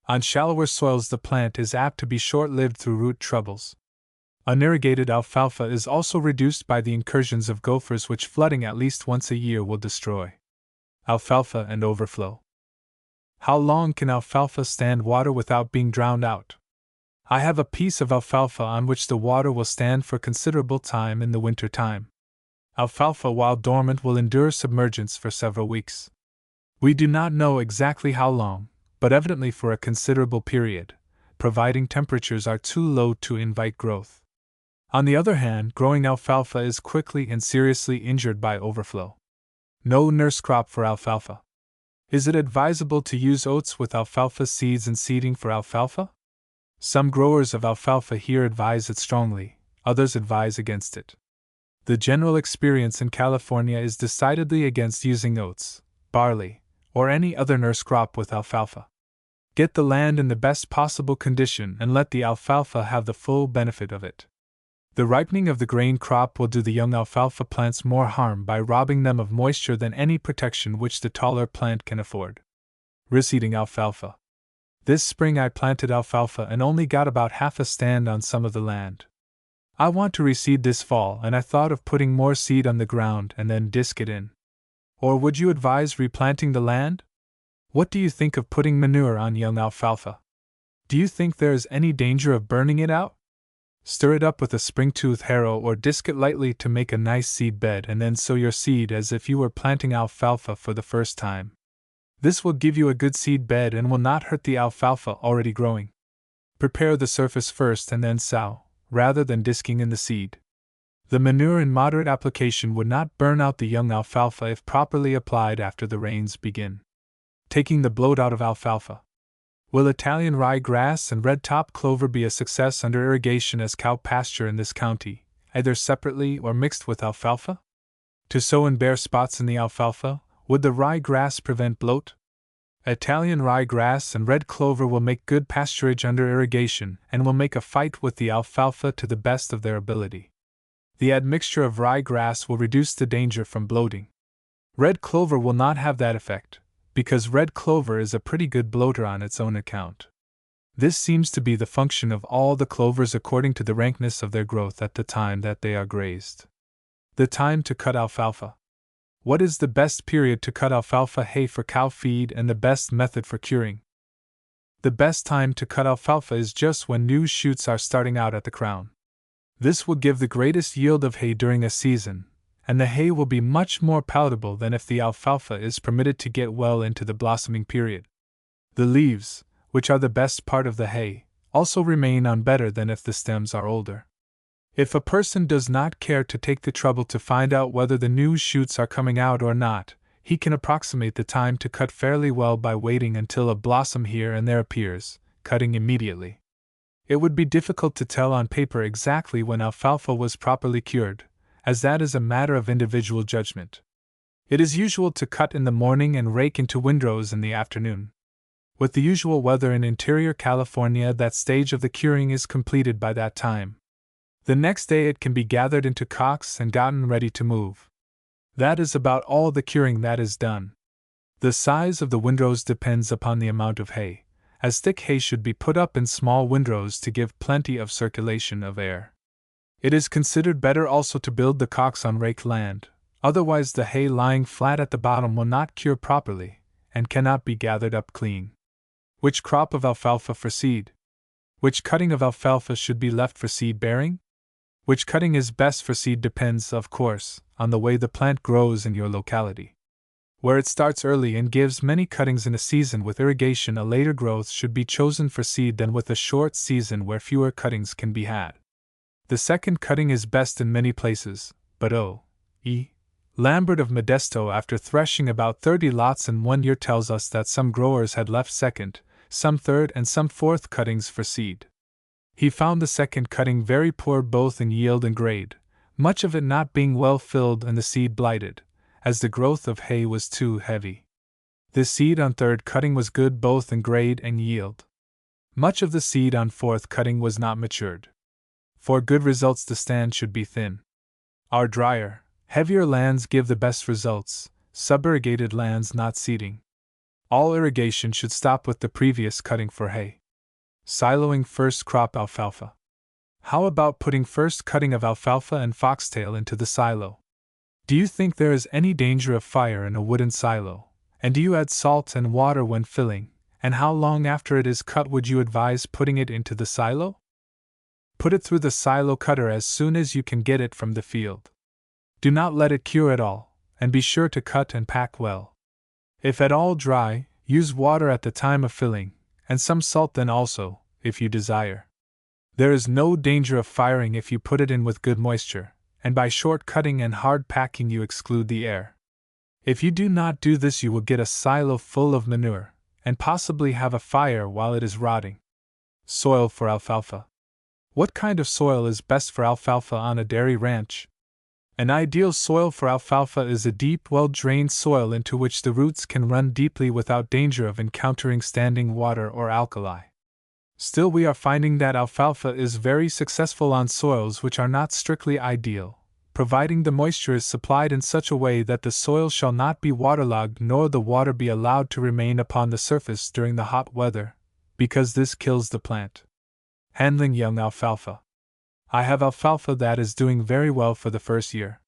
On shallower soils the plant is apt to be short-lived through root troubles. Unirrigated alfalfa is also reduced by the incursions of gophers which flooding at least once a year will destroy. Alfalfa and overflow. How long can alfalfa stand water without being drowned out? I have a piece of alfalfa on which the water will stand for considerable time in the winter time. Alfalfa while dormant will endure submergence for several weeks. We do not know exactly how long, but evidently for a considerable period, providing temperatures are too low to invite growth. On the other hand, growing alfalfa is quickly and seriously injured by overflow. No nurse crop for alfalfa. Is it advisable to use oats with alfalfa seeds and seeding for alfalfa? Some growers of alfalfa here advise it strongly, others advise against it. The general experience in California is decidedly against using oats, barley, or any other nurse crop with alfalfa. Get the land in the best possible condition and let the alfalfa have the full benefit of it. The ripening of the grain crop will do the young alfalfa plants more harm by robbing them of moisture than any protection which the taller plant can afford. Reseeding alfalfa. This spring I planted alfalfa and only got about half a stand on some of the land. I want to reseed this fall and I thought of putting more seed on the ground and then disc it in. Or would you advise replanting the land? What do you think of putting manure on young alfalfa? Do you think there is any danger of burning it out? Stir it up with a spring-tooth harrow or disc it lightly to make a nice seed bed and then sow your seed as if you were planting alfalfa for the first time. This will give you a good seed bed and will not hurt the alfalfa already growing. Prepare the surface first and then sow, rather than disking in the seed. The manure in moderate application would not burn out the young alfalfa if properly applied after the rains begin. Taking the bloat out of alfalfa. Will Italian rye grass and red-top clover be a success under irrigation as cow pasture in this county, either separately or mixed with alfalfa? To sow in bare spots in the alfalfa, would the rye grass prevent bloat? Italian rye grass and red clover will make good pasturage under irrigation and will make a fight with the alfalfa to the best of their ability. The admixture of rye grass will reduce the danger from bloating. Red clover will not have that effect, because red clover is a pretty good bloater on its own account. This seems to be the function of all the clovers according to the rankness of their growth at the time that they are grazed. The time to cut alfalfa. What is the best period to cut alfalfa hay for cow feed and the best method for curing? The best time to cut alfalfa is just when new shoots are starting out at the crown. This will give the greatest yield of hay during a season, and the hay will be much more palatable than if the alfalfa is permitted to get well into the blossoming period. The leaves, which are the best part of the hay, also remain on better than if the stems are older. If a person does not care to take the trouble to find out whether the new shoots are coming out or not, he can approximate the time to cut fairly well by waiting until a blossom here and there appears, cutting immediately. It would be difficult to tell on paper exactly when alfalfa was properly cured, as that is a matter of individual judgment. It is usual to cut in the morning and rake into windrows in the afternoon. With the usual weather in interior California, that stage of the curing is completed by that time. The next day it can be gathered into cocks and gotten ready to move. That is about all the curing that is done. The size of the windrows depends upon the amount of hay, as thick hay should be put up in small windrows to give plenty of circulation of air. It is considered better also to build the cocks on raked land, otherwise the hay lying flat at the bottom will not cure properly, and cannot be gathered up clean. Which crop of alfalfa for seed? Which cutting of alfalfa should be left for seed bearing? Which cutting is best for seed depends, of course, on the way the plant grows in your locality. Where it starts early and gives many cuttings in a season with irrigation, a later growth should be chosen for seed than with a short season where fewer cuttings can be had. The second cutting is best in many places, but O.E. Lambert of Modesto, after threshing about 30 lots in 1 year, tells us that some growers had left second, some third, and some fourth cuttings for seed. He found the second cutting very poor both in yield and grade, much of it not being well filled and the seed blighted, as the growth of hay was too heavy. The seed on third cutting was good both in grade and yield. Much of the seed on fourth cutting was not matured. For good results the stand should be thin. Our drier, heavier lands give the best results, sub-irrigated lands not seeding. All irrigation should stop with the previous cutting for hay. Siloing first crop alfalfa. How about putting first cutting of alfalfa and foxtail into the silo? Do you think there is any danger of fire in a wooden silo? And do you add salt and water when filling? And how long after it is cut would you advise putting it into the silo? Put it through the silo cutter as soon as you can get it from the field. Do not let it cure at all, and be sure to cut and pack well. If at all dry, use water at the time of filling, and some salt then also, if you desire. There is no danger of firing if you put it in with good moisture, and by short cutting and hard packing you exclude the air. If you do not do this you will get a silo full of manure, and possibly have a fire while it is rotting. Soil for alfalfa. What kind of soil is best for alfalfa on a dairy ranch? An ideal soil for alfalfa is a deep, well-drained soil into which the roots can run deeply without danger of encountering standing water or alkali. Still, we are finding that alfalfa is very successful on soils which are not strictly ideal, providing the moisture is supplied in such a way that the soil shall not be waterlogged nor the water be allowed to remain upon the surface during the hot weather, because this kills the plant. Handling young alfalfa. I have alfalfa that is doing very well for the first year.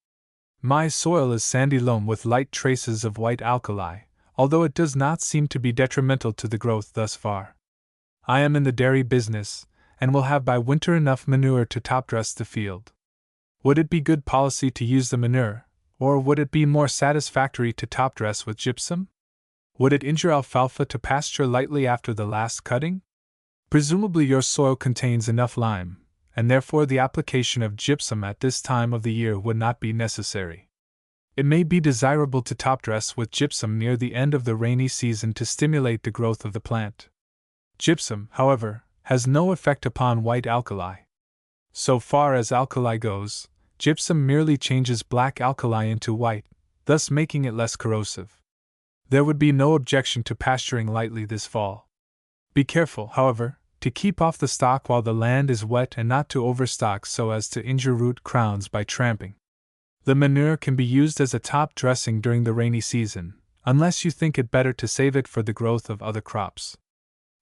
My soil is sandy loam with light traces of white alkali, although it does not seem to be detrimental to the growth thus far. I am in the dairy business, and will have by winter enough manure to top-dress the field. Would it be good policy to use the manure, or would it be more satisfactory to top-dress with gypsum? Would it injure alfalfa to pasture lightly after the last cutting? Presumably your soil contains enough lime, and therefore the application of gypsum at this time of the year would not be necessary. It may be desirable to top-dress with gypsum near the end of the rainy season to stimulate the growth of the plant. Gypsum, however, has no effect upon white alkali. So far as alkali goes, gypsum merely changes black alkali into white, thus making it less corrosive. There would be no objection to pasturing lightly this fall. Be careful, however, to keep off the stock while the land is wet and not to overstock so as to injure root crowns by tramping. The manure can be used as a top dressing during the rainy season, unless you think it better to save it for the growth of other crops.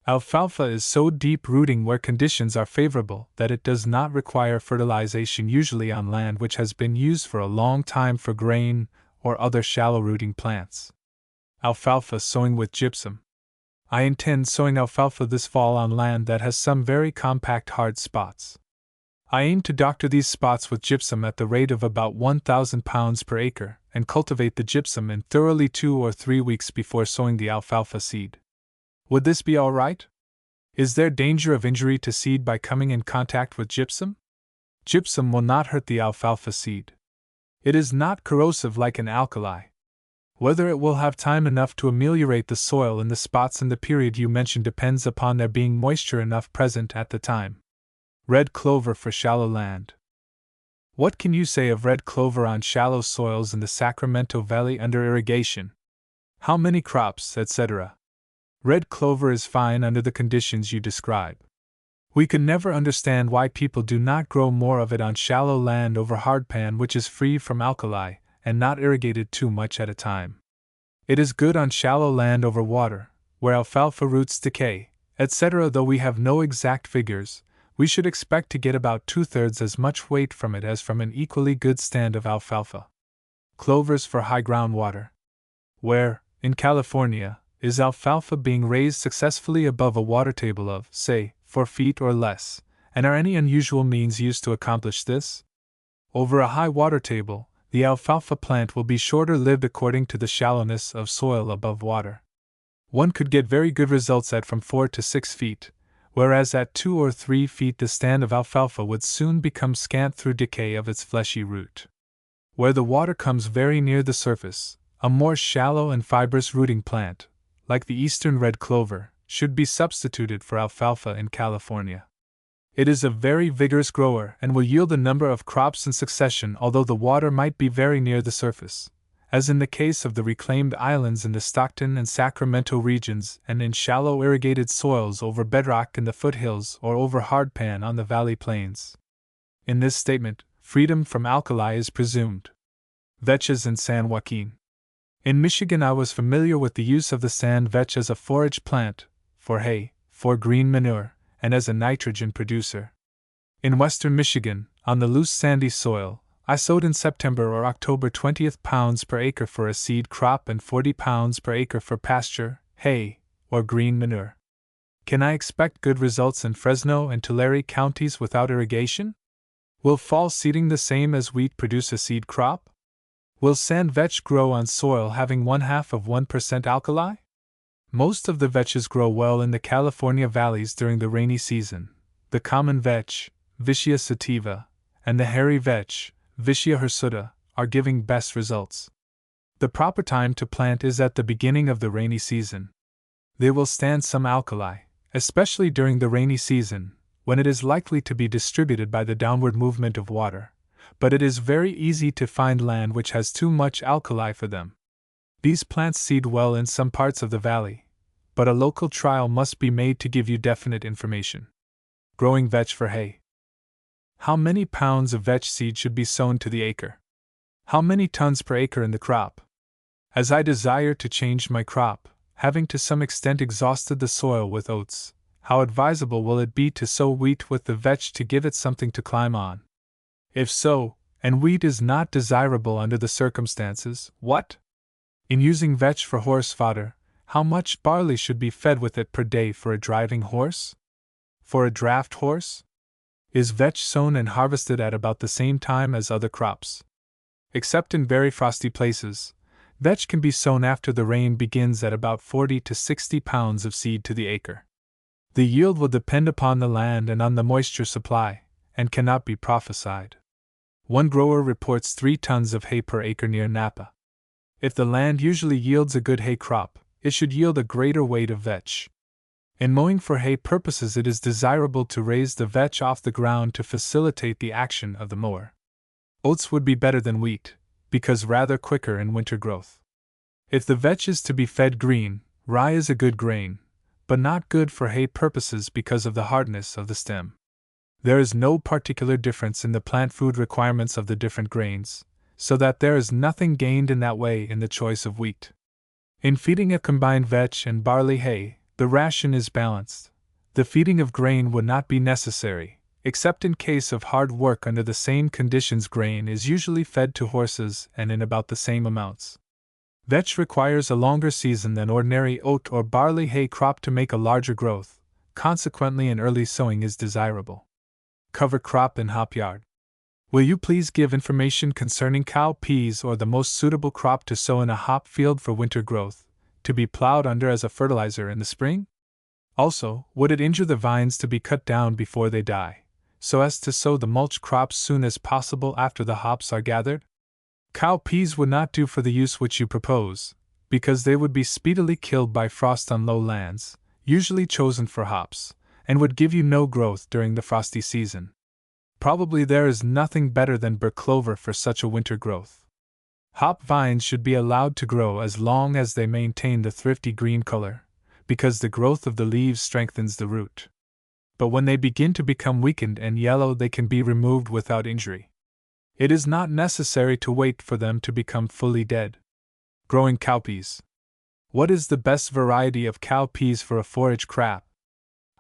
Alfalfa is so deep-rooting where conditions are favorable that it does not require fertilization, usually on land which has been used for a long time for grain or other shallow-rooting plants. Alfalfa sowing with gypsum. I intend sowing alfalfa this fall on land that has some very compact hard spots. I aim to doctor these spots with gypsum at the rate of about 1,000 pounds per acre and cultivate the gypsum in thoroughly 2 or 3 weeks before sowing the alfalfa seed. Would this be all right? Is there danger of injury to seed by coming in contact with gypsum? Gypsum will not hurt the alfalfa seed. It is not corrosive like an alkali. Whether it will have time enough to ameliorate the soil in the spots in the period you mentioned depends upon there being moisture enough present at the time. Red clover for shallow land. What can you say of red clover on shallow soils in the Sacramento Valley under irrigation? How many crops, etc.? Red clover is fine under the conditions you describe. We could never understand why people do not grow more of it on shallow land over hardpan which is free from alkali, and not irrigated too much at a time. It is good on shallow land over water, where alfalfa roots decay, etc. Though we have no exact figures, we should expect to get about 2/3 as much weight from it as from an equally good stand of alfalfa. Clovers for high groundwater. Where, in California, is alfalfa being raised successfully above a water table of, say, 4 feet or less, and are any unusual means used to accomplish this? Over a high water table, the alfalfa plant will be shorter lived according to the shallowness of soil above water. One could get very good results at from 4 to 6 feet, whereas at 2 or 3 feet the stand of alfalfa would soon become scant through decay of its fleshy root. Where the water comes very near the surface, a more shallow and fibrous rooting plant, like the eastern red clover, should be substituted for alfalfa in California. It is a very vigorous grower and will yield a number of crops in succession although the water might be very near the surface, as in the case of the reclaimed islands in the Stockton and Sacramento regions and in shallow irrigated soils over bedrock in the foothills or over hardpan on the valley plains. In this statement, freedom from alkali is presumed. Vetches in San Joaquin. In Michigan I was familiar with the use of the sand vetch as a forage plant, for hay, for green manure, and as a nitrogen producer. In western Michigan, on the loose sandy soil, I sowed in September or October 20 pounds per acre for a seed crop and 40 pounds per acre for pasture, hay, or green manure. Can I expect good results in Fresno and Tulare counties without irrigation? Will fall seeding the same as wheat produce a seed crop? Will sand vetch grow on soil having 0.5% alkali? Most of the vetches grow well in the California valleys during the rainy season. The common vetch, Vicia sativa, and the hairy vetch, Vicia hirsuta, are giving best results. The proper time to plant is at the beginning of the rainy season. They will stand some alkali, especially during the rainy season, when it is likely to be distributed by the downward movement of water, but it is very easy to find land which has too much alkali for them. These plants seed well in some parts of the valley, but a local trial must be made to give you definite information. Growing vetch for hay. How many pounds of vetch seed should be sown to the acre? How many tons per acre in the crop? As I desire to change my crop, having to some extent exhausted the soil with oats, how advisable will it be to sow wheat with the vetch to give it something to climb on? If so, and wheat is not desirable under the circumstances, what? In using vetch for horse fodder, how much barley should be fed with it per day for a driving horse? For a draft horse? Is vetch sown and harvested at about the same time as other crops? Except in very frosty places, vetch can be sown after the rain begins at about 40 to 60 pounds of seed to the acre. The yield will depend upon the land and on the moisture supply, and cannot be prophesied. One grower reports 3 tons of hay per acre near Napa. If the land usually yields a good hay crop, it should yield a greater weight of vetch. In mowing for hay purposes, it is desirable to raise the vetch off the ground to facilitate the action of the mower. Oats would be better than wheat, because rather quicker in winter growth. If the vetch is to be fed green, rye is a good grain, but not good for hay purposes because of the hardness of the stem. There is no particular difference in the plant food requirements of the different grains, so that there is nothing gained in that way in the choice of wheat. In feeding a combined vetch and barley hay, the ration is balanced. The feeding of grain would not be necessary, except in case of hard work under the same conditions. Grain is usually fed to horses and in about the same amounts. Vetch requires a longer season than ordinary oat or barley hay crop to make a larger growth, consequently an early sowing is desirable. Cover crop in hop yard. Will you please give information concerning cowpeas or the most suitable crop to sow in a hop field for winter growth, to be plowed under as a fertilizer in the spring? Also, would it injure the vines to be cut down before they die, so as to sow the mulch crops soon as possible after the hops are gathered? Cowpeas would not do for the use which you propose, because they would be speedily killed by frost on low lands, usually chosen for hops, and would give you no growth during the frosty season. Probably there is nothing better than burr clover for such a winter growth. Hop vines should be allowed to grow as long as they maintain the thrifty green color, because the growth of the leaves strengthens the root. But when they begin to become weakened and yellow, they can be removed without injury. It is not necessary to wait for them to become fully dead. Growing cowpeas. What is the best variety of cowpeas for a forage crop?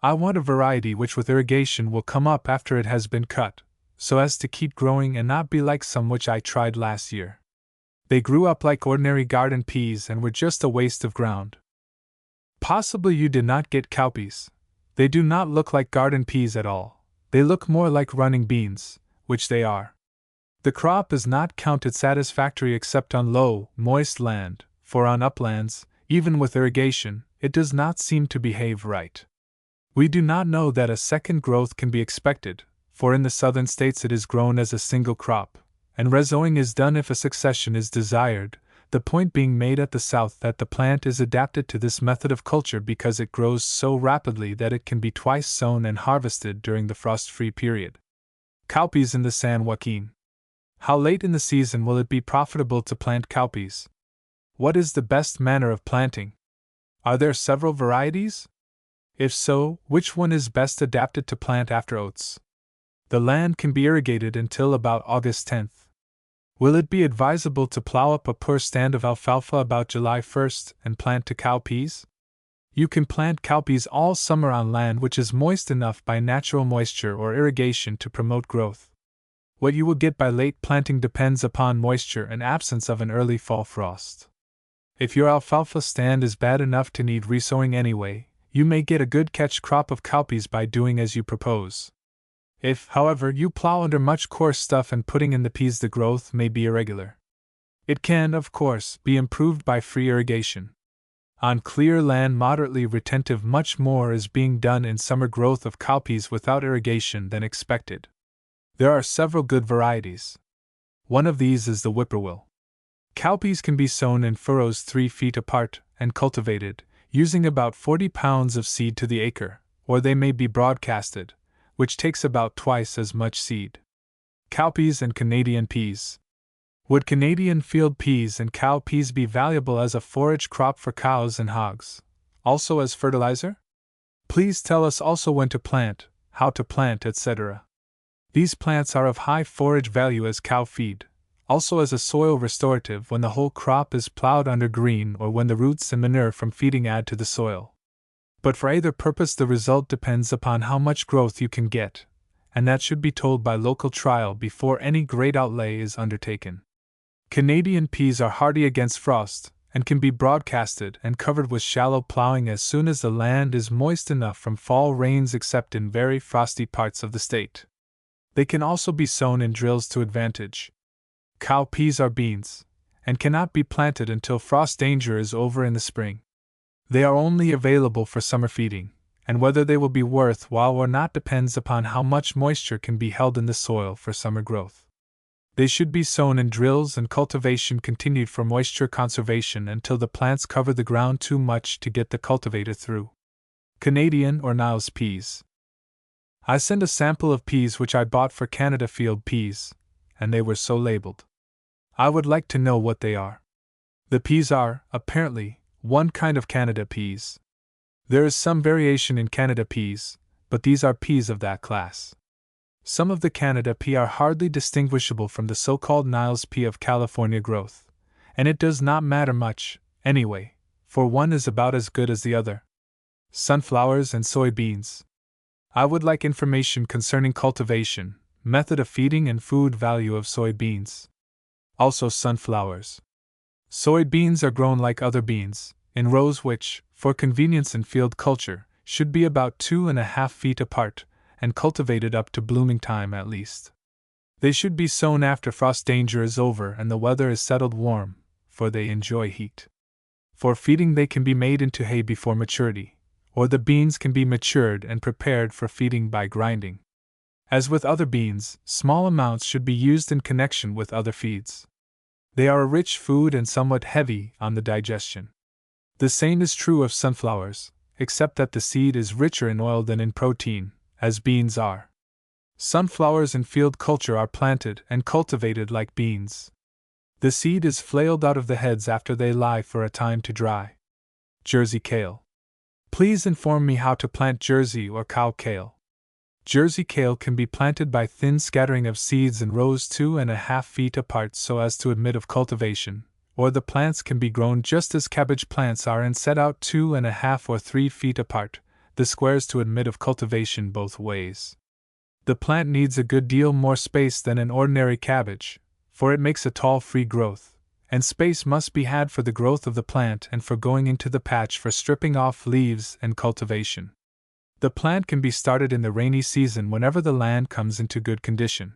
I want a variety which with irrigation will come up after it has been cut, so as to keep growing and not be like some which I tried last year. They grew up like ordinary garden peas and were just a waste of ground. Possibly you did not get cowpeas. They do not look like garden peas at all. They look more like running beans, which they are. The crop is not counted satisfactory except on low, moist land, for on uplands, even with irrigation, it does not seem to behave right. We do not know that a second growth can be expected, for in the southern states it is grown as a single crop, and resowing is done if a succession is desired, the point being made at the south that the plant is adapted to this method of culture because it grows so rapidly that it can be twice sown and harvested during the frost-free period. Cowpeas in the San Joaquin. How late in the season will it be profitable to plant cowpeas? What is the best manner of planting? Are there several varieties? If so, which one is best adapted to plant after oats? The land can be irrigated until about August 10th. Will it be advisable to plow up a poor stand of alfalfa about July 1st and plant to cowpeas? You can plant cowpeas all summer on land which is moist enough by natural moisture or irrigation to promote growth. What you will get by late planting depends upon moisture and absence of an early fall frost. If your alfalfa stand is bad enough to need resowing anyway, you may get a good catch crop of cowpeas by doing as you propose. If, however, you plow under much coarse stuff and putting in the peas, the growth may be irregular. It can, of course, be improved by free irrigation. On clear land moderately retentive, much more is being done in summer growth of cowpeas without irrigation than expected. There are several good varieties. One of these is the whippoorwill. Cowpeas can be sown in furrows 3 feet apart and cultivated, using about 40 pounds of seed to the acre, or they may be broadcasted, which takes about twice as much seed. Cowpeas and Canadian peas. Would Canadian field peas and cowpeas be valuable as a forage crop for cows and hogs, also as fertilizer? Please tell us also when to plant, how to plant, etc. These plants are of high forage value as cow feed, also as a soil restorative when the whole crop is plowed under green or when the roots and manure from feeding add to the soil. But for either purpose the result depends upon how much growth you can get, and that should be told by local trial before any great outlay is undertaken. Canadian peas are hardy against frost, and can be broadcasted and covered with shallow plowing as soon as the land is moist enough from fall rains except in very frosty parts of the state. They can also be sown in drills to advantage. Cowpeas are beans, and cannot be planted until frost danger is over in the spring. They are only available for summer feeding, and whether they will be worthwhile or not depends upon how much moisture can be held in the soil for summer growth. They should be sown in drills and cultivation continued for moisture conservation until the plants cover the ground too much to get the cultivator through. Canadian or Niles peas. I send a sample of peas which I bought for Canada field peas, and they were so labeled. I would like to know what they are. The peas are, apparently, one kind of Canada peas. There is some variation in Canada peas, but these are peas of that class. Some of the Canada pea are hardly distinguishable from the so-called Niles pea of California growth, and it does not matter much, anyway, for one is about as good as the other. Sunflowers and soybeans. I would like information concerning cultivation, method of feeding and food value of soybeans. Also sunflowers. Soybeans are grown like other beans, in rows which, for convenience in field culture, should be about 2.5 feet apart, and cultivated up to blooming time at least. They should be sown after frost danger is over and the weather is settled warm, for they enjoy heat. For feeding they can be made into hay before maturity, or the beans can be matured and prepared for feeding by grinding. As with other beans, small amounts should be used in connection with other feeds. They are a rich food and somewhat heavy on the digestion. The same is true of sunflowers, except that the seed is richer in oil than in protein, as beans are. Sunflowers in field culture are planted and cultivated like beans. The seed is flailed out of the heads after they lie for a time to dry. Jersey kale. Please inform me how to plant Jersey or cow kale. Jersey kale can be planted by thin scattering of seeds in rows 2.5 feet apart so as to admit of cultivation, or the plants can be grown just as cabbage plants are and set out 2.5 or 3 feet apart, the squares to admit of cultivation both ways. The plant needs a good deal more space than an ordinary cabbage, for it makes a tall free growth, and space must be had for the growth of the plant and for going into the patch for stripping off leaves and cultivation. The plant can be started in the rainy season whenever the land comes into good condition.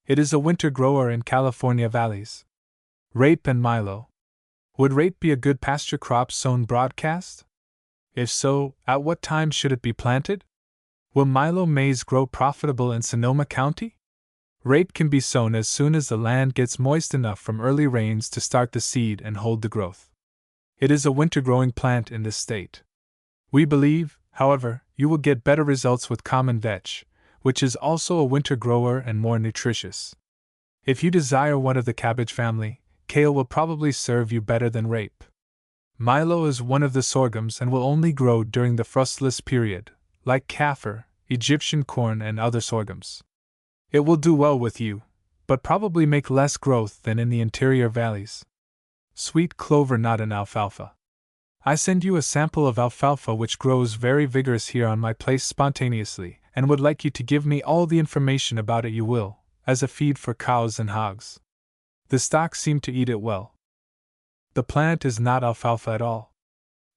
It is a winter grower in California valleys. Rape and milo. Would rape be a good pasture crop sown broadcast? If so, at what time should it be planted? Will milo maize grow profitable in Sonoma County? Rape can be sown as soon as the land gets moist enough from early rains to start the seed and hold the growth. It is a winter-growing plant in this state. We believe, however, you will get better results with common vetch, which is also a winter grower and more nutritious. If you desire one of the cabbage family, kale will probably serve you better than rape. Milo is one of the sorghums and will only grow during the frostless period, like kaffir, Egyptian corn, and other sorghums. It will do well with you, but probably make less growth than in the interior valleys. Sweet clover, not an alfalfa. I send you a sample of alfalfa which grows very vigorous here on my place spontaneously, and would like you to give me all the information about it you will, as a feed for cows and hogs. The stock seem to eat it well. The plant is not alfalfa at all.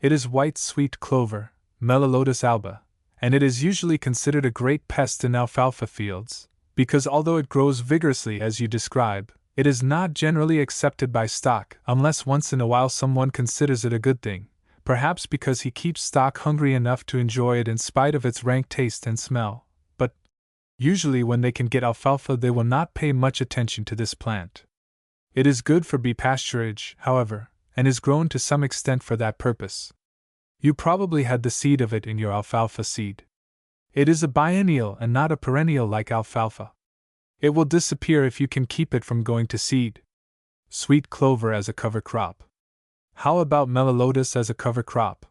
It is white sweet clover, Melalotus alba, and it is usually considered a great pest in alfalfa fields, because although it grows vigorously as you describe, it is not generally accepted by stock unless once in a while someone considers it a good thing, perhaps because he keeps stock hungry enough to enjoy it in spite of its rank taste and smell, but usually when they can get alfalfa they will not pay much attention to this plant. It is good for bee pasturage, however, and is grown to some extent for that purpose. You probably had the seed of it in your alfalfa seed. It is a biennial and not a perennial like alfalfa. It will disappear if you can keep it from going to seed. Sweet clover as a cover crop. How about Melalotus as a cover crop?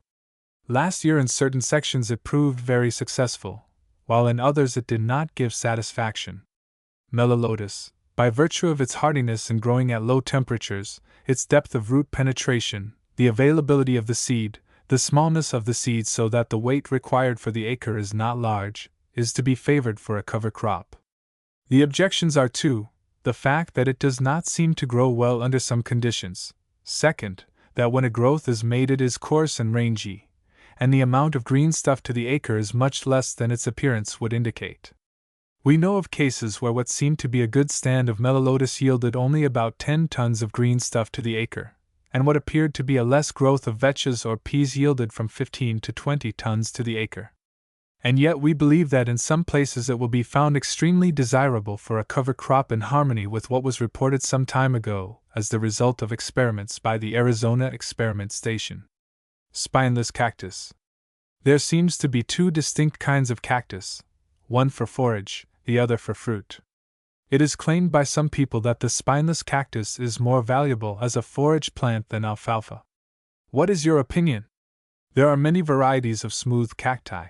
Last year in certain sections it proved very successful, while in others it did not give satisfaction. Melalotus, by virtue of its hardiness in growing at low temperatures, its depth of root penetration, the availability of the seed, the smallness of the seed so that the weight required for the acre is not large, is to be favored for a cover crop. The objections are two, the fact that it does not seem to grow well under some conditions, second, that when a growth is made it is coarse and rangy, and the amount of green stuff to the acre is much less than its appearance would indicate. We know of cases where what seemed to be a good stand of Melalotus yielded only about 10 tons of green stuff to the acre, and what appeared to be a less growth of vetches or peas yielded from 15 to 20 tons to the acre. And yet we believe that in some places it will be found extremely desirable for a cover crop in harmony with what was reported some time ago as the result of experiments by the Arizona Experiment Station. Spineless cactus. There seems to be two distinct kinds of cactus, one for forage, the other for fruit. It is claimed by some people that the spineless cactus is more valuable as a forage plant than alfalfa. What is your opinion? There are many varieties of smooth cacti.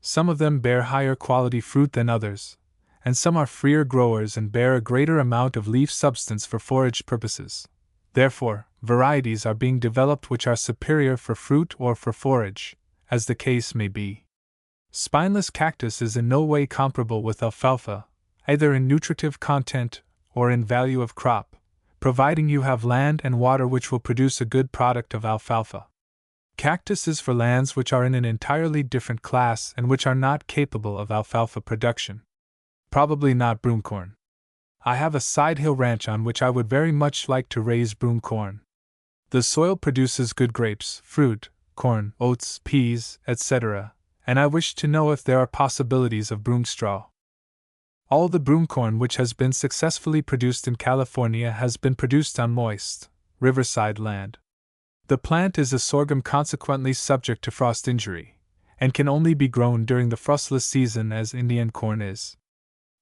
Some of them bear higher quality fruit than others, and some are freer growers and bear a greater amount of leaf substance for forage purposes. Therefore, varieties are being developed which are superior for fruit or for forage, as the case may be. Spineless cactus is in no way comparable with alfalfa, either in nutritive content or in value of crop, providing you have land and water which will produce a good product of alfalfa. Cactus is for lands which are in an entirely different class and which are not capable of alfalfa production. Probably not broomcorn. I have a side hill ranch on which I would very much like to raise broomcorn. The soil produces good grapes, fruit, corn, oats, peas, etc., and I wish to know if there are possibilities of broom straw. All the broomcorn which has been successfully produced in California has been produced on moist, riverside land. The plant is a sorghum, consequently subject to frost injury, and can only be grown during the frostless season as Indian corn is.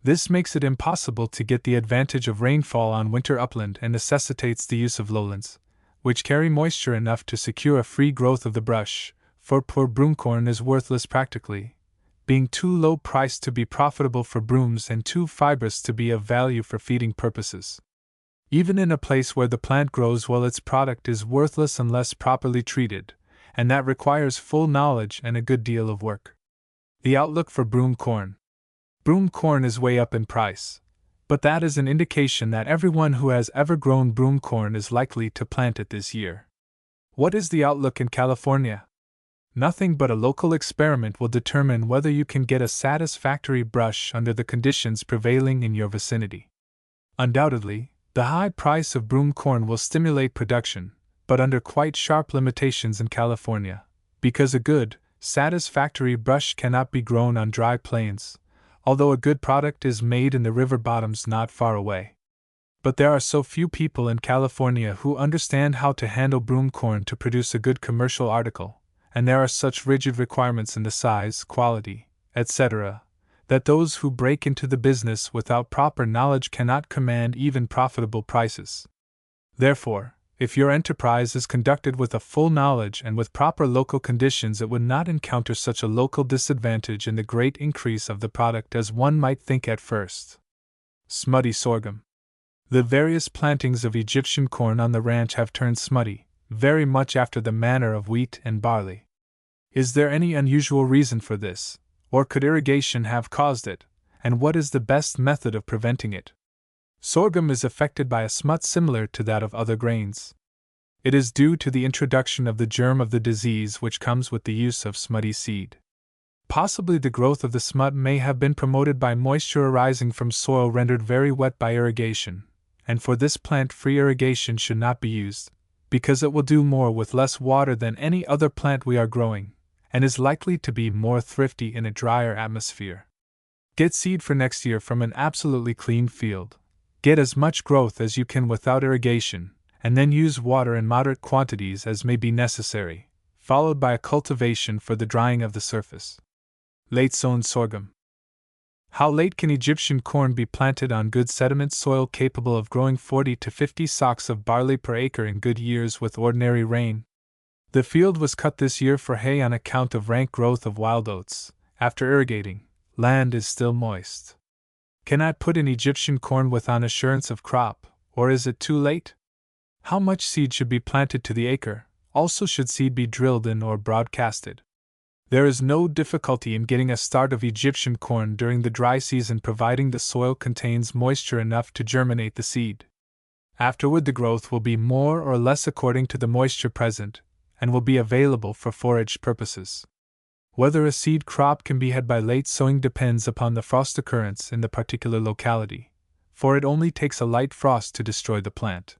This makes it impossible to get the advantage of rainfall on winter upland and necessitates the use of lowlands, which carry moisture enough to secure a free growth of the brush, for poor broomcorn is worthless practically, being too low priced to be profitable for brooms and too fibrous to be of value for feeding purposes. Even in a place where the plant grows well, its product is worthless unless properly treated, and that requires full knowledge and a good deal of work. The outlook for broom corn. Broom corn is way up in price, but that is an indication that everyone who has ever grown broom corn is likely to plant it this year. What is the outlook in California? Nothing but a local experiment will determine whether you can get a satisfactory brush under the conditions prevailing in your vicinity. Undoubtedly, the high price of broom corn will stimulate production, but under quite sharp limitations in California, because a good, satisfactory brush cannot be grown on dry plains, although a good product is made in the river bottoms not far away. But there are so few people in California who understand how to handle broom corn to produce a good commercial article, and there are such rigid requirements in the size, quality, etc., that those who break into the business without proper knowledge cannot command even profitable prices. Therefore, if your enterprise is conducted with a full knowledge and with proper local conditions, it would not encounter such a local disadvantage in the great increase of the product as one might think at first. Smutty sorghum. The various plantings of Egyptian corn on the ranch have turned smutty, very much after the manner of wheat and barley. Is there any unusual reason for this, or could irrigation have caused it, and what is the best method of preventing it? Sorghum is affected by a smut similar to that of other grains. It is due to the introduction of the germ of the disease which comes with the use of smutty seed. Possibly the growth of the smut may have been promoted by moisture arising from soil rendered very wet by irrigation, and for this plant free irrigation should not be used, because it will do more with less water than any other plant we are growing, and is likely to be more thrifty in a drier atmosphere. Get seed for next year from an absolutely clean field. Get as much growth as you can without irrigation, and then use water in moderate quantities as may be necessary, followed by a cultivation for the drying of the surface. Late sown sorghum. How late can Egyptian corn be planted on good sediment soil capable of growing 40 to 50 socks of barley per acre in good years with ordinary rain? The field was cut this year for hay on account of rank growth of wild oats. After irrigating, land is still moist. Can I put in Egyptian corn with an assurance of crop, or is it too late? How much seed should be planted to the acre? Also, should seed be drilled in or broadcasted? There is no difficulty in getting a start of Egyptian corn during the dry season, providing the soil contains moisture enough to germinate the seed. Afterward, the growth will be more or less according to the moisture present, and will be available for forage purposes. Whether a seed crop can be had by late sowing depends upon the frost occurrence in the particular locality, for it only takes a light frost to destroy the plant.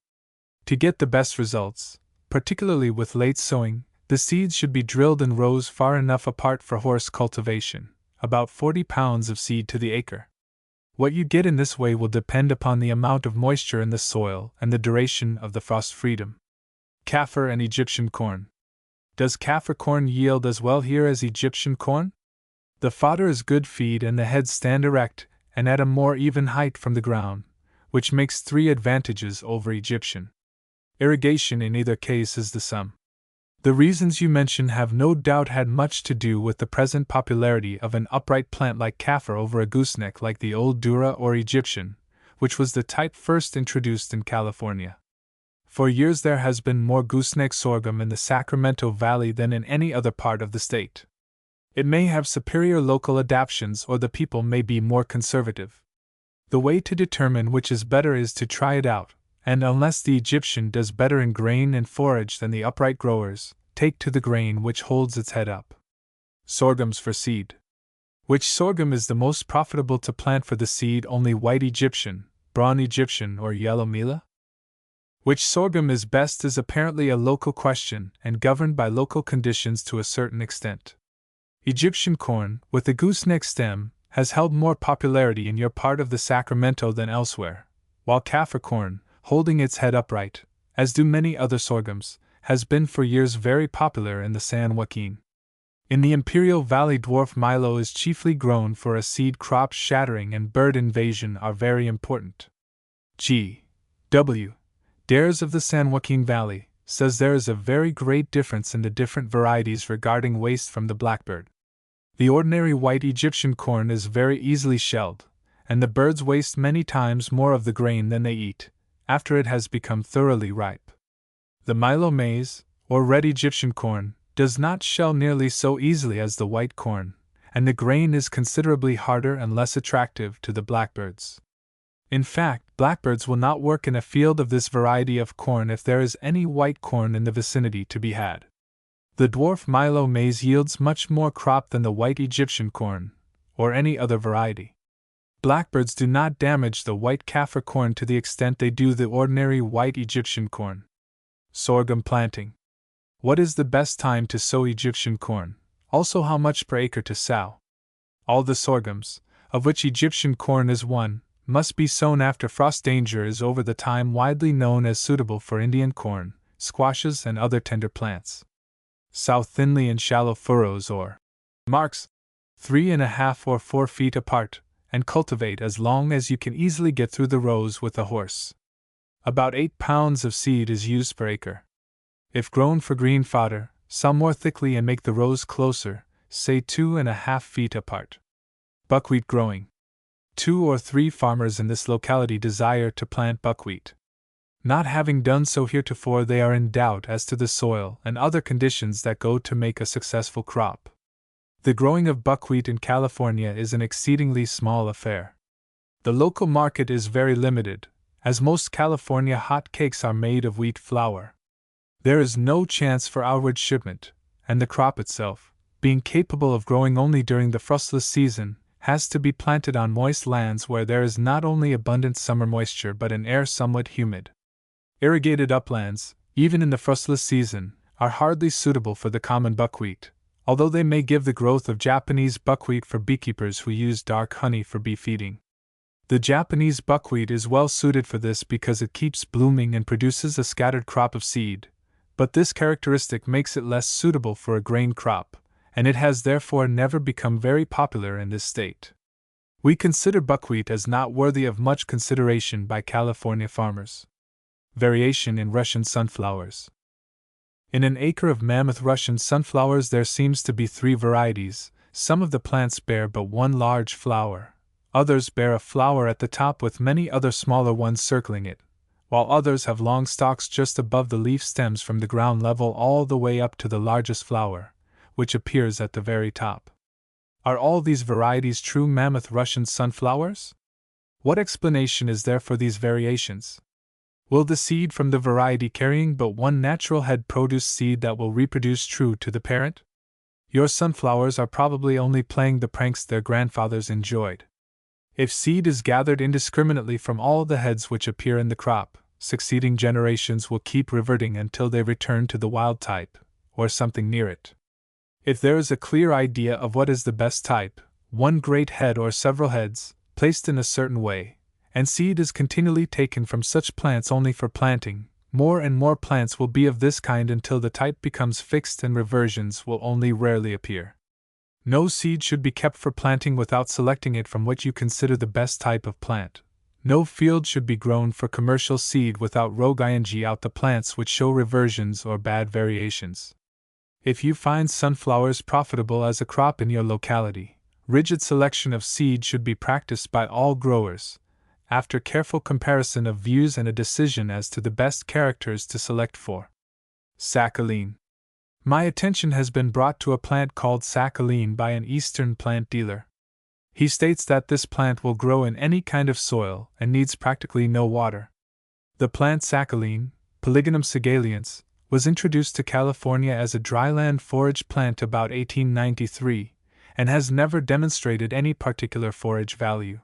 To get the best results, particularly with late sowing, the seeds should be drilled in rows far enough apart for horse cultivation, about 40 pounds of seed to the acre. What you get in this way will depend upon the amount of moisture in the soil and the duration of the frost freedom. Kaffir and Egyptian corn. Does Kaffir corn yield as well here as Egyptian corn? The fodder is good feed and the heads stand erect and at a more even height from the ground, which makes 3 advantages over Egyptian. Irrigation in either case is the sum. The reasons you mention have no doubt had much to do with the present popularity of an upright plant like Kaffir over a gooseneck like the old Dura or Egyptian, which was the type first introduced in California. For years there has been more gooseneck sorghum in the Sacramento Valley than in any other part of the state. It may have superior local adaptations, or the people may be more conservative. The way to determine which is better is to try it out, and unless the Egyptian does better in grain and forage than the upright growers, take to the grain which holds its head up. Sorghums for seed. Which sorghum is the most profitable to plant for the seed? Only white Egyptian, brown Egyptian, or yellow Mila? Which sorghum is best is apparently a local question and governed by local conditions to a certain extent. Egyptian corn, with a gooseneck stem, has held more popularity in your part of the Sacramento than elsewhere, while Kaffir corn, holding its head upright, as do many other sorghums, has been for years very popular in the San Joaquin. In the Imperial Valley, dwarf Milo is chiefly grown for a seed crop. Shattering and bird invasion are very important. G. W. Dares of the San Joaquin Valley says there is a very great difference in the different varieties regarding waste from the blackbird. The ordinary white Egyptian corn is very easily shelled, and the birds waste many times more of the grain than they eat, after it has become thoroughly ripe. The Milo maize, or red Egyptian corn, does not shell nearly so easily as the white corn, and the grain is considerably harder and less attractive to the blackbirds. In fact, blackbirds will not work in a field of this variety of corn if there is any white corn in the vicinity to be had. The dwarf Milo maize yields much more crop than the white Egyptian corn, or any other variety. Blackbirds do not damage the white Kaffir corn to the extent they do the ordinary white Egyptian corn. Sorghum planting. What is the best time to sow Egyptian corn? Also, how much per acre to sow? All the sorghums, of which Egyptian corn is one, must be sown after frost danger is over, the time widely known as suitable for Indian corn, squashes, and other tender plants. Sow thinly in shallow furrows or marks, 3.5 or 4 feet apart, and cultivate as long as you can easily get through the rows with a horse. About 8 pounds of seed is used per acre. If grown for green fodder, sow more thickly and make the rows closer, say 2.5 feet apart. Buckwheat growing. 2 or 3 farmers in this locality desire to plant buckwheat. Not having done so heretofore, they are in doubt as to the soil and other conditions that go to make a successful crop. The growing of buckwheat in California is an exceedingly small affair. The local market is very limited, as most California hot cakes are made of wheat flour. There is no chance for outward shipment, and the crop itself, being capable of growing only during the frostless season, has to be planted on moist lands where there is not only abundant summer moisture but an air somewhat humid. Irrigated uplands, even in the frostless season, are hardly suitable for the common buckwheat, although they may give the growth of Japanese buckwheat for beekeepers who use dark honey for bee feeding. The Japanese buckwheat is well suited for this because it keeps blooming and produces a scattered crop of seed, but this characteristic makes it less suitable for a grain crop, and it has therefore never become very popular in this state. We consider buckwheat as not worthy of much consideration by California farmers. Variation in Russian sunflowers. In an acre of mammoth Russian sunflowers there seems to be 3 varieties. Some of the plants bear but one large flower, others bear a flower at the top with many other smaller ones circling it, while others have long stalks just above the leaf stems from the ground level all the way up to the largest flower, which appears at the very top. Are all these varieties true mammoth Russian sunflowers? What explanation is there for these variations? Will the seed from the variety carrying but one natural head produce seed that will reproduce true to the parent? Your sunflowers are probably only playing the pranks their grandfathers enjoyed. If seed is gathered indiscriminately from all the heads which appear in the crop, succeeding generations will keep reverting until they return to the wild type, or something near it. If there is a clear idea of what is the best type, one great head or several heads, placed in a certain way, and seed is continually taken from such plants only for planting, more and more plants will be of this kind until the type becomes fixed and reversions will only rarely appear. No seed should be kept for planting without selecting it from what you consider the best type of plant. No field should be grown for commercial seed without roguing out the plants which show reversions or bad variations. If you find sunflowers profitable as a crop in your locality, rigid selection of seed should be practiced by all growers, after careful comparison of views and a decision as to the best characters to select for. Sakhalin. My attention has been brought to a plant called sakhalin by an Eastern plant dealer. He states that this plant will grow in any kind of soil and needs practically no water. The plant sakhalin, Polygonum sigaliens, was introduced to California as a dryland forage plant about 1893, and has never demonstrated any particular forage value.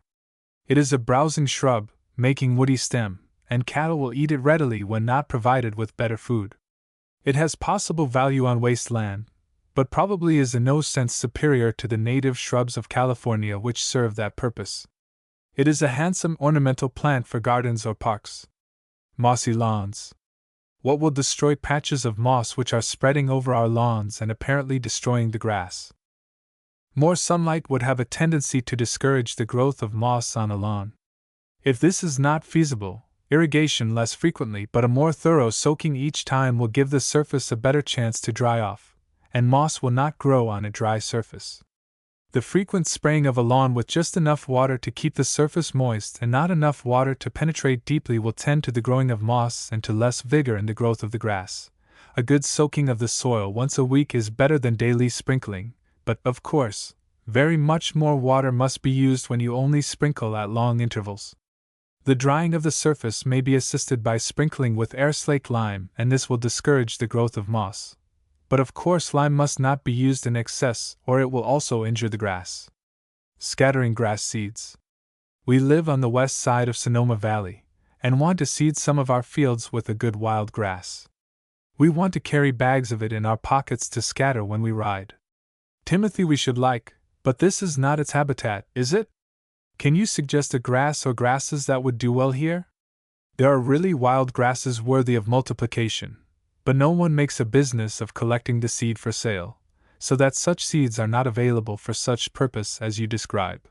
It is a browsing shrub, making woody stem, and cattle will eat it readily when not provided with better food. It has possible value on wasteland, but probably is in no sense superior to the native shrubs of California which serve that purpose. It is a handsome ornamental plant for gardens or parks. Mossy lawns. What will destroy patches of moss which are spreading over our lawns and apparently destroying the grass? More sunlight would have a tendency to discourage the growth of moss on a lawn. If this is not feasible, irrigation less frequently but a more thorough soaking each time will give the surface a better chance to dry off, and moss will not grow on a dry surface. The frequent spraying of a lawn with just enough water to keep the surface moist and not enough water to penetrate deeply will tend to the growing of moss and to less vigor in the growth of the grass. A good soaking of the soil once a week is better than daily sprinkling, but, of course, very much more water must be used when you only sprinkle at long intervals. The drying of the surface may be assisted by sprinkling with air-slaked lime, and this will discourage the growth of moss. But of course lime must not be used in excess, or it will also injure the grass. Scattering grass seeds. We live on the west side of Sonoma Valley, and want to seed some of our fields with a good wild grass. We want to carry bags of it in our pockets to scatter when we ride. Timothy we should like, but this is not its habitat, is it? Can you suggest a grass or grasses that would do well here? There are really wild grasses worthy of multiplication, but no one makes a business of collecting the seed for sale, so that such seeds are not available for such purpose as you describe.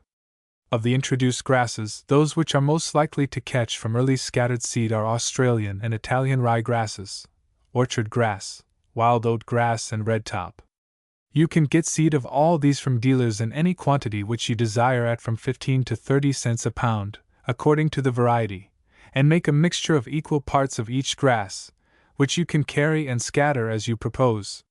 Of the introduced grasses, those which are most likely to catch from early scattered seed are Australian and Italian rye grasses, orchard grass, wild oat grass, and redtop. You can get seed of all these from dealers in any quantity which you desire at from 15 to 30 cents a pound, according to the variety, and make a mixture of equal parts of each grass, which you can carry and scatter as you propose.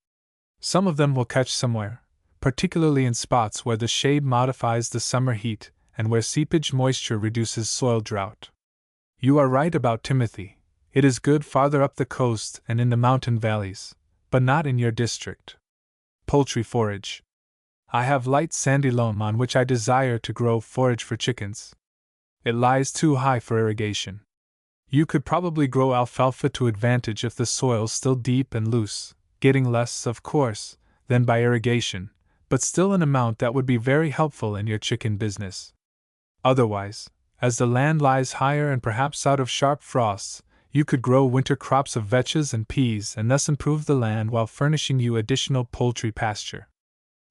Some of them will catch somewhere, particularly in spots where the shade modifies the summer heat and where seepage moisture reduces soil drought. You are right about Timothy. It is good farther up the coast and in the mountain valleys, but not in your district. Poultry forage. I have light sandy loam on which I desire to grow forage for chickens. It lies too high for irrigation. You could probably grow alfalfa to advantage if the soil's still deep and loose, getting less, of course, than by irrigation, but still an amount that would be very helpful in your chicken business. Otherwise, as the land lies higher and perhaps out of sharp frosts, you could grow winter crops of vetches and peas and thus improve the land while furnishing you additional poultry pasture.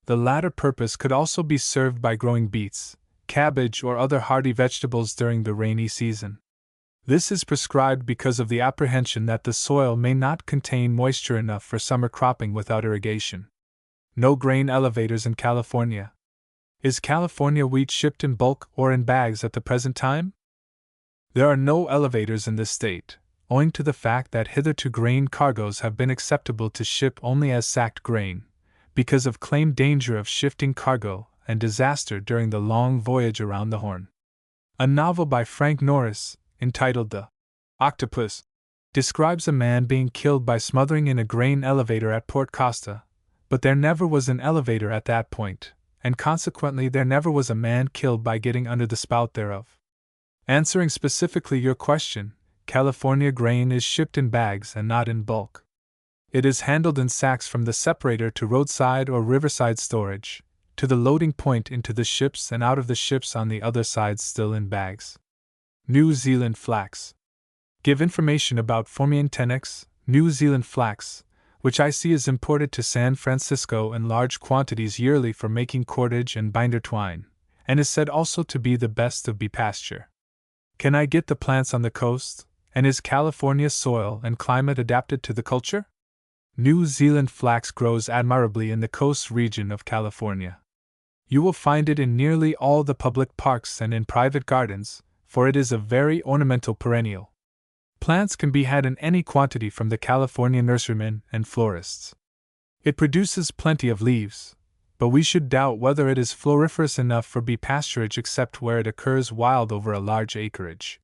The latter purpose could also be served by growing beets, cabbage, or other hardy vegetables during the rainy season. This is prescribed because of the apprehension that the soil may not contain moisture enough for summer cropping without irrigation. No grain elevators in California. Is California wheat shipped in bulk or in bags at the present time? There are no elevators in this state, owing to the fact that hitherto grain cargoes have been acceptable to ship only as sacked grain, because of claimed danger of shifting cargo and disaster during the long voyage around the Horn. A novel by Frank Norris, entitled The Octopus, describes a man being killed by smothering in a grain elevator at Port Costa, but there never was an elevator at that point, and consequently there never was a man killed by getting under the spout thereof. Answering specifically your question, California grain is shipped in bags and not in bulk. It is handled in sacks from the separator to roadside or riverside storage, to the loading point into the ships and out of the ships on the other side still in bags. New Zealand flax. Give information about Phormium tenax, New Zealand flax, which I see is imported to San Francisco in large quantities yearly for making cordage and binder twine, and is said also to be the best of bee pasture. Can I get the plants on the coast? And is California's soil and climate adapted to the culture? New Zealand flax grows admirably in the coast region of California. You will find it in nearly all the public parks and in private gardens, for it is a very ornamental perennial. Plants can be had in any quantity from the California nurserymen and florists. It produces plenty of leaves, but we should doubt whether it is floriferous enough for bee pasturage except where it occurs wild over a large acreage.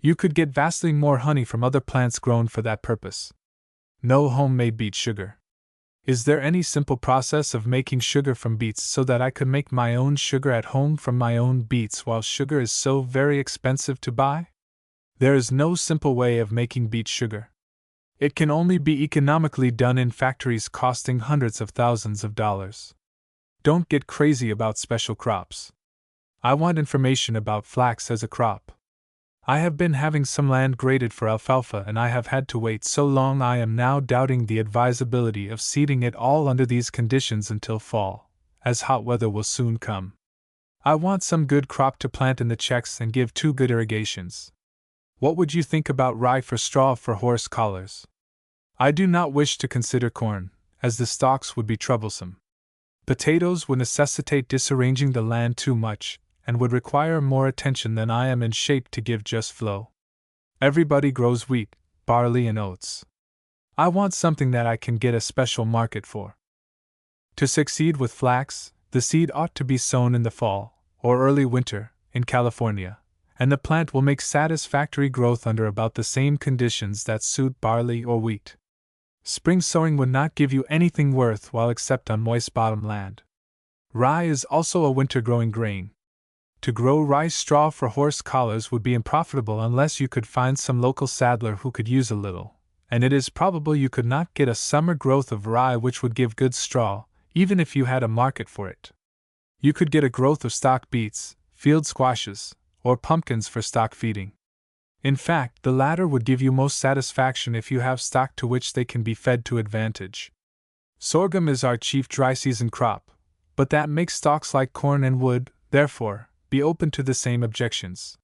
You could get vastly more honey from other plants grown for that purpose. No homemade beet sugar. Is there any simple process of making sugar from beets so that I could make my own sugar at home from my own beets while sugar is so very expensive to buy? There is no simple way of making beet sugar. It can only be economically done in factories costing hundreds of thousands of dollars. Don't get crazy about special crops. I want information about flax as a crop. I have been having some land graded for alfalfa and I have had to wait so long I am now doubting the advisability of seeding it all under these conditions until fall, as hot weather will soon come. I want some good crop to plant in the checks and give 2 good irrigations. What would you think about rye for straw for horse collars? I do not wish to consider corn, as the stalks would be troublesome. Potatoes would necessitate disarranging the land too much, and would require more attention than I am in shape to give just flow. Everybody grows wheat, barley, and oats. I want something that I can get a special market for. To succeed with flax, the seed ought to be sown in the fall, or early winter, in California, and the plant will make satisfactory growth under about the same conditions that suit barley or wheat. Spring sowing would not give you anything worthwhile except on moist bottom land. Rye is also a winter-growing grain. To grow rye straw for horse collars would be unprofitable unless you could find some local saddler who could use a little, and it is probable you could not get a summer growth of rye which would give good straw, even if you had a market for it. You could get a growth of stock beets, field squashes, or pumpkins for stock feeding. In fact, the latter would give you most satisfaction if you have stock to which they can be fed to advantage. Sorghum is our chief dry season crop, but that makes stalks like corn and would, therefore, be open to the same objections.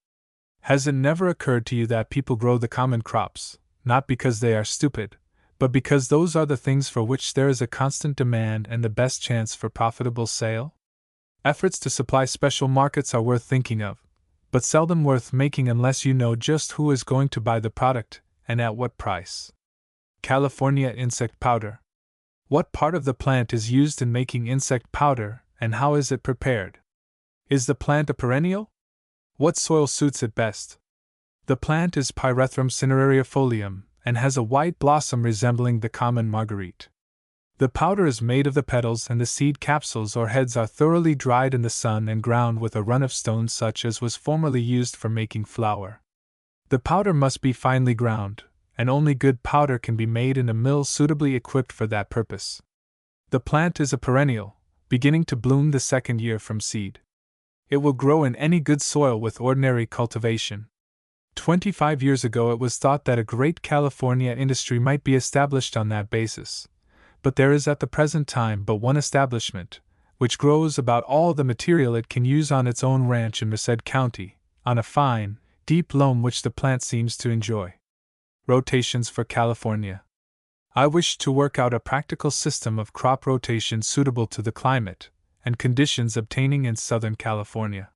Has it never occurred to you that people grow the common crops, not because they are stupid, but because those are the things for which there is a constant demand and the best chance for profitable sale? Efforts to supply special markets are worth thinking of, but seldom worth making unless you know just who is going to buy the product and at what price. California insect powder. What part of the plant is used in making insect powder, and how is it prepared? Is the plant a perennial? What soil suits it best? The plant is Pyrethrum cinerariifolium and has a white blossom resembling the common marguerite. The powder is made of the petals, and the seed capsules or heads are thoroughly dried in the sun and ground with a run of stones such as was formerly used for making flour. The powder must be finely ground, and only good powder can be made in a mill suitably equipped for that purpose. The plant is a perennial, beginning to bloom the second year from seed. It will grow in any good soil with ordinary cultivation. 25 years ago it was thought that a great California industry might be established on that basis. But there is at the present time but one establishment, which grows about all the material it can use on its own ranch in Merced County, on a fine, deep loam which the plant seems to enjoy. Rotations for California. I wish to work out a practical system of crop rotation suitable to the climate and conditions obtaining in Southern California.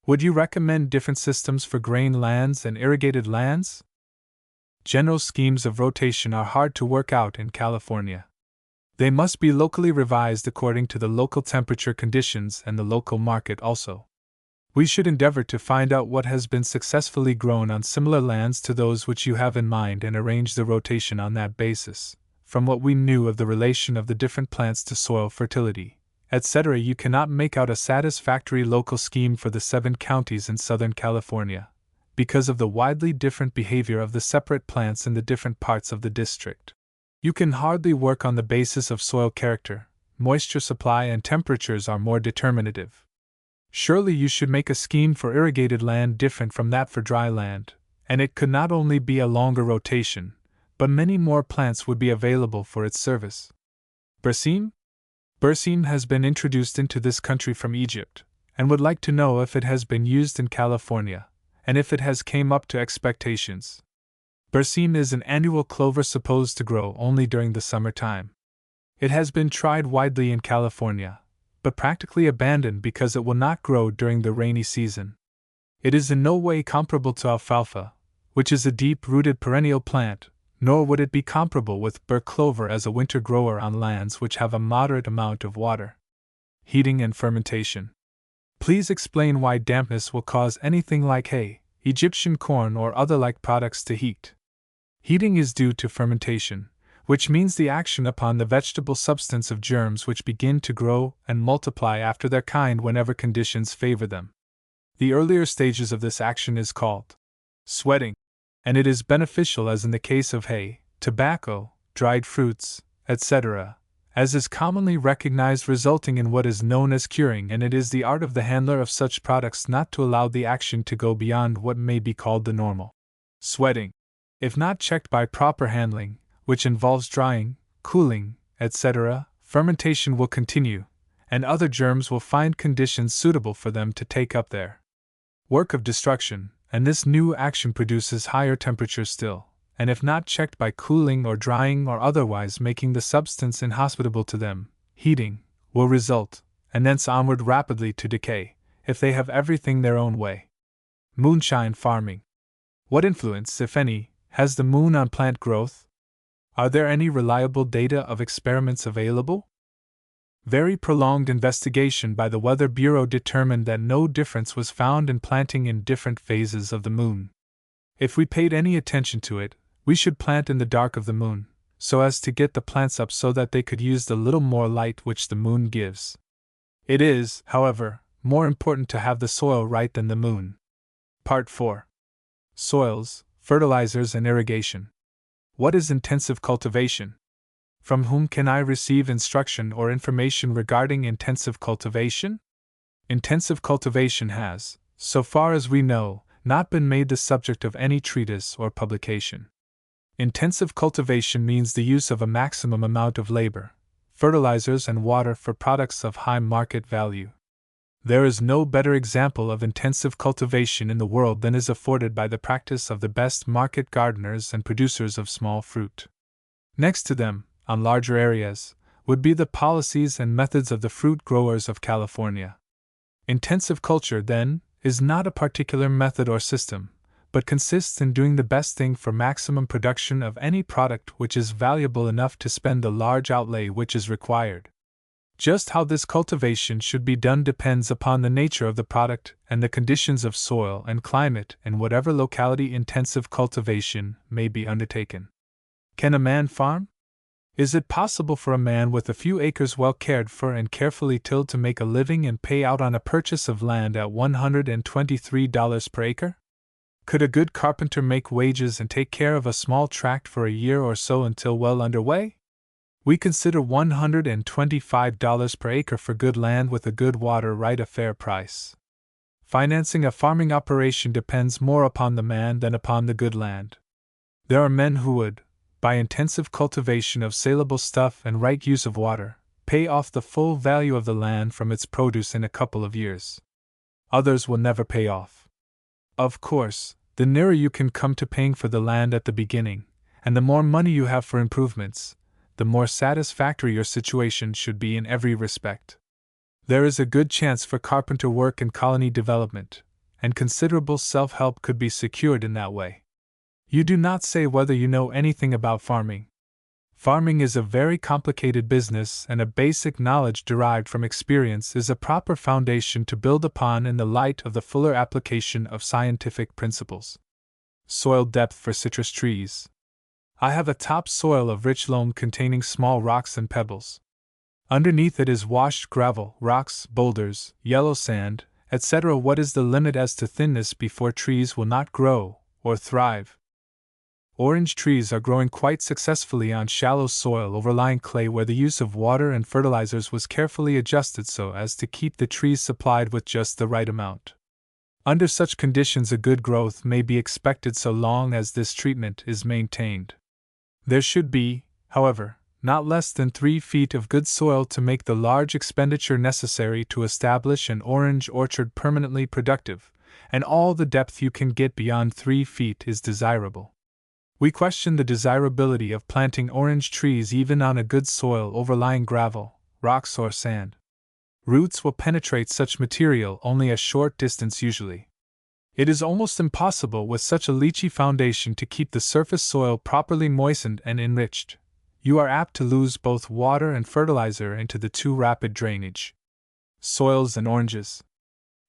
Would you recommend different systems for grain lands and irrigated lands? General schemes of rotation are hard to work out in California. They must be locally revised according to the local temperature conditions and the local market also. We should endeavor to find out what has been successfully grown on similar lands to those which you have in mind and arrange the rotation on that basis. From what we knew of the relation of the different plants to soil fertility, etc., you cannot make out a satisfactory local scheme for the 7 counties in Southern California, because of the widely different behavior of the separate plants in the different parts of the district. You can hardly work on the basis of soil character, moisture supply, and temperatures are more determinative. Surely you should make a scheme for irrigated land different from that for dry land, and it could not only be a longer rotation, but many more plants would be available for its service. Berseem? Berseem has been introduced into this country from Egypt, and would like to know if it has been used in California, and if it has came up to expectations. Berseem is an annual clover supposed to grow only during the summer time. It has been tried widely in California, but practically abandoned because it will not grow during the rainy season. It is in no way comparable to alfalfa, which is a deep-rooted perennial plant, nor would it be comparable with bur clover as a winter grower on lands which have a moderate amount of water. Heating and fermentation. Please explain why dampness will cause anything like hay, Egyptian corn, or other like products to heat. Heating is due to fermentation, which means the action upon the vegetable substance of germs which begin to grow and multiply after their kind whenever conditions favor them. The earlier stages of this action is called sweating. and it is beneficial as in the case of hay, tobacco, dried fruits, etc., as is commonly recognized, resulting in what is known as curing, and it is the art of the handler of such products not to allow the action to go beyond what may be called the normal. Sweating, if not checked by proper handling, which involves drying, cooling, etc., fermentation will continue, and other germs will find conditions suitable for them to take up their work of destruction, and this new action produces higher temperatures still, and if not checked by cooling or drying or otherwise making the substance inhospitable to them, heating, will result, and thence onward rapidly to decay, if they have everything their own way. Moonshine farming. What influence, if any, has the moon on plant growth? Are there any reliable data of experiments available? Very prolonged investigation by the Weather Bureau determined that no difference was found in planting in different phases of the moon. If we paid any attention to it, we should plant in the dark of the moon, so as to get the plants up so that they could use the little more light which the moon gives. It is, however, more important to have the soil right than the moon. Part 4. Soils, fertilizers and irrigation. What is intensive cultivation? From whom can I receive instruction or information regarding intensive cultivation? Intensive cultivation has, so far as we know, not been made the subject of any treatise or publication. Intensive cultivation means the use of a maximum amount of labor, fertilizers and water for products of high market value. There is no better example of intensive cultivation in the world than is afforded by the practice of the best market gardeners and producers of small fruit. Next to them, on larger areas, would be the policies and methods of the fruit growers of California. Intensive culture, then, is not a particular method or system, but consists in doing the best thing for maximum production of any product which is valuable enough to spend the large outlay which is required. Just how this cultivation should be done depends upon the nature of the product and the conditions of soil and climate in whatever locality intensive cultivation may be undertaken. Can a man farm? Is it possible for a man with a few acres well cared for and carefully tilled to make a living and pay out on a purchase of land at $123 per acre? Could a good carpenter make wages and take care of a small tract for a year or so until well underway? We consider $125 per acre for good land with a good water right a fair price. Financing a farming operation depends more upon the man than upon the good land. There are men who would, by intensive cultivation of saleable stuff and right use of water, pay off the full value of the land from its produce in a couple of years. Others will never pay off. Of course, the nearer you can come to paying for the land at the beginning, and the more money you have for improvements, the more satisfactory your situation should be in every respect. There is a good chance for carpenter work and colony development, and considerable self-help could be secured in that way. You do not say whether you know anything about farming. Farming is a very complicated business, and a basic knowledge derived from experience is a proper foundation to build upon in the light of the fuller application of scientific principles. Soil depth for citrus trees. I have a topsoil of rich loam containing small rocks and pebbles. Underneath it is washed gravel, rocks, boulders, yellow sand, etc. What is the limit as to thinness before trees will not grow or thrive? Orange trees are growing quite successfully on shallow soil overlying clay where the use of water and fertilizers was carefully adjusted so as to keep the trees supplied with just the right amount. Under such conditions a good growth may be expected so long as this treatment is maintained. There should be, however, not less than 3 feet of good soil to make the large expenditure necessary to establish an orange orchard permanently productive, and all the depth you can get beyond 3 feet is desirable. We question the desirability of planting orange trees even on a good soil overlying gravel, rocks or sand. Roots will penetrate such material only a short distance usually. It is almost impossible with such a leachy foundation to keep the surface soil properly moistened and enriched. You are apt to lose both water and fertilizer into the too rapid drainage. Soils and oranges.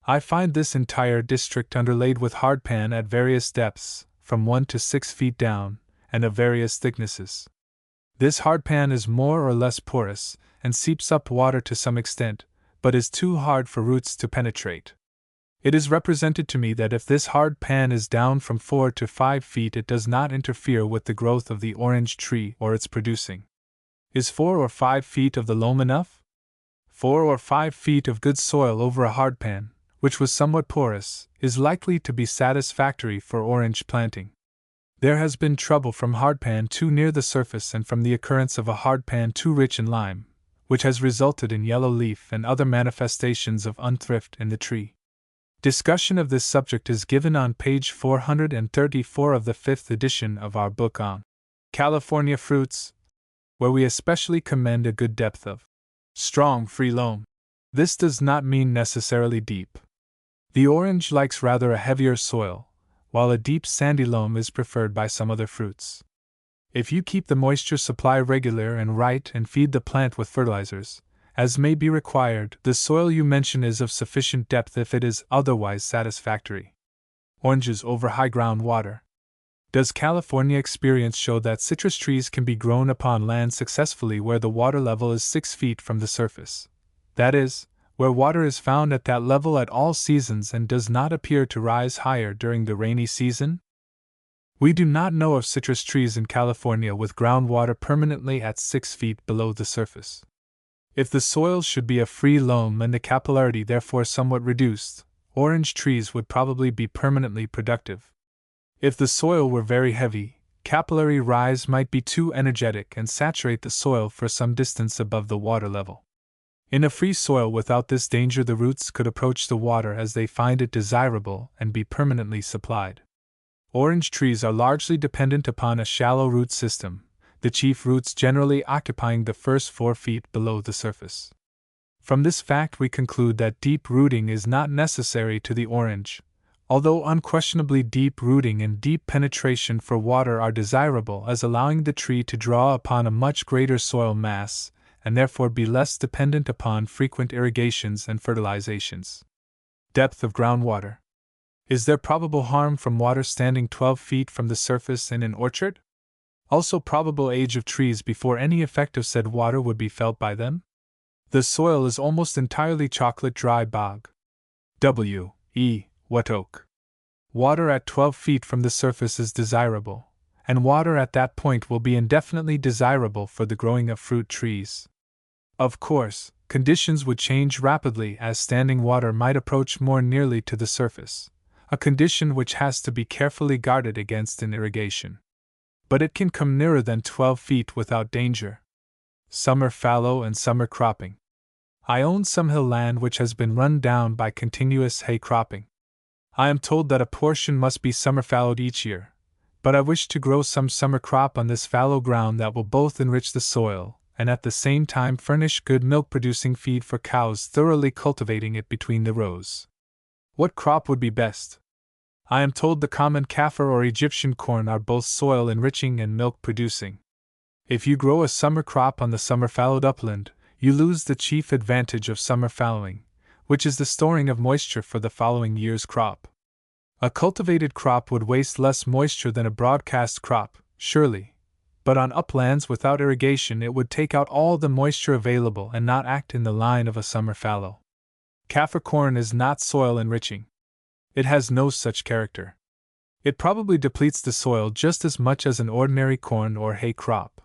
I find this entire district underlaid with hardpan at various depths, from 1 to 6 feet down, and of various thicknesses. This hardpan is more or less porous, and seeps up water to some extent, but is too hard for roots to penetrate. It is represented to me that if this hard pan is down from 4 to 5 feet, it does not interfere with the growth of the orange tree or its producing. Is 4 or 5 feet of the loam enough? 4 or 5 feet of good soil over a hard pan, which was somewhat porous, is likely to be satisfactory for orange planting. There has been trouble from hardpan too near the surface and from the occurrence of a hardpan too rich in lime, which has resulted in yellow leaf and other manifestations of unthrift in the tree. Discussion of this subject is given on page 434 of the 5th edition of our book on California Fruits, where we especially commend a good depth of strong free loam. This does not mean necessarily deep. The orange likes rather a heavier soil, while a deep sandy loam is preferred by some other fruits. If you keep the moisture supply regular and right and feed the plant with fertilizers, as may be required, the soil you mention is of sufficient depth if it is otherwise satisfactory. Oranges over high groundwater. Does California experience show that citrus trees can be grown upon land successfully where the water level is 6 feet from the surface? That is, where water is found at that level at all seasons and does not appear to rise higher during the rainy season? We do not know of citrus trees in California with groundwater permanently at 6 feet below the surface. If the soil should be a free loam and the capillarity therefore somewhat reduced, orange trees would probably be permanently productive. If the soil were very heavy, capillary rise might be too energetic and saturate the soil for some distance above the water level. In a free soil without this danger, the roots could approach the water as they find it desirable and be permanently supplied. Orange trees are largely dependent upon a shallow root system, the chief roots generally occupying the first 4 feet below the surface. From this fact we conclude that deep rooting is not necessary to the orange, although unquestionably deep rooting and deep penetration for water are desirable as allowing the tree to draw upon a much greater soil mass, and therefore be less dependent upon frequent irrigations and fertilizations. Depth of groundwater. Is there probable harm from water standing 12 feet from the surface in an orchard? Also probable age of trees before any effect of said water would be felt by them? The soil is almost entirely chocolate dry bog. W.E. Wet oak. Water at 12 feet from the surface is desirable, and water at that point will be indefinitely desirable for the growing of fruit trees. Of course, conditions would change rapidly as standing water might approach more nearly to the surface, a condition which has to be carefully guarded against in irrigation. But it can come nearer than 12 feet without danger. Summer fallow and summer cropping. I own some hill land which has been run down by continuous hay cropping. I am told that a portion must be summer fallowed each year, but I wish to grow some summer crop on this fallow ground that will both enrich the soil and at the same time furnish good milk-producing feed for cows, thoroughly cultivating it between the rows. What crop would be best? I am told the common Kaffir or Egyptian corn are both soil-enriching and milk-producing. If you grow a summer crop on the summer-fallowed upland, you lose the chief advantage of summer fallowing, which is the storing of moisture for the following year's crop. A cultivated crop would waste less moisture than a broadcast crop, surely, but on uplands without irrigation it would take out all the moisture available and not act in the line of a summer fallow. Kaffir corn is not soil-enriching. It has no such character. It probably depletes the soil just as much as an ordinary corn or hay crop.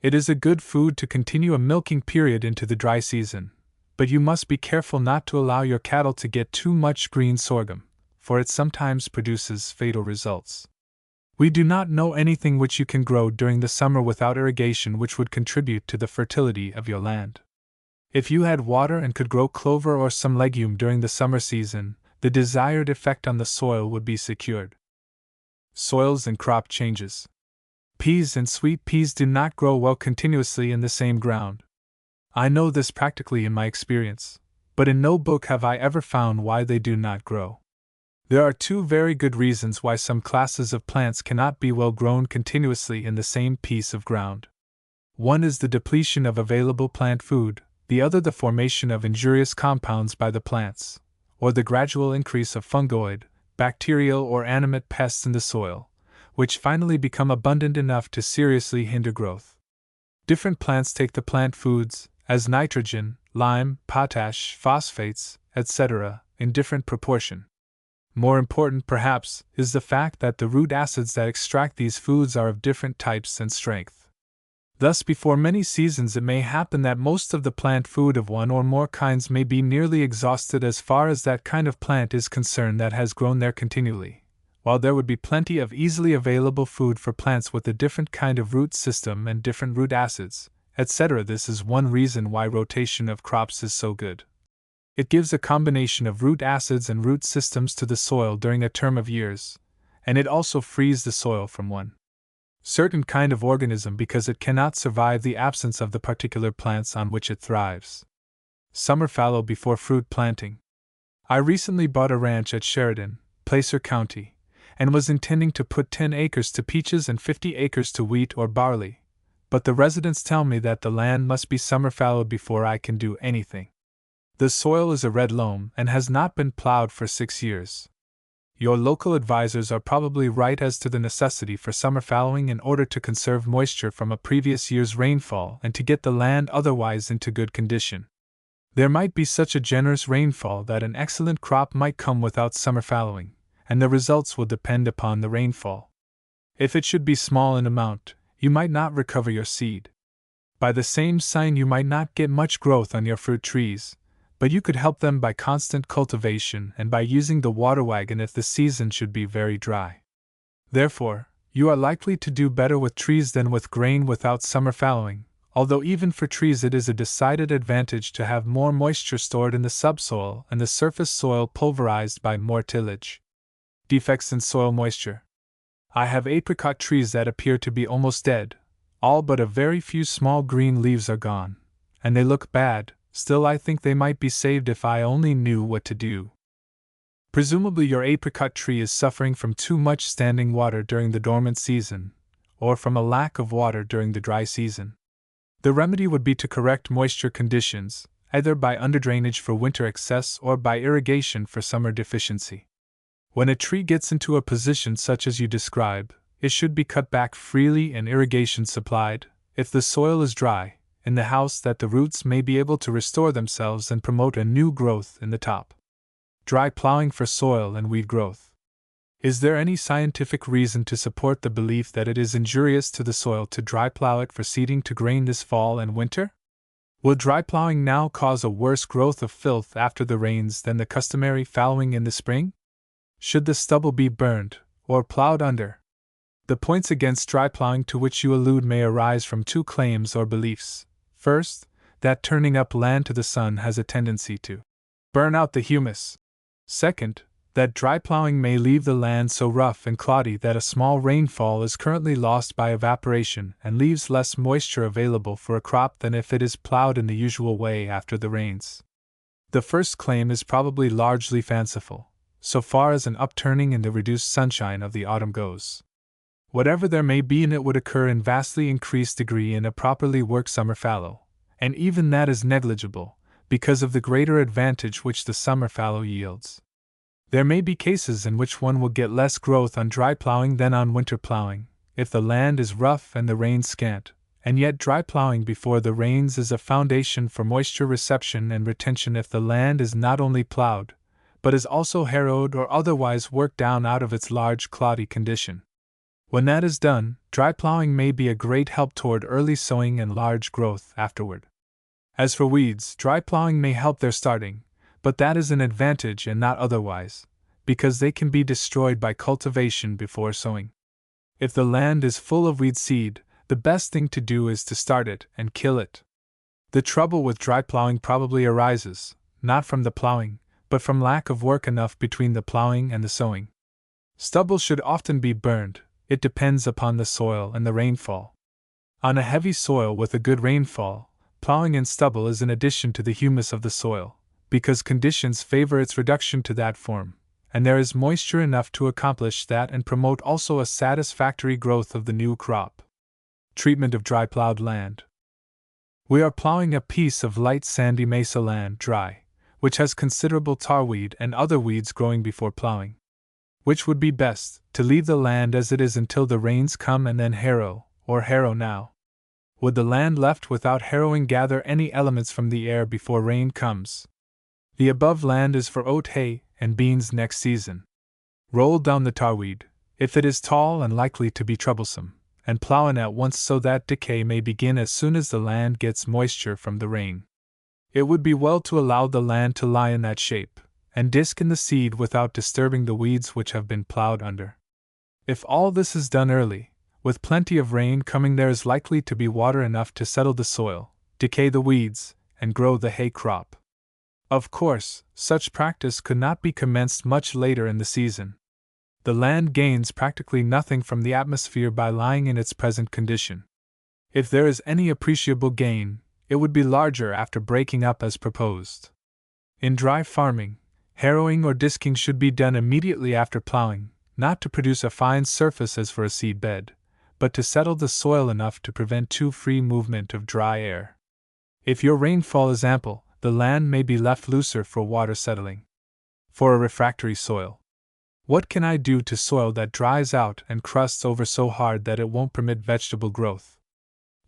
It is a good food to continue a milking period into the dry season, but you must be careful not to allow your cattle to get too much green sorghum, for it sometimes produces fatal results. We do not know anything which you can grow during the summer without irrigation which would contribute to the fertility of your land. If you had water and could grow clover or some legume during the summer season, the desired effect on the soil would be secured. Soils and crop changes. Peas and sweet peas do not grow well continuously in the same ground. I know this practically in my experience, but in no book have I ever found why they do not grow. There are 2 very good reasons why some classes of plants cannot be well grown continuously in the same piece of ground. One is the depletion of available plant food, the other the formation of injurious compounds by the plants, or the gradual increase of fungoid, bacterial or animate pests in the soil, which finally become abundant enough to seriously hinder growth. Different plants take the plant foods, as nitrogen, lime, potash, phosphates, etc., in different proportion. More important, perhaps, is the fact that the root acids that extract these foods are of different types and strength. Thus, before many seasons, it may happen that most of the plant food of one or more kinds may be nearly exhausted as far as that kind of plant is concerned that has grown there continually, while there would be plenty of easily available food for plants with a different kind of root system and different root acids, etc. This is one reason why rotation of crops is so good. It gives a combination of root acids and root systems to the soil during a term of years, and it also frees the soil from one certain kind of organism because it cannot survive the absence of the particular plants on which it thrives. Summer fallow before fruit planting. I recently bought a ranch at Sheridan, Placer County, and was intending to put 10 acres to peaches and 50 acres to wheat or barley, but the residents tell me that the land must be summer fallowed before I can do anything. The soil is a red loam and has not been plowed for 6 years. Your local advisors are probably right as to the necessity for summer fallowing in order to conserve moisture from a previous year's rainfall and to get the land otherwise into good condition. There might be such a generous rainfall that an excellent crop might come without summer fallowing, and the results will depend upon the rainfall. If it should be small in amount, you might not recover your seed. By the same sign, you might not get much growth on your fruit trees, but you could help them by constant cultivation and by using the water wagon if the season should be very dry. Therefore, you are likely to do better with trees than with grain without summer fallowing, although even for trees it is a decided advantage to have more moisture stored in the subsoil and the surface soil pulverized by more tillage. Defects in soil moisture. I have apricot trees that appear to be almost dead, all but a very few small green leaves are gone, and they look bad. Still, I think they might be saved if I only knew what to do. Presumably your apricot tree is suffering from too much standing water during the dormant season, or from a lack of water during the dry season. The remedy would be to correct moisture conditions, either by underdrainage for winter excess or by irrigation for summer deficiency. When a tree gets into a position such as you describe, it should be cut back freely and irrigation supplied, if the soil is dry, in the house, that the roots may be able to restore themselves and promote a new growth in the top. Dry plowing for soil and weed growth. Is there any scientific reason to support the belief that it is injurious to the soil to dry plow it for seeding to grain this fall and winter? Will dry plowing now cause a worse growth of filth after the rains than the customary fallowing in the spring? Should the stubble be burned, or plowed under? The points against dry plowing to which you allude may arise from two claims or beliefs. First, that turning up land to the sun has a tendency to burn out the humus. Second, that dry plowing may leave the land so rough and cloddy that a small rainfall is currently lost by evaporation and leaves less moisture available for a crop than if it is plowed in the usual way after the rains. The first claim is probably largely fanciful, so far as an upturning in the reduced sunshine of the autumn goes. Whatever there may be in it would occur in vastly increased degree in a properly worked summer fallow, and even that is negligible, because of the greater advantage which the summer fallow yields. There may be cases in which one will get less growth on dry plowing than on winter plowing, if the land is rough and the rains scant, and yet dry plowing before the rains is a foundation for moisture reception and retention if the land is not only plowed, but is also harrowed or otherwise worked down out of its large cloddy condition. When that is done, dry plowing may be a great help toward early sowing and large growth afterward. As for weeds, dry plowing may help their starting, but that is an advantage and not otherwise, because they can be destroyed by cultivation before sowing. If the land is full of weed seed, the best thing to do is to start it and kill it. The trouble with dry plowing probably arises, not from the plowing, but from lack of work enough between the plowing and the sowing. Stubble should often be burned. It depends upon the soil and the rainfall. On a heavy soil with a good rainfall, plowing in stubble is an addition to the humus of the soil, because conditions favor its reduction to that form, and there is moisture enough to accomplish that and promote also a satisfactory growth of the new crop. Treatment of dry plowed land. We are plowing a piece of light sandy mesa land dry, which has considerable tarweed and other weeds growing before plowing. Which would be best, to leave the land as it is until the rains come and then harrow, or harrow now? Would the land left without harrowing gather any elements from the air before rain comes? The above land is for oat hay and beans next season. Roll down the tarweed, if it is tall and likely to be troublesome, and plow in at once so that decay may begin as soon as the land gets moisture from the rain. It would be well to allow the land to lie in that shape, and disc in the seed without disturbing the weeds which have been plowed under. If all this is done early, with plenty of rain coming, there is likely to be water enough to settle the soil, decay the weeds, and grow the hay crop. Of course, such practice could not be commenced much later in the season. The land gains practically nothing from the atmosphere by lying in its present condition. If there is any appreciable gain, it would be larger after breaking up as proposed. In dry farming, harrowing or disking should be done immediately after plowing, not to produce a fine surface as for a seed bed, but to settle the soil enough to prevent too free movement of dry air. If your rainfall is ample, the land may be left looser for water settling. For a refractory soil, what can I do to soil that dries out and crusts over so hard that it won't permit vegetable growth?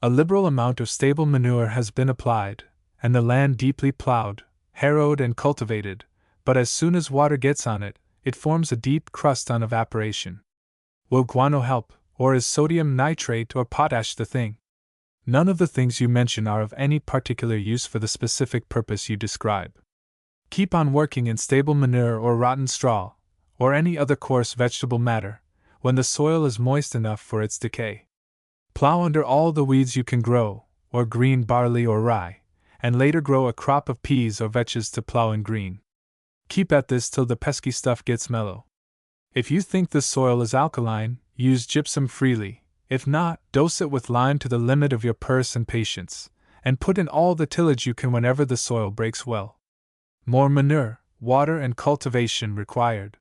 A liberal amount of stable manure has been applied, and the land deeply plowed, harrowed, and cultivated, but as soon as water gets on it, it forms a deep crust on evaporation. Will guano help, or is sodium nitrate or potash the thing? None of the things you mention are of any particular use for the specific purpose you describe. Keep on working in stable manure or rotten straw, or any other coarse vegetable matter, when the soil is moist enough for its decay. Plow under all the weeds you can grow, or green barley or rye, and later grow a crop of peas or vetches to plow in green. Keep at this till the pesky stuff gets mellow. If you think the soil is alkaline, use gypsum freely. If not, dose it with lime to the limit of your purse and patience, and put in all the tillage you can whenever the soil breaks well. More manure, water, and cultivation required.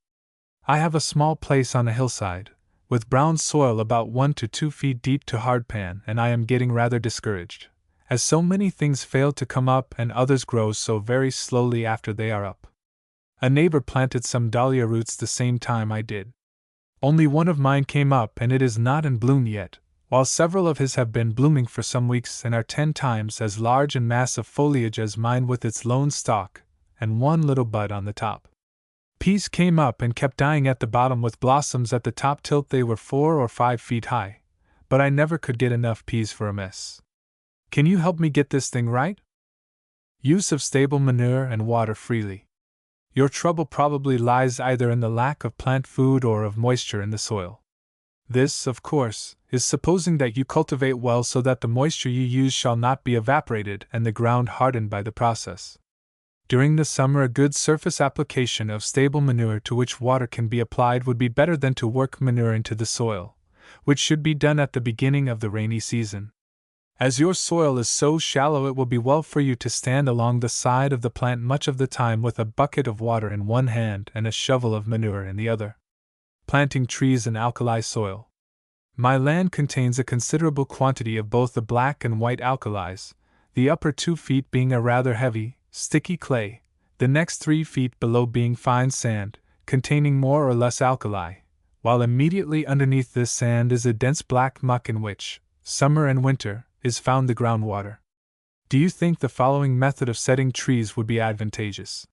I have a small place on a hillside, with brown soil about 1 to 2 feet deep to hardpan, and I am getting rather discouraged, as so many things fail to come up and others grow so very slowly after they are up. A neighbor planted some dahlia roots the same time I did. Only one of mine came up and it is not in bloom yet, while several of his have been blooming for some weeks and are 10 times as large and mass of foliage as mine with its lone stalk, and one little bud on the top. Peas came up and kept dying at the bottom with blossoms at the top till they were 4 or 5 feet high, but I never could get enough peas for a mess. Can you help me get this thing right? Use of stable manure and water freely. Your trouble probably lies either in the lack of plant food or of moisture in the soil. This, of course, is supposing that you cultivate well so that the moisture you use shall not be evaporated and the ground hardened by the process. During the summer, a good surface application of stable manure to which water can be applied would be better than to work manure into the soil, which should be done at the beginning of the rainy season. As your soil is so shallow, it will be well for you to stand along the side of the plant much of the time with a bucket of water in one hand and a shovel of manure in the other. Planting trees in alkali soil. My land contains a considerable quantity of both the black and white alkalis, the upper 2 feet being a rather heavy, sticky clay, the next 3 feet below being fine sand, containing more or less alkali, while immediately underneath this sand is a dense black muck in which, summer and winter, is found the groundwater. Do you think the following method of setting trees would be advantageous?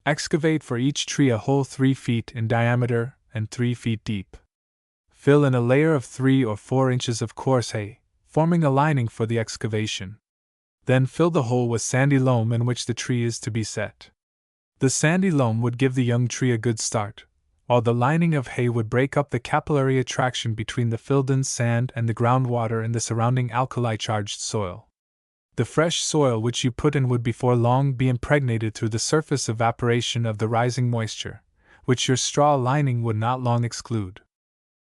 Excavate for each tree a hole 3 feet in diameter and 3 feet deep. Fill in a layer of 3 or 4 inches of coarse hay, forming a lining for the excavation. Then fill the hole with sandy loam in which the tree is to be set. The sandy loam would give the young tree a good start, while the lining of hay would break up the capillary attraction between the filled-in sand and the groundwater in the surrounding alkali-charged soil. The fresh soil which you put in would before long be impregnated through the surface evaporation of the rising moisture, which your straw lining would not long exclude.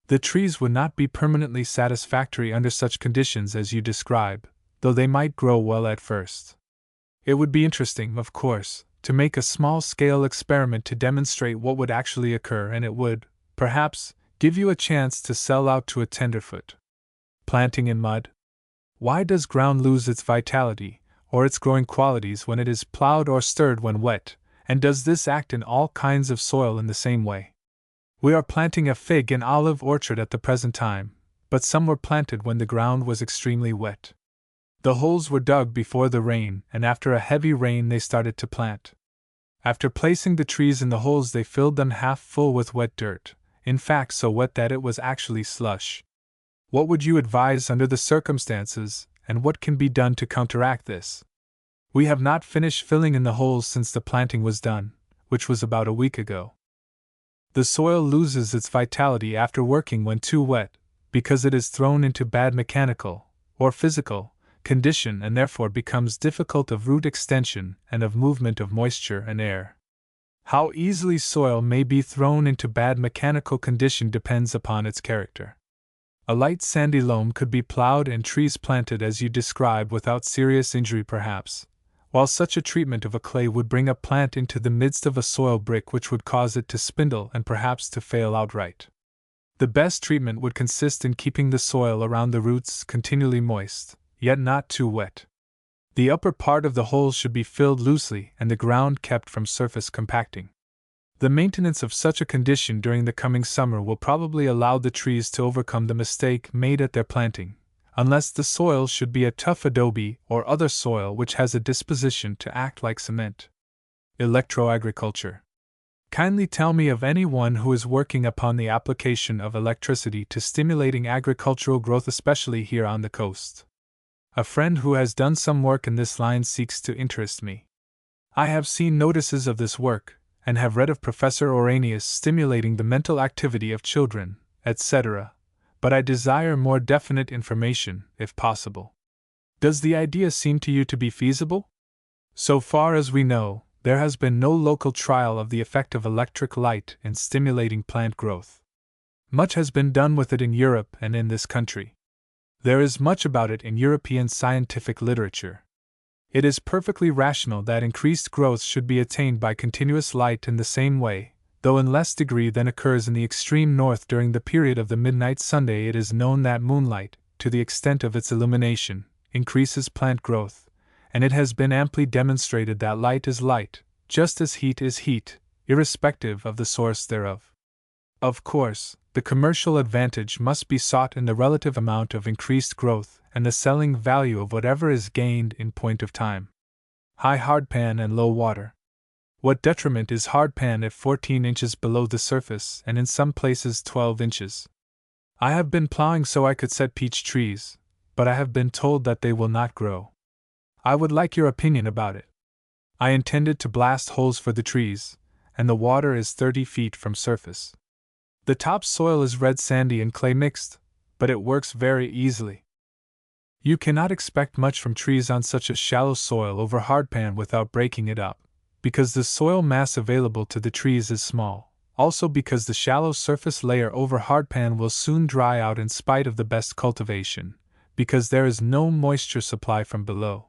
The trees would not be permanently satisfactory under such conditions as you describe, though they might grow well at first. It would be interesting, of course, to make a small-scale experiment to demonstrate what would actually occur, and it would, perhaps, give you a chance to sell out to a tenderfoot. Planting in mud. Why does ground lose its vitality, or its growing qualities when it is plowed or stirred when wet, and does this act in all kinds of soil in the same way? We are planting a fig and olive orchard at the present time, but some were planted when the ground was extremely wet. The holes were dug before the rain, and after a heavy rain they started to plant. After placing the trees in the holes, they filled them half full with wet dirt, in fact, so wet that it was actually slush. What would you advise under the circumstances, and what can be done to counteract this? We have not finished filling in the holes since the planting was done, which was about a week ago. The soil loses its vitality after working when too wet, because it is thrown into bad mechanical, or physical, condition and therefore becomes difficult of root extension and of movement of moisture and air. How easily soil may be thrown into bad mechanical condition depends upon its character. A light sandy loam could be plowed and trees planted as you describe without serious injury perhaps, while such a treatment of a clay would bring a plant into the midst of a soil brick which would cause it to spindle and perhaps to fail outright. The best treatment would consist in keeping the soil around the roots continually moist, yet not too wet. The upper part of the holes should be filled loosely and the ground kept from surface compacting. The maintenance of such a condition during the coming summer will probably allow the trees to overcome the mistake made at their planting, unless the soil should be a tough adobe or other soil which has a disposition to act like cement. Electroagriculture. Kindly tell me of any one who is working upon the application of electricity to stimulating agricultural growth, especially here on the coast. A friend who has done some work in this line seeks to interest me. I have seen notices of this work, and have read of Professor Oranius stimulating the mental activity of children, etc., but I desire more definite information, if possible. Does the idea seem to you to be feasible? So far as we know, there has been no local trial of the effect of electric light in stimulating plant growth. Much has been done with it in Europe and in this country. There is much about it in European scientific literature. It is perfectly rational that increased growth should be attained by continuous light in the same way, though in less degree than occurs in the extreme north during the period of the midnight Sunday. It is known that moonlight, to the extent of its illumination, increases plant growth, and it has been amply demonstrated that light is light, just as heat is heat, irrespective of the source thereof. Of course, the commercial advantage must be sought in the relative amount of increased growth and the selling value of whatever is gained in point of time. High hardpan and low water. What detriment is hardpan if 14 inches below the surface and in some places 12 inches? I have been plowing so I could set peach trees, but I have been told that they will not grow. I would like your opinion about it. I intended to blast holes for the trees, and the water is 30 feet from surface. The top soil is red sandy and clay mixed, but it works very easily. You cannot expect much from trees on such a shallow soil over hardpan without breaking it up, because the soil mass available to the trees is small, also because the shallow surface layer over hardpan will soon dry out in spite of the best cultivation, because there is no moisture supply from below.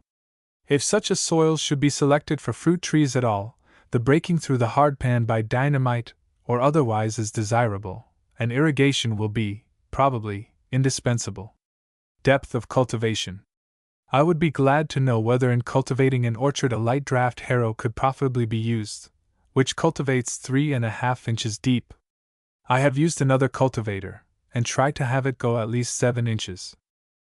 If such a soil should be selected for fruit trees at all, the breaking through the hardpan by dynamite or otherwise is desirable, and irrigation will be, probably, indispensable. Depth of cultivation. I would be glad to know whether in cultivating an orchard a light draft harrow could profitably be used, which cultivates 3.5 inches deep. I have used another cultivator, and tried to have it go at least 7 inches.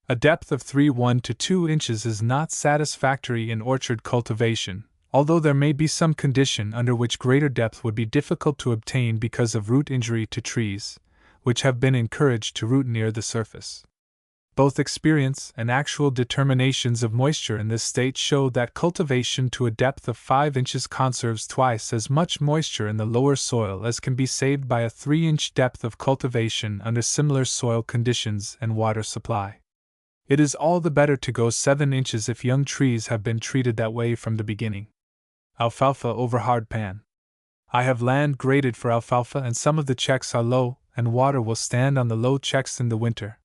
A depth of 1 to 2 inches is not satisfactory in orchard cultivation, although there may be some condition under which greater depth would be difficult to obtain because of root injury to trees, which have been encouraged to root near the surface. Both experience and actual determinations of moisture in this state show that cultivation to a depth of 5 inches conserves twice as much moisture in the lower soil as can be saved by a 3-inch depth of cultivation under similar soil conditions and water supply. It is all the better to go 7 inches if young trees have been treated that way from the beginning. Alfalfa over hardpan. I have land graded for alfalfa and some of the checks are low, and water will stand on the low checks in the winter.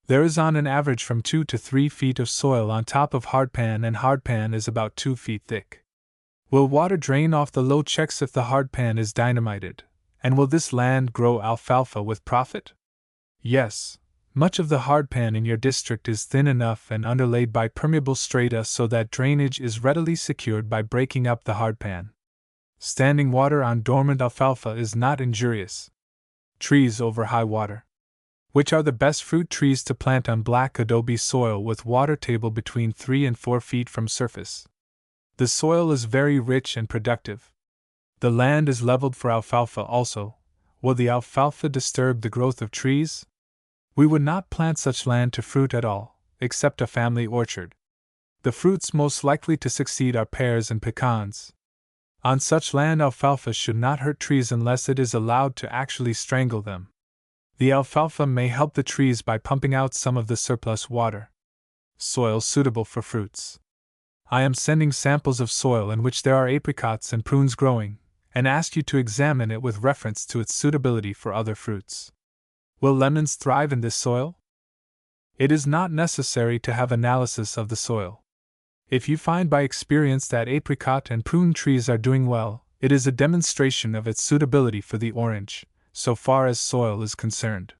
There is on an average from 2 to 3 feet of soil on top of hardpan, and hardpan is about 2 feet thick. Will water drain off the low checks if the hardpan is dynamited, and will this land grow alfalfa with profit? Yes. Much of the hardpan in your district is thin enough and underlaid by permeable strata so that drainage is readily secured by breaking up the hardpan. Standing water on dormant alfalfa is not injurious. Trees over high water. Which are the best fruit trees to plant on black adobe soil with water table between 3 and 4 feet from surface? The soil is very rich and productive, The land is leveled for alfalfa also. Will the alfalfa disturb the growth of trees? We would not plant such land to fruit at all, except a family orchard. The fruits most likely to succeed are pears and pecans. On such land, alfalfa should not hurt trees unless it is allowed to actually strangle them. The alfalfa may help the trees by pumping out some of the surplus water. Soil suitable for fruits. I am sending samples of soil in which there are apricots and prunes growing, and ask you to examine it with reference to its suitability for other fruits. Will lemons thrive in this soil? It is not necessary to have analysis of the soil. If you find by experience that apricot and prune trees are doing well, it is a demonstration of its suitability for the orange, so far as soil is concerned.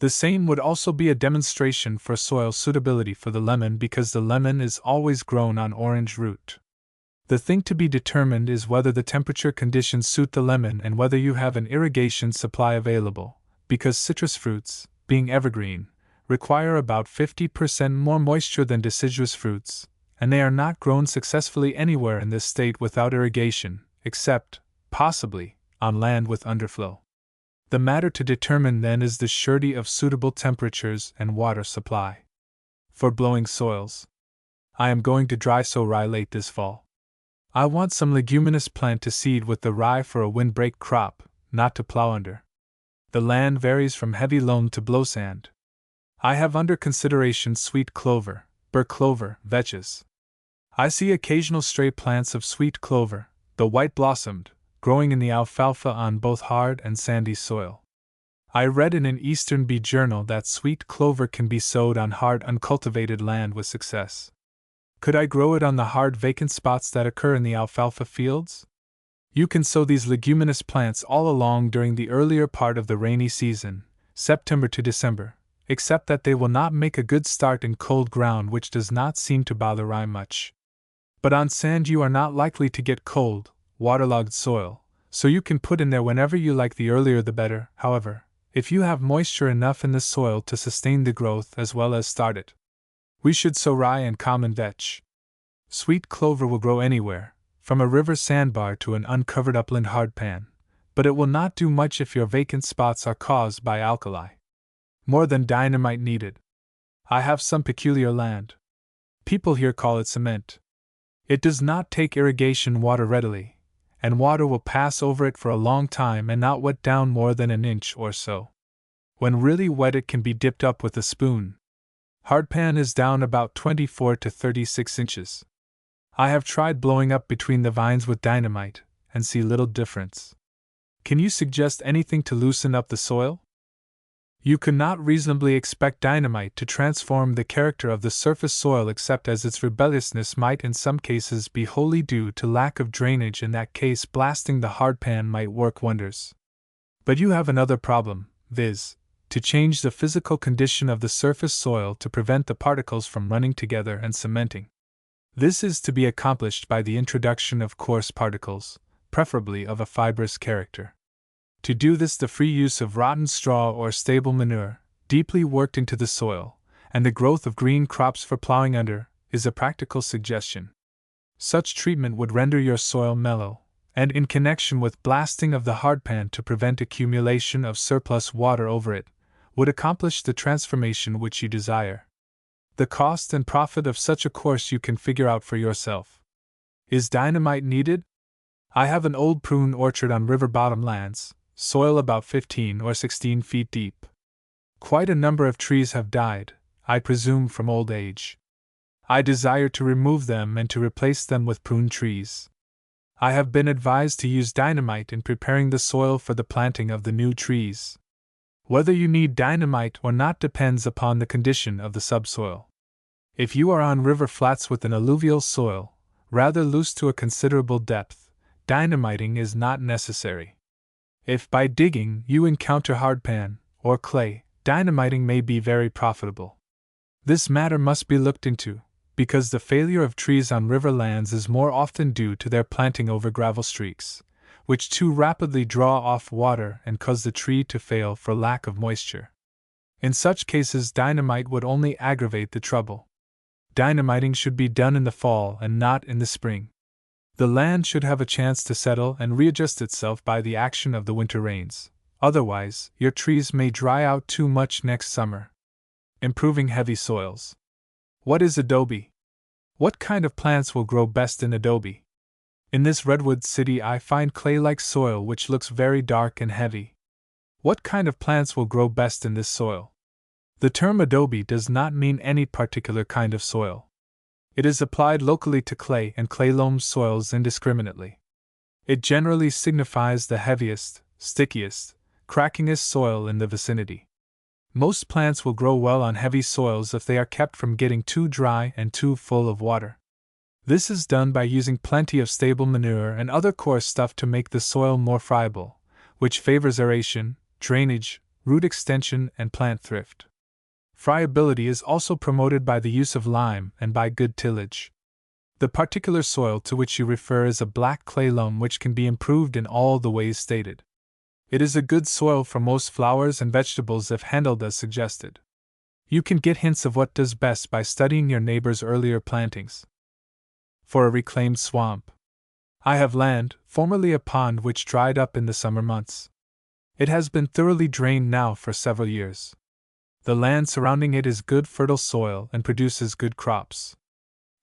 The same would also be a demonstration for soil suitability for the lemon, because the lemon is always grown on orange root. The thing to be determined is whether the temperature conditions suit the lemon and whether you have an irrigation supply available, because citrus fruits, being evergreen, require about 50% more moisture than deciduous fruits, and they are not grown successfully anywhere in this state without irrigation, except, possibly, on land with underflow. The matter to determine then is the surety of suitable temperatures and water supply. For blowing soils, I am going to dry sow rye late this fall. I want some leguminous plant to seed with the rye for a windbreak crop, not to plow under. The land varies from heavy loam to blow sand. I have under consideration sweet clover, burr clover, vetches. I see occasional stray plants of sweet clover, though white-blossomed, growing in the alfalfa on both hard and sandy soil. I read in an Eastern Bee journal that sweet clover can be sowed on hard uncultivated land with success. Could I grow it on the hard vacant spots that occur in the alfalfa fields? You can sow these leguminous plants all along during the earlier part of the rainy season, September to December, except that they will not make a good start in cold ground, which does not seem to bother rye much. But on sand you are not likely to get cold, waterlogged soil, so you can put in there whenever you like. The earlier the better, however, if you have moisture enough in the soil to sustain the growth as well as start it. We should sow rye and common vetch. Sweet clover will grow anywhere, from a river sandbar to an uncovered upland hardpan, but it will not do much if your vacant spots are caused by alkali. More than dynamite needed. I have some peculiar land. People here call it cement. It does not take irrigation water readily, and water will pass over it for a long time and not wet down more than an inch or so. When really wet, it can be dipped up with a spoon. Hardpan is down about 24 to 36 inches. I have tried blowing up between the vines with dynamite, and see little difference. Can you suggest anything to loosen up the soil? You could not reasonably expect dynamite to transform the character of the surface soil, except as its rebelliousness might in some cases be wholly due to lack of drainage. In that case, blasting the hardpan might work wonders. But you have another problem, viz., to change the physical condition of the surface soil to prevent the particles from running together and cementing. This is to be accomplished by the introduction of coarse particles, preferably of a fibrous character. To do this, the free use of rotten straw or stable manure, deeply worked into the soil, and the growth of green crops for plowing under, is a practical suggestion. Such treatment would render your soil mellow, and in connection with blasting of the hardpan to prevent accumulation of surplus water over it, would accomplish the transformation which you desire. The cost and profit of such a course you can figure out for yourself. Is dynamite needed? I have an old prune orchard on river bottom lands, soil about 15 or 16 feet deep. Quite a number of trees have died, I presume from old age. I desire to remove them and to replace them with prune trees. I have been advised to use dynamite in preparing the soil for the planting of the new trees. Whether you need dynamite or not depends upon the condition of the subsoil. If you are on river flats with an alluvial soil, rather loose to a considerable depth, dynamiting is not necessary. If by digging you encounter hardpan or clay, dynamiting may be very profitable. This matter must be looked into, because the failure of trees on river lands is more often due to their planting over gravel streaks, which too rapidly draw off water and cause the tree to fail for lack of moisture. In such cases, dynamite would only aggravate the trouble. Dynamiting should be done in the fall and not in the spring. The land should have a chance to settle and readjust itself by the action of the winter rains, otherwise, your trees may dry out too much next summer. Improving heavy soils. What is adobe? What kind of plants will grow best in adobe? In this redwood city, I find clay-like soil which looks very dark and heavy. What kind of plants will grow best in this soil? The term adobe does not mean any particular kind of soil. It is applied locally to clay and clay-loam soils indiscriminately. It generally signifies the heaviest, stickiest, crackingest soil in the vicinity. Most plants will grow well on heavy soils if they are kept from getting too dry and too full of water. This is done by using plenty of stable manure and other coarse stuff to make the soil more friable, which favors aeration, drainage, root extension, and plant thrift. Friability is also promoted by the use of lime and by good tillage. The particular soil to which you refer is a black clay loam which can be improved in all the ways stated. It is a good soil for most flowers and vegetables if handled as suggested. You can get hints of what does best by studying your neighbor's earlier plantings. For a reclaimed swamp. I have land, formerly a pond which dried up in the summer months. It has been thoroughly drained now for several years. The land surrounding it is good fertile soil and produces good crops.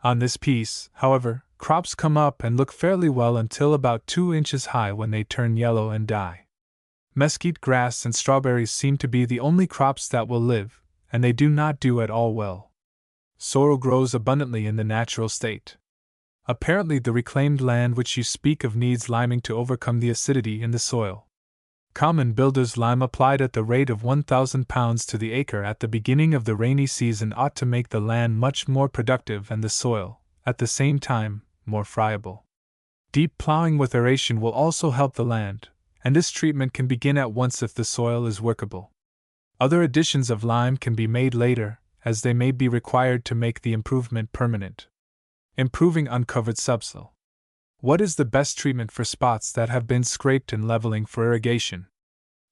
On this piece, however, crops come up and look fairly well until about 2 inches high when they turn yellow and die. Mesquite grass and strawberries seem to be the only crops that will live, and they do not do at all well. Sorrel grows abundantly in the natural state. Apparently the reclaimed land which you speak of needs liming to overcome the acidity in the soil. Common builder's lime applied at the rate of 1,000 pounds to the acre at the beginning of the rainy season ought to make the land much more productive and the soil, at the same time, more friable. Deep plowing with aeration will also help the land, and this treatment can begin at once if the soil is workable. Other additions of lime can be made later, as they may be required to make the improvement permanent. Improving uncovered subsoil. What is the best treatment for spots that have been scraped and leveling for irrigation?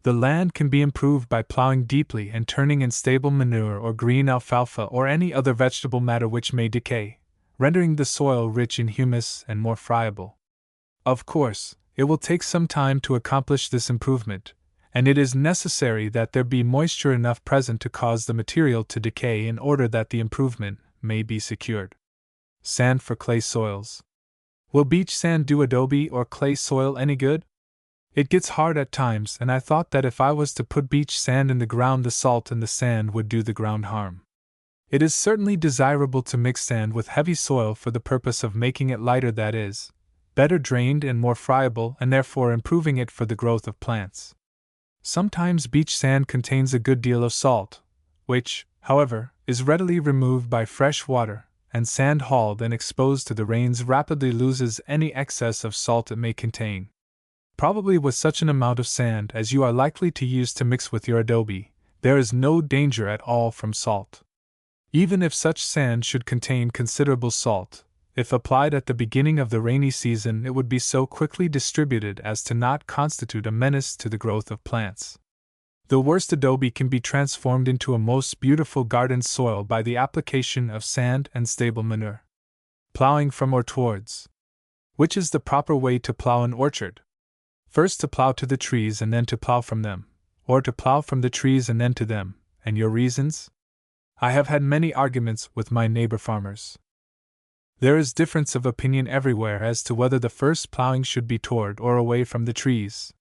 The land can be improved by plowing deeply and turning in stable manure or green alfalfa or any other vegetable matter which may decay, rendering the soil rich in humus and more friable. Of course, it will take some time to accomplish this improvement, and it is necessary that there be moisture enough present to cause the material to decay in order that the improvement may be secured. Sand for clay soils. Will beach sand do adobe or clay soil any good? It gets hard at times, and I thought that if I was to put beach sand in the ground, the salt in the sand would do the ground harm. It is certainly desirable to mix sand with heavy soil for the purpose of making it lighter, that is, better drained and more friable, and therefore improving it for the growth of plants. Sometimes beach sand contains a good deal of salt, which, however, is readily removed by fresh water, and sand hauled and exposed to the rains rapidly loses any excess of salt it may contain. Probably with such an amount of sand as you are likely to use to mix with your adobe, there is no danger at all from salt. Even if such sand should contain considerable salt, if applied at the beginning of the rainy season, it would be so quickly distributed as to not constitute a menace to the growth of plants. The worst adobe can be transformed into a most beautiful garden soil by the application of sand and stable manure. Plowing from or towards. Which is the proper way to plow an orchard? First to plow to the trees and then to plow from them, or to plow from the trees and then to them, and your reasons? I have had many arguments with my neighbor farmers. There is difference of opinion everywhere as to whether the first plowing should be toward or away from the trees.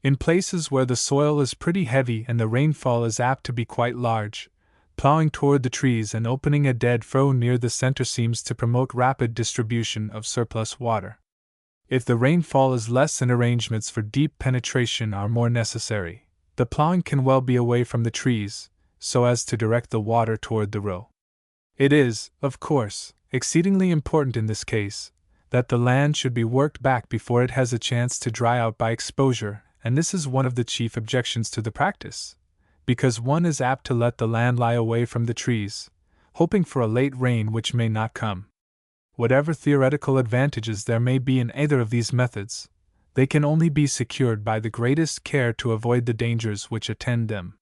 In places where the soil is pretty heavy and the rainfall is apt to be quite large, plowing toward the trees and opening a dead furrow near the center seems to promote rapid distribution of surplus water. If the rainfall is less and arrangements for deep penetration are more necessary, the plowing can well be away from the trees, so as to direct the water toward the row. It is, of course, exceedingly important in this case, that the land should be worked back before it has a chance to dry out by exposure, and this is one of the chief objections to the practice, because one is apt to let the land lie away from the trees, hoping for a late rain which may not come. Whatever theoretical advantages there may be in either of these methods, they can only be secured by the greatest care to avoid the dangers which attend them.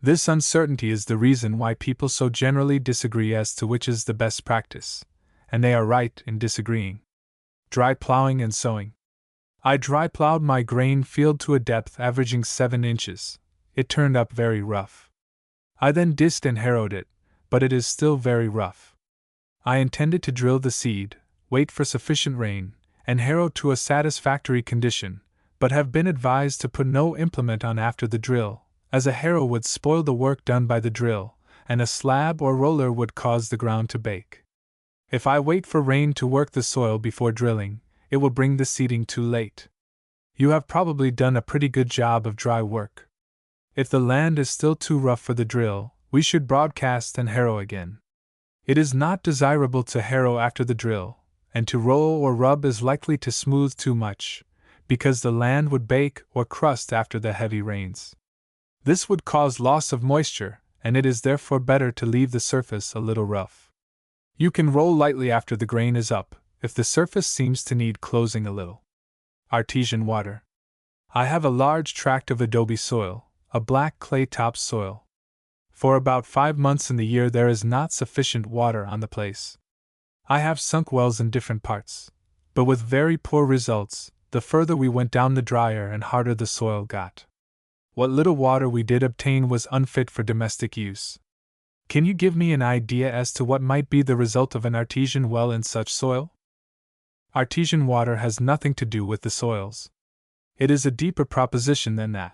This uncertainty is the reason why people so generally disagree as to which is the best practice, and they are right in disagreeing. Dry plowing and sowing. I dry plowed my grain field to a depth averaging 7 inches. It turned up very rough. I then disked and harrowed it, but it is still very rough. I intended to drill the seed, wait for sufficient rain, and harrow to a satisfactory condition, but have been advised to put no implement on after the drill, as a harrow would spoil the work done by the drill, and a slab or roller would cause the ground to bake. If I wait for rain to work the soil before drilling, it will bring the seeding too late. You have probably done a pretty good job of dry work. If the land is still too rough for the drill, we should broadcast and harrow again. It is not desirable to harrow after the drill, and to roll or rub is likely to smooth too much, because the land would bake or crust after the heavy rains. This would cause loss of moisture, and it is therefore better to leave the surface a little rough. You can roll lightly after the grain is up, if the surface seems to need closing a little. Artesian water. I have a large tract of adobe soil, a black clay top soil. For about 5 months in the year there is not sufficient water on the place. I have sunk wells in different parts, but with very poor results. The further we went down the drier and harder the soil got. What little water we did obtain was unfit for domestic use. Can you give me an idea as to what might be the result of an artesian well in such soil? Artesian water has nothing to do with the soils. It is a deeper proposition than that.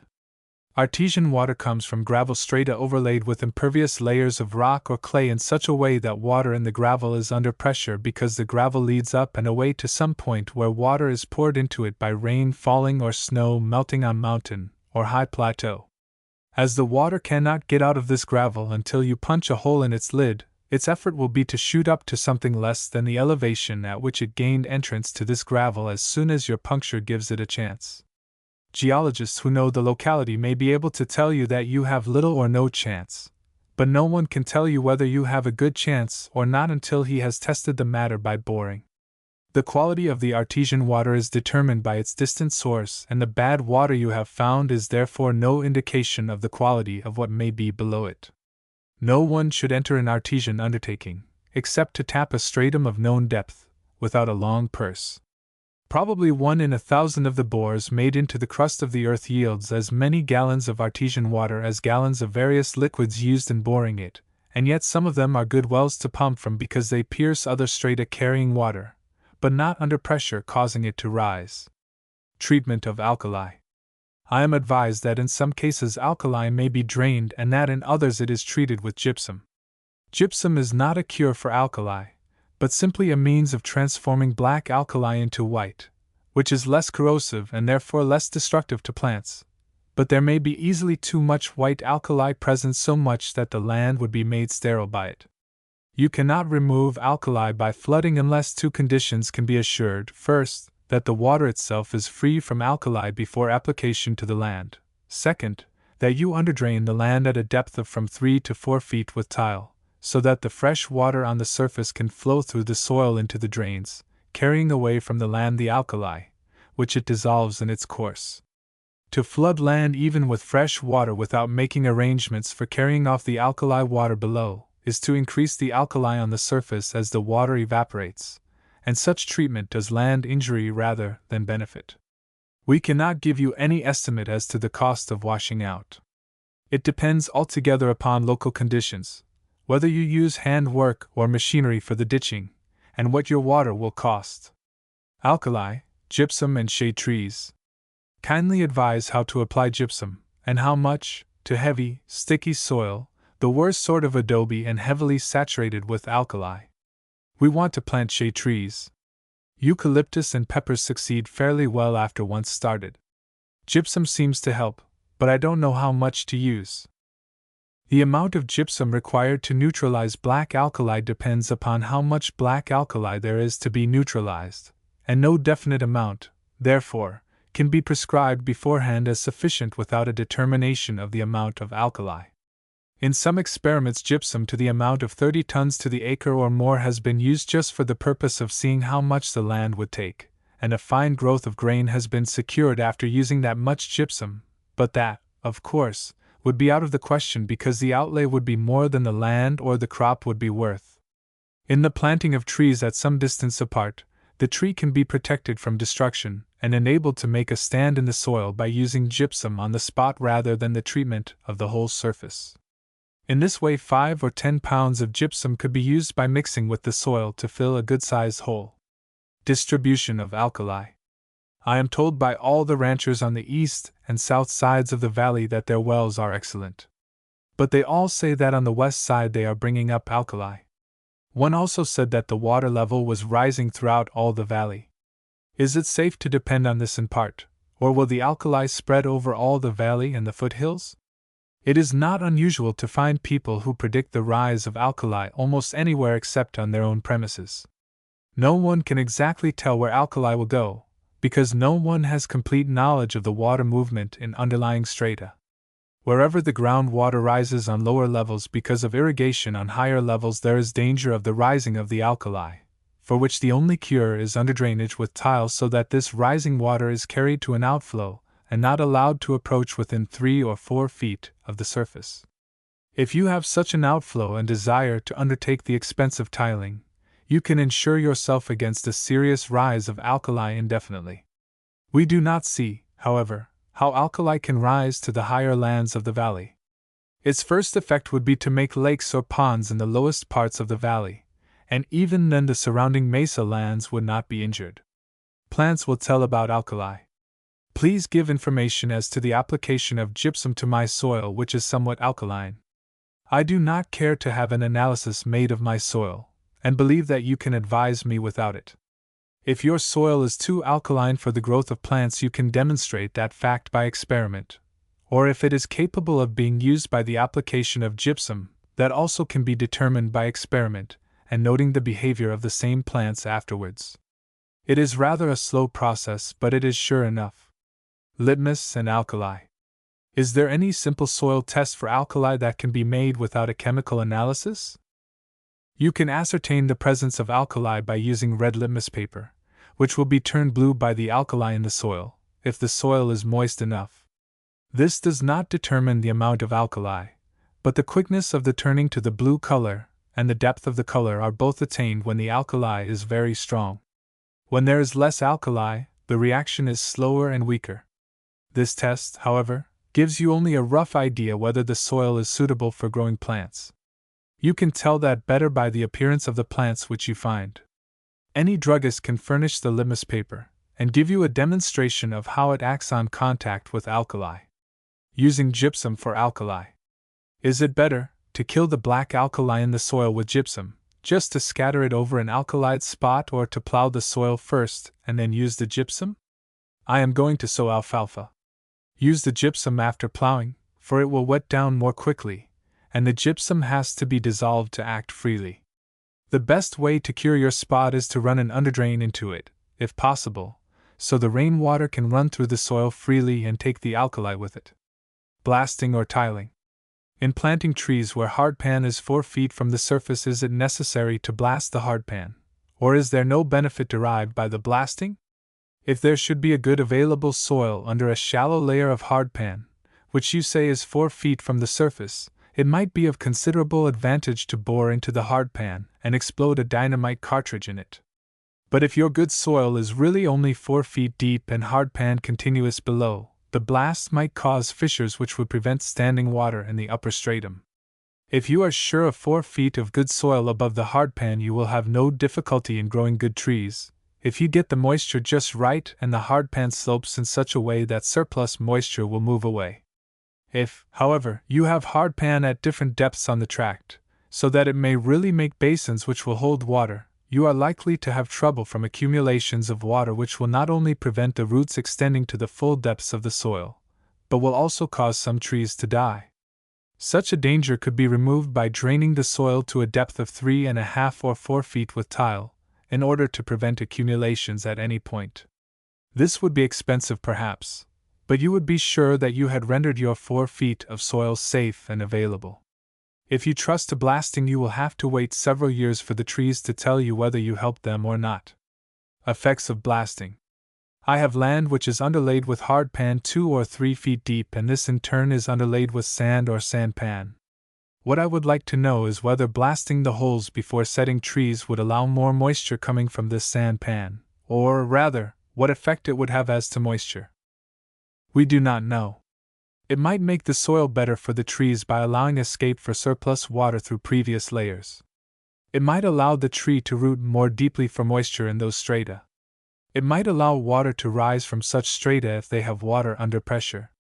Artesian water comes from gravel strata overlaid with impervious layers of rock or clay in such a way that water in the gravel is under pressure because the gravel leads up and away to some point where water is poured into it by rain falling or snow melting on mountain or high plateau. As the water cannot get out of this gravel until you punch a hole in its lid, its effort will be to shoot up to something less than the elevation at which it gained entrance to this gravel as soon as your puncture gives it a chance. Geologists who know the locality may be able to tell you that you have little or no chance, but no one can tell you whether you have a good chance or not until he has tested the matter by boring. The quality of the artesian water is determined by its distant source, and the bad water you have found is therefore no indication of the quality of what may be below it. No one should enter an artesian undertaking, except to tap a stratum of known depth, without a long purse. Probably 1 in 1,000 of the bores made into the crust of the earth yields as many gallons of artesian water as gallons of various liquids used in boring it, and yet some of them are good wells to pump from because they pierce other strata carrying water, but not under pressure causing it to rise. Treatment of alkali. I am advised that in some cases alkali may be drained and that in others it is treated with gypsum. Gypsum is not a cure for alkali, but simply a means of transforming black alkali into white, which is less corrosive and therefore less destructive to plants. But there may be easily too much white alkali present, so much that the land would be made sterile by it. You cannot remove alkali by flooding unless 2 conditions can be assured: first, that the water itself is free from alkali before application to the land; second, that you underdrain the land at a depth of from 3 to 4 feet with tile, so that the fresh water on the surface can flow through the soil into the drains, carrying away from the land the alkali, which it dissolves in its course. To flood land even with fresh water without making arrangements for carrying off the alkali water below is to increase the alkali on the surface as the water evaporates, and such treatment does land injury rather than benefit. We cannot give you any estimate as to the cost of washing out. It depends altogether upon local conditions, whether you use hand work or machinery for the ditching, and what your water will cost. Alkali, gypsum, and shade trees. Kindly advise how to apply gypsum, and how much, to heavy, sticky soil, the worst sort of adobe and heavily saturated with alkali. We want to plant shade trees. Eucalyptus and peppers succeed fairly well after once started. Gypsum seems to help, but I don't know how much to use. The amount of gypsum required to neutralize black alkali depends upon how much black alkali there is to be neutralized, and no definite amount, therefore, can be prescribed beforehand as sufficient without a determination of the amount of alkali. In some experiments, gypsum to the amount of 30 tons to the acre or more has been used just for the purpose of seeing how much the land would take, and a fine growth of grain has been secured after using that much gypsum, but that, of course, would be out of the question because the outlay would be more than the land or the crop would be worth. In the planting of trees at some distance apart, the tree can be protected from destruction and enabled to make a stand in the soil by using gypsum on the spot rather than the treatment of the whole surface. In this way, 5 or 10 pounds of gypsum could be used by mixing with the soil to fill a good-sized hole. Distribution of alkali. I am told by all the ranchers on the east and south sides of the valley that their wells are excellent. But they all say that on the west side they are bringing up alkali. One also said that the water level was rising throughout all the valley. Is it safe to depend on this in part, or will the alkali spread over all the valley and the foothills? It is not unusual to find people who predict the rise of alkali almost anywhere except on their own premises. No one can exactly tell where alkali will go, because no one has complete knowledge of the water movement in underlying strata. Wherever the groundwater rises on lower levels because of irrigation on higher levels, there is danger of the rising of the alkali, for which the only cure is underdrainage with tile so that this rising water is carried to an outflow and not allowed to approach within 3 or 4 feet of the surface. If you have such an outflow and desire to undertake the expense of tiling, you can insure yourself against a serious rise of alkali indefinitely. We do not see, however, how alkali can rise to the higher lands of the valley. Its first effect would be to make lakes or ponds in the lowest parts of the valley, and even then the surrounding mesa lands would not be injured. Plants will tell about alkali. Please give information as to the application of gypsum to my soil, which is somewhat alkaline. I do not care to have an analysis made of my soil, and believe that you can advise me without it. If your soil is too alkaline for the growth of plants, you can demonstrate that fact by experiment, or if it is capable of being used by the application of gypsum, that also can be determined by experiment and noting the behavior of the same plants afterwards. It is rather a slow process, but it is sure enough. Litmus and alkali. Is there any simple soil test for alkali that can be made without a chemical analysis? You can ascertain the presence of alkali by using red litmus paper, which will be turned blue by the alkali in the soil, if the soil is moist enough. This does not determine the amount of alkali, but the quickness of the turning to the blue color and the depth of the color are both attained when the alkali is very strong. When there is less alkali, the reaction is slower and weaker. This test, however, gives you only a rough idea whether the soil is suitable for growing plants. You can tell that better by the appearance of the plants which you find. Any druggist can furnish the litmus paper and give you a demonstration of how it acts on contact with alkali. Using gypsum for alkali. Is it better to kill the black alkali in the soil with gypsum, just to scatter it over an alkalide spot, or to plow the soil first and then use the gypsum? I am going to sow alfalfa. Use the gypsum after plowing, for it will wet down more quickly, and the gypsum has to be dissolved to act freely. The best way to cure your spot is to run an underdrain into it, if possible, so the rainwater can run through the soil freely and take the alkali with it. Blasting or tiling. In planting trees where hardpan is 4 feet from the surface, is it necessary to blast the hardpan, or is there no benefit derived by the blasting? If there should be a good available soil under a shallow layer of hardpan, which you say is 4 feet from the surface, it might be of considerable advantage to bore into the hardpan and explode a dynamite cartridge in it. But if your good soil is really only 4 feet deep and hardpan continuous below, the blast might cause fissures which would prevent standing water in the upper stratum. If you are sure of 4 feet of good soil above the hardpan, you will have no difficulty in growing good trees, if you get the moisture just right and the hardpan slopes in such a way that surplus moisture will move away. If, however, you have hardpan at different depths on the tract, so that it may really make basins which will hold water, you are likely to have trouble from accumulations of water which will not only prevent the roots extending to the full depths of the soil, but will also cause some trees to die. Such a danger could be removed by draining the soil to a depth of 3.5 or 4 feet with tile, in order to prevent accumulations at any point. This would be expensive perhaps, but you would be sure that you had rendered your 4 feet of soil safe and available. If you trust to blasting, you will have to wait several years for the trees to tell you whether you helped them or not. Effects of blasting. I have land which is underlaid with hardpan 2 or 3 feet deep, and this in turn is underlaid with sand or sandpan. What I would like to know is whether blasting the holes before setting trees would allow more moisture coming from this sandpan, or rather, what effect it would have as to moisture. We do not know. It might make the soil better for the trees by allowing escape for surplus water through previous layers. It might allow the tree to root more deeply for moisture in those strata. It might allow water to rise from such strata if they have water under pressure.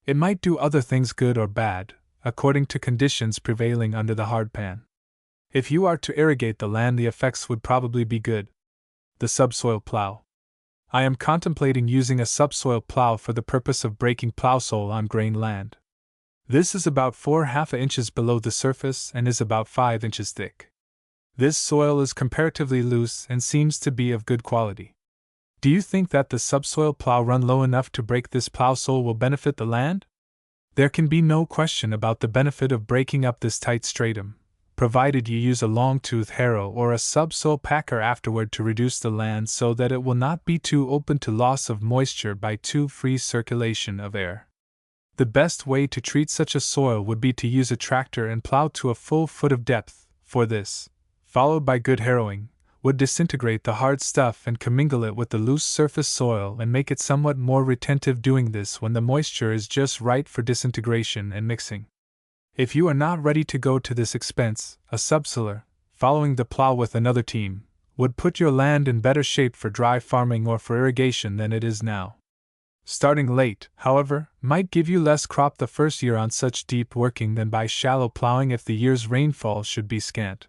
It might do other things good or bad, according to conditions prevailing under the hardpan. If you are to irrigate the land, the effects would probably be good. The subsoil plow. I am contemplating using a subsoil plow for the purpose of breaking plowsole on grain land. This is about 4/2 inches below the surface and is about 5 inches thick. This soil is comparatively loose and seems to be of good quality. Do you think that the subsoil plow run low enough to break this plowsole will benefit the land? There can be no question about the benefit of breaking up this tight stratum, provided you use a long-tooth harrow or a subsoil packer afterward to reduce the land so that it will not be too open to loss of moisture by too free circulation of air. The best way to treat such a soil would be to use a tractor and plow to a full foot of depth, for this, followed by good harrowing, would disintegrate the hard stuff and commingle it with the loose surface soil and make it somewhat more retentive, doing this when the moisture is just right for disintegration and mixing. If you are not ready to go to this expense, a subsoiler, following the plow with another team, would put your land in better shape for dry farming or for irrigation than it is now. Starting late, however, might give you less crop the first year on such deep working than by shallow plowing if the year's rainfall should be scant.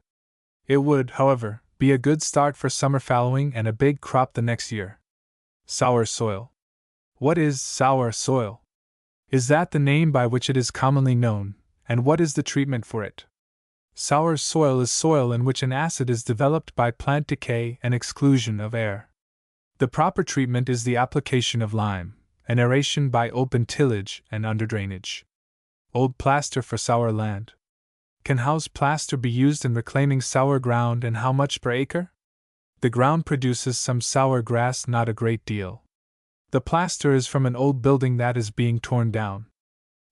It would, however, be a good start for summer fallowing and a big crop the next year. Sour soil. What is sour soil? Is that the name by which it is commonly known, and what is the treatment for it? Sour soil is soil in which an acid is developed by plant decay and exclusion of air. The proper treatment is the application of lime, and aeration by open tillage and underdrainage. Old plaster for sour land. Can house plaster be used in reclaiming sour ground, and how much per acre? The ground produces some sour grass, not a great deal. The plaster is from an old building that is being torn down.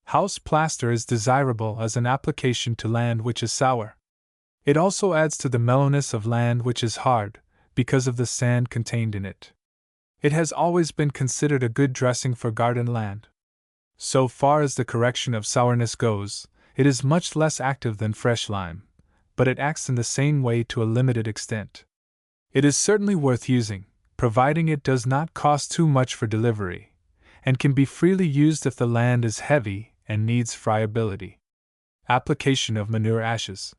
House plaster is desirable as an application to land which is sour. It also adds to the mellowness of land which is hard, because of the sand contained in it. It has always been considered a good dressing for garden land. So far as the correction of sourness goes, it is much less active than fresh lime, but it acts in the same way to a limited extent. It is certainly worth using, providing it does not cost too much for delivery, and can be freely used if the land is heavy and needs friability. Application of manure ashes.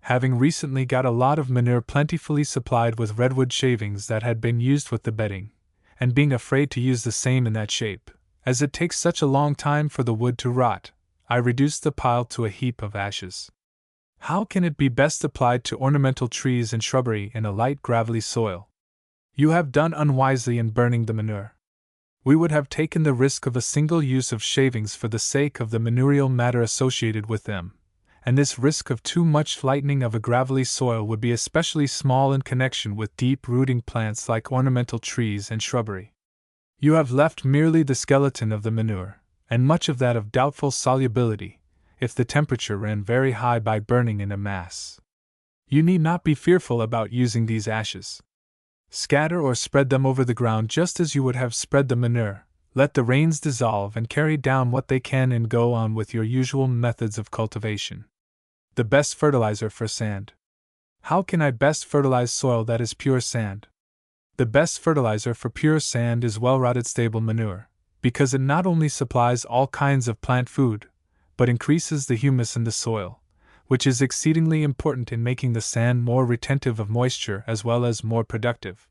Having recently got a lot of manure plentifully supplied with redwood shavings that had been used with the bedding, and being afraid to use the same in that shape, as it takes such a long time for the wood to rot, I reduced the pile to a heap of ashes. How can it be best applied to ornamental trees and shrubbery in a light gravelly soil? You have done unwisely in burning the manure. We would have taken the risk of a single use of shavings for the sake of the manurial matter associated with them, and this risk of too much lightening of a gravelly soil would be especially small in connection with deep-rooting plants like ornamental trees and shrubbery. You have left merely the skeleton of the manure, and much of that of doubtful solubility, if the temperature ran very high by burning in a mass. You need not be fearful about using these ashes. Scatter or spread them over the ground just as you would have spread the manure, let the rains dissolve and carry down what they can, and go on with your usual methods of cultivation. The best fertilizer for sand. How can I best fertilize soil that is pure sand? The best fertilizer for pure sand is well-rotted stable manure, because it not only supplies all kinds of plant food, but increases the humus in the soil, which is exceedingly important in making the sand more retentive of moisture as well as more productive.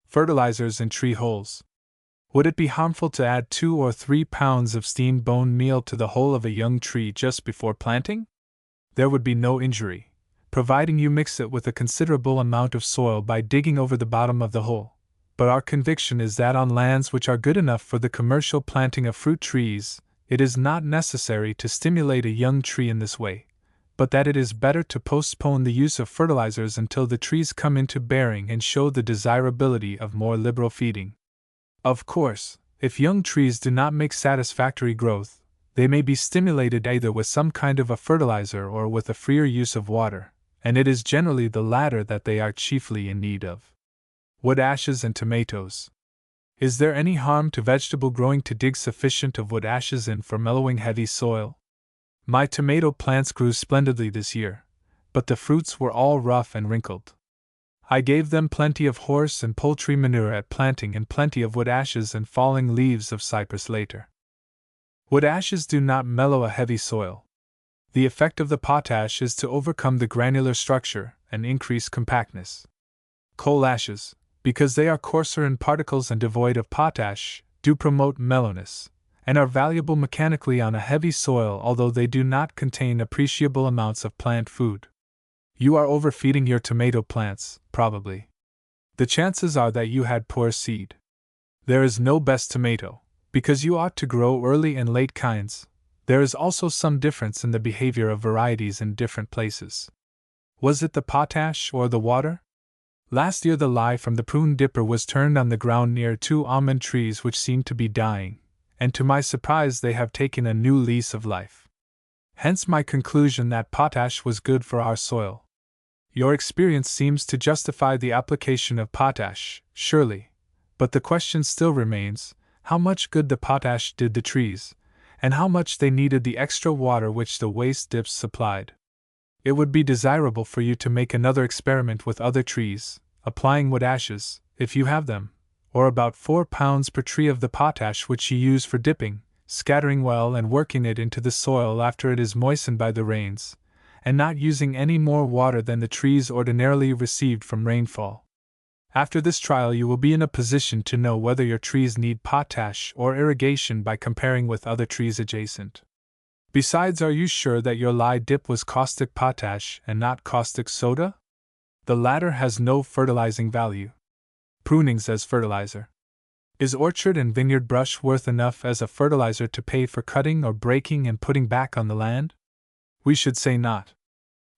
Fertilizers in tree holes. Would it be harmful to add 2 or 3 pounds of steamed bone meal to the hole of a young tree just before planting? There would be no injury, providing you mix it with a considerable amount of soil by digging over the bottom of the hole. But our conviction is that on lands which are good enough for the commercial planting of fruit trees, it is not necessary to stimulate a young tree in this way, but that it is better to postpone the use of fertilizers until the trees come into bearing and show the desirability of more liberal feeding. Of course, if young trees do not make satisfactory growth, they may be stimulated either with some kind of a fertilizer or with a freer use of water, and it is generally the latter that they are chiefly in need of. Wood ashes and tomatoes. Is there any harm to vegetable growing to dig sufficient of wood ashes in for mellowing heavy soil? My tomato plants grew splendidly this year, but the fruits were all rough and wrinkled. I gave them plenty of horse and poultry manure at planting and plenty of wood ashes and falling leaves of cypress later. Wood ashes do not mellow a heavy soil. The effect of the potash is to overcome the granular structure and increase compactness. Coal ashes, because they are coarser in particles and devoid of potash, do promote mellowness, and are valuable mechanically on a heavy soil, although they do not contain appreciable amounts of plant food. You are overfeeding your tomato plants, probably. The chances are that you had poor seed. There is no best tomato, because you ought to grow early and late kinds. There is also some difference in the behavior of varieties in different places. Was it the potash or the water? Last year the lye from the prune dipper was turned on the ground near 2 almond trees which seemed to be dying, and to my surprise they have taken a new lease of life. Hence my conclusion that potash was good for our soil. Your experience seems to justify the application of potash, surely, but the question still remains, how much good the potash did the trees, and how much they needed the extra water which the waste dips supplied. It would be desirable for you to make another experiment with other trees, applying wood ashes, if you have them, or about 4 pounds per tree of the potash which you use for dipping, scattering well and working it into the soil after it is moistened by the rains, and not using any more water than the trees ordinarily received from rainfall. After this trial you will be in a position to know whether your trees need potash or irrigation by comparing with other trees adjacent. Besides, are you sure that your lye dip was caustic potash and not caustic soda? The latter has no fertilizing value. Prunings as fertilizer. Is orchard and vineyard brush worth enough as a fertilizer to pay for cutting or breaking and putting back on the land? We should say not.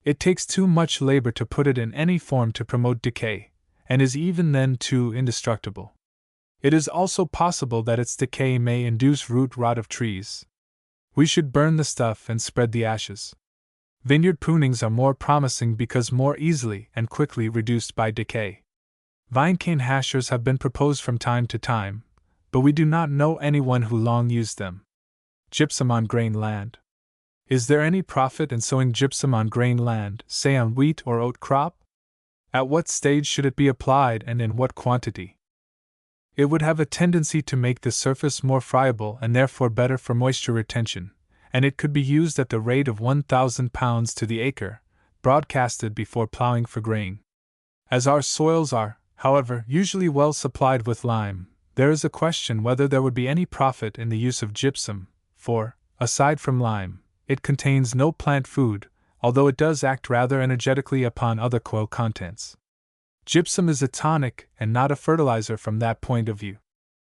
It takes too much labor to put it in any form to promote decay, and is even then too indestructible. It is also possible that its decay may induce root rot of trees. We should burn the stuff and spread the ashes. Vineyard prunings are more promising because more easily and quickly reduced by decay. Vine cane hashers have been proposed from time to time, but we do not know anyone who long used them. Gypsum on grain land. Is there any profit in sowing gypsum on grain land, say on wheat or oat crop? At what stage should it be applied and in what quantity? It would have a tendency to make the surface more friable and therefore better for moisture retention, and it could be used at the rate of 1,000 pounds to the acre, broadcasted before plowing for grain. As our soils are, however, usually well supplied with lime, there is a question whether there would be any profit in the use of gypsum, for, aside from lime, it contains no plant food, although it does act rather energetically upon other coil contents. Gypsum is a tonic and not a fertilizer from that point of view.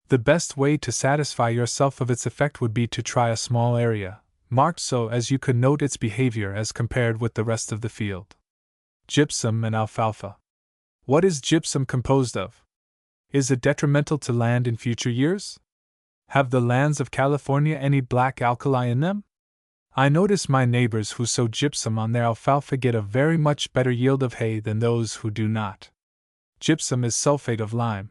The best way to satisfy yourself of its effect would be to try a small area, marked so as you could note its behavior as compared with the rest of the field. Gypsum and alfalfa. What is gypsum composed of? Is it detrimental to land in future years? Have the lands of California any black alkali in them? I notice my neighbors who sow gypsum on their alfalfa get a very much better yield of hay than those who do not. Gypsum is sulfate of lime.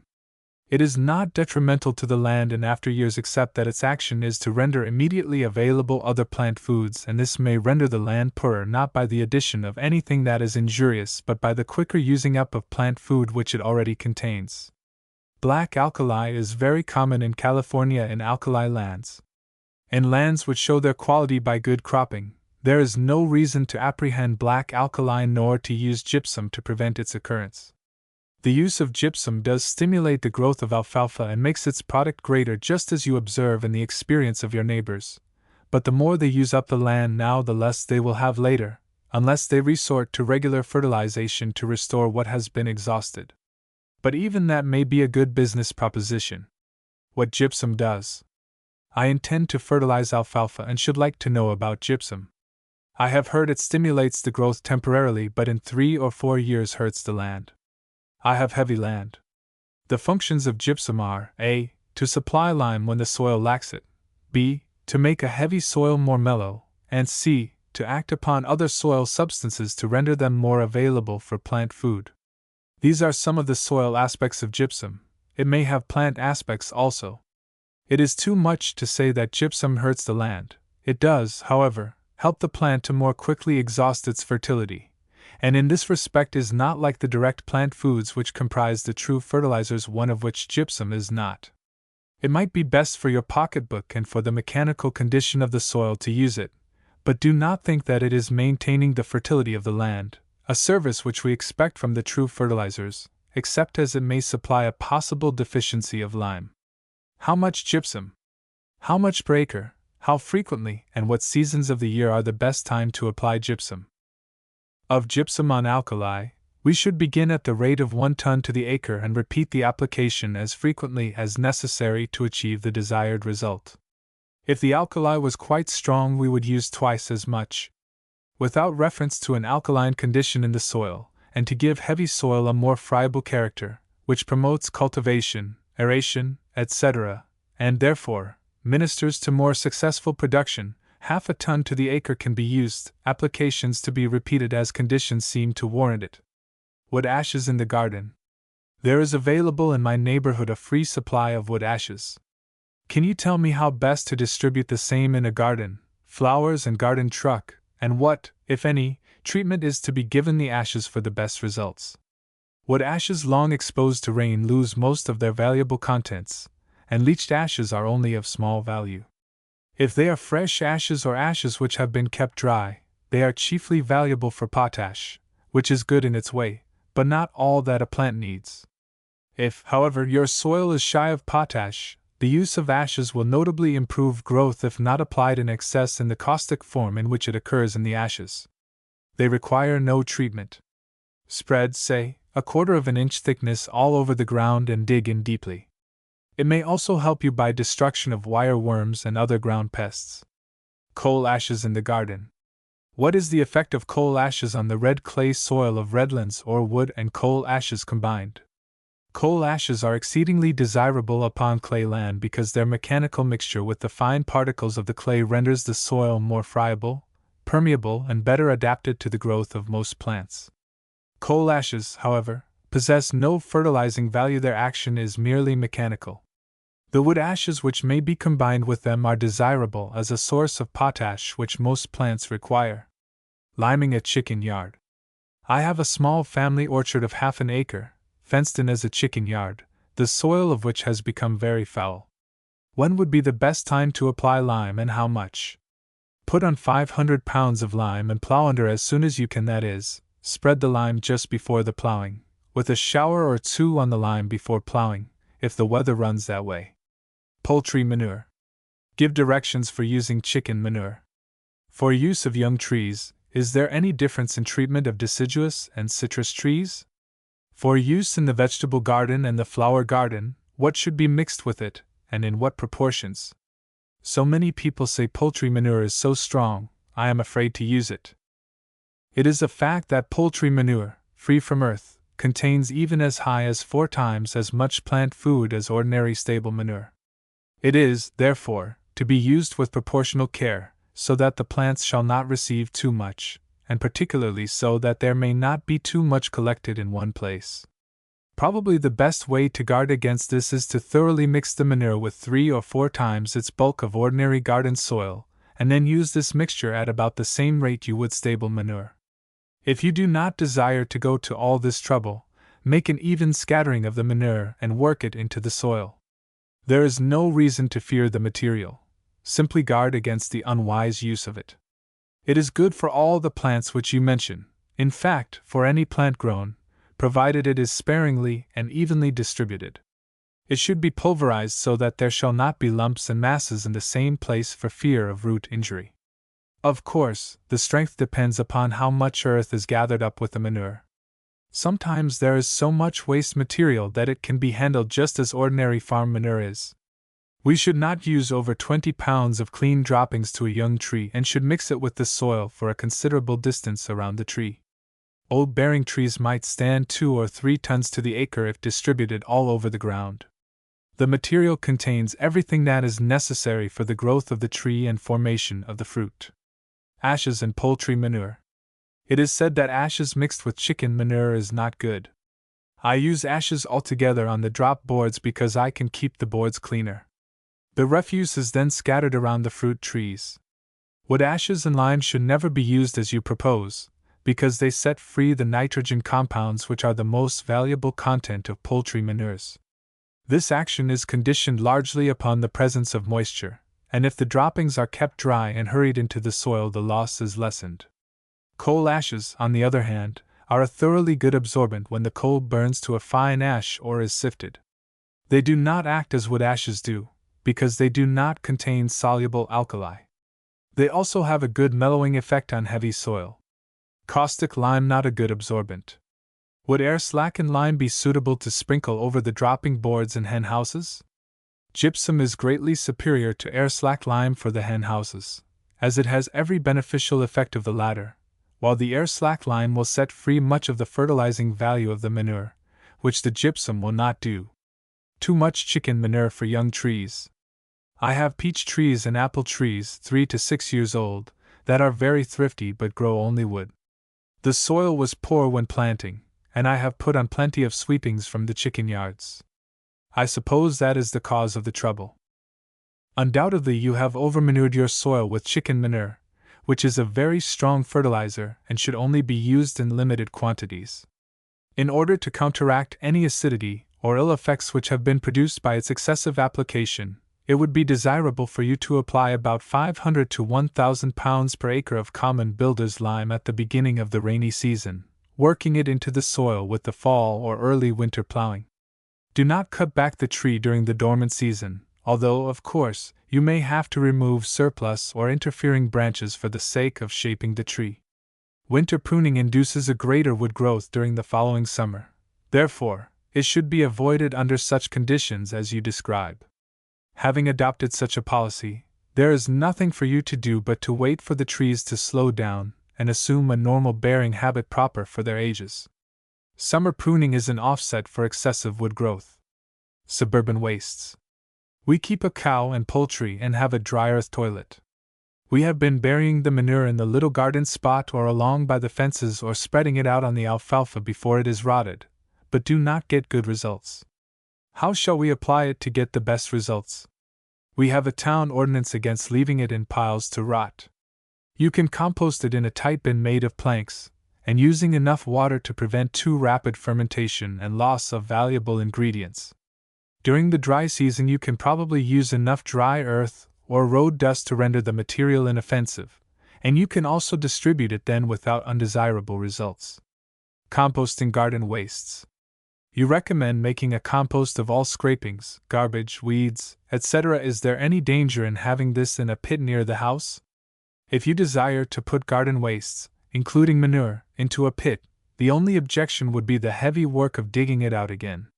It is not detrimental to the land in after years except that its action is to render immediately available other plant foods, and this may render the land poorer not by the addition of anything that is injurious but by the quicker using up of plant food which it already contains. Black alkali is very common in California in alkali lands. In lands which show their quality by good cropping, there is no reason to apprehend black alkali nor to use gypsum to prevent its occurrence. The use of gypsum does stimulate the growth of alfalfa and makes its product greater, just as you observe in the experience of your neighbors, but the more they use up the land now, the less they will have later, unless they resort to regular fertilization to restore what has been exhausted. But even that may be a good business proposition. What gypsum does. I intend to fertilize alfalfa and should like to know about gypsum. I have heard it stimulates the growth temporarily, but in 3 or 4 years hurts the land. I have heavy land. The functions of gypsum are a. To supply lime when the soil lacks it, b. To make a heavy soil more mellow, and c. To act upon other soil substances to render them more available for plant food. These are some of the soil aspects of gypsum. It may have plant aspects also. It is too much to say that gypsum hurts the land. It does, however, help the plant to more quickly exhaust its fertility, and in this respect is not like the direct plant foods which comprise the true fertilizers, one of which gypsum is not. It might be best for your pocketbook and for the mechanical condition of the soil to use it, but do not think that it is maintaining the fertility of the land, a service which we expect from the true fertilizers, except as it may supply a possible deficiency of lime. How much gypsum? How much per acre? How frequently and what seasons of the year are the best time to apply gypsum? Of gypsum on alkali, we should begin at the rate of 1 ton to the acre and repeat the application as frequently as necessary to achieve the desired result. If the alkali was quite strong, we would use twice as much. Without reference to an alkaline condition in the soil, and to give heavy soil a more friable character, which promotes cultivation, aeration, etc., and therefore ministers to more successful production, half a ton to the acre can be used, applications to be repeated as conditions seem to warrant it. Wood ashes in the garden. There is available in my neighborhood a free supply of wood ashes. Can you tell me how best to distribute the same in a garden, flowers and garden truck, and what, if any, treatment is to be given the ashes for the best results? Wood ashes long exposed to rain lose most of their valuable contents, and leached ashes are only of small value. If they are fresh ashes or ashes which have been kept dry, they are chiefly valuable for potash, which is good in its way, but not all that a plant needs. If, however, your soil is shy of potash, the use of ashes will notably improve growth if not applied in excess in the caustic form in which it occurs in the ashes. They require no treatment. Spread, say, 1/4 inch thickness all over the ground and dig in deeply. It may also help you by destruction of wire worms and other ground pests. Coal ashes in the garden. What is the effect of coal ashes on the red clay soil of redlands or wood and coal ashes combined? Coal ashes are exceedingly desirable upon clay land because their mechanical mixture with the fine particles of the clay renders the soil more friable, permeable, and better adapted to the growth of most plants. Coal ashes, however, possess no fertilizing value. Their action is merely mechanical. The wood ashes which may be combined with them are desirable as a source of potash which most plants require. Liming a chicken yard. I have a small family orchard of half an acre, fenced in as a chicken yard, the soil of which has become very foul. When would be the best time to apply lime and how much? Put on 500 pounds of lime and plow under as soon as you can, that is, spread the lime just before the plowing, with a shower or two on the lime before plowing, if the weather runs that way. Poultry manure. Give directions for using chicken manure. For use of young trees, is there any difference in treatment of deciduous and citrus trees? For use in the vegetable garden and the flower garden, what should be mixed with it, and in what proportions? So many people say poultry manure is so strong, I am afraid to use it. It is a fact that poultry manure, free from earth, contains even as high as 4 times as much plant food as ordinary stable manure. It is, therefore, to be used with proportional care, so that the plants shall not receive too much, and particularly so that there may not be too much collected in one place. Probably the best way to guard against this is to thoroughly mix the manure with 3 or 4 times its bulk of ordinary garden soil, and then use this mixture at about the same rate you would stable manure. If you do not desire to go to all this trouble, make an even scattering of the manure and work it into the soil. There is no reason to fear the material. Simply guard against the unwise use of it. It is good for all the plants which you mention, in fact, for any plant grown, provided it is sparingly and evenly distributed. It should be pulverized so that there shall not be lumps and masses in the same place for fear of root injury. Of course, the strength depends upon how much earth is gathered up with the manure. Sometimes there is so much waste material that it can be handled just as ordinary farm manure is. We should not use over 20 pounds of clean droppings to a young tree and should mix it with the soil for a considerable distance around the tree. Old bearing trees might stand 2 or 3 tons to the acre if distributed all over the ground. The material contains everything that is necessary for the growth of the tree and formation of the fruit. Ashes and poultry manure. It is said that ashes mixed with chicken manure is not good. I use ashes altogether on the drop boards because I can keep the boards cleaner. The refuse is then scattered around the fruit trees. Wood ashes and lime should never be used as you propose, because they set free the nitrogen compounds which are the most valuable content of poultry manures. This action is conditioned largely upon the presence of moisture, and if the droppings are kept dry and hurried into the soil, the loss is lessened. Coal ashes, on the other hand, are a thoroughly good absorbent when the coal burns to a fine ash or is sifted. They do not act as wood ashes do, because they do not contain soluble alkali. They also have a good mellowing effect on heavy soil. Caustic lime not a good absorbent. Would air slack and lime be suitable to sprinkle over the dropping boards in hen houses? Gypsum is greatly superior to air slack lime for the hen houses, as it has every beneficial effect of the latter, while the air slack lime will set free much of the fertilizing value of the manure, which the gypsum will not do. Too much chicken manure for young trees. I have peach trees and apple trees 3 to 6 years old that are very thrifty but grow only wood. The soil was poor when planting, and I have put on plenty of sweepings from the chicken yards. I suppose that is the cause of the trouble. Undoubtedly, you have overmanured your soil with chicken manure, which is a very strong fertilizer and should only be used in limited quantities. In order to counteract any acidity or ill effects which have been produced by its excessive application, it would be desirable for you to apply about 500 to 1,000 pounds per acre of common builder's lime at the beginning of the rainy season, working it into the soil with the fall or early winter plowing. Do not cut back the tree during the dormant season, although, of course, you may have to remove surplus or interfering branches for the sake of shaping the tree. Winter pruning induces a greater wood growth during the following summer. Therefore, it should be avoided under such conditions as you describe. Having adopted such a policy, there is nothing for you to do but to wait for the trees to slow down and assume a normal bearing habit proper for their ages. Summer pruning is an offset for excessive wood growth. Suburban wastes. We keep a cow and poultry and have a dry earth toilet. We have been burying the manure in the little garden spot or along by the fences or spreading it out on the alfalfa before it is rotted, but do not get good results. How shall we apply it to get the best results? We have a town ordinance against leaving it in piles to rot. You can compost it in a tight bin made of planks, and using enough water to prevent too rapid fermentation and loss of valuable ingredients. During the dry season, you can probably use enough dry earth or road dust to render the material inoffensive, and you can also distribute it then without undesirable results. Composting garden wastes. You recommend making a compost of all scrapings, garbage, weeds, etc. Is there any danger in having this in a pit near the house? If you desire to put garden wastes, including manure, into a pit, the only objection would be the heavy work of digging it out again.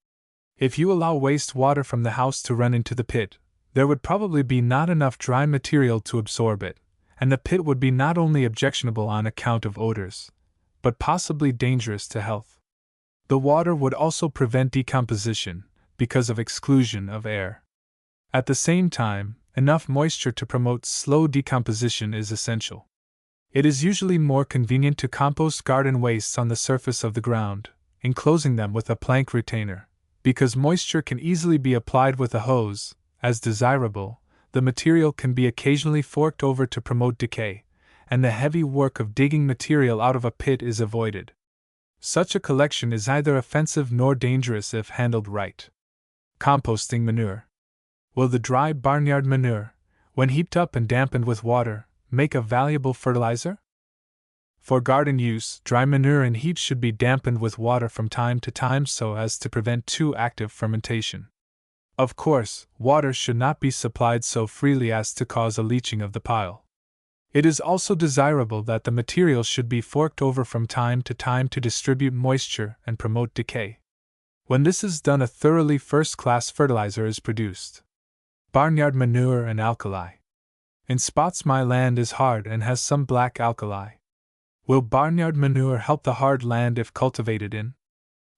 If you allow waste water from the house to run into the pit, there would probably be not enough dry material to absorb it, and the pit would be not only objectionable on account of odors, but possibly dangerous to health. The water would also prevent decomposition, because of exclusion of air. At the same time, enough moisture to promote slow decomposition is essential. It is usually more convenient to compost garden wastes on the surface of the ground, enclosing them with a plank retainer, because moisture can easily be applied with a hose. As desirable, the material can be occasionally forked over to promote decay, and the heavy work of digging material out of a pit is avoided. Such a collection is neither offensive nor dangerous if handled right. Composting manure. Will the dry barnyard manure, when heaped up and dampened with water, make a valuable fertilizer? For garden use, dry manure in heaps should be dampened with water from time to time so as to prevent too active fermentation. Of course, water should not be supplied so freely as to cause a leaching of the pile. It is also desirable that the material should be forked over from time to distribute moisture and promote decay. When this is done, a thoroughly first-class fertilizer is produced. Barnyard manure and alkali. In spots my land is hard and has some black alkali. Will barnyard manure help the hard land if cultivated in?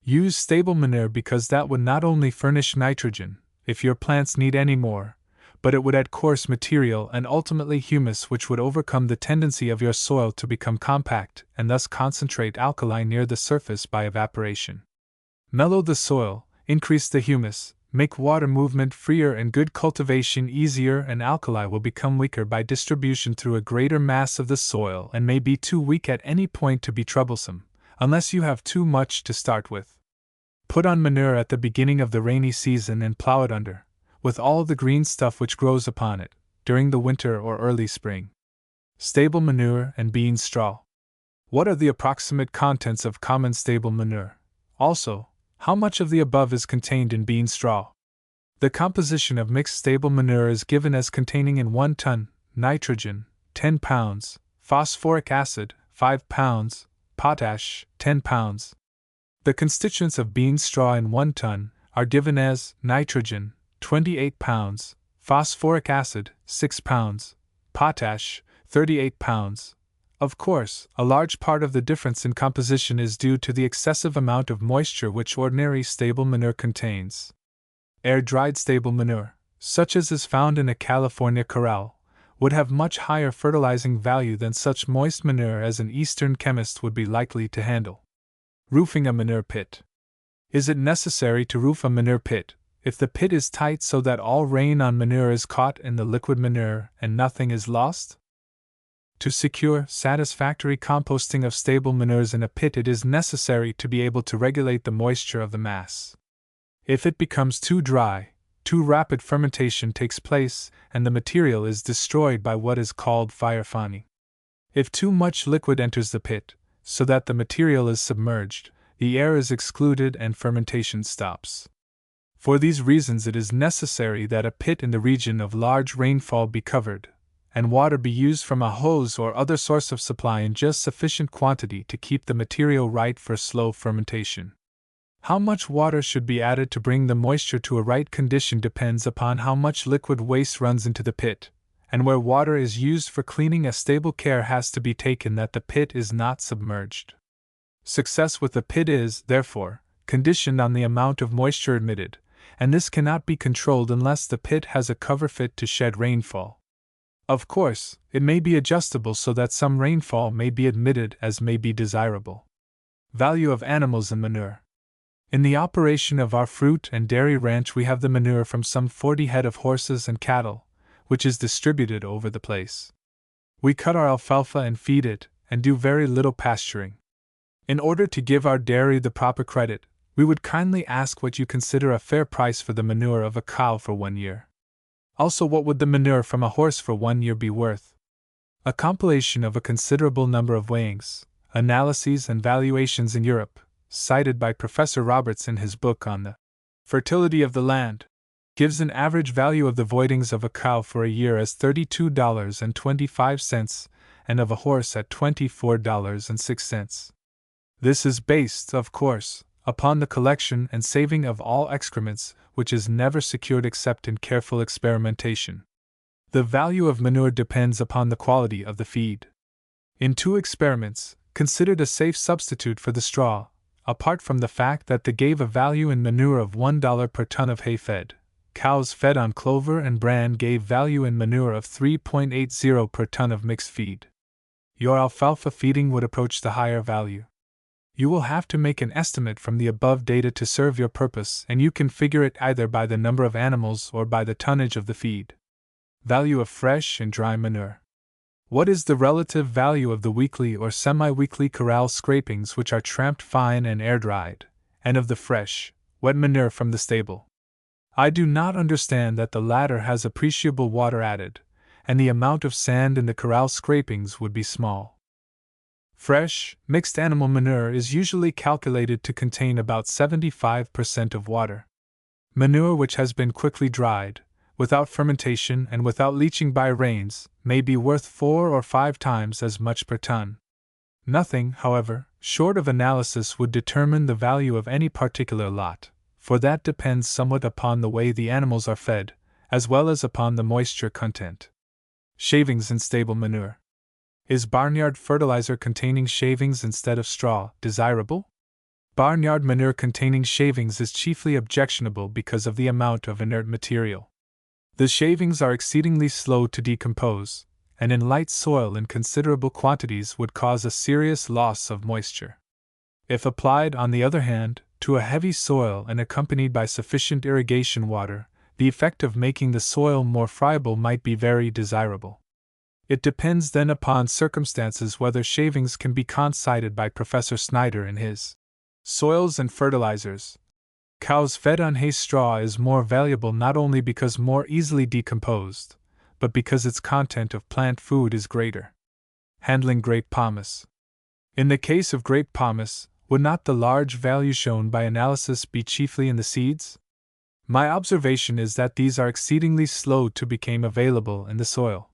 Use stable manure because that would not only furnish nitrogen, if your plants need any more, but it would add coarse material and ultimately humus which would overcome the tendency of your soil to become compact and thus concentrate alkali near the surface by evaporation. mellow the soil, increase the humus, make water movement freer and good cultivation easier, and alkali will become weaker by distribution through a greater mass of the soil and may be too weak at any point to be troublesome, unless you have too much to start with. Put on manure at the beginning of the rainy season and plow it under, with all the green stuff which grows upon it, during the winter or early spring. Stable manure and bean straw. What are the approximate contents of common stable manure? Also, how much of the above is contained in bean straw? The composition of mixed stable manure is given as containing in 1 ton, nitrogen, 10 pounds, phosphoric acid, 5 pounds, potash, 10 pounds. The constituents of bean straw in 1 ton are given as nitrogen, 28 pounds, phosphoric acid, 6 pounds, potash, 38 pounds. Of course, a large part of the difference in composition is due to the excessive amount of moisture which ordinary stable manure contains. Air-dried stable manure, such as is found in a California corral, would have much higher fertilizing value than such moist manure as an Eastern chemist would be likely to handle. Roofing a manure pit. Is it necessary to roof a manure pit if the pit is tight so that all rain on manure is caught in the liquid manure and nothing is lost? To secure satisfactory composting of stable manures in a pit, it is necessary to be able to regulate the moisture of the mass. If it becomes too dry, too rapid fermentation takes place and the material is destroyed by what is called fire fawning. If too much liquid enters the pit, so that the material is submerged, the air is excluded and fermentation stops. For these reasons, it is necessary that a pit in the region of large rainfall be covered, and water be used from a hose or other source of supply in just sufficient quantity to keep the material right for slow fermentation. How much water should be added to bring the moisture to a right condition depends upon how much liquid waste runs into the pit, and where water is used for cleaning, a stable care has to be taken that the pit is not submerged. Success with the pit is, therefore, conditioned on the amount of moisture admitted, and this cannot be controlled unless the pit has a cover fit to shed rainfall. Of course, it may be adjustable so that some rainfall may be admitted as may be desirable. Value of animals in manure. In the operation of our fruit and dairy ranch, we have the manure from some 40 head of horses and cattle, which is distributed over the place. We cut our alfalfa and feed it, and do very little pasturing. In order to give our dairy the proper credit, we would kindly ask what you consider a fair price for the manure of a cow for 1 year. Also, what would the manure from a horse for 1 year be worth? A compilation of a considerable number of weighings, analyses, and valuations in Europe, cited by Professor Roberts in his book on the fertility of the land, gives an average value of the voidings of a cow for a year as $32.25 and of a horse at $24.06. This is based, of course, upon the collection and saving of all excrements, which is never secured except in careful experimentation. The value of manure depends upon the quality of the feed. In 2 experiments, considered a safe substitute for the straw, apart from the fact that they gave a value in manure of $1 per ton of hay fed, cows fed on clover and bran gave value in manure of 3.80 per ton of mixed feed. Your alfalfa feeding would approach the higher value. You will have to make an estimate from the above data to serve your purpose, and you can figure it either by the number of animals or by the tonnage of the feed. Value of fresh and dry manure. What is the relative value of the weekly or semi-weekly corral scrapings which are tramped fine and air-dried, and of the fresh, wet manure from the stable? I do not understand that the latter has appreciable water added, and the amount of sand in the corral scrapings would be small. Fresh, mixed animal manure is usually calculated to contain about 75% of water. Manure which has been quickly dried, without fermentation and without leaching by rains, may be worth 4 or 5 times as much per ton. Nothing, however, short of analysis would determine the value of any particular lot, for that depends somewhat upon the way the animals are fed, as well as upon the moisture content. Shavings in stable manure. Is barnyard fertilizer containing shavings instead of straw desirable? Barnyard manure containing shavings is chiefly objectionable because of the amount of inert material. The shavings are exceedingly slow to decompose, and in light soil in considerable quantities would cause a serious loss of moisture. If applied, on the other hand, to a heavy soil and accompanied by sufficient irrigation water, the effect of making the soil more friable might be very desirable. It depends then upon circumstances whether shavings can be cited by Professor Snyder in his Soils and Fertilizers. Cows fed on hay straw is more valuable not only because more easily decomposed, but because its content of plant food is greater. Handling grape pomace. In the case of grape pomace, would not the large value shown by analysis be chiefly in the seeds? My observation is that these are exceedingly slow to become available in the soil.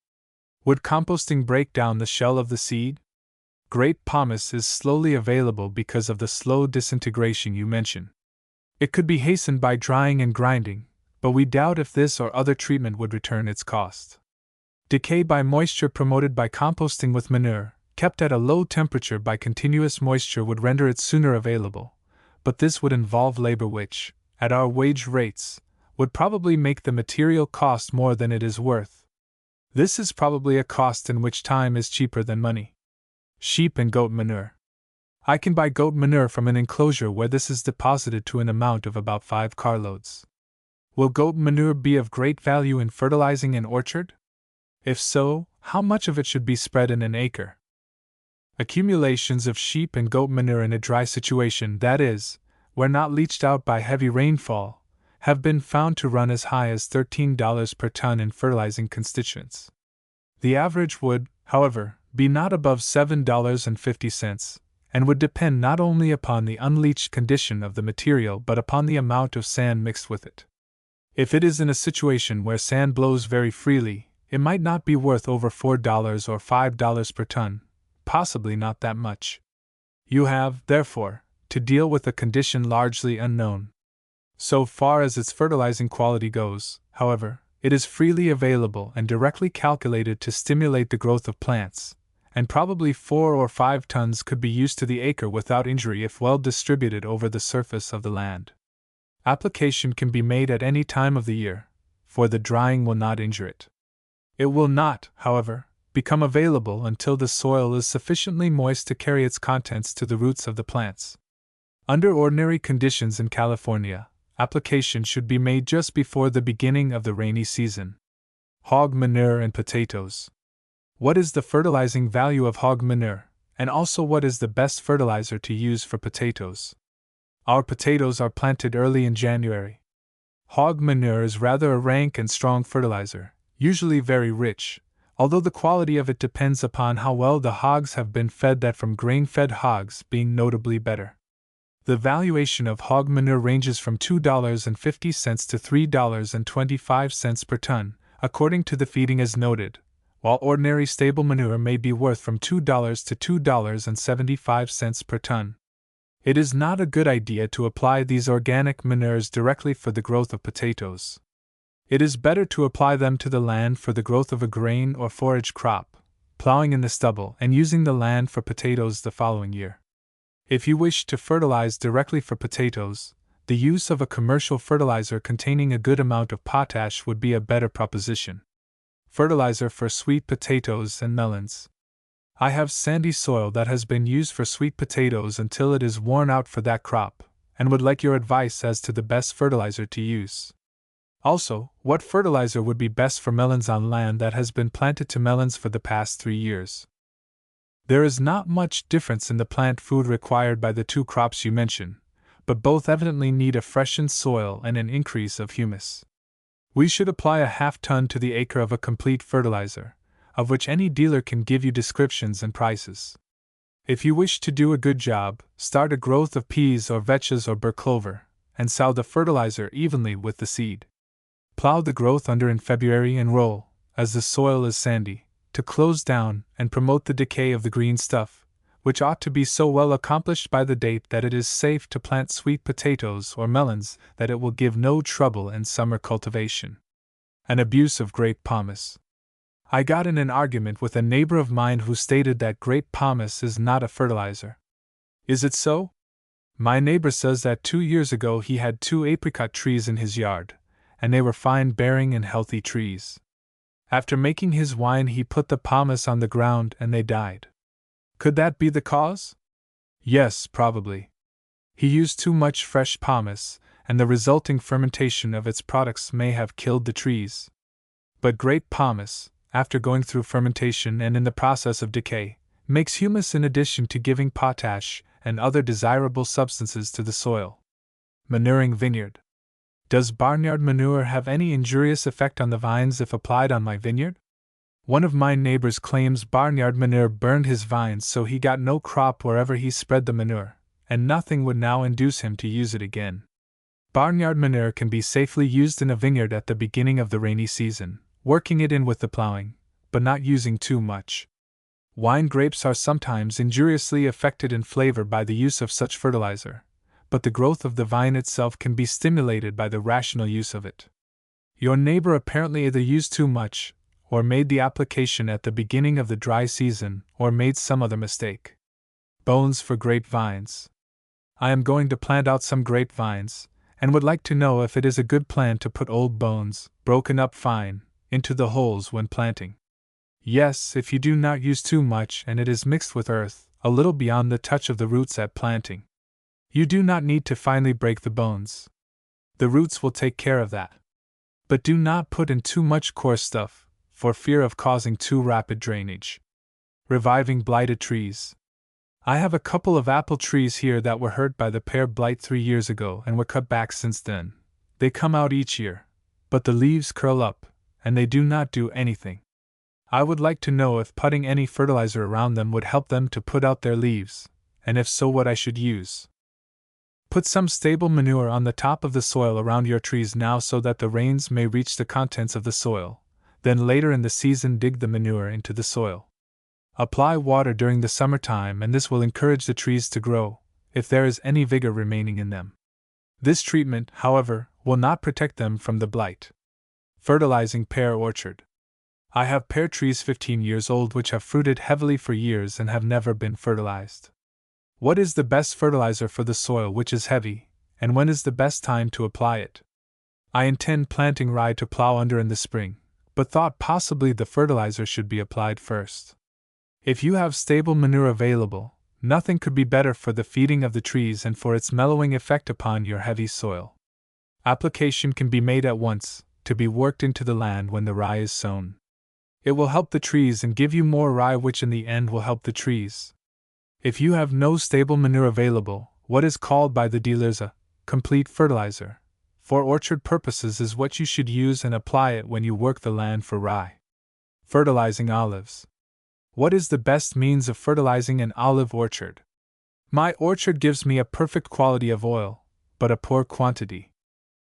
Would composting break down the shell of the seed? Grape pomace is slowly available because of the slow disintegration you mention. It could be hastened by drying and grinding, but we doubt if this or other treatment would return its cost. Decay by moisture promoted by composting with manure, kept at a low temperature by continuous moisture, would render it sooner available, but this would involve labor which, at our wage rates, would probably make the material cost more than it is worth. This is probably a cost in which time is cheaper than money. Sheep and goat manure. I can buy goat manure from an enclosure where this is deposited to an amount of about 5 carloads. Will goat manure be of great value in fertilizing an orchard? If so, how much of it should be spread in an acre? Accumulations of sheep and goat manure in a dry situation, that is, where not leached out by heavy rainfall, have been found to run as high as $13 per ton in fertilizing constituents. The average would, however, be not above $7.50, and would depend not only upon the unleached condition of the material but upon the amount of sand mixed with it. If it is in a situation where sand blows very freely, it might not be worth over $4 or $5 per ton, possibly not that much. You have, therefore, to deal with a condition largely unknown. So far as its fertilizing quality goes, however, it is freely available and directly calculated to stimulate the growth of plants, and probably 4 or 5 tons could be used to the acre without injury if well distributed over the surface of the land. Application can be made at any time of the year, for the drying will not injure it. It will not, however, become available until the soil is sufficiently moist to carry its contents to the roots of the plants. Under ordinary conditions in California, application should be made just before the beginning of the rainy season. Hog manure and potatoes. What is the fertilizing value of hog manure, and also what is the best fertilizer to use for potatoes? Our potatoes are planted early in January. Hog manure is rather a rank and strong fertilizer, usually very rich, although the quality of it depends upon how well the hogs have been fed, that from grain-fed hogs being notably better. The valuation of hog manure ranges from $2.50 to $3.25 per ton, according to the feeding as noted, while ordinary stable manure may be worth from $2 to $2.75 per ton. It is not a good idea to apply these organic manures directly for the growth of potatoes. It is better to apply them to the land for the growth of a grain or forage crop, plowing in the stubble and using the land for potatoes the following year. If you wish to fertilize directly for potatoes, the use of a commercial fertilizer containing a good amount of potash would be a better proposition. Fertilizer for sweet potatoes and melons. I have sandy soil that has been used for sweet potatoes until it is worn out for that crop, and would like your advice as to the best fertilizer to use. Also, what fertilizer would be best for melons on land that has been planted to melons for the past 3 years? There is not much difference in the plant food required by the two crops you mention, but both evidently need a freshened soil and an increase of humus. We should apply a half-ton to the acre of a complete fertilizer, of which any dealer can give you descriptions and prices. If you wish to do a good job, start a growth of peas or vetches or burr clover, and sow the fertilizer evenly with the seed. Plow the growth under in February and roll, as the soil is sandy, to close down and promote the decay of the green stuff, which ought to be so well accomplished by the date that it is safe to plant sweet potatoes or melons, that it will give no trouble in summer cultivation. An abuse of grape pomace. I got in an argument with a neighbor of mine who stated that grape pomace is not a fertilizer. Is it so? My neighbor says that 2 years ago he had 2 apricot trees in his yard, and they were fine bearing and healthy trees. After making his wine he put the pomace on the ground and they died. Could that be the cause? Yes, probably. He used too much fresh pomace, and the resulting fermentation of its products may have killed the trees. But grape pomace, after going through fermentation and in the process of decay, makes humus in addition to giving potash and other desirable substances to the soil. Manuring vineyard. Does barnyard manure have any injurious effect on the vines if applied on my vineyard? One of my neighbors claims barnyard manure burned his vines, so he got no crop wherever he spread the manure, and nothing would now induce him to use it again. Barnyard manure can be safely used in a vineyard at the beginning of the rainy season, working it in with the plowing, but not using too much. Wine grapes are sometimes injuriously affected in flavor by the use of such fertilizer, but the growth of the vine itself can be stimulated by the rational use of it. Your neighbor apparently either used too much, or made the application at the beginning of the dry season, or made some other mistake. Bones for grapevines. I am going to plant out some grapevines, and would like to know if it is a good plan to put old bones, broken up fine, into the holes when planting. Yes, if you do not use too much and it is mixed with earth, a little beyond the touch of the roots at planting. You do not need to finely break the bones. The roots will take care of that. But do not put in too much coarse stuff, for fear of causing too rapid drainage. Reviving blighted trees. I have a couple of apple trees here that were hurt by the pear blight 3 years ago and were cut back since then. They come out each year, but the leaves curl up, and they do not do anything. I would like to know if putting any fertilizer around them would help them to put out their leaves, and if so, what I should use. Put some stable manure on the top of the soil around your trees now so that the rains may reach the contents of the soil. Then later in the season dig the manure into the soil. Apply water during the summertime, and this will encourage the trees to grow, if there is any vigor remaining in them. This treatment, however, will not protect them from the blight. Fertilizing pear orchard. I have pear trees 15 years old which have fruited heavily for years and have never been fertilized. What is the best fertilizer for the soil which is heavy, and when is the best time to apply it? I intend planting rye to plow under in the spring, but thought possibly the fertilizer should be applied first. If you have stable manure available, nothing could be better for the feeding of the trees and for its mellowing effect upon your heavy soil. Application can be made at once, to be worked into the land when the rye is sown. It will help the trees and give you more rye, which in the end will help the trees. If you have no stable manure available, what is called by the dealers a complete fertilizer, for orchard purposes, is what you should use and apply it when you work the land for rye. Fertilizing olives. What is the best means of fertilizing an olive orchard? My orchard gives me a perfect quality of oil, but a poor quantity.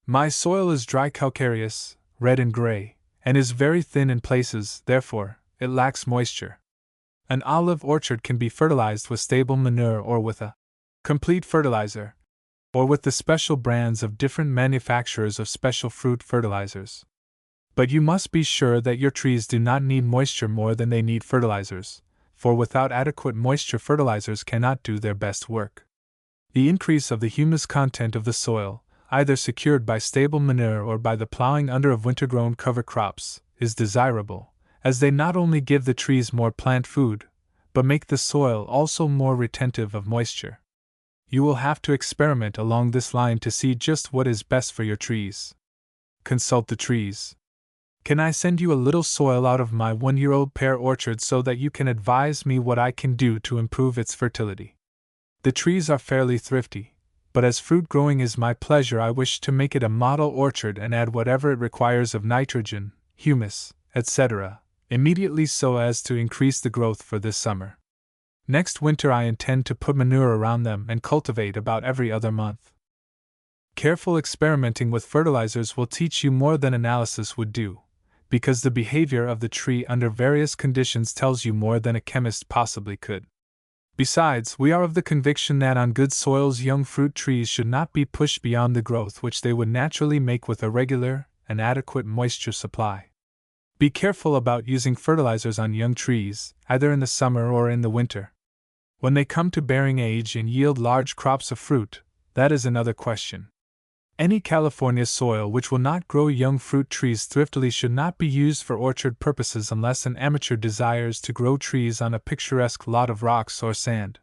My soil is dry calcareous, red and gray, and is very thin in places, therefore, it lacks moisture. An olive orchard can be fertilized with stable manure or with a complete fertilizer, or with the special brands of different manufacturers of special fruit fertilizers. But you must be sure that your trees do not need moisture more than they need fertilizers, for without adequate moisture, fertilizers cannot do their best work. The increase of the humus content of the soil, either secured by stable manure or by the plowing under of winter-grown cover crops, is desirable, as they not only give the trees more plant food, but make the soil also more retentive of moisture. You will have to experiment along this line to see just what is best for your trees. Consult the trees. Can I send you a little soil out of my 1-year-old pear orchard so that you can advise me what I can do to improve its fertility? The trees are fairly thrifty, but as fruit growing is my pleasure, I wish to make it a model orchard and add whatever it requires of nitrogen, humus, etc., immediately so as to increase the growth for this summer. Next winter I intend to put manure around them and cultivate about every other month. Careful experimenting with fertilizers will teach you more than analysis would do, because the behavior of the tree under various conditions tells you more than a chemist possibly could. Besides, we are of the conviction that on good soils young fruit trees should not be pushed beyond the growth which they would naturally make with a regular and adequate moisture supply. Be careful about using fertilizers on young trees, either in the summer or in the winter. When they come to bearing age and yield large crops of fruit, that is another question. Any California soil which will not grow young fruit trees thriftily should not be used for orchard purposes unless an amateur desires to grow trees on a picturesque lot of rocks or sand.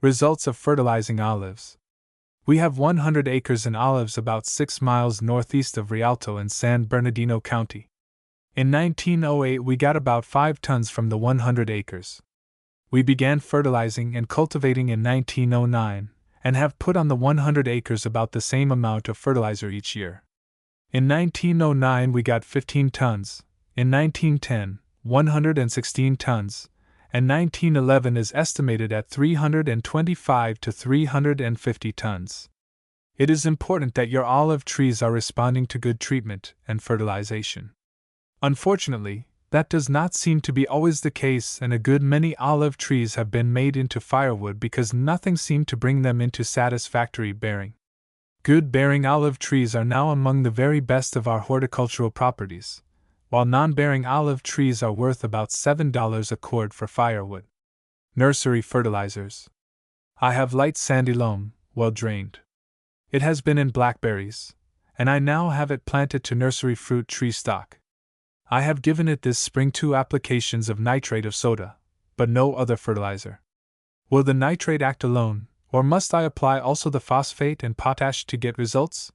Results of fertilizing olives. We have 100 acres in olives about 6 miles northeast of Rialto in San Bernardino County. In 1908 we got about 5 tons from the 100 acres. We began fertilizing and cultivating in 1909, and have put on the 100 acres about the same amount of fertilizer each year. In 1909 we got 15 tons, in 1910, 116 tons, and 1911 is estimated at 325 to 350 tons. It is important that your olive trees are responding to good treatment and fertilization. Unfortunately, that does not seem to be always the case, and a good many olive trees have been made into firewood because nothing seemed to bring them into satisfactory bearing. Good bearing olive trees are now among the very best of our horticultural properties, while non-bearing olive trees are worth about $7 a cord for firewood. Nursery fertilizers. I have light sandy loam, well drained. It has been in blackberries, and I now have it planted to nursery fruit tree stock. I have given it this spring 2 applications of nitrate of soda, but no other fertilizer. Will the nitrate act alone, or must I apply also the phosphate and potash to get results?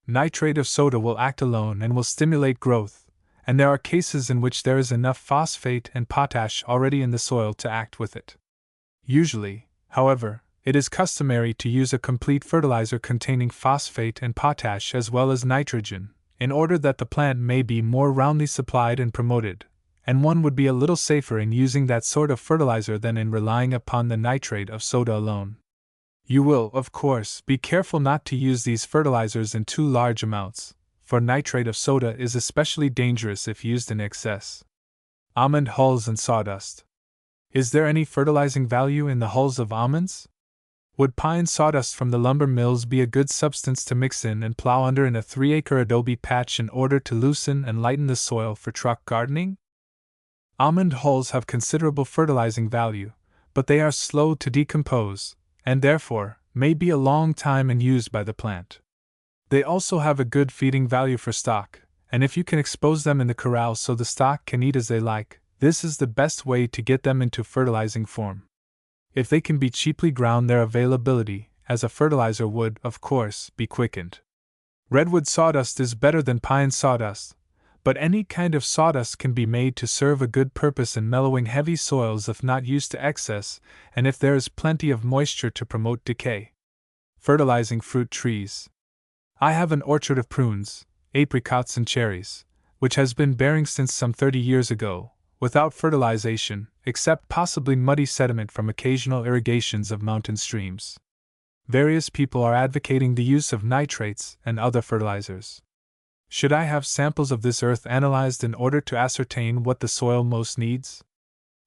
Nitrate of soda will act alone and will stimulate growth, and there are cases in which there is enough phosphate and potash already in the soil to act with it. Usually, however, it is customary to use a complete fertilizer containing phosphate and potash as well as nitrogen, in order that the plant may be more roundly supplied and promoted, and one would be a little safer in using that sort of fertilizer than in relying upon the nitrate of soda alone. You will, of course, be careful not to use these fertilizers in too large amounts, for nitrate of soda is especially dangerous if used in excess. Almond hulls and sawdust. Is there any fertilizing value in the hulls of almonds? Would pine sawdust from the lumber mills be a good substance to mix in and plow under in a 3-acre adobe patch in order to loosen and lighten the soil for truck gardening? Almond hulls have considerable fertilizing value, but they are slow to decompose, and therefore may be a long time in use by the plant. They also have a good feeding value for stock, and if you can expose them in the corral so the stock can eat as they like, this is the best way to get them into fertilizing form. If they can be cheaply ground, their availability as a fertilizer would, of course, be quickened. Redwood sawdust is better than pine sawdust, but any kind of sawdust can be made to serve a good purpose in mellowing heavy soils if not used to excess, and if there is plenty of moisture to promote decay. Fertilizing fruit trees. I have an orchard of prunes, apricots, and cherries, which has been bearing since some 30 years ago, without fertilization, except possibly muddy sediment from occasional irrigations of mountain streams. Various people are advocating the use of nitrates and other fertilizers. Should I have samples of this earth analyzed in order to ascertain what the soil most needs?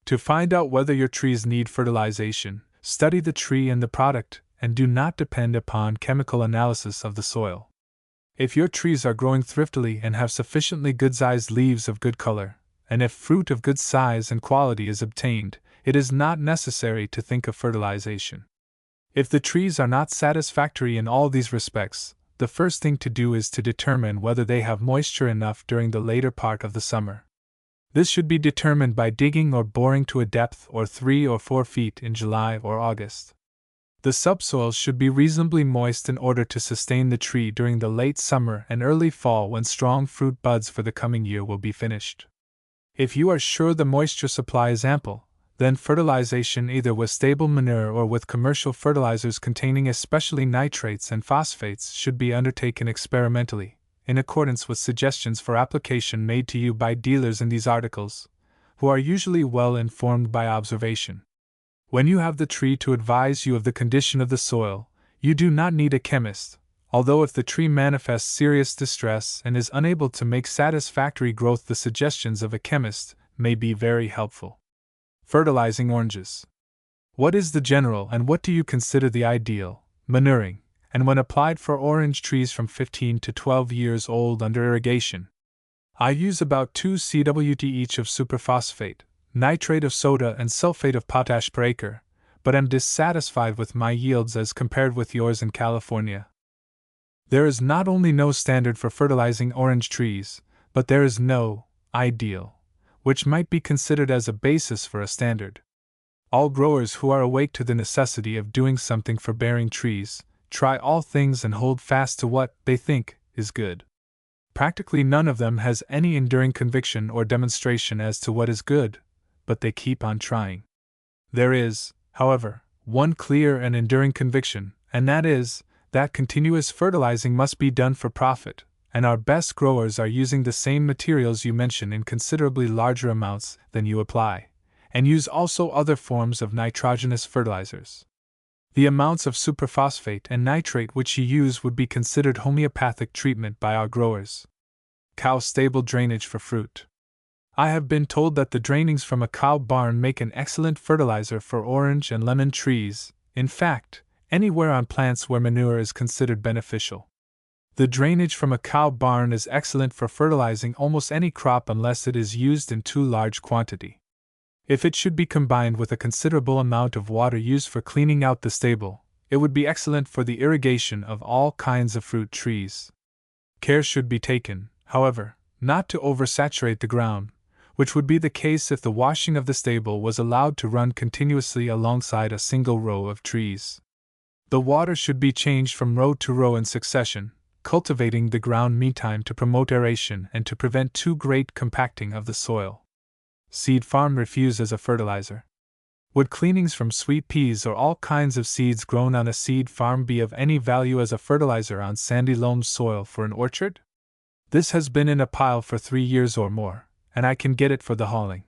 To find out whether your trees need fertilization, study the tree and the product, and do not depend upon chemical analysis of the soil. If your trees are growing thriftily and have sufficiently good-sized leaves of good color, and if fruit of good size and quality is obtained, it is not necessary to think of fertilization. If the trees are not satisfactory in all these respects, the first thing to do is to determine whether they have moisture enough during the later part of the summer. This should be determined by digging or boring to a depth of 3 or 4 feet in July or August. The subsoil should be reasonably moist in order to sustain the tree during the late summer and early fall when strong fruit buds for the coming year will be finished. If you are sure the moisture supply is ample, then fertilization either with stable manure or with commercial fertilizers containing especially nitrates and phosphates should be undertaken experimentally, in accordance with suggestions for application made to you by dealers in these articles, who are usually well informed by observation. When you have the tree to advise you of the condition of the soil, you do not need a chemist, although if the tree manifests serious distress and is unable to make satisfactory growth, the suggestions of a chemist may be very helpful. Fertilizing oranges. What is the general and what do you consider the ideal manuring, and when applied for orange trees from 15 to 12 years old under irrigation? I use about 2 cwt each of superphosphate, nitrate of soda, and sulfate of potash per acre, but am dissatisfied with my yields as compared with yours in California. There is not only no standard for fertilizing orange trees, but there is no ideal, which might be considered as a basis for a standard. All growers who are awake to the necessity of doing something for bearing trees try all things and hold fast to what they think is good. Practically none of them has any enduring conviction or demonstration as to what is good, but they keep on trying. There is, however, one clear and enduring conviction, and that is, that continuous fertilizing must be done for profit, and our best growers are using the same materials you mention in considerably larger amounts than you apply, and use also other forms of nitrogenous fertilizers. The amounts of superphosphate and nitrate which you use would be considered homeopathic treatment by our growers. Cow stable drainage for fruit. I have been told that the drainings from a cow barn make an excellent fertilizer for orange and lemon trees, in fact, anywhere on plants where manure is considered beneficial. The drainage from a cow barn is excellent for fertilizing almost any crop unless it is used in too large quantity. If it should be combined with a considerable amount of water used for cleaning out the stable, it would be excellent for the irrigation of all kinds of fruit trees. Care should be taken, however, not to oversaturate the ground, which would be the case if the washing of the stable was allowed to run continuously alongside a single row of trees. The water should be changed from row to row in succession, cultivating the ground meantime to promote aeration and to prevent too great compacting of the soil. Seed farm refuse as a fertilizer. Would cleanings from sweet peas or all kinds of seeds grown on a seed farm be of any value as a fertilizer on sandy loam soil for an orchard? This has been in a pile for 3 years or more, and I can get it for the hauling.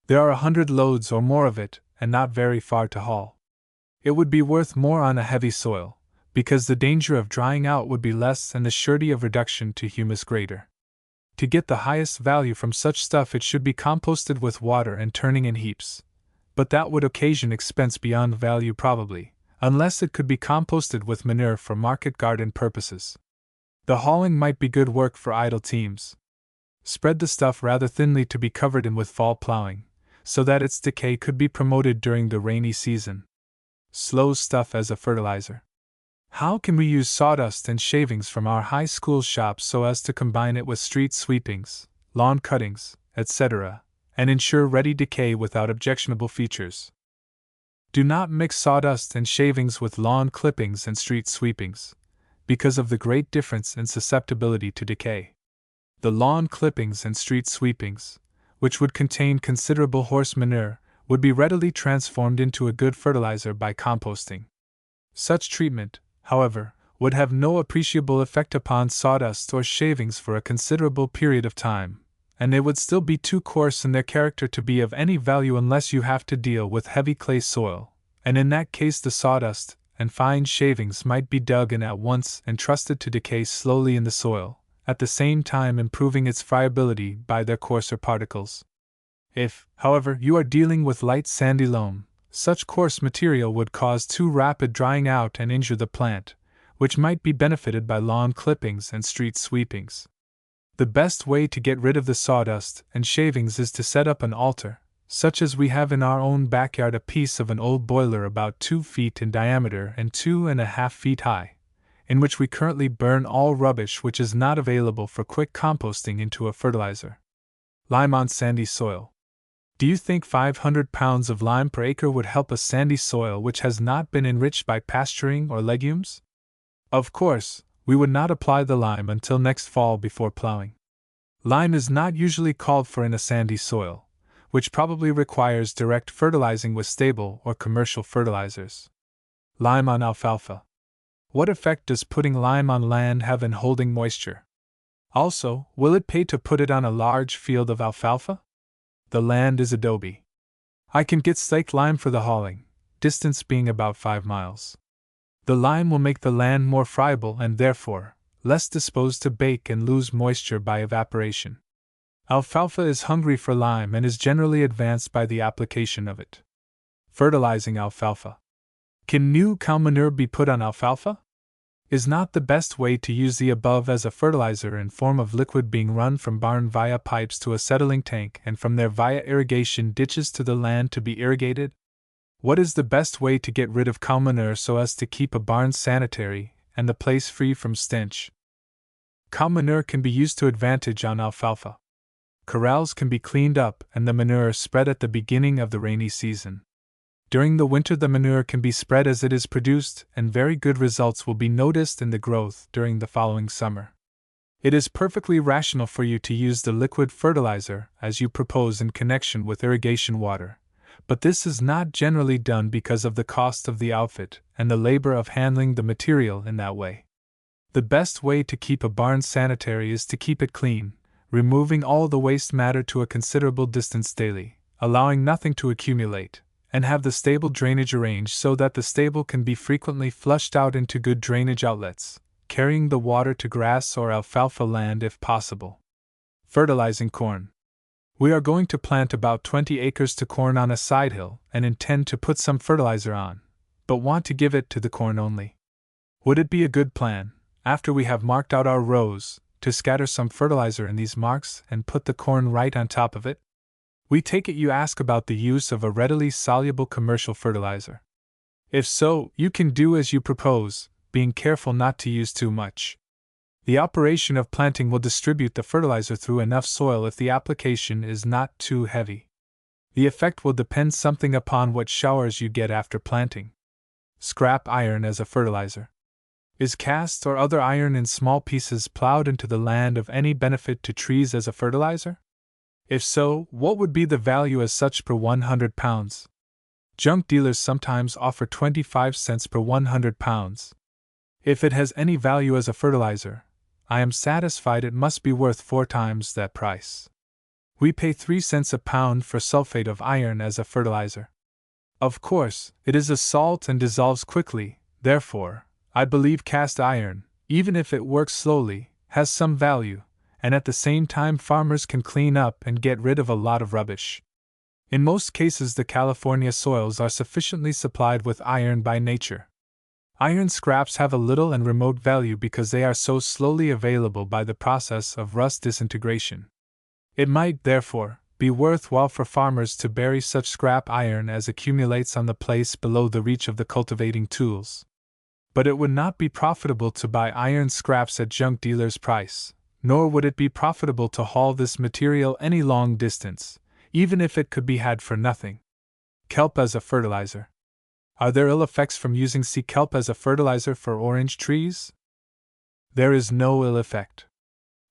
There are 100 loads or more of it, and not very far to haul. It would be worth more on a heavy soil, because the danger of drying out would be less and the surety of reduction to humus greater. To get the highest value from such stuff it should be composted with water and turning in heaps, but that would occasion expense beyond value probably, unless it could be composted with manure for market garden purposes. The hauling might be good work for idle teams. Spread the stuff rather thinly to be covered in with fall plowing, so that its decay could be promoted during the rainy season. Slow stuff as a fertilizer. How can we use sawdust and shavings from our high school shops so as to combine it with street sweepings, lawn cuttings, etc., and ensure ready decay without objectionable features? Do not mix sawdust and shavings with lawn clippings and street sweepings, because of the great difference in susceptibility to decay. The lawn clippings and street sweepings, which would contain considerable horse manure, would be readily transformed into a good fertilizer by composting. Such treatment, however, would have no appreciable effect upon sawdust or shavings for a considerable period of time, and they would still be too coarse in their character to be of any value unless you have to deal with heavy clay soil, and in that case the sawdust and fine shavings might be dug in at once and trusted to decay slowly in the soil, at the same time improving its friability by their coarser particles. If, however, you are dealing with light sandy loam, such coarse material would cause too rapid drying out and injure the plant, which might be benefited by lawn clippings and street sweepings. The best way to get rid of the sawdust and shavings is to set up an altar, such as we have in our own backyard, a piece of an old boiler about 2 feet in diameter and 2.5 feet high, in which we currently burn all rubbish which is not available for quick composting into a fertilizer. Lime on sandy soil. Do you think 500 pounds of lime per acre would help a sandy soil which has not been enriched by pasturing or legumes? Of course, we would not apply the lime until next fall before plowing. Lime is not usually called for in a sandy soil, which probably requires direct fertilizing with stable or commercial fertilizers. Lime on alfalfa. What effect does putting lime on land have in holding moisture? Also, will it pay to put it on a large field of alfalfa? The land is adobe. I can get slaked lime for the hauling, distance being about 5 miles. The lime will make the land more friable and therefore less disposed to bake and lose moisture by evaporation. Alfalfa is hungry for lime and is generally advanced by the application of it. Fertilizing alfalfa. Can new cow manure be put on alfalfa? Is not the best way to use the above as a fertilizer in form of liquid being run from barn via pipes to a settling tank and from there via irrigation ditches to the land to be irrigated? What is the best way to get rid of cow manure so as to keep a barn sanitary and the place free from stench? Cow manure can be used to advantage on alfalfa. Corrals can be cleaned up and the manure spread at the beginning of the rainy season. During the winter, the manure can be spread as it is produced, and very good results will be noticed in the growth during the following summer. It is perfectly rational for you to use the liquid fertilizer as you propose in connection with irrigation water, but this is not generally done because of the cost of the outfit and the labor of handling the material in that way. The best way to keep a barn sanitary is to keep it clean, removing all the waste matter to a considerable distance daily, allowing nothing to accumulate, and have the stable drainage arranged so that the stable can be frequently flushed out into good drainage outlets, carrying the water to grass or alfalfa land if possible. Fertilizing corn. We are going to plant about 20 acres to corn on a side hill and intend to put some fertilizer on, but want to give it to the corn only. Would it be a good plan, after we have marked out our rows, to scatter some fertilizer in these marks and put the corn right on top of it? We take it you ask about the use of a readily soluble commercial fertilizer. If so, you can do as you propose, being careful not to use too much. The operation of planting will distribute the fertilizer through enough soil if the application is not too heavy. The effect will depend something upon what showers you get after planting. Scrap iron as a fertilizer. Is cast or other iron in small pieces plowed into the land of any benefit to trees as a fertilizer? If so, what would be the value as such per 100 pounds? Junk dealers sometimes offer 25 cents per 100 pounds. If it has any value as a fertilizer, I am satisfied it must be worth 4 times that price. We pay 3 cents a pound for sulfate of iron as a fertilizer. Of course, it is a salt and dissolves quickly, therefore, I believe cast iron, even if it works slowly, has some value, and at the same time farmers can clean up and get rid of a lot of rubbish. In most cases, the California soils are sufficiently supplied with iron by nature. Iron scraps have a little and remote value because they are so slowly available by the process of rust disintegration. It might, therefore, be worthwhile for farmers to bury such scrap iron as accumulates on the place below the reach of the cultivating tools. But it would not be profitable to buy iron scraps at junk dealers' price, nor would it be profitable to haul this material any long distance, even if it could be had for nothing. Kelp as a fertilizer. Are there ill effects from using sea kelp as a fertilizer for orange trees? There is no ill effect.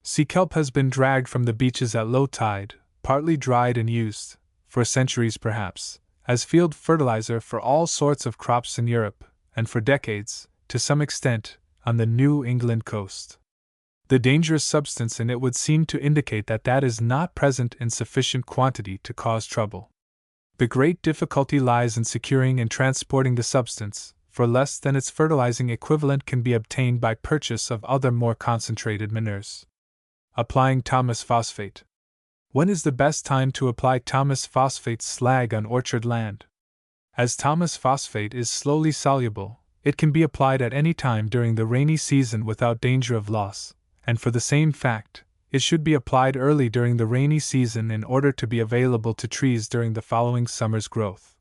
Sea kelp has been dragged from the beaches at low tide, partly dried and used, for centuries perhaps, as field fertilizer for all sorts of crops in Europe, and for decades, to some extent, on the New England coast. The dangerous substance in it would seem to indicate that is not present in sufficient quantity to cause trouble. The great difficulty lies in securing and transporting the substance, for less than its fertilizing equivalent can be obtained by purchase of other more concentrated manures. Applying Thomas phosphate. When is the best time to apply Thomas phosphate slag on orchard land? As Thomas phosphate is slowly soluble, it can be applied at any time during the rainy season without danger of loss, and for the same fact, it should be applied early during the rainy season in order to be available to trees during the following summer's growth.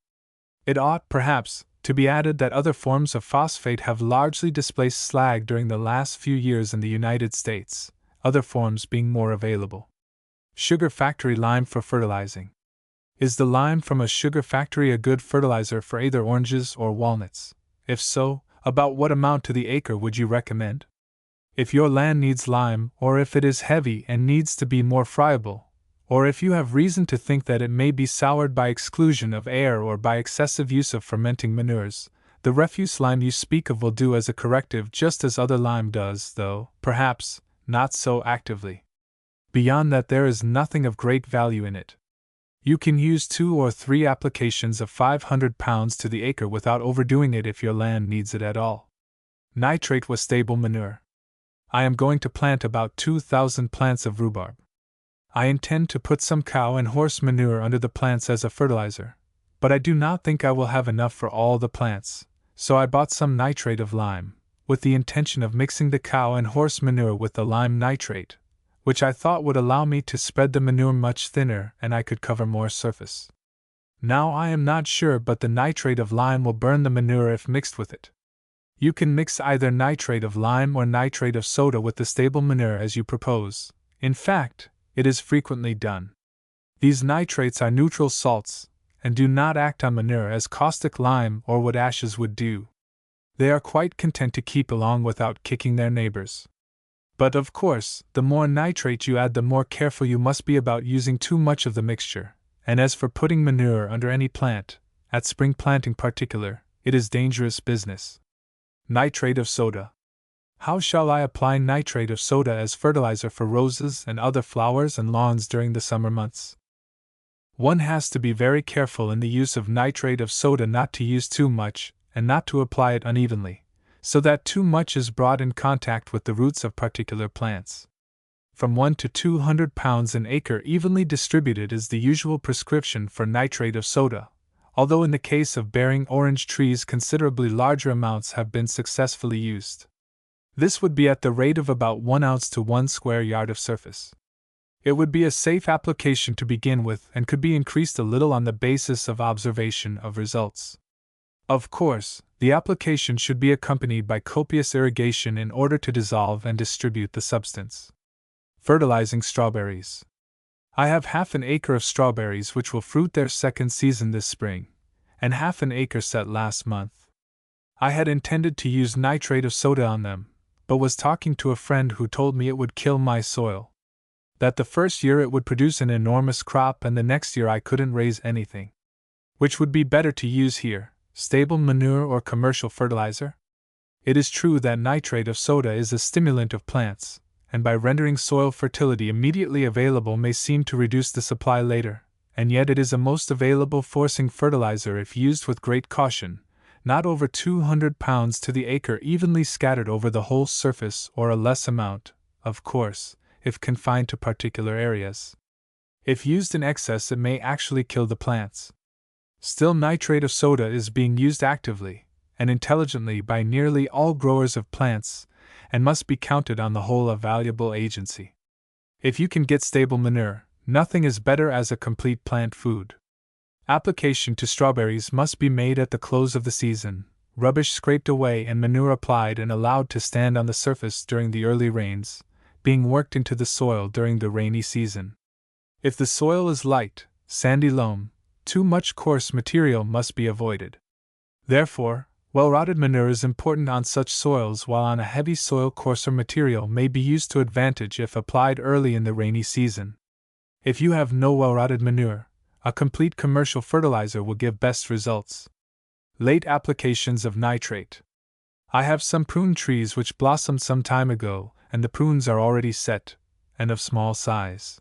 It ought, perhaps, to be added that other forms of phosphate have largely displaced slag during the last few years in the United States, other forms being more available. Sugar factory lime for fertilizing. Is the lime from a sugar factory a good fertilizer for either oranges or walnuts? If so, about what amount to the acre would you recommend? If your land needs lime, or if it is heavy and needs to be more friable, or if you have reason to think that it may be soured by exclusion of air or by excessive use of fermenting manures, the refuse lime you speak of will do as a corrective just as other lime does, though, perhaps, not so actively. Beyond that, there is nothing of great value in it. You can use 2 or 3 applications of 500 pounds to the acre without overdoing it if your land needs it at all. Nitrate with stable manure. I am going to plant about 2,000 plants of rhubarb. I intend to put some cow and horse manure under the plants as a fertilizer, but I do not think I will have enough for all the plants, so I bought some nitrate of lime, with the intention of mixing the cow and horse manure with the lime nitrate, which I thought would allow me to spread the manure much thinner and I could cover more surface. Now I am not sure, but the nitrate of lime will burn the manure if mixed with it. You can mix either nitrate of lime or nitrate of soda with the stable manure as you propose. In fact, it is frequently done. These nitrates are neutral salts, and do not act on manure as caustic lime or wood ashes would do. They are quite content to keep along without kicking their neighbors. But of course, the more nitrate you add, the more careful you must be about using too much of the mixture, and as for putting manure under any plant, at spring planting particular, it is dangerous business. Nitrate of soda. How shall I apply nitrate of soda as fertilizer for roses and other flowers and lawns during the summer months? One has to be very careful in the use of nitrate of soda not to use too much, and not to apply it unevenly, so that too much is brought in contact with the roots of particular plants. From 1 to 200 pounds an acre evenly distributed is the usual prescription for nitrate of soda, although in the case of bearing orange trees considerably larger amounts have been successfully used. This would be at the rate of about 1 ounce to 1 square yard of surface. It would be a safe application to begin with and could be increased a little on the basis of observation of results. Of course, the application should be accompanied by copious irrigation in order to dissolve and distribute the substance. Fertilizing strawberries. I have half an acre of strawberries which will fruit their second season this spring, and half an acre set last month. I had intended to use nitrate of soda on them, but was talking to a friend who told me it would kill my soil. That the first year it would produce an enormous crop and the next year I couldn't raise anything. Which would be better to use here, stable manure or commercial fertilizer? It is true that nitrate of soda is a stimulant of plants, and by rendering soil fertility immediately available may seem to reduce the supply later, and yet it is a most available forcing fertilizer if used with great caution, not over 200 pounds to the acre evenly scattered over the whole surface or a less amount, of course, if confined to particular areas. If used in excess it may actually kill the plants. Still, nitrate of soda is being used actively and intelligently by nearly all growers of plants, and must be counted on the whole a valuable agency. If you can get stable manure, nothing is better as a complete plant food. Application to strawberries must be made at the close of the season, rubbish scraped away and manure applied and allowed to stand on the surface during the early rains, being worked into the soil during the rainy season. If the soil is light, sandy loam, too much coarse material must be avoided. Therefore, well-rotted manure is important on such soils, while on a heavy soil coarser material may be used to advantage if applied early in the rainy season. If you have no well-rotted manure, a complete commercial fertilizer will give best results. Late applications of nitrate. I have some prune trees which blossomed some time ago, and the prunes are already set, and of small size.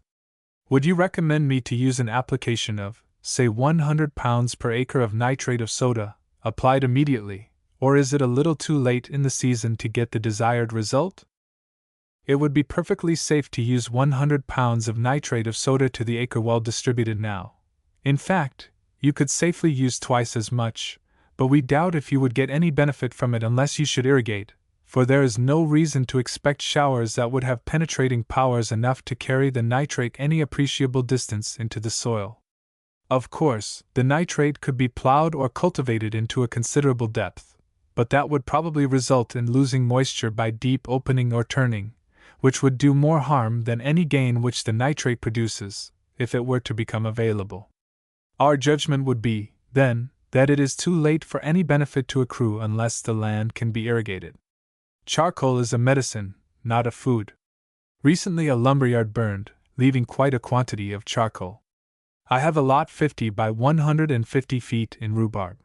Would you recommend me to use an application of, say 100 pounds per acre of nitrate of soda, applied immediately, or is it a little too late in the season to get the desired result? It would be perfectly safe to use 100 pounds of nitrate of soda to the acre well distributed now. In fact, you could safely use twice as much, but we doubt if you would get any benefit from it unless you should irrigate, for there is no reason to expect showers that would have penetrating powers enough to carry the nitrate any appreciable distance into the soil. Of course, the nitrate could be plowed or cultivated into a considerable depth, but that would probably result in losing moisture by deep opening or turning, which would do more harm than any gain which the nitrate produces, if it were to become available. Our judgment would be, then, that it is too late for any benefit to accrue unless the land can be irrigated. Charcoal is a medicine, not a food. Recently a lumberyard burned, leaving quite a quantity of charcoal. I have a lot 50 by 150 feet in rhubarb.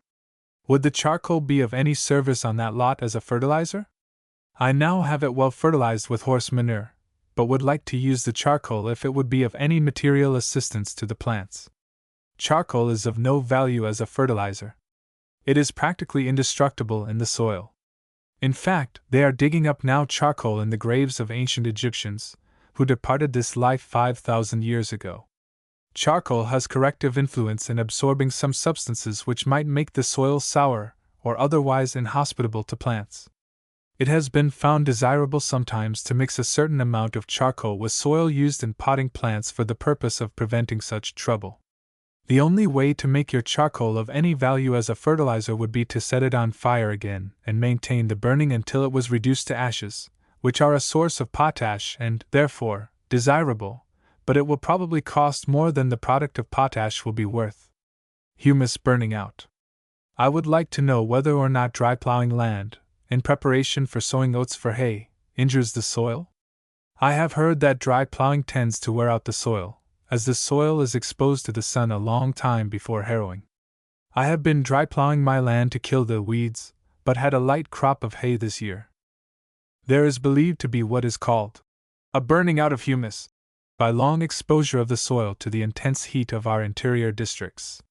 Would the charcoal be of any service on that lot as a fertilizer? I now have it well fertilized with horse manure, but would like to use the charcoal if it would be of any material assistance to the plants. Charcoal is of no value as a fertilizer. It is practically indestructible in the soil. In fact, they are digging up now charcoal in the graves of ancient Egyptians, who departed this life 5,000 years ago. Charcoal has corrective influence in absorbing some substances which might make the soil sour or otherwise inhospitable to plants. It has been found desirable sometimes to mix a certain amount of charcoal with soil used in potting plants for the purpose of preventing such trouble. The only way to make your charcoal of any value as a fertilizer would be to set it on fire again and maintain the burning until it was reduced to ashes, which are a source of potash and, therefore, desirable, but it will probably cost more than the product of potash will be worth. Humus burning out. I would like to know whether or not dry plowing land, in preparation for sowing oats for hay, injures the soil? I have heard that dry plowing tends to wear out the soil, as the soil is exposed to the sun a long time before harrowing. I have been dry plowing my land to kill the weeds, but had a light crop of hay this year. There is believed to be what is called a burning out of humus, by long exposure of the soil to the intense heat of our interior districts.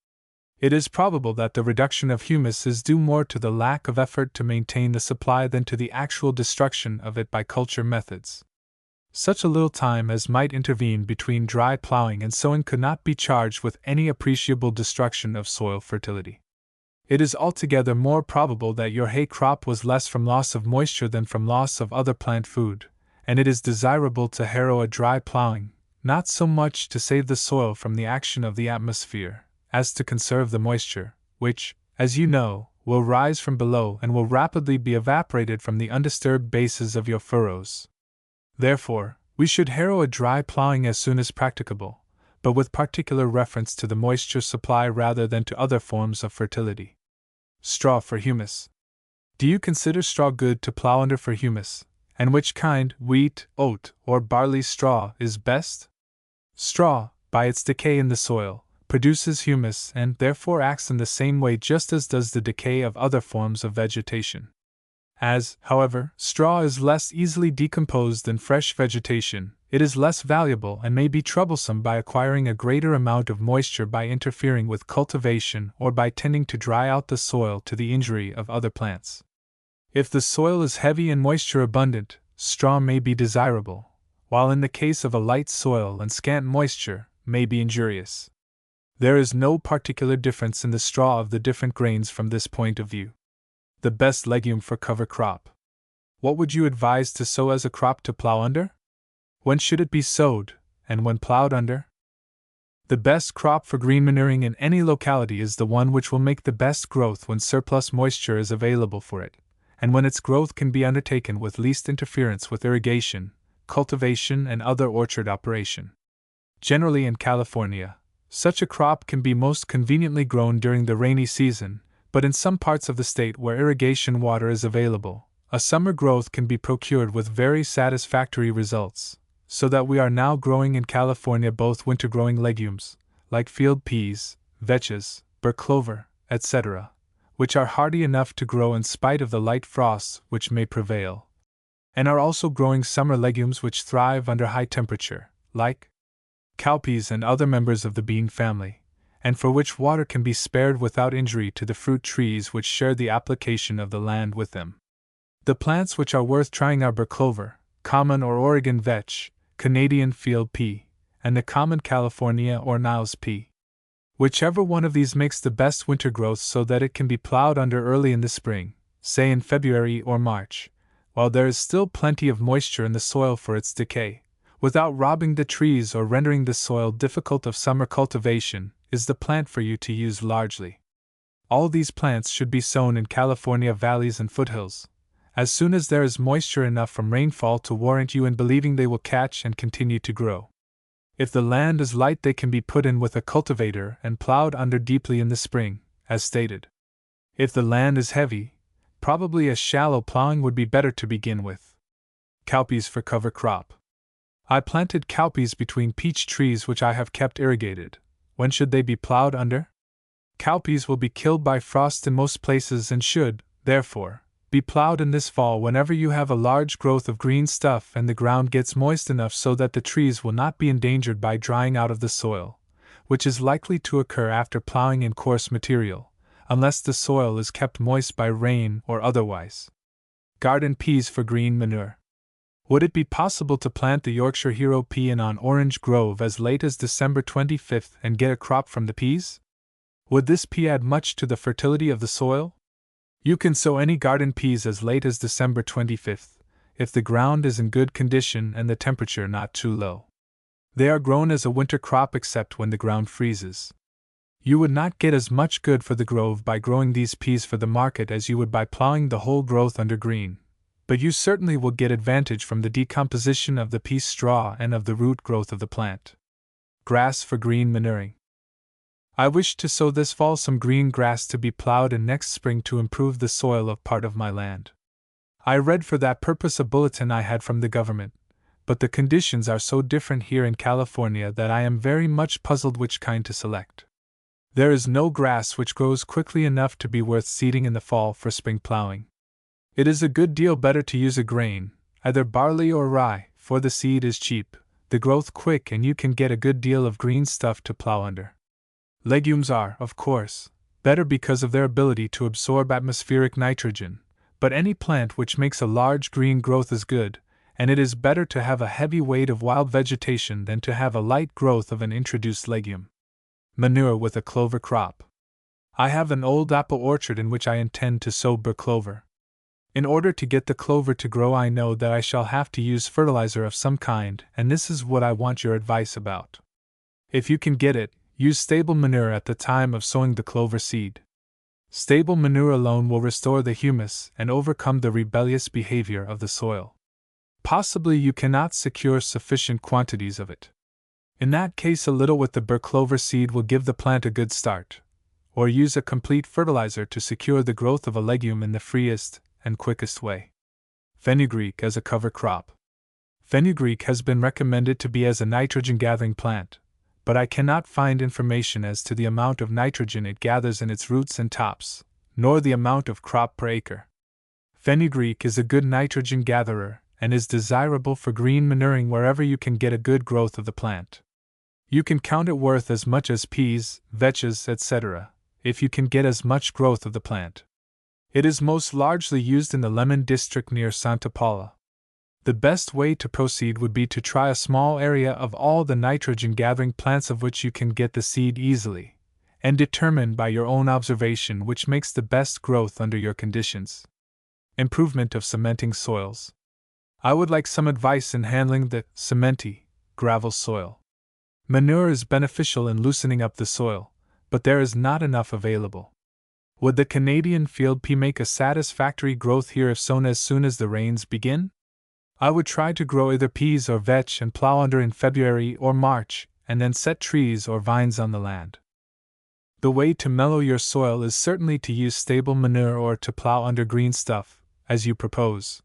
It is probable that the reduction of humus is due more to the lack of effort to maintain the supply than to the actual destruction of it by culture methods. Such a little time as might intervene between dry plowing and sowing could not be charged with any appreciable destruction of soil fertility. It is altogether more probable that your hay crop was less from loss of moisture than from loss of other plant food, and it is desirable to harrow a dry plowing, not so much to save the soil from the action of the atmosphere, as to conserve the moisture, which, as you know, will rise from below and will rapidly be evaporated from the undisturbed bases of your furrows. Therefore, we should harrow a dry plowing as soon as practicable, but with particular reference to the moisture supply rather than to other forms of fertility. Straw for humus. Do you consider straw good to plow under for humus, and which kind, wheat, oat, or barley straw, is best? Straw, by its decay in the soil, produces humus and therefore acts in the same way just as does the decay of other forms of vegetation. As, however, straw is less easily decomposed than fresh vegetation, it is less valuable and may be troublesome by acquiring a greater amount of moisture by interfering with cultivation or by tending to dry out the soil to the injury of other plants. If the soil is heavy and moisture abundant, straw may be desirable, while in the case of a light soil and scant moisture, may be injurious. There is no particular difference in the straw of the different grains from this point of view. The best legume for cover crop. What would you advise to sow as a crop to plow under? When should it be sowed, and when plowed under? The best crop for green manuring in any locality is the one which will make the best growth when surplus moisture is available for it, and when its growth can be undertaken with least interference with irrigation, cultivation, and other orchard operation. Generally in California, such a crop can be most conveniently grown during the rainy season, but in some parts of the state where irrigation water is available, a summer growth can be procured with very satisfactory results, so that we are now growing in California both winter-growing legumes, like field peas, vetches, burr clover, etc., which are hardy enough to grow in spite of the light frosts which may prevail, and are also growing summer legumes which thrive under high temperature, like cowpeas and other members of the bean family, and for which water can be spared without injury to the fruit trees which share the application of the land with them. The plants which are worth trying are burr clover, common or Oregon vetch, Canadian field pea, and the common California or Niles pea. Whichever one of these makes the best winter growth so that it can be plowed under early in the spring, say in February or March, while there is still plenty of moisture in the soil for its decay, without robbing the trees or rendering the soil difficult of summer cultivation, is the plant for you to use largely. All these plants should be sown in California valleys and foothills, as soon as there is moisture enough from rainfall to warrant you in believing they will catch and continue to grow. If the land is light, they can be put in with a cultivator and plowed under deeply in the spring, as stated. If the land is heavy, probably a shallow plowing would be better to begin with. Cowpeas for cover crop. I planted cowpeas between peach trees which I have kept irrigated. When should they be plowed under? Cowpeas will be killed by frost in most places and should, therefore, be plowed in this fall whenever you have a large growth of green stuff and the ground gets moist enough so that the trees will not be endangered by drying out of the soil, which is likely to occur after plowing in coarse material, unless the soil is kept moist by rain or otherwise. Garden peas for green manure. Would it be possible to plant the Yorkshire Hero pea in on Orange Grove as late as December 25th and get a crop from the peas? Would this pea add much to the fertility of the soil? You can sow any garden peas as late as December 25th, if the ground is in good condition and the temperature not too low. They are grown as a winter crop except when the ground freezes. You would not get as much good for the grove by growing these peas for the market as you would by plowing the whole growth under green, but you certainly will get advantage from the decomposition of the pea straw and of the root growth of the plant. Grass for green manuring. I wish to sow this fall some green grass to be plowed in next spring to improve the soil of part of my land. I read for that purpose a bulletin I had from the government, but the conditions are so different here in California that I am very much puzzled which kind to select. There is no grass which grows quickly enough to be worth seeding in the fall for spring plowing. It is a good deal better to use a grain, either barley or rye, for the seed is cheap, the growth quick, and you can get a good deal of green stuff to plow under. Legumes are, of course, better because of their ability to absorb atmospheric nitrogen, but any plant which makes a large green growth is good, and it is better to have a heavy weight of wild vegetation than to have a light growth of an introduced legume. Manure with a clover crop. I have an old apple orchard in which I intend to sow burr clover. In order to get the clover to grow, I know that I shall have to use fertilizer of some kind, and this is what I want your advice about. If you can get it, use stable manure at the time of sowing the clover seed. Stable manure alone will restore the humus and overcome the rebellious behavior of the soil. Possibly you cannot secure sufficient quantities of it. In that case, a little with the burr clover seed will give the plant a good start, or use a complete fertilizer to secure the growth of a legume in the freest and quickest way. Fenugreek as a cover crop. Fenugreek has been recommended to be as a nitrogen-gathering plant, but I cannot find information as to the amount of nitrogen it gathers in its roots and tops, nor the amount of crop per acre. Fenugreek is a good nitrogen gatherer and is desirable for green manuring wherever you can get a good growth of the plant. You can count it worth as much as peas, vetches, etc., if you can get as much growth of the plant. It is most largely used in the lemon district near Santa Paula. The best way to proceed would be to try a small area of all the nitrogen-gathering plants of which you can get the seed easily, and determine by your own observation which makes the best growth under your conditions. Improvement of cementing soils. I would like some advice in handling the cementy, gravel soil. Manure is beneficial in loosening up the soil, but there is not enough available. Would the Canadian field pea make a satisfactory growth here if sown as soon as the rains begin? I would try to grow either peas or vetch and plow under in February or March, and then set trees or vines on the land. The way to mellow your soil is certainly to use stable manure or to plow under green stuff, as you propose.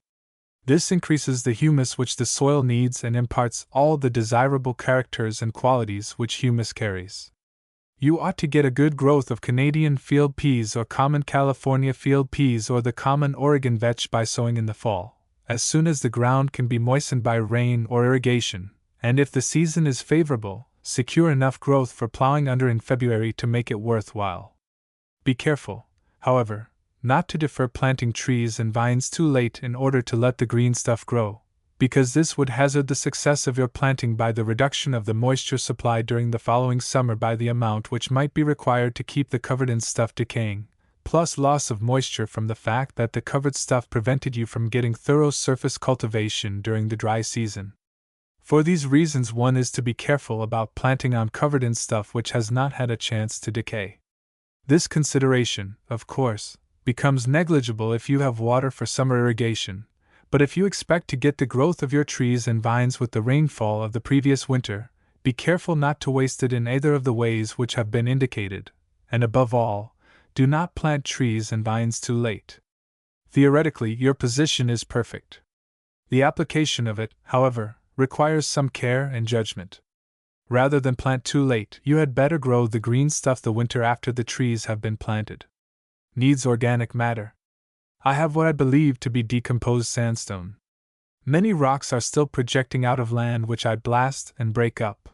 This increases the humus which the soil needs and imparts all the desirable characters and qualities which humus carries. You ought to get a good growth of Canadian field peas or common California field peas or the common Oregon vetch by sowing in the fall, as soon as the ground can be moistened by rain or irrigation, and if the season is favorable, secure enough growth for plowing under in February to make it worthwhile. Be careful, however, not to defer planting trees and vines too late in order to let the green stuff grow, because this would hazard the success of your planting by the reduction of the moisture supply during the following summer by the amount which might be required to keep the covered-in stuff decaying, plus loss of moisture from the fact that the covered stuff prevented you from getting thorough surface cultivation during the dry season. For these reasons, one is to be careful about planting on covered-in stuff which has not had a chance to decay. This consideration, of course, becomes negligible if you have water for summer irrigation, but if you expect to get the growth of your trees and vines with the rainfall of the previous winter, be careful not to waste it in either of the ways which have been indicated, and above all, do not plant trees and vines too late. Theoretically, your position is perfect. The application of it, however, requires some care and judgment. Rather than plant too late, you had better grow the green stuff the winter after the trees have been planted. Needs organic matter. I have what I believe to be decomposed sandstone. Many rocks are still projecting out of land which I blast and break up.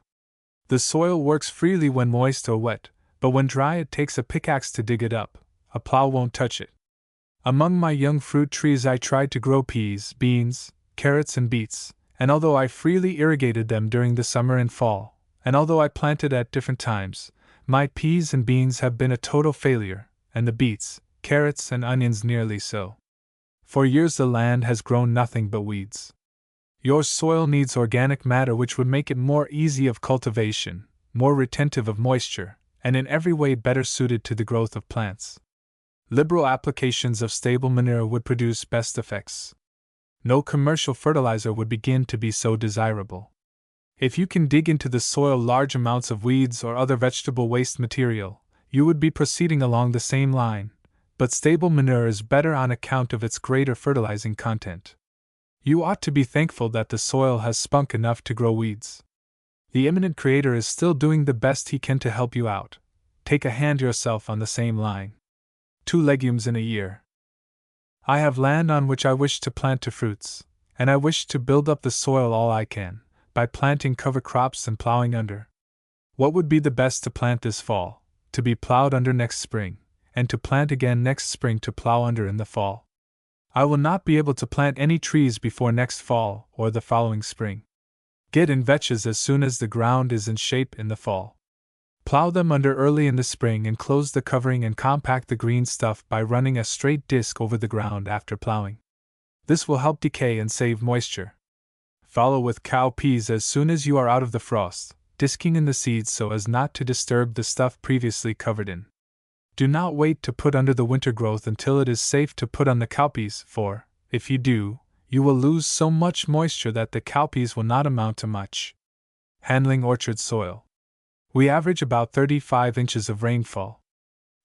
The soil works freely when moist or wet, but when dry it takes a pickaxe to dig it up. A plow won't touch it. Among my young fruit trees I tried to grow peas, beans, carrots and beets, and although I freely irrigated them during the summer and fall, and although I planted at different times, my peas and beans have been a total failure, and the beets, carrots and onions nearly so. For years the land has grown nothing but weeds. Your soil needs organic matter which would make it more easy of cultivation, more retentive of moisture, and in every way better suited to the growth of plants. Liberal applications of stable manure would produce best effects. No commercial fertilizer would begin to be so desirable. If you can dig into the soil large amounts of weeds or other vegetable waste material, you would be proceeding along the same line, but stable manure is better on account of its greater fertilizing content. You ought to be thankful that the soil has spunk enough to grow weeds. The immanent Creator is still doing the best He can to help you out. Take a hand yourself on the same line. 2 legumes in a year. I have land on which I wish to plant fruits, and I wish to build up the soil all I can, by planting cover crops and plowing under. What would be the best to plant this fall, to be plowed under next spring, and to plant again next spring to plow under in the fall? I will not be able to plant any trees before next fall or the following spring. Get in vetches as soon as the ground is in shape in the fall. Plow them under early in the spring and close the covering and compact the green stuff by running a straight disc over the ground after plowing. This will help decay and save moisture. Follow with cowpeas as soon as you are out of the frost, disking in the seeds so as not to disturb the stuff previously covered in. Do not wait to put under the winter growth until it is safe to put on the cowpeas, for, if you do, you will lose so much moisture that the cowpeas will not amount to much. Handling orchard soil. We average about 35 inches of rainfall.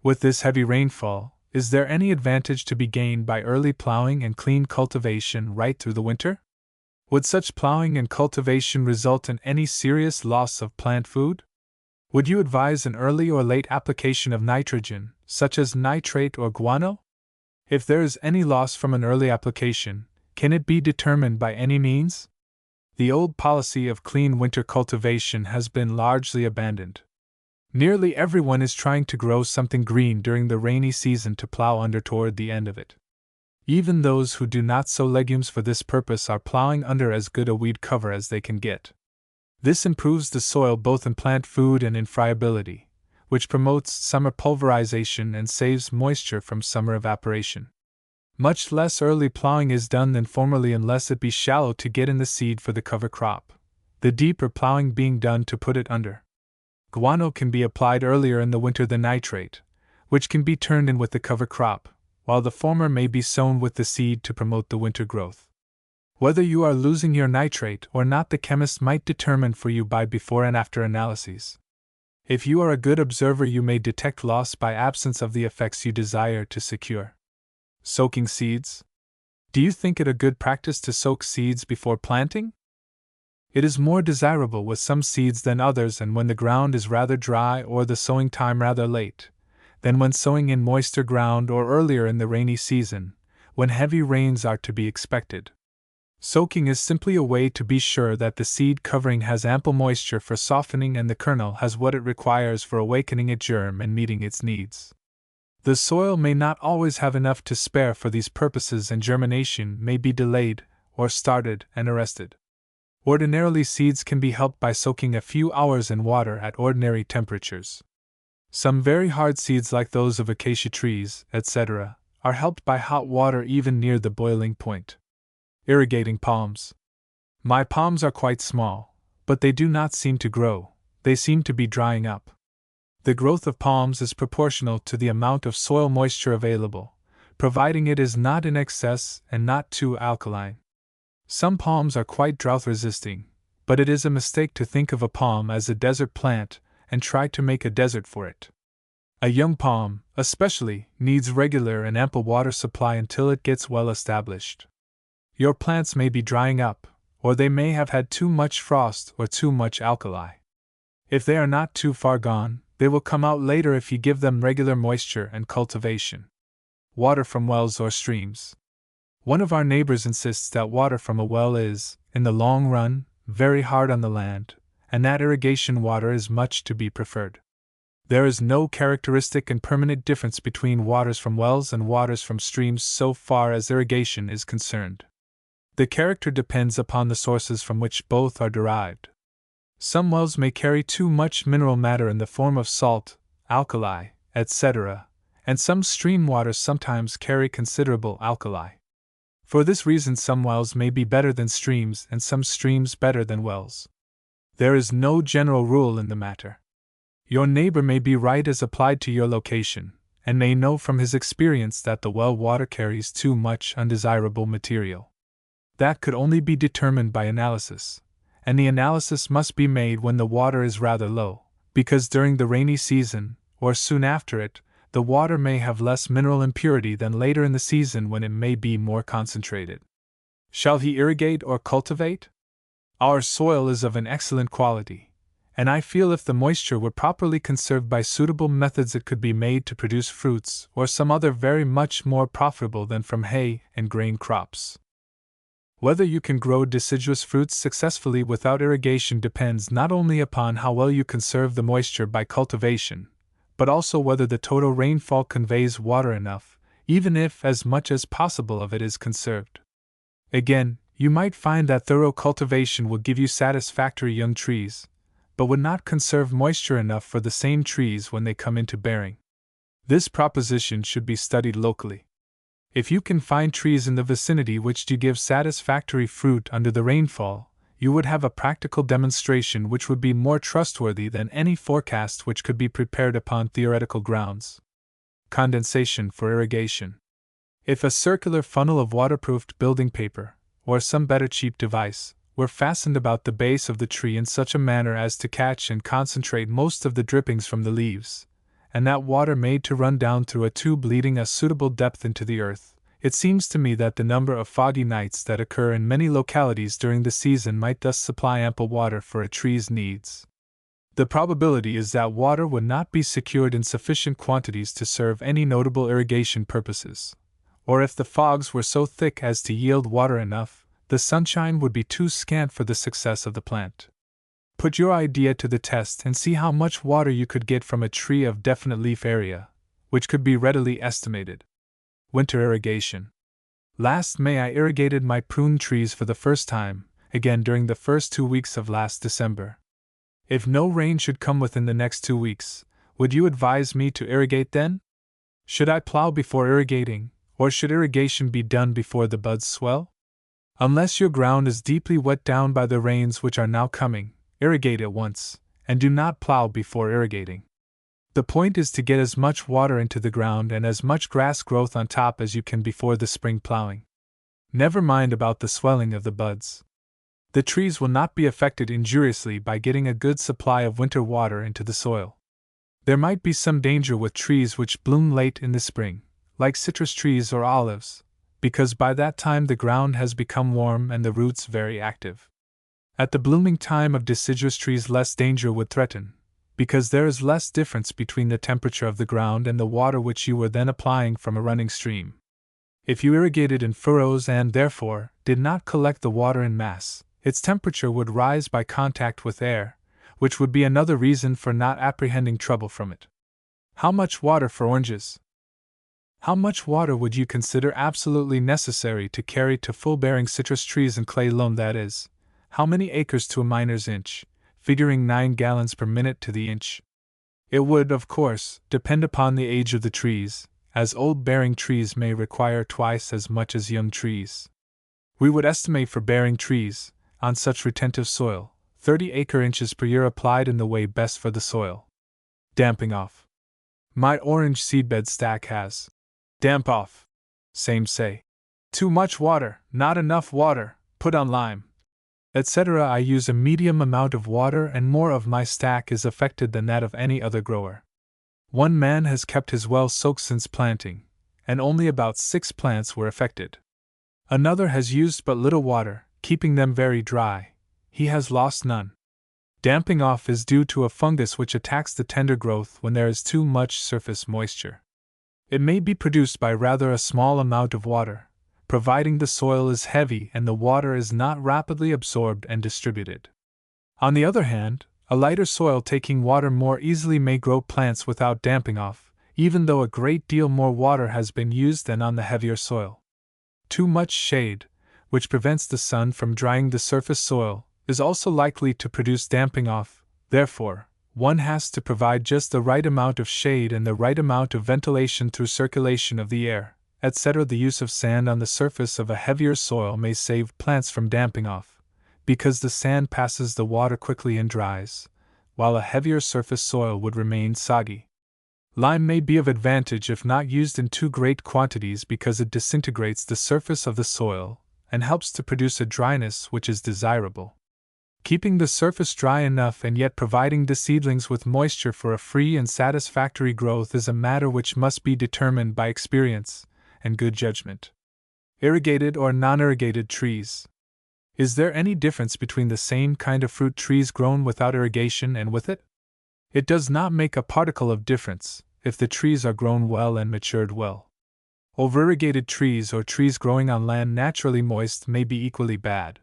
With this heavy rainfall, is there any advantage to be gained by early plowing and clean cultivation right through the winter? Would such plowing and cultivation result in any serious loss of plant food? Would you advise an early or late application of nitrogen, such as nitrate or guano? If there is any loss from an early application, can it be determined by any means? The old policy of clean winter cultivation has been largely abandoned. Nearly everyone is trying to grow something green during the rainy season to plow under toward the end of it. Even those who do not sow legumes for this purpose are plowing under as good a weed cover as they can get. This improves the soil both in plant food and in friability, which promotes summer pulverization and saves moisture from summer evaporation. Much less early plowing is done than formerly unless it be shallow to get in the seed for the cover crop, the deeper plowing being done to put it under. Guano can be applied earlier in the winter than nitrate, which can be turned in with the cover crop, while the former may be sown with the seed to promote the winter growth. Whether you are losing your nitrate or not the chemist might determine for you by before and after analyses. If you are a good observer you may detect loss by absence of the effects you desire to secure. Soaking seeds? Do you think it a good practice to soak seeds before planting? It is more desirable with some seeds than others and when the ground is rather dry or the sowing time rather late, than when sowing in moister ground or earlier in the rainy season, when heavy rains are to be expected. Soaking is simply a way to be sure that the seed covering has ample moisture for softening and the kernel has what it requires for awakening its germ and meeting its needs. The soil may not always have enough to spare for these purposes and germination may be delayed, or started and arrested. Ordinarily seeds can be helped by soaking a few hours in water at ordinary temperatures. Some very hard seeds like those of acacia trees, etc., are helped by hot water even near the boiling point. Irrigating palms. My palms are quite small, but they do not seem to grow, they seem to be drying up. The growth of palms is proportional to the amount of soil moisture available, providing it is not in excess and not too alkaline. Some palms are quite drought-resisting, but it is a mistake to think of a palm as a desert plant and try to make a desert for it. A young palm, especially, needs regular and ample water supply until it gets well established. Your plants may be drying up, or they may have had too much frost or too much alkali. If they are not too far gone, they will come out later if you give them regular moisture and cultivation. Water from wells or streams. One of our neighbors insists that water from a well is, in the long run, very hard on the land, and that irrigation water is much to be preferred. There is no characteristic and permanent difference between waters from wells and waters from streams so far as irrigation is concerned. The character depends upon the sources from which both are derived. Some wells may carry too much mineral matter in the form of salt, alkali, etc., and some stream waters sometimes carry considerable alkali. For this reason some wells may be better than streams and some streams better than wells. There is no general rule in the matter. Your neighbor may be right as applied to your location, and may know from his experience that the well water carries too much undesirable material. That could only be determined by analysis, and the analysis must be made when the water is rather low, because during the rainy season, or soon after it, the water may have less mineral impurity than later in the season when it may be more concentrated. Shall he irrigate or cultivate? Our soil is of an excellent quality, and I feel if the moisture were properly conserved by suitable methods it could be made to produce fruits or some other very much more profitable than from hay and grain crops. Whether you can grow deciduous fruits successfully without irrigation depends not only upon how well you conserve the moisture by cultivation, but also whether the total rainfall conveys water enough, even if as much as possible of it is conserved. Again, you might find that thorough cultivation will give you satisfactory young trees, but would not conserve moisture enough for the same trees when they come into bearing. This proposition should be studied locally. If you can find trees in the vicinity which do give satisfactory fruit under the rainfall, you would have a practical demonstration which would be more trustworthy than any forecast which could be prepared upon theoretical grounds. Condensation for irrigation. If a circular funnel of waterproofed building paper, or some better cheap device, were fastened about the base of the tree in such a manner as to catch and concentrate most of the drippings from the leaves, and that water made to run down through a tube leading a suitable depth into the earth, it seems to me that the number of foggy nights that occur in many localities during the season might thus supply ample water for a tree's needs. The probability is that water would not be secured in sufficient quantities to serve any notable irrigation purposes, or if the fogs were so thick as to yield water enough, the sunshine would be too scant for the success of the plant. Put your idea to the test and see how much water you could get from a tree of definite leaf area, which could be readily estimated. Winter irrigation. Last May I irrigated my prune trees for the first time, again during the first 2 weeks of last December. If no rain should come within the next 2 weeks, would you advise me to irrigate then? Should I plow before irrigating, or should irrigation be done before the buds swell? Unless your ground is deeply wet down by the rains which are now coming, irrigate at once, and do not plow before irrigating. The point is to get as much water into the ground and as much grass growth on top as you can before the spring plowing. Never mind about the swelling of the buds. The trees will not be affected injuriously by getting a good supply of winter water into the soil. There might be some danger with trees which bloom late in the spring, like citrus trees or olives, because by that time the ground has become warm and the roots very active. At the blooming time of deciduous trees less danger would threaten, because there is less difference between the temperature of the ground and the water which you were then applying from a running stream. If you irrigated in furrows and, therefore, did not collect the water in mass, its temperature would rise by contact with air, which would be another reason for not apprehending trouble from it. How much water for oranges? How much water would you consider absolutely necessary to carry to full-bearing citrus trees in clay loam, that is, how many acres to a miner's inch, figuring 9 gallons per minute to the inch? It would, of course, depend upon the age of the trees, as old-bearing trees may require twice as much as young trees. We would estimate for bearing trees, on such retentive soil, 30 acre-inches per year applied in the way best for the soil. Damping off. My orange seedbed stack has damp off. Same say. Too much water, not enough water, put on lime, etc. I use a medium amount of water and more of my stack is affected than that of any other grower. One man has kept his well soaked since planting, and only about 6 plants were affected. Another has used but little water, keeping them very dry. He has lost none. Damping off is due to a fungus which attacks the tender growth when there is too much surface moisture. It may be produced by rather a small amount of water, providing the soil is heavy and the water is not rapidly absorbed and distributed. On the other hand, a lighter soil taking water more easily may grow plants without damping off, even though a great deal more water has been used than on the heavier soil. Too much shade, which prevents the sun from drying the surface soil, is also likely to produce damping off. Therefore, one has to provide just the right amount of shade and the right amount of ventilation through circulation of the air, etc. The use of sand on the surface of a heavier soil may save plants from damping off, because the sand passes the water quickly and dries, while a heavier surface soil would remain soggy. Lime may be of advantage if not used in too great quantities because it disintegrates the surface of the soil and helps to produce a dryness which is desirable. Keeping the surface dry enough and yet providing the seedlings with moisture for a free and satisfactory growth is a matter which must be determined by experience and good judgment. Irrigated or non-irrigated trees. Is there any difference between the same kind of fruit trees grown without irrigation and with it? It does not make a particle of difference if the trees are grown well and matured well. Over-irrigated trees or trees growing on land naturally moist may be equally bad.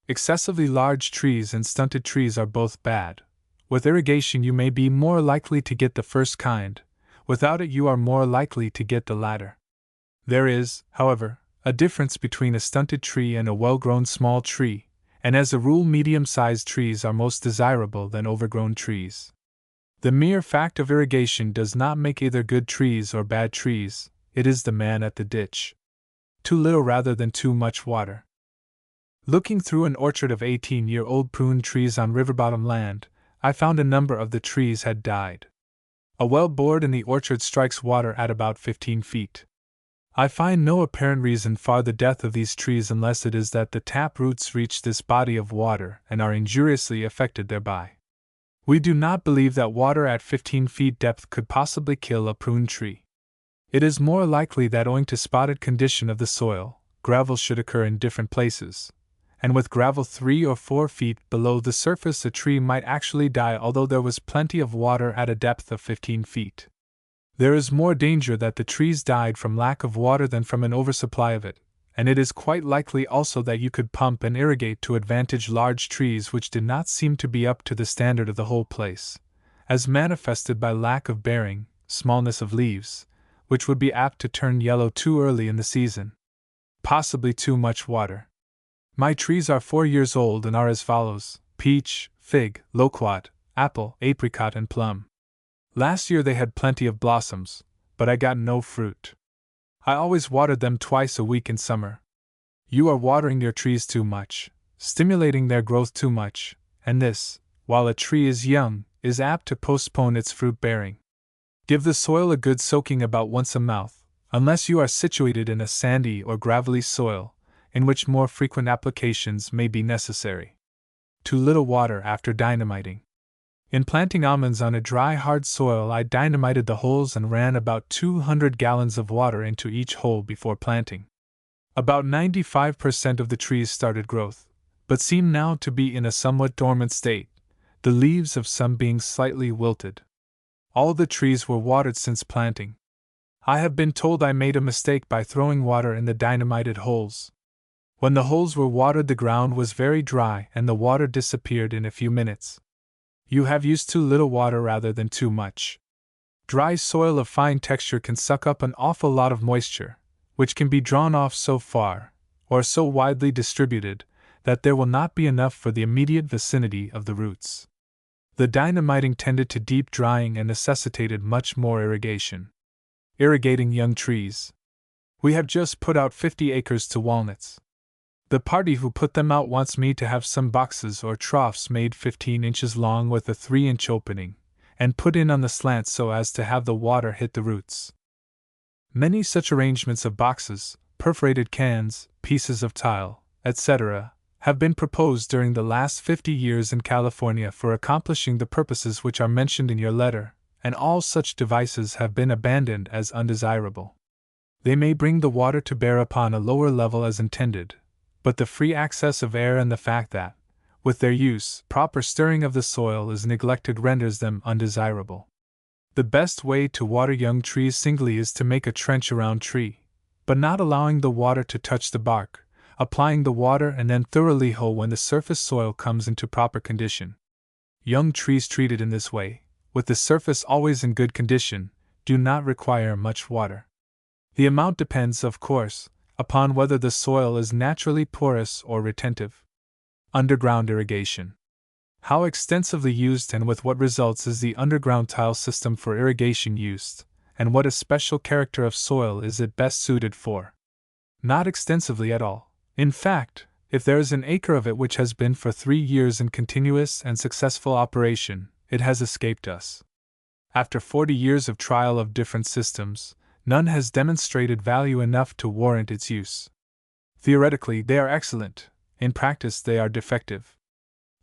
Excessively large trees and stunted trees are both bad. With irrigation you may be more likely to get the first kind, without it you are more likely to get the latter. There is, however, a difference between a stunted tree and a well-grown small tree, and as a rule medium-sized trees are most desirable than overgrown trees. The mere fact of irrigation does not make either good trees or bad trees, it is the man at the ditch. Too little rather than too much water. Looking through an orchard of 18-year-old prune trees on river-bottom land, I found a number of the trees had died. A well bored in the orchard strikes water at about 15 feet. I find no apparent reason for the death of these trees unless it is that the tap roots reach this body of water and are injuriously affected thereby. We do not believe that water at 15 feet depth could possibly kill a prune tree. It is more likely that owing to spotted condition of the soil, gravel should occur in different places, and with gravel 3 or 4 feet below the surface a tree might actually die although there was plenty of water at a depth of 15 feet. There is more danger that the trees died from lack of water than from an oversupply of it, and it is quite likely also that you could pump and irrigate to advantage large trees which did not seem to be up to the standard of the whole place, as manifested by lack of bearing, smallness of leaves, which would be apt to turn yellow too early in the season. Possibly too much water. My trees are 4 years old and are as follows: peach, fig, loquat, apple, apricot, and plum. Last year they had plenty of blossoms, but I got no fruit. I always watered them twice a week in summer. You are watering your trees too much, stimulating their growth too much, and this, while a tree is young, is apt to postpone its fruit bearing. Give the soil a good soaking about once a month, unless you are situated in a sandy or gravelly soil, in which more frequent applications may be necessary. Too little water after dynamiting. In planting almonds on a dry, hard soil, I dynamited the holes and ran about 200 gallons of water into each hole before planting. About 95% of the trees started growth, but seem now to be in a somewhat dormant state, the leaves of some being slightly wilted. All the trees were watered since planting. I have been told I made a mistake by throwing water in the dynamited holes. When the holes were watered, the ground was very dry and the water disappeared in a few minutes. You have used too little water rather than too much. Dry soil of fine texture can suck up an awful lot of moisture, which can be drawn off so far, or so widely distributed, that there will not be enough for the immediate vicinity of the roots. The dynamiting tended to deep drying and necessitated much more irrigation. Irrigating young trees. We have just put out 50 acres to walnuts. The party who put them out wants me to have some boxes or troughs made 15 inches long with a 3-inch opening, and put in on the slant so as to have the water hit the roots. Many such arrangements of boxes, perforated cans, pieces of tile, etc., have been proposed during the last 50 years in California for accomplishing the purposes which are mentioned in your letter, and all such devices have been abandoned as undesirable. They may bring the water to bear upon a lower level as intended, but the free access of air and the fact that, with their use, proper stirring of the soil is neglected renders them undesirable. The best way to water young trees singly is to make a trench around tree, but not allowing the water to touch the bark, applying the water and then thoroughly hoe when the surface soil comes into proper condition. Young trees treated in this way, with the surface always in good condition, do not require much water. The amount depends, of course, upon whether the soil is naturally porous or retentive. Underground irrigation. How extensively used and with what results is the underground tile system for irrigation used, and what especial character of soil is it best suited for? Not extensively at all. In fact, if there is an acre of it which has been for 3 years in continuous and successful operation, it has escaped us. After 40 years of trial of different systems, none has demonstrated value enough to warrant its use. Theoretically, they are excellent, in practice, they are defective.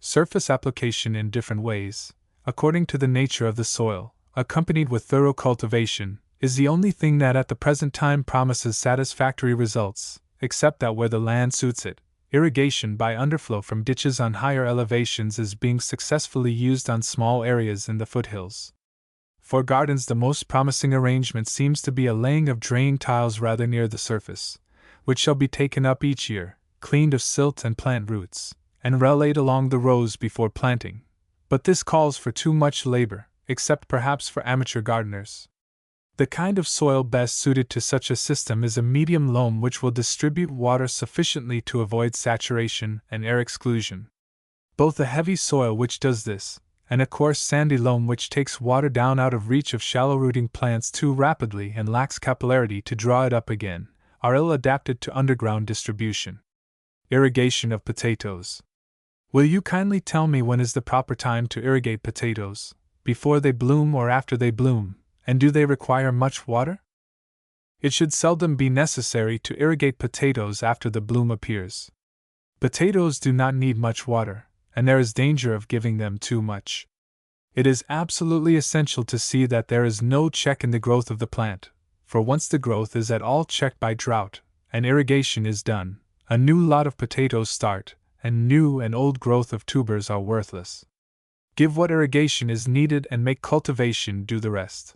Surface application in different ways, according to the nature of the soil, accompanied with thorough cultivation, is the only thing that at the present time promises satisfactory results, except that where the land suits it, irrigation by underflow from ditches on higher elevations is being successfully used on small areas in the foothills. For gardens, the most promising arrangement seems to be a laying of drain tiles rather near the surface, which shall be taken up each year, cleaned of silt and plant roots, and relayed along the rows before planting. But this calls for too much labor, except perhaps for amateur gardeners. The kind of soil best suited to such a system is a medium loam which will distribute water sufficiently to avoid saturation and air exclusion. Both a heavy soil which does this, and a coarse sandy loam which takes water down out of reach of shallow-rooting plants too rapidly and lacks capillarity to draw it up again, are ill adapted to underground distribution. Irrigation of potatoes. Will you kindly tell me when is the proper time to irrigate potatoes, before they bloom or after they bloom, and do they require much water? It should seldom be necessary to irrigate potatoes after the bloom appears. Potatoes do not need much water, and there is danger of giving them too much. It is absolutely essential to see that there is no check in the growth of the plant, for once the growth is at all checked by drought, and irrigation is done, a new lot of potatoes start, and new and old growth of tubers are worthless. Give what irrigation is needed and make cultivation do the rest.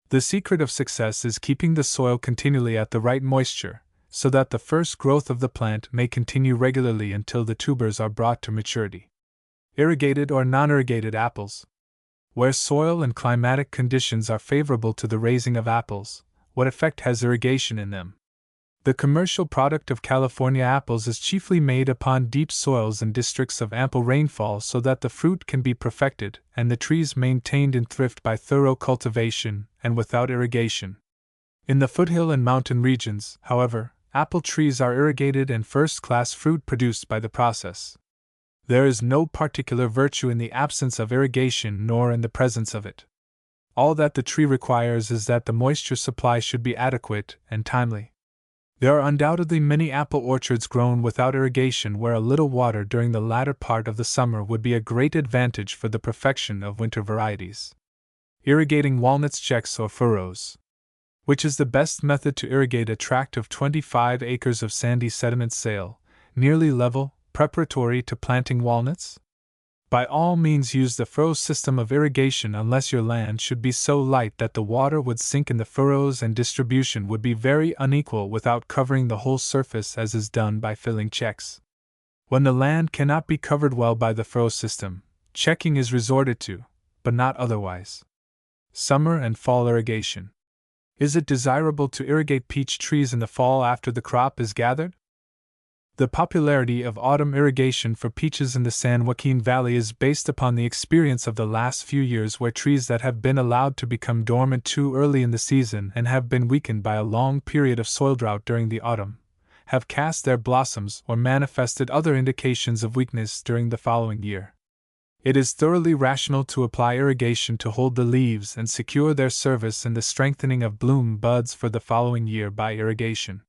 The secret of success is keeping the soil continually at the right moisture, so that the first growth of the plant may continue regularly until the tubers are brought to maturity. Irrigated or non-irrigated apples. Where soil and climatic conditions are favorable to the raising of apples, what effect has irrigation in them? The commercial product of California apples is chiefly made upon deep soils in districts of ample rainfall so that the fruit can be perfected and the trees maintained in thrift by thorough cultivation and without irrigation. In the foothill and mountain regions, however, apple trees are irrigated and first-class fruit produced by the process. There is no particular virtue in the absence of irrigation nor in the presence of it. All that the tree requires is that the moisture supply should be adequate and timely. There are undoubtedly many apple orchards grown without irrigation where a little water during the latter part of the summer would be a great advantage for the perfection of winter varieties. Irrigating walnuts, checks or furrows. Which is the best method to irrigate a tract of 25 acres of sandy sediment soil, nearly level, preparatory to planting walnuts? By all means use the furrow system of irrigation unless your land should be so light that the water would sink in the furrows and distribution would be very unequal without covering the whole surface as is done by filling checks. When the land cannot be covered well by the furrow system, checking is resorted to, but not otherwise. Summer and fall irrigation. Is it desirable to irrigate peach trees in the fall after the crop is gathered? The popularity of autumn irrigation for peaches in the San Joaquin Valley is based upon the experience of the last few years where trees that have been allowed to become dormant too early in the season and have been weakened by a long period of soil drought during the autumn, have cast their blossoms or manifested other indications of weakness during the following year. It is thoroughly rational to apply irrigation to hold the leaves and secure their service in the strengthening of bloom buds for the following year by irrigation.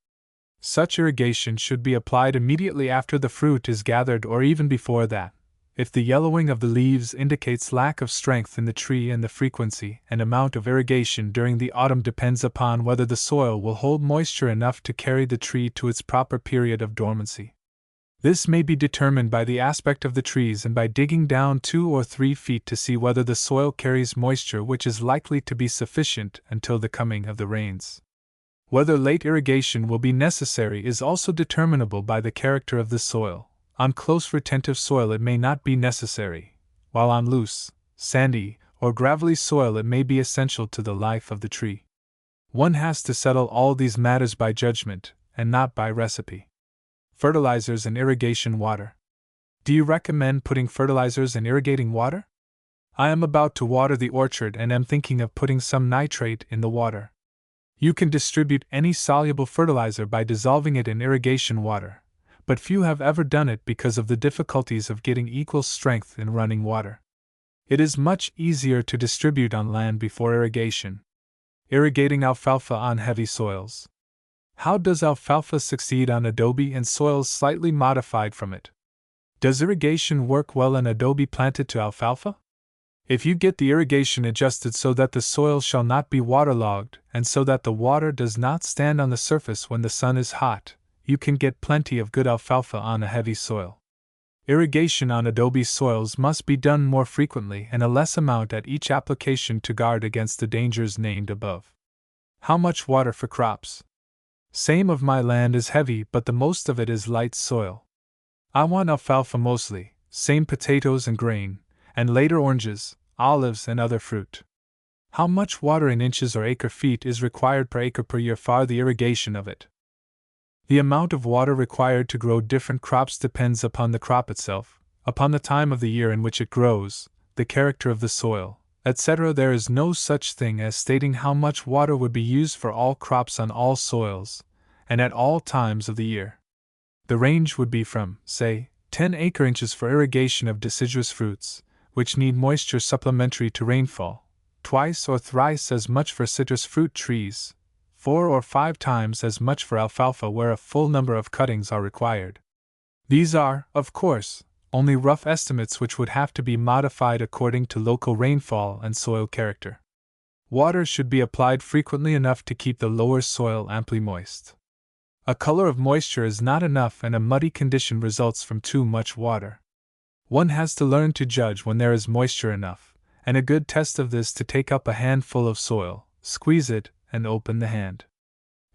Such irrigation should be applied immediately after the fruit is gathered or even before that, if the yellowing of the leaves indicates lack of strength in the tree, and the frequency and amount of irrigation during the autumn depends upon whether the soil will hold moisture enough to carry the tree to its proper period of dormancy. This may be determined by the aspect of the trees and by digging down 2 or 3 feet to see whether the soil carries moisture which is likely to be sufficient until the coming of the rains. Whether late irrigation will be necessary is also determinable by the character of the soil. On close retentive soil it may not be necessary, while on loose, sandy, or gravelly soil it may be essential to the life of the tree. One has to settle all these matters by judgment, and not by recipe. Fertilizers and irrigation water. Do you recommend putting fertilizers in irrigating water? I am about to water the orchard and am thinking of putting some nitrate in the water. You can distribute any soluble fertilizer by dissolving it in irrigation water, but few have ever done it because of the difficulties of getting equal strength in running water. It is much easier to distribute on land before irrigation. Irrigating alfalfa on heavy soils. How does alfalfa succeed on adobe and soils slightly modified from it? Does irrigation work well in adobe planted to alfalfa? If you get the irrigation adjusted so that the soil shall not be waterlogged and so that the water does not stand on the surface when the sun is hot, you can get plenty of good alfalfa on a heavy soil. Irrigation on adobe soils must be done more frequently and a less amount at each application to guard against the dangers named above. How much water for crops? Same of my land is heavy, but the most of it is light soil. I want alfalfa mostly, same potatoes and grain, and later oranges, olives, and other fruit. How much water in inches or acre feet is required per acre per year for the irrigation of it? The amount of water required to grow different crops depends upon the crop itself, upon the time of the year in which it grows, the character of the soil, etc. There is no such thing as stating how much water would be used for all crops on all soils, and at all times of the year. The range would be from, say, 10 acre inches for irrigation of deciduous fruits, which need moisture supplementary to rainfall, twice or thrice as much for citrus fruit trees, 4 or 5 times as much for alfalfa where a full number of cuttings are required. These are, of course, only rough estimates which would have to be modified according to local rainfall and soil character. Water should be applied frequently enough to keep the lower soil amply moist. A color of moisture is not enough and a muddy condition results from too much water. One has to learn to judge when there is moisture enough, and a good test of this to take up a handful of soil, squeeze it, and open the hand.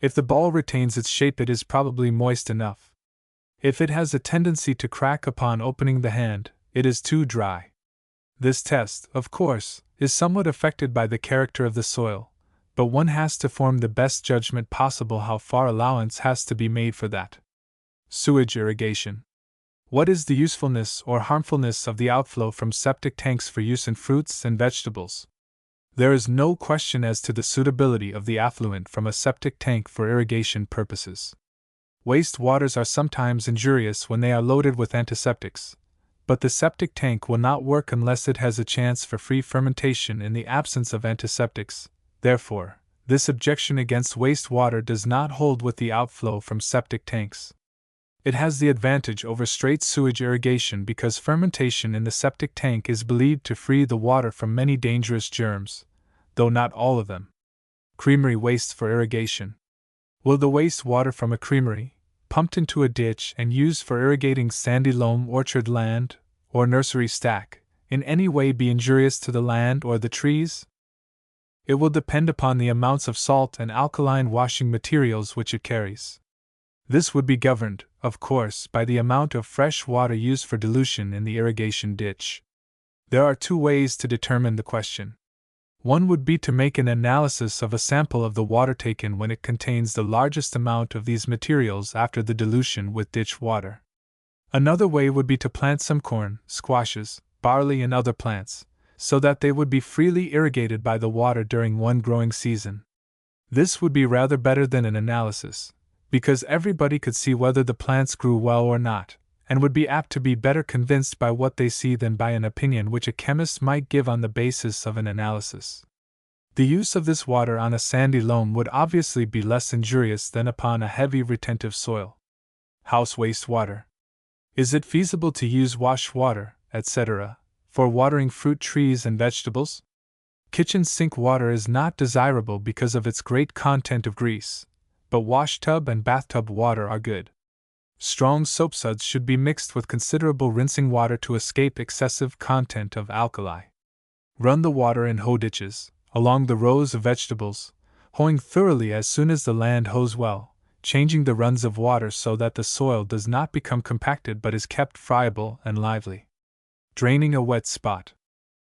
If the ball retains its shape, it is probably moist enough. If it has a tendency to crack upon opening the hand, it is too dry. This test, of course, is somewhat affected by the character of the soil, but one has to form the best judgment possible how far allowance has to be made for that. Sewage irrigation. What is the usefulness or harmfulness of the outflow from septic tanks for use in fruits and vegetables? There is no question as to the suitability of the affluent from a septic tank for irrigation purposes. Waste waters are sometimes injurious when they are loaded with antiseptics, but the septic tank will not work unless it has a chance for free fermentation in the absence of antiseptics. Therefore, this objection against waste water does not hold with the outflow from septic tanks. It has the advantage over straight sewage irrigation because fermentation in the septic tank is believed to free the water from many dangerous germs, though not all of them. Creamery waste for irrigation. Will the waste water from a creamery, pumped into a ditch and used for irrigating sandy loam orchard land or nursery stack, in any way be injurious to the land or the trees? It will depend upon the amounts of salt and alkaline washing materials which it carries. This would be governed, of course, by the amount of fresh water used for dilution in the irrigation ditch. There are 2 ways to determine the question. One would be to make an analysis of a sample of the water taken when it contains the largest amount of these materials after the dilution with ditch water. Another way would be to plant some corn, squashes, barley, and other plants, so that they would be freely irrigated by the water during one growing season. This would be rather better than an analysis, because everybody could see whether the plants grew well or not, and would be apt to be better convinced by what they see than by an opinion which a chemist might give on the basis of an analysis. The use of this water on a sandy loam would obviously be less injurious than upon a heavy retentive soil. House waste water. Is it feasible to use wash water, etc., for watering fruit trees and vegetables? Kitchen sink water is not desirable because of its great content of grease, but washtub and bathtub water are good. Strong soapsuds should be mixed with considerable rinsing water to escape excessive content of alkali. Run the water in hoe ditches, along the rows of vegetables, hoeing thoroughly as soon as the land hoes well, changing the runs of water so that the soil does not become compacted but is kept friable and lively. Draining a wet spot.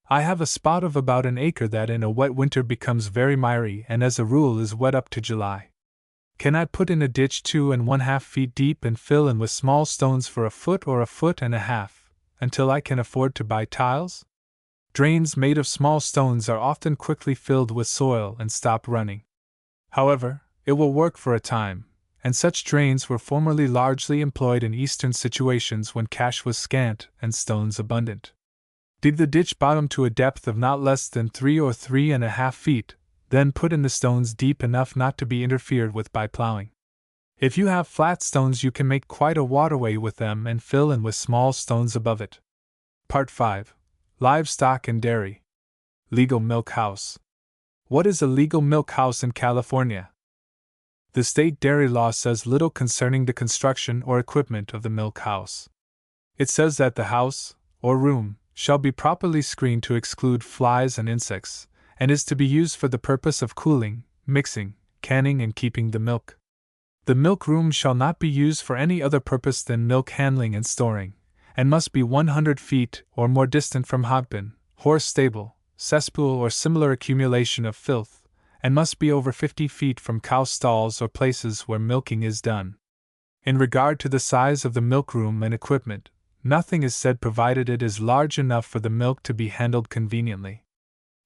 I have a spot of about an acre that in a wet winter becomes very miry and as a rule is wet up to July. Can I put in a ditch 2½ feet deep and fill in with small stones for 1 foot or 1½ feet, until I can afford to buy tiles? Drains made of small stones are often quickly filled with soil and stop running. However, it will work for a time, and such drains were formerly largely employed in eastern situations when cash was scant and stones abundant. Dig the ditch bottom to a depth of not less than 3 or 3½ feet, then put in the stones deep enough not to be interfered with by plowing. If you have flat stones, you can make quite a waterway with them and fill in with small stones above it. Part 5. Livestock and Dairy. Legal Milk House. What is a legal milk house in California? The state dairy law says little concerning the construction or equipment of the milk house. It says that the house, or room, shall be properly screened to exclude flies and insects, and is to be used for the purpose of cooling, mixing, canning, and keeping the milk. The milk room shall not be used for any other purpose than milk handling and storing, and must be 100 feet or more distant from hog-pen, horse stable, cesspool, or similar accumulation of filth, and must be over 50 feet from cow stalls or places where milking is done. In regard to the size of the milk room and equipment, nothing is said provided it is large enough for the milk to be handled conveniently.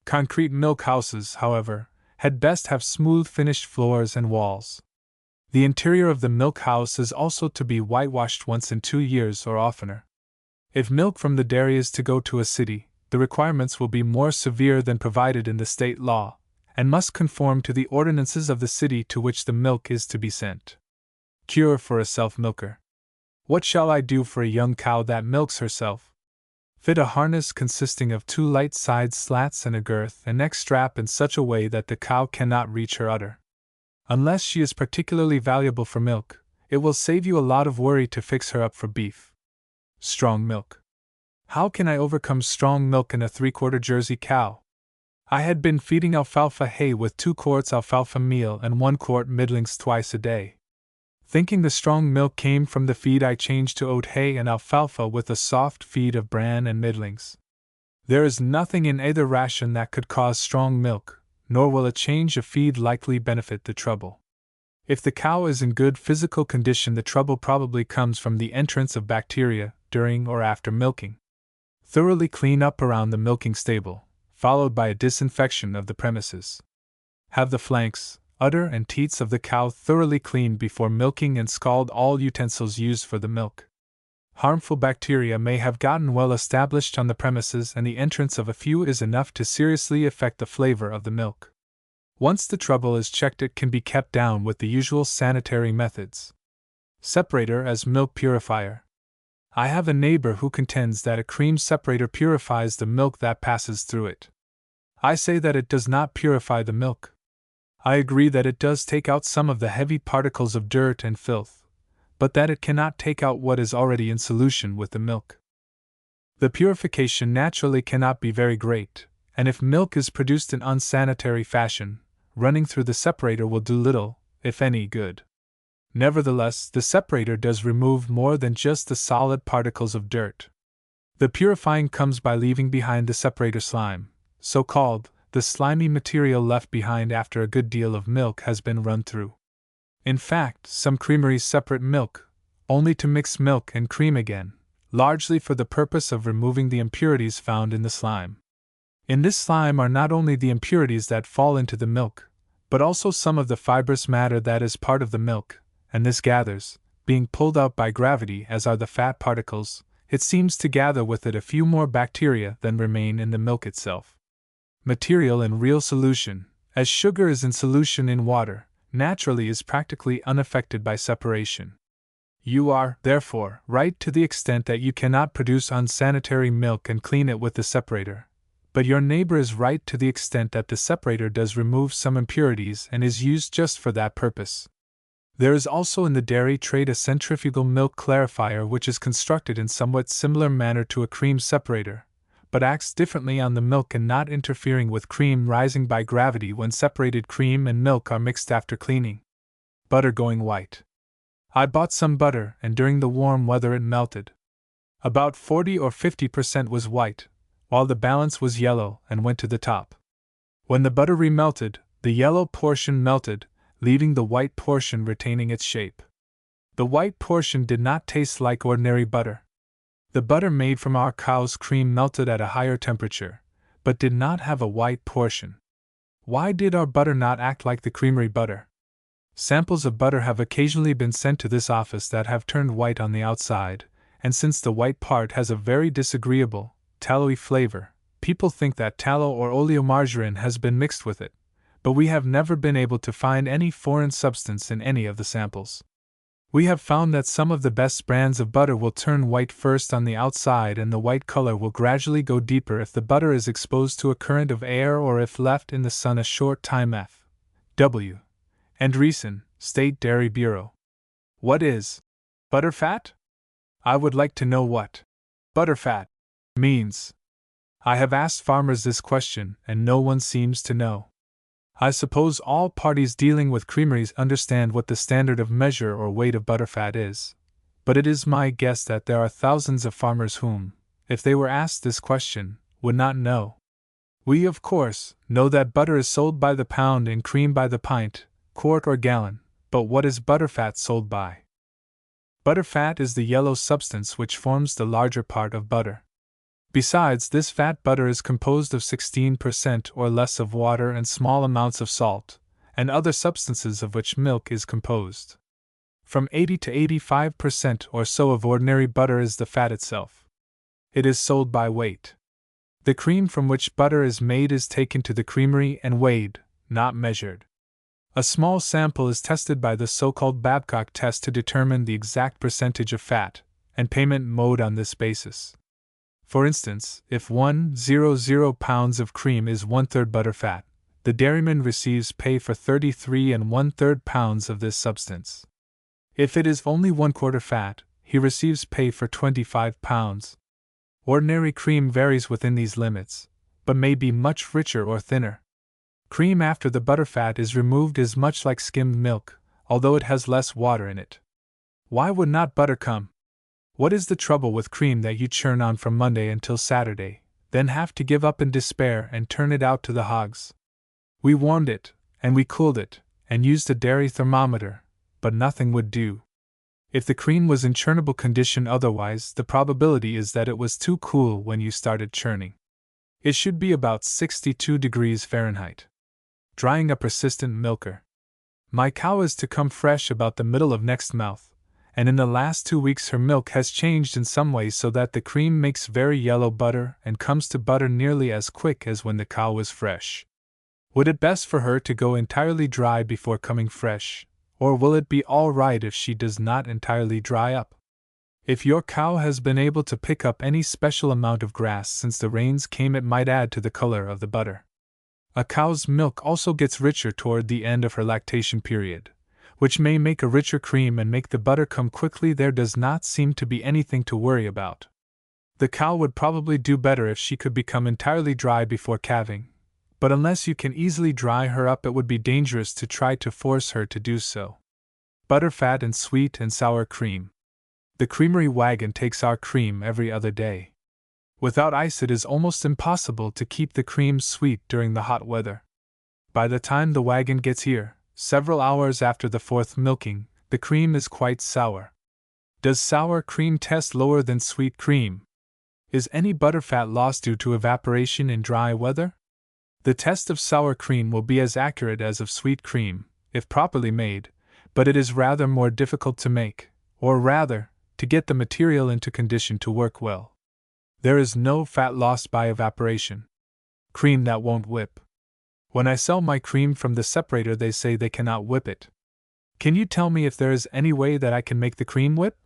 Concrete milk houses, however, had best have smooth finished floors and walls. The interior of the milk house is also to be whitewashed once in 2 years or oftener. If milk from the dairy is to go to a city, the requirements will be more severe than provided in the state law, and must conform to the ordinances of the city to which the milk is to be sent. Cure for a self-milker. What shall I do for a young cow that milks herself? Fit a harness consisting of 2 light side slats and a girth and neck strap in such a way that the cow cannot reach her udder. Unless she is particularly valuable for milk, it will save you a lot of worry to fix her up for beef. Strong milk. How can I overcome strong milk in a 3/4 Jersey cow? I had been feeding alfalfa hay with 2 quarts alfalfa meal and 1 quart middlings twice a day. Thinking the strong milk came from the feed, I changed to oat hay and alfalfa with a soft feed of bran and middlings. There is nothing in either ration that could cause strong milk, nor will a change of feed likely benefit the trouble. If the cow is in good physical condition, the trouble probably comes from the entrance of bacteria during or after milking. Thoroughly clean up around the milking stable, followed by a disinfection of the premises. Have the flanks, udder, and teats of the cow thoroughly cleaned before milking, and scald all utensils used for the milk. Harmful bacteria may have gotten well established on the premises, and the entrance of a few is enough to seriously affect the flavor of the milk. Once the trouble is checked, it can be kept down with the usual sanitary methods. Separator as milk purifier. I have a neighbor who contends that a cream separator purifies the milk that passes through it. I say that it does not purify the milk. I agree that it does take out some of the heavy particles of dirt and filth, but that it cannot take out what is already in solution with the milk. The purification naturally cannot be very great, and if milk is produced in unsanitary fashion, running through the separator will do little, if any, good. Nevertheless, the separator does remove more than just the solid particles of dirt. The purifying comes by leaving behind the separator slime, so called, the slimy material left behind after a good deal of milk has been run through. In fact, some creameries separate milk, only to mix milk and cream again, largely for the purpose of removing the impurities found in the slime. In this slime are not only the impurities that fall into the milk, but also some of the fibrous matter that is part of the milk, and this gathers, being pulled out by gravity as are the fat particles. It seems to gather with it a few more bacteria than remain in the milk itself. Material in real solution, as sugar is in solution in water, naturally is practically unaffected by separation. You are, therefore, right to the extent that you cannot produce unsanitary milk and clean it with the separator, but your neighbor is right to the extent that the separator does remove some impurities and is used just for that purpose. There is also in the dairy trade a centrifugal milk clarifier which is constructed in somewhat similar manner to a cream separator, but acts differently on the milk and not interfering with cream rising by gravity when separated cream and milk are mixed after cleaning. Butter going white. I bought some butter, and during the warm weather it melted. About 40 or 50% was white, while the balance was yellow and went to the top. When the butter remelted, the yellow portion melted, leaving the white portion retaining its shape. The white portion did not taste like ordinary butter. The butter made from our cow's cream melted at a higher temperature, but did not have a white portion. Why did our butter not act like the creamery butter? Samples of butter have occasionally been sent to this office that have turned white on the outside, and since the white part has a very disagreeable, tallowy flavor, people think that tallow or oleomargarine has been mixed with it, but we have never been able to find any foreign substance in any of the samples. We have found that some of the best brands of butter will turn white first on the outside, and the white color will gradually go deeper if the butter is exposed to a current of air or if left in the sun a short time. F. W. Andreessen, State Dairy Bureau. What is butterfat? I would like to know what butterfat means. I have asked farmers this question, and no one seems to know. I suppose all parties dealing with creameries understand what the standard of measure or weight of butterfat is, but it is my guess that there are thousands of farmers whom, if they were asked this question, would not know. We, of course, know that butter is sold by the pound and cream by the pint, quart, or gallon, but what is butterfat sold by? Butterfat is the yellow substance which forms the larger part of butter. Besides this fat, butter is composed of 16% or less of water and small amounts of salt, and other substances of which milk is composed. From 80 to 85% or so of ordinary butter is the fat itself. It is sold by weight. The cream from which butter is made is taken to the creamery and weighed, not measured. A small sample is tested by the so-called Babcock test to determine the exact percentage of fat, and payment mode on this basis. For instance, if 100 pounds of cream is 1/3 butterfat, the dairyman receives pay for 33 1/3 pounds of this substance. If it is only 1/4 fat, he receives pay for 25 pounds. Ordinary cream varies within these limits, but may be much richer or thinner. Cream after the butterfat is removed is much like skimmed milk, although it has less water in it. Why would not butter come? What is the trouble with cream that you churn on from Monday until Saturday, then have to give up in despair and turn it out to the hogs? We warmed it, and we cooled it, and used a dairy thermometer, but nothing would do. If the cream was in churnable condition otherwise, the probability is that it was too cool when you started churning. It should be about 62 degrees Fahrenheit. Drying a persistent milker. My cow is to come fresh about the middle of next month, and in the last 2 weeks her milk has changed in some way so that the cream makes very yellow butter and comes to butter nearly as quick as when the cow was fresh. Would it best for her to go entirely dry before coming fresh, or will it be all right if she does not entirely dry up? If your cow has been able to pick up any special amount of grass since the rains came, it might add to the color of the butter. A cow's milk also gets richer toward the end of her lactation period, which may make a richer cream and make the butter come quickly. There does not seem to be anything to worry about. The cow would probably do better if she could become entirely dry before calving, but unless you can easily dry her up, it would be dangerous to try to force her to do so. Butterfat and sweet and sour cream. The creamery wagon takes our cream every other day. Without ice, it is almost impossible to keep the cream sweet during the hot weather. By the time the wagon gets here, several hours after the fourth milking, the cream is quite sour. Does sour cream test lower than sweet cream? Is any butterfat lost due to evaporation in dry weather? The test of sour cream will be as accurate as of sweet cream, if properly made, but it is rather more difficult to make, or rather, to get the material into condition to work well. There is no fat lost by evaporation. Cream that won't whip. When I sell my cream from the separator, they say they cannot whip it. Can you tell me if there is any way that I can make the cream whip?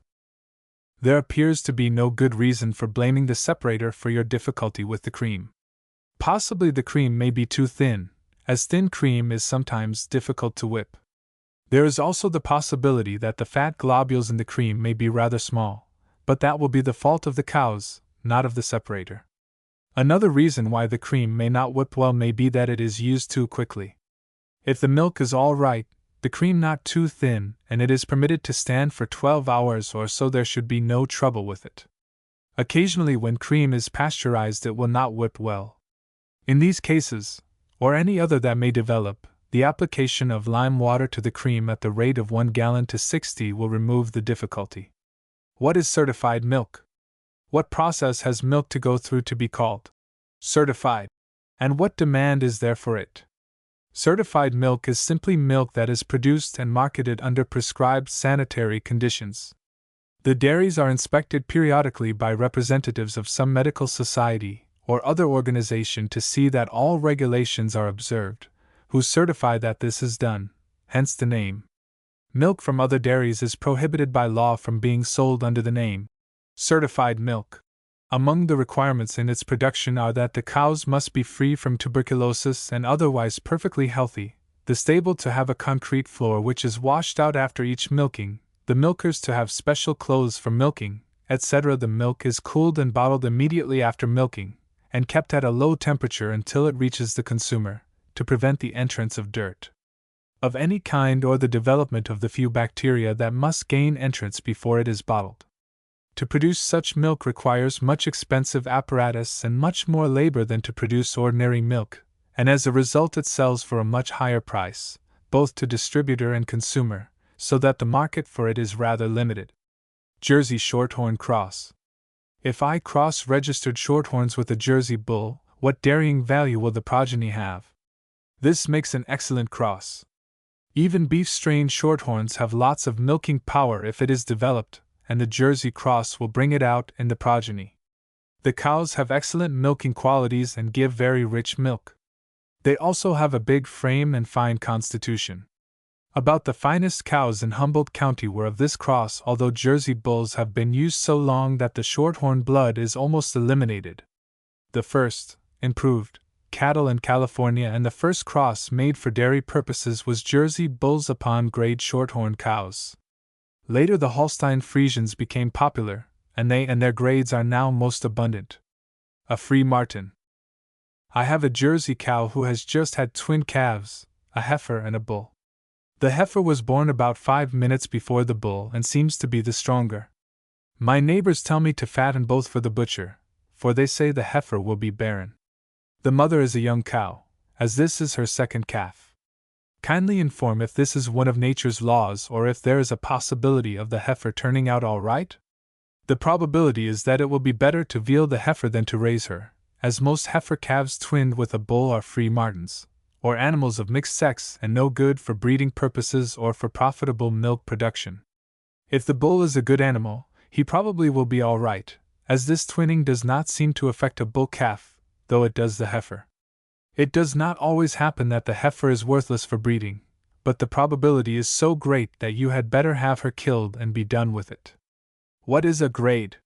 There appears to be no good reason for blaming the separator for your difficulty with the cream. Possibly the cream may be too thin, as thin cream is sometimes difficult to whip. There is also the possibility that the fat globules in the cream may be rather small, but that will be the fault of the cows, not of the separator. Another reason why the cream may not whip well may be that it is used too quickly. If the milk is all right, the cream not too thin, and it is permitted to stand for 12 hours or so, there should be no trouble with it. Occasionally, when cream is pasteurized, it will not whip well. In these cases, or any other that may develop, the application of lime water to the cream at the rate of 1 gallon to 60 will remove the difficulty. What is certified milk? What process has milk to go through to be called certified? And what demand is there for it? Certified milk is simply milk that is produced and marketed under prescribed sanitary conditions. The dairies are inspected periodically by representatives of some medical society or other organization to see that all regulations are observed, who certify that this is done, hence the name. Milk from other dairies is prohibited by law from being sold under the name certified milk. Among the requirements in its production are that the cows must be free from tuberculosis and otherwise perfectly healthy, the stable to have a concrete floor which is washed out after each milking, the milkers to have special clothes for milking, etc. The milk is cooled and bottled immediately after milking, and kept at a low temperature until it reaches the consumer, to prevent the entrance of dirt of any kind or the development of the few bacteria that must gain entrance before it is bottled. To produce such milk requires much expensive apparatus and much more labor than to produce ordinary milk, and as a result it sells for a much higher price, both to distributor and consumer, so that the market for it is rather limited. Jersey Shorthorn Cross. If I cross-registered Shorthorns with a Jersey bull, what dairying value will the progeny have? This makes an excellent cross. Even beef-strained Shorthorns have lots of milking power if it is developed, and the Jersey cross will bring it out in the progeny. The cows have excellent milking qualities and give very rich milk. They also have a big frame and fine constitution. About the finest cows in Humboldt County were of this cross, although Jersey bulls have been used so long that the Shorthorn blood is almost eliminated. The first, improved, cattle in California and the first cross made for dairy purposes was Jersey bulls upon grade Shorthorn cows. Later the Holstein Friesians became popular, and they and their grades are now most abundant. A free marten. I have a Jersey cow who has just had twin calves, a heifer and a bull. The heifer was born about 5 minutes before the bull and seems to be the stronger. My neighbors tell me to fatten both for the butcher, for they say the heifer will be barren. The mother is a young cow, as this is her second calf. Kindly inform if this is one of nature's laws or if there is a possibility of the heifer turning out all right? The probability is that it will be better to veal the heifer than to raise her, as most heifer calves twinned with a bull are free martens, or animals of mixed sex and no good for breeding purposes or for profitable milk production. If the bull is a good animal, he probably will be all right, as this twinning does not seem to affect a bull calf, though it does the heifer. It does not always happen that the heifer is worthless for breeding, but the probability is so great that you had better have her killed and be done with it. What is a grade?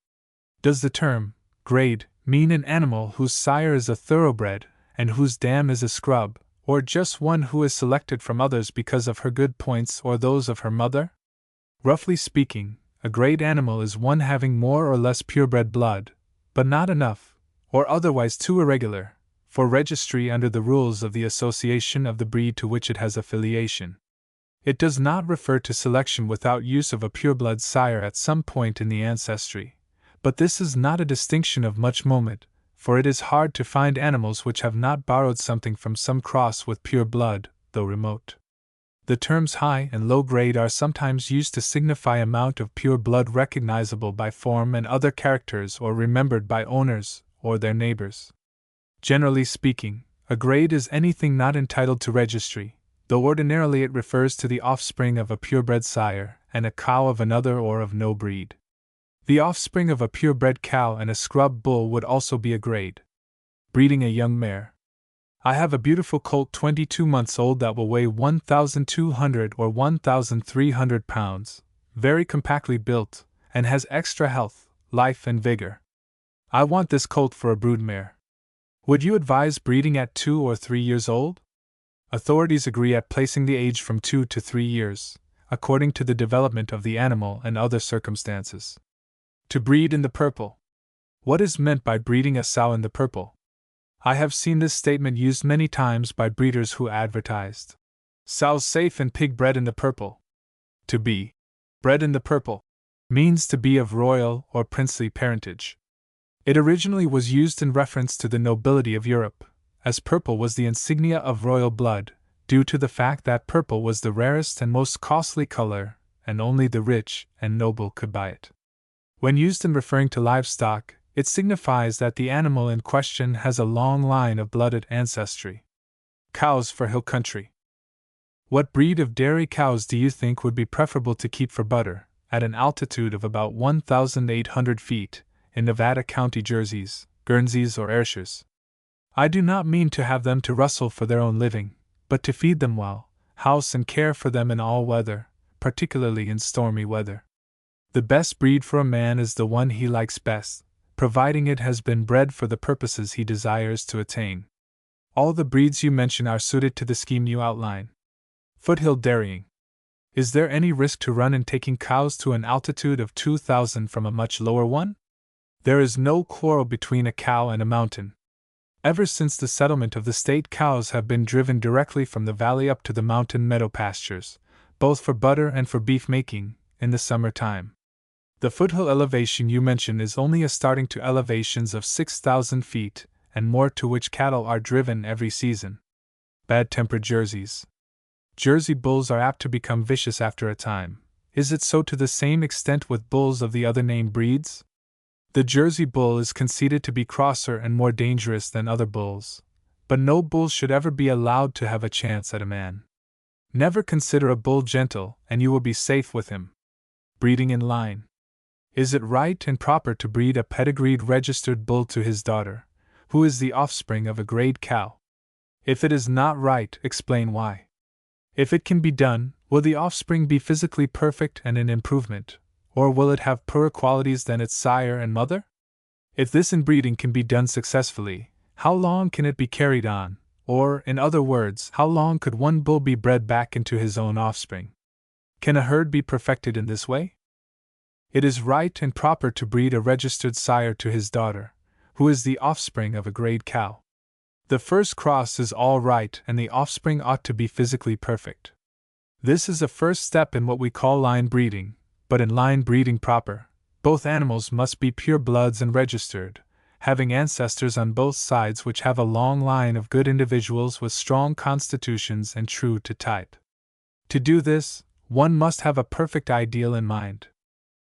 Does the term grade mean an animal whose sire is a thoroughbred and whose dam is a scrub, or just one who is selected from others because of her good points or those of her mother? Roughly speaking, a grade animal is one having more or less purebred blood, but not enough, or otherwise too irregular, for registry under the rules of the association of the breed to which it has affiliation. It does not refer to selection without use of a pureblood sire at some point in the ancestry, but this is not a distinction of much moment, for it is hard to find animals which have not borrowed something from some cross with pure blood, though remote. The terms high and low grade are sometimes used to signify amount of pure blood recognizable by form and other characters or remembered by owners or their neighbors. Generally speaking, a grade is anything not entitled to registry, though ordinarily it refers to the offspring of a purebred sire and a cow of another or of no breed. The offspring of a purebred cow and a scrub bull would also be a grade. Breeding a young mare. I have a beautiful colt 22 months old that will weigh 1,200 or 1,300 pounds, very compactly built, and has extra health, life and vigor. I want this colt for a brood mare. Would you advise breeding at 2 or 3 years old? Authorities agree at placing the age from 2 to 3 years, according to the development of the animal and other circumstances. To breed in the purple. What is meant by breeding a sow in the purple? I have seen this statement used many times by breeders who advertised sows safe and pig bred in the purple. To be bred in the purple means to be of royal or princely parentage. It originally was used in reference to the nobility of Europe, as purple was the insignia of royal blood, due to the fact that purple was the rarest and most costly color, and only the rich and noble could buy it. When used in referring to livestock, it signifies that the animal in question has a long line of blooded ancestry. Cows for hill country. What breed of dairy cows do you think would be preferable to keep for butter, at an altitude of about 1,800 feet, in Nevada County Jerseys, Guernseys or Ayrshires? I do not mean to have them to rustle for their own living, but to feed them well, house and care for them in all weather, particularly in stormy weather. The best breed for a man is the one he likes best, providing it has been bred for the purposes he desires to attain. All the breeds you mention are suited to the scheme you outline. Foothill dairying. Is there any risk to run in taking cows to an altitude of 2,000 from a much lower one? There is no quarrel between a cow and a mountain. Ever since the settlement of the state, cows have been driven directly from the valley up to the mountain meadow pastures, both for butter and for beef making, in the summer time. The foothill elevation you mention is only a starting to elevations of 6,000 feet, and more, to which cattle are driven every season. Bad-tempered Jerseys. Jersey bulls are apt to become vicious after a time. Is it so to the same extent with bulls of the other named breeds? The Jersey bull is conceded to be crosser and more dangerous than other bulls, but no bull should ever be allowed to have a chance at a man. Never consider a bull gentle, and you will be safe with him. Breeding in line. Is it right and proper to breed a pedigreed registered bull to his daughter, who is the offspring of a grade cow? If it is not right, explain why. If it can be done, will the offspring be physically perfect and an improvement, or will it have poorer qualities than its sire and mother? If this inbreeding can be done successfully, how long can it be carried on, or, in other words, how long could one bull be bred back into his own offspring? Can a herd be perfected in this way? It is right and proper to breed a registered sire to his daughter, who is the offspring of a grade cow. The first cross is all right, and the offspring ought to be physically perfect. This is a first step in what we call line breeding, but in line breeding proper, both animals must be pure bloods and registered, having ancestors on both sides which have a long line of good individuals with strong constitutions and true to type. To do this, one must have a perfect ideal in mind.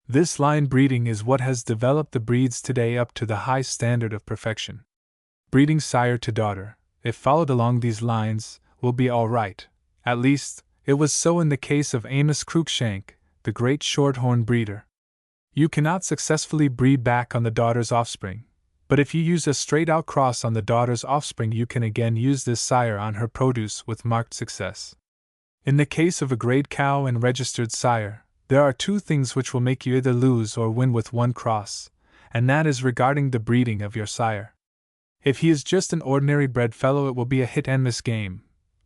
This line breeding is what has developed the breeds today up to the high standard of perfection. Breeding sire to daughter, if followed along these lines, will be all right. At least, it was so in the case of Amos Cruikshank, the great shorthorn breeder. You cannot successfully breed back on the daughter's offspring, but if you use a straight-out cross on the daughter's offspring, you can again use this sire on her produce with marked success. In the case of a grade cow and registered sire, there are two things which will make you either lose or win with one cross, and that is regarding the breeding of your sire. If he is just an ordinary bred fellow, it will be a hit and miss game,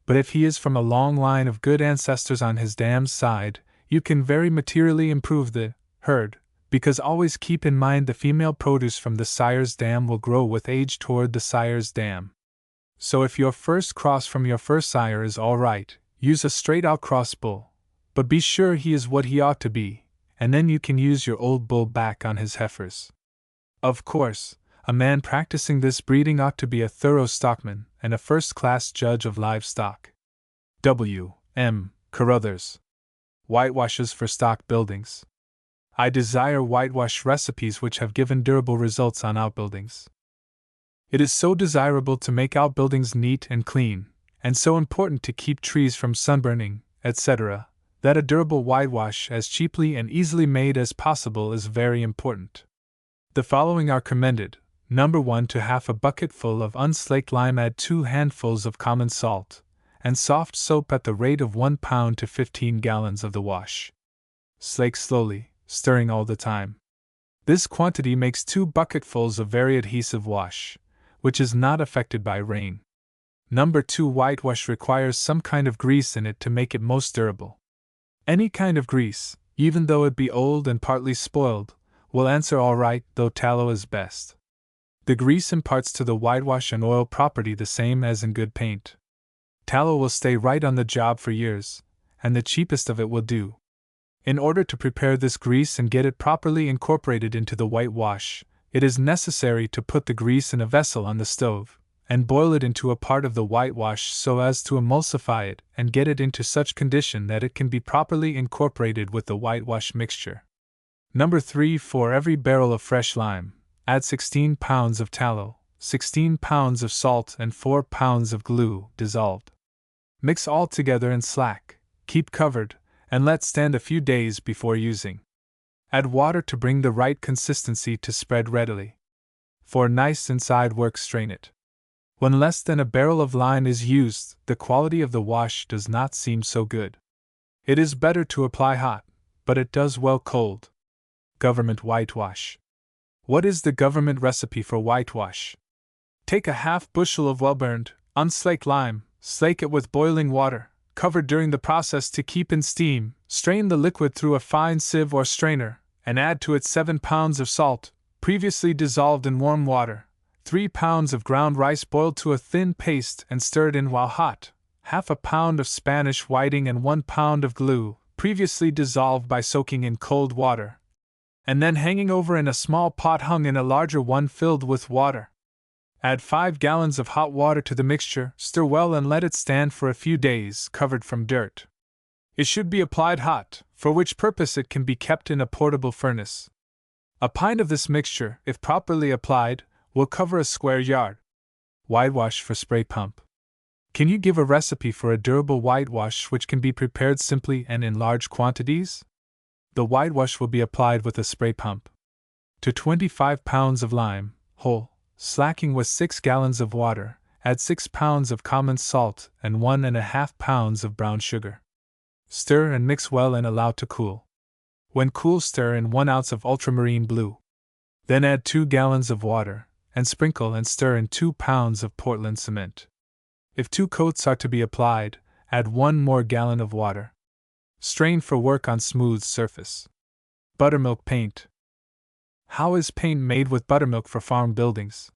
but if he is from a long line of good ancestors on his dam's side, you can very materially improve the herd, because always keep in mind the female produce from the sire's dam will grow with age toward the sire's dam. So if your first cross from your first sire is all right, use a straight-out cross bull, but be sure he is what he ought to be, and then you can use your old bull back on his heifers. Of course, a man practicing this breeding ought to be a thorough stockman and a first-class judge of livestock. W. M. Carruthers. Whitewashes for stock buildings. I desire whitewash recipes which have given durable results on outbuildings. It is so desirable to make outbuildings neat and clean, and so important to keep trees from sunburning, etc., that a durable whitewash as cheaply and easily made as possible is very important. The following are commended. Number 1, to half a bucketful of unslaked lime add 2 handfuls of common salt, and soft soap at the rate of 1 pound to 15 gallons of the wash. Slake slowly, stirring all the time. This quantity makes 2 bucketfuls of very adhesive wash, which is not affected by rain. Number 2, whitewash requires some kind of grease in it to make it most durable. Any kind of grease, even though it be old and partly spoiled, will answer all right, though tallow is best. The grease imparts to the whitewash an oil property the same as in good paint. Tallow will stay right on the job for years, and the cheapest of it will do. In order to prepare this grease and get it properly incorporated into the whitewash, it is necessary to put the grease in a vessel on the stove, and boil it into a part of the whitewash so as to emulsify it and get it into such condition that it can be properly incorporated with the whitewash mixture. Number 3, for every barrel of fresh lime, add 16 pounds of tallow, 16 pounds of salt and 4 pounds of glue dissolved. Mix all together and slack, keep covered, and let stand a few days before using. Add water to bring the right consistency to spread readily. For nice inside work, strain it. When less than a barrel of lime is used, the quality of the wash does not seem so good. It is better to apply hot, but it does well cold. Government whitewash. What is the government recipe for whitewash? Take a half bushel of well-burned, unslaked lime, slake it with boiling water, cover during the process to keep in steam, strain the liquid through a fine sieve or strainer, and add to it 7 pounds of salt, previously dissolved in warm water, 3 pounds of ground rice boiled to a thin paste and stirred in while hot, half a pound of Spanish whiting and 1 pound of glue, previously dissolved by soaking in cold water, and then hanging over in a small pot hung in a larger one filled with water. Add 5 gallons of hot water to the mixture, stir well and let it stand for a few days, covered from dirt. It should be applied hot, for which purpose it can be kept in a portable furnace. A pint of this mixture, if properly applied, will cover a square yard. Whitewash for spray pump. Can you give a recipe for a durable whitewash which can be prepared simply and in large quantities? The whitewash will be applied with a spray pump. To 25 pounds of lime, whole, slacking with 6 gallons of water, add 6 pounds of common salt and 1.5 pounds of brown sugar. Stir and mix well and allow to cool. When cool, stir in 1 ounce of ultramarine blue. Then add 2 gallons of water, and sprinkle and stir in 2 pounds of Portland cement. If 2 coats are to be applied, add 1 more gallon of water. Strain for work on smooth surface. Buttermilk paint. How is paint made with buttermilk for farm buildings?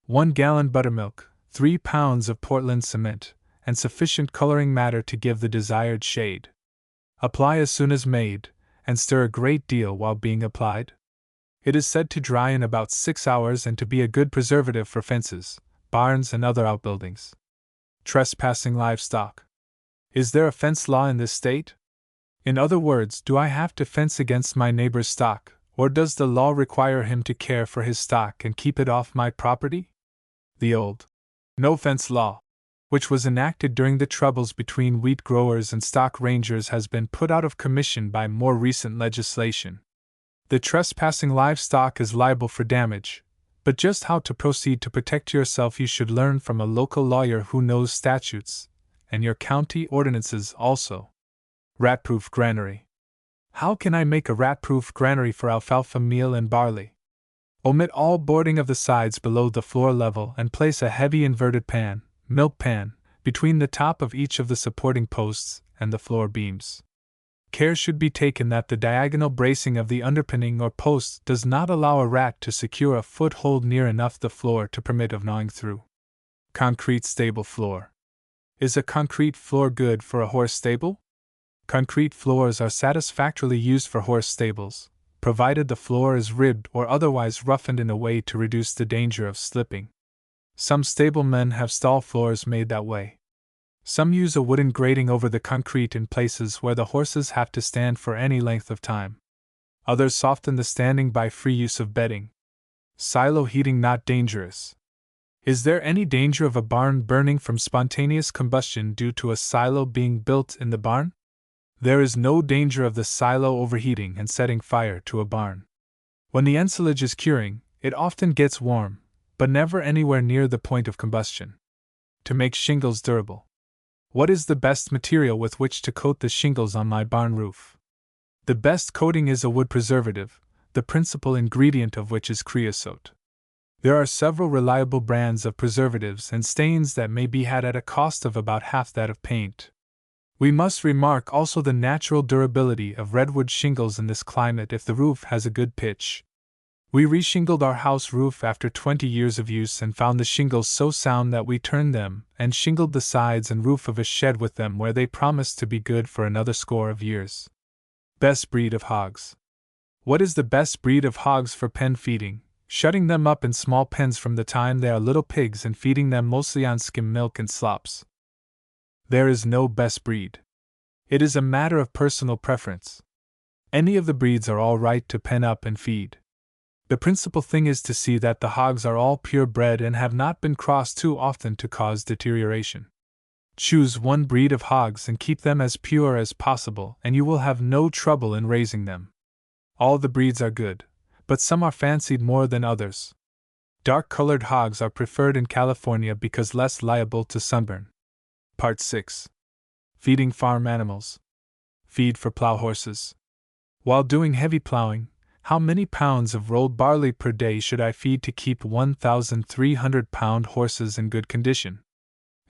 1 gallon buttermilk, 3 pounds of Portland cement, and sufficient coloring matter to give the desired shade. Apply as soon as made, and stir a great deal while being applied. It is said to dry in about 6 hours and to be a good preservative for fences, barns, and other outbuildings. Trespassing livestock. Is there a fence law in this state? In other words, do I have to fence against my neighbor's stock, or does the law require him to care for his stock and keep it off my property? The old no-fence law, which was enacted during the troubles between wheat growers and stock rangers, has been put out of commission by more recent legislation. The trespassing livestock is liable for damage, but just how to proceed to protect yourself you should learn from a local lawyer who knows statutes, and your county ordinances also. Rat-proof granary. How can I make a rat-proof granary for alfalfa meal and barley? Omit all boarding of the sides below the floor level and place a heavy inverted pan, milk pan, between the top of each of the supporting posts and the floor beams. Care should be taken that the diagonal bracing of the underpinning or post does not allow a rat to secure a foothold near enough the floor to permit of gnawing through. Concrete stable floor. Is a concrete floor good for a horse stable? Concrete floors are satisfactorily used for horse stables, provided the floor is ribbed or otherwise roughened in a way to reduce the danger of slipping. Some stablemen have stall floors made that way. Some use a wooden grating over the concrete in places where the horses have to stand for any length of time. Others soften the standing by free use of bedding. Silo heating not dangerous. Is there any danger of a barn burning from spontaneous combustion due to a silo being built in the barn? There is no danger of the silo overheating and setting fire to a barn. When the ensilage is curing, it often gets warm, but never anywhere near the point of combustion. To make shingles durable. What is the best material with which to coat the shingles on my barn roof? The best coating is a wood preservative, the principal ingredient of which is creosote. There are several reliable brands of preservatives and stains that may be had at a cost of about half that of paint. We must remark also the natural durability of redwood shingles in this climate if the roof has a good pitch. We reshingled our house roof after 20 years of use and found the shingles so sound that we turned them and shingled the sides and roof of a shed with them, where they promised to be good for another score of years. Best breed of hogs. What is the best breed of hogs for pen feeding, shutting them up in small pens from the time they are little pigs and feeding them mostly on skim milk and slops? There is no best breed. It is a matter of personal preference. Any of the breeds are all right to pen up and feed. The principal thing is to see that the hogs are all purebred and have not been crossed too often to cause deterioration. Choose one breed of hogs and keep them as pure as possible, and you will have no trouble in raising them. All the breeds are good, but some are fancied more than others. Dark-colored hogs are preferred in California because less liable to sunburn. Part 6. Feeding farm animals. Feed for plow horses. While doing heavy plowing, how many pounds of rolled barley per day should I feed to keep 1,300-pound horses in good condition?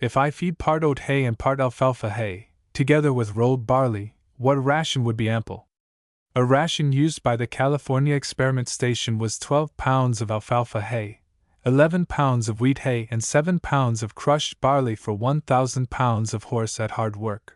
If I feed part oat hay and part alfalfa hay, together with rolled barley, what ration would be ample? A ration used by the California Experiment Station was 12 pounds of alfalfa hay, 11 pounds of wheat hay, and 7 pounds of crushed barley for 1,000 pounds of horse at hard work.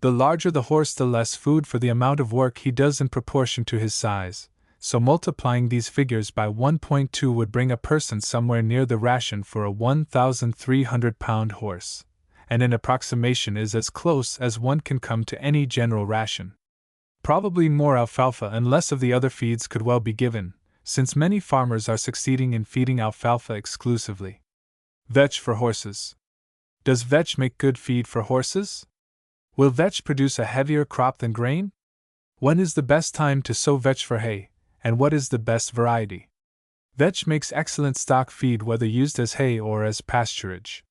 The larger the horse, the less food for the amount of work he does in proportion to his size, so multiplying these figures by 1.2 would bring a person somewhere near the ration for a 1,300-pound horse, and an approximation is as close as one can come to any general ration. Probably more alfalfa and less of the other feeds could well be given, since many farmers are succeeding in feeding alfalfa exclusively. Vetch for horses. Does vetch make good feed for horses? Will vetch produce a heavier crop than grain? When is the best time to sow vetch for hay, and what is the best variety? Vetch makes excellent stock feed whether used as hay or as pasturage.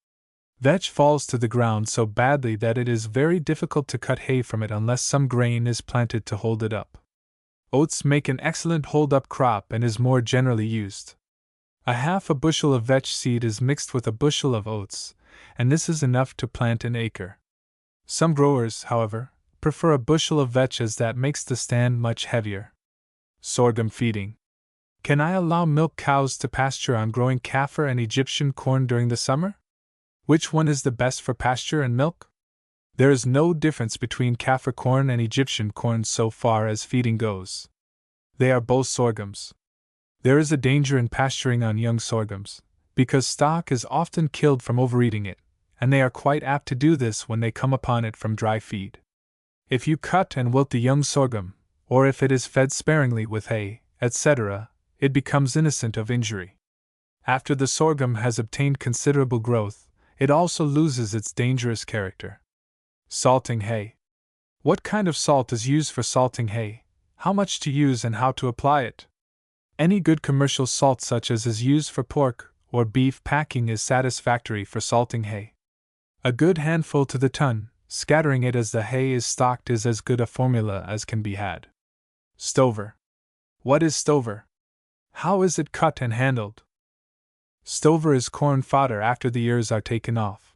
Vetch falls to the ground so badly that it is very difficult to cut hay from it unless some grain is planted to hold it up. Oats make an excellent hold-up crop and is more generally used. A half a bushel of vetch seed is mixed with a bushel of oats, and this is enough to plant an acre. Some growers, however, prefer a bushel of vetch as that makes the stand much heavier. Sorghum feeding. Can I allow milk cows to pasture on growing Kaffir and Egyptian corn during the summer? Which one is the best for pasture and milk? There is no difference between Kaffir corn and Egyptian corn so far as feeding goes. They are both sorghums. There is a danger in pasturing on young sorghums, because stock is often killed from overeating it, and they are quite apt to do this when they come upon it from dry feed. If you cut and wilt the young sorghum, or if it is fed sparingly with hay, etc., it becomes innocent of injury. After the sorghum has obtained considerable growth, it also loses its dangerous character. Salting hay. What kind of salt is used for salting hay, how much to use and how to apply it? Any good commercial salt such as is used for pork or beef packing is satisfactory for salting hay. A good handful to the ton, scattering it as the hay is stalked, is as good a formula as can be had. Stover. What is stover? How is it cut and handled? Stover is corn fodder after the ears are taken off.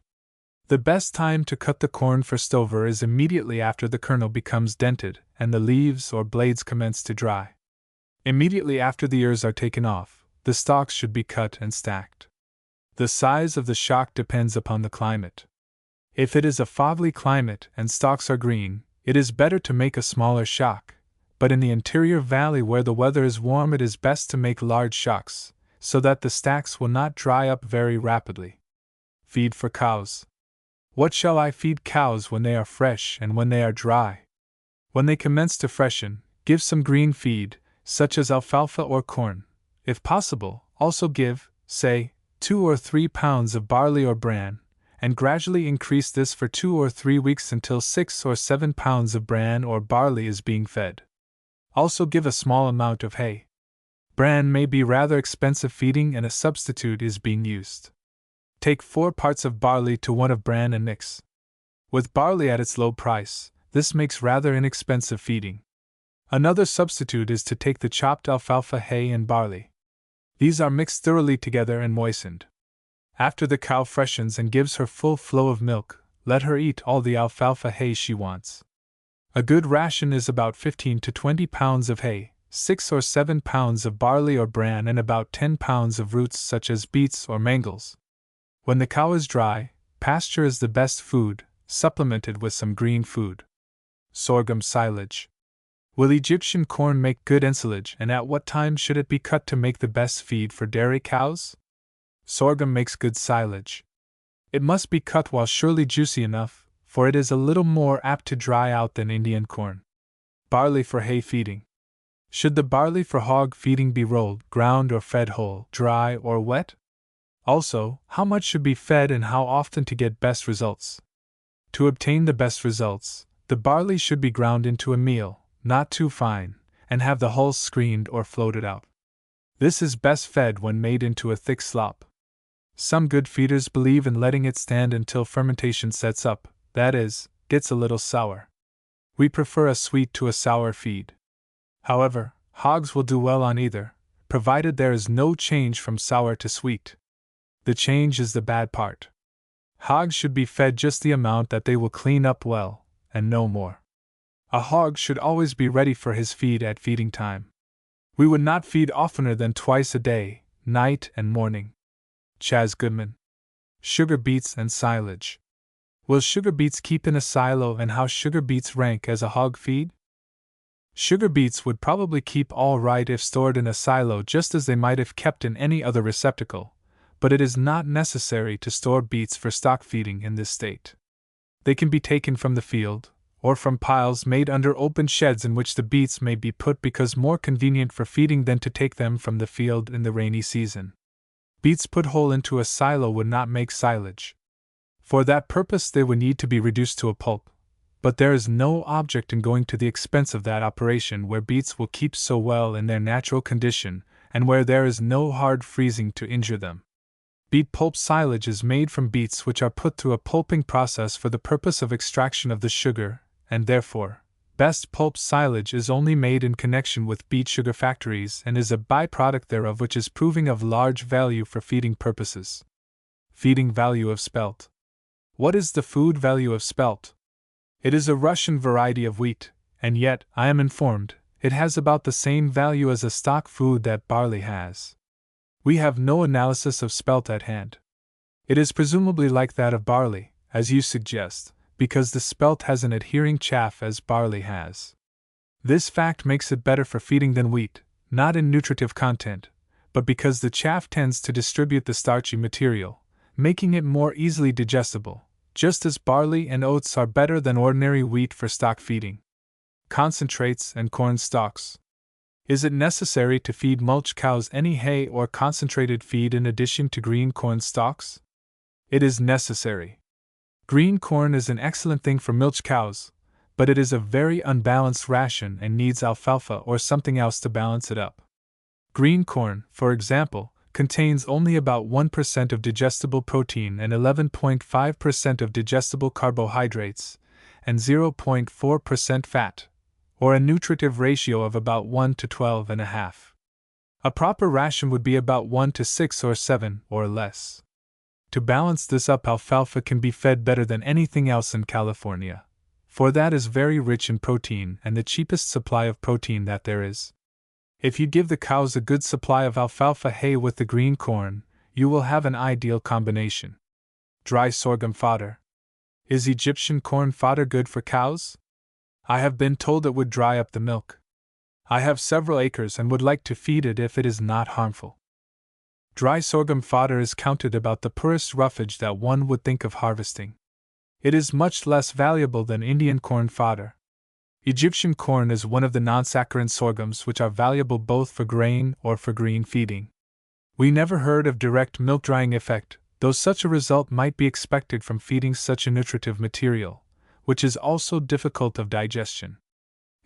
The best time to cut the corn for stover is immediately after the kernel becomes dented and the leaves or blades commence to dry. Immediately after the ears are taken off, the stalks should be cut and stacked. The size of the shock depends upon the climate. If it is a foggy climate and stalks are green, it is better to make a smaller shock, but in the interior valley where the weather is warm it is best to make large shocks, so that the stacks will not dry up very rapidly. Feed for cows. What shall I feed cows when they are fresh and when they are dry? When they commence to freshen, give some green feed, such as alfalfa or corn. If possible, also give, say, 2 or 3 pounds of barley or bran, and gradually increase this for 2 or 3 weeks until 6 or 7 pounds of bran or barley is being fed. Also give a small amount of hay. Bran may be rather expensive feeding and a substitute is being used. Take 4 parts of barley to 1 of bran and mix. With barley at its low price, this makes rather inexpensive feeding. Another substitute is to take the chopped alfalfa hay and barley. These are mixed thoroughly together and moistened. After the cow freshens and gives her full flow of milk, let her eat all the alfalfa hay she wants. A good ration is about 15 to 20 pounds of hay, 6 or 7 pounds of barley or bran, and about 10 pounds of roots such as beets or mangels. When the cow is dry, pasture is the best food, supplemented with some green food. Sorghum silage. Will Egyptian corn make good ensilage, and at what time should it be cut to make the best feed for dairy cows? Sorghum makes good silage. It must be cut while surely juicy enough, for it is a little more apt to dry out than Indian corn. Barley for hay feeding. Should the barley for hog feeding be rolled, ground, or fed whole, dry, or wet? Also, how much should be fed and how often to get best results? To obtain the best results, the barley should be ground into a meal, not too fine, and have the hulls screened or floated out. This is best fed when made into a thick slop. Some good feeders believe in letting it stand until fermentation sets up, that is, gets a little sour. We prefer a sweet to a sour feed. However, hogs will do well on either, provided there is no change from sour to sweet. The change is the bad part. Hogs should be fed just the amount that they will clean up well, and no more. A hog should always be ready for his feed at feeding time. We would not feed oftener than twice a day, night and morning. Chas. Goodman. Sugar beets and silage. Will sugar beets keep in a silo, and how sugar beets rank as a hog feed? Sugar beets would probably keep all right if stored in a silo, just as they might if kept in any other receptacle, but it is not necessary to store beets for stock feeding in this state. They can be taken from the field, or from piles made under open sheds in which the beets may be put, because more convenient for feeding than to take them from the field in the rainy season. Beets put whole into a silo would not make silage. For that purpose they would need to be reduced to a pulp, but there is no object in going to the expense of that operation where beets will keep so well in their natural condition, and where there is no hard freezing to injure them. Beet pulp silage is made from beets which are put through a pulping process for the purpose of extraction of the sugar, and therefore, best pulp silage is only made in connection with beet sugar factories and is a byproduct thereof, which is proving of large value for feeding purposes. Feeding value of spelt. What is the food value of spelt? It is a Russian variety of wheat, and yet, I am informed, it has about the same value as a stock food that barley has. We have no analysis of spelt at hand. It is presumably like that of barley, as you suggest, because the spelt has an adhering chaff as barley has. This fact makes it better for feeding than wheat, not in nutritive content, but because the chaff tends to distribute the starchy material, making it more easily digestible, just as barley and oats are better than ordinary wheat for stock feeding. Concentrates and corn stalks. Is it necessary to feed mulch cows any hay or concentrated feed in addition to green corn stalks? It is necessary. Green corn is an excellent thing for milch cows, but it is a very unbalanced ration and needs alfalfa or something else to balance it up. Green corn, for example, contains only about 1% of digestible protein and 11.5% of digestible carbohydrates, and 0.4% fat, or a nutritive ratio of about 1 to 12.5. A proper ration would be about 1 to 6 or 7 or less. To balance this up, alfalfa can be fed better than anything else in California, for that is very rich in protein and the cheapest supply of protein that there is. If you give the cows a good supply of alfalfa hay with the green corn, you will have an ideal combination. Dry sorghum fodder. Is Egyptian corn fodder good for cows? I have been told it would dry up the milk. I have several acres and would like to feed it if it is not harmful. Dry sorghum fodder is counted about the poorest roughage that one would think of harvesting. It is much less valuable than Indian corn fodder. Egyptian corn is one of the non-saccharine sorghums which are valuable both for grain or for green feeding. We never heard of direct milk drying effect, though such a result might be expected from feeding such a nutritive material, which is also difficult of digestion.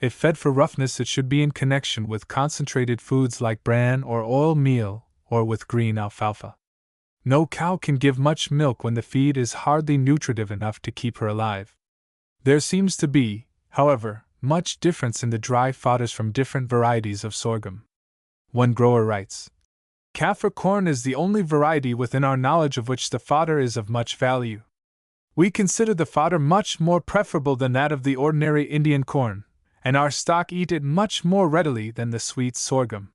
If fed for roughness, it should be in connection with concentrated foods like bran or oil meal, or with green alfalfa. No cow can give much milk when the feed is hardly nutritive enough to keep her alive. There seems to be, however, much difference in the dry fodders from different varieties of sorghum. One grower writes, "Kaffir corn is the only variety within our knowledge of which the fodder is of much value. We consider the fodder much more preferable than that of the ordinary Indian corn, and our stock eat it much more readily than the sweet sorghum.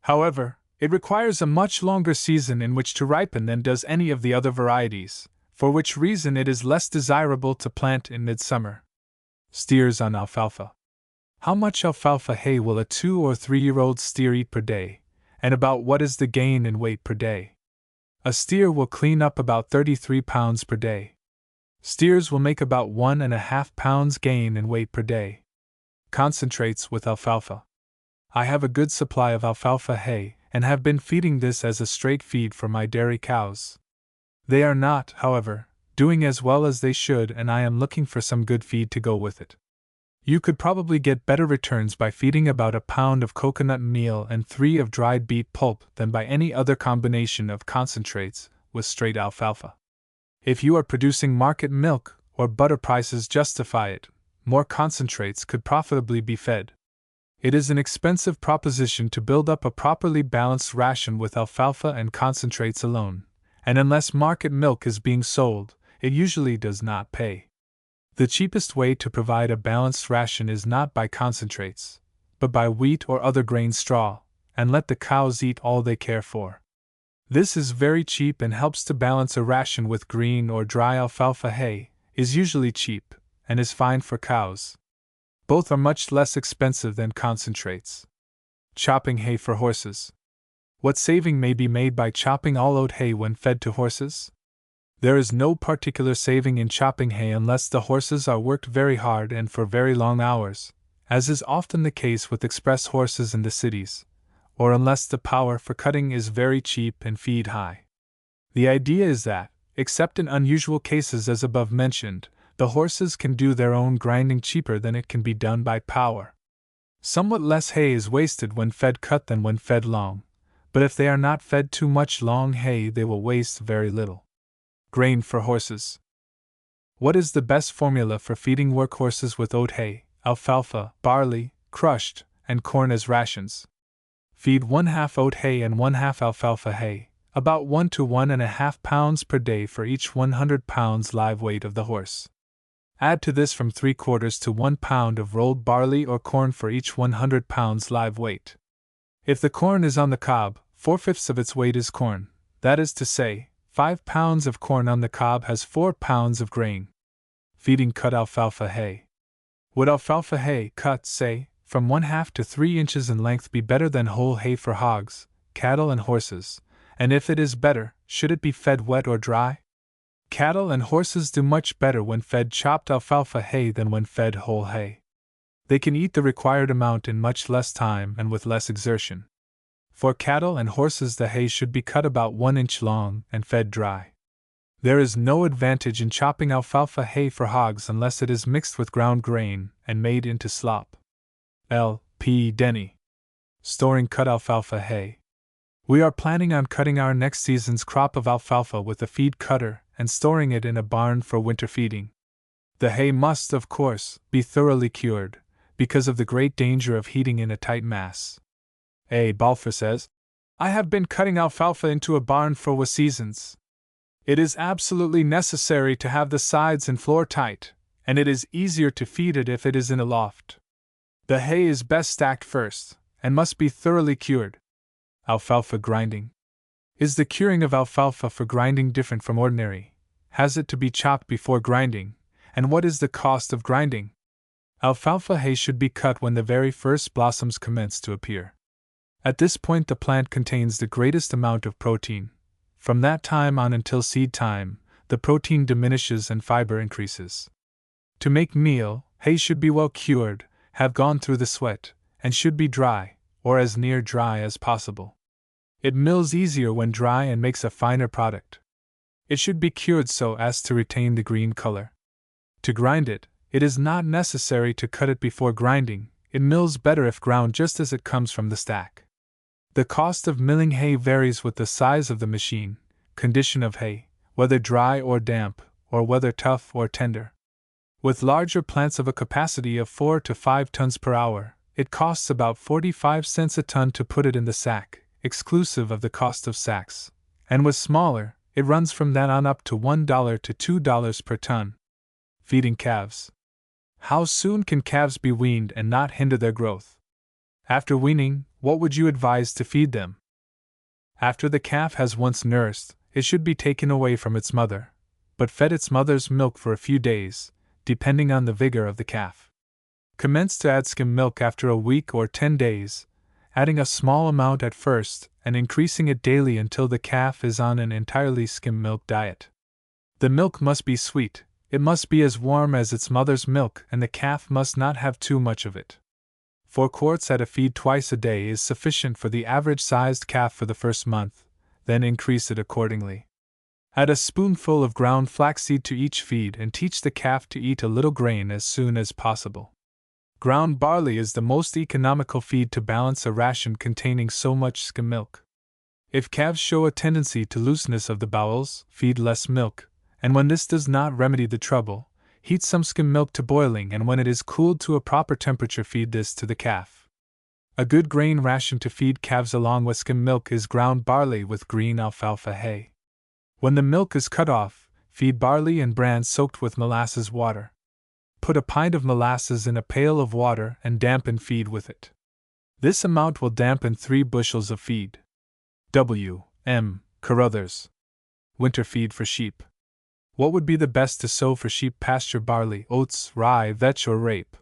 However, it requires a much longer season in which to ripen than does any of the other varieties, for which reason it is less desirable to plant in midsummer." Steers on alfalfa. How much alfalfa hay will a 2 or 3-year-old steer eat per day, and about what is the gain in weight per day? A steer will clean up about 33 pounds per day. Steers will make about 1.5 pounds gain in weight per day. Concentrates with alfalfa. I have a good supply of alfalfa hay, and have been feeding this as a straight feed for my dairy cows. They are not, however, doing as well as they should, and I am looking for some good feed to go with it. You could probably get better returns by feeding about 1 pound of coconut meal and 3 of dried beet pulp than by any other combination of concentrates with straight alfalfa. If you are producing market milk, or butter prices justify it, more concentrates could profitably be fed. It is an expensive proposition to build up a properly balanced ration with alfalfa and concentrates alone, and unless market milk is being sold, it usually does not pay. The cheapest way to provide a balanced ration is not by concentrates, but by wheat or other grain straw, and let the cows eat all they care for. This is very cheap and helps to balance a ration with green or dry alfalfa. Hay is usually cheap, and is fine for cows. Both are much less expensive than concentrates. Chopping hay for horses. What saving may be made by chopping all oat hay when fed to horses? There is no particular saving in chopping hay unless the horses are worked very hard and for very long hours, as is often the case with express horses in the cities, or unless the power for cutting is very cheap and feed high. The idea is that, except in unusual cases as above mentioned, the horses can do their own grinding cheaper than it can be done by power. Somewhat less hay is wasted when fed cut than when fed long, but if they are not fed too much long hay, they will waste very little. Grain for horses. What is the best formula for feeding workhorses with oat hay, alfalfa, barley, crushed, and corn as rations? Feed 1/2 oat hay and 1/2 alfalfa hay, about 1 to 1.5 pounds per day for each 100 pounds live weight of the horse. Add to this from 3/4 to 1 pound of rolled barley or corn for each 100 pounds live weight. If the corn is on the cob, 4/5 of its weight is corn, that is to say, 5 pounds of corn on the cob has 4 pounds of grain. Feeding cut alfalfa hay. Would alfalfa hay, cut, say, from 1/2 to 3 inches in length be better than whole hay for hogs, cattle, and horses, and if it is better, should it be fed wet or dry? Cattle and horses do much better when fed chopped alfalfa hay than when fed whole hay. They can eat the required amount in much less time and with less exertion. For cattle and horses, the hay should be cut about 1 inch long and fed dry. There is no advantage in chopping alfalfa hay for hogs unless it is mixed with ground grain and made into slop. L. P. Denny. Storing cut alfalfa hay. We are planning on cutting our next season's crop of alfalfa with a feed cutter and storing it in a barn for winter feeding. The hay must, of course, be thoroughly cured, because of the great danger of heating in a tight mass. A. Balfour says, I have been cutting alfalfa into a barn for seasons. It is absolutely necessary to have the sides and floor tight, and it is easier to feed it if it is in a loft. The hay is best stacked first, and must be thoroughly cured. Alfalfa grinding. Is the curing of alfalfa for grinding different from ordinary? Has it to be chopped before grinding, and what is the cost of grinding? Alfalfa hay should be cut when the very first blossoms commence to appear. At this point the plant contains the greatest amount of protein. From that time on until seed time, the protein diminishes and fiber increases. To make meal, hay should be well cured, have gone through the sweat, and should be dry, or as near dry as possible. It mills easier when dry and makes a finer product. It should be cured so as to retain the green color. To grind it, it is not necessary to cut it before grinding, it mills better if ground just as it comes from the stack. The cost of milling hay varies with the size of the machine, condition of hay, whether dry or damp, or whether tough or tender. With larger plants of a capacity of 4 to 5 tons per hour, it costs about 45 cents a ton to put it in the sack, exclusive of the cost of sacks, and with smaller, it runs from that on up to $1 to $2 per ton. Feeding calves. How soon can calves be weaned and not hinder their growth? After weaning, what would you advise to feed them? After the calf has once nursed, it should be taken away from its mother, but fed its mother's milk for a few days, depending on the vigor of the calf. Commence to add skim milk after a week or 10 days, adding a small amount at first and increasing it daily until the calf is on an entirely skim milk diet. The milk must be sweet, it must be as warm as its mother's milk, and the calf must not have too much of it. 4 quarts at a feed twice a day is sufficient for the average-sized calf for the first month, then increase it accordingly. Add a spoonful of ground flaxseed to each feed and teach the calf to eat a little grain as soon as possible. Ground barley is the most economical feed to balance a ration containing so much skim milk. If calves show a tendency to looseness of the bowels, feed less milk, and when this does not remedy the trouble, Heat some skim milk to boiling, and when it is cooled to a proper temperature, feed this to the calf. A good grain ration to feed calves along with skim milk is ground barley with green alfalfa hay. When the milk is cut off, feed barley and bran soaked with molasses water. Put a pint of molasses in a pail of water and dampen feed with it. This amount will dampen 3 bushels of feed. W. M. Carruthers. Winter feed for sheep. What would be the best to sow for sheep pasture? Barley, oats, rye, vetch, or rape?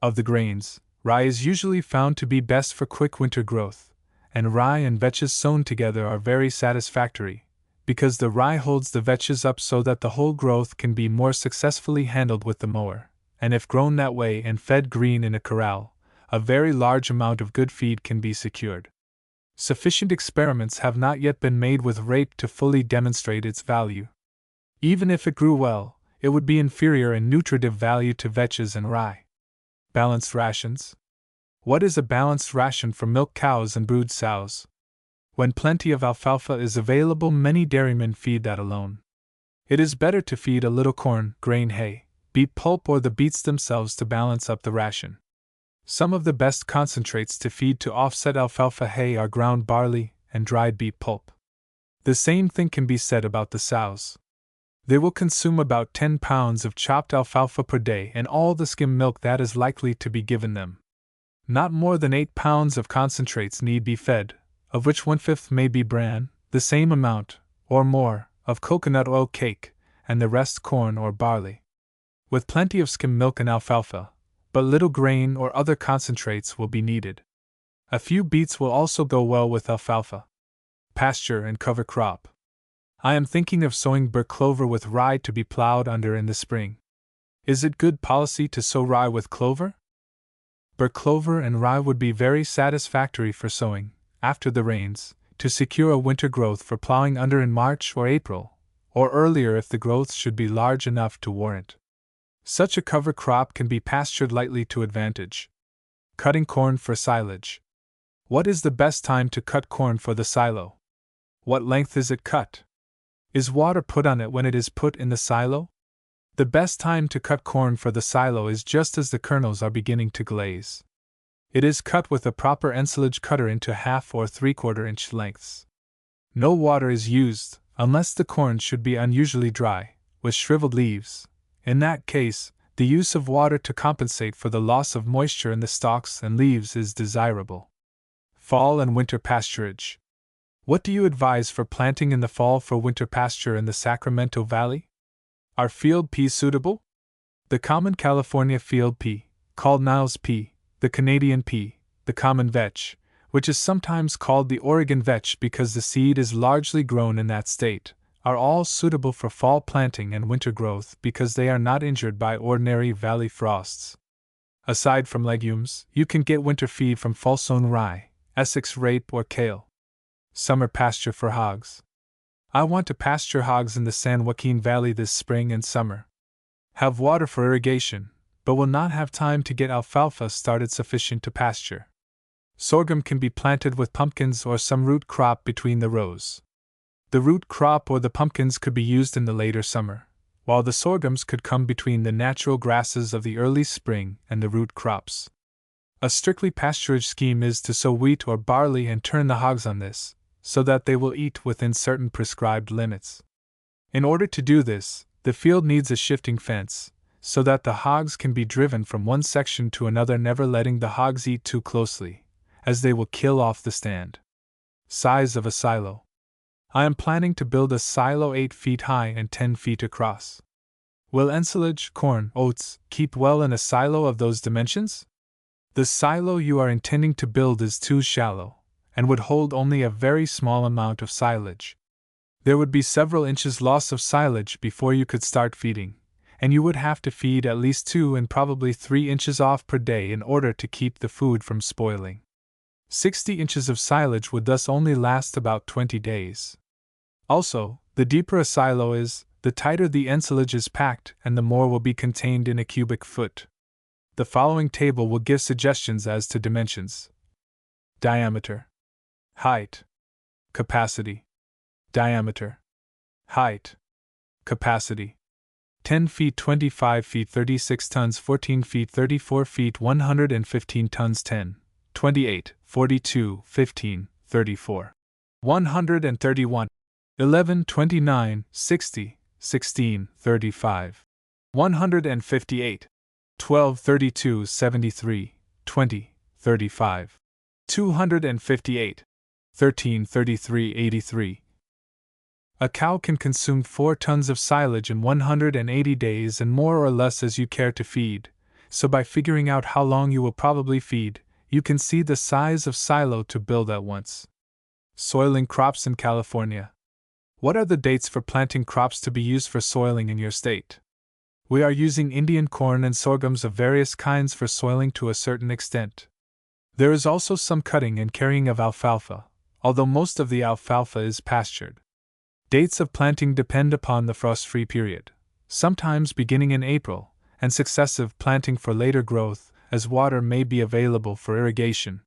Of the grains, rye is usually found to be best for quick winter growth, and rye and vetches sown together are very satisfactory, because the rye holds the vetches up so that the whole growth can be more successfully handled with the mower, and if grown that way and fed green in a corral, a very large amount of good feed can be secured. Sufficient experiments have not yet been made with rape to fully demonstrate its value. Even if it grew well, it would be inferior in nutritive value to vetches and rye. Balanced rations. What is a balanced ration for milk cows and brood sows? When plenty of alfalfa is available, many dairymen feed that alone. It is better to feed a little corn, grain hay, beet pulp, or the beets themselves to balance up the ration. Some of the best concentrates to feed to offset alfalfa hay are ground barley and dried beet pulp. The same thing can be said about the sows. They will consume about 10 pounds of chopped alfalfa per day and all the skim milk that is likely to be given them. Not more than 8 pounds of concentrates need be fed, of which 1/5 may be bran, the same amount, or more, of coconut oil cake, and the rest corn or barley. With plenty of skim milk and alfalfa, but little grain or other concentrates will be needed. A few beets will also go well with alfalfa. Pasture and cover crop. I am thinking of sowing burr clover with rye to be plowed under in the spring. Is it good policy to sow rye with clover? Burr clover and rye would be very satisfactory for sowing, after the rains, to secure a winter growth for plowing under in March or April, or earlier if the growth should be large enough to warrant. Such a cover crop can be pastured lightly to advantage. Cutting corn for silage. What is the best time to cut corn for the silo? What length is it cut? Is water put on it when it is put in the silo? The best time to cut corn for the silo is just as the kernels are beginning to glaze. It is cut with a proper ensilage cutter into 1/2 or 3/4 inch lengths. No water is used, unless the corn should be unusually dry, with shriveled leaves. In that case, the use of water to compensate for the loss of moisture in the stalks and leaves is desirable. Fall and winter pasturage. What do you advise for planting in the fall for winter pasture in the Sacramento Valley? Are field peas suitable? The common California field pea, called Niles pea, the Canadian pea, the common vetch, which is sometimes called the Oregon vetch because the seed is largely grown in that state, are all suitable for fall planting and winter growth because they are not injured by ordinary valley frosts. Aside from legumes, you can get winter feed from fall-sown rye, Essex rape, or kale. Summer pasture for hogs. I want to pasture hogs in the San Joaquin Valley this spring and summer. Have water for irrigation, but will not have time to get alfalfa started sufficient to pasture. Sorghum can be planted with pumpkins or some root crop between the rows. The root crop or the pumpkins could be used in the later summer, while the sorghums could come between the natural grasses of the early spring and the root crops. A strictly pasturage scheme is to sow wheat or barley and turn the hogs on this, so that they will eat within certain prescribed limits. In order to do this, the field needs a shifting fence, so that the hogs can be driven from one section to another, never letting the hogs eat too closely, as they will kill off the stand. Size of a silo. I am planning to build a silo 8 feet high and 10 feet across. Will ensilage, corn, oats, keep well in a silo of those dimensions? The silo you are intending to build is too shallow, and would hold only a very small amount of silage. There would be several inches loss of silage before you could start feeding, and you would have to feed at least 2 and probably 3 inches off per day in order to keep the food from spoiling. 60 inches of silage would thus only last about 20 days. Also, the deeper a silo is, the tighter the ensilage is packed and the more will be contained in a cubic foot. The following table will give suggestions as to dimensions. Diameter. Height. Capacity. Diameter. Height. Capacity. 10 feet 25 feet 36 tons 14 feet 34 feet 115 tons 10, 28, 42, 15, 34. 131. 11, 29, 60, 16, 35. 158. 12, 32, 73, 20, 35. 258. 13, 33, 83. A cow can consume 4 tons of silage in 180 days and more or less as you care to feed, so by figuring out how long you will probably feed, you can see the size of silo to build at once. Soiling crops in California. What are the dates for planting crops to be used for soiling in your state? We are using Indian corn and sorghums of various kinds for soiling to a certain extent. There is also some cutting and carrying of alfalfa, although most of the alfalfa is pastured. Dates of planting depend upon the frost-free period, sometimes beginning in April, and successive planting for later growth, as water may be available for irrigation.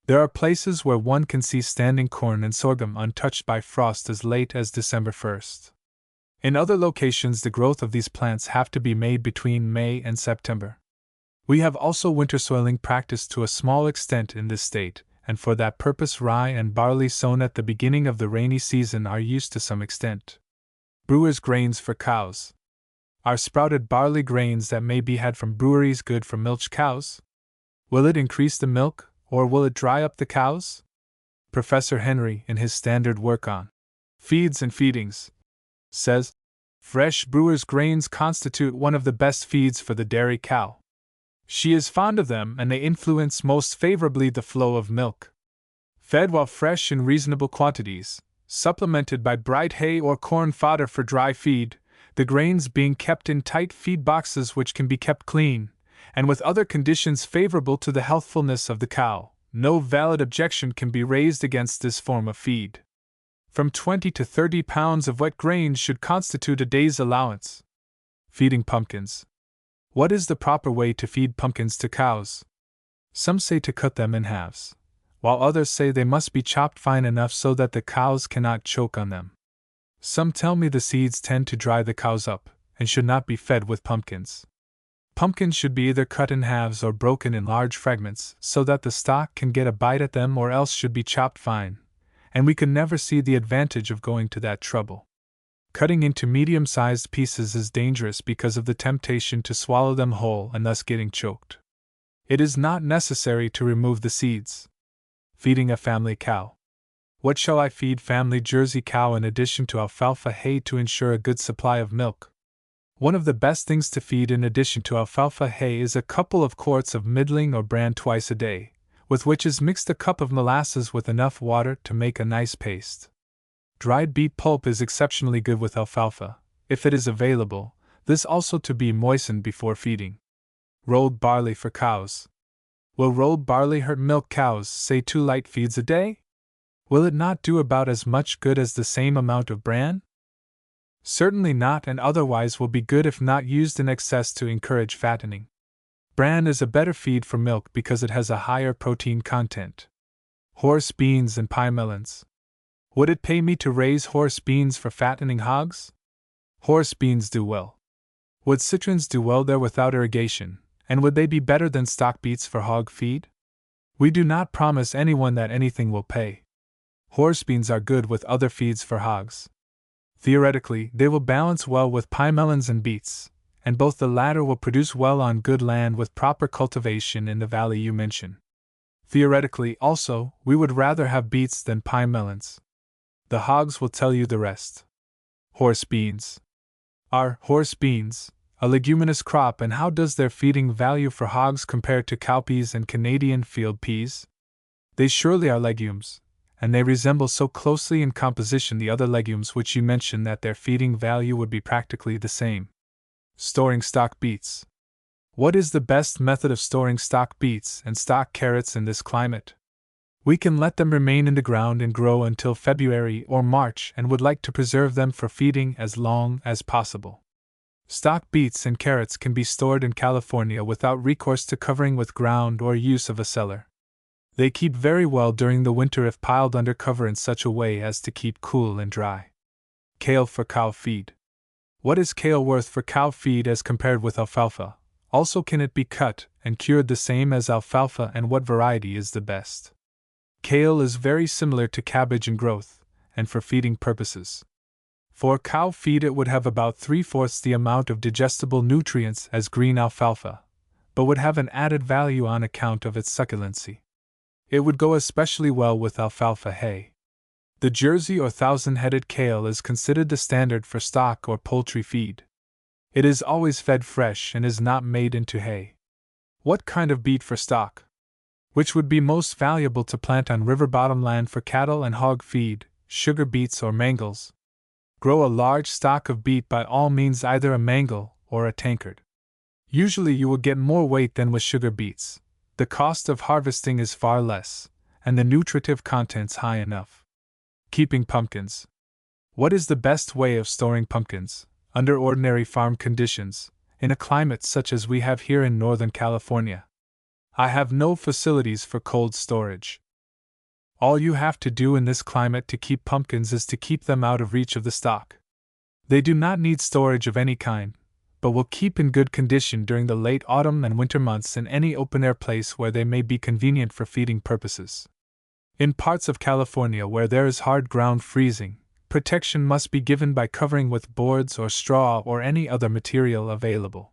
There are places where one can see standing corn and sorghum untouched by frost as late as December 1st. In other locations, the growth of these plants have to be made between May and September. We have also winter soiling practiced to a small extent in this state, and for that purpose rye and barley sown at the beginning of the rainy season are used to some extent. Brewers' grains for cows. Are sprouted barley grains that may be had from breweries good for milch cows? Will it increase the milk, or will it dry up the cows? Professor Henry, in his standard work on Feeds and Feedings, says, fresh brewer's grains constitute one of the best feeds for the dairy cow. She is fond of them and they influence most favorably the flow of milk. Fed while fresh in reasonable quantities, supplemented by bright hay or corn fodder for dry feed, the grains being kept in tight feed boxes which can be kept clean, and with other conditions favorable to the healthfulness of the cow, no valid objection can be raised against this form of feed. From 20 to 30 pounds of wet grains should constitute a day's allowance. Feeding pumpkins. What is the proper way to feed pumpkins to cows? Some say to cut them in halves, while others say they must be chopped fine enough so that the cows cannot choke on them. Some tell me the seeds tend to dry the cows up, and should not be fed with pumpkins. Pumpkins should be either cut in halves or broken in large fragments so that the stock can get a bite at them, or else should be chopped fine, and we could never see the advantage of going to that trouble. Cutting into medium-sized pieces is dangerous because of the temptation to swallow them whole and thus getting choked. It is not necessary to remove the seeds. Feeding a family cow. What shall I feed family Jersey cow in addition to alfalfa hay to ensure a good supply of milk? One of the best things to feed in addition to alfalfa hay is a couple of quarts of middling or bran twice a day, with which is mixed a cup of molasses with enough water to make a nice paste. Dried beet pulp is exceptionally good with alfalfa, if it is available, this also to be moistened before feeding. Rolled barley for cows. Will rolled barley hurt milk cows, say 2 light feeds a day? Will it not do about as much good as the same amount of bran? Certainly not, and otherwise will be good if not used in excess to encourage fattening. Bran is a better feed for milk because it has a higher protein content. Horse beans and pie melons. Would it pay me to raise horse beans for fattening hogs? Horse beans do well. Would citrons do well there without irrigation, and would they be better than stock beets for hog feed? We do not promise anyone that anything will pay. Horse beans are good with other feeds for hogs. Theoretically, they will balance well with pie melons and beets, and both the latter will produce well on good land with proper cultivation in the valley you mention. Theoretically, also, we would rather have beets than pie melons. The hogs will tell you the rest. Horse beans. Are horse beans a leguminous crop, and how does their feeding value for hogs compare to cowpeas and Canadian field peas? They surely are legumes, and they resemble so closely in composition the other legumes which you mentioned that their feeding value would be practically the same. Storing stock beets. What is the best method of storing stock beets and stock carrots in this climate? We can let them remain in the ground and grow until February or March, and would like to preserve them for feeding as long as possible. Stock beets and carrots can be stored in California without recourse to covering with ground or use of a cellar. They keep very well during the winter if piled under cover in such a way as to keep cool and dry. Kale for cow feed. What is kale worth for cow feed as compared with alfalfa? Also, can it be cut and cured the same as alfalfa, and what variety is the best? Kale is very similar to cabbage in growth, and for feeding purposes. For cow feed it would have about 3/4 the amount of digestible nutrients as green alfalfa, but would have an added value on account of its succulency. It would go especially well with alfalfa hay. The Jersey or thousand-headed kale is considered the standard for stock or poultry feed. It is always fed fresh and is not made into hay. What kind of beet for stock? Which would be most valuable to plant on river bottom land for cattle and hog feed, sugar beets or mangels? Grow a large stock of beet by all means, either a mangle or a tankard. Usually you will get more weight than with sugar beets. The cost of harvesting is far less, and the nutritive contents high enough. Keeping pumpkins. What is the best way of storing pumpkins, under ordinary farm conditions, in a climate such as we have here in Northern California? I have no facilities for cold storage. All you have to do in this climate to keep pumpkins is to keep them out of reach of the stock. They do not need storage of any kind, but will keep in good condition during the late autumn and winter months in any open-air place where they may be convenient for feeding purposes. In parts of California where there is hard ground freezing, protection must be given by covering with boards or straw or any other material available.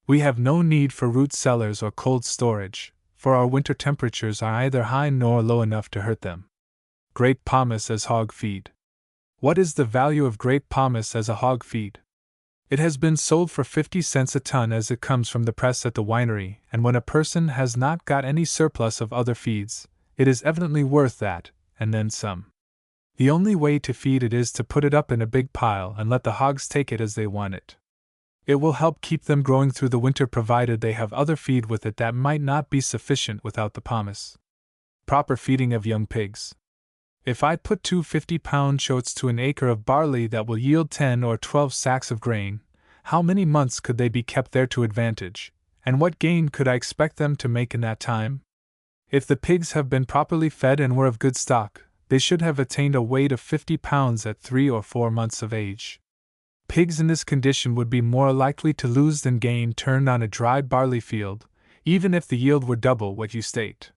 We have no need for root cellars or cold storage, for our winter temperatures are either high nor low enough to hurt them. Grape pomace as hog feed. What is the value of grape pomace as a hog feed? It has been sold for 50 cents a ton as it comes from the press at the winery, and when a person has not got any surplus of other feeds, it is evidently worth that, and then some. The only way to feed it is to put it up in a big pile and let the hogs take it as they want it. It will help keep them growing through the winter provided they have other feed with it that might not be sufficient without the pomace. Proper feeding of young pigs. If I put 2 50-pound shotes to an acre of barley that will yield 10 or 12 sacks of grain, how many months could they be kept there to advantage, and what gain could I expect them to make in that time? If the pigs have been properly fed and were of good stock, they should have attained a weight of 50 pounds at 3 or 4 months of age. Pigs in this condition would be more likely to lose than gain turned on a dry barley field, even if the yield were double what you state.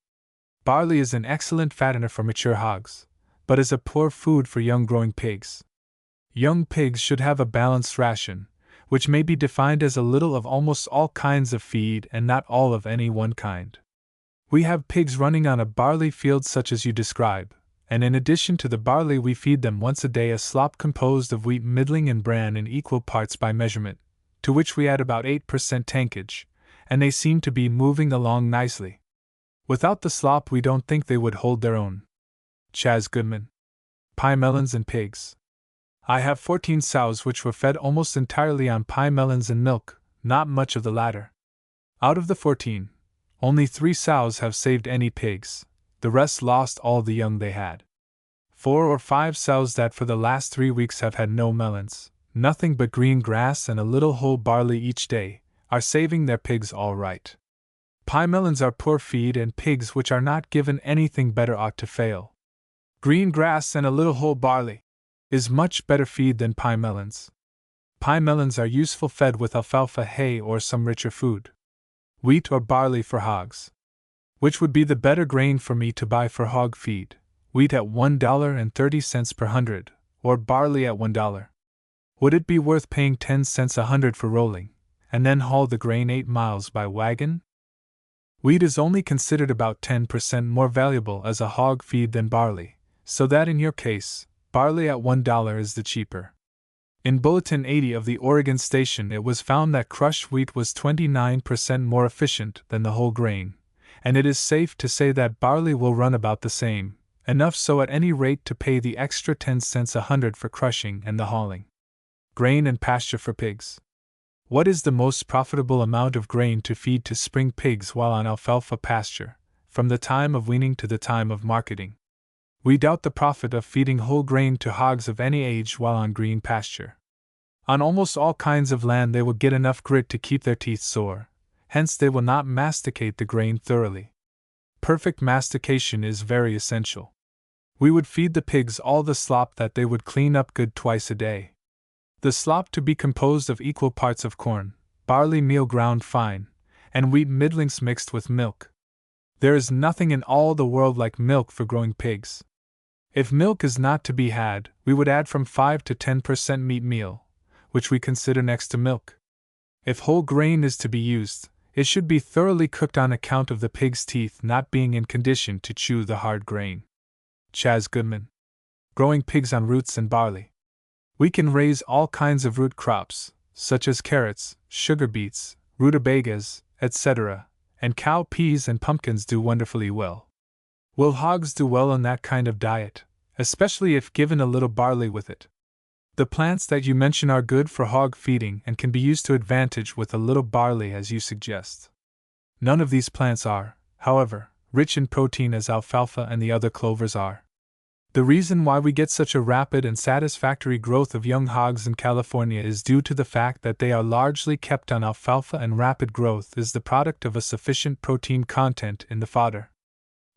Barley is an excellent fattener for mature hogs, but is a poor food for young growing pigs. Young pigs should have a balanced ration, which may be defined as a little of almost all kinds of feed and not all of any one kind. We have pigs running on a barley field such as you describe, and in addition to the barley we feed them once a day a slop composed of wheat middling and bran in equal parts by measurement, to which we add about 8% tankage, and they seem to be moving along nicely. Without the slop we don't think they would hold their own. Chas. Goodman. Pie melons and pigs. I have 14 sows which were fed almost entirely on pie melons and milk, not much of the latter. Out of the 14, only 3 sows have saved any pigs. The rest lost all the young they had. 4 or 5 sows that for the last 3 weeks have had no melons, nothing but green grass and a little whole barley each day, are saving their pigs all right. Pie melons are poor feed, and pigs which are not given anything better ought to fail. Green grass and a little whole barley is much better feed than pie melons. Pie melons are useful fed with alfalfa hay or some richer food. Wheat or barley for hogs. Which would be the better grain for me to buy for hog feed, wheat at $1.30 per hundred, or barley at $1? Would it be worth paying 10 cents a hundred for rolling, and then haul the grain 8 miles by wagon? Wheat is only considered about 10% more valuable as a hog feed than barley, so that in your case, barley at $1 is the cheaper. In Bulletin 80 of the Oregon station it was found that crushed wheat was 29% more efficient than the whole grain, and it is safe to say that barley will run about the same, enough so at any rate to pay the extra 10 cents a hundred for crushing and the hauling. Grain and pasture for pigs. What is the most profitable amount of grain to feed to spring pigs while on alfalfa pasture, from the time of weaning to the time of marketing? We doubt the profit of feeding whole grain to hogs of any age while on green pasture. On almost all kinds of land they will get enough grit to keep their teeth sore, hence they will not masticate the grain thoroughly. Perfect mastication is very essential. We would feed the pigs all the slop that they would clean up good twice a day. The slop to be composed of equal parts of corn, barley meal ground fine, and wheat middlings mixed with milk. There is nothing in all the world like milk for growing pigs. If milk is not to be had, we would add from 5 to 10% meat meal, which we consider next to milk. If whole grain is to be used, it should be thoroughly cooked on account of the pig's teeth not being in condition to chew the hard grain. Chas. Goodman. Growing pigs on roots and barley. We can raise all kinds of root crops, such as carrots, sugar beets, rutabagas, etc., and cow peas and pumpkins do wonderfully well. Will hogs do well on that kind of diet, especially if given a little barley with it? The plants that you mention are good for hog feeding and can be used to advantage with a little barley as you suggest. None of these plants are, however, rich in protein as alfalfa and the other clovers are. The reason why we get such a rapid and satisfactory growth of young hogs in California is due to the fact that they are largely kept on alfalfa, and rapid growth is the product of a sufficient protein content in the fodder.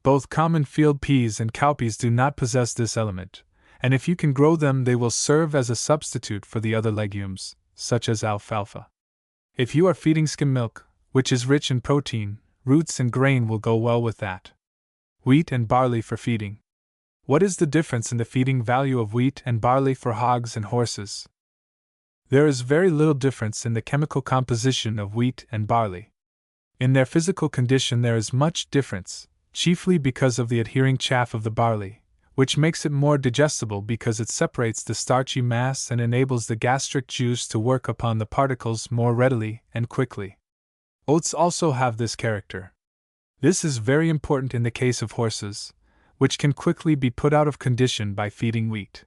Both common field peas and cowpeas do not possess this element, and if you can grow them, they will serve as a substitute for the other legumes, such as alfalfa. If you are feeding skim milk, which is rich in protein, roots and grain will go well with that. Wheat and barley for feeding. What is the difference in the feeding value of wheat and barley for hogs and horses? There is very little difference in the chemical composition of wheat and barley. In their physical condition there is much difference, chiefly because of the adhering chaff of the barley, which makes it more digestible because it separates the starchy mass and enables the gastric juice to work upon the particles more readily and quickly. Oats also have this character. This is very important in the case of horses, which can quickly be put out of condition by feeding wheat.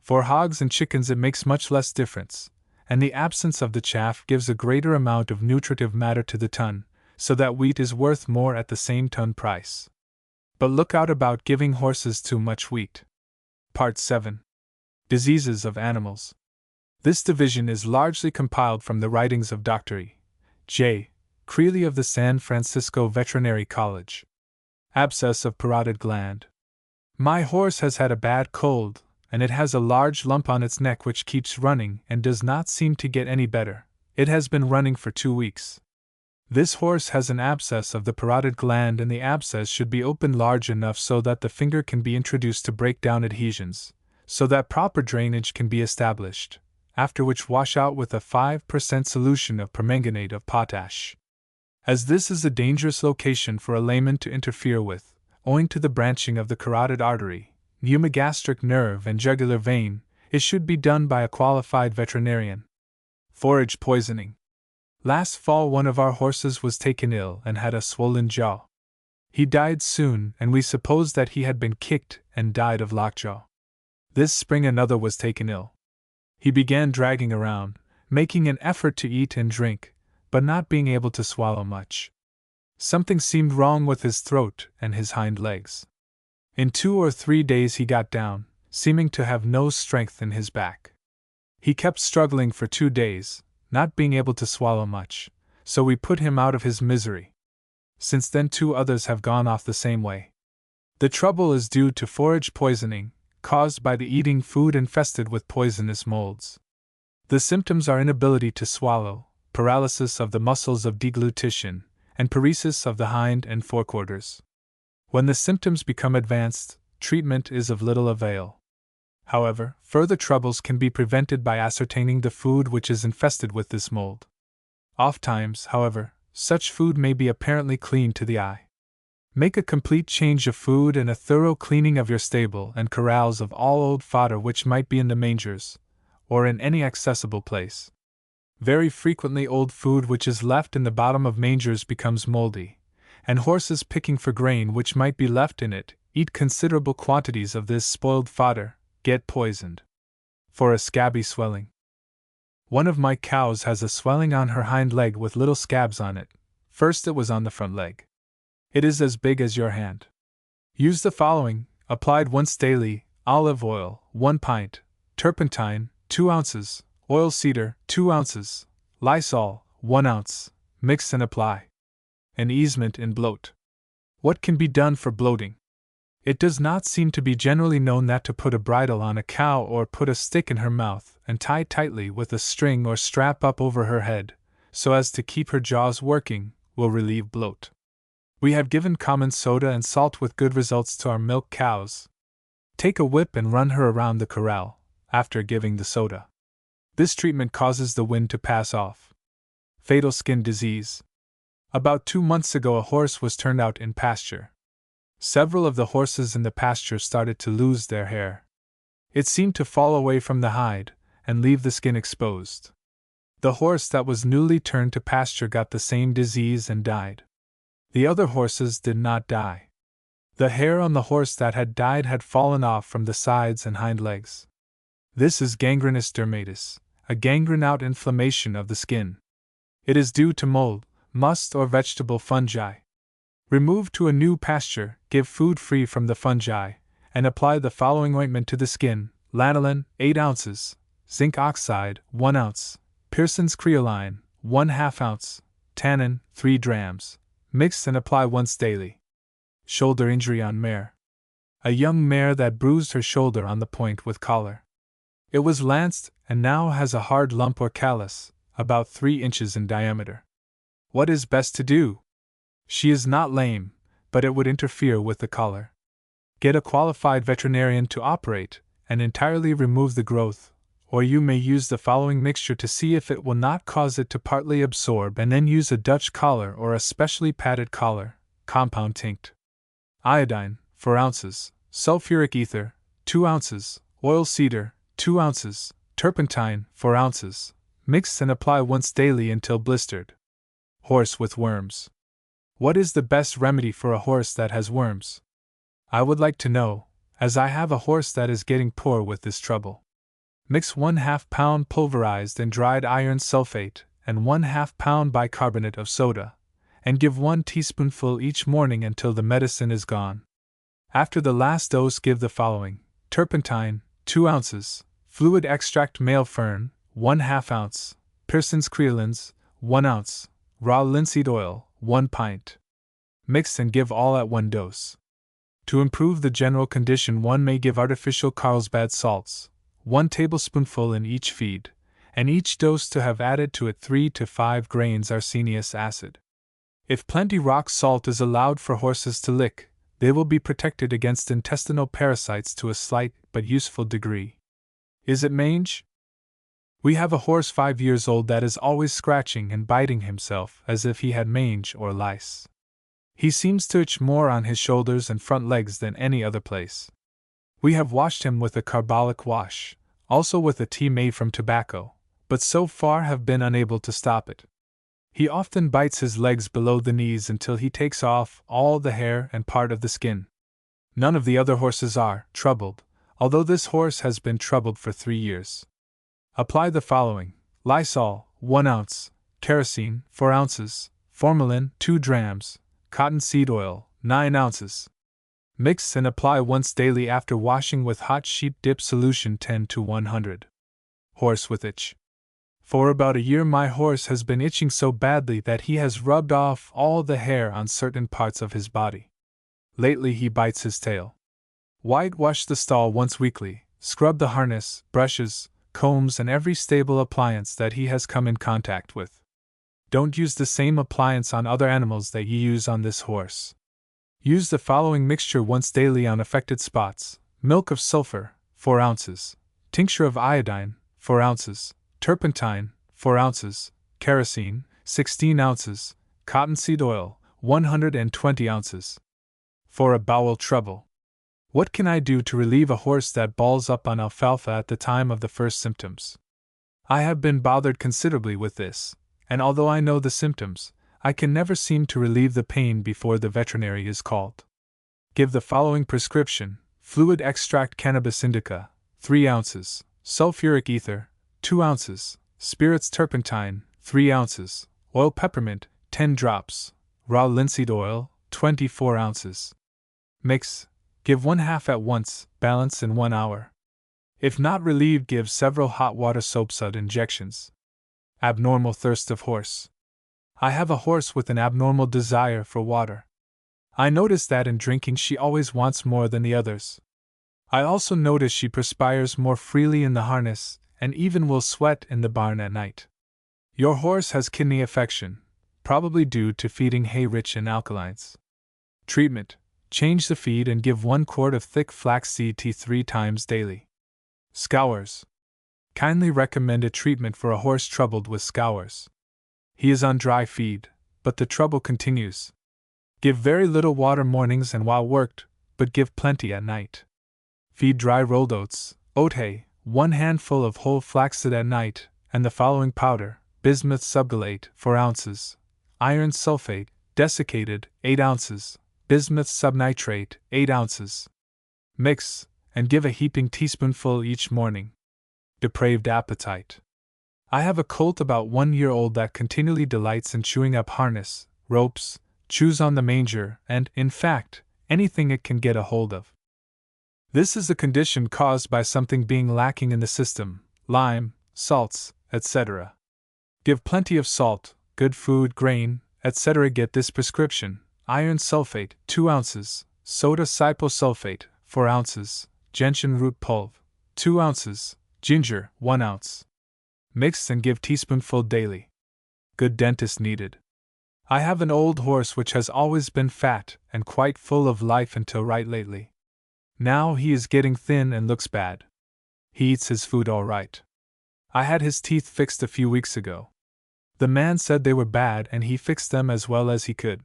For hogs and chickens it makes much less difference, and the absence of the chaff gives a greater amount of nutritive matter to the ton, so that wheat is worth more at the same ton price. But look out about giving horses too much wheat. Part 7. Diseases of Animals. This division is largely compiled from the writings of Dr. E. J. Creeley of the San Francisco Veterinary College. Abscess of parotid gland. My horse has had a bad cold, and it has a large lump on its neck which keeps running and does not seem to get any better. It has been running for 2 weeks. This horse has an abscess of the parotid gland, and the abscess should be opened large enough so that the finger can be introduced to break down adhesions, so that proper drainage can be established, after which wash out with a 5% solution of permanganate of potash. As this is a dangerous location for a layman to interfere with, owing to the branching of the carotid artery, pneumogastric nerve, and jugular vein, it should be done by a qualified veterinarian. Forage poisoning. Last fall one of our horses was taken ill and had a swollen jaw. He died soon, and we supposed that he had been kicked and died of lockjaw. This spring another was taken ill. He began dragging around, making an effort to eat and drink, but not being able to swallow much. Something seemed wrong with his throat and his hind legs. In 2 or 3 days he got down, seeming to have no strength in his back. He kept struggling for 2 days, not being able to swallow much, so we put him out of his misery. Since then 2 others have gone off the same way. The trouble is due to forage poisoning, caused by the eating food infested with poisonous molds. The symptoms are inability to swallow, paralysis of the muscles of deglutition, and paresis of the hind and forequarters. When the symptoms become advanced, treatment is of little avail. However, further troubles can be prevented by ascertaining the food which is infested with this mold. Ofttimes, however, such food may be apparently clean to the eye. Make a complete change of food and a thorough cleaning of your stable and corrals of all old fodder which might be in the mangers, or in any accessible place. Very frequently old food which is left in the bottom of mangers becomes moldy, and horses picking for grain which might be left in it eat considerable quantities of this spoiled fodder, get poisoned. For a scabby swelling. One of my cows has a swelling on her hind leg with little scabs on it. First it was on the front leg. It is as big as your hand. Use the following, applied once daily: olive oil, 1 pint, turpentine, 2 ounces, oil cedar, 2 ounces, Lysol, 1 ounce, mix and apply. An easement in bloat. What can be done for bloating? It does not seem to be generally known that to put a bridle on a cow or put a stick in her mouth and tie tightly with a string or strap up over her head, so as to keep her jaws working, will relieve bloat. We have given common soda and salt with good results to our milk cows. Take a whip and run her around the corral, after giving the soda. This treatment causes the wind to pass off. Fatal skin disease. About 2 months ago a horse was turned out in pasture. Several of the horses in the pasture started to lose their hair. It seemed to fall away from the hide and leave the skin exposed. The horse that was newly turned to pasture got the same disease and died. The other horses did not die. The hair on the horse that had died had fallen off from the sides and hind legs. This is gangrenous dermatitis, a gangrene-out inflammation of the skin. It is due to mold, must, or vegetable fungi. Remove to a new pasture, give food free from the fungi, and apply the following ointment to the skin: lanolin, 8 ounces, zinc oxide, 1 ounce, Pearson's creoline, 1/2 ounce, tannin, 3 drams. Mix and apply once daily. Shoulder injury on mare. A young mare that bruised her shoulder on the point with collar. It was lanced and now has a hard lump or callus, about 3 inches in diameter. What is best to do? She is not lame, but it would interfere with the collar. Get a qualified veterinarian to operate and entirely remove the growth, or you may use the following mixture to see if it will not cause it to partly absorb, and then use a Dutch collar or a specially padded collar, compound tinct. Iodine, 4 ounces, sulfuric ether, 2 ounces, oil cedar, 2 ounces, turpentine, 4 ounces. Mix and apply once daily until blistered. Horse with worms. What is the best remedy for a horse that has worms? I would like to know, as I have a horse that is getting poor with this trouble. Mix 1/2 pound pulverized and dried iron sulfate and 1/2 pound bicarbonate of soda, and give 1 teaspoonful each morning until the medicine is gone. After the last dose give the following: turpentine, 2 ounces, fluid extract male fern, 1/2 ounce, Pearson's creolines, 1 ounce, raw linseed oil, 1 pint. Mix and give all at 1 dose. To improve the general condition one may give artificial Carlsbad salts, 1 tablespoonful in each feed, and each dose to have added to it 3 to 5 grains arsenious acid. If plenty rock salt is allowed for horses to lick, they will be protected against intestinal parasites to a slight but useful degree. Is it mange? We have a horse 5 years old that is always scratching and biting himself as if he had mange or lice. He seems to itch more on his shoulders and front legs than any other place. We have washed him with a carbolic wash, also with a tea made from tobacco, but so far have been unable to stop it. He often bites his legs below the knees until he takes off all the hair and part of the skin. None of the other horses are troubled, although this horse has been troubled for 3 years. Apply the following: Lysol, 1 ounce, kerosene, 4 ounces, formalin, 2 drams, cottonseed oil, 9 ounces. Mix and apply once daily after washing with hot sheep dip solution 10 to 100. Horse with itch. For about a year my horse has been itching so badly that he has rubbed off all the hair on certain parts of his body. Lately he bites his tail. Whitewash the stall once weekly, scrub the harness, brushes, combs and every stable appliance that he has come in contact with. Don't use the same appliance on other animals that you use on this horse. Use the following mixture once daily on affected spots: milk of sulfur, 4 ounces, tincture of iodine, 4 ounces, turpentine, 4 ounces, kerosene, 16 ounces, cottonseed oil, 120 ounces. For a bowel trouble. What can I do to relieve a horse that balls up on alfalfa at the time of the first symptoms? I have been bothered considerably with this, and although I know the symptoms, I can never seem to relieve the pain before the veterinary is called. Give the following prescription: fluid extract cannabis indica, 3 ounces, sulfuric ether, 2 ounces, spirits turpentine, 3 ounces, oil peppermint, 10 drops, raw linseed oil, 24 ounces. Mix. Give 1/2 at once, balance in 1 hour. If not relieved, give several hot water soapsud injections. Abnormal thirst of horse. I have a horse with an abnormal desire for water. I notice that in drinking she always wants more than the others. I also notice she perspires more freely in the harness, and even will sweat in the barn at night. Your horse has kidney affection, probably due to feeding hay rich in alkalines. Treatment: change the feed and give 1 quart of thick flaxseed tea 3 times daily. Scours. Kindly recommend a treatment for a horse troubled with scours. He is on dry feed, but the trouble continues. Give very little water mornings and while worked, but give plenty at night. Feed dry rolled oats, oat hay, 1 handful of whole flaxseed at night, and the following powder: bismuth subgallate 4 ounces, iron sulfate, desiccated 8 ounces, bismuth subnitrate 8 ounces. Mix, and give a heaping teaspoonful each morning. Depraved appetite. I have a colt about 1 year old that continually delights in chewing up harness, ropes, chews on the manger, and, in fact, anything it can get a hold of. This is a condition caused by something being lacking in the system: lime, salts, etc. Give plenty of salt, good food, grain, etc. Get this prescription: iron sulfate 2 ounces, soda cyposulfate 4 ounces, gentian root pulve 2 ounces, ginger 1 ounce. Mix and give teaspoonful daily. Good dentist needed. I have an old horse which has always been fat and quite full of life until right lately. Now he is getting thin and looks bad. He eats his food all right. I had his teeth fixed a few weeks ago. The man said they were bad and he fixed them as well as he could.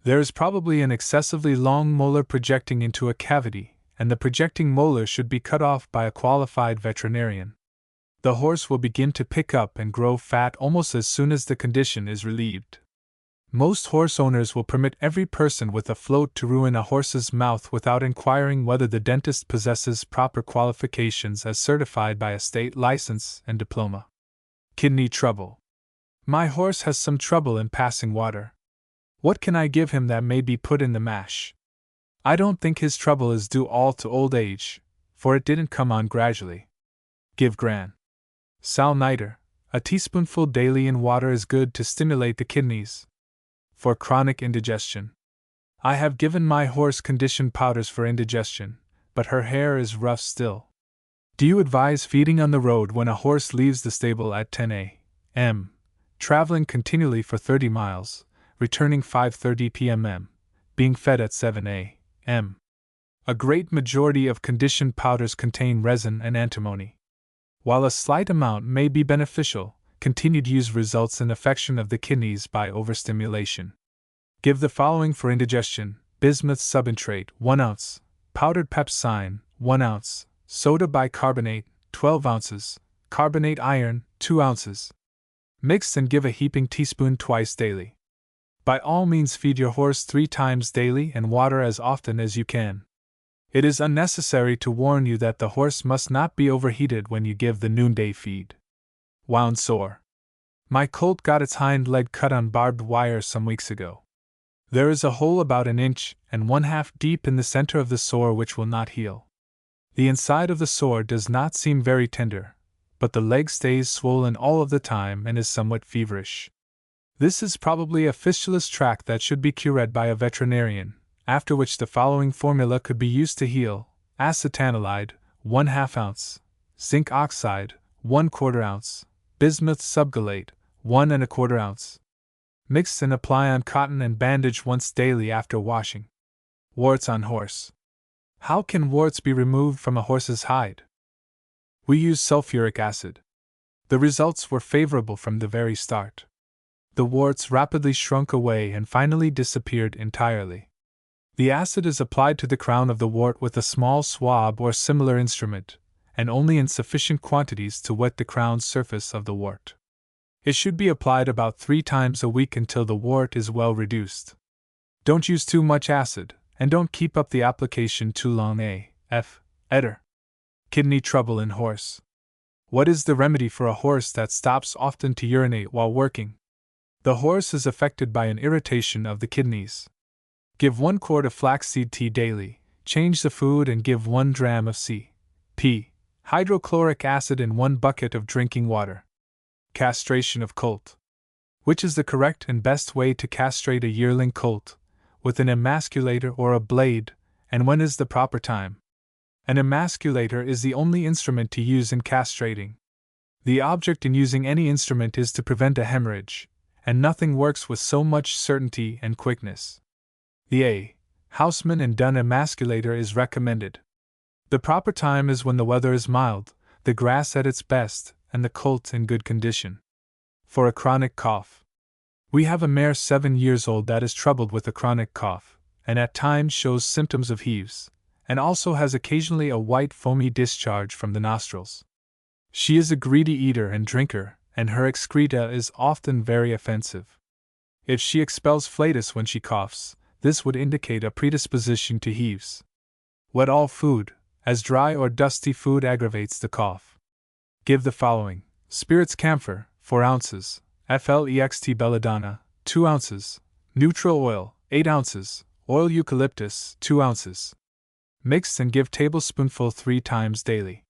There is probably an excessively long molar projecting into a cavity, and the projecting molar should be cut off by a qualified veterinarian. The horse will begin to pick up and grow fat almost as soon as the condition is relieved. Most horse owners will permit every person with a float to ruin a horse's mouth without inquiring whether the dentist possesses proper qualifications as certified by a state license and diploma. Kidney trouble. My horse has some trouble in passing water. What can I give him that may be put in the mash? I don't think his trouble is due all to old age, for it didn't come on gradually. Give Gran. Sal niter, a teaspoonful daily in water is good to stimulate the kidneys. For chronic indigestion. I have given my horse conditioned powders for indigestion, but her hair is rough still. Do you advise feeding on the road when a horse leaves the stable at 10 a.m., traveling continually for 30 miles, returning 5:30 p.m., being fed at 7 a.m.? A great majority of conditioned powders contain resin and antimony. While a slight amount may be beneficial, continued use results in affection of the kidneys by overstimulation. Give the following for indigestion: bismuth subintrate 1 ounce, powdered pepsine 1 ounce, soda bicarbonate 12 ounces, carbonate iron 2 ounces. Mix and give a heaping teaspoon twice daily. By all means feed your horse 3 times daily and water as often as you can. It is unnecessary to warn you that the horse must not be overheated when you give the noonday feed. Wound sore. My colt got its hind leg cut on barbed wire some weeks ago. There is a hole about 1.5 inches deep in the center of the sore which will not heal. The inside of the sore does not seem very tender, but the leg stays swollen all of the time and is somewhat feverish. This is probably a fistulous tract that should be cured by a veterinarian, after which the following formula could be used to heal: acetanilide 1/2 ounce, zinc oxide 1/4 ounce, bismuth subgallate 1¼ ounce. Mix and apply on cotton and bandage once daily after washing. Warts on horse. How can warts be removed from a horse's hide? We use sulfuric acid. The results were favorable from the very start. The warts rapidly shrunk away and finally disappeared entirely. The acid is applied to the crown of the wart with a small swab or similar instrument, and only in sufficient quantities to wet the crown surface of the wart. It should be applied about 3 times a week until the wart is well reduced. Don't use too much acid, and don't keep up the application too long. Eder. Kidney trouble in horse. What is the remedy for a horse that stops often to urinate while working? The horse is affected by an irritation of the kidneys. Give 1 quart of flaxseed tea daily, change the food and give 1 dram of C.P. hydrochloric acid in 1 bucket of drinking water. Castration of colt. Which is the correct and best way to castrate a yearling colt, with an emasculator or a blade, and when is the proper time. An emasculator is the only instrument to use in castrating. The object in using any instrument is to prevent a hemorrhage, and nothing works with so much certainty and quickness. The A. Houseman and Dunn emasculator is recommended. The proper time is when the weather is mild, the grass at its best, and the colt in good condition. For a chronic cough. We have a mare 7 years old that is troubled with a chronic cough, and at times shows symptoms of heaves, and also has occasionally a white foamy discharge from the nostrils. She is a greedy eater and drinker, and her excreta is often very offensive. If she expels flatus when she coughs, this would indicate a predisposition to heaves. Wet all food, as dry or dusty food aggravates the cough. Give the following: spirits camphor, 4 ounces, Flext belladonna, 2 ounces, neutral oil, 8 ounces, oil eucalyptus, 2 ounces. Mix and give tablespoonful 3 times daily.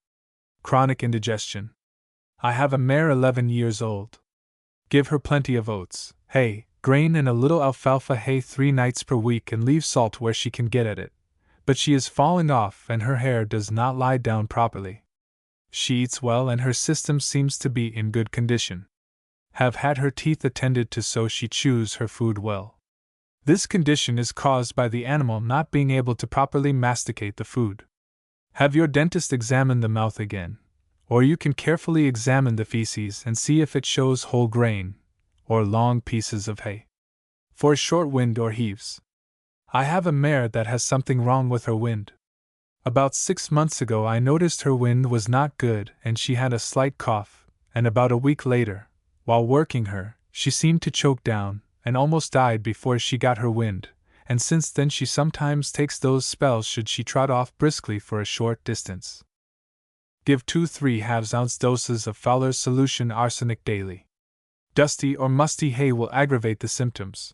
Chronic indigestion. I have a mare 11 years old. Give her plenty of oats, hay, grain, and a little alfalfa hay 3 nights per week, and leave salt where she can get at it. But she is falling off and her hair does not lie down properly. She eats well and her system seems to be in good condition. Have had her teeth attended to so she chews her food well. This condition is caused by the animal not being able to properly masticate the food. Have your dentist examine the mouth again, or you can carefully examine the feces and see if it shows whole grain, or long pieces of hay. For short wind or heaves. I have a mare that has something wrong with her wind. About 6 months ago I noticed her wind was not good and she had a slight cough, and about a week later, while working her, she seemed to choke down, and almost died before she got her wind, and since then she sometimes takes those spells should she trot off briskly for a short distance. Give 2 3/2 ounce doses of Fowler's solution arsenic daily. Dusty or musty hay will aggravate the symptoms.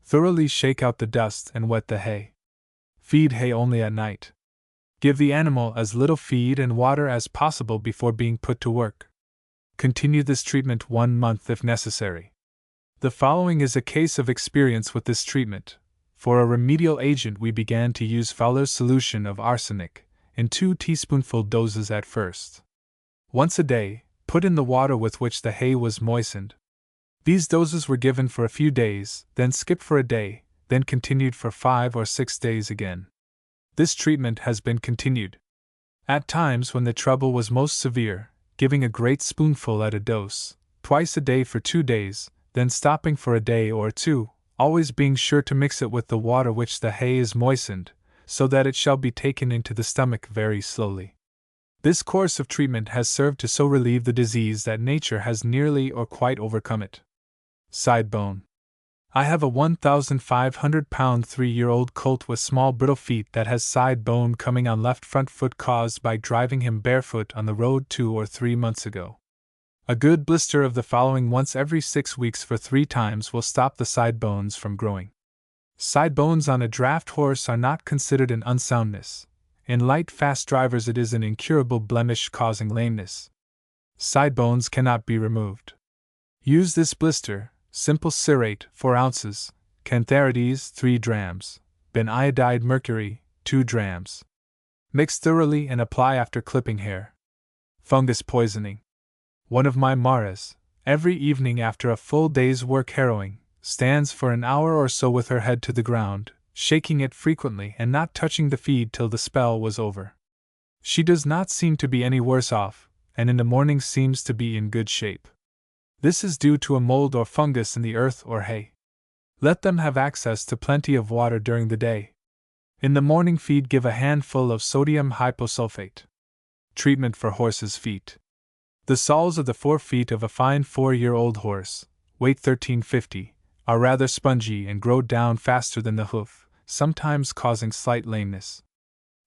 Thoroughly shake out the dust and wet the hay. Feed hay only at night. Give the animal as little feed and water as possible before being put to work. Continue this treatment 1 month if necessary. The following is a case of experience with this treatment. For a remedial agent we began to use Fowler's solution of arsenic, in 2 teaspoonful doses at first. Once a day, put in the water with which the hay was moistened. These doses were given for a few days, then skipped for a day, then continued for 5 or 6 days again. This treatment has been continued. At times when the trouble was most severe, giving a great spoonful at a dose, twice a day for 2 days, then stopping for a day or 2, always being sure to mix it with the water which the hay is moistened, so that it shall be taken into the stomach very slowly. This course of treatment has served to so relieve the disease that nature has nearly or quite overcome it. Side bone. I have a 1,500-pound 3-year-old colt with small brittle feet that has side bone coming on left front foot caused by driving him barefoot on the road 2 or 3 months ago. A good blister of the following once every 6 weeks for 3 times will stop the side bones from growing. Side bones on a draft horse are not considered an unsoundness. In light fast drivers it is an incurable blemish causing lameness. Side bones cannot be removed. Use this blister: simple cerate 4 ounces, cantharides 3 drams, beniodide mercury 2 drams. Mix thoroughly and apply after clipping hair. Fungus poisoning. One of my mares, every evening after a full day's work harrowing, stands for an hour or so with her head to the ground, shaking it frequently and not touching the feed till the spell was over. She does not seem to be any worse off, and in the morning seems to be in good shape. This is due to a mold or fungus in the earth or hay. Let them have access to plenty of water during the day. In the morning feed give a handful of sodium hyposulfate. Treatment for horses' feet. The soles of the 4 feet of a fine 4-year-old horse, weight 1350, are rather spongy and grow down faster than the hoof, sometimes causing slight lameness.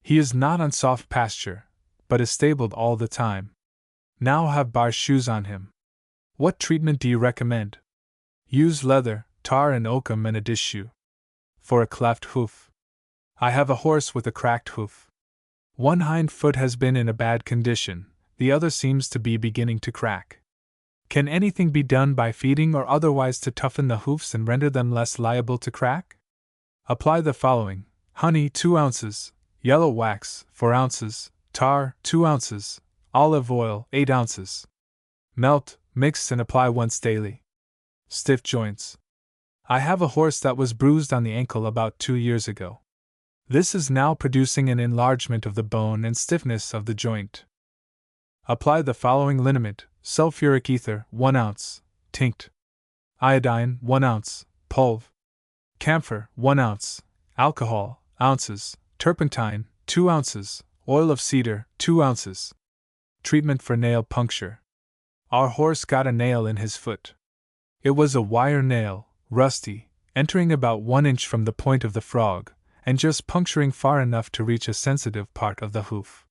He is not on soft pasture, but is stabled all the time. Now have bar shoes on him. What treatment do you recommend? Use leather, tar and oakum and a dish shoe. For a cleft hoof. I have a horse with a cracked hoof. One hind foot has been in a bad condition, the other seems to be beginning to crack. Can anything be done by feeding or otherwise to toughen the hoofs and render them less liable to crack? Apply the following: honey 2 ounces, yellow wax 4 ounces, tar 2 ounces, olive oil 8 ounces. Melt, mix and apply once daily. Stiff joints. I have a horse that was bruised on the ankle about 2 years ago. This is now producing an enlargement of the bone and stiffness of the joint. Apply the following liniment: sulfuric ether 1 ounce, tinct; iodine 1 ounce, pulv; camphor 1 ounce, alcohol ounces, turpentine 2 ounces, oil of cedar 2 ounces. Treatment for nail puncture. Our horse got a nail in his foot. It was a wire nail, rusty, entering about 1 inch from the point of the frog, and just puncturing far enough to reach a sensitive part of the hoof.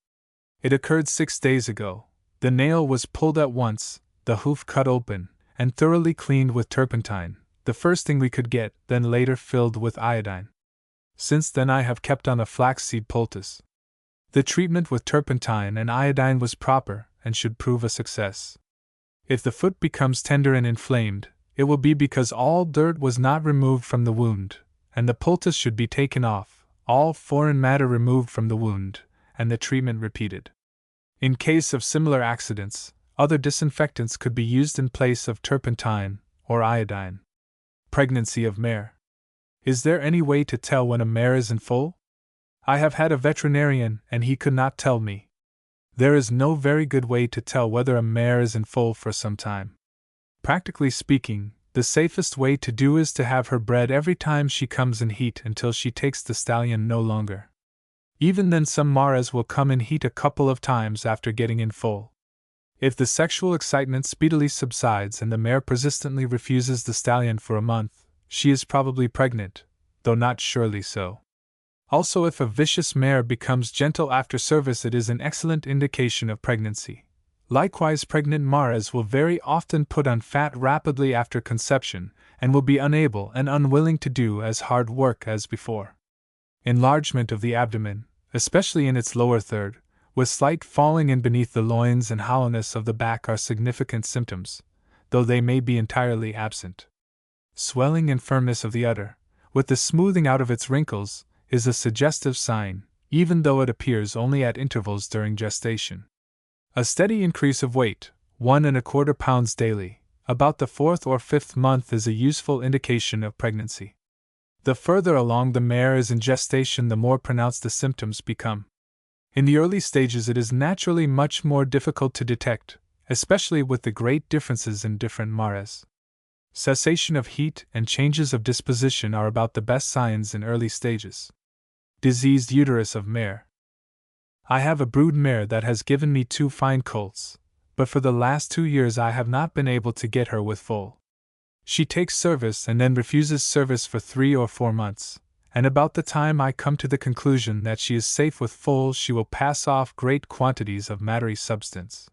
It occurred 6 days ago. The nail was pulled at once, the hoof cut open, and thoroughly cleaned with turpentine, the first thing we could get, then later filled with iodine. Since then I have kept on a flaxseed poultice. The treatment with turpentine and iodine was proper and should prove a success. If the foot becomes tender and inflamed, it will be because all dirt was not removed from the wound, and the poultice should be taken off, all foreign matter removed from the wound, and the treatment repeated. In case of similar accidents, other disinfectants could be used in place of turpentine or iodine. Pregnancy of mare. Is there any way to tell when a mare is in foal? I have had a veterinarian and he could not tell me. There is no very good way to tell whether a mare is in foal for some time. Practically speaking, the safest way to do is to have her bred every time she comes in heat until she takes the stallion no longer. Even then some mares will come in heat a couple of times after getting in foal. If the sexual excitement speedily subsides and the mare persistently refuses the stallion for a month, she is probably pregnant, though not surely so. Also, if a vicious mare becomes gentle after service, it is an excellent indication of pregnancy. Likewise, pregnant mares will very often put on fat rapidly after conception, and will be unable and unwilling to do as hard work as before. Enlargement of the abdomen, especially in its lower third, with slight falling in beneath the loins and hollowness of the back are significant symptoms, though they may be entirely absent. Swelling and firmness of the udder, with the smoothing out of its wrinkles, is a suggestive sign, even though it appears only at intervals during gestation. A steady increase of weight, 1 1/4 pounds daily, about the 4th or 5th month is a useful indication of pregnancy. The further along the mare is in gestation, the more pronounced the symptoms become. In the early stages it is naturally much more difficult to detect, especially with the great differences in different mares. Cessation of heat and changes of disposition are about the best signs in early stages. Diseased uterus of mare. I have a brood mare that has given me 2 fine colts, but for the last 2 years I have not been able to get her with foal. She takes service and then refuses service for 3 or 4 months, and about the time I come to the conclusion that she is safe with foal, she will pass off great quantities of mattery substance.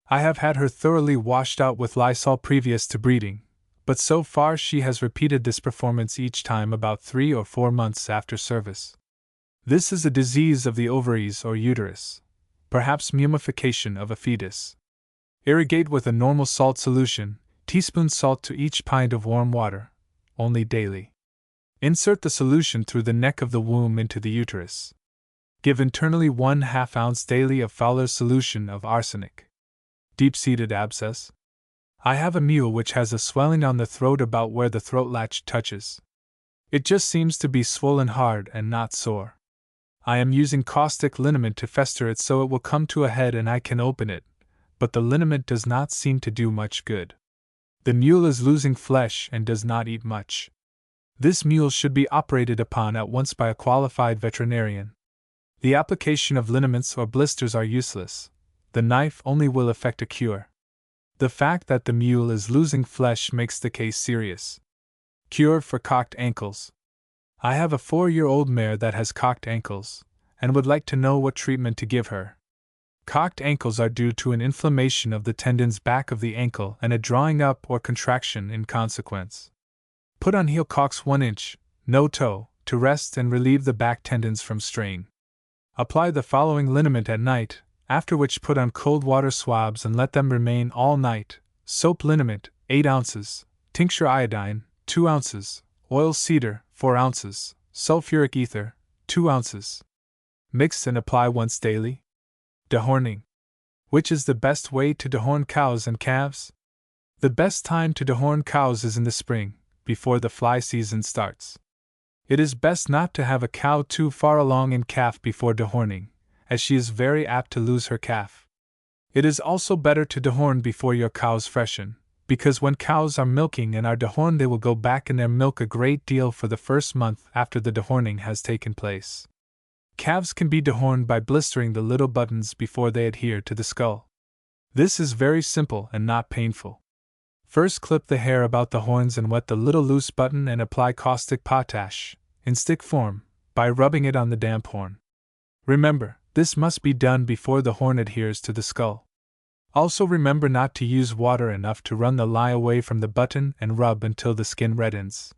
I have had her thoroughly washed out with Lysol previous to breeding, but so far she has repeated this performance each time about 3 or 4 months after service. This is a disease of the ovaries or uterus, perhaps mummification of a fetus. Irrigate with a normal salt solution, teaspoon salt to each pint of warm water, only daily. Insert the solution through the neck of the womb into the uterus. Give internally 1/2 ounce daily of Fowler's solution of arsenic. Deep-seated abscess. I have a mule which has a swelling on the throat about where the throat latch touches. It just seems to be swollen hard and not sore. I am using caustic liniment to fester it so it will come to a head and I can open it, but the liniment does not seem to do much good. The mule is losing flesh and does not eat much. This mule should be operated upon at once by a qualified veterinarian. The application of liniments or blisters are useless. The knife only will effect a cure. The fact that the mule is losing flesh makes the case serious. Cure for cocked ankles. I have a 4-year-old mare that has cocked ankles, and would like to know what treatment to give her. Cocked ankles are due to an inflammation of the tendons back of the ankle and a drawing up or contraction in consequence. Put on heel calks 1 inch, no toe, to rest and relieve the back tendons from strain. Apply the following liniment at night, after which put on cold water swabs and let them remain all night. Soap liniment, 8 ounces, tincture iodine, 2 ounces, oil cedar, 4 ounces, sulfuric ether, 2 ounces. Mix and apply once daily. Dehorning. Which is the best way to dehorn cows and calves? The best time to dehorn cows is in the spring, before the fly season starts. It is best not to have a cow too far along in calf before dehorning, as she is very apt to lose her calf. It is also better to dehorn before your cows freshen, because when cows are milking and are dehorned they will go back in their milk a great deal for the first month after the dehorning has taken place. Calves can be dehorned by blistering the little buttons before they adhere to the skull. This is very simple and not painful. First clip the hair about the horns and wet the little loose button and apply caustic potash, in stick form, by rubbing it on the damp horn. Remember, this must be done before the horn adheres to the skull. Also remember not to use water enough to run the lye away from the button and rub until the skin reddens.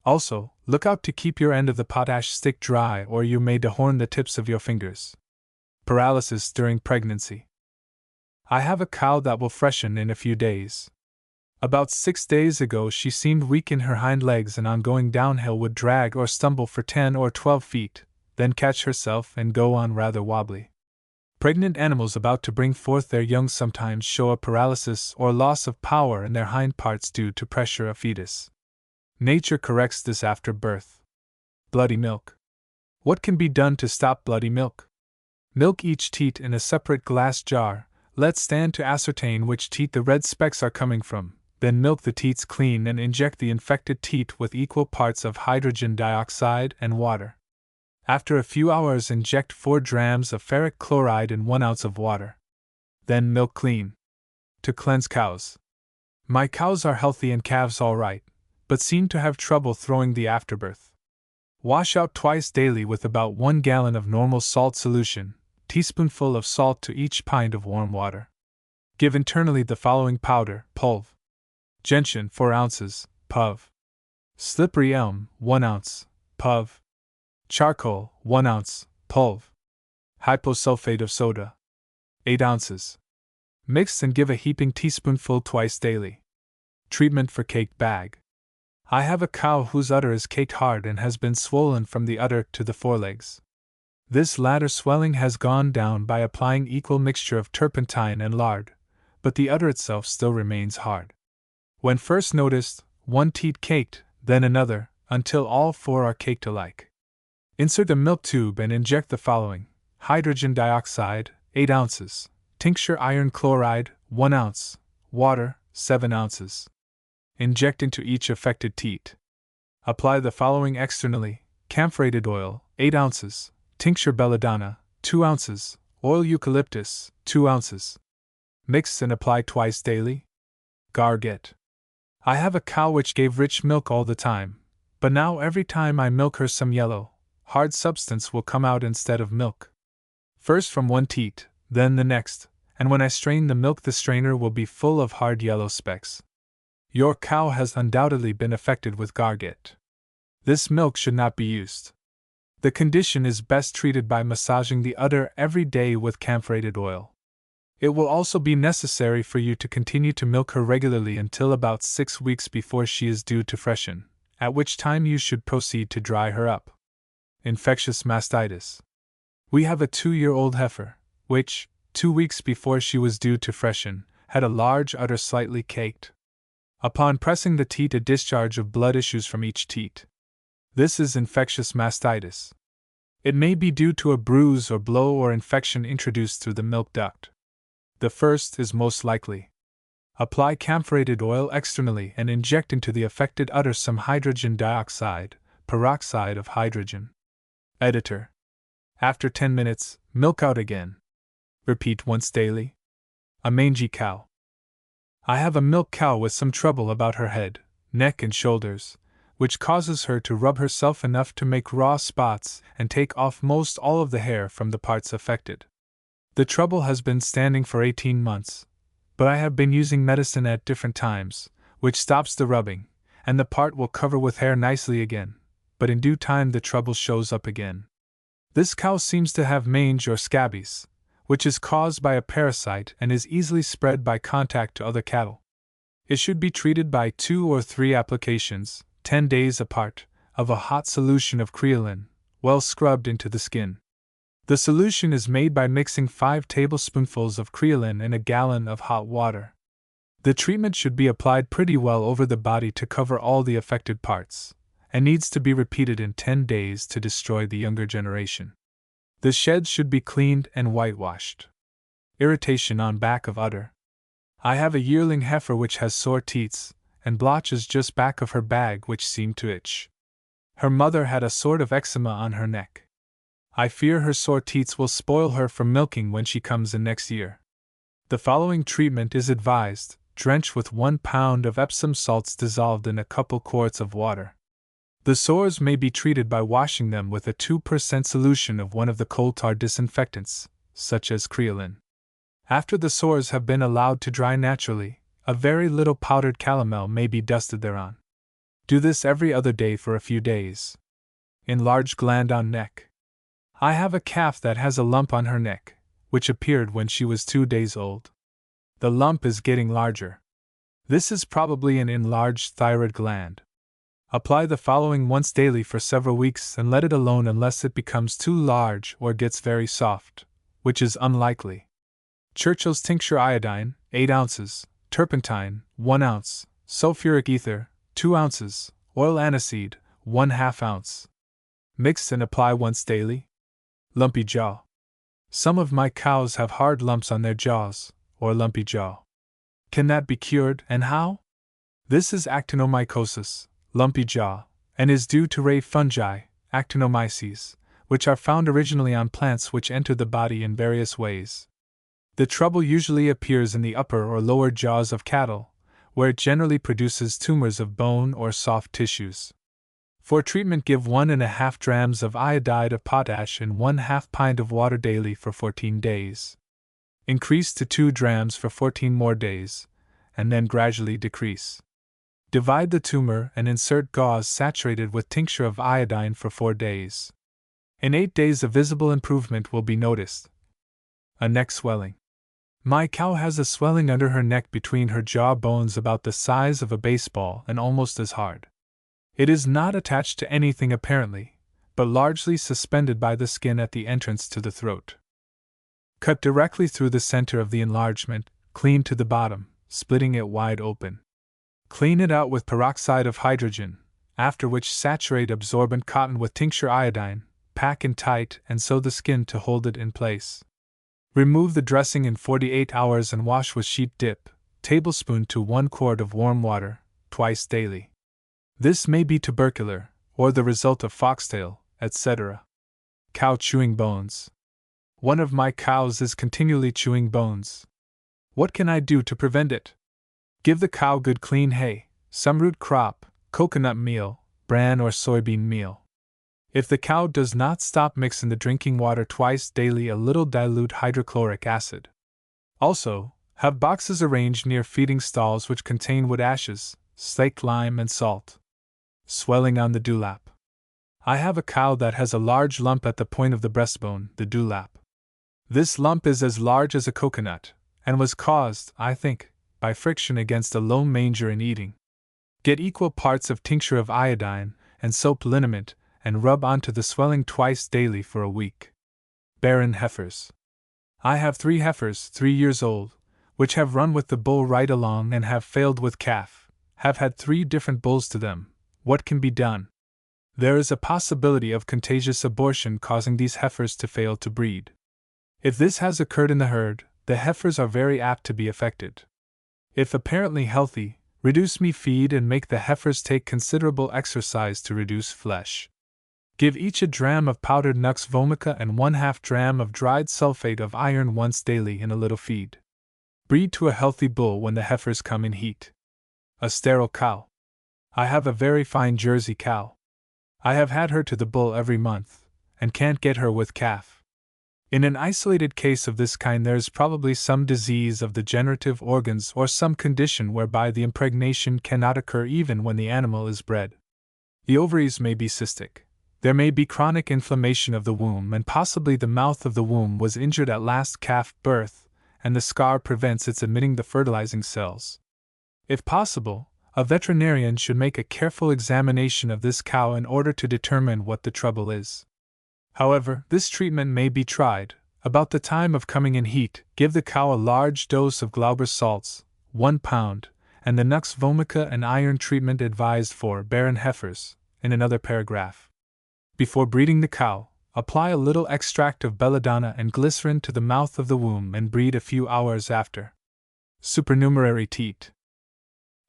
Also, look out to keep your end of the potash stick dry or you may dehorn the tips of your fingers. Paralysis during pregnancy. I have a cow that will freshen in a few days. About 6 days ago she seemed weak in her hind legs and on going downhill would drag or stumble for 10 or 12 feet, then catch herself and go on rather wobbly. Pregnant animals about to bring forth their young sometimes show a paralysis or loss of power in their hind parts due to pressure of fetus. Nature corrects this after birth. Bloody milk. What can be done to stop bloody milk? Milk each teat in a separate glass jar, let stand to ascertain which teat the red specks are coming from, then milk the teats clean and inject the infected teat with equal parts of hydrogen dioxide and water. After a few hours inject 4 drams of ferric chloride in 1 ounce of water. Then milk clean. To cleanse cows. My cows are healthy and calves all right, but seem to have trouble throwing the afterbirth. Wash out twice daily with about 1 gallon of normal salt solution, teaspoonful of salt to each pint of warm water. Give internally the following powder, pulv. Gentian 4 ounces, puv. Slippery elm 1 ounce, puv. Charcoal 1 ounce, pulv. Hyposulfate of soda 8 ounces. Mix and give a heaping teaspoonful twice daily. Treatment for caked bag. I have a cow whose udder is caked hard and has been swollen from the udder to the forelegs. This latter swelling has gone down by applying equal mixture of turpentine and lard, but the udder itself still remains hard. When first noticed, 1 teat caked, then another, until all 4 are caked alike. Insert a milk tube and inject the following: hydrogen dioxide, 8 ounces, tincture iron chloride, 1 ounce, water, 7 ounces. Inject into each affected teat. Apply the following externally: camphorated oil, 8 ounces, tincture belladonna, 2 ounces, oil eucalyptus, 2 ounces. Mix and apply twice daily. Garget. I have a cow which gave rich milk all the time, but now every time I milk her some yellow, hard substance will come out instead of milk. First from 1 teat, then the next, and when I strain the milk the strainer will be full of hard yellow specks. Your cow has undoubtedly been affected with garget. This milk should not be used. The condition is best treated by massaging the udder every day with camphorated oil. It will also be necessary for you to continue to milk her regularly until about 6 weeks before she is due to freshen, at which time you should proceed to dry her up. Infectious mastitis. We have a 2-year-old heifer, which, 2 weeks before she was due to freshen, had a large udder slightly caked. Upon pressing the teat a discharge of blood issues from each teat. This is infectious mastitis. It may be due to a bruise or blow or infection introduced through the milk duct. The first is most likely. Apply camphorated oil externally and inject into the affected udder some hydrogen dioxide, peroxide of hydrogen. Editor. After 10 minutes, milk out again. Repeat once daily. A mangy cow. I have a milk cow with some trouble about her head, neck and shoulders, which causes her to rub herself enough to make raw spots and take off most all of the hair from the parts affected. The trouble has been standing for 18 months, but I have been using medicine at different times, which stops the rubbing, and the part will cover with hair nicely again, but in due time the trouble shows up again. This cow seems to have mange or scabies, which is caused by a parasite and is easily spread by contact to other cattle. It should be treated by 2 or 3 applications, 10 days apart, of a hot solution of creolin, well scrubbed into the skin. The solution is made by mixing 5 tablespoonfuls of creolin in a gallon of hot water. The treatment should be applied pretty well over the body to cover all the affected parts, and needs to be repeated in 10 days to destroy the younger generation. The sheds should be cleaned and whitewashed. Irritation on back of udder. I have a yearling heifer which has sore teats, and blotches just back of her bag which seem to itch. Her mother had a sort of eczema on her neck. I fear her sore teats will spoil her for milking when she comes in next year. The following treatment is advised: drench with 1 pound of Epsom salts dissolved in a couple quarts of water. The sores may be treated by washing them with a 2% solution of one of the coal tar disinfectants, such as creolin. After the sores have been allowed to dry naturally, a very little powdered calomel may be dusted thereon. Do this every other day for a few days. Enlarged gland on neck. I have a calf that has a lump on her neck, which appeared when she was 2 days old. The lump is getting larger. This is probably an enlarged thyroid gland. Apply the following once daily for several weeks and let it alone unless it becomes too large or gets very soft, which is unlikely. Churchill's tincture iodine, 8 ounces, turpentine, 1 ounce, sulfuric ether, 2 ounces, oil aniseed, 1/2 ounce. Mix and apply once daily. Lumpy jaw. Some of my cows have hard lumps on their jaws, or lumpy jaw. Can that be cured, and how? This is actinomycosis, lumpy jaw, and is due to ray fungi, actinomyces, which are found originally on plants which enter the body in various ways. The trouble usually appears in the upper or lower jaws of cattle, where it generally produces tumors of bone or soft tissues. For treatment, give 1½ drams of iodide of potash in 1/2 pint of water daily for 14 days. Increase to 2 drams for 14 more days, and then gradually decrease. Divide the tumor and insert gauze saturated with tincture of iodine for 4 days. In 8 days a visible improvement will be noticed. A neck swelling. My cow has a swelling under her neck between her jaw bones about the size of a baseball and almost as hard. It is not attached to anything apparently, but largely suspended by the skin at the entrance to the throat. Cut directly through the center of the enlargement, clean to the bottom, splitting it wide open. Clean it out with peroxide of hydrogen, after which saturate absorbent cotton with tincture iodine, pack in tight and sew the skin to hold it in place. Remove the dressing in 48 hours and wash with sheet dip, tablespoon to 1 quart of warm water, twice daily. This may be tubercular, or the result of foxtail, etc. Cow chewing bones. One of my cows is continually chewing bones. What can I do to prevent it? Give the cow good clean hay, some root crop, coconut meal, bran or soybean meal. If the cow does not stop, mix in the drinking water twice daily a little dilute hydrochloric acid. Also, have boxes arranged near feeding stalls which contain wood ashes, slaked lime and salt. Swelling on the dewlap. I have a cow that has a large lump at the point of the breastbone, the dewlap. This lump is as large as a coconut, and was caused, I think, by friction against a low manger in eating. Get equal parts of tincture of iodine and soap liniment, and rub onto the swelling twice daily for a week. Barren heifers. I have 3 heifers, 3 years old, which have run with the bull right along and have failed with calf, have had 3 different bulls to them. What can be done? There is a possibility of contagious abortion causing these heifers to fail to breed. If this has occurred in the herd, the heifers are very apt to be affected. If apparently healthy, reduce meat feed and make the heifers take considerable exercise to reduce flesh. Give each a dram of powdered nux vomica and 1/2 dram of dried sulfate of iron once daily in a little feed. Breed to a healthy bull when the heifers come in heat. A sterile cow. I have a very fine Jersey cow. I have had her to the bull every month, and can't get her with calf. In an isolated case of this kind there is probably some disease of the generative organs or some condition whereby the impregnation cannot occur even when the animal is bred. The ovaries may be cystic. There may be chronic inflammation of the womb, and possibly the mouth of the womb was injured at last calf birth, and the scar prevents its emitting the fertilizing cells. If possible, A veterinarian should make a careful examination of this cow in order to determine what the trouble is. However, this treatment may be tried. About the time of coming in heat, give the cow a large dose of Glauber's salts, 1 pound, and the Nux vomica and iron treatment advised for barren heifers, in another paragraph. Before breeding the cow, apply a little extract of belladonna and glycerin to the mouth of the womb and breed a few hours after. Supernumerary teat.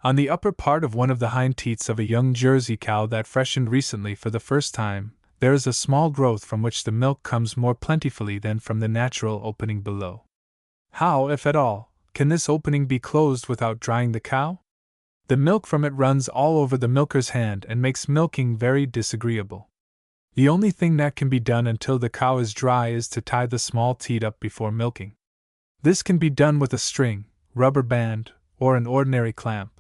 On the upper part of one of the hind teats of a young Jersey cow that freshened recently for the first time, there is a small growth from which the milk comes more plentifully than from the natural opening below. How, if at all, can this opening be closed without drying the cow? The milk from it runs all over the milker's hand and makes milking very disagreeable. The only thing that can be done until the cow is dry is to tie the small teat up before milking. This can be done with a string, rubber band, or an ordinary clamp.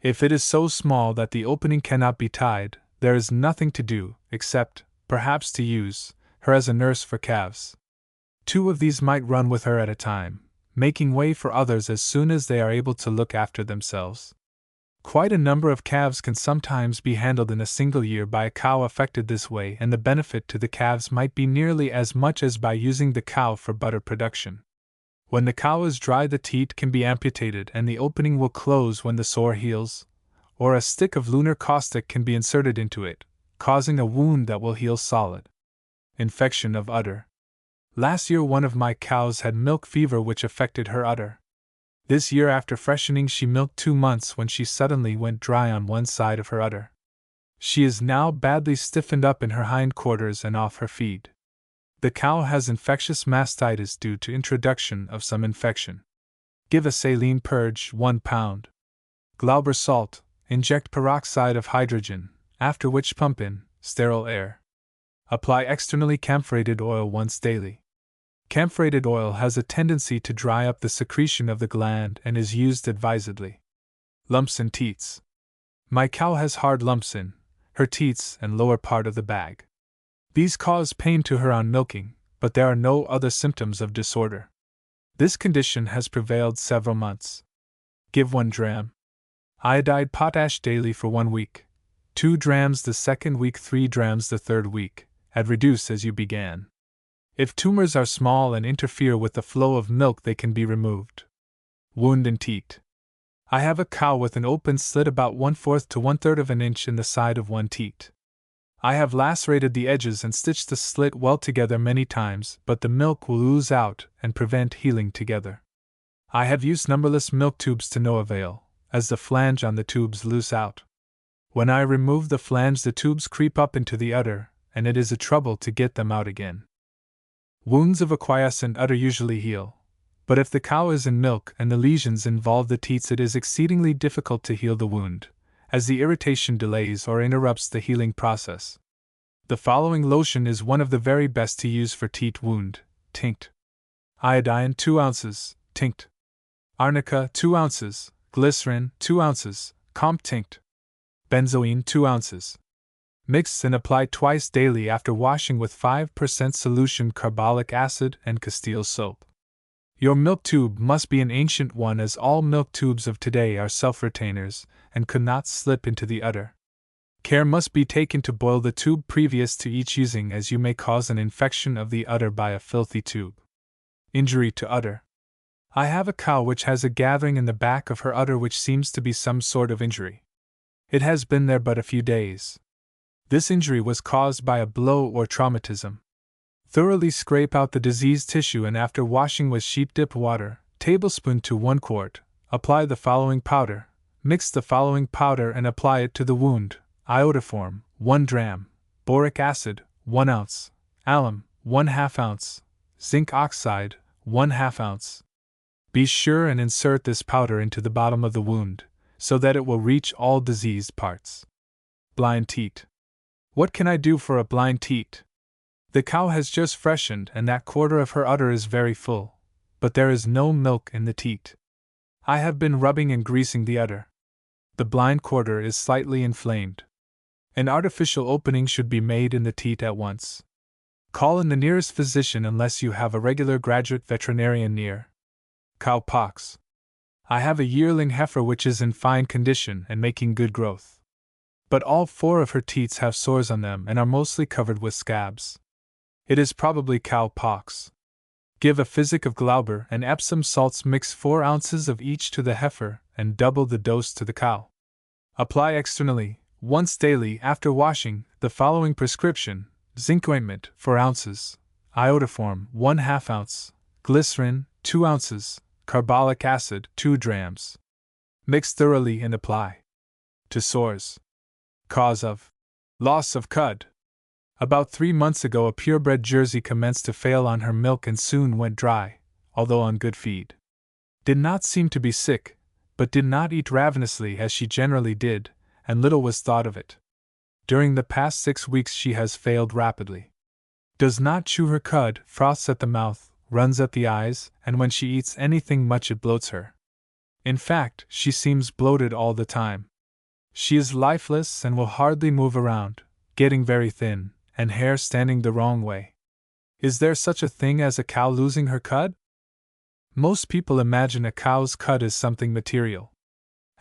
If it is so small that the opening cannot be tied, there is nothing to do, except, perhaps, to use her as a nurse for calves. 2 of these might run with her at a time, making way for others as soon as they are able to look after themselves. Quite a number of calves can sometimes be handled in a single year by a cow affected this way, and the benefit to the calves might be nearly as much as by using the cow for butter production. When the cow is dry, the teat can be amputated and the opening will close when the sore heals, or a stick of lunar caustic can be inserted into it, causing a wound that will heal solid. Infection of udder. Last year one of my cows had milk fever which affected her udder. This year after freshening she milked 2 months when she suddenly went dry on one side of her udder. She is now badly stiffened up in her hindquarters and off her feed. The cow has infectious mastitis due to introduction of some infection. Give a saline purge, 1 pound. Glauber salt, inject peroxide of hydrogen, after which pump in sterile air. Apply externally camphorated oil once daily. Camphorated oil has a tendency to dry up the secretion of the gland and is used advisedly. Lumps in teats. My cow has hard lumps in her teats and lower part of the bag. These cause pain to her on milking, but there are no other symptoms of disorder. This condition has prevailed several months. Give 1 dram. Iodide potash daily for 1 week. 2 drams the second week, 3 drams the third week, and reduce as you began. If tumors are small and interfere with the flow of milk, they can be removed. Wound in teat. I have a cow with an open slit about 1/4 to 1/3 of an inch in the side of one teat. I have lacerated the edges and stitched the slit well together many times, but the milk will ooze out and prevent healing together. I have used numberless milk tubes to no avail, as the flange on the tubes loose out. When I remove the flange, the tubes creep up into the udder, and it is a trouble to get them out again. Wounds of a quiescent udder usually heal, but if the cow is in milk and the lesions involve the teats, it is exceedingly difficult to heal the wound, as the irritation delays or interrupts the healing process. The following lotion is one of the very best to use for teat wound: tinct. Iodine 2 ounces, tinct. Arnica 2 ounces, glycerin 2 ounces, comp tinct. Benzoin 2 ounces. Mix and apply twice daily after washing with 5% solution carbolic acid and Castile soap. Your milk tube must be an ancient one, as all milk tubes of today are self-retainers and could not slip into the udder. Care must be taken to boil the tube previous to each using, as you may cause an infection of the udder by a filthy tube. Injury to udder. I have a cow which has a gathering in the back of her udder which seems to be some sort of injury. It has been there but a few days. This injury was caused by a blow or traumatism. Thoroughly scrape out the diseased tissue and after washing with sheep-dip water, tablespoon to 1 quart, apply the following powder. Mix the following powder and apply it to the wound: iodoform, 1 dram, boric acid, 1 ounce, alum, 1/2 ounce, zinc oxide, 1/2 ounce. Be sure and insert this powder into the bottom of the wound, so that it will reach all diseased parts. Blind teat. What can I do for a blind teat? The cow has just freshened and that quarter of her udder is very full, but there is no milk in the teat. I have been rubbing and greasing the udder. The blind quarter is slightly inflamed. An artificial opening should be made in the teat at once. Call in the nearest physician unless you have a regular graduate veterinarian near. Cow pox. I have a yearling heifer which is in fine condition and making good growth. But all 4 of her teats have sores on them and are mostly covered with scabs. It is probably cow pox. Give a physic of Glauber and Epsom salts, mix 4 ounces of each to the heifer and double the dose to the cow. Apply externally, once daily after washing, the following prescription: zinc ointment 4 ounces, iodoform 1/2 ounce, glycerin 2 ounces, carbolic acid 2 drams. Mix thoroughly and apply. To sores. Cause of loss of cud. About 3 months ago a purebred Jersey commenced to fail on her milk and soon went dry, although on good feed. Did not seem to be sick, but did not eat ravenously as she generally did, and little was thought of it. During the past 6 weeks she has failed rapidly. Does not chew her cud, froths at the mouth, runs at the eyes, and when she eats anything much it bloats her. In fact, she seems bloated all the time. She is lifeless and will hardly move around, getting very thin, and hair standing the wrong way. Is there such a thing as a cow losing her cud? Most people imagine a cow's cud is something material.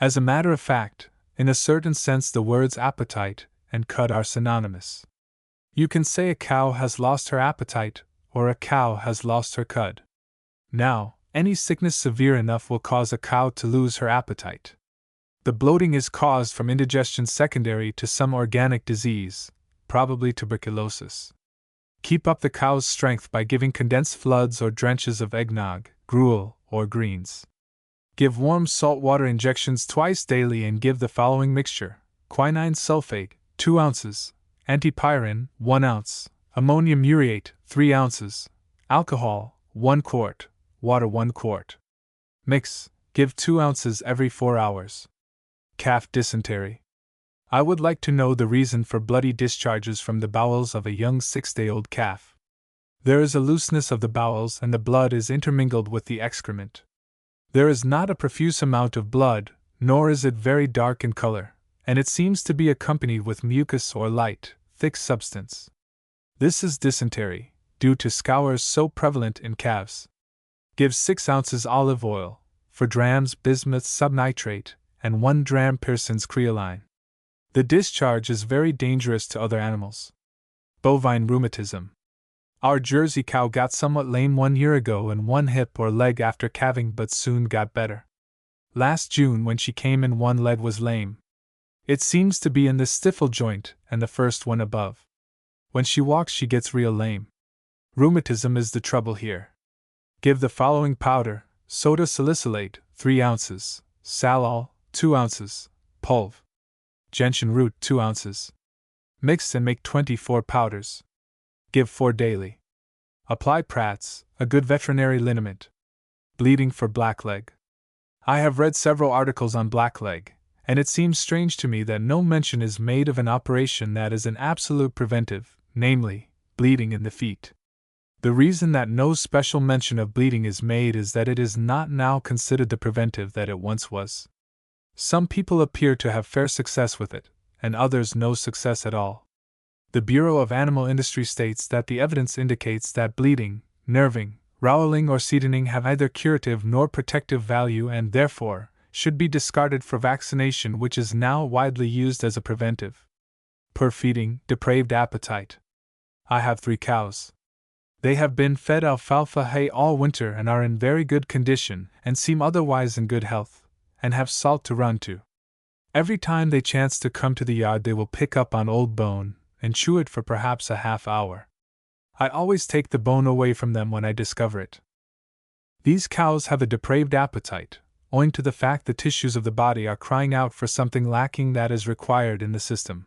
As a matter of fact, in a certain sense the words appetite and cud are synonymous. You can say a cow has lost her appetite, or a cow has lost her cud. Now, any sickness severe enough will cause a cow to lose her appetite. The bloating is caused from indigestion secondary to some organic disease, probably tuberculosis. Keep up the cow's strength by giving condensed floods or drenches of eggnog, gruel, or greens. Give warm salt water injections twice daily and give the following mixture: quinine sulfate 2 ounces, antipyrin 1 ounce, ammonium muriate 3 ounces, alcohol 1 quart, water 1 quart. Mix, give 2 ounces every 4 hours. Calf dysentery. I would like to know the reason for bloody discharges from the bowels of a young 6-day-old calf. There is a looseness of the bowels and the blood is intermingled with the excrement. There is not a profuse amount of blood, nor is it very dark in color, and it seems to be accompanied with mucus or light, thick substance. This is dysentery, due to scours so prevalent in calves. Give 6 ounces olive oil, 4 drams bismuth subnitrate, and 1 dram Pearson's creoline. The discharge is very dangerous to other animals. Bovine rheumatism. Our Jersey cow got somewhat lame 1 year ago in one hip or leg after calving, but soon got better. Last June when she came in, one leg was lame. It seems to be in the stifle joint and the first one above. When she walks she gets real lame. Rheumatism is the trouble here. Give the following powder: soda salicylate 3 ounces, salal 2 ounces, pulv, gentian root 2 ounces. Mix and make 24 powders. Give 4 daily. Apply Pratt's, a good veterinary liniment. Bleeding for blackleg. I have read several articles on blackleg, and it seems strange to me that no mention is made of an operation that is an absolute preventive, namely, bleeding in the feet. The reason that no special mention of bleeding is made is that it is not now considered the preventive that it once was. Some people appear to have fair success with it, and others no success at all. The Bureau of Animal Industry states that the evidence indicates that bleeding, nerving, rowelling, or seedening have neither curative nor protective value and therefore should be discarded for vaccination, which is now widely used as a preventive. Poor feeding, depraved appetite. I have 3 cows. They have been fed alfalfa hay all winter and are in very good condition and seem otherwise in good health, and have salt to run to. Every time they chance to come to the yard they will pick up on old bone and chew it for perhaps a half hour. I always take the bone away from them when I discover it. These cows have a depraved appetite, owing to the fact the tissues of the body are crying out for something lacking that is required in the system.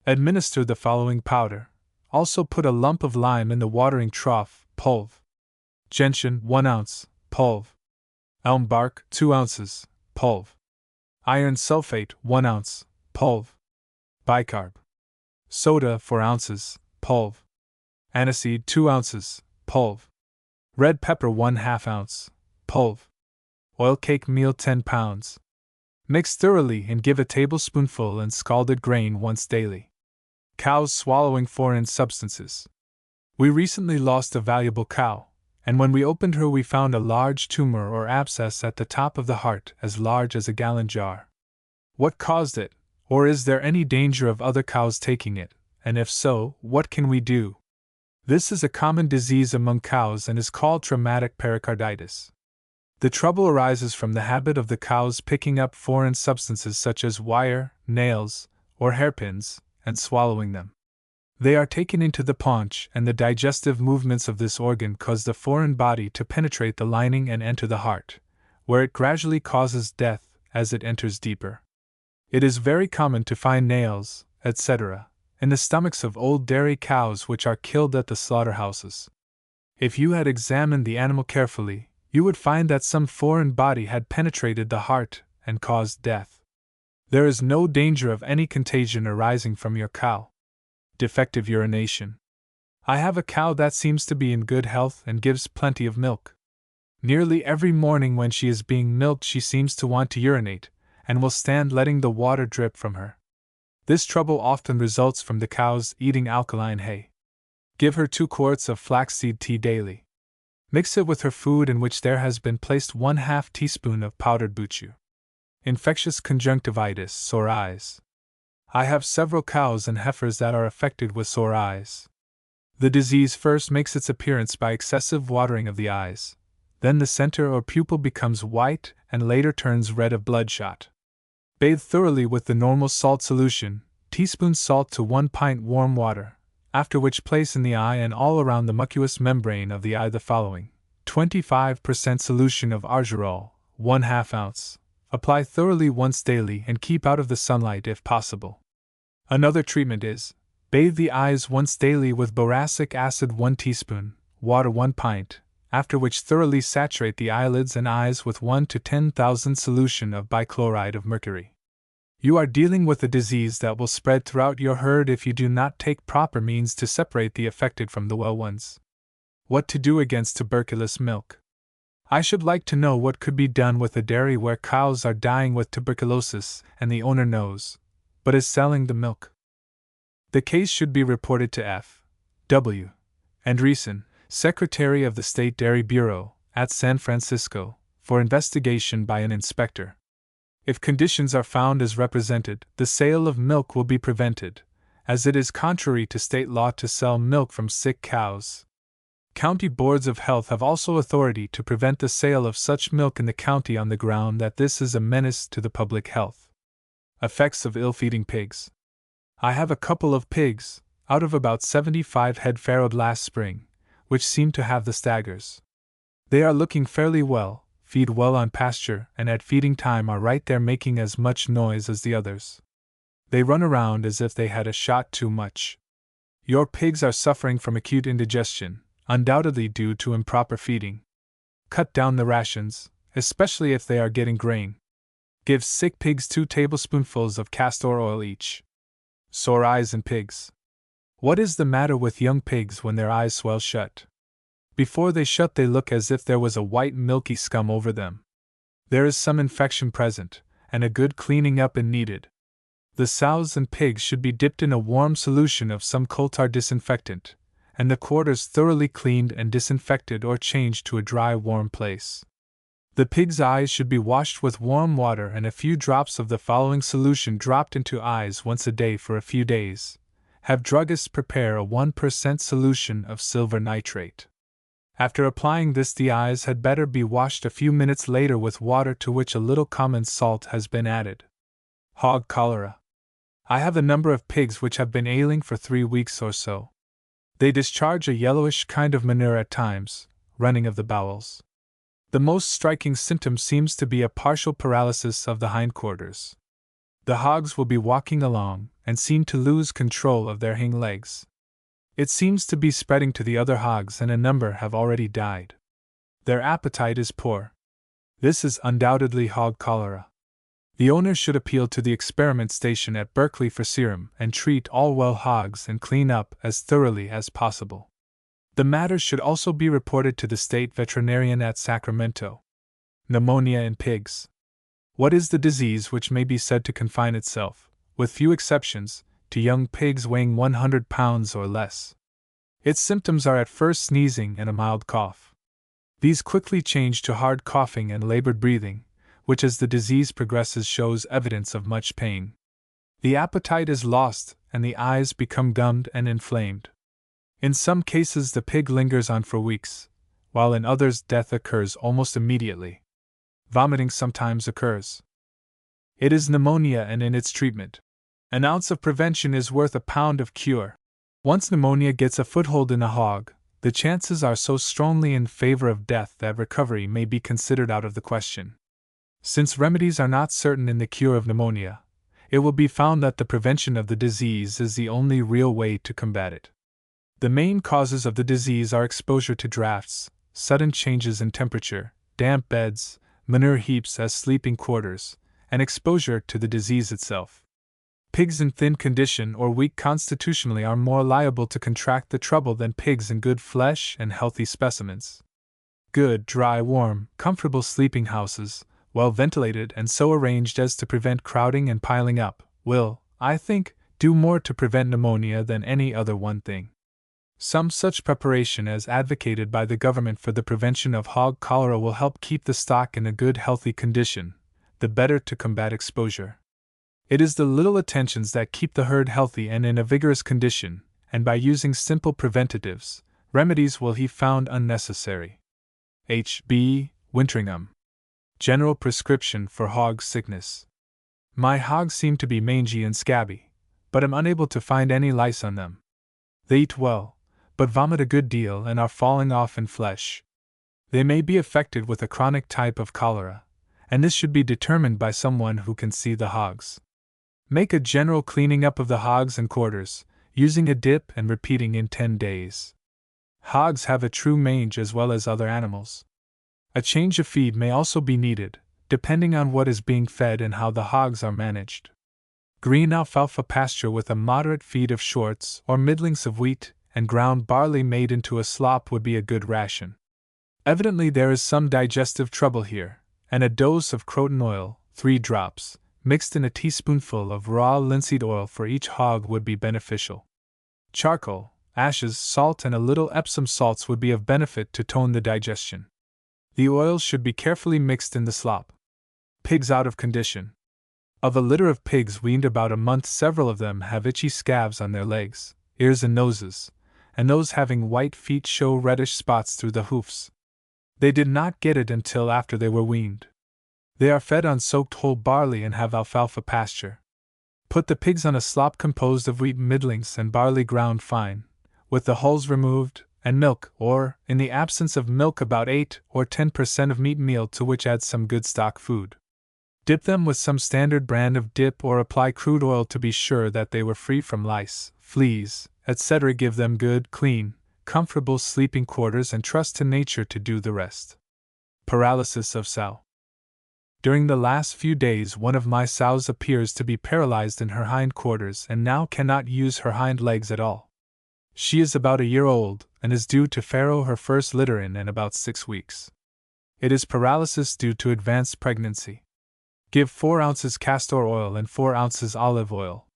Administer the following powder. Also put a lump of lime in the watering trough, pulv. Gentian 1 ounce, pulv. Elm bark 2 ounces, pulv. Iron sulfate 1 ounce, pulv. Bicarb. Soda 4 ounces, pulv. Aniseed 2 ounces, pulv. Red pepper 1/2 ounce, pulv. Oil cake meal 10 pounds. Mix thoroughly and give a tablespoonful in scalded grain once daily. Cows swallowing foreign substances. We recently lost a valuable cow, and when we opened her we found a large tumor or abscess at the top of the heart as large as a gallon jar. What caused it, or is there any danger of other cows taking it, and if so, what can we do? This is a common disease among cows and is called traumatic pericarditis. The trouble arises from the habit of the cows picking up foreign substances such as wire, nails, or hairpins, and swallowing them. They are taken into the paunch, and the digestive movements of this organ cause the foreign body to penetrate the lining and enter the heart, where it gradually causes death as it enters deeper. It is very common to find nails, etc., in the stomachs of old dairy cows which are killed at the slaughterhouses. If you had examined the animal carefully, you would find that some foreign body had penetrated the heart and caused death. There is no danger of any contagion arising from your cow. Defective urination. I have a cow that seems to be in good health and gives plenty of milk. Nearly every morning when she is being milked she seems to want to urinate, and will stand letting the water drip from her. This trouble often results from the cows eating alkaline hay. Give her 2 quarts of flaxseed tea daily. Mix it with her food in which there has been placed 1/2 teaspoon of powdered buchu. Infectious conjunctivitis, sore eyes. I have several cows and heifers that are affected with sore eyes. The disease first makes its appearance by excessive watering of the eyes, then the center or pupil becomes white and later turns red of bloodshot. Bathe thoroughly with the normal salt solution, teaspoon salt to 1 pint warm water, after which place in the eye and all around the mucous membrane of the eye the following: 25% solution of argyrol, 1/2 ounce. Apply thoroughly once daily and keep out of the sunlight if possible. Another treatment is, bathe the eyes once daily with boracic acid 1 teaspoon, water 1 pint, after which thoroughly saturate the eyelids and eyes with 1 to 10,000 solution of bichloride of mercury. You are dealing with a disease that will spread throughout your herd if you do not take proper means to separate the affected from the well ones. What to do against tuberculous milk? I should like to know what could be done with a dairy where cows are dying with tuberculosis and the owner knows, but is selling the milk. The case should be reported to F. W. Andreessen, Secretary of the State Dairy Bureau, at San Francisco, for investigation by an inspector. If conditions are found as represented, the sale of milk will be prevented, as it is contrary to state law to sell milk from sick cows. County boards of health have also authority to prevent the sale of such milk in the county on the ground that this is a menace to the public health. Effects of ill-feeding pigs. I have a couple of pigs, out of about 75 head farrowed last spring, which seem to have the staggers. They are looking fairly well, feed well on pasture, and at feeding time are right there making as much noise as the others. They run around as if they had a shot too much. Your pigs are suffering from acute indigestion, undoubtedly due to improper feeding. Cut down the rations, especially if they are getting grain. Give sick pigs 2 tablespoonfuls of castor oil each. Sore eyes in pigs. What is the matter with young pigs when their eyes swell shut? Before they shut they look as if there was a white milky scum over them. There is some infection present, and a good cleaning up is needed. The sows and pigs should be dipped in a warm solution of some coal tar disinfectant, and the quarters thoroughly cleaned and disinfected or changed to a dry, warm place. The pig's eyes should be washed with warm water and a few drops of the following solution dropped into eyes once a day for a few days. Have druggists prepare a 1% solution of silver nitrate. After applying this, the eyes had better be washed a few minutes later with water to which a little common salt has been added. Hog cholera. I have a number of pigs which have been ailing for 3 weeks or so. They discharge a yellowish kind of manure at times, running of the bowels. The most striking symptom seems to be a partial paralysis of the hindquarters. The hogs will be walking along and seem to lose control of their hind legs. It seems to be spreading to the other hogs and a number have already died. Their appetite is poor. This is undoubtedly hog cholera. The owner should appeal to the experiment station at Berkeley for serum and treat all well hogs and clean up as thoroughly as possible. The matter should also be reported to the state veterinarian at Sacramento. Pneumonia in pigs. What is the disease which may be said to confine itself, with few exceptions, to young pigs weighing 100 pounds or less? Its symptoms are at first sneezing and a mild cough. These quickly change to hard coughing and labored breathing, which as the disease progresses shows evidence of much pain. The appetite is lost, and the eyes become gummed and inflamed. In some cases, the pig lingers on for weeks, while in others, death occurs almost immediately. Vomiting sometimes occurs. It is pneumonia, and in its treatment, an ounce of prevention is worth a pound of cure. Once pneumonia gets a foothold in a hog, the chances are so strongly in favor of death that recovery may be considered out of the question. Since remedies are not certain in the cure of pneumonia, it will be found that the prevention of the disease is the only real way to combat it. The main causes of the disease are exposure to drafts, sudden changes in temperature, damp beds, manure heaps as sleeping quarters, and exposure to the disease itself. Pigs in thin condition or weak constitutionally are more liable to contract the trouble than pigs in good flesh and healthy specimens. Good, dry, warm, comfortable sleeping houses, well ventilated and so arranged as to prevent crowding and piling up, will, I think, do more to prevent pneumonia than any other one thing. Some such preparation as advocated by the government for the prevention of hog cholera will help keep the stock in a good healthy condition, the better to combat exposure. It is the little attentions that keep the herd healthy and in a vigorous condition, and by using simple preventatives, remedies will be found unnecessary. H. B. Winteringham. General prescription for hog sickness. My hogs seem to be mangy and scabby, but am unable to find any lice on them. They eat well, but vomit a good deal and are falling off in flesh. They may be affected with a chronic type of cholera, and this should be determined by someone who can see the hogs. Make a general cleaning up of the hogs and quarters, using a dip and repeating in 10 days. Hogs have a true mange as well as other animals. A change of feed may also be needed, depending on what is being fed and how the hogs are managed. Green alfalfa pasture with a moderate feed of shorts or middlings of wheat and ground barley made into a slop would be a good ration. Evidently there is some digestive trouble here, and a dose of croton oil, 3 drops, mixed in a teaspoonful of raw linseed oil for each hog would be beneficial. Charcoal, ashes, salt, and a little Epsom salts would be of benefit to tone the digestion. The oils should be carefully mixed in the slop. Pigs out of condition. Of a litter of pigs weaned about a month, several of them have itchy scabs on their legs, ears, and noses, and those having white feet show reddish spots through the hoofs. They did not get it until after they were weaned. They are fed on soaked whole barley and have alfalfa pasture. Put the pigs on a slop composed of wheat middlings and barley ground fine, with the hulls removed, and milk, or, in the absence of milk, about 8 or 10% of meat meal, to which add some good stock food. Dip them with some standard brand of dip or apply crude oil to be sure that they were free from lice, fleas, etc. Give them good, clean, comfortable sleeping quarters and trust to nature to do the rest. Paralysis of sow. During the last few days one of my sows appears to be paralyzed in her hind quarters and now cannot use her hind legs at all. She is about a year old and is due to farrow her first litter in about 6 weeks. It is paralysis due to advanced pregnancy. Give 4 ounces castor oil and 4 ounces olive oil.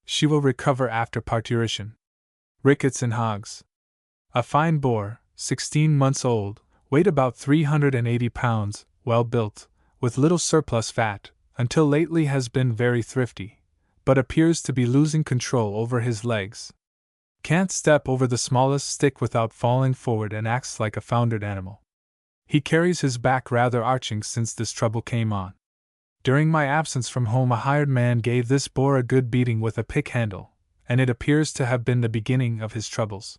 She will recover after parturition. Rickets in hogs. A fine boar, 16 months old, weighed about 380 pounds, well built, with little surplus fat, until lately has been very thrifty, but appears to be losing control over his legs. Can't step over the smallest stick without falling forward and acts like a foundered animal. He carries his back rather arching since this trouble came on. During my absence from home a hired man gave this boar a good beating with a pick handle, and it appears to have been the beginning of his troubles.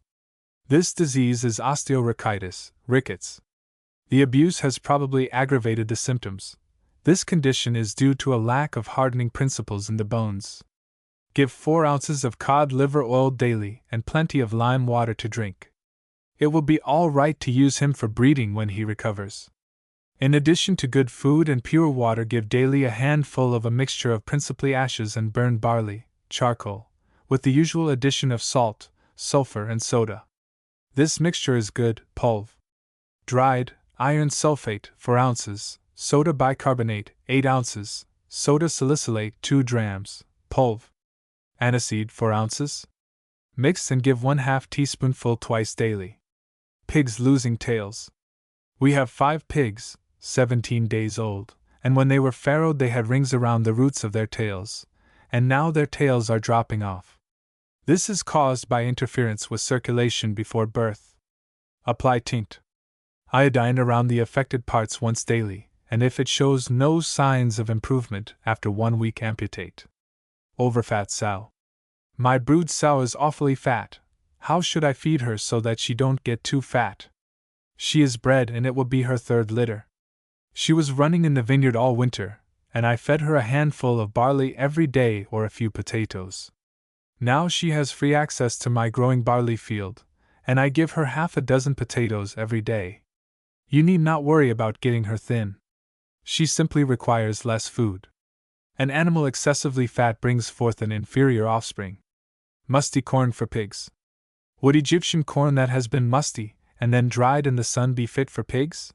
This disease is osteorachitis, rickets. The abuse has probably aggravated the symptoms. This condition is due to a lack of hardening principles in the bones. Give 4 ounces of cod liver oil daily and plenty of lime water to drink. It will be all right to use him for breeding when he recovers. In addition to good food and pure water, give daily a handful of a mixture of principally ashes and burned barley, charcoal, with the usual addition of salt, sulfur, and soda. This mixture is good pulv. Dried iron sulfate 4 ounces, soda bicarbonate 8 ounces, soda salicylate 2 drams, pulv. Aniseed 4 ounces. Mix and give 1/2 teaspoonful twice daily. Pigs losing tails. We have 5 pigs, 17 days old, and when they were farrowed they had rings around the roots of their tails, and now their tails are dropping off. This is caused by interference with circulation before birth. Apply tinct iodine around the affected parts once daily, and if it shows no signs of improvement, after 1 week amputate. Overfat sow. My brood sow is awfully fat. How should I feed her so that she don't get too fat? She is bred and it will be her 3rd litter. She was running in the vineyard all winter, and I fed her a handful of barley every day or a few potatoes. Now she has free access to my growing barley field, and I give her half a dozen potatoes every day. You need not worry about getting her thin. She simply requires less food. An animal excessively fat brings forth an inferior offspring. Musty corn for pigs. Would Egyptian corn that has been musty, and then dried in the sun be fit for pigs?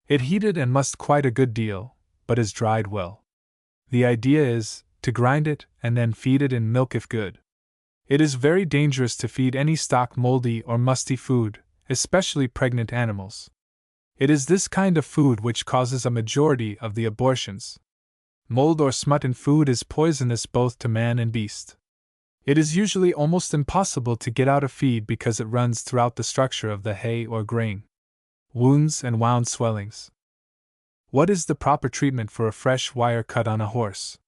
It heated and must quite a good deal, but is dried well. The idea is, to grind it, and then feed it in milk if good. It is very dangerous to feed any stock moldy or musty food, especially pregnant animals. It is this kind of food which causes a majority of the abortions. Mold or smut in food is poisonous both to man and beast. It is usually almost impossible to get out a feed because it runs throughout the structure of the hay or grain. Wounds and wound swellings. What is the proper treatment for a fresh wire cut on a horse?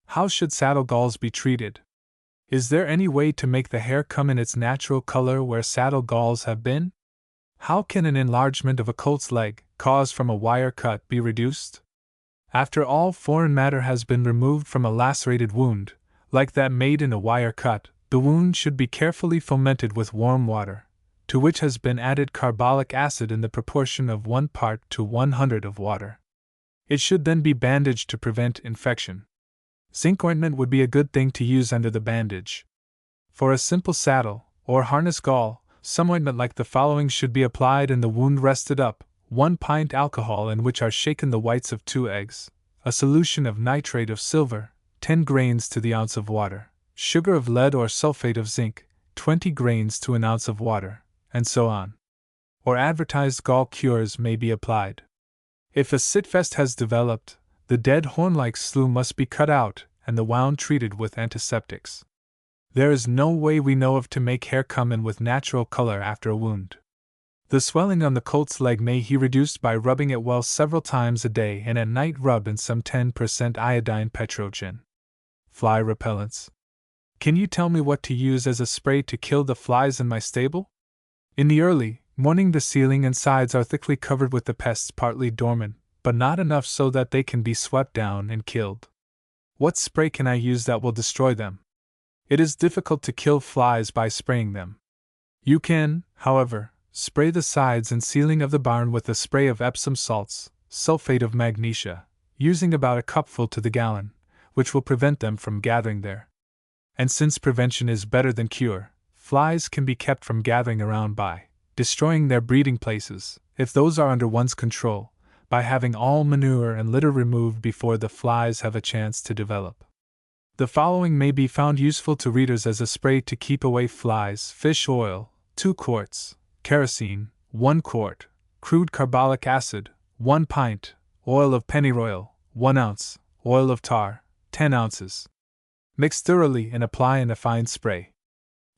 How should saddle galls be treated? Is there any way to make the hair come in its natural color where saddle galls have been? How can an enlargement of a colt's leg, caused from a wire cut, be reduced? After all foreign matter has been removed from a lacerated wound, like that made in a wire cut, the wound should be carefully fomented with warm water, to which has been added carbolic acid in the proportion of 1 part to 100 of water. It should then be bandaged to prevent infection. Zinc ointment would be a good thing to use under the bandage. For a simple saddle, or harness gall, some ointment like the following should be applied and the wound rested up: 1 pint alcohol in which are shaken the whites of 2 eggs, a solution of nitrate of silver, 10 grains to the ounce of water, sugar of lead or sulfate of zinc, 20 grains to an ounce of water, and so on. Or advertised gall cures may be applied. If a sitfest has developed, the dead horn-like slough must be cut out and the wound treated with antiseptics. There is no way we know of to make hair come in with natural color after a wound. The swelling on the colt's leg may be reduced by rubbing it well several times a day and at night rub in some 10% iodine petrogen. Fly repellents. Can you tell me what to use as a spray to kill the flies in my stable? In the early morning the ceiling and sides are thickly covered with the pests, partly dormant, but not enough so that they can be swept down and killed. What spray can I use that will destroy them? It is difficult to kill flies by spraying them. You can, however, spray the sides and ceiling of the barn with a spray of Epsom salts, sulfate of magnesia, using about a cupful to the gallon, which will prevent them from gathering there. And since prevention is better than cure, flies can be kept from gathering around by destroying their breeding places, if those are under one's control, by having all manure and litter removed before the flies have a chance to develop. The following may be found useful to readers as a spray to keep away flies: fish oil, 2 quarts, kerosene, 1 quart, crude carbolic acid, 1 pint, oil of pennyroyal, 1 ounce, oil of tar, 10 ounces. Mix thoroughly and apply in a fine spray.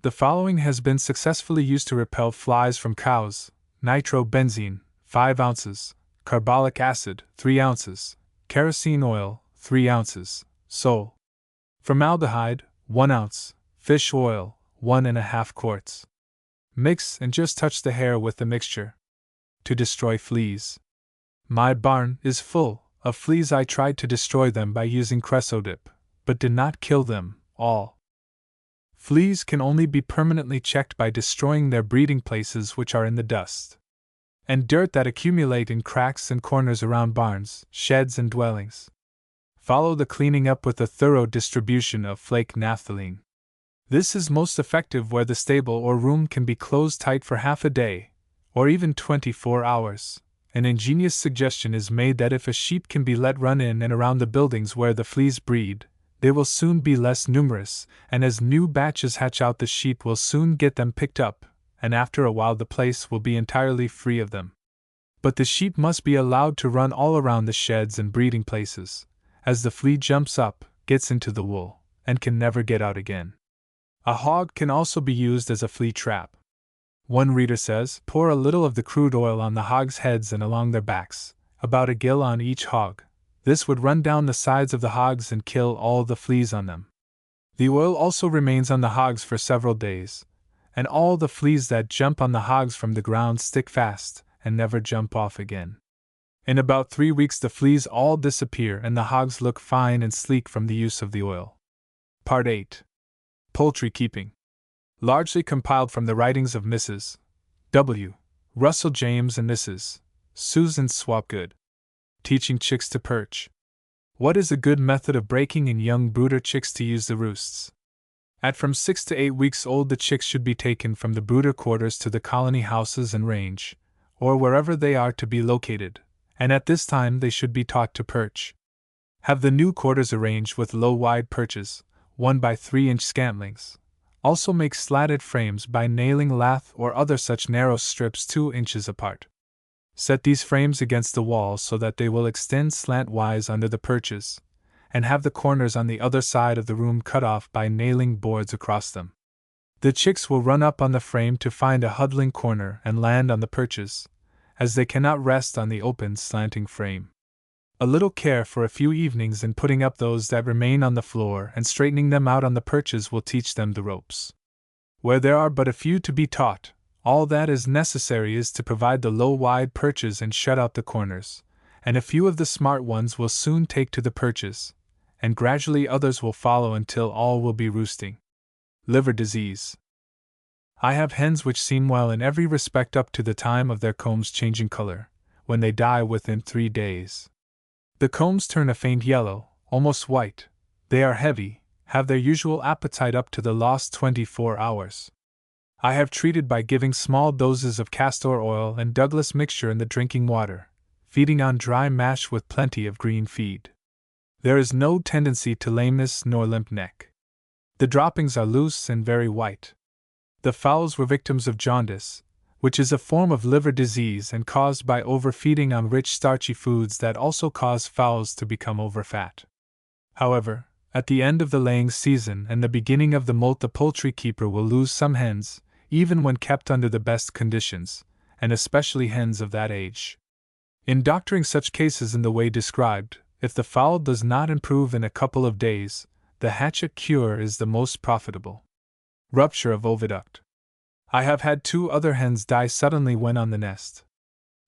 The following has been successfully used to repel flies from cows: nitrobenzene, 5 ounces, carbolic acid, 3 ounces, kerosene oil, 3 ounces, sol. Formaldehyde, 1 ounce, fish oil, 1½ quarts. Mix and just touch the hair with the mixture. To destroy fleas. My barn is full of fleas. I tried to destroy them by using cresodip, but did not kill them all. Fleas can only be permanently checked by destroying their breeding places, which are in the dust and dirt that accumulate in cracks and corners around barns, sheds, and dwellings. Follow the cleaning up with a thorough distribution of flake naphthalene. This is most effective where the stable or room can be closed tight for half a day, or even 24 hours. An ingenious suggestion is made that if a sheep can be let run in and around the buildings where the fleas breed, they will soon be less numerous, and as new batches hatch out, the sheep will soon get them picked up, and after a while the place will be entirely free of them. But the sheep must be allowed to run all around the sheds and breeding places, as the flea jumps up, gets into the wool, and can never get out again. A hog can also be used as a flea trap. One reader says, pour a little of the crude oil on the hogs' heads and along their backs, about a gill on each hog. This would run down the sides of the hogs and kill all the fleas on them. The oil also remains on the hogs for several days, and all the fleas that jump on the hogs from the ground stick fast and never jump off again. In about 3 weeks the fleas all disappear and the hogs look fine and sleek from the use of the oil. Part 8. Poultry Keeping. Largely compiled from the writings of Mrs. W. Russell James and Mrs. Susan Swapgood. Teaching chicks to perch. What is a good method of breaking in young brooder chicks to use the roosts? At from 6 to 8 weeks old the chicks should be taken from the brooder quarters to the colony houses and range, or wherever they are to be located, and at this time they should be taught to perch. Have the new quarters arranged with low wide perches, 1 by 3-inch scantlings. Also make slatted frames by nailing lath or other such narrow strips 2 inches apart. Set these frames against the wall so that they will extend slantwise under the perches, and have the corners on the other side of the room cut off by nailing boards across them. The chicks will run up on the frame to find a huddling corner and land on the perches, as they cannot rest on the open slanting frame. A little care for a few evenings in putting up those that remain on the floor and straightening them out on the perches will teach them the ropes. Where there are but a few to be taught, all that is necessary is to provide the low wide perches and shut out the corners, and a few of the smart ones will soon take to the perches, and gradually others will follow until all will be roosting. Liver disease. I have hens which seem well in every respect up to the time of their combs changing color, when they die within 3 days. The combs turn a faint yellow, almost white. They are heavy, have their usual appetite up to the last 24 hours. I have treated by giving small doses of castor oil and Douglas mixture in the drinking water, feeding on dry mash with plenty of green feed. There is no tendency to lameness nor limp neck. The droppings are loose and very white. The fowls were victims of jaundice, which is a form of liver disease and caused by overfeeding on rich starchy foods that also cause fowls to become overfat. However, at the end of the laying season and the beginning of the molt the poultry keeper will lose some hens, even when kept under the best conditions, and especially hens of that age. In doctoring such cases in the way described, if the fowl does not improve in a couple of days, the hatchet cure is the most profitable. Rupture of oviduct. I have had 2 other hens die suddenly when on the nest.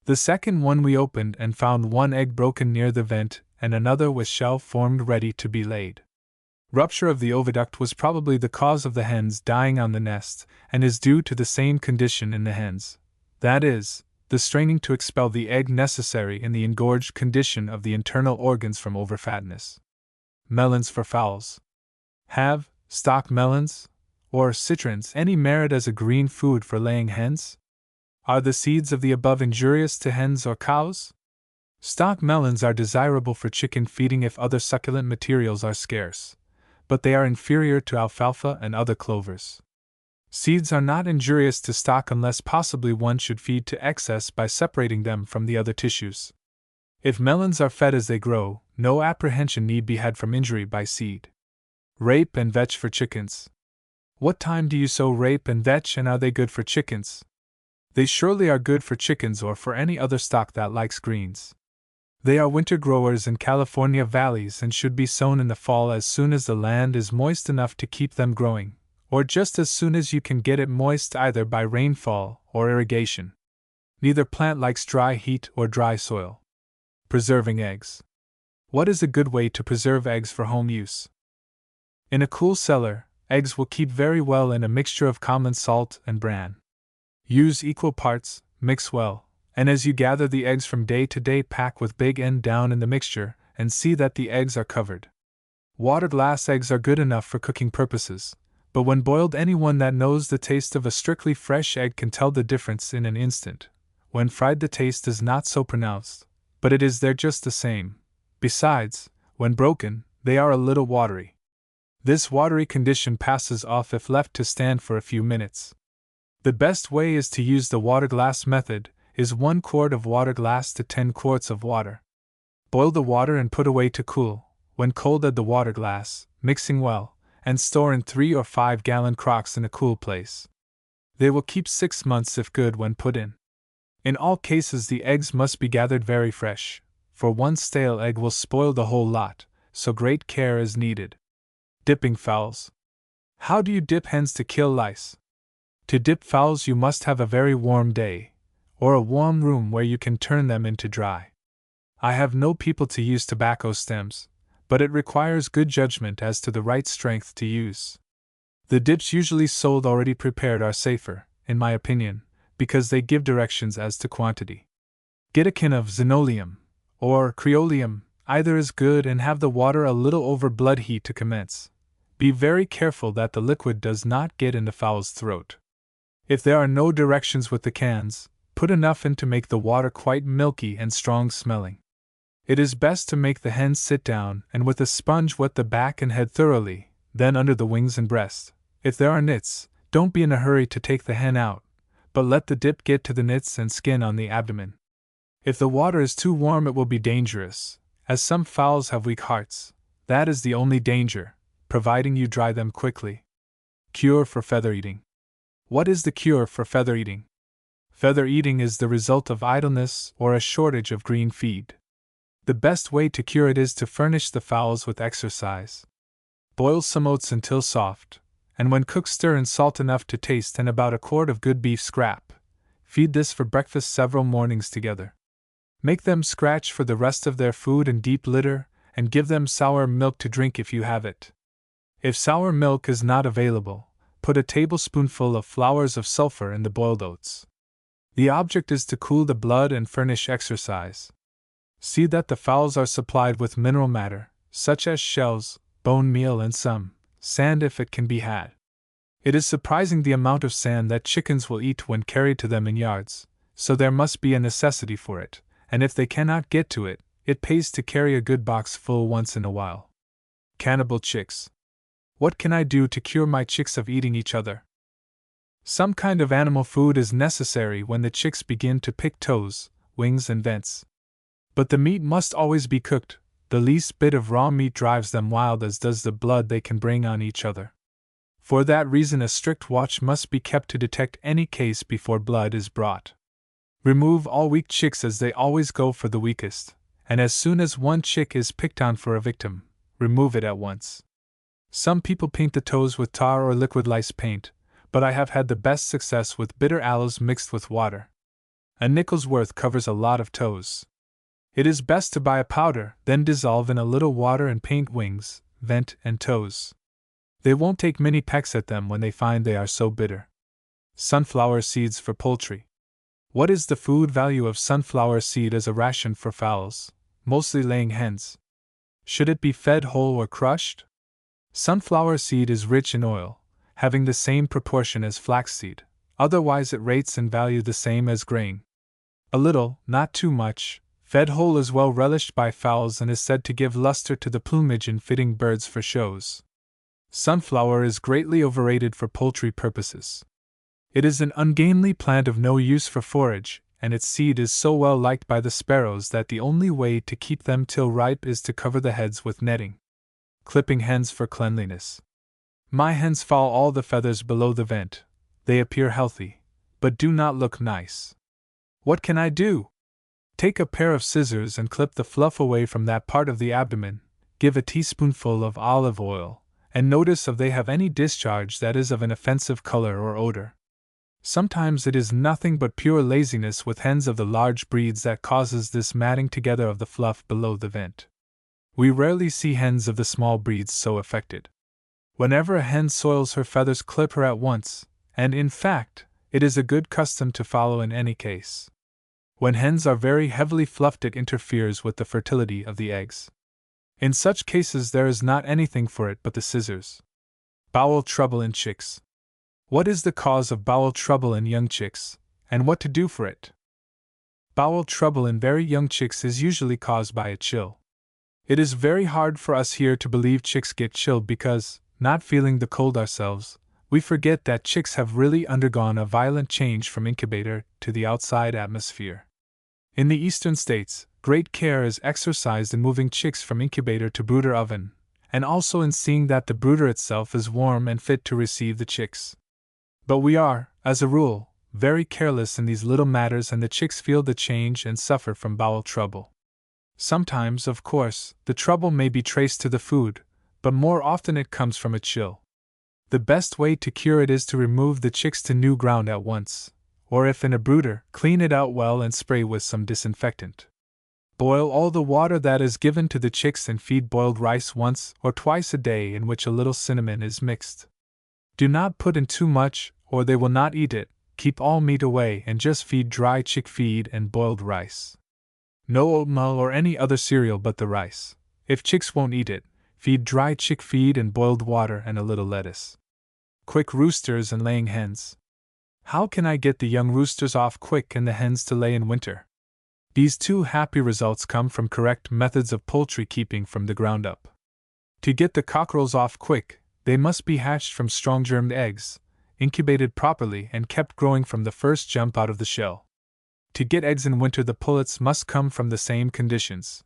The second one we opened and found 1 egg broken near the vent and another with shell formed ready to be laid. Rupture of the oviduct was probably the cause of the hens dying on the nest and is due to the same condition in the hens, that is, the straining to expel the egg necessary in the engorged condition of the internal organs from overfatness. Melons for fowls. Have stock melons or citrons any merit as a green food for laying hens? Are the seeds of the above injurious to hens or cows? Stock melons are desirable for chicken feeding if other succulent materials are scarce, but they are inferior to alfalfa and other clovers. Seeds are not injurious to stock unless possibly one should feed to excess by separating them from the other tissues. If melons are fed as they grow, no apprehension need be had from injury by seed. Rape and vetch for chickens. What time do you sow rape and vetch, and are they good for chickens? They surely are good for chickens or for any other stock that likes greens. They are winter growers in California valleys and should be sown in the fall as soon as the land is moist enough to keep them growing, or just as soon as you can get it moist either by rainfall or irrigation. Neither plant likes dry heat or dry soil. Preserving eggs. What is a good way to preserve eggs for home use? In a cool cellar, eggs will keep very well in a mixture of common salt and bran. Use equal parts, mix well, and as you gather the eggs from day to day pack with big end down in the mixture, and see that the eggs are covered. Water glass eggs are good enough for cooking purposes, but when boiled anyone that knows the taste of a strictly fresh egg can tell the difference in an instant. When fried the taste is not so pronounced, but it is there just the same. Besides, when broken, they are a little watery. This watery condition passes off if left to stand for a few minutes. The best way is to use the water glass method, is 1 quart of water glass to 10 quarts of water. Boil the water and put away to cool. When cold, add the water glass, mixing well, and store in 3 or 5 gallon crocks in a cool place. They will keep 6 months if good when put in. In all cases, the eggs must be gathered very fresh, for one stale egg will spoil the whole lot, so great care is needed. Dipping fowls. How do you dip hens to kill lice? To dip fowls, you must have a very warm day, or a warm room where you can turn them into dry. I have known people to use tobacco stems, but it requires good judgment as to the right strength to use. The dips usually sold already prepared are safer, in my opinion, because they give directions as to quantity. Get a can of xanoleum, or creolium, either is good, and have the water a little over blood heat to commence. Be very careful that the liquid does not get in the fowl's throat. If there are no directions with the cans, put enough in to make the water quite milky and strong smelling. It is best to make the hens sit down and with a sponge wet the back and head thoroughly, then under the wings and breast. If there are nits, don't be in a hurry to take the hen out, but let the dip get to the nits and skin on the abdomen. If the water is too warm, it will be dangerous, as some fowls have weak hearts. That is the only danger, providing you dry them quickly. Cure for feather eating. What is the cure for feather eating? Feather eating is the result of idleness or a shortage of green feed. The best way to cure it is to furnish the fowls with exercise. Boil some oats until soft, and when cooked, stir in salt enough to taste and about a quart of good beef scrap. Feed this for breakfast several mornings together. Make them scratch for the rest of their food in deep litter, and give them sour milk to drink if you have it. If sour milk is not available, put a tablespoonful of flowers of sulfur in the boiled oats. The object is to cool the blood and furnish exercise. See that the fowls are supplied with mineral matter, such as shells, bone meal, and some sand if it can be had. It is surprising the amount of sand that chickens will eat when carried to them in yards, so there must be a necessity for it, and if they cannot get to it, it pays to carry a good box full once in a while. Cannibal chicks. What can I do to cure my chicks of eating each other? Some kind of animal food is necessary when the chicks begin to pick toes, wings, and vents. But the meat must always be cooked. The least bit of raw meat drives them wild, as does the blood they can bring on each other. For that reason, a strict watch must be kept to detect any case before blood is brought. Remove all weak chicks, as they always go for the weakest, and as soon as one chick is picked on for a victim, remove it at once. Some people paint the toes with tar or liquid lice paint, but I have had the best success with bitter aloes mixed with water. A nickel's worth covers a lot of toes. It is best to buy a powder, then dissolve in a little water and paint wings, vent, and toes. They won't take many pecks at them when they find they are so bitter. Sunflower seeds for poultry. What is the food value of sunflower seed as a ration for fowls, mostly laying hens? Should it be fed whole or crushed? Sunflower seed is rich in oil, having the same proportion as flaxseed, otherwise it rates in value the same as grain. A little, not too much, fed whole is well relished by fowls and is said to give luster to the plumage in fitting birds for shows. Sunflower is greatly overrated for poultry purposes. It is an ungainly plant of no use for forage, and its seed is so well liked by the sparrows that the only way to keep them till ripe is to cover the heads with netting. Clipping hens for cleanliness. My hens fall all the feathers below the vent. They appear healthy, but do not look nice. What can I do? Take a pair of scissors and clip the fluff away from that part of the abdomen, give a teaspoonful of olive oil, and notice if they have any discharge that is of an offensive color or odor. Sometimes it is nothing but pure laziness with hens of the large breeds that causes this matting together of the fluff below the vent. We rarely see hens of the small breeds so affected. Whenever a hen soils her feathers, clip her at once, and in fact, it is a good custom to follow in any case. When hens are very heavily fluffed, it interferes with the fertility of the eggs. In such cases there is not anything for it but the scissors. Bowel trouble in chicks. What is the cause of bowel trouble in young chicks, and what to do for it? Bowel trouble in very young chicks is usually caused by a chill. It is very hard for us here to believe chicks get chilled because, not feeling the cold ourselves, we forget that chicks have really undergone a violent change from incubator to the outside atmosphere. In the eastern states, great care is exercised in moving chicks from incubator to brooder oven, and also in seeing that the brooder itself is warm and fit to receive the chicks. But we are, as a rule, very careless in these little matters, and the chicks feel the change and suffer from bowel trouble. Sometimes, of course, the trouble may be traced to the food, but more often it comes from a chill. The best way to cure it is to remove the chicks to new ground at once, or if in a brooder, clean it out well and spray with some disinfectant. Boil all the water that is given to the chicks and feed boiled rice once or twice a day in which a little cinnamon is mixed. Do not put in too much, or they will not eat it. Keep all meat away and just feed dry chick feed and boiled rice. No oatmeal or any other cereal but the rice. If chicks won't eat it, feed dry chick feed and boiled water and a little lettuce. Quick roosters and laying hens. How can I get the young roosters off quick and the hens to lay in winter? These two happy results come from correct methods of poultry keeping from the ground up. To get the cockerels off quick, they must be hatched from strong-germed eggs, incubated properly and kept growing from the first jump out of the shell. To get eggs in winter, the pullets must come from the same conditions.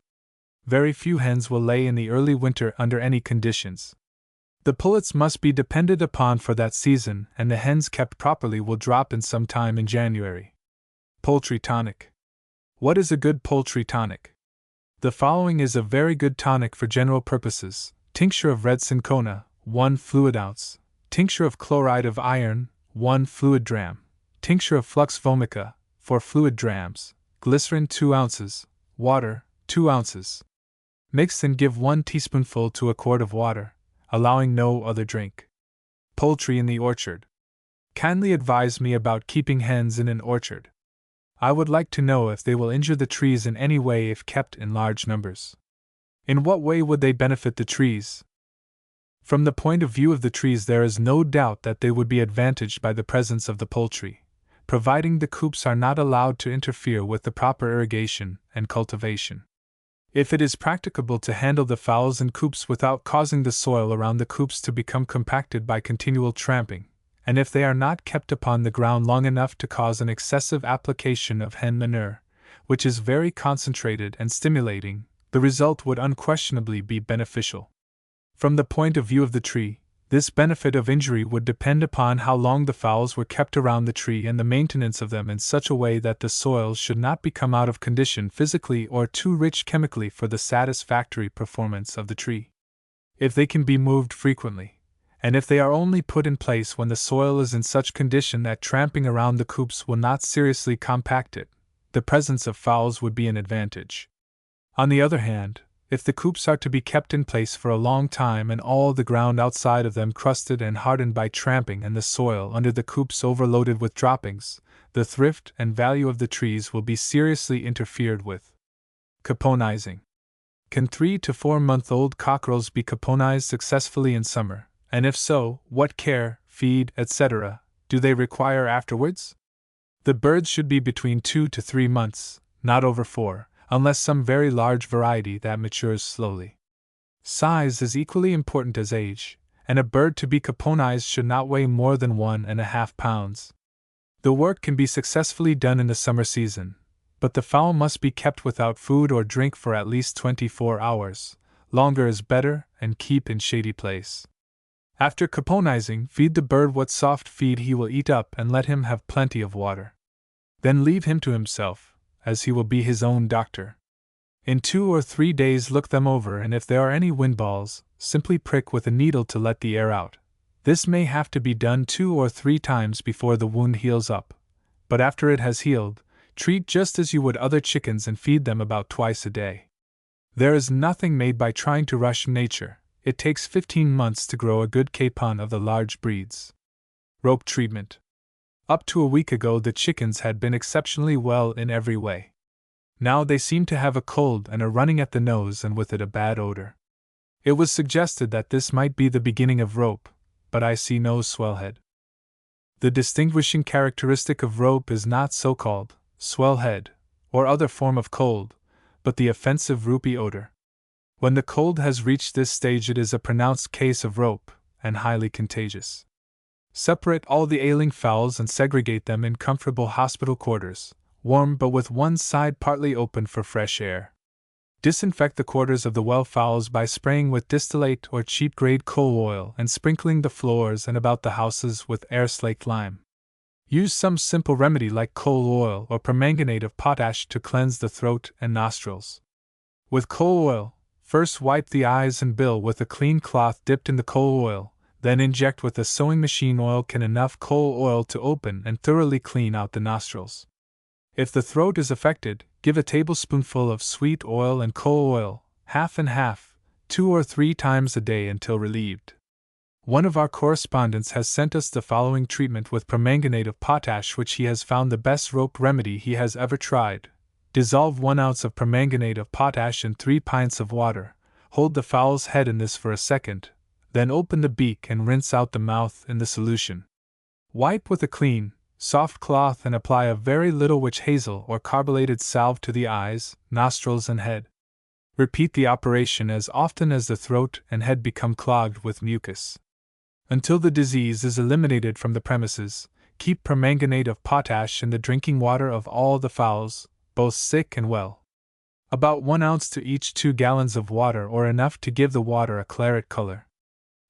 Very few hens will lay in the early winter under any conditions. The pullets must be depended upon for that season, and the hens kept properly will drop in some time in January. Poultry tonic. What is a good poultry tonic? The following is a very good tonic for general purposes: tincture of red cinchona, 1 fluid ounce, tincture of chloride of iron, 1 fluid dram, tincture of flux vomica, 4 fluid drams, glycerin 2 ounces, water 2 ounces. Mix and give 1 teaspoonful to a quart of water, allowing no other drink. Poultry in the orchard. Kindly advise me about keeping hens in an orchard. I would like to know if they will injure the trees in any way if kept in large numbers. In what way would they benefit the trees? From the point of view of the trees, there is no doubt that they would be advantaged by the presence of the poultry, providing the coops are not allowed to interfere with the proper irrigation and cultivation. If it is practicable to handle the fowls in coops without causing the soil around the coops to become compacted by continual tramping, and if they are not kept upon the ground long enough to cause an excessive application of hen manure, which is very concentrated and stimulating, the result would unquestionably be beneficial. From the point of view of the tree, this benefit of injury would depend upon how long the fowls were kept around the tree and the maintenance of them in such a way that the soil should not become out of condition physically or too rich chemically for the satisfactory performance of the tree. If they can be moved frequently, and if they are only put in place when the soil is in such condition that tramping around the coops will not seriously compact it, the presence of fowls would be an advantage. On the other hand, if the coops are to be kept in place for a long time and all the ground outside of them crusted and hardened by tramping and the soil under the coops overloaded with droppings, the thrift and value of the trees will be seriously interfered with. Caponizing. Can 3 to 4 month-old cockerels be caponized successfully in summer, and if so, what care, feed, etc., do they require afterwards? The birds should be between 2 to 3 months, not over 4. Unless some very large variety that matures slowly. Size is equally important as age, and a bird to be caponized should not weigh more than 1.5 pounds. The work can be successfully done in the summer season, but the fowl must be kept without food or drink for at least 24 hours, longer is better, and keep in shady place. After caponizing, feed the bird what soft feed he will eat up and let him have plenty of water. Then leave him to himself, as he will be his own doctor. In 2 or 3 days look them over, and if there are any windballs, simply prick with a needle to let the air out. This may have to be done 2 or 3 times before the wound heals up, but after it has healed, treat just as you would other chickens and feed them about twice a day. There is nothing made by trying to rush nature. It takes 15 months to grow a good capon of the large breeds. Rope treatment. Up to a week ago the chickens had been exceptionally well in every way. Now they seem to have a cold and are running at the nose and with it a bad odor. It was suggested that this might be the beginning of rope, but I see no swellhead. The distinguishing characteristic of rope is not so-called swellhead or other form of cold, but the offensive roopy odor. When the cold has reached this stage it is a pronounced case of rope, and highly contagious. Separate all the ailing fowls and segregate them in comfortable hospital quarters, warm but with one side partly open for fresh air. Disinfect the quarters of the well fowls by spraying with distillate or cheap-grade coal oil and sprinkling the floors and about the houses with air-slaked lime. Use some simple remedy like coal oil or permanganate of potash to cleanse the throat and nostrils. With coal oil, first wipe the eyes and bill with a clean cloth dipped in the coal oil, then inject with a sewing machine oil can enough coal oil to open and thoroughly clean out the nostrils. If the throat is affected, give a tablespoonful of sweet oil and coal oil, half and half, 2 or 3 times a day until relieved. One of our correspondents has sent us the following treatment with permanganate of potash, which he has found the best rope remedy he has ever tried. Dissolve 1 ounce of permanganate of potash in 3 pints of water, hold the fowl's head in this for a second, then open the beak and rinse out the mouth in the solution. Wipe with a clean, soft cloth and apply a very little witch hazel or carbonated salve to the eyes, nostrils, and head. Repeat the operation as often as the throat and head become clogged with mucus. Until the disease is eliminated from the premises, keep permanganate of potash in the drinking water of all the fowls, both sick and well. About 1 ounce to each 2 gallons of water, or enough to give the water a claret color.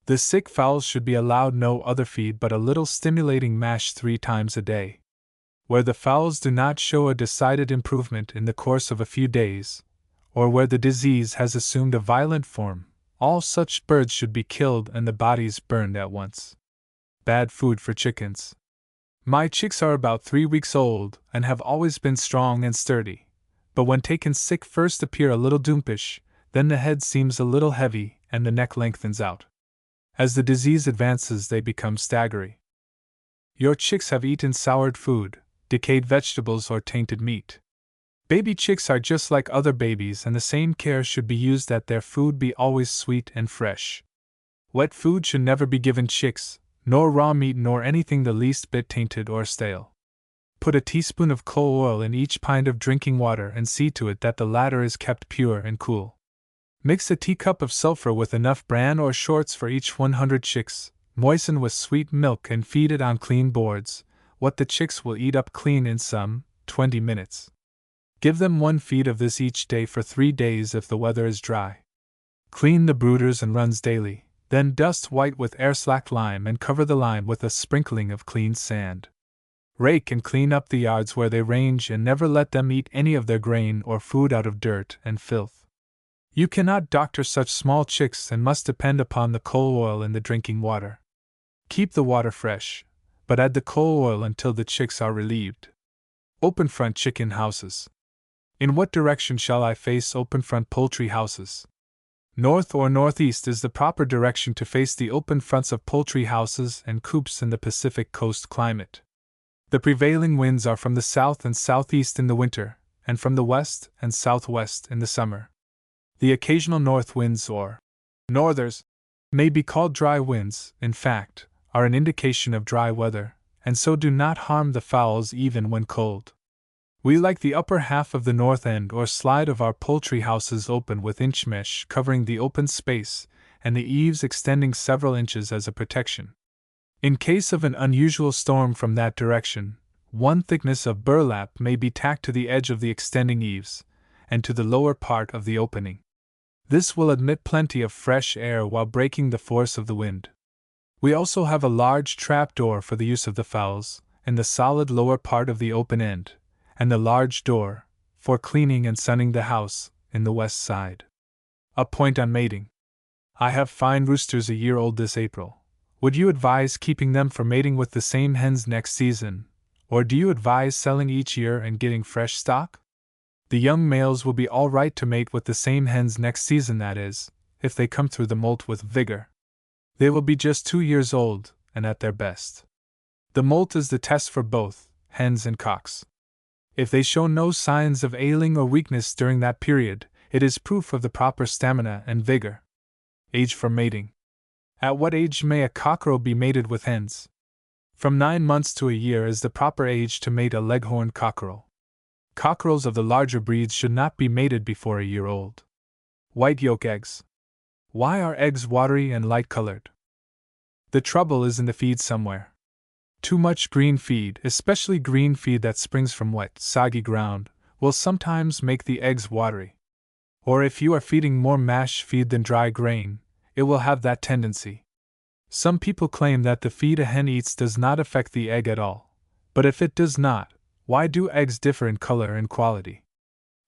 The sick fowls should be allowed no other feed but a little stimulating mash 3 times a day. Where the fowls do not show a decided improvement in the course of a few days, or where the disease has assumed a violent form, all such birds should be killed and the bodies burned at once. Bad food for chickens. My chicks are about 3 weeks old and have always been strong and sturdy, but when taken sick first appear a little dumpish, then the head seems a little heavy and the neck lengthens out. As the disease advances they become staggery. Your chicks have eaten soured food, decayed vegetables or tainted meat. Baby chicks are just like other babies and the same care should be used that their food be always sweet and fresh. Wet food should never be given chicks, nor raw meat nor anything the least bit tainted or stale. Put a teaspoon of coal oil in each pint of drinking water and see to it that the latter is kept pure and cool. Mix a teacup of sulfur with enough bran or shorts for each 100 chicks, moisten with sweet milk and feed it on clean boards, what the chicks will eat up clean in some 20 minutes. Give them 1 feed of this each day for 3 days if the weather is dry. Clean the brooders and runs daily, then dust white with air-slacked lime and cover the lime with a sprinkling of clean sand. Rake and clean up the yards where they range and never let them eat any of their grain or food out of dirt and filth. You cannot doctor such small chicks and must depend upon the coal oil in the drinking water. Keep the water fresh, but add the coal oil until the chicks are relieved. Open front chicken houses. In what direction shall I face open front poultry houses? North or northeast is the proper direction to face the open fronts of poultry houses and coops in the Pacific coast climate. The prevailing winds are from the south and southeast in the winter, and from the west and southwest in the summer. The occasional north winds or northers may be called dry winds, in fact, are an indication of dry weather, and so do not harm the fowls even when cold. We like the upper half of the north end or slide of our poultry houses open with inch mesh covering the open space and the eaves extending several inches as a protection. In case of an unusual storm from that direction, 1 thickness of burlap may be tacked to the edge of the extending eaves and to the lower part of the opening. This will admit plenty of fresh air while breaking the force of the wind. We also have a large trap door for the use of the fowls, in the solid lower part of the open end, and the large door, for cleaning and sunning the house, in the west side. A point on mating. I have fine roosters a year old this April. Would you advise keeping them for mating with the same hens next season, or do you advise selling each year and getting fresh stock? The young males will be all right to mate with the same hens next season, that is, if they come through the molt with vigor. They will be just 2 years old, and at their best. The molt is the test for both hens and cocks. If they show no signs of ailing or weakness during that period, it is proof of the proper stamina and vigor. Age for mating. At what age may a cockerel be mated with hens? From 9 months to a year is the proper age to mate a leghorn cockerel. Cockerels of the larger breeds should not be mated before a year old. White yolk eggs. Why are eggs watery and light-colored? The trouble is in the feed somewhere. Too much green feed, especially green feed that springs from wet, soggy ground, will sometimes make the eggs watery. Or if you are feeding more mash feed than dry grain, it will have that tendency. Some people claim that the feed a hen eats does not affect the egg at all, but if it does not, why do eggs differ in color and quality?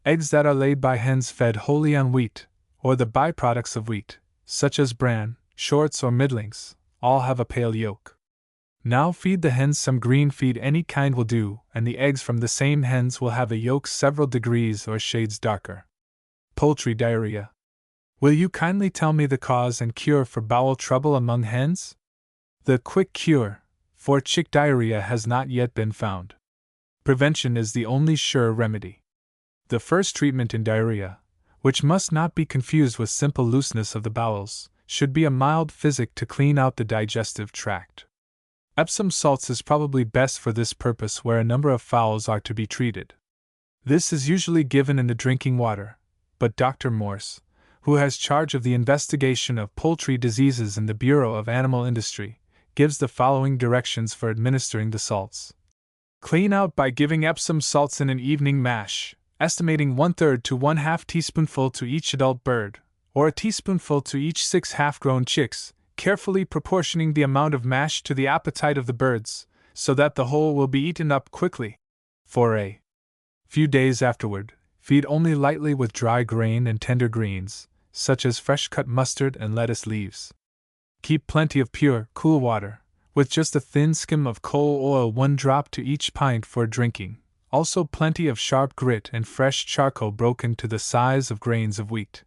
Eggs that are laid by hens fed wholly on wheat, or the byproducts of wheat, such as bran, shorts, or middlings, all have a pale yolk. Now feed the hens some green feed, any kind will do, and the eggs from the same hens will have a yolk several degrees or shades darker. Poultry diarrhea. Will you kindly tell me the cause and cure for bowel trouble among hens? The quick cure for chick diarrhea has not yet been found. Prevention is the only sure remedy. The first treatment in diarrhea, which must not be confused with simple looseness of the bowels, should be a mild physic to clean out the digestive tract. Epsom salts is probably best for this purpose where a number of fowls are to be treated. This is usually given in the drinking water, but Dr. Morse, who has charge of the investigation of poultry diseases in the Bureau of Animal Industry, gives the following directions for administering the salts. Clean out by giving Epsom salts in an evening mash, estimating 1/3 to 1/2 teaspoonful to each adult bird, or a teaspoonful to each 6 half-grown chicks, carefully proportioning the amount of mash to the appetite of the birds, so that the whole will be eaten up quickly. For a few days afterward, feed only lightly with dry grain and tender greens, such as fresh-cut mustard and lettuce leaves. Keep plenty of pure, cool water, with just a thin skim of coal oil 1 drop to each pint for drinking, also plenty of sharp grit and fresh charcoal broken to the size of grains of wheat.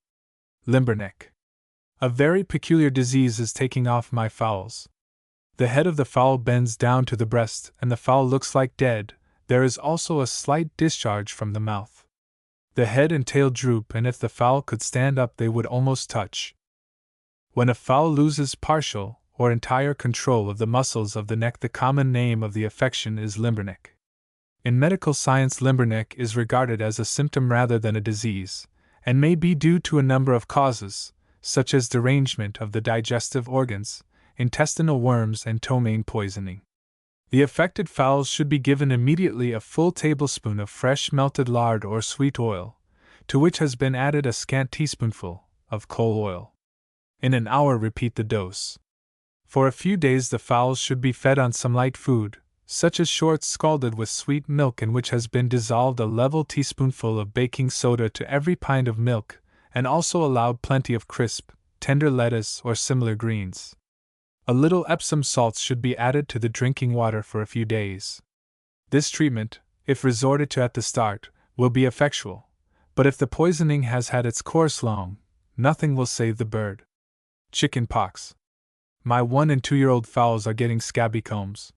Limberneck. A very peculiar disease is taking off my fowls. The head of the fowl bends down to the breast and the fowl looks like dead. There is also a slight discharge from the mouth. The head and tail droop, and if the fowl could stand up they would almost touch. When a fowl loses partial or entire control of the muscles of the neck, the common name of the affection is limberneck. In medical science, limberneck is regarded as a symptom rather than a disease, and may be due to a number of causes, such as derangement of the digestive organs, intestinal worms, and ptomaine poisoning. The affected fowls should be given immediately a full tablespoon of fresh melted lard or sweet oil, to which has been added a scant teaspoonful of coal oil. In an hour repeat the dose. For a few days the fowls should be fed on some light food, such as shorts scalded with sweet milk in which has been dissolved a level teaspoonful of baking soda to every pint of milk, and also allowed plenty of crisp, tender lettuce or similar greens. A little Epsom salts should be added to the drinking water for a few days. This treatment, if resorted to at the start, will be effectual, but if the poisoning has had its course long, nothing will save the bird. Chicken pox. My 1- and 2-year-old fowls are getting scabby combs.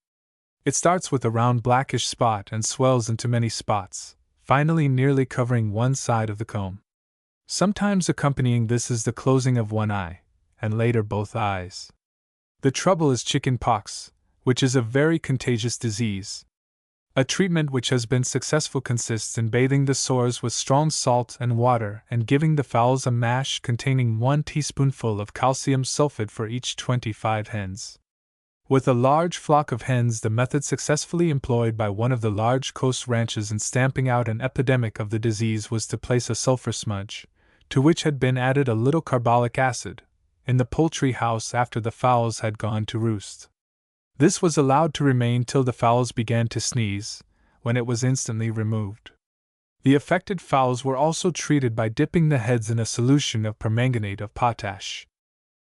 It starts with a round blackish spot and swells into many spots, finally nearly covering one side of the comb. Sometimes accompanying this is the closing of one eye, and later both eyes. The trouble is chicken pox, which is a very contagious disease. A treatment which has been successful consists in bathing the sores with strong salt and water and giving the fowls a mash containing 1 teaspoonful of calcium sulfate for each 25 hens. With a large flock of hens, the method successfully employed by one of the large coast ranches in stamping out an epidemic of the disease was to place a sulfur smudge, to which had been added a little carbolic acid, in the poultry house after the fowls had gone to roost. This was allowed to remain till the fowls began to sneeze, when it was instantly removed. The affected fowls were also treated by dipping the heads in a solution of permanganate of potash.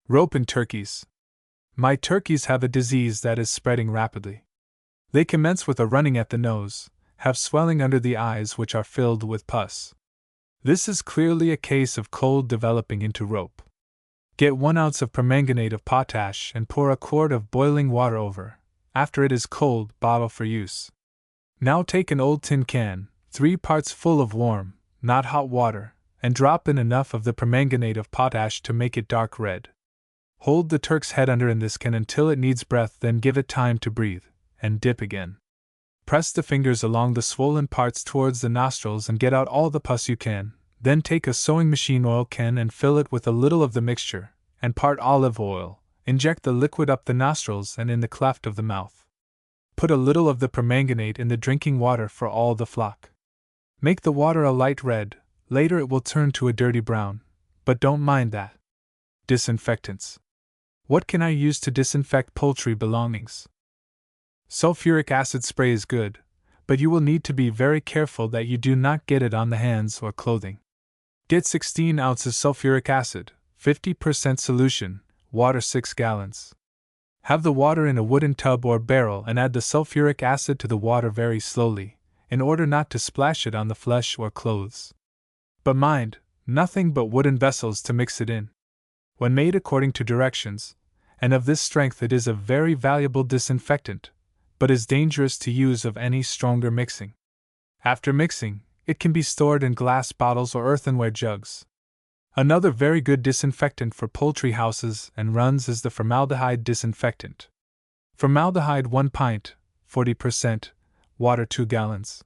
Rope in turkeys. My turkeys have a disease that is spreading rapidly. They commence with a running at the nose, have swelling under the eyes which are filled with pus. This is clearly a case of cold developing into rope. Get 1 ounce of permanganate of potash and pour a quart of boiling water over. After it is cold, bottle for use. Now take an old tin can, 3 parts full of warm, not hot water, and drop in enough of the permanganate of potash to make it dark red. Hold the turk's head under in this can until it needs breath, then give it time to breathe, and dip again. Press the fingers along the swollen parts towards the nostrils and get out all the pus you can. Then take a sewing machine oil can and fill it with a little of the mixture, and part olive oil. Inject the liquid up the nostrils and in the cleft of the mouth. Put a little of the permanganate in the drinking water for all the flock. Make the water a light red, later it will turn to a dirty brown, but don't mind that. Disinfectants. What can I use to disinfect poultry belongings? Sulfuric acid spray is good, but you will need to be very careful that you do not get it on the hands or clothing. Get 16 ounces sulfuric acid, 50% solution, water 6 gallons. Have the water in a wooden tub or barrel and add the sulfuric acid to the water very slowly, in order not to splash it on the flesh or clothes. But mind, nothing but wooden vessels to mix it in. When made according to directions, and of this strength, it is a very valuable disinfectant, but is dangerous to use of any stronger mixing. After mixing, it can be stored in glass bottles or earthenware jugs. Another very good disinfectant for poultry houses and runs is the formaldehyde disinfectant. Formaldehyde 1 pint, 40%, water 2 gallons.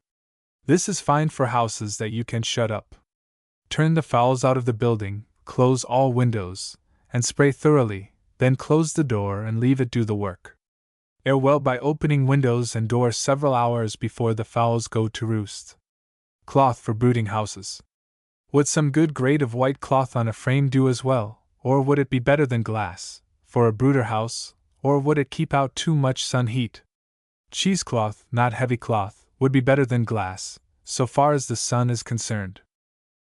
This is fine for houses that you can shut up. Turn the fowls out of the building, close all windows, and spray thoroughly, then close the door and leave it do the work. Air well by opening windows and doors several hours before the fowls go to roost. Cloth for brooding houses. Would some good grade of white cloth on a frame do as well, or would it be better than glass, for a brooder house, or would it keep out too much sun heat? Cheesecloth, not heavy cloth, would be better than glass, so far as the sun is concerned.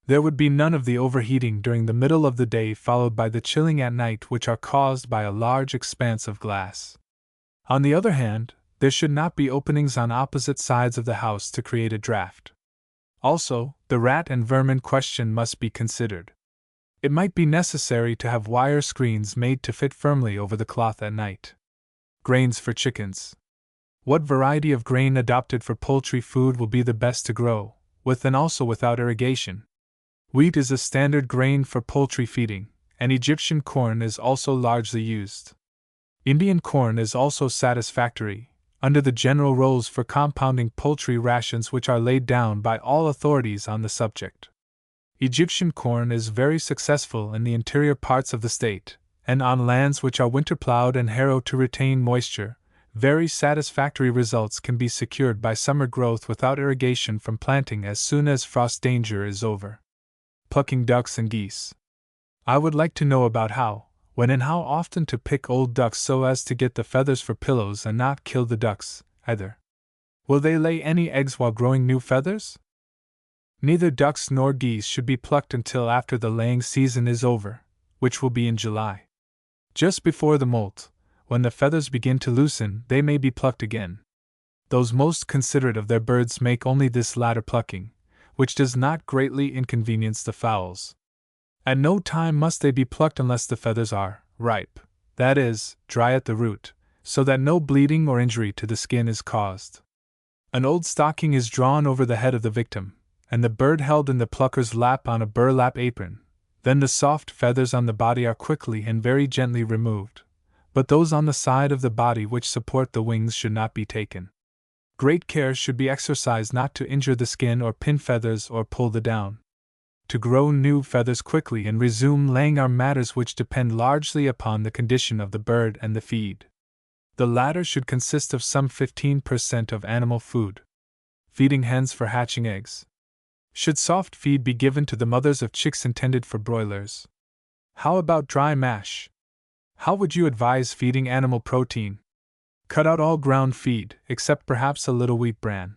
There would be none of the overheating during the middle of the day followed by the chilling at night which are caused by a large expanse of glass. On the other hand, there should not be openings on opposite sides of the house to create a draft. Also, the rat and vermin question must be considered. It might be necessary to have wire screens made to fit firmly over the cloth at night. Grains for chickens. What variety of grain adopted for poultry food will be the best to grow, with and also without irrigation? Wheat is a standard grain for poultry feeding, and Egyptian corn is also largely used. Indian corn is also satisfactory, under the general rules for compounding poultry rations which are laid down by all authorities on the subject. Egyptian corn is very successful in the interior parts of the state, and on lands which are winter plowed and harrowed to retain moisture, very satisfactory results can be secured by summer growth without irrigation from planting as soon as frost danger is over. Plucking ducks and geese. I would like to know about how, when and how often to pick old ducks so as to get the feathers for pillows and not kill the ducks, either. Will they lay any eggs while growing new feathers? Neither ducks nor geese should be plucked until after the laying season is over, which will be in July. Just before the molt, when the feathers begin to loosen, they may be plucked again. Those most considerate of their birds make only this latter plucking, which does not greatly inconvenience the fowls. At no time must they be plucked unless the feathers are ripe, that is, dry at the root, so that no bleeding or injury to the skin is caused. An old stocking is drawn over the head of the victim, and the bird held in the plucker's lap on a burlap apron. Then the soft feathers on the body are quickly and very gently removed, but those on the side of the body which support the wings should not be taken. Great care should be exercised not to injure the skin or pin feathers or pull the down. To grow new feathers quickly and resume laying are matters which depend largely upon the condition of the bird and the feed. The latter should consist of some 15% of animal food. Feeding hens for hatching eggs. Should soft feed be given to the mothers of chicks intended for broilers? How about dry mash? How would you advise feeding animal protein? Cut out all ground feed, except perhaps a little wheat bran.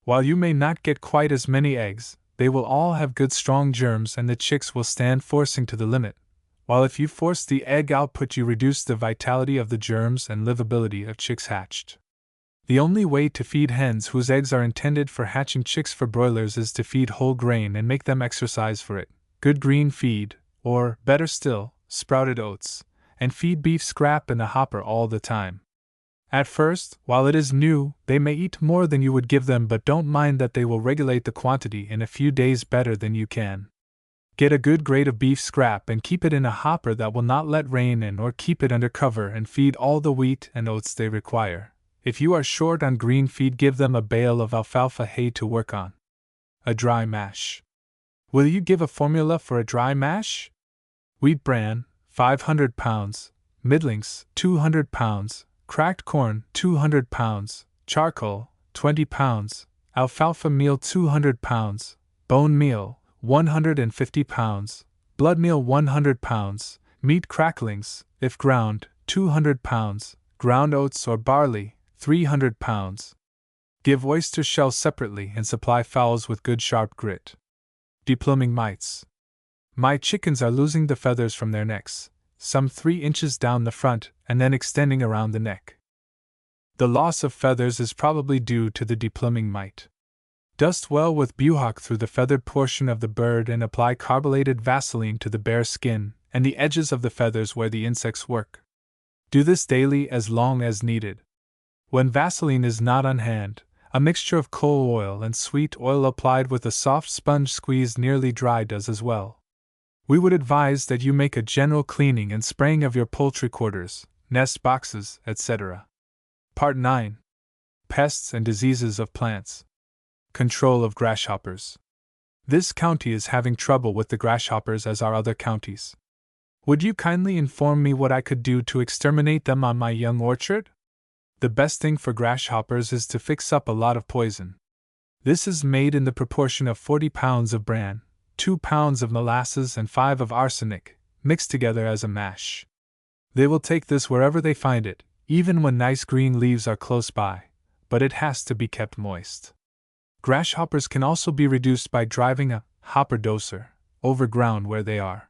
While you may not get quite as many eggs, they will all have good strong germs and the chicks will stand forcing to the limit, while if you force the egg output you reduce the vitality of the germs and livability of chicks hatched. The only way to feed hens whose eggs are intended for hatching chicks for broilers is to feed whole grain and make them exercise for it, good green feed, or, better still, sprouted oats, and feed beef scrap in a hopper all the time. At first, while it is new, they may eat more than you would give them, but don't mind that they will regulate the quantity in a few days better than you can. Get a good grade of beef scrap and keep it in a hopper that will not let rain in, or keep it under cover and feed all the wheat and oats they require. If you are short on green feed, give them a bale of alfalfa hay to work on. A dry mash. Will you give a formula for a dry mash? Wheat bran, 500 pounds, middlings, 200 pounds, cracked corn, 200 pounds, charcoal, 20 pounds, alfalfa meal 200 pounds, bone meal, 150 pounds, blood meal 100 pounds, meat cracklings, if ground, 200 pounds, ground oats or barley, 300 pounds. Give oyster shells separately and supply fowls with good sharp grit. Depluming mites. My chickens are losing the feathers from their necks, some 3 inches down the front and then extending around the neck. The loss of feathers is probably due to the depluming mite. Dust well with buhok through the feathered portion of the bird and apply carbonated Vaseline to the bare skin and the edges of the feathers where the insects work. Do this daily as long as needed. When Vaseline is not on hand, a mixture of coal oil and sweet oil applied with a soft sponge squeezed nearly dry does as well. We would advise that you make a general cleaning and spraying of your poultry quarters, nest boxes, etc. Part 9. Pests and Diseases of Plants. Control of Grasshoppers. This county is having trouble with the grasshoppers as are other counties. Would you kindly inform me what I could do to exterminate them on my young orchard? The best thing for grasshoppers is to fix up a lot of poison. This is made in the proportion of 40 pounds of bran, 2 pounds of molasses and 5 of arsenic, mixed together as a mash. They will take this wherever they find it, even when nice green leaves are close by, but it has to be kept moist. Grasshoppers can also be reduced by driving a hopper doser over ground where they are.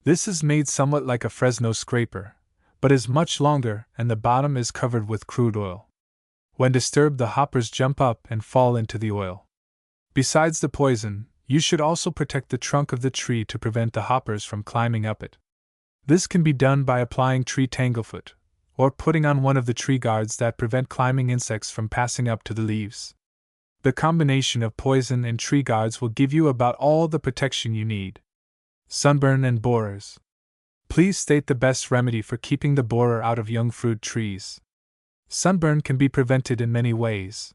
This is made somewhat like a Fresno scraper, but is much longer and the bottom is covered with crude oil. When disturbed, the hoppers jump up and fall into the oil. Besides the poison, you should also protect the trunk of the tree to prevent the hoppers from climbing up it. This can be done by applying tree tanglefoot, or putting on one of the tree guards that prevent climbing insects from passing up to the leaves. The combination of poison and tree guards will give you about all the protection you need. Sunburn and borers. Please state the best remedy for keeping the borer out of young fruit trees. Sunburn can be prevented in many ways.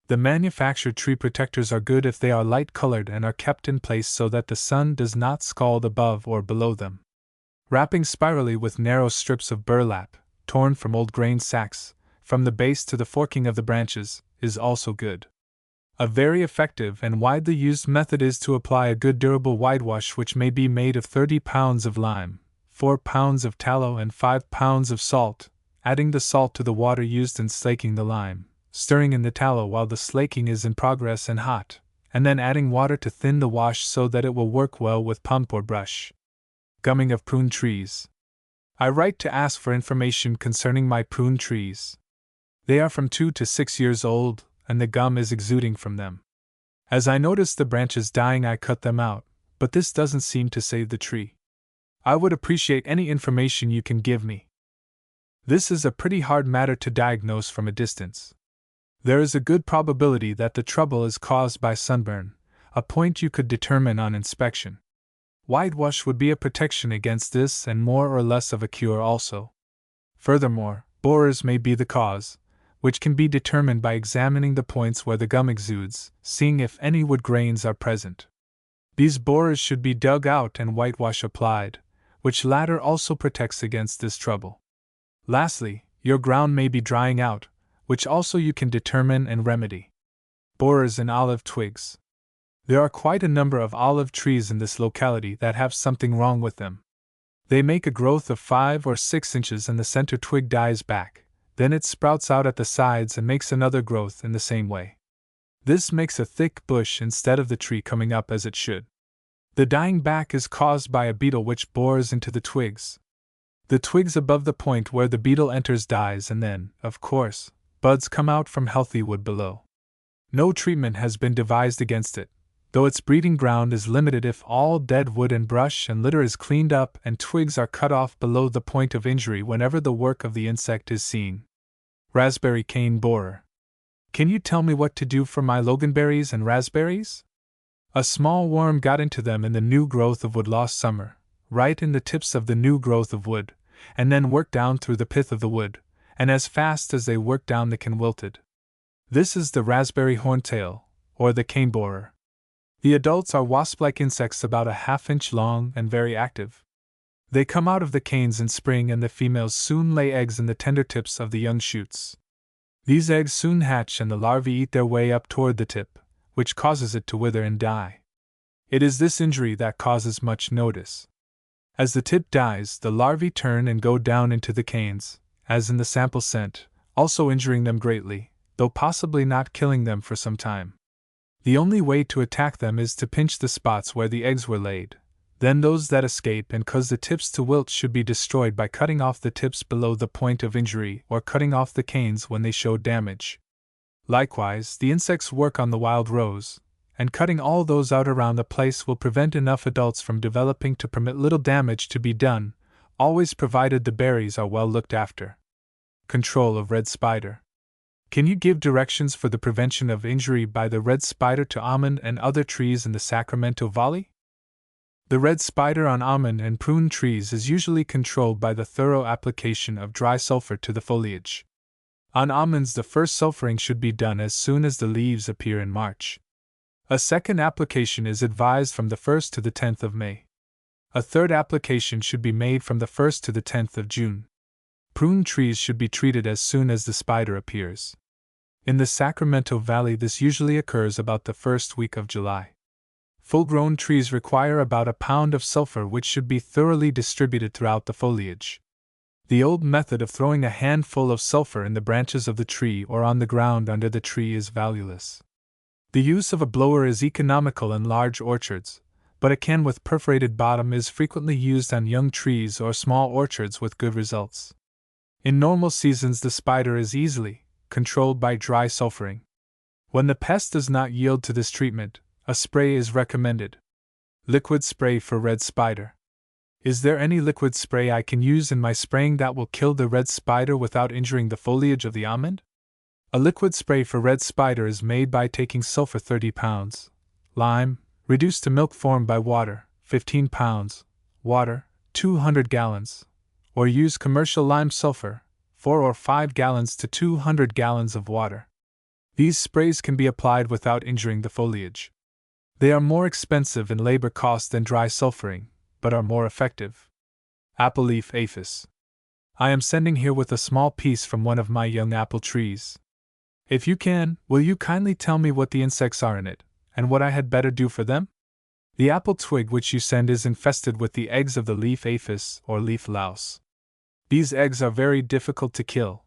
The manufactured tree protectors are good if they are light-colored and are kept in place so that the sun does not scald above or below them. Wrapping spirally with narrow strips of burlap, torn from old grain sacks, from the base to the forking of the branches, is also good. A very effective and widely used method is to apply a good durable whitewash which may be made of 30 pounds of lime, 4 pounds of tallow and 5 pounds of salt, adding the salt to the water used in slaking the lime, stirring in the tallow while the slaking is in progress and hot, and then adding water to thin the wash so that it will work well with pump or brush. Gumming of prune trees. I write to ask for information concerning my prune trees. They are from 2 to 6 years old, and the gum is exuding from them. As I noticed the branches dying, I cut them out, but this doesn't seem to save the tree. I would appreciate any information you can give me. This is a pretty hard matter to diagnose from a distance. There is a good probability that the trouble is caused by sunburn, a point you could determine on inspection. Whitewash would be a protection against this and more or less of a cure also. Furthermore, borers may be the cause, which can be determined by examining the points where the gum exudes, seeing if any wood grains are present. These borers should be dug out and whitewash applied, which latter also protects against this trouble. Lastly, your ground may be drying out, which also you can determine and remedy. Borers in olive twigs. There are quite a number of olive trees in this locality that have something wrong with them. They make a growth of 5 or 6 inches and the center twig dies back. Then it sprouts out at the sides and makes another growth in the same way. This makes a thick bush instead of the tree coming up as it should. The dying back is caused by a beetle which bores into the twigs. The twigs above the point where the beetle enters dies and then, of course, buds come out from healthy wood below. No treatment has been devised against it, though its breeding ground is limited if all dead wood and brush and litter is cleaned up and twigs are cut off below the point of injury whenever the work of the insect is seen. Raspberry cane borer. Can you tell me what to do for my loganberries and raspberries? A small worm got into them in the new growth of wood last summer, right in the tips of the new growth of wood, and then worked down through the pith of the wood, and as fast as they worked down the cane wilted. This is the raspberry horntail, or the cane borer. The adults are wasp-like insects about a half-inch long and very active. They come out of the canes in spring and the females soon lay eggs in the tender tips of the young shoots. These eggs soon hatch and the larvae eat their way up toward the tip, which causes it to wither and die. It is this injury that causes much notice. As the tip dies, the larvae turn and go down into the canes, as in the sample sent, also injuring them greatly, though possibly not killing them for some time. The only way to attack them is to pinch the spots where the eggs were laid. Then those that escape and cause the tips to wilt should be destroyed by cutting off the tips below the point of injury or cutting off the canes when they show damage. Likewise, the insects work on the wild rose, and cutting all those out around the place will prevent enough adults from developing to permit little damage to be done, always provided the berries are well looked after. Control of red spider. Can you give directions for the prevention of injury by the red spider to almond and other trees in the Sacramento Valley? The red spider on almond and prune trees is usually controlled by the thorough application of dry sulfur to the foliage. On almonds, the first sulfuring should be done as soon as the leaves appear in March. A second application is advised from the 1st to the 10th of May. A third application should be made from the 1st to the 10th of June. Prune trees should be treated as soon as the spider appears. In the Sacramento Valley, this usually occurs about the first week of July. Full-grown trees require about a pound of sulfur, which should be thoroughly distributed throughout the foliage. The old method of throwing a handful of sulfur in the branches of the tree or on the ground under the tree is valueless. The use of a blower is economical in large orchards, but a can with perforated bottom is frequently used on young trees or small orchards with good results. In normal seasons, the spider is easily controlled by dry sulfuring. When the pest does not yield to this treatment, a spray is recommended. Liquid spray for red spider. Is there any liquid spray I can use in my spraying that will kill the red spider without injuring the foliage of the almond? A liquid spray for red spider is made by taking sulfur 30 pounds, lime, reduced to milk formed by water, 15 pounds, water, 200 gallons, or use commercial lime sulfur, 4 or 5 gallons to 200 gallons of water. These sprays can be applied without injuring the foliage. They are more expensive in labor cost than dry sulfuring, but are more effective. Apple leaf aphis. I am sending here with a small piece from one of my young apple trees. If you can, will you kindly tell me what the insects are in it, and what I had better do for them? The apple twig which you send is infested with the eggs of the leaf aphis or leaf louse. These eggs are very difficult to kill.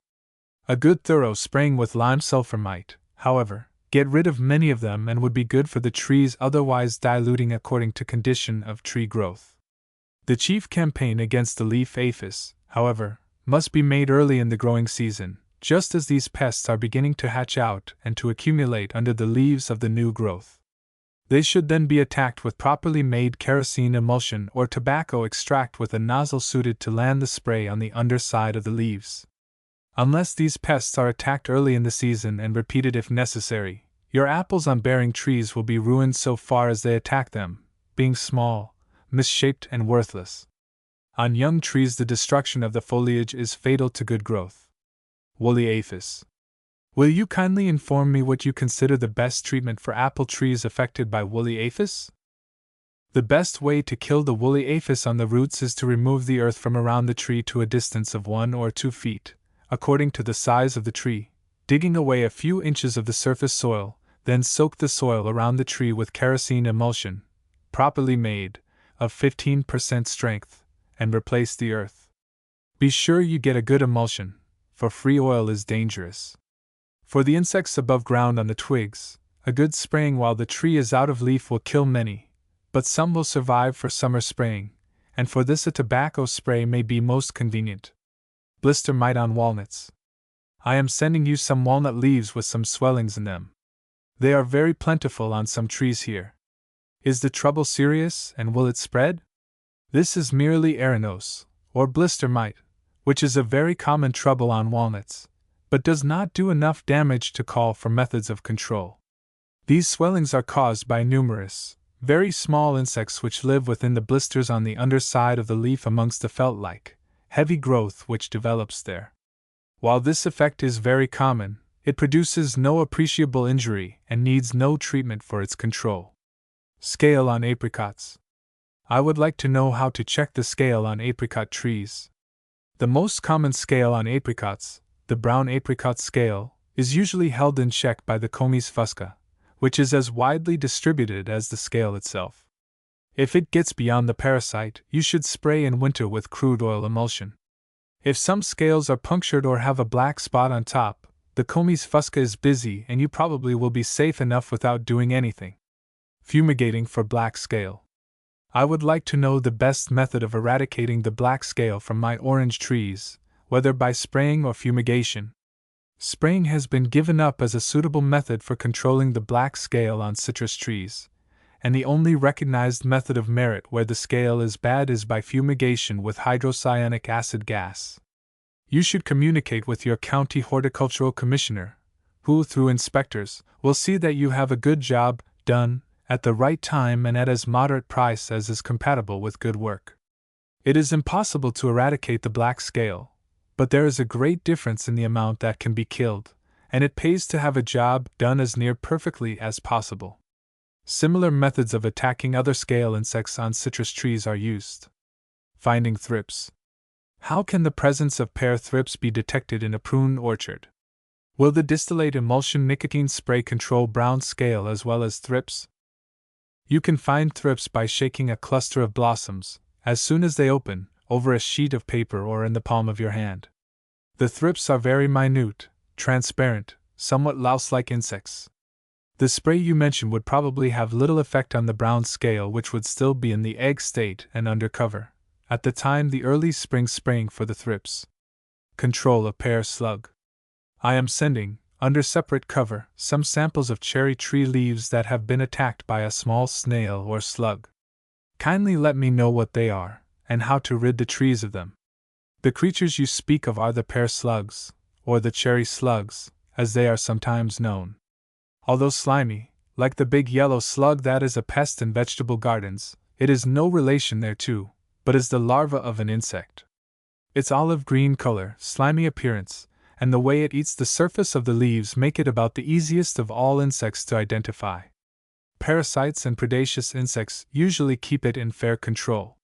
A good thorough spraying with lime sulfur might, however, get rid of many of them and would be good for the trees, otherwise diluting according to condition of tree growth. The chief campaign against the leaf aphis, however, must be made early in the growing season, just as these pests are beginning to hatch out and to accumulate under the leaves of the new growth. They should then be attacked with properly made kerosene emulsion or tobacco extract with a nozzle suited to land the spray on the underside of the leaves. Unless these pests are attacked early in the season and repeated if necessary, your apples on bearing trees will be ruined so far as they attack them, being small, misshaped, and worthless. On young trees, the destruction of the foliage is fatal to good growth. Woolly aphis. Will you kindly inform me what you consider the best treatment for apple trees affected by woolly aphis? The best way to kill the woolly aphis on the roots is to remove the earth from around the tree to a distance of 1 or 2 feet, according to the size of the tree, digging away a few inches of the surface soil, then soak the soil around the tree with kerosene emulsion, properly made, of 15% strength, and replace the earth. Be sure you get a good emulsion, for free oil is dangerous. For the insects above ground on the twigs, a good spraying while the tree is out of leaf will kill many, but some will survive for summer spraying, and for this a tobacco spray may be most convenient. Blister mite on walnuts. I am sending you some walnut leaves with some swellings in them. They are very plentiful on some trees here. Is the trouble serious, and will it spread? This is merely arenose, or blister mite, which is a very common trouble on walnuts, but does not do enough damage to call for methods of control. These swellings are caused by numerous, very small insects which live within the blisters on the underside of the leaf amongst the felt-like, heavy growth which develops there. While this effect is very common, it produces no appreciable injury and needs no treatment for its control. Scale on apricots. I would like to know how to check the scale on apricot trees. The most common scale on apricots, the brown apricot scale, is usually held in check by the Comys fusca, which is as widely distributed as the scale itself. If it gets beyond the parasite, you should spray in winter with crude oil emulsion. If some scales are punctured or have a black spot on top, the Comys fusca is busy and you probably will be safe enough without doing anything. Fumigating for black scale. I would like to know the best method of eradicating the black scale from my orange trees, whether by spraying or fumigation. Spraying has been given up as a suitable method for controlling the black scale on citrus trees, and the only recognized method of merit where the scale is bad is by fumigation with hydrocyanic acid gas. You should communicate with your county horticultural commissioner, who, through inspectors, will see that you have a good job done at the right time and at as moderate price as is compatible with good work. It is impossible to eradicate the black scale, but there is a great difference in the amount that can be killed, and it pays to have a job done as near perfectly as possible. Similar methods of attacking other scale insects on citrus trees are used. Finding thrips. How can the presence of pear thrips be detected in a prune orchard? Will the distillate emulsion nicotine spray control brown scale as well as thrips? You can find thrips by shaking a cluster of blossoms, as soon as they open, over a sheet of paper or in the palm of your hand. The thrips are very minute, transparent, somewhat louse-like insects. The spray you mentioned would probably have little effect on the brown scale, which would still be in the egg state and under cover at the time the early spring spraying for the thrips. Control of pear slug. I am sending, under separate cover, some samples of cherry tree leaves that have been attacked by a small snail or slug. Kindly let me know what they are, and how to rid the trees of them. The creatures you speak of are the pear slugs, or the cherry slugs, as they are sometimes known. Although slimy, like the big yellow slug that is a pest in vegetable gardens, it is no relation thereto, but is the larva of an insect. Its olive-green color, slimy appearance, and the way it eats the surface of the leaves make it about the easiest of all insects to identify. Parasites and predaceous insects usually keep it in fair control.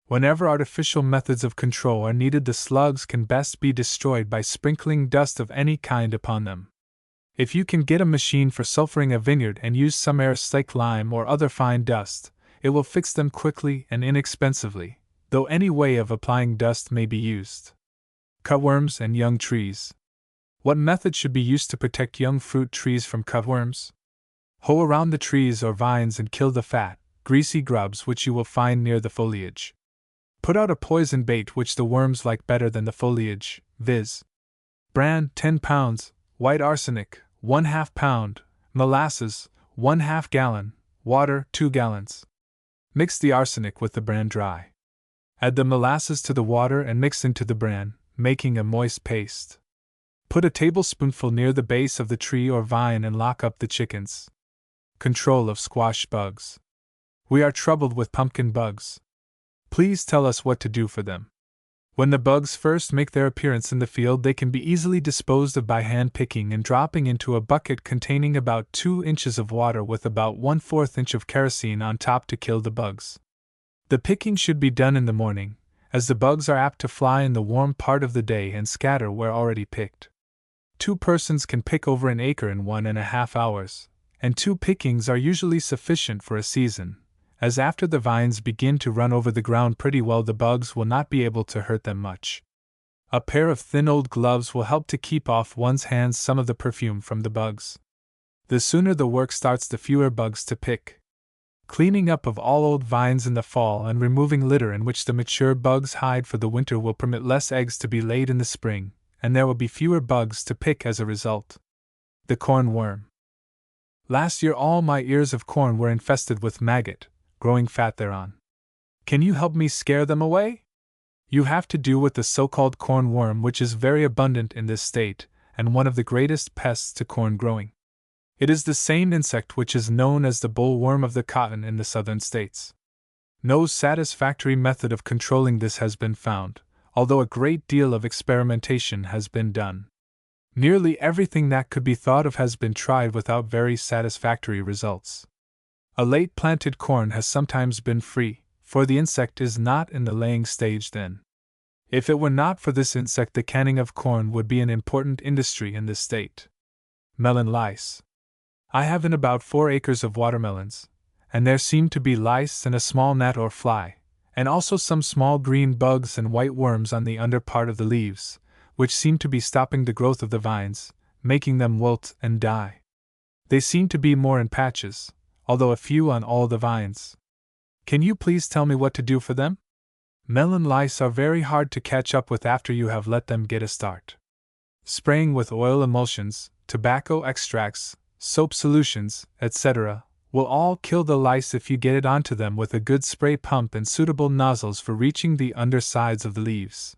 Whenever artificial methods of control are needed, the slugs can best be destroyed by sprinkling dust of any kind upon them. If you can get a machine for sulfuring a vineyard and use some air slake lime or other fine dust, it will fix them quickly and inexpensively, though any way of applying dust may be used. Cutworms and young trees. What method should be used to protect young fruit trees from cutworms? Hoe around the trees or vines and kill the fat, greasy grubs which you will find near the foliage. Put out a poison bait which the worms like better than the foliage, viz. Bran 10 pounds, white arsenic 1/2 pound, molasses 1/2 gallon, water 2 gallons. Mix the arsenic with the bran dry. Add the molasses to the water and mix into the bran, making a moist paste. Put a tablespoonful near the base of the tree or vine and lock up the chickens. Control of squash bugs. We are troubled with pumpkin bugs. Please tell us what to do for them. When the bugs first make their appearance in the field, they can be easily disposed of by hand picking and dropping into a bucket containing about 2 inches of water with about 1/4 inch of kerosene on top to kill the bugs. The picking should be done in the morning, as the bugs are apt to fly in the warm part of the day and scatter where already picked. 2 persons can pick over an acre in 1.5 hours, and 2 pickings are usually sufficient for a season, as after the vines begin to run over the ground pretty well, the bugs will not be able to hurt them much. A pair of thin old gloves will help to keep off one's hands some of the perfume from the bugs. The sooner the work starts, the fewer bugs to pick. Cleaning up of all old vines in the fall and removing litter in which the mature bugs hide for the winter will permit less eggs to be laid in the spring, and there will be fewer bugs to pick as a result. The corn worm. Last year all my ears of corn were infested with maggot, growing fat thereon. Can you help me scare them away? You have to do with the so-called corn worm, which is very abundant in this state, and one of the greatest pests to corn growing. It is the same insect which is known as the bollworm of the cotton in the southern states. No satisfactory method of controlling this has been found, although a great deal of experimentation has been done. Nearly everything that could be thought of has been tried without very satisfactory results. A late planted corn has sometimes been free, for the insect is not in the laying stage then. If it were not for this insect, the canning of corn would be an important industry in this state. melon lice. I have in about 4 acres of watermelons, and there seem to be lice and a small gnat or fly, and also some small green bugs and white worms on the under part of the leaves, which seem to be stopping the growth of the vines, making them wilt and die. They seem to be more in patches, although a few on all the vines. Can you please tell me what to do for them? Melon lice are very hard to catch up with after you have let them get a start. Spraying with oil emulsions, tobacco extracts, soap solutions, etc., will all kill the lice if you get it onto them with a good spray pump and suitable nozzles for reaching the undersides of the leaves.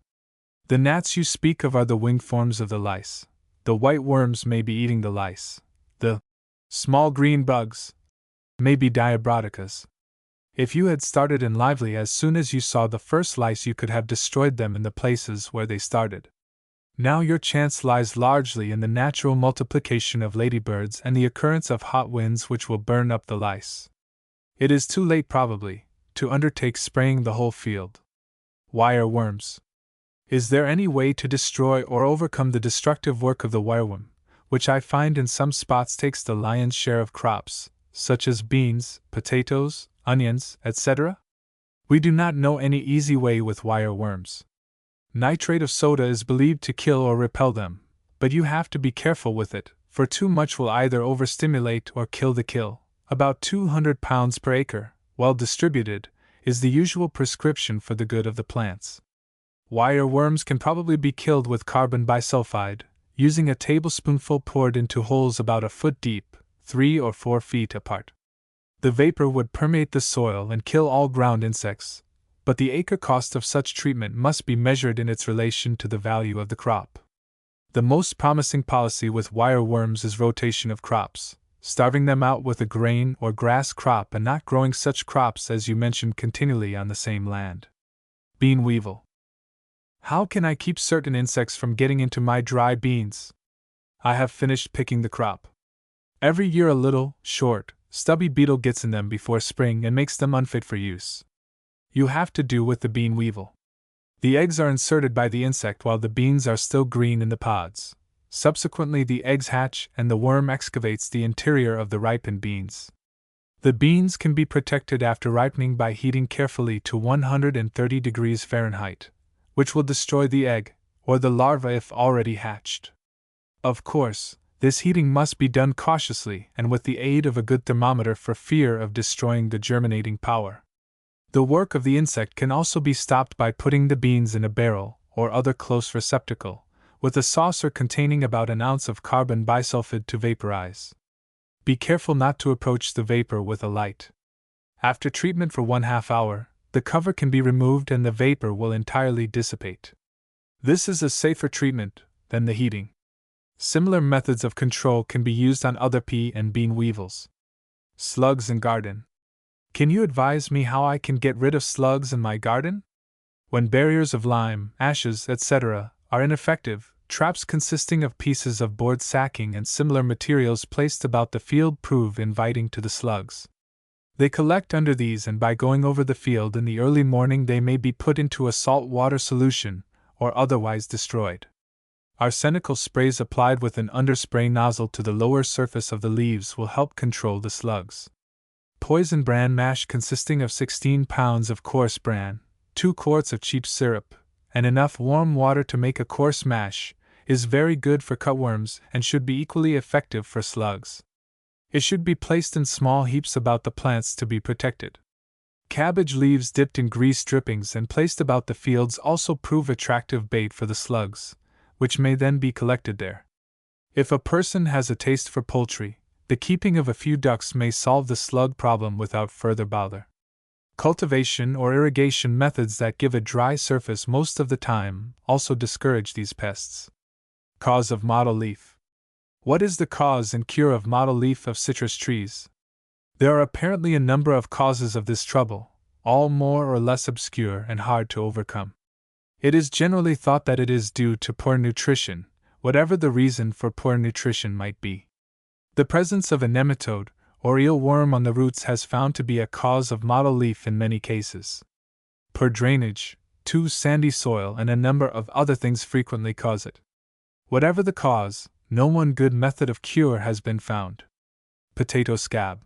The gnats you speak of are the winged forms of the lice. The white worms may be eating the lice. The small green bugs may be diabroticas. If you had started in lively as soon as you saw the first lice, you could have destroyed them in the places where they started. Now your chance lies largely in the natural multiplication of ladybirds and the occurrence of hot winds which will burn up the lice. It is too late, probably, to undertake spraying the whole field. Wire worms. Is there any way to destroy or overcome the destructive work of the wireworm, which I find in some spots takes the lion's share of crops, such as beans, potatoes, onions, etc.? We do not know any easy way with wire worms. Nitrate of soda is believed to kill or repel them, but you have to be careful with it, for too much will either overstimulate or kill the kill. About 200 pounds per acre, well distributed, is the usual prescription for the good of the plants. Wire worms can probably be killed with carbon bisulfide, using a tablespoonful poured into holes about a foot deep, 3 or 4 feet apart. The vapor would permeate the soil and kill all ground insects, but the acre cost of such treatment must be measured in its relation to the value of the crop. The most promising policy with wire worms is rotation of crops, starving them out with a grain or grass crop and not growing such crops as you mentioned continually on the same land. Bean weevil. How can I keep certain insects from getting into my dry beans? I have finished picking the crop. Every year a little, short, stubby beetle gets in them before spring and makes them unfit for use. You have to do with the bean weevil. The eggs are inserted by the insect while the beans are still green in the pods. Subsequently, the eggs hatch and the worm excavates the interior of the ripened beans. The beans can be protected after ripening by heating carefully to 130 degrees Fahrenheit, which will destroy the egg, or the larva if already hatched. Of course, this heating must be done cautiously and with the aid of a good thermometer for fear of destroying the germinating power. The work of the insect can also be stopped by putting the beans in a barrel or other close receptacle, with a saucer containing about an ounce of carbon bisulfide to vaporize. Be careful not to approach the vapor with a light. After treatment for 1/2 hour, the cover can be removed and the vapor will entirely dissipate. This is a safer treatment than the heating. Similar methods of control can be used on other pea and bean weevils. Slugs in garden. Can you advise me how I can get rid of slugs in my garden? When barriers of lime, ashes, etc., are ineffective, traps consisting of pieces of board sacking and similar materials placed about the field prove inviting to the slugs. They collect under these, and by going over the field in the early morning they may be put into a salt water solution or otherwise destroyed. Arsenical sprays applied with an underspray nozzle to the lower surface of the leaves will help control the slugs. Poison bran mash consisting of 16 pounds of coarse bran, 2 quarts of cheap syrup, and enough warm water to make a coarse mash, is very good for cutworms and should be equally effective for slugs. It should be placed in small heaps about the plants to be protected. Cabbage leaves dipped in grease drippings and placed about the fields also prove attractive bait for the slugs, which may then be collected there. If a person has a taste for poultry, the keeping of a few ducks may solve the slug problem without further bother. Cultivation or irrigation methods that give a dry surface most of the time also discourage these pests. Cause of mottle leaf. What is the cause and cure of mottle leaf of citrus trees? There are apparently a number of causes of this trouble, all more or less obscure and hard to overcome. It is generally thought that it is due to poor nutrition, whatever the reason for poor nutrition might be. The presence of a nematode, or eelworm on the roots has found to be a cause of mottle leaf in many cases. Poor drainage, too sandy soil, and a number of other things frequently cause it. Whatever the cause, No one good method of cure has been found. Potato scab.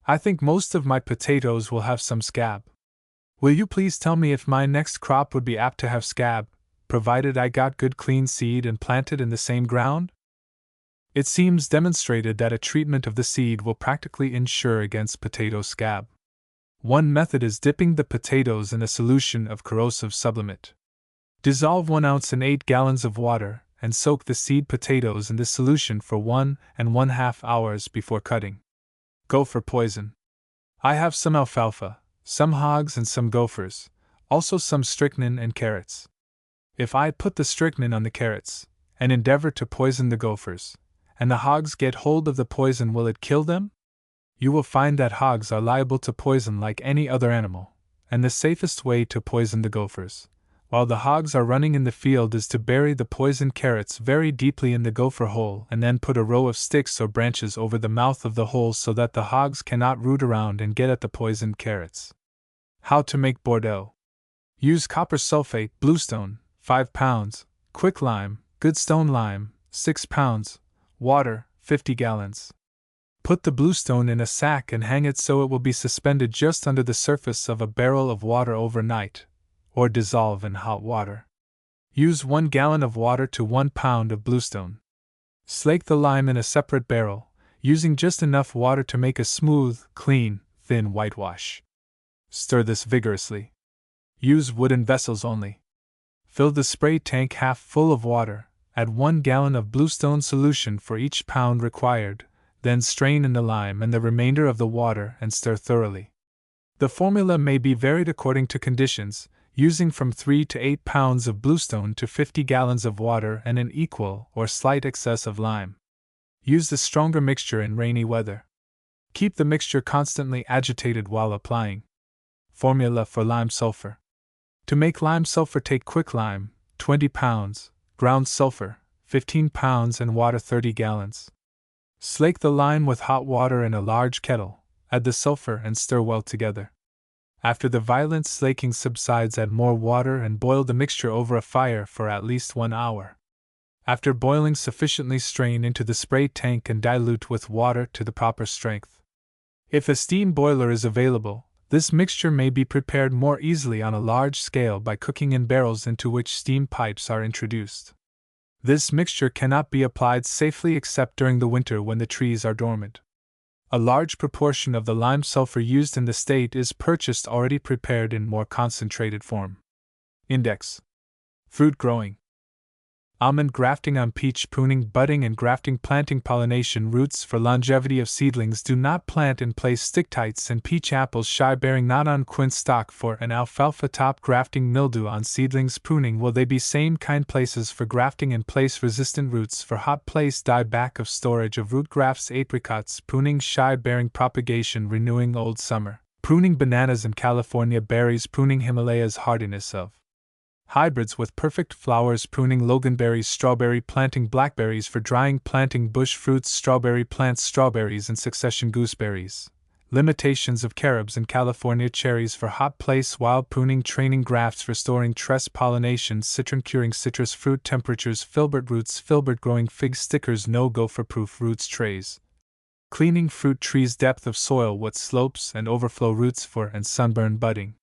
I think most of my potatoes will have some scab. Will you please tell me if my next crop would be apt to have scab, provided I got good clean seed and planted in the same ground? It seems demonstrated that a treatment of the seed will practically ensure against potato scab. One method is dipping the potatoes in a solution of corrosive sublimate. Dissolve 1 ounce in 8 gallons of water and soak the seed potatoes in this solution for 1½ hours before cutting. Gopher poison. I have some alfalfa, some hogs, and some gophers, also some strychnine and carrots. If I put the strychnine on the carrots, and endeavor to poison the gophers, and the hogs get hold of the poison, will it kill them? You will find that hogs are liable to poison like any other animal, and the safest way to poison the gophers, while the hogs are running in the field, is to bury the poisoned carrots very deeply in the gopher hole and then put a row of sticks or branches over the mouth of the hole so that the hogs cannot root around and get at the poisoned carrots. How to make Bordeaux. Use copper sulfate, bluestone, 5 pounds, quicklime, good stone lime, 6 pounds, water, 50 gallons. Put the bluestone in a sack and hang it so it will be suspended just under the surface of a barrel of water overnight, or dissolve in hot water. Use 1 gallon of water to 1 pound of bluestone. Slake the lime in a separate barrel, using just enough water to make a smooth, clean, thin whitewash. Stir this vigorously. Use wooden vessels only. Fill the spray tank half full of water, add 1 gallon of bluestone solution for each pound required, then strain in the lime and the remainder of the water and stir thoroughly. The formula may be varied according to conditions, using from 3 to 8 pounds of bluestone to 50 gallons of water and an equal or slight excess of lime. Use the stronger mixture in rainy weather. Keep the mixture constantly agitated while applying. Formula for lime sulfur. To make lime sulfur, take quicklime, 20 pounds, ground sulfur, 15 pounds, and water 30 gallons. Slake the lime with hot water in a large kettle, add the sulfur and stir well together. After the violent slaking subsides, add more water and boil the mixture over a fire for at least 1 hour. After boiling sufficiently, strain into the spray tank and dilute with water to the proper strength. If a steam boiler is available, this mixture may be prepared more easily on a large scale by cooking in barrels into which steam pipes are introduced. This mixture cannot be applied safely except during the winter when the trees are dormant. A large proportion of the lime sulfur used in the state is purchased already prepared in more concentrated form. Index. Fruit growing. Almond grafting on peach, pruning, budding and grafting, planting pollination roots for longevity of seedlings. Do not plant and place sticktights and peach apples shy bearing not on quince stock for an alfalfa top grafting mildew on seedlings. Pruning, will they be same kind places for grafting and place resistant roots for hot place die back of storage of root grafts. Apricots pruning shy bearing propagation renewing old summer. Pruning bananas and California berries. Pruning Himalayas hardiness of hybrids with perfect flowers. Pruning loganberries. Strawberry planting blackberries for drying. Planting bush fruits. Strawberry plants strawberries in succession. Gooseberries. Limitations of carobs and California cherries for hot place. Wild pruning. Training grafts for storing tress pollination. Citron curing citrus fruit temperatures. Filbert roots. Filbert growing fig stickers. No go for proof roots trays. Cleaning fruit trees. Depth of soil. What slopes and overflow roots for and sunburn budding.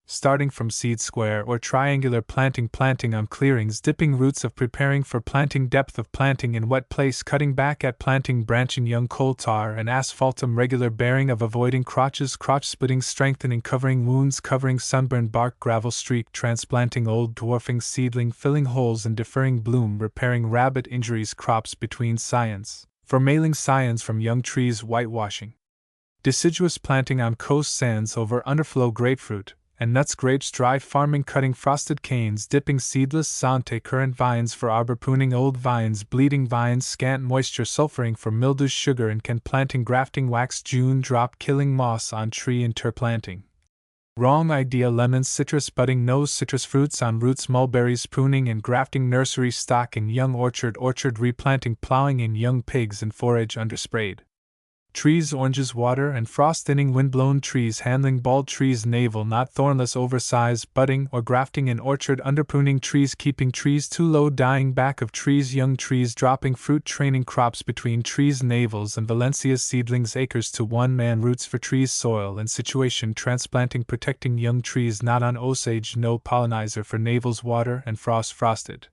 Starting from seed. Square or triangular planting. Planting on clearings. Dipping roots of preparing for planting. Depth of planting in wet place. Cutting back at planting. Branching young coal tar and asphaltum. Regular bearing of avoiding crotches. Crotch splitting. Strengthening. Covering wounds. Covering sunburn bark. Gravel streak. Transplanting old dwarfing seedling. Filling holes and deferring bloom. Repairing rabbit injuries. Crops between scions. For mailing scions from young trees. Whitewashing. Deciduous planting on coast sands over underflow. Grapefruit and nuts. Grapes. Dry farming. Cutting frosted canes. Dipping seedless Sante currant vines for arbor. Pruning old vines. Bleeding vines. Scant moisture. Sulfuring for mildew. Sugar and can planting. Grafting. Wax June drop. Killing moss on tree. Interplanting. Wrong idea. Lemons. Citrus budding. Nose. Citrus fruits on roots. Mulberries. Pruning and grafting. Nursery stock in young orchard. Orchard replanting. Plowing in young pigs and forage undersprayed. trees, oranges, water, and frost thinning windblown trees, handling bald trees, navel not thornless, oversized, budding or grafting in orchard, underpruning trees, keeping trees too low, dying back of trees, young trees, dropping fruit, training crops between trees, navels and Valencia's seedlings, acres to 1 man, roots for trees, soil and situation, transplanting, protecting young trees, not on osage, no pollinizer for navels, water and frost, frosted.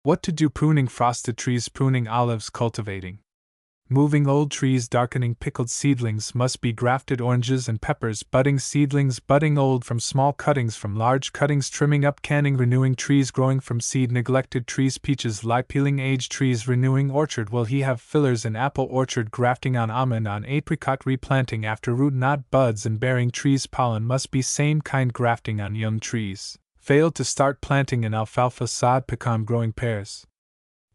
What to do? Pruning frosted trees, pruning olives, cultivating. Moving old trees, darkening pickled seedlings must be grafted, oranges and peppers, budding seedlings, budding old from small cuttings, from large cuttings, trimming up, canning, renewing trees, growing from seed, neglected trees, peaches, lie, peeling aged trees, renewing orchard. Will he have fillers in apple orchard, grafting on almond, on apricot, replanting after root, not buds, and bearing trees, pollen must be same kind, grafting on young trees. Failed to start planting in alfalfa, sod, pecan, growing pears.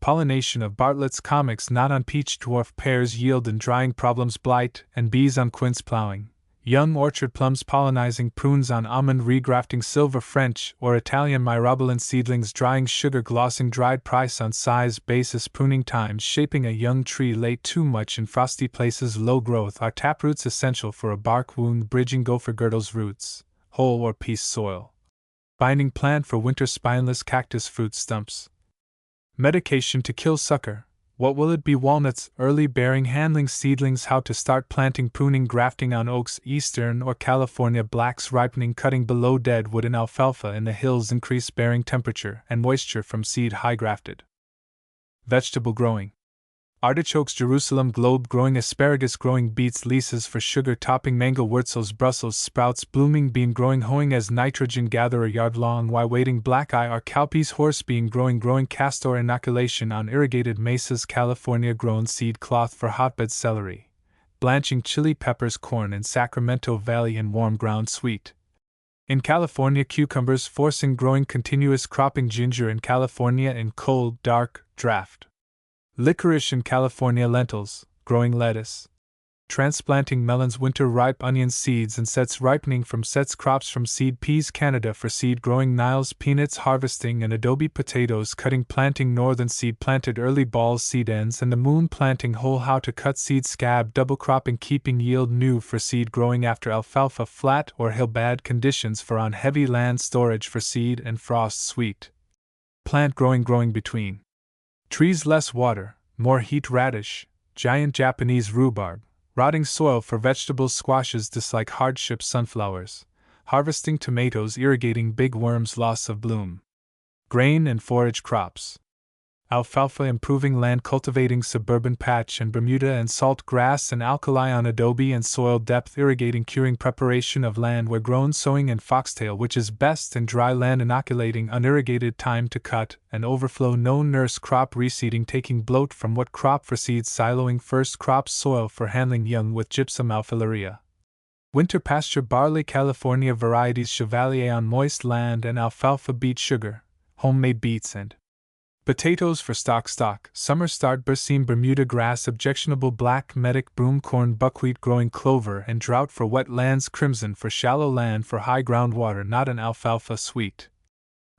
Pollination of Bartlett's comics, not on peach, dwarf pears, yield and drying problems, blight and bees on quince, plowing. Young orchard plums, pollinizing prunes on almond, regrafting silver French or Italian myrobalan seedlings, drying sugar, glossing, dried price on size basis, pruning times, shaping a young tree late too much in frosty places, low growth, are taproots essential for a bark wound, bridging gopher girdles, roots, whole or piece soil. Binding plant for winter, spineless cactus, fruit stumps. Medication to kill sucker. What will it be? Walnuts, early bearing, handling seedlings, how to start planting, pruning, grafting on oaks, eastern or California blacks, ripening, cutting below dead wood, and alfalfa in the hills, increase bearing temperature and moisture from seed, high grafted. Vegetable growing. Artichokes, Jerusalem globe growing, asparagus growing, beets, leases for sugar topping, mango, wurzels, Brussels sprouts, blooming bean growing, hoeing as nitrogen gatherer, yard long, why waiting, black eye, or cowpeas, horse bean growing, castor, inoculation on irrigated mesas, California grown, seed cloth for hotbed, celery, blanching, chili peppers, corn in Sacramento Valley and warm ground, sweet. In California, cucumbers, forcing, growing, continuous cropping, ginger in California in cold, dark, draft. Licorice in California, lentils, growing, lettuce. Transplanting melons, winter ripe, onion seeds and sets, ripening from sets, crops from seed, peas, Canada for seed growing, Niles, peanuts, harvesting and adobe, potatoes, cutting, planting, northern seed planted, early balls, seed ends and the moon, planting whole, how to cut seed, scab, double cropping, keeping yield, new for seed growing after alfalfa, flat or hill, bad conditions for on heavy land, storage for seed and frost, sweet. Plant growing, growing between trees, less water, more heat, radish, giant Japanese rhubarb, rotting soil for vegetables, squashes, dislike hardship, sunflowers, harvesting tomatoes, irrigating, big worms, loss of bloom. Grain and forage crops. Alfalfa, improving land, cultivating suburban patch and Bermuda and salt grass and alkali on adobe and soil depth, irrigating, curing, preparation of land where grown, sowing and foxtail, which is best in dry land, inoculating, unirrigated, time to cut and overflow, no nurse crop, reseeding, taking bloat from what crop for seeds, siloing, first crops, soil for handling young with gypsum, alfilaria. Winter pasture, barley, California varieties, Chevalier on moist land and alfalfa, beet, sugar, homemade beets and potatoes for stock, summer start, berseem, Bermuda grass, objectionable, black medic, broom, corn, buckwheat, growing, clover and drought for wet lands, crimson for shallow land, for high groundwater, not an alfalfa, sweet.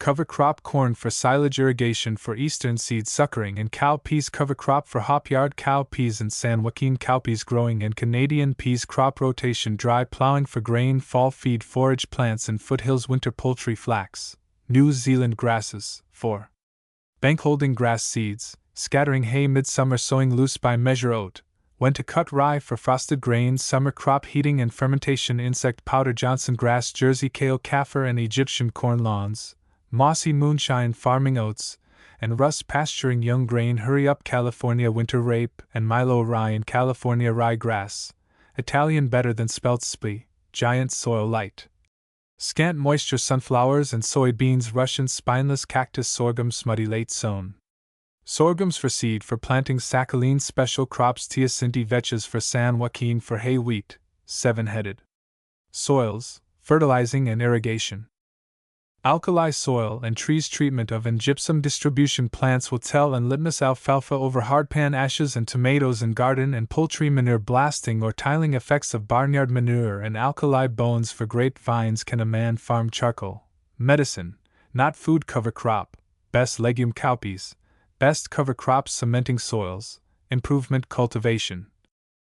Cover crop, corn for silage, irrigation for eastern seed, suckering and cow peas, cover crop for hop yard, cow peas and San Joaquin cowpeas growing and Canadian peas, crop rotation, dry plowing for grain, fall feed, forage plants and foothills, winter poultry, flax, New Zealand grasses, for bank holding grass seeds, scattering hay, midsummer sowing, loose by measure oat, when to cut rye for frosted grains, summer crop, heating and fermentation, insect powder, Johnson grass, Jersey kale, kaffir and Egyptian corn lawns, mossy moonshine, farming oats, and rust, pasturing young grain, hurry up, California winter rape and Milo, rye in California, rye grass, Italian better than spelt splee, giant soil, light. Scant moisture, sunflowers and soybeans, Russian spineless cactus, sorghum, smutty, late sown. Sorghums for seed, for planting, Sakhalin special crops, Teosinte, vetches for San Joaquin, for hay, wheat, seven-headed. Soils, fertilizing and irrigation. Alkali soil and trees, treatment of and gypsum distribution, plants will tell and litmus, alfalfa over hardpan ashes and tomatoes in garden and poultry manure, blasting or tiling, effects of barnyard manure and alkali bones for grapevines, can a man farm, charcoal, medicine, not food, cover crop, best legume, cowpeas, best cover crops, cementing soils, improvement, cultivation.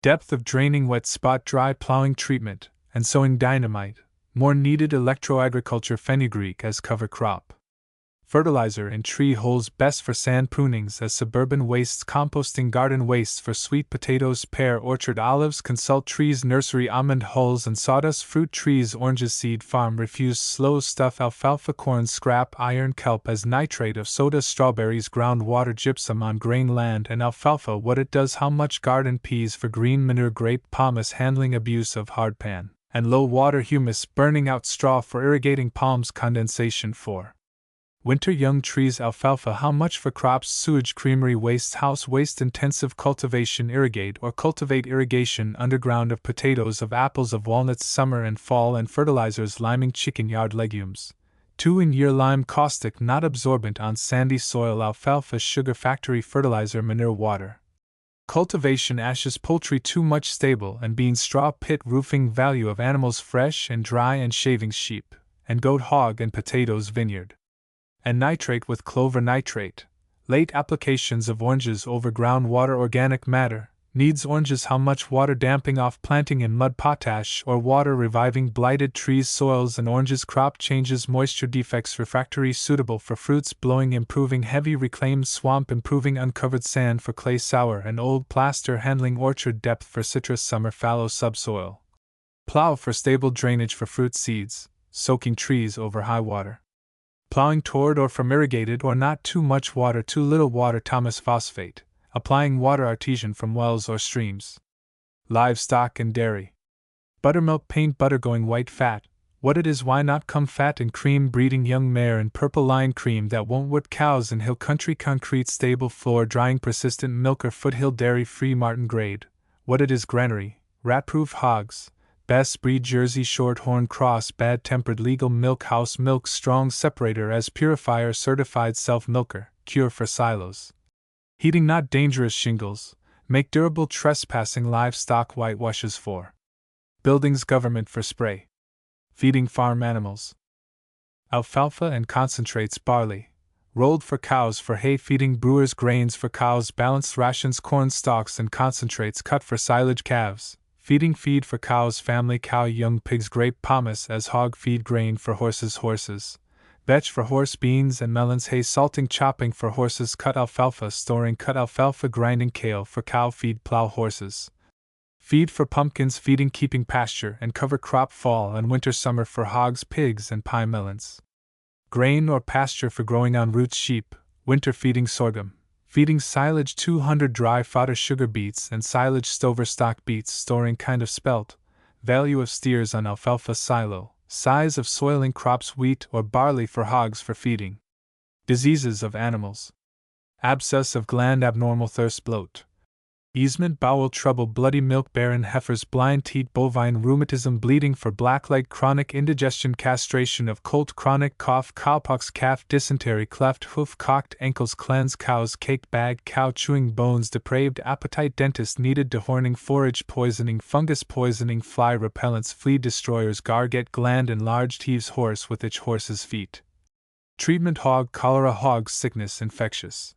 Depth of draining wet spot dry plowing treatment, and sowing dynamite, more needed electroagriculture fenugreek as cover crop. Fertilizer in tree holes best for sand prunings as suburban wastes composting garden wastes for sweet potatoes pear orchard olives consult trees nursery almond hulls and sawdust fruit trees oranges seed farm refuse slow stuff alfalfa corn scrap iron kelp as nitrate of soda strawberries groundwater gypsum on grain land and alfalfa what it does how much garden peas for green manure grape pomace handling abuse of hardpan and low water humus burning out straw for irrigating palms condensation for winter young trees alfalfa how much for crops sewage creamery waste house waste intensive cultivation irrigate or cultivate irrigation underground of potatoes of apples of walnuts summer and fall and fertilizers liming chicken yard legumes 2 in year lime caustic not absorbent on sandy soil alfalfa sugar factory fertilizer manure water cultivation ashes poultry too much stable and beans straw pit roofing value of animals fresh and dry and shavings sheep and goat hog and potatoes vineyard and nitrate with clover nitrate, late applications of oranges over groundwater organic matter, needs oranges how much water damping off planting in mud potash or water reviving blighted trees soils and oranges crop changes moisture defects refractory suitable for fruits blowing improving heavy reclaimed swamp improving uncovered sand for clay sour and old plaster handling orchard depth for citrus summer fallow subsoil. Plow for stable drainage for fruit seeds, soaking trees over high water. Plowing toward or from irrigated or not too much water too little water Thomas phosphate, applying water artesian from wells or streams. Livestock and dairy. Buttermilk paint butter going white fat, what it is why not come fat and cream breeding young mare and purple line cream that won't whip cows in hill country concrete stable floor drying persistent milker foothill dairy free Martin grade, what it is granary, rat-proof hogs, best breed Jersey Shorthorn Cross bad-tempered legal milk house milk strong separator as purifier certified self-milker, cure for silos. Heating not dangerous shingles, make durable trespassing livestock whitewashes for. Buildings government for spray. Feeding farm animals. Alfalfa and concentrates barley. Rolled for cows for hay feeding brewers grains for cows balanced rations corn stalks and concentrates cut for silage calves. Feeding feed for cows family cow young pigs grape pomace as hog feed grain for horses vetch for horse beans and melons hay salting chopping for horses cut alfalfa storing cut alfalfa grinding kale for cow feed plow horses feed for pumpkins feeding keeping pasture and cover crop fall and winter summer for hogs pigs and pie melons grain or pasture for growing on roots sheep winter feeding sorghum feeding silage 200 dry fodder sugar beets and silage stover stock beets storing kind of spelt, value of steers on alfalfa silo, size of soiling crops wheat or barley for hogs for feeding. Diseases of animals. Abscess of gland abnormal thirst bloat. Easement bowel trouble bloody milk barren heifers blind teat bovine rheumatism bleeding for blackleg chronic indigestion castration of colt chronic cough cowpox calf dysentery cleft hoof cocked ankles cleanse cows cake bag cow chewing bones depraved appetite dentist needed dehorning forage poisoning fungus poisoning fly repellents flea destroyers garget gland enlarged heaves horse with itch horse's feet. Treatment hog cholera hog sickness infectious.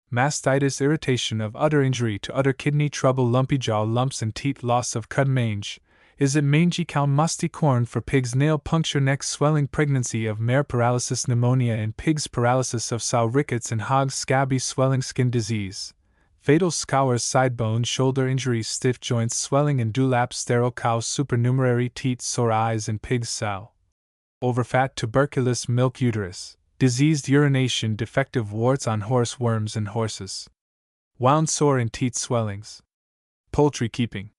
Mastitis irritation of udder injury to udder kidney trouble lumpy jaw lumps and teat loss of cud mange. Is it mangy cow musty corn for pigs nail puncture neck swelling pregnancy of mare paralysis pneumonia in pigs paralysis of sow rickets and hogs scabby swelling skin disease. Fatal scours side bone shoulder injuries stiff joints swelling and dewlap sterile cow supernumerary teat sore eyes and pigs sow. Overfat tuberculous milk uterus. Diseased urination defective warts on horse worms and horses. Wound sore and teat swellings. Poultry keeping.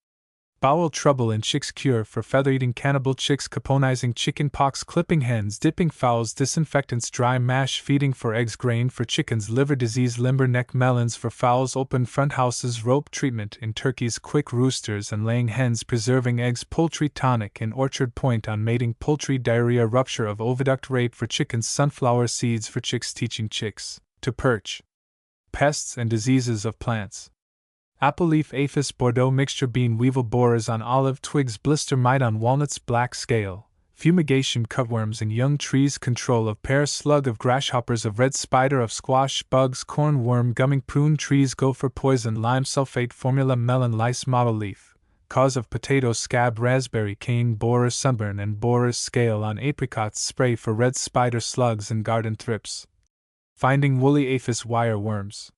Bowel trouble in chicks cure for feather-eating cannibal chicks caponizing chicken pox clipping hens dipping fowls disinfectants dry mash feeding for eggs grain for chickens liver disease limber neck melons for fowls open front houses rope treatment in turkeys quick roosters and laying hens preserving eggs poultry tonic in orchard point on mating poultry diarrhea rupture of oviduct rape for chickens sunflower seeds for chicks teaching chicks to perch. Pests and diseases of plants. Apple leaf aphis Bordeaux mixture bean weevil borers on olive twigs blister mite on walnuts black scale, fumigation cutworms in young trees, control of pear slug, of grasshoppers, of red spider, of squash bugs, corn worm, gumming prune trees, gopher poison, lime sulfate formula, melon lice, mottle leaf, cause of potato scab, raspberry cane, borer sunburn and borer scale on apricots, spray for red spider slugs and garden thrips. Finding woolly aphis wire worms.